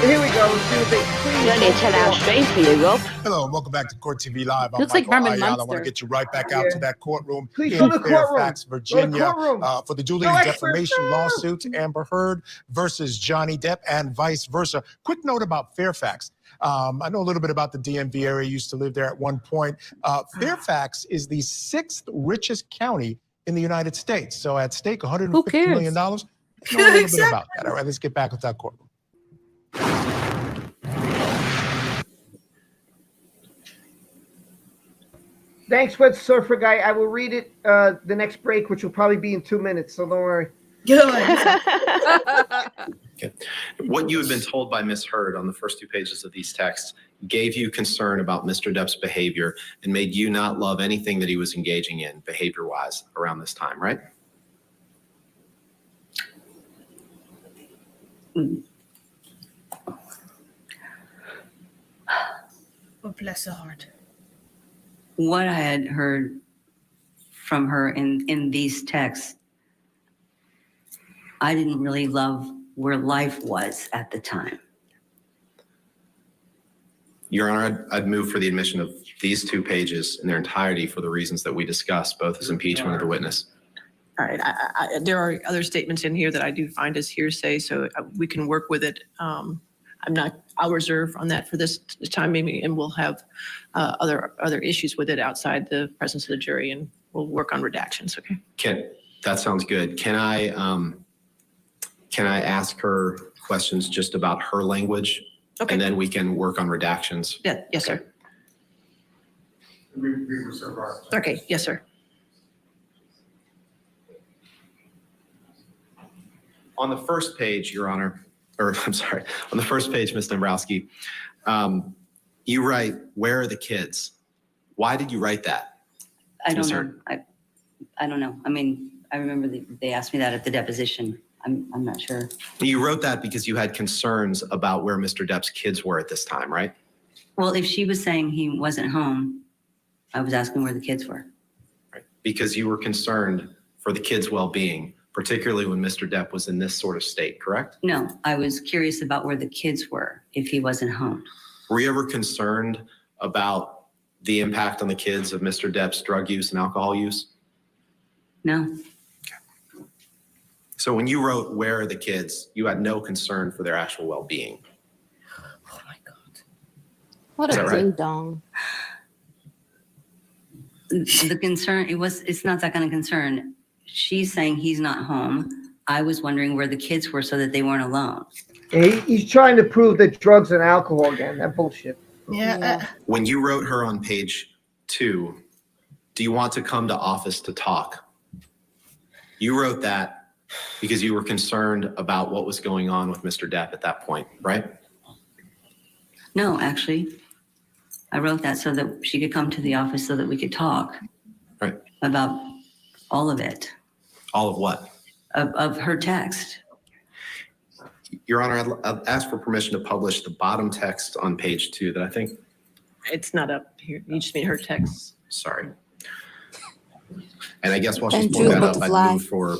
Here we go. Let's see what they only a 10-hour stream for you, Rob. Hello, and welcome back to Court TV Live. I'm Looks like Michael Herman Ayala. I Munster. want to get you right back out to that courtroom Please in go to the courtroom. Fairfax, Go to the Virginia, courtroom. for the dueling No experts. defamation lawsuit, Amber Heard versus Johnny Depp, and vice versa. Quick note about Fairfax. I know a little bit about the DMV area. I used to live there at one point. Fairfax is the 6th richest county in the United States. So at stake, $150 million. Know a little bit about that. All right, let's get back with that courtroom. Thanks, Wet Surfer Guy. I will read it the next break, which will probably be in 2 minutes, so don't worry. Okay. What you had been told by Ms. Heard on the first 2 pages of these texts gave you concern about Mr. Depp's behavior and made you not love anything that he was engaging in behavior-wise around this time, right? Oh, bless her heart. What I had heard from her in these texts, I didn't really love where life was at the time. Your Honor, I'd move for the admission of these 2 pages in their entirety for the reasons that we discussed, both as impeachment of the witness. All right, there are other statements in here that I do find as hearsay, so we can work with it. I'll reserve on that for this time, maybe, and we'll have other issues with it outside the presence of the jury, and we'll work on redactions, okay? That sounds good. Can I ask her questions just about her language? Okay. And then we can work on redactions. Yeah, yes, sir. Okay, yes, sir. On the first page, Your Honor, or I'm sorry, on the first page, Ms. Dombrowski, you write, "Where are the kids?" Why did you write that? I don't Ms. know. Heard? I don't know. I mean, I remember they asked me that at the deposition. I'm not sure. You wrote that because you had concerns about where Mr. Depp's kids were at this time, right? Well, if she was saying he wasn't home, I was asking where the kids were. Right. Because you were concerned for the kids' well-being, particularly when Mr. Depp was in this sort of state, correct? No, I was curious about where the kids were if he wasn't home. Were you ever concerned about the impact on the kids of Mr. Depp's drug use and alcohol use? No. So when you wrote, "Where are the kids?" you had no concern for their actual well-being. Oh my God. What Is a that right? ding dong. The concern, it's not that kind of concern. She's saying he's not home. I was wondering where the kids were so that they weren't alone. He's trying to prove that drugs and alcohol again. That bullshit. Yeah. When you wrote her on page 2, "Do you want to come to office to talk?" You wrote that because you were concerned about what was going on with Mr. Depp at that point, right? No, actually, I wrote that so that she could come to the office so that we could talk. Right. About all of it. All of what? Of her text. Your Honor, I'd ask for permission to publish the bottom text on page 2 that I think. It's not up here. You just made her text. Sorry. And I guess while she's And pulling Drew's that about up, to I'd fly. move for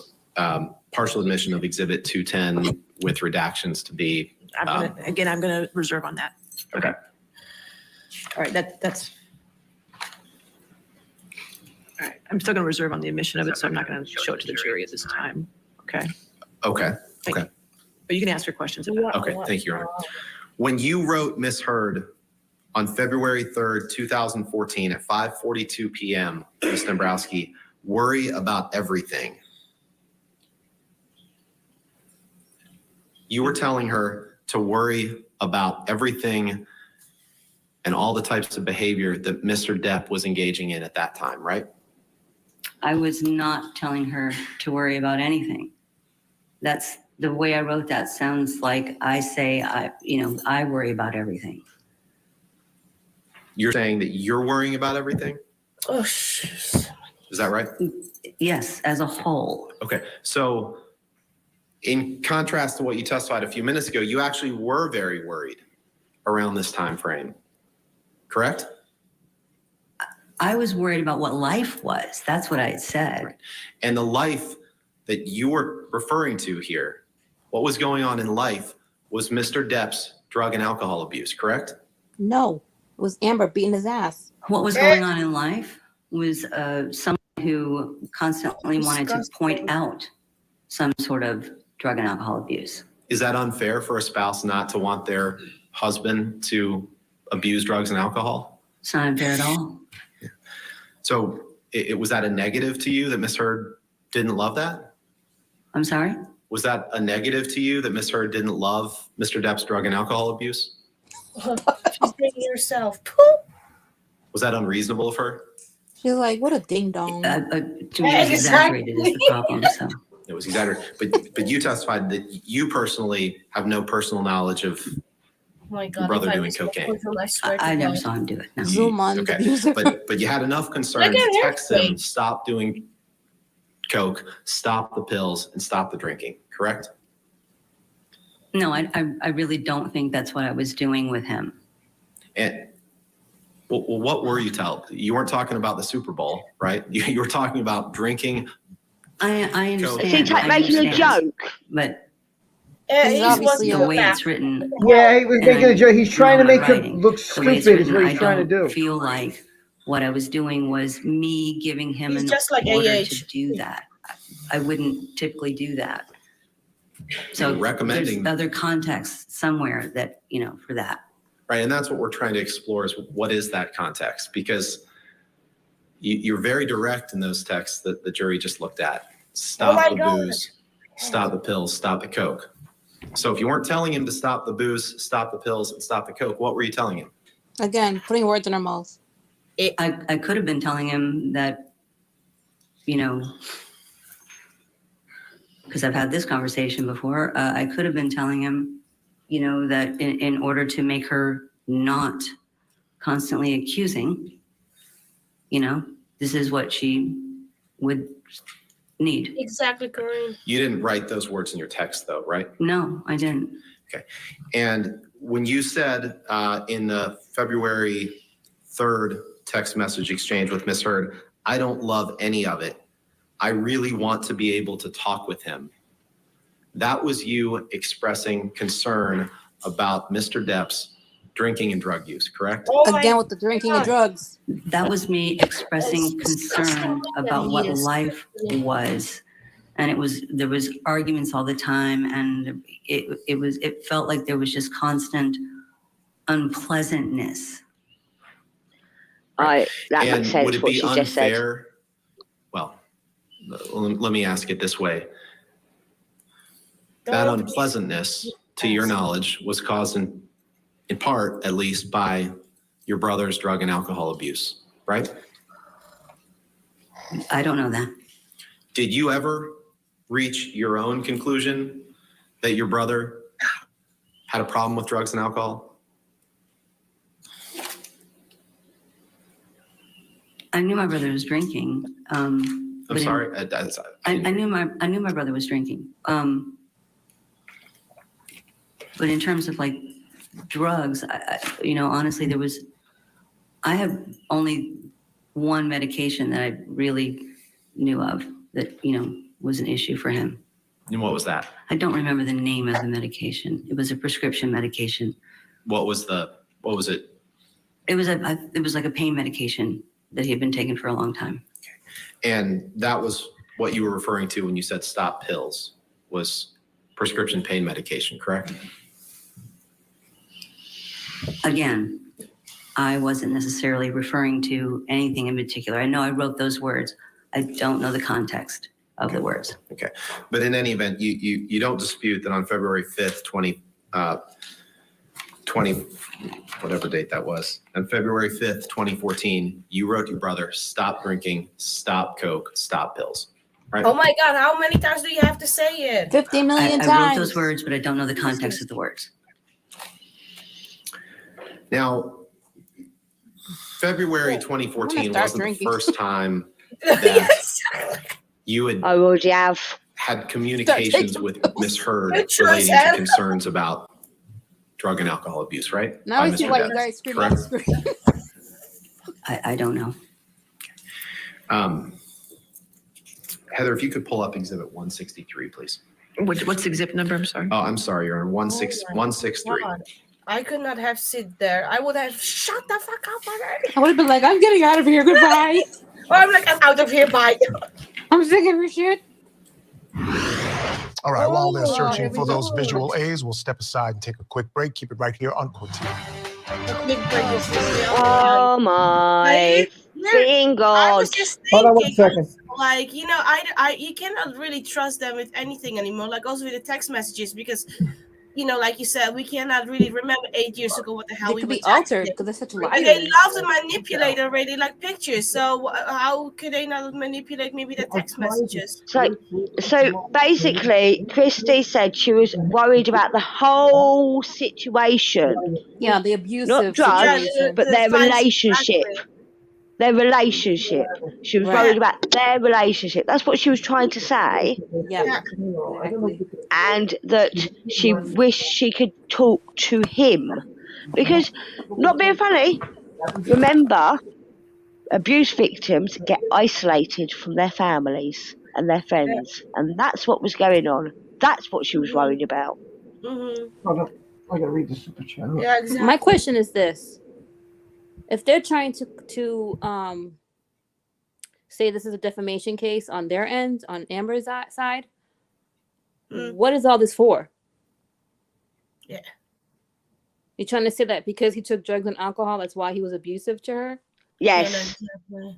partial admission of Exhibit 210 with redactions to be. I'm gonna reserve on that. Okay. All right, that's. All right, I'm still gonna reserve on the admission of it, so I'm not gonna show it to the jury at this time. Okay, Okay. Okay. but you can ask your questions about it. Okay. Thank you, Your Honor. When you wrote Ms. Heard on February 3rd, 2014 at 5:42 p.m., Ms. Dombrowski, worry about everything. You were telling her to worry about everything and all the types of behavior that Mr. Depp was engaging in at that time, right? I was not telling her to worry about anything. That's the way I wrote that sounds like I say, I worry about everything. You're saying that you're worrying about everything? Oh, shit. Is that right? Yes, as a whole. Okay. So in contrast to what you testified a few minutes ago, you actually were very worried around this time frame, correct? I was worried about what life was. That's what I had said. Right. And the life that you were referring to here, what was going on in life was Mr. Depp's drug and alcohol abuse, correct? No, it was Amber beating his ass. What was going on in life was someone who constantly wanted to point out some sort of drug and alcohol abuse. Is that unfair for a spouse not to want their husband to abuse drugs and alcohol? It's not unfair at all. So was that a negative to you that Ms. Heard didn't love that? I'm sorry? Was that a negative to you that Ms. Heard didn't love Mr. Depp's drug and alcohol abuse? She's dating herself. Was that unreasonable of her? She's like, what a ding dong. To me, it's exaggerated is the problem. So It was exaggerated. But you testified that you personally have no personal knowledge of Oh my God, your brother if I doing was with cocaine. him, I swear to I never God. saw him do it. No. Zoom on the Okay, abuser. but you had enough concern Look at to her text him, face. stop doing coke, stop the pills, and stop the drinking, correct? No, I really don't think that's what I was doing with him. And well, what were you telling? You weren't talking about the Super Bowl, right? You were talking about drinking. I Coke. understand. Is he I making a understand. joke? But He's obviously the way it's written, Yeah, he was making a joke. He's trying to make him writing. look The way it's stupid, is written, what I he's trying to don't do. feel like what I was doing was me giving him He's an just like order AH. to do that. I wouldn't typically do that. So You're recommending- there's other context somewhere that, for that. Right, and that's what we're trying to explore is what is that context? Because you're very direct in those texts that the jury just looked at. Stop my the God. booze, stop the pills, stop the coke. So if you weren't telling him to stop the booze, stop the pills, and stop the coke, what were you telling him? Again, putting words in her mouth. I could have been telling him that, because I've had this conversation before, I could have been telling him, that in order to make her not constantly accusing, this is what she would need. Exactly, Corinne. You didn't write those words in your text though, right? No, I didn't. Okay. And when you said in the February 3rd text message exchange with Ms. Heard, I don't love any of it. I really want to be able to talk with him. That was you expressing concern about Mr. Depp's drinking and drug use, correct? Again with the drinking and drugs. That was me expressing concern about what life was. And there was arguments all the time, and it felt like there was just constant unpleasantness. That And makes sense would it what be she just said. unfair? Well, let me ask it this way. That unpleasantness, to your knowledge, was caused in part, at least, by your brother's drug and alcohol abuse, right? I don't know that. Did you ever reach your own conclusion that your brother had a problem with drugs and alcohol? I knew my brother was drinking. I'm sorry. I knew my brother was drinking. But in terms of like drugs, honestly, I have only one medication that I really knew of that, was an issue for him. And what was that? I don't remember the name of the medication. It was a prescription medication. What was it? It was like a pain medication that he had been taking for a long time. And that was what you were referring to when you said stop pills, was prescription pain medication, correct? Again, I wasn't necessarily referring to anything in particular. I know I wrote those words. I don't know the context of the words. Okay. But in any event, you don't dispute that on February 5th, 20, whatever date that was, on February 5th, 2014, you wrote to your brother, stop drinking, stop coke, stop pills, right? Oh my God, how many times do you have to say it? 50 million I times. wrote those words, but I don't know the context of the words. Now, February 2014 start wasn't drinking. the first time that you had I already have. had communications with Ms. Heard Pictures, relating to Anna. concerns about drug and alcohol abuse, right? Now By we see Mr. why Depp, you guys scream correct? off the screen. I don't know. Heather, if you could pull up Exhibit 163, please. What's the exhibit number? I'm sorry. Oh, I'm sorry, you're on 163. God. I could not have sit there. I would have shut the fuck up already. I would have been like, I'm getting out of here. Goodbye. Or I'm like, I'm out of here. Bye. I'm sick of your shit. All right, while they're Oh, searching here we for those go. visual aids, we'll step aside and take a quick break. Keep it right here on Court TV. Oh my finger. I was just Hold on one thinking, second. like, I you cannot really trust them with anything anymore. Like also with the text messages, because like you said, we cannot really remember 8 years ago what the hell They we could were be altered texting. because they're such And liars. they love to manipulate already, like pictures. So how could they not manipulate maybe the text messages? So basically, Christy said she was worried about the whole situation. Yeah, the abusive Not drugs, situation. but their relationship. Their relationship. She was worried about their relationship. That's what she was trying to say. Yeah. And that she wished she could talk to him. Because, not being funny, remember, abuse victims get isolated from their families and their friends. And that's what was going on. That's what she was worried about. Mm-hmm. Hold on. I gotta read the super chat. Yeah, exactly. My question is this: if they're trying to say this is a defamation case on their end, on Amber's side, what is all this for? Yeah. You trying to say that because he took drugs and alcohol, that's why he was abusive to her? Yes.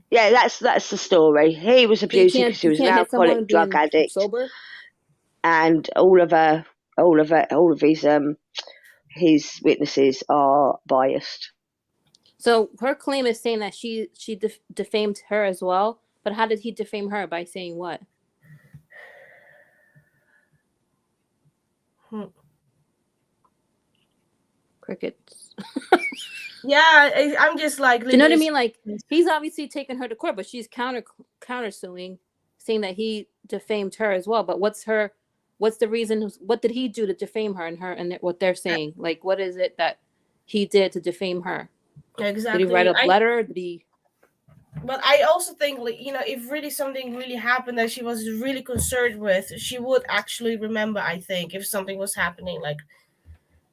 Yeah, that's the story. He was abusive because he was an alcoholic, drug addict, sober, and all of his witnesses are biased. So her claim is saying that she defamed her as well. But how did he defame her? By saying what? Crickets. Yeah, I'm just like. Do you know what I mean? Like he's obviously taken her to court, but she's countersuing, saying that he defamed her as well. But what's the reason? What did he do to defame her and what they're saying? Like, what is it that he did to defame her? Exactly. Did he write a letter? Did he? But I also think, like, if really something really happened that she was really concerned with, she would actually remember. I think if something was happening, like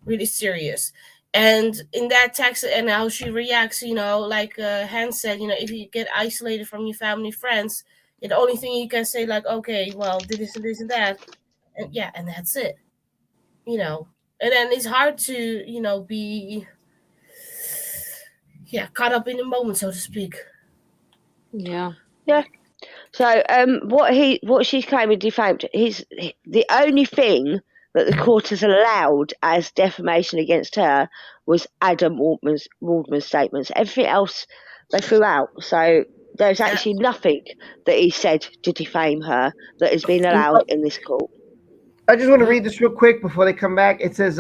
really serious. And in that text and how she reacts, like Hans said, if you get isolated from your family, friends, the only thing you can say, like, okay, well, this and this and that, and yeah, and that's it. And then it's hard to, be, caught up in the moment, so to speak. Yeah. Yeah. So what she's claiming defamed, the only thing that the court has allowed as defamation against her was Adam Waldman's statements. Everything else they threw out. So there's actually nothing that he said to defame her that has been allowed in this court. I just want to read this real quick before they come back. It says,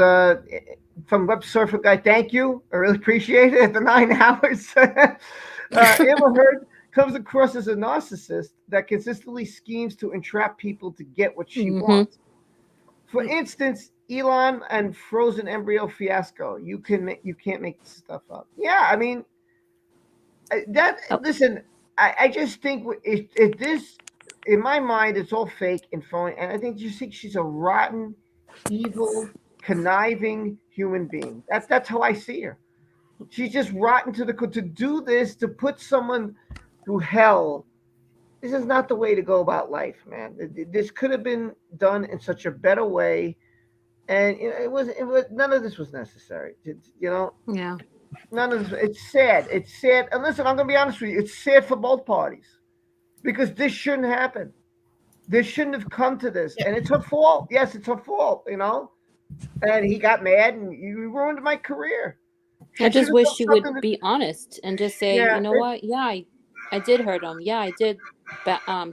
from Web Surfer Guy, thank you. I really appreciate it. After 9 hours. Amber Heard comes across as a narcissist that consistently schemes to entrap people to get what she wants. For instance, Elon and frozen embryo fiasco. You can't make this stuff up. Yeah, I mean Listen, I just think if this, in my mind, it's all fake and phony, and I think she's a rotten, evil, conniving human being. That's how I see her. She's just rotten to do this, to put someone through hell. This is not the way to go about life, man. This could have been done in such a better way, and it was none of this was necessary. Yeah. None of this. It's sad. It's sad. And listen, I'm gonna be honest with you. It's sad for both parties because this shouldn't happen. This shouldn't have come to this, and it's her fault. Yes, it's her fault. And he got mad, and you ruined my career. I just wish she would something be honest and just say, Yeah, you know what? Yeah, I did hurt him. Yeah, I did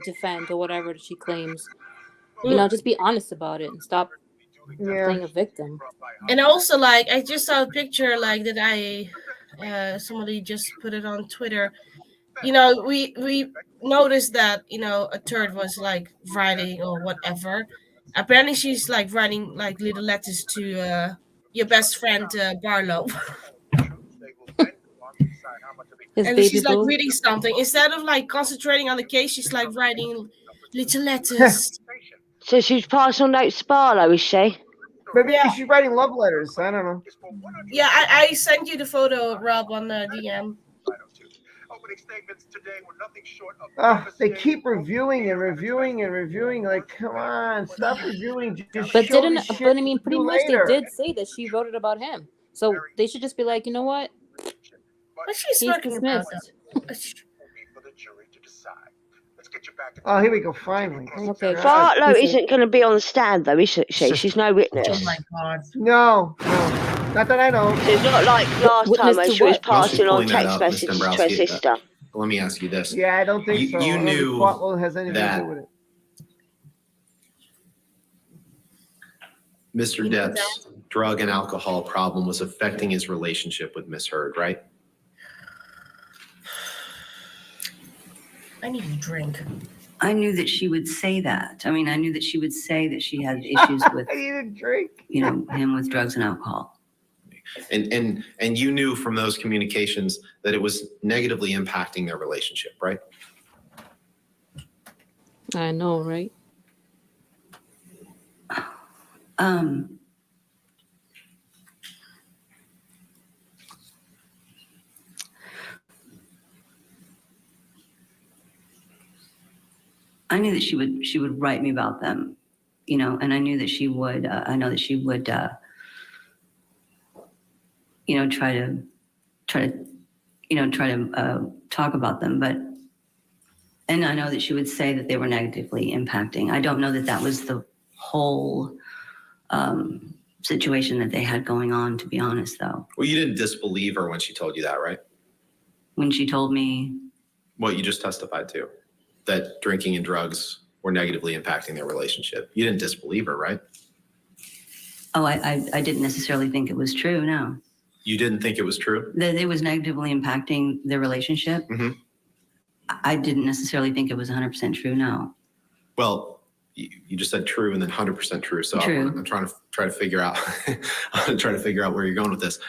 defend or whatever she claims. Just be honest about it and stop playing a victim. And also, like, I just saw a picture like that somebody just put it on Twitter. We noticed that a third was like writing or whatever. Apparently, she's like writing like little letters to your best friend Barlow. And she's like reading something instead of like concentrating on the case. She's like writing little letters. So she's passing notes to Barlow, is she? Maybe she's writing love letters. I don't know. Yeah, I sent you the photo, Rob, on the DM. They keep reviewing and reviewing and reviewing. Like, come on, stop reviewing. Just But show the shit I mean, pretty you much later. they did say that she wrote it about him. So they should just be like, you know what? What's she talking about? Oh, here we go. Finally. Okay. Barlow isn't going to be on the stand, though, is she? She's no witness. Oh my god. No, not that I know. So it's not like last time when she was passing on text messages to her sister. Let me ask you this. Yeah, I don't think so. You knew has anything to do with it. Mr. Depp's drug and alcohol problem was affecting his relationship with Miss Heard, right? I need a drink. I knew that she would say that. I mean, I knew that she would say that she had issues with, I need a drink. Him with drugs and alcohol. And you knew from those communications that it was negatively impacting their relationship, right? I know, right? I knew that she would write me about them, and I knew that she would. I know that she would, try to talk about them. And I know that she would say that they were negatively impacting. I don't know that that was the whole situation that they had going on. To be honest, though. Well, you didn't disbelieve her when she told you that, right? When she told me what you just testified to, that drinking and drugs were negatively impacting their relationship. You didn't disbelieve her, right? Oh, I didn't necessarily think it was true, no. You didn't think it was true? That it was negatively impacting their relationship? Mm-hmm. I didn't necessarily think it was 100% true, no. Well, you just said true and then 100% true. So True. I'm trying to figure out where you're going with this.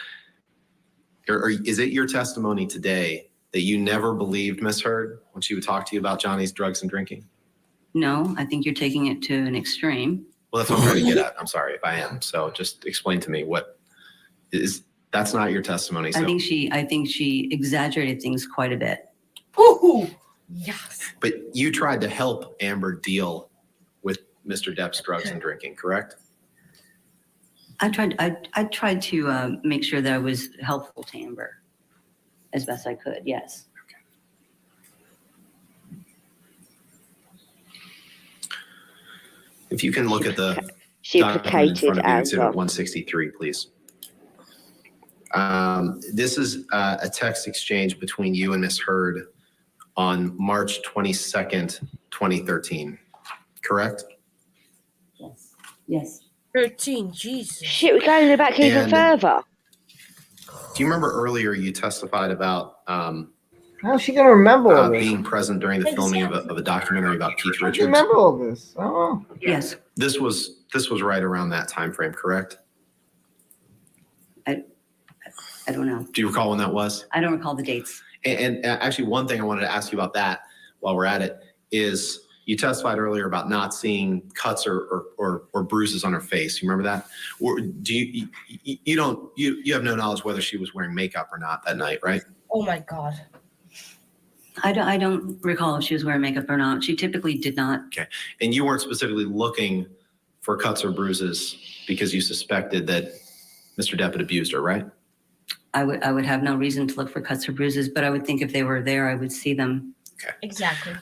Or is it your testimony today that you never believed Miss Heard when she would talk to you about Johnny's drugs and drinking? No, I think you're taking it to an extreme. Well, that's what I'm trying to get at. I'm sorry if I am. So just explain to me that's not your testimony. So. I think she exaggerated things quite a bit. Ooh, yes. But you tried to help Amber deal with Mr. Depp's drugs and drinking, correct? I tried to make sure that I was helpful to Amber as best I could. Yes. If you can look at the She document in placated front of you, Exhibit Amber. 163, please. This is a text exchange between you and Miss Heard on March 22nd, 2013, correct? Yes. Yes. 13, Jesus. Shit, we're going back even further. Do you remember earlier you testified about How's she gonna remember all this? being present during the filming of a documentary about Keith I Richards? remember all this. Oh. Yes. This was right around that time frame, correct? I don't know. Do you recall when that was? I don't recall the dates. And actually, one thing I wanted to ask you about that while we're at it is you testified earlier about not seeing cuts or bruises on her face. You remember that? Or do you have no knowledge whether she was wearing makeup or not that night, right? Oh my God. I don't recall if she was wearing makeup or not. She typically did not. Okay. And you weren't specifically looking for cuts or bruises because you suspected that Mr. Depp had abused her, right? I would have no reason to look for cuts or bruises, but I would think if they were there, I would see them. Okay. Exactly.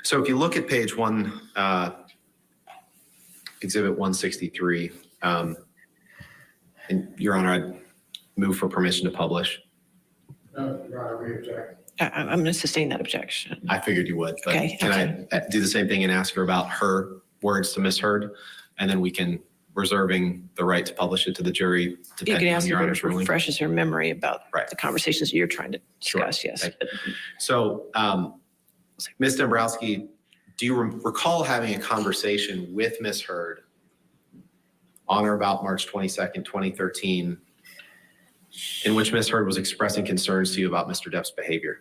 So if you look at page 1, exhibit 163, and Your Honor, I'd move for permission to publish. Your Honor, we object. I'm going to sustain that objection. I figured you would, but Okay, can I do the same thing and ask her about her words to Ms. Heard? And then we can, reserving the right to publish it to the jury, You can depending on ask Your her Honor's to ruling. refreshes her memory about Right. the conversations you're trying to discuss, yes. So, Ms. Dombrowski, do you recall having a conversation with Ms. Heard on or about March 22nd, 2013, in which Ms. Heard was expressing concerns to you about Mr. Depp's behavior?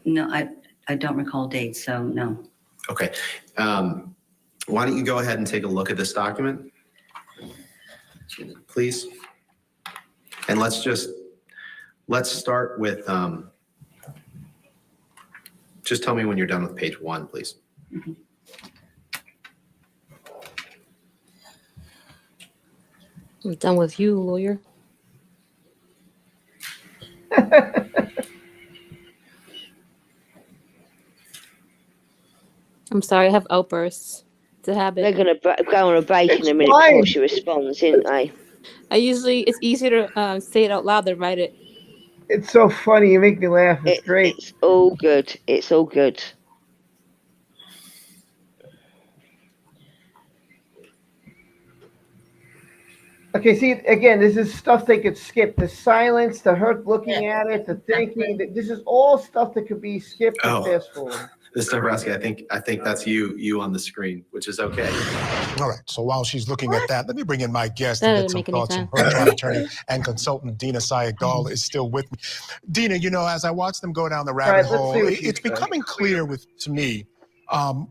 No, I don't recall dates, so no. Okay. Why don't you go ahead and take a look at this document, please? And let's start with, just tell me when you're done with page 1, please. Mm-hmm. I'm done with you, lawyer. I'm sorry, I have outbursts. It's a habit. They're going to go on a break in a minute before she responds, isn't they? It's easier to say it out loud than write it. It's so funny. You make me laugh. It's great. It's all good. It's all good. Okay, see, again, this is stuff they could skip. The silence, the her looking at it, the thinking. This is all stuff that could be skipped and fast forward. Ms. Dombrowski, I think that's you on the screen, which is okay. All right. So while she's looking at that, let me bring in my guest That to get doesn't some make any thoughts from sense. her. Trial attorney and consultant Dina Sayegh is still with me. Dina, as I watch them go down the rabbit Right, let's hole, see what she it's says. becoming clear to me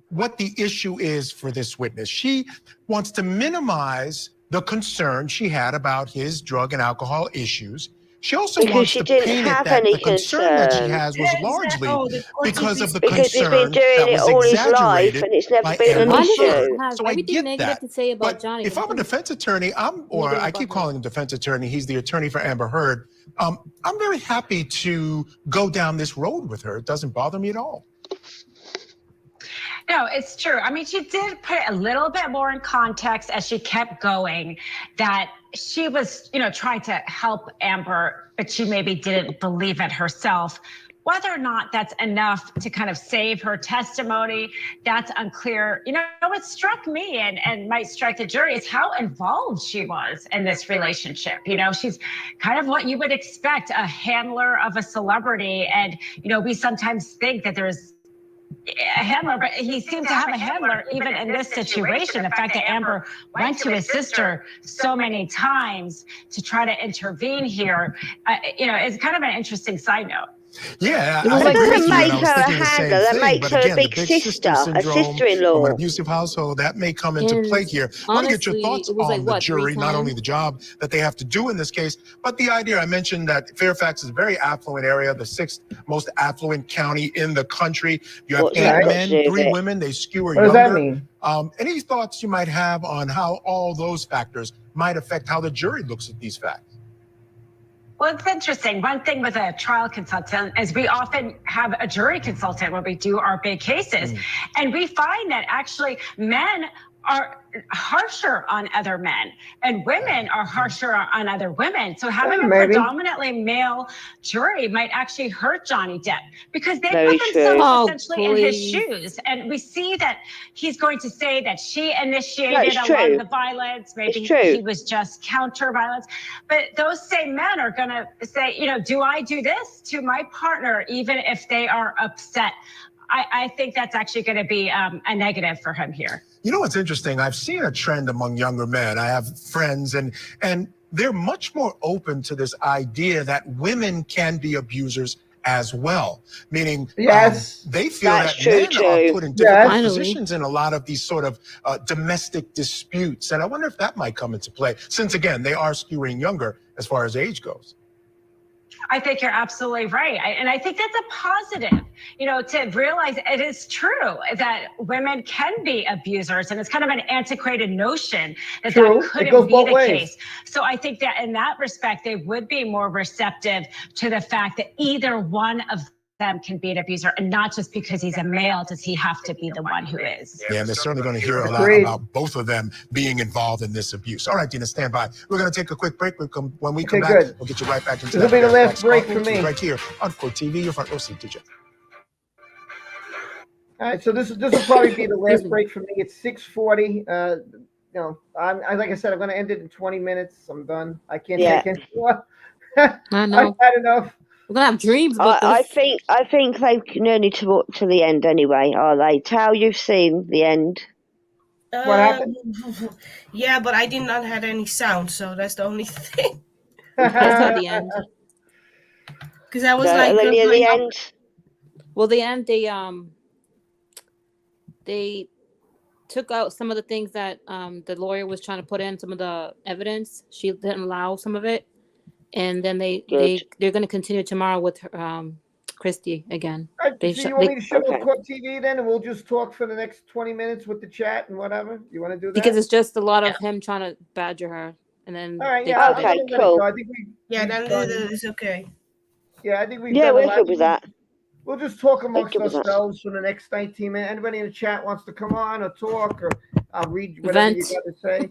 what the issue is for this witness. She wants to minimize the concern she had about his drug and alcohol issues. She also Because wants she to didn't paint it have that any the concern that she concern. has was largely because of the Because he's been concern doing that it was all his life exaggerated and it's never by been an Amber issue. Heard. So I everything get negative that. to say about But Johnny. if I'm a defense attorney, I Negative keep about calling him defense attorney. He's the attorney for Amber Heard. I'm very happy to go down this road with her. It doesn't bother me at all. No, it's true. I mean, she did put a little bit more in context as she kept going that she was, trying to help Amber, but she maybe didn't believe it herself. Whether or not that's enough to kind of save her testimony, that's unclear. What struck me and might strike the jury is how involved she was in this relationship. She's kind of what you would expect, a handler of a celebrity. And, we sometimes think that there's a handler, but he seemed to have a handler even in this situation. The fact that Amber went to his sister so many times to try to intervene here, is kind of an interesting side note. Yeah, Well, I that agree with doesn't you, make and I was her a thinking the same handler. That thing. makes But her a again, the big big sister, a syndrome sister-in-law. from an abusive household, that may come into And play here. I want to get your honestly, thoughts it was on like, the what, 3 jury, not only times? the job that they have to do in this case, but the idea. I mentioned that Fairfax is a very affluent area, the 6th most affluent county in the country. You have What's 8 that got to men, do with 3 it? women. They skew What does that mean? Any thoughts you might have on how all those factors might affect how the jury looks at these facts? Well, it's interesting. One thing with a trial consultant is we often have a jury consultant when we do our big cases. And we find that actually men are harsher on other men, and women are harsher on other women. So having a Maybe. predominantly male jury might actually hurt Johnny Depp because they Very put true. themselves Oh, essentially in his please. shoes. And we see that he's going to say that she initiated No, it's a lot true. of the violence. Maybe It's true. he was just counter violence. But those same men are going to say, you know, do I do this to my partner, even if they are upset? I think that's actually going to be a negative for him here. You know what's interesting? I've seen a trend among younger men. I have friends, and they're much more open to this idea that women can be abusers as well. Meaning, Yes. they feel That's that true men are too. put in difficult Finally. positions in a lot of these sort of domestic disputes. And I wonder if that might come into play, since again, they are skewing younger as far as age goes. I think you're absolutely right. And I think that's a positive, you know, to realize it is true that women can be abusers. And it's kind of an antiquated notion that True. that It couldn't goes be both the ways. case. So I think that in that respect, they would be more receptive to the fact that either one of them can be an abuser, and not just because he's a male does he have to be the one who is. Yeah, and they're certainly going to hear a lot Agreed. about both of them being involved in this abuse. All right, Dina, stand by. We're going to take a quick break. When we come Okay, back, good. we'll get you right back into This will be the last break for me. Right here on Court TV, your front row seat, DJ. All right, so this will probably be the last break for me. It's 6:40. You know, like I said, I'm going to end it in 20 minutes. I'm done. I can't Yeah. take any more. I know. I've had enough. We're gonna have dreams about I this. think they nearly to the end anyway, are they? Tal, you've seen the end. What happened? Yeah, but I did not have any sound, so that's the only thing. I saw the end. Because I was So, like, are they near the end? Well, the end, they took out some of the things that the lawyer was trying to put in, some of the evidence. She didn't allow some of it, and then they're going to continue tomorrow with her, Christy again. All right, so you want me to shut off Court TV then, and we'll just talk for the next 20 minutes with the chat and whatever? You want to do that? Because it's just a lot of him trying to badger her, and then All right, they yeah. cut I'm it. gonna let it go. I think it's okay. Yeah, I think we've Yeah, done a we're lot. good with that. We'll just talk amongst good with that. ourselves for the next 19 minutes. Anybody in the chat wants to come on or talk, or I'll read whatever you got to say.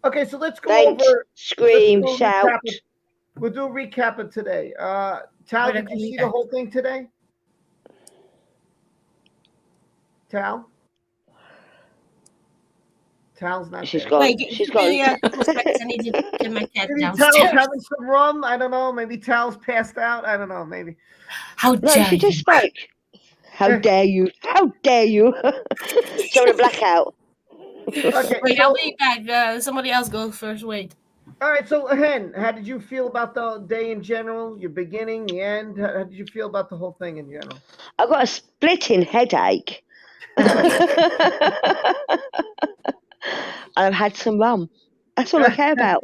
Okay, so let's go Vent, over. scream, let's do a shout. recap of- We'll do a recap of today. Tal, did you see the whole thing today? Tal? Tal's not She's there. gone. Wait, She's give gone. me a couple seconds. I need to get my cat Maybe Tal's downstairs. having some rum. I don't know. Maybe Tal's passed out. I don't know. Maybe. How No, dare she you? just spoke. How dare you? How dare you? Showing a blackout. Okay. Wait, I'll be back. Somebody else go first. Wait. All right. So, Hen, how did you feel about the day in general? Your beginning, the end. How did you feel about the whole thing in general? I've got a splitting headache. I've had some rum. That's all I care about.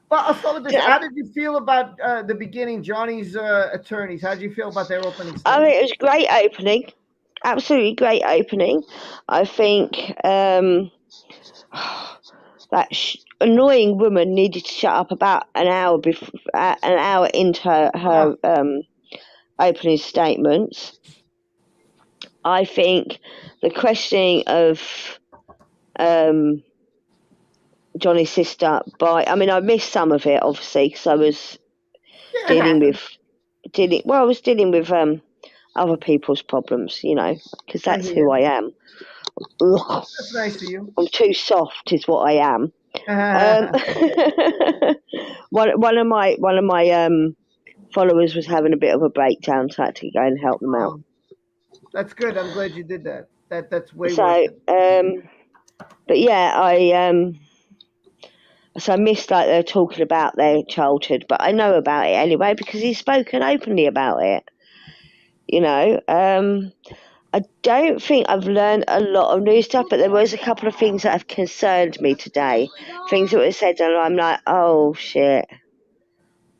Well, I'll start with this. How did you feel about the beginning, Johnny's attorneys? How did you feel about their opening statement? I mean, it was a great opening. Absolutely great opening. I think that annoying woman needed to shut up about an hour into her opening statements. I think the questioning of Johnny's sister I missed some of it obviously because I was dealing with other people's problems, you know, because that's who I am. Ugh. That's nice of you. I'm too soft, is what I am. One of my followers was having a bit of a breakdown, so I had to go and help them out. That's good. I'm glad you did that. That's way So, worse. but yeah, so I missed like they were talking about their childhood, but I know about it anyway because he's spoken openly about it. You know, I don't think I've learned a lot of new stuff, but there was a couple of things that have concerned me today. Things that were said, and I'm like, oh shit,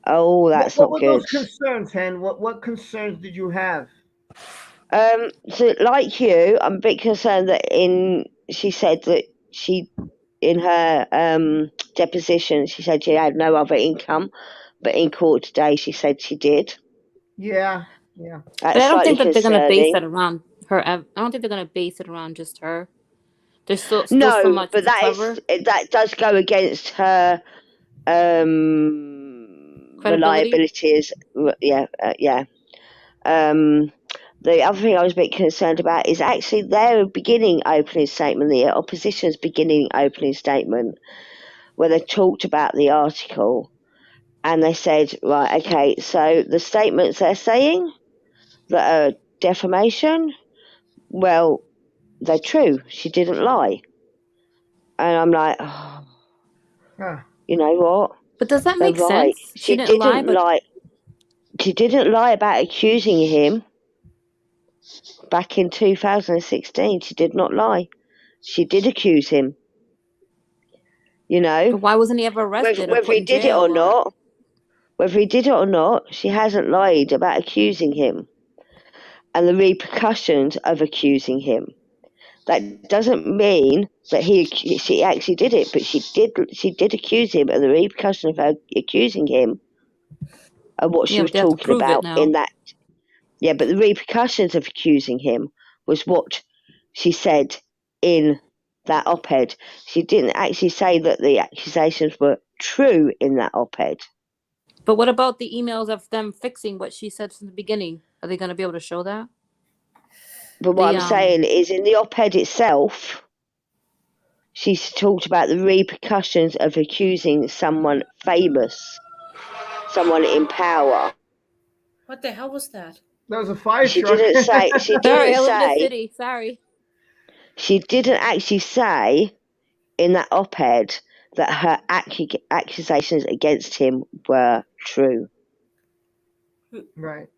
oh that's what not were good. those concerns, Hen? What concerns did you have? So like you, I'm a bit concerned that she said that in her deposition, she said she had no other income, but in court today, she said she did. Yeah. But I don't think that they're going to base it around her. I don't think they're going to base it around just her. There's still so No, much but to cover. that does go against her Credibility. reliabilities. Yeah. The other thing I was a bit concerned about is actually their beginning opening statement, the opposition's beginning opening statement, where they talked about the article, and they said, right, okay, so the statements they're saying that are defamation, well, they're true. She didn't lie. And I'm like, oh, you know what? But does that They're make right. sense? She didn't lie, but She didn't lie about accusing him back in 2016. She did not lie. She did accuse him. You know? But why wasn't he ever arrested or Whether put he in did it jail? or not, she hasn't lied about accusing him and the repercussions of accusing him. That doesn't mean that she actually did it, but she did accuse him, and the repercussion of her accusing him and what she was but they have to talking prove it about now. in that. Yeah, but the repercussions of accusing him was what she said in that op-ed. She didn't actually say that the accusations were true in that op-ed. But what about the emails of them fixing what she said from the beginning? Are they going to be able to show that? But what I'm saying is, in the op-ed itself, she talked about the repercussions of accusing someone famous, someone in power. What the hell was that? That was a fire She truck. didn't say. She didn't I live in the say. city. Sorry. She didn't actually say in that op-ed that her accusations against him were true. Right.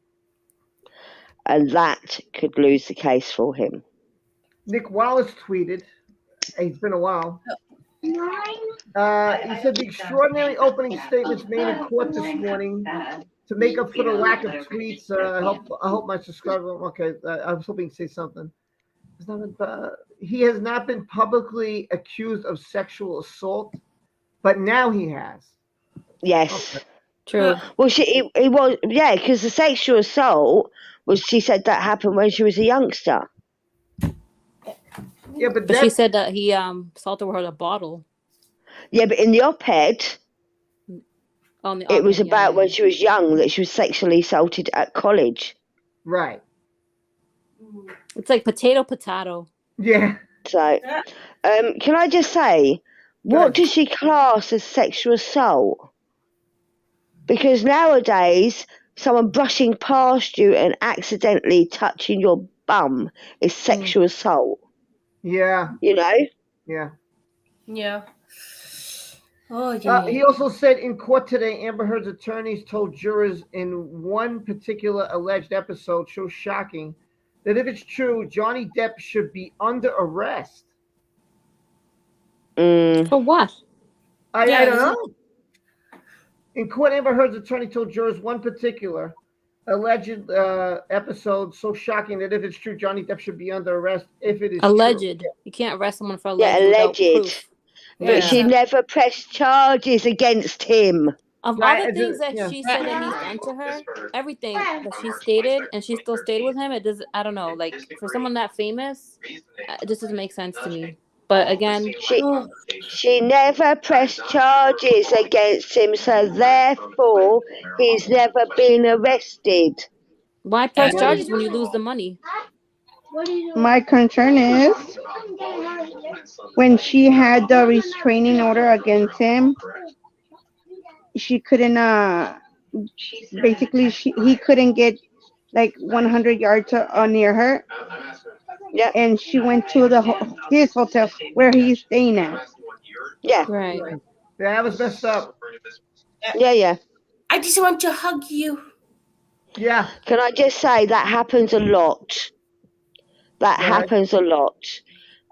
And that could lose the case for him. Nick Wallace tweeted, it's been a while. He said the extraordinary opening statements made in court this morning to make up for the lack of tweets. I hope my subscriber. Okay, I was hoping to say something. He has not been publicly accused of sexual assault, but now he has. Yes. Okay. True. Well, he was, yeah, because the sexual assault was, she said that happened when she was a youngster. Yeah, but she said that he assaulted her with a bottle. Yeah, but in the op-ed, it was about when she was young that she was sexually assaulted at college. Right. It's like potato. Yeah. So, can I just say, what does she class as sexual assault? Because nowadays, someone brushing past you and accidentally touching your bum is sexual assault. Yeah. You know? Yeah. Yeah. Oh, yeah. He also said in court today, Amber Heard's attorneys told jurors in one particular alleged episode, so shocking, that if it's true, Johnny Depp should be under arrest. For what? I don't know. In court, Amber Heard's attorney told jurors one particular alleged episode so shocking that if it's true, Johnny Depp should be under arrest. If it is Alleged. true. You can't arrest someone for alleged. Yeah, without alleged. proof. But she never pressed charges against him. Of all the things that she said that he's done to her, everything that she stated, and she still stayed with him, it does. I don't know. Like for someone that famous, it just doesn't make sense to me. But again, she never pressed charges against him, so therefore he's never been arrested. Why press charges when you lose the money? My concern is when she had the restraining order against him, she couldn't he couldn't get like 100 yards near her. Yeah. And she went to his hotel where he's staying at. Yeah. Right. Yeah, that was messed up. Yeah. I just want to hug you. Yeah. Can I just say that happens a lot? That happens a lot.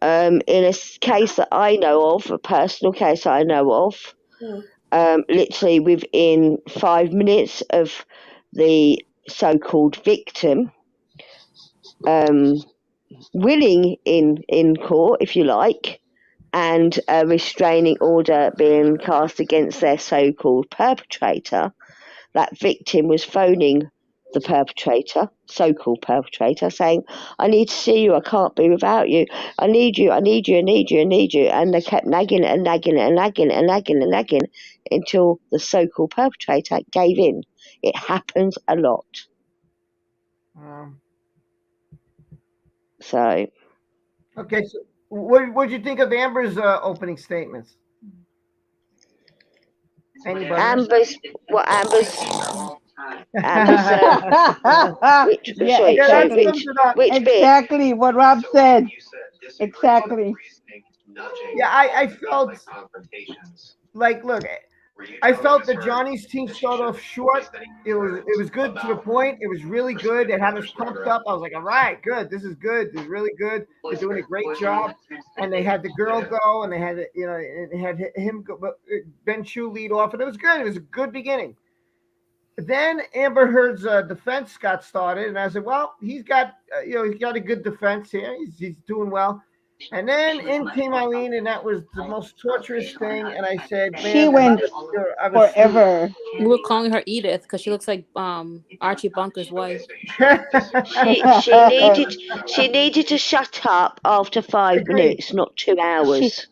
In a case that I know of, a personal case that I know of, literally within 5 minutes of the so-called victim willing in court, if you like, and a restraining order being cast against their so-called perpetrator, that victim was phoning the perpetrator, so-called perpetrator, saying, I need to see you, I can't be without you, I need you, I need you, I need you, I need you. And they kept nagging it and nagging it and nagging it and nagging and nagging until the so-called perpetrator gave in. It happens a lot. So. Okay, so what did you think of Amber's opening statements? Anybody? Amber's exactly what Rob said. Exactly. Yeah, I felt like, look, I felt that Johnny's team started off short. It was good to the point. It was really good. They had us pumped up. I was like, all right, good. This is good. This is really good. They're doing a great job. And they had the girl go, and they had and they had him go, Ben Chu lead off, and it was good. It was a good beginning. Then Amber Heard's defense got started, and I said, well, he's got he's got a good defense here. He's doing well. And then in came Eileen, and that was the most torturous thing. And I said, man, she went forever. We were calling her Edith because she looks like Archie Bunker's wife. she needed to shut up after 5 minutes, not 2 hours.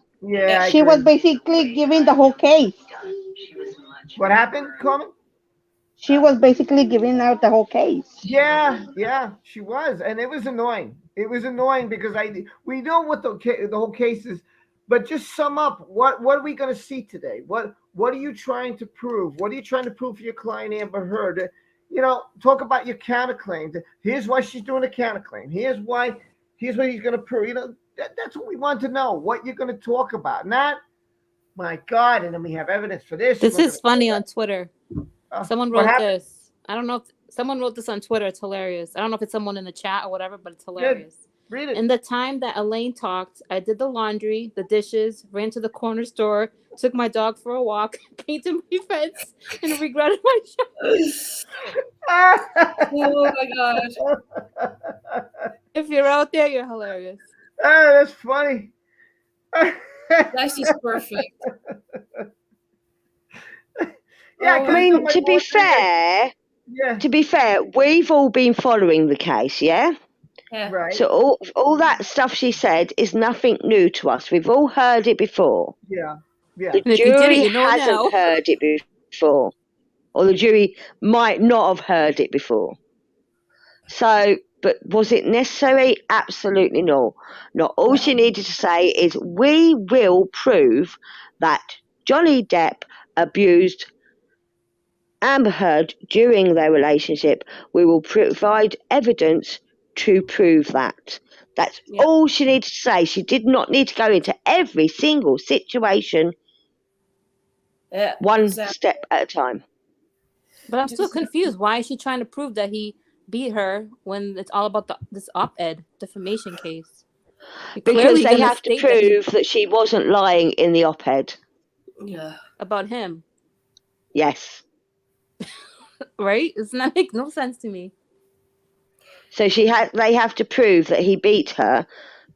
She was basically giving the whole case. What happened, Carmen? She was basically giving out the whole case. Yeah, she was, and it was annoying. It was annoying because we know what the whole case is, but just sum up what are we going to see today? What are you trying to prove? What are you trying to prove for your client Amber Heard? Talk about your counterclaims. Here's why she's doing a counterclaim. Here's what he's going to prove. That's what we want to know. What you're going to talk about, not my God. And then we have evidence for this. This is funny on Twitter. Someone wrote this. I don't know if someone wrote this on Twitter. It's hilarious. I don't know if it's someone in the chat or whatever, but it's hilarious. Read it. In the time that Elaine talked, I did the laundry, the dishes, ran to the corner store, took my dog for a walk, painted my fence, and regretted my choice. Oh my gosh. If you're out there, you're hilarious. Oh, that's funny. That's just perfect. Yeah, I mean, to be fair, we've all been following the case, yeah? Yeah. Right. So all that stuff she said is nothing new to us. We've all heard it before. Yeah. The jury hasn't heard it before. Or the jury might not have heard it before. So, but was it necessary? Absolutely no. Not all she needed to say is, we will prove that Johnny Depp abused Amber Heard during their relationship. We will provide evidence to prove that. That's all she needed to say. She did not need to go into every single situation one step at a time. But I'm still confused. Why is she trying to prove that he beat her when it's all about this op-ed defamation case? Because they have to prove that she wasn't lying in the op-ed. Yeah. About him. Yes. Right? Doesn't that make no sense to me? So they have to prove that he beat her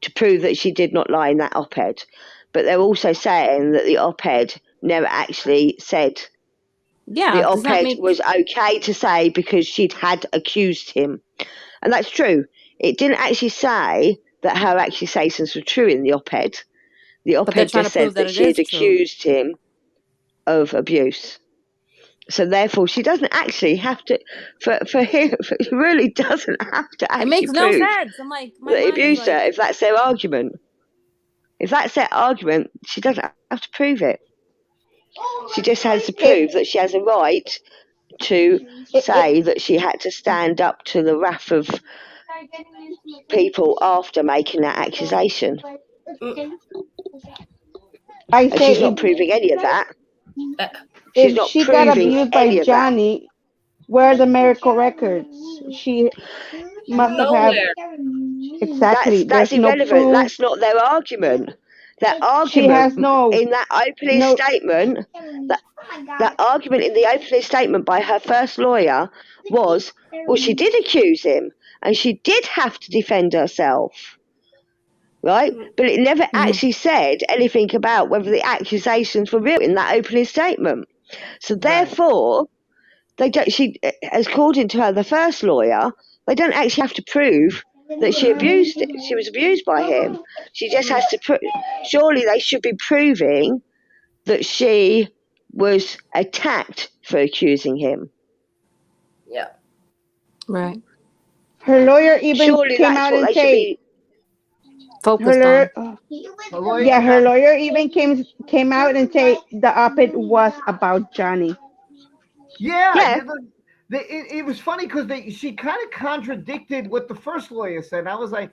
to prove that she did not lie in that op-ed. But they're also saying that the op-ed never actually said the op-ed was okay to say because she'd had accused him. And that's true. It didn't actually say that her accusations were true in the op-ed. The op-ed just said that she had accused him of abuse. So therefore, she doesn't actually have to. For him, he really doesn't have to actually prove. It makes no sense. I'm like, that he abused her. If that's their argument, she doesn't have to prove it. She just has to prove that she has a right to say that she had to stand up to the wrath of people after making that accusation. And she's not proving any of that. If she got abused by Johnny, where are the medical records? She must have had. Exactly. That's irrelevant. That's not their argument. Their argument She has no in that opening statement. That argument in the opening statement by her first lawyer was, well, she did accuse him, and she did have to defend herself. Right? But it never actually said anything about whether the accusations were real in that opening statement. So therefore, They don't. She, according to her, the first lawyer, they don't actually have to prove that she was abused by him. She just has to prove. Surely they should be proving that she was attacked for accusing him. Yeah. Right. Her lawyer even Surely came that's out what and they should say be Focused her on. lawyer, yeah, her lawyer even came out and say the op-ed was about Johnny. Yeah, it was funny because she kind of contradicted what the first lawyer said. I was like,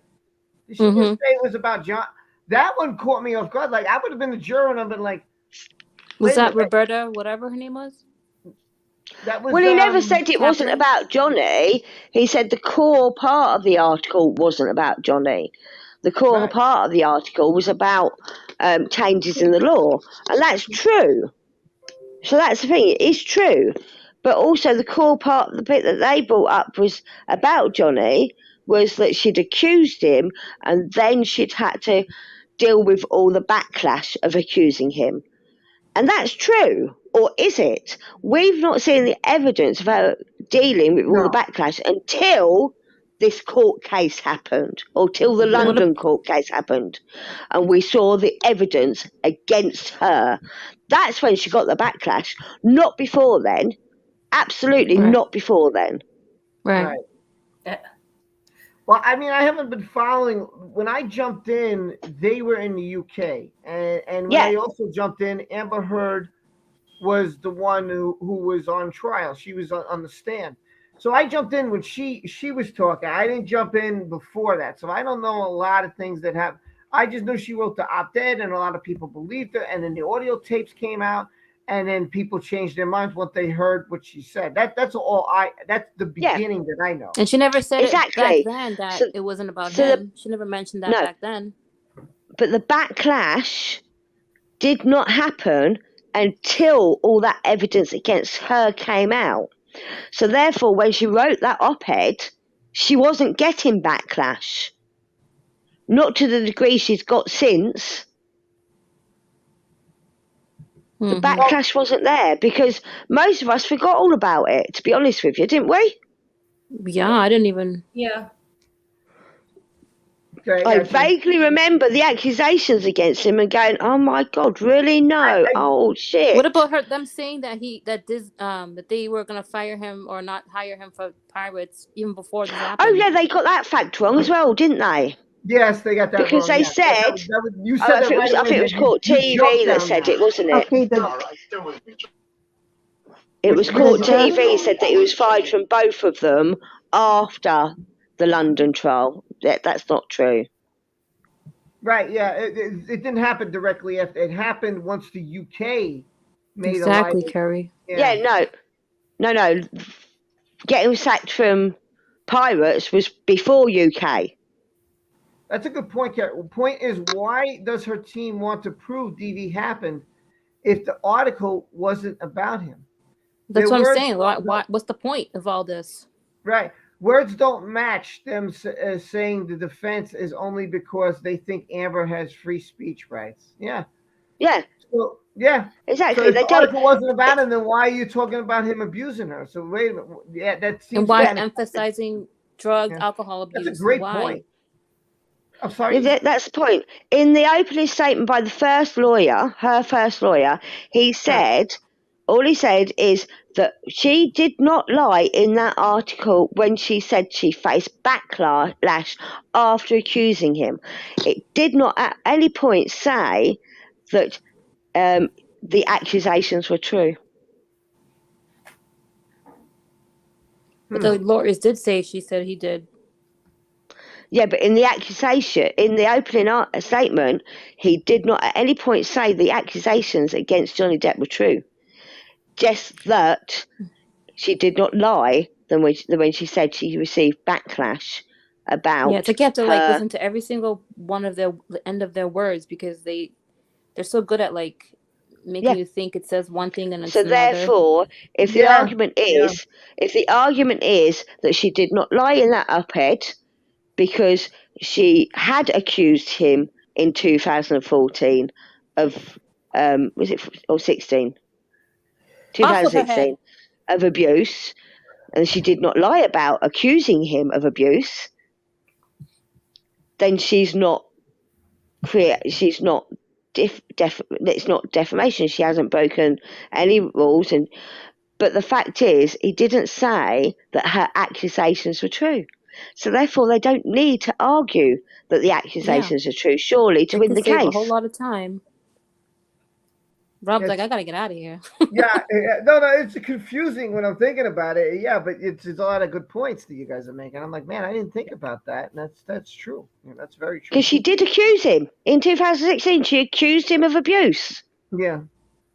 she didn't say it was about John. That one caught me off guard. Like I would have been the juror and I've been like, was that Roberta, whatever her name was? That was. Well, he never said it wasn't about Johnny. He said the core part of the article wasn't about Johnny. The core part of the article was about changes in the law, and that's true. So that's the thing; it is true. But also, the core part, the bit that they brought up was about Johnny, was that she'd accused him, and then she'd had to deal with all the backlash of accusing him. And that's true, or is it? We've not seen the evidence of her dealing with all the backlash until this court case happened, or till the London court case happened, and we saw the evidence against her. That's when she got the backlash, not before then. Absolutely not before then. Right. Well, I mean, I haven't been following. When I jumped in, they were in the UK, and when I also jumped in, Amber Heard was the one who was on trial. She was on the stand. So I jumped in when she was talking. I didn't jump in before that, so I don't know a lot of things that happened. I just know she wrote the op-ed, and a lot of people believed her. And then the audio tapes came out, and then people changed their minds once they heard what she said. That's all. That's the beginning that I know. And she never said it back then that it wasn't about him. She never mentioned that back then. But the backlash did not happen until all that evidence against her came out. So therefore, when she wrote that op-ed, she wasn't getting backlash. Not to the degree she's got since. The backlash wasn't there because most of us forgot all about it, to be honest with you, didn't we? Yeah, I didn't even. Yeah. I vaguely remember the accusations against him and going, "Oh my God, really? No! Oh shit!" What about them saying that that they were gonna fire him or not hire him for pirates even before this happened? Oh yeah, they got that fact wrong as well, didn't they? Yes, they got that because wrong. they said. You said I think it was Court TV that said it, wasn't it? Okay, it was Court TV said that he was fired from both of them after the London trial. That's not true. Right, yeah. It didn't happen directly after. It happened once the UK made exactly, a light. Kerry. Yeah, no. Getting sacked from pirates was before UK. That's a good point, Kerry. Point is, why does her team want to prove DV happened if the article wasn't about him? That's what I'm saying. Why? What's the point of all this? Right. Words don't match them saying the defense is only because they think Amber has free speech rights. Yeah. Yeah. So, yeah. Exactly. So if the article wasn't about him, then why are you talking about him abusing her? So wait a minute. Yeah, that seems. And why emphasizing drugs, alcohol abuse? That's a great point. I'm sorry. That's the point. In the opening statement by the first lawyer, her first lawyer, he said, all he said is that she did not lie in that article when she said she faced backlash after accusing him. It did not at any point say that the accusations were true. But the lawyers did say she said he did. Yeah, but in the accusation, in the opening statement, he did not at any point say the accusations against Johnny Depp were true. Just that she did not lie when she said she received backlash about. Yeah, it's like you have to listen to every single one of the end of their words because they're so good at making you think it says one thing and it's another. Therefore, if the argument is that she did not lie in that op-ed because she had accused him in 2014 of was it or 16? 2016 of abuse, and she did not lie about accusing him of abuse, then she's not it's not defamation. She hasn't broken any rules. But the fact is, he didn't say that her accusations were true. So therefore, they don't need to argue that the accusations are true, surely, to win the save case. a whole lot of time. Rob's like, I gotta get out of here. No, it's confusing when I'm thinking about it. Yeah, but it's a lot of good points that you guys are making. I'm like, man, I didn't think about that, and that's true. Yeah, that's very true. Because she did accuse him in 2016. She accused him of abuse. Yeah.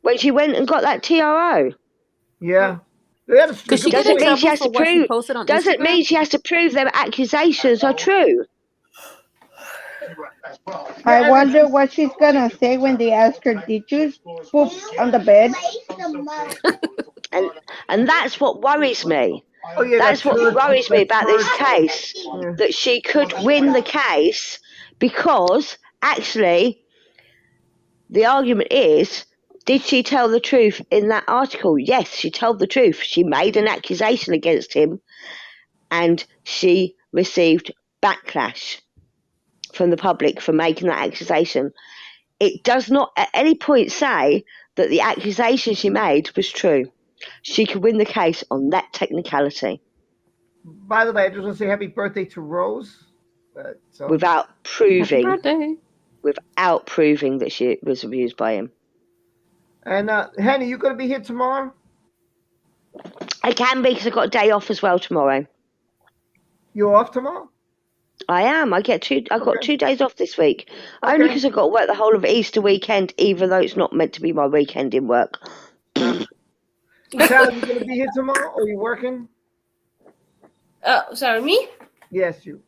When she went and got that TRO. Yeah. Doesn't mean she has to prove. Doesn't mean she has to prove their accusations are true. I wonder what she's gonna say when they ask her, did you poop on the bed? and that's what worries me. Oh, yeah, that's what worries me about this case. Yeah. That she could win the case because actually the argument is, did she tell the truth in that article? Yes, she told the truth. She made an accusation against him and she received backlash from the public for making that accusation. It does not at any point say that the accusation she made was true. She could win the case on that technicality. By the way, I just want to say happy birthday to Rose. Without proving that she was abused by him. And Henny, you going to be here tomorrow? I can be because I've got a day off as well tomorrow. You're off tomorrow? I am. I've got 2 days off this week. Okay. Only because I've got to work the whole of Easter weekend, even though it's not meant to be my weekend in work. Sally, you going to be here tomorrow, or are you working? Sorry, me? Yes, you.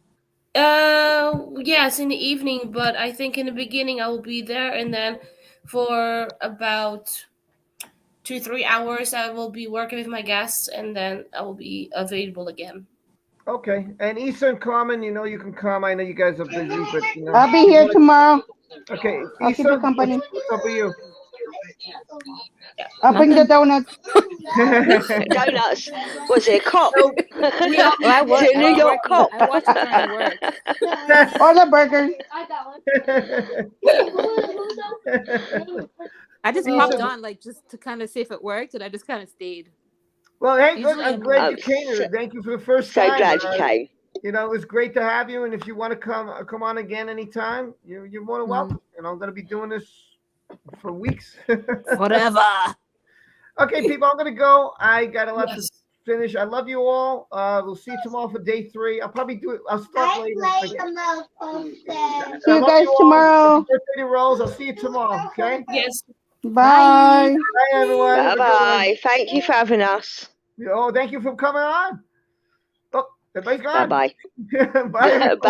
Yes, in the evening, but I think in the beginning I will be there, and then for about 2-3 hours I will be working with my guests, and then I will be available again. Okay, and Eastern Common, you know you can come. I know you guys are busy, but you know. I'll be here tomorrow. Okay, I'll keep you company. What's up with you? I'll bring the donuts. Donuts. Was it a cop? I work, a New York cop. I watch it trying to work. Or the burgers. I just popped on just to kind of see if it worked, and I just kind of stayed. Well, hey, good. I'm glad you came. Thank you for the first time. So glad you came. You know, it was great to have you, and if you want to come on again anytime, you're more than welcome. And I'm going to be doing this for weeks. Whatever. Okay, people, I'm going to go. I got a lot to finish. I love you all. We'll see you tomorrow for day 3. I'll probably do it. I'll start later. See you guys tomorrow. Birthday to Rose. I'll see you tomorrow. Okay. Yes. Bye. Bye, everyone. Bye-bye. Thank you for having us. Oh, thank you for coming on. Oh, everybody's gone. Bye-bye. Bye. Bye.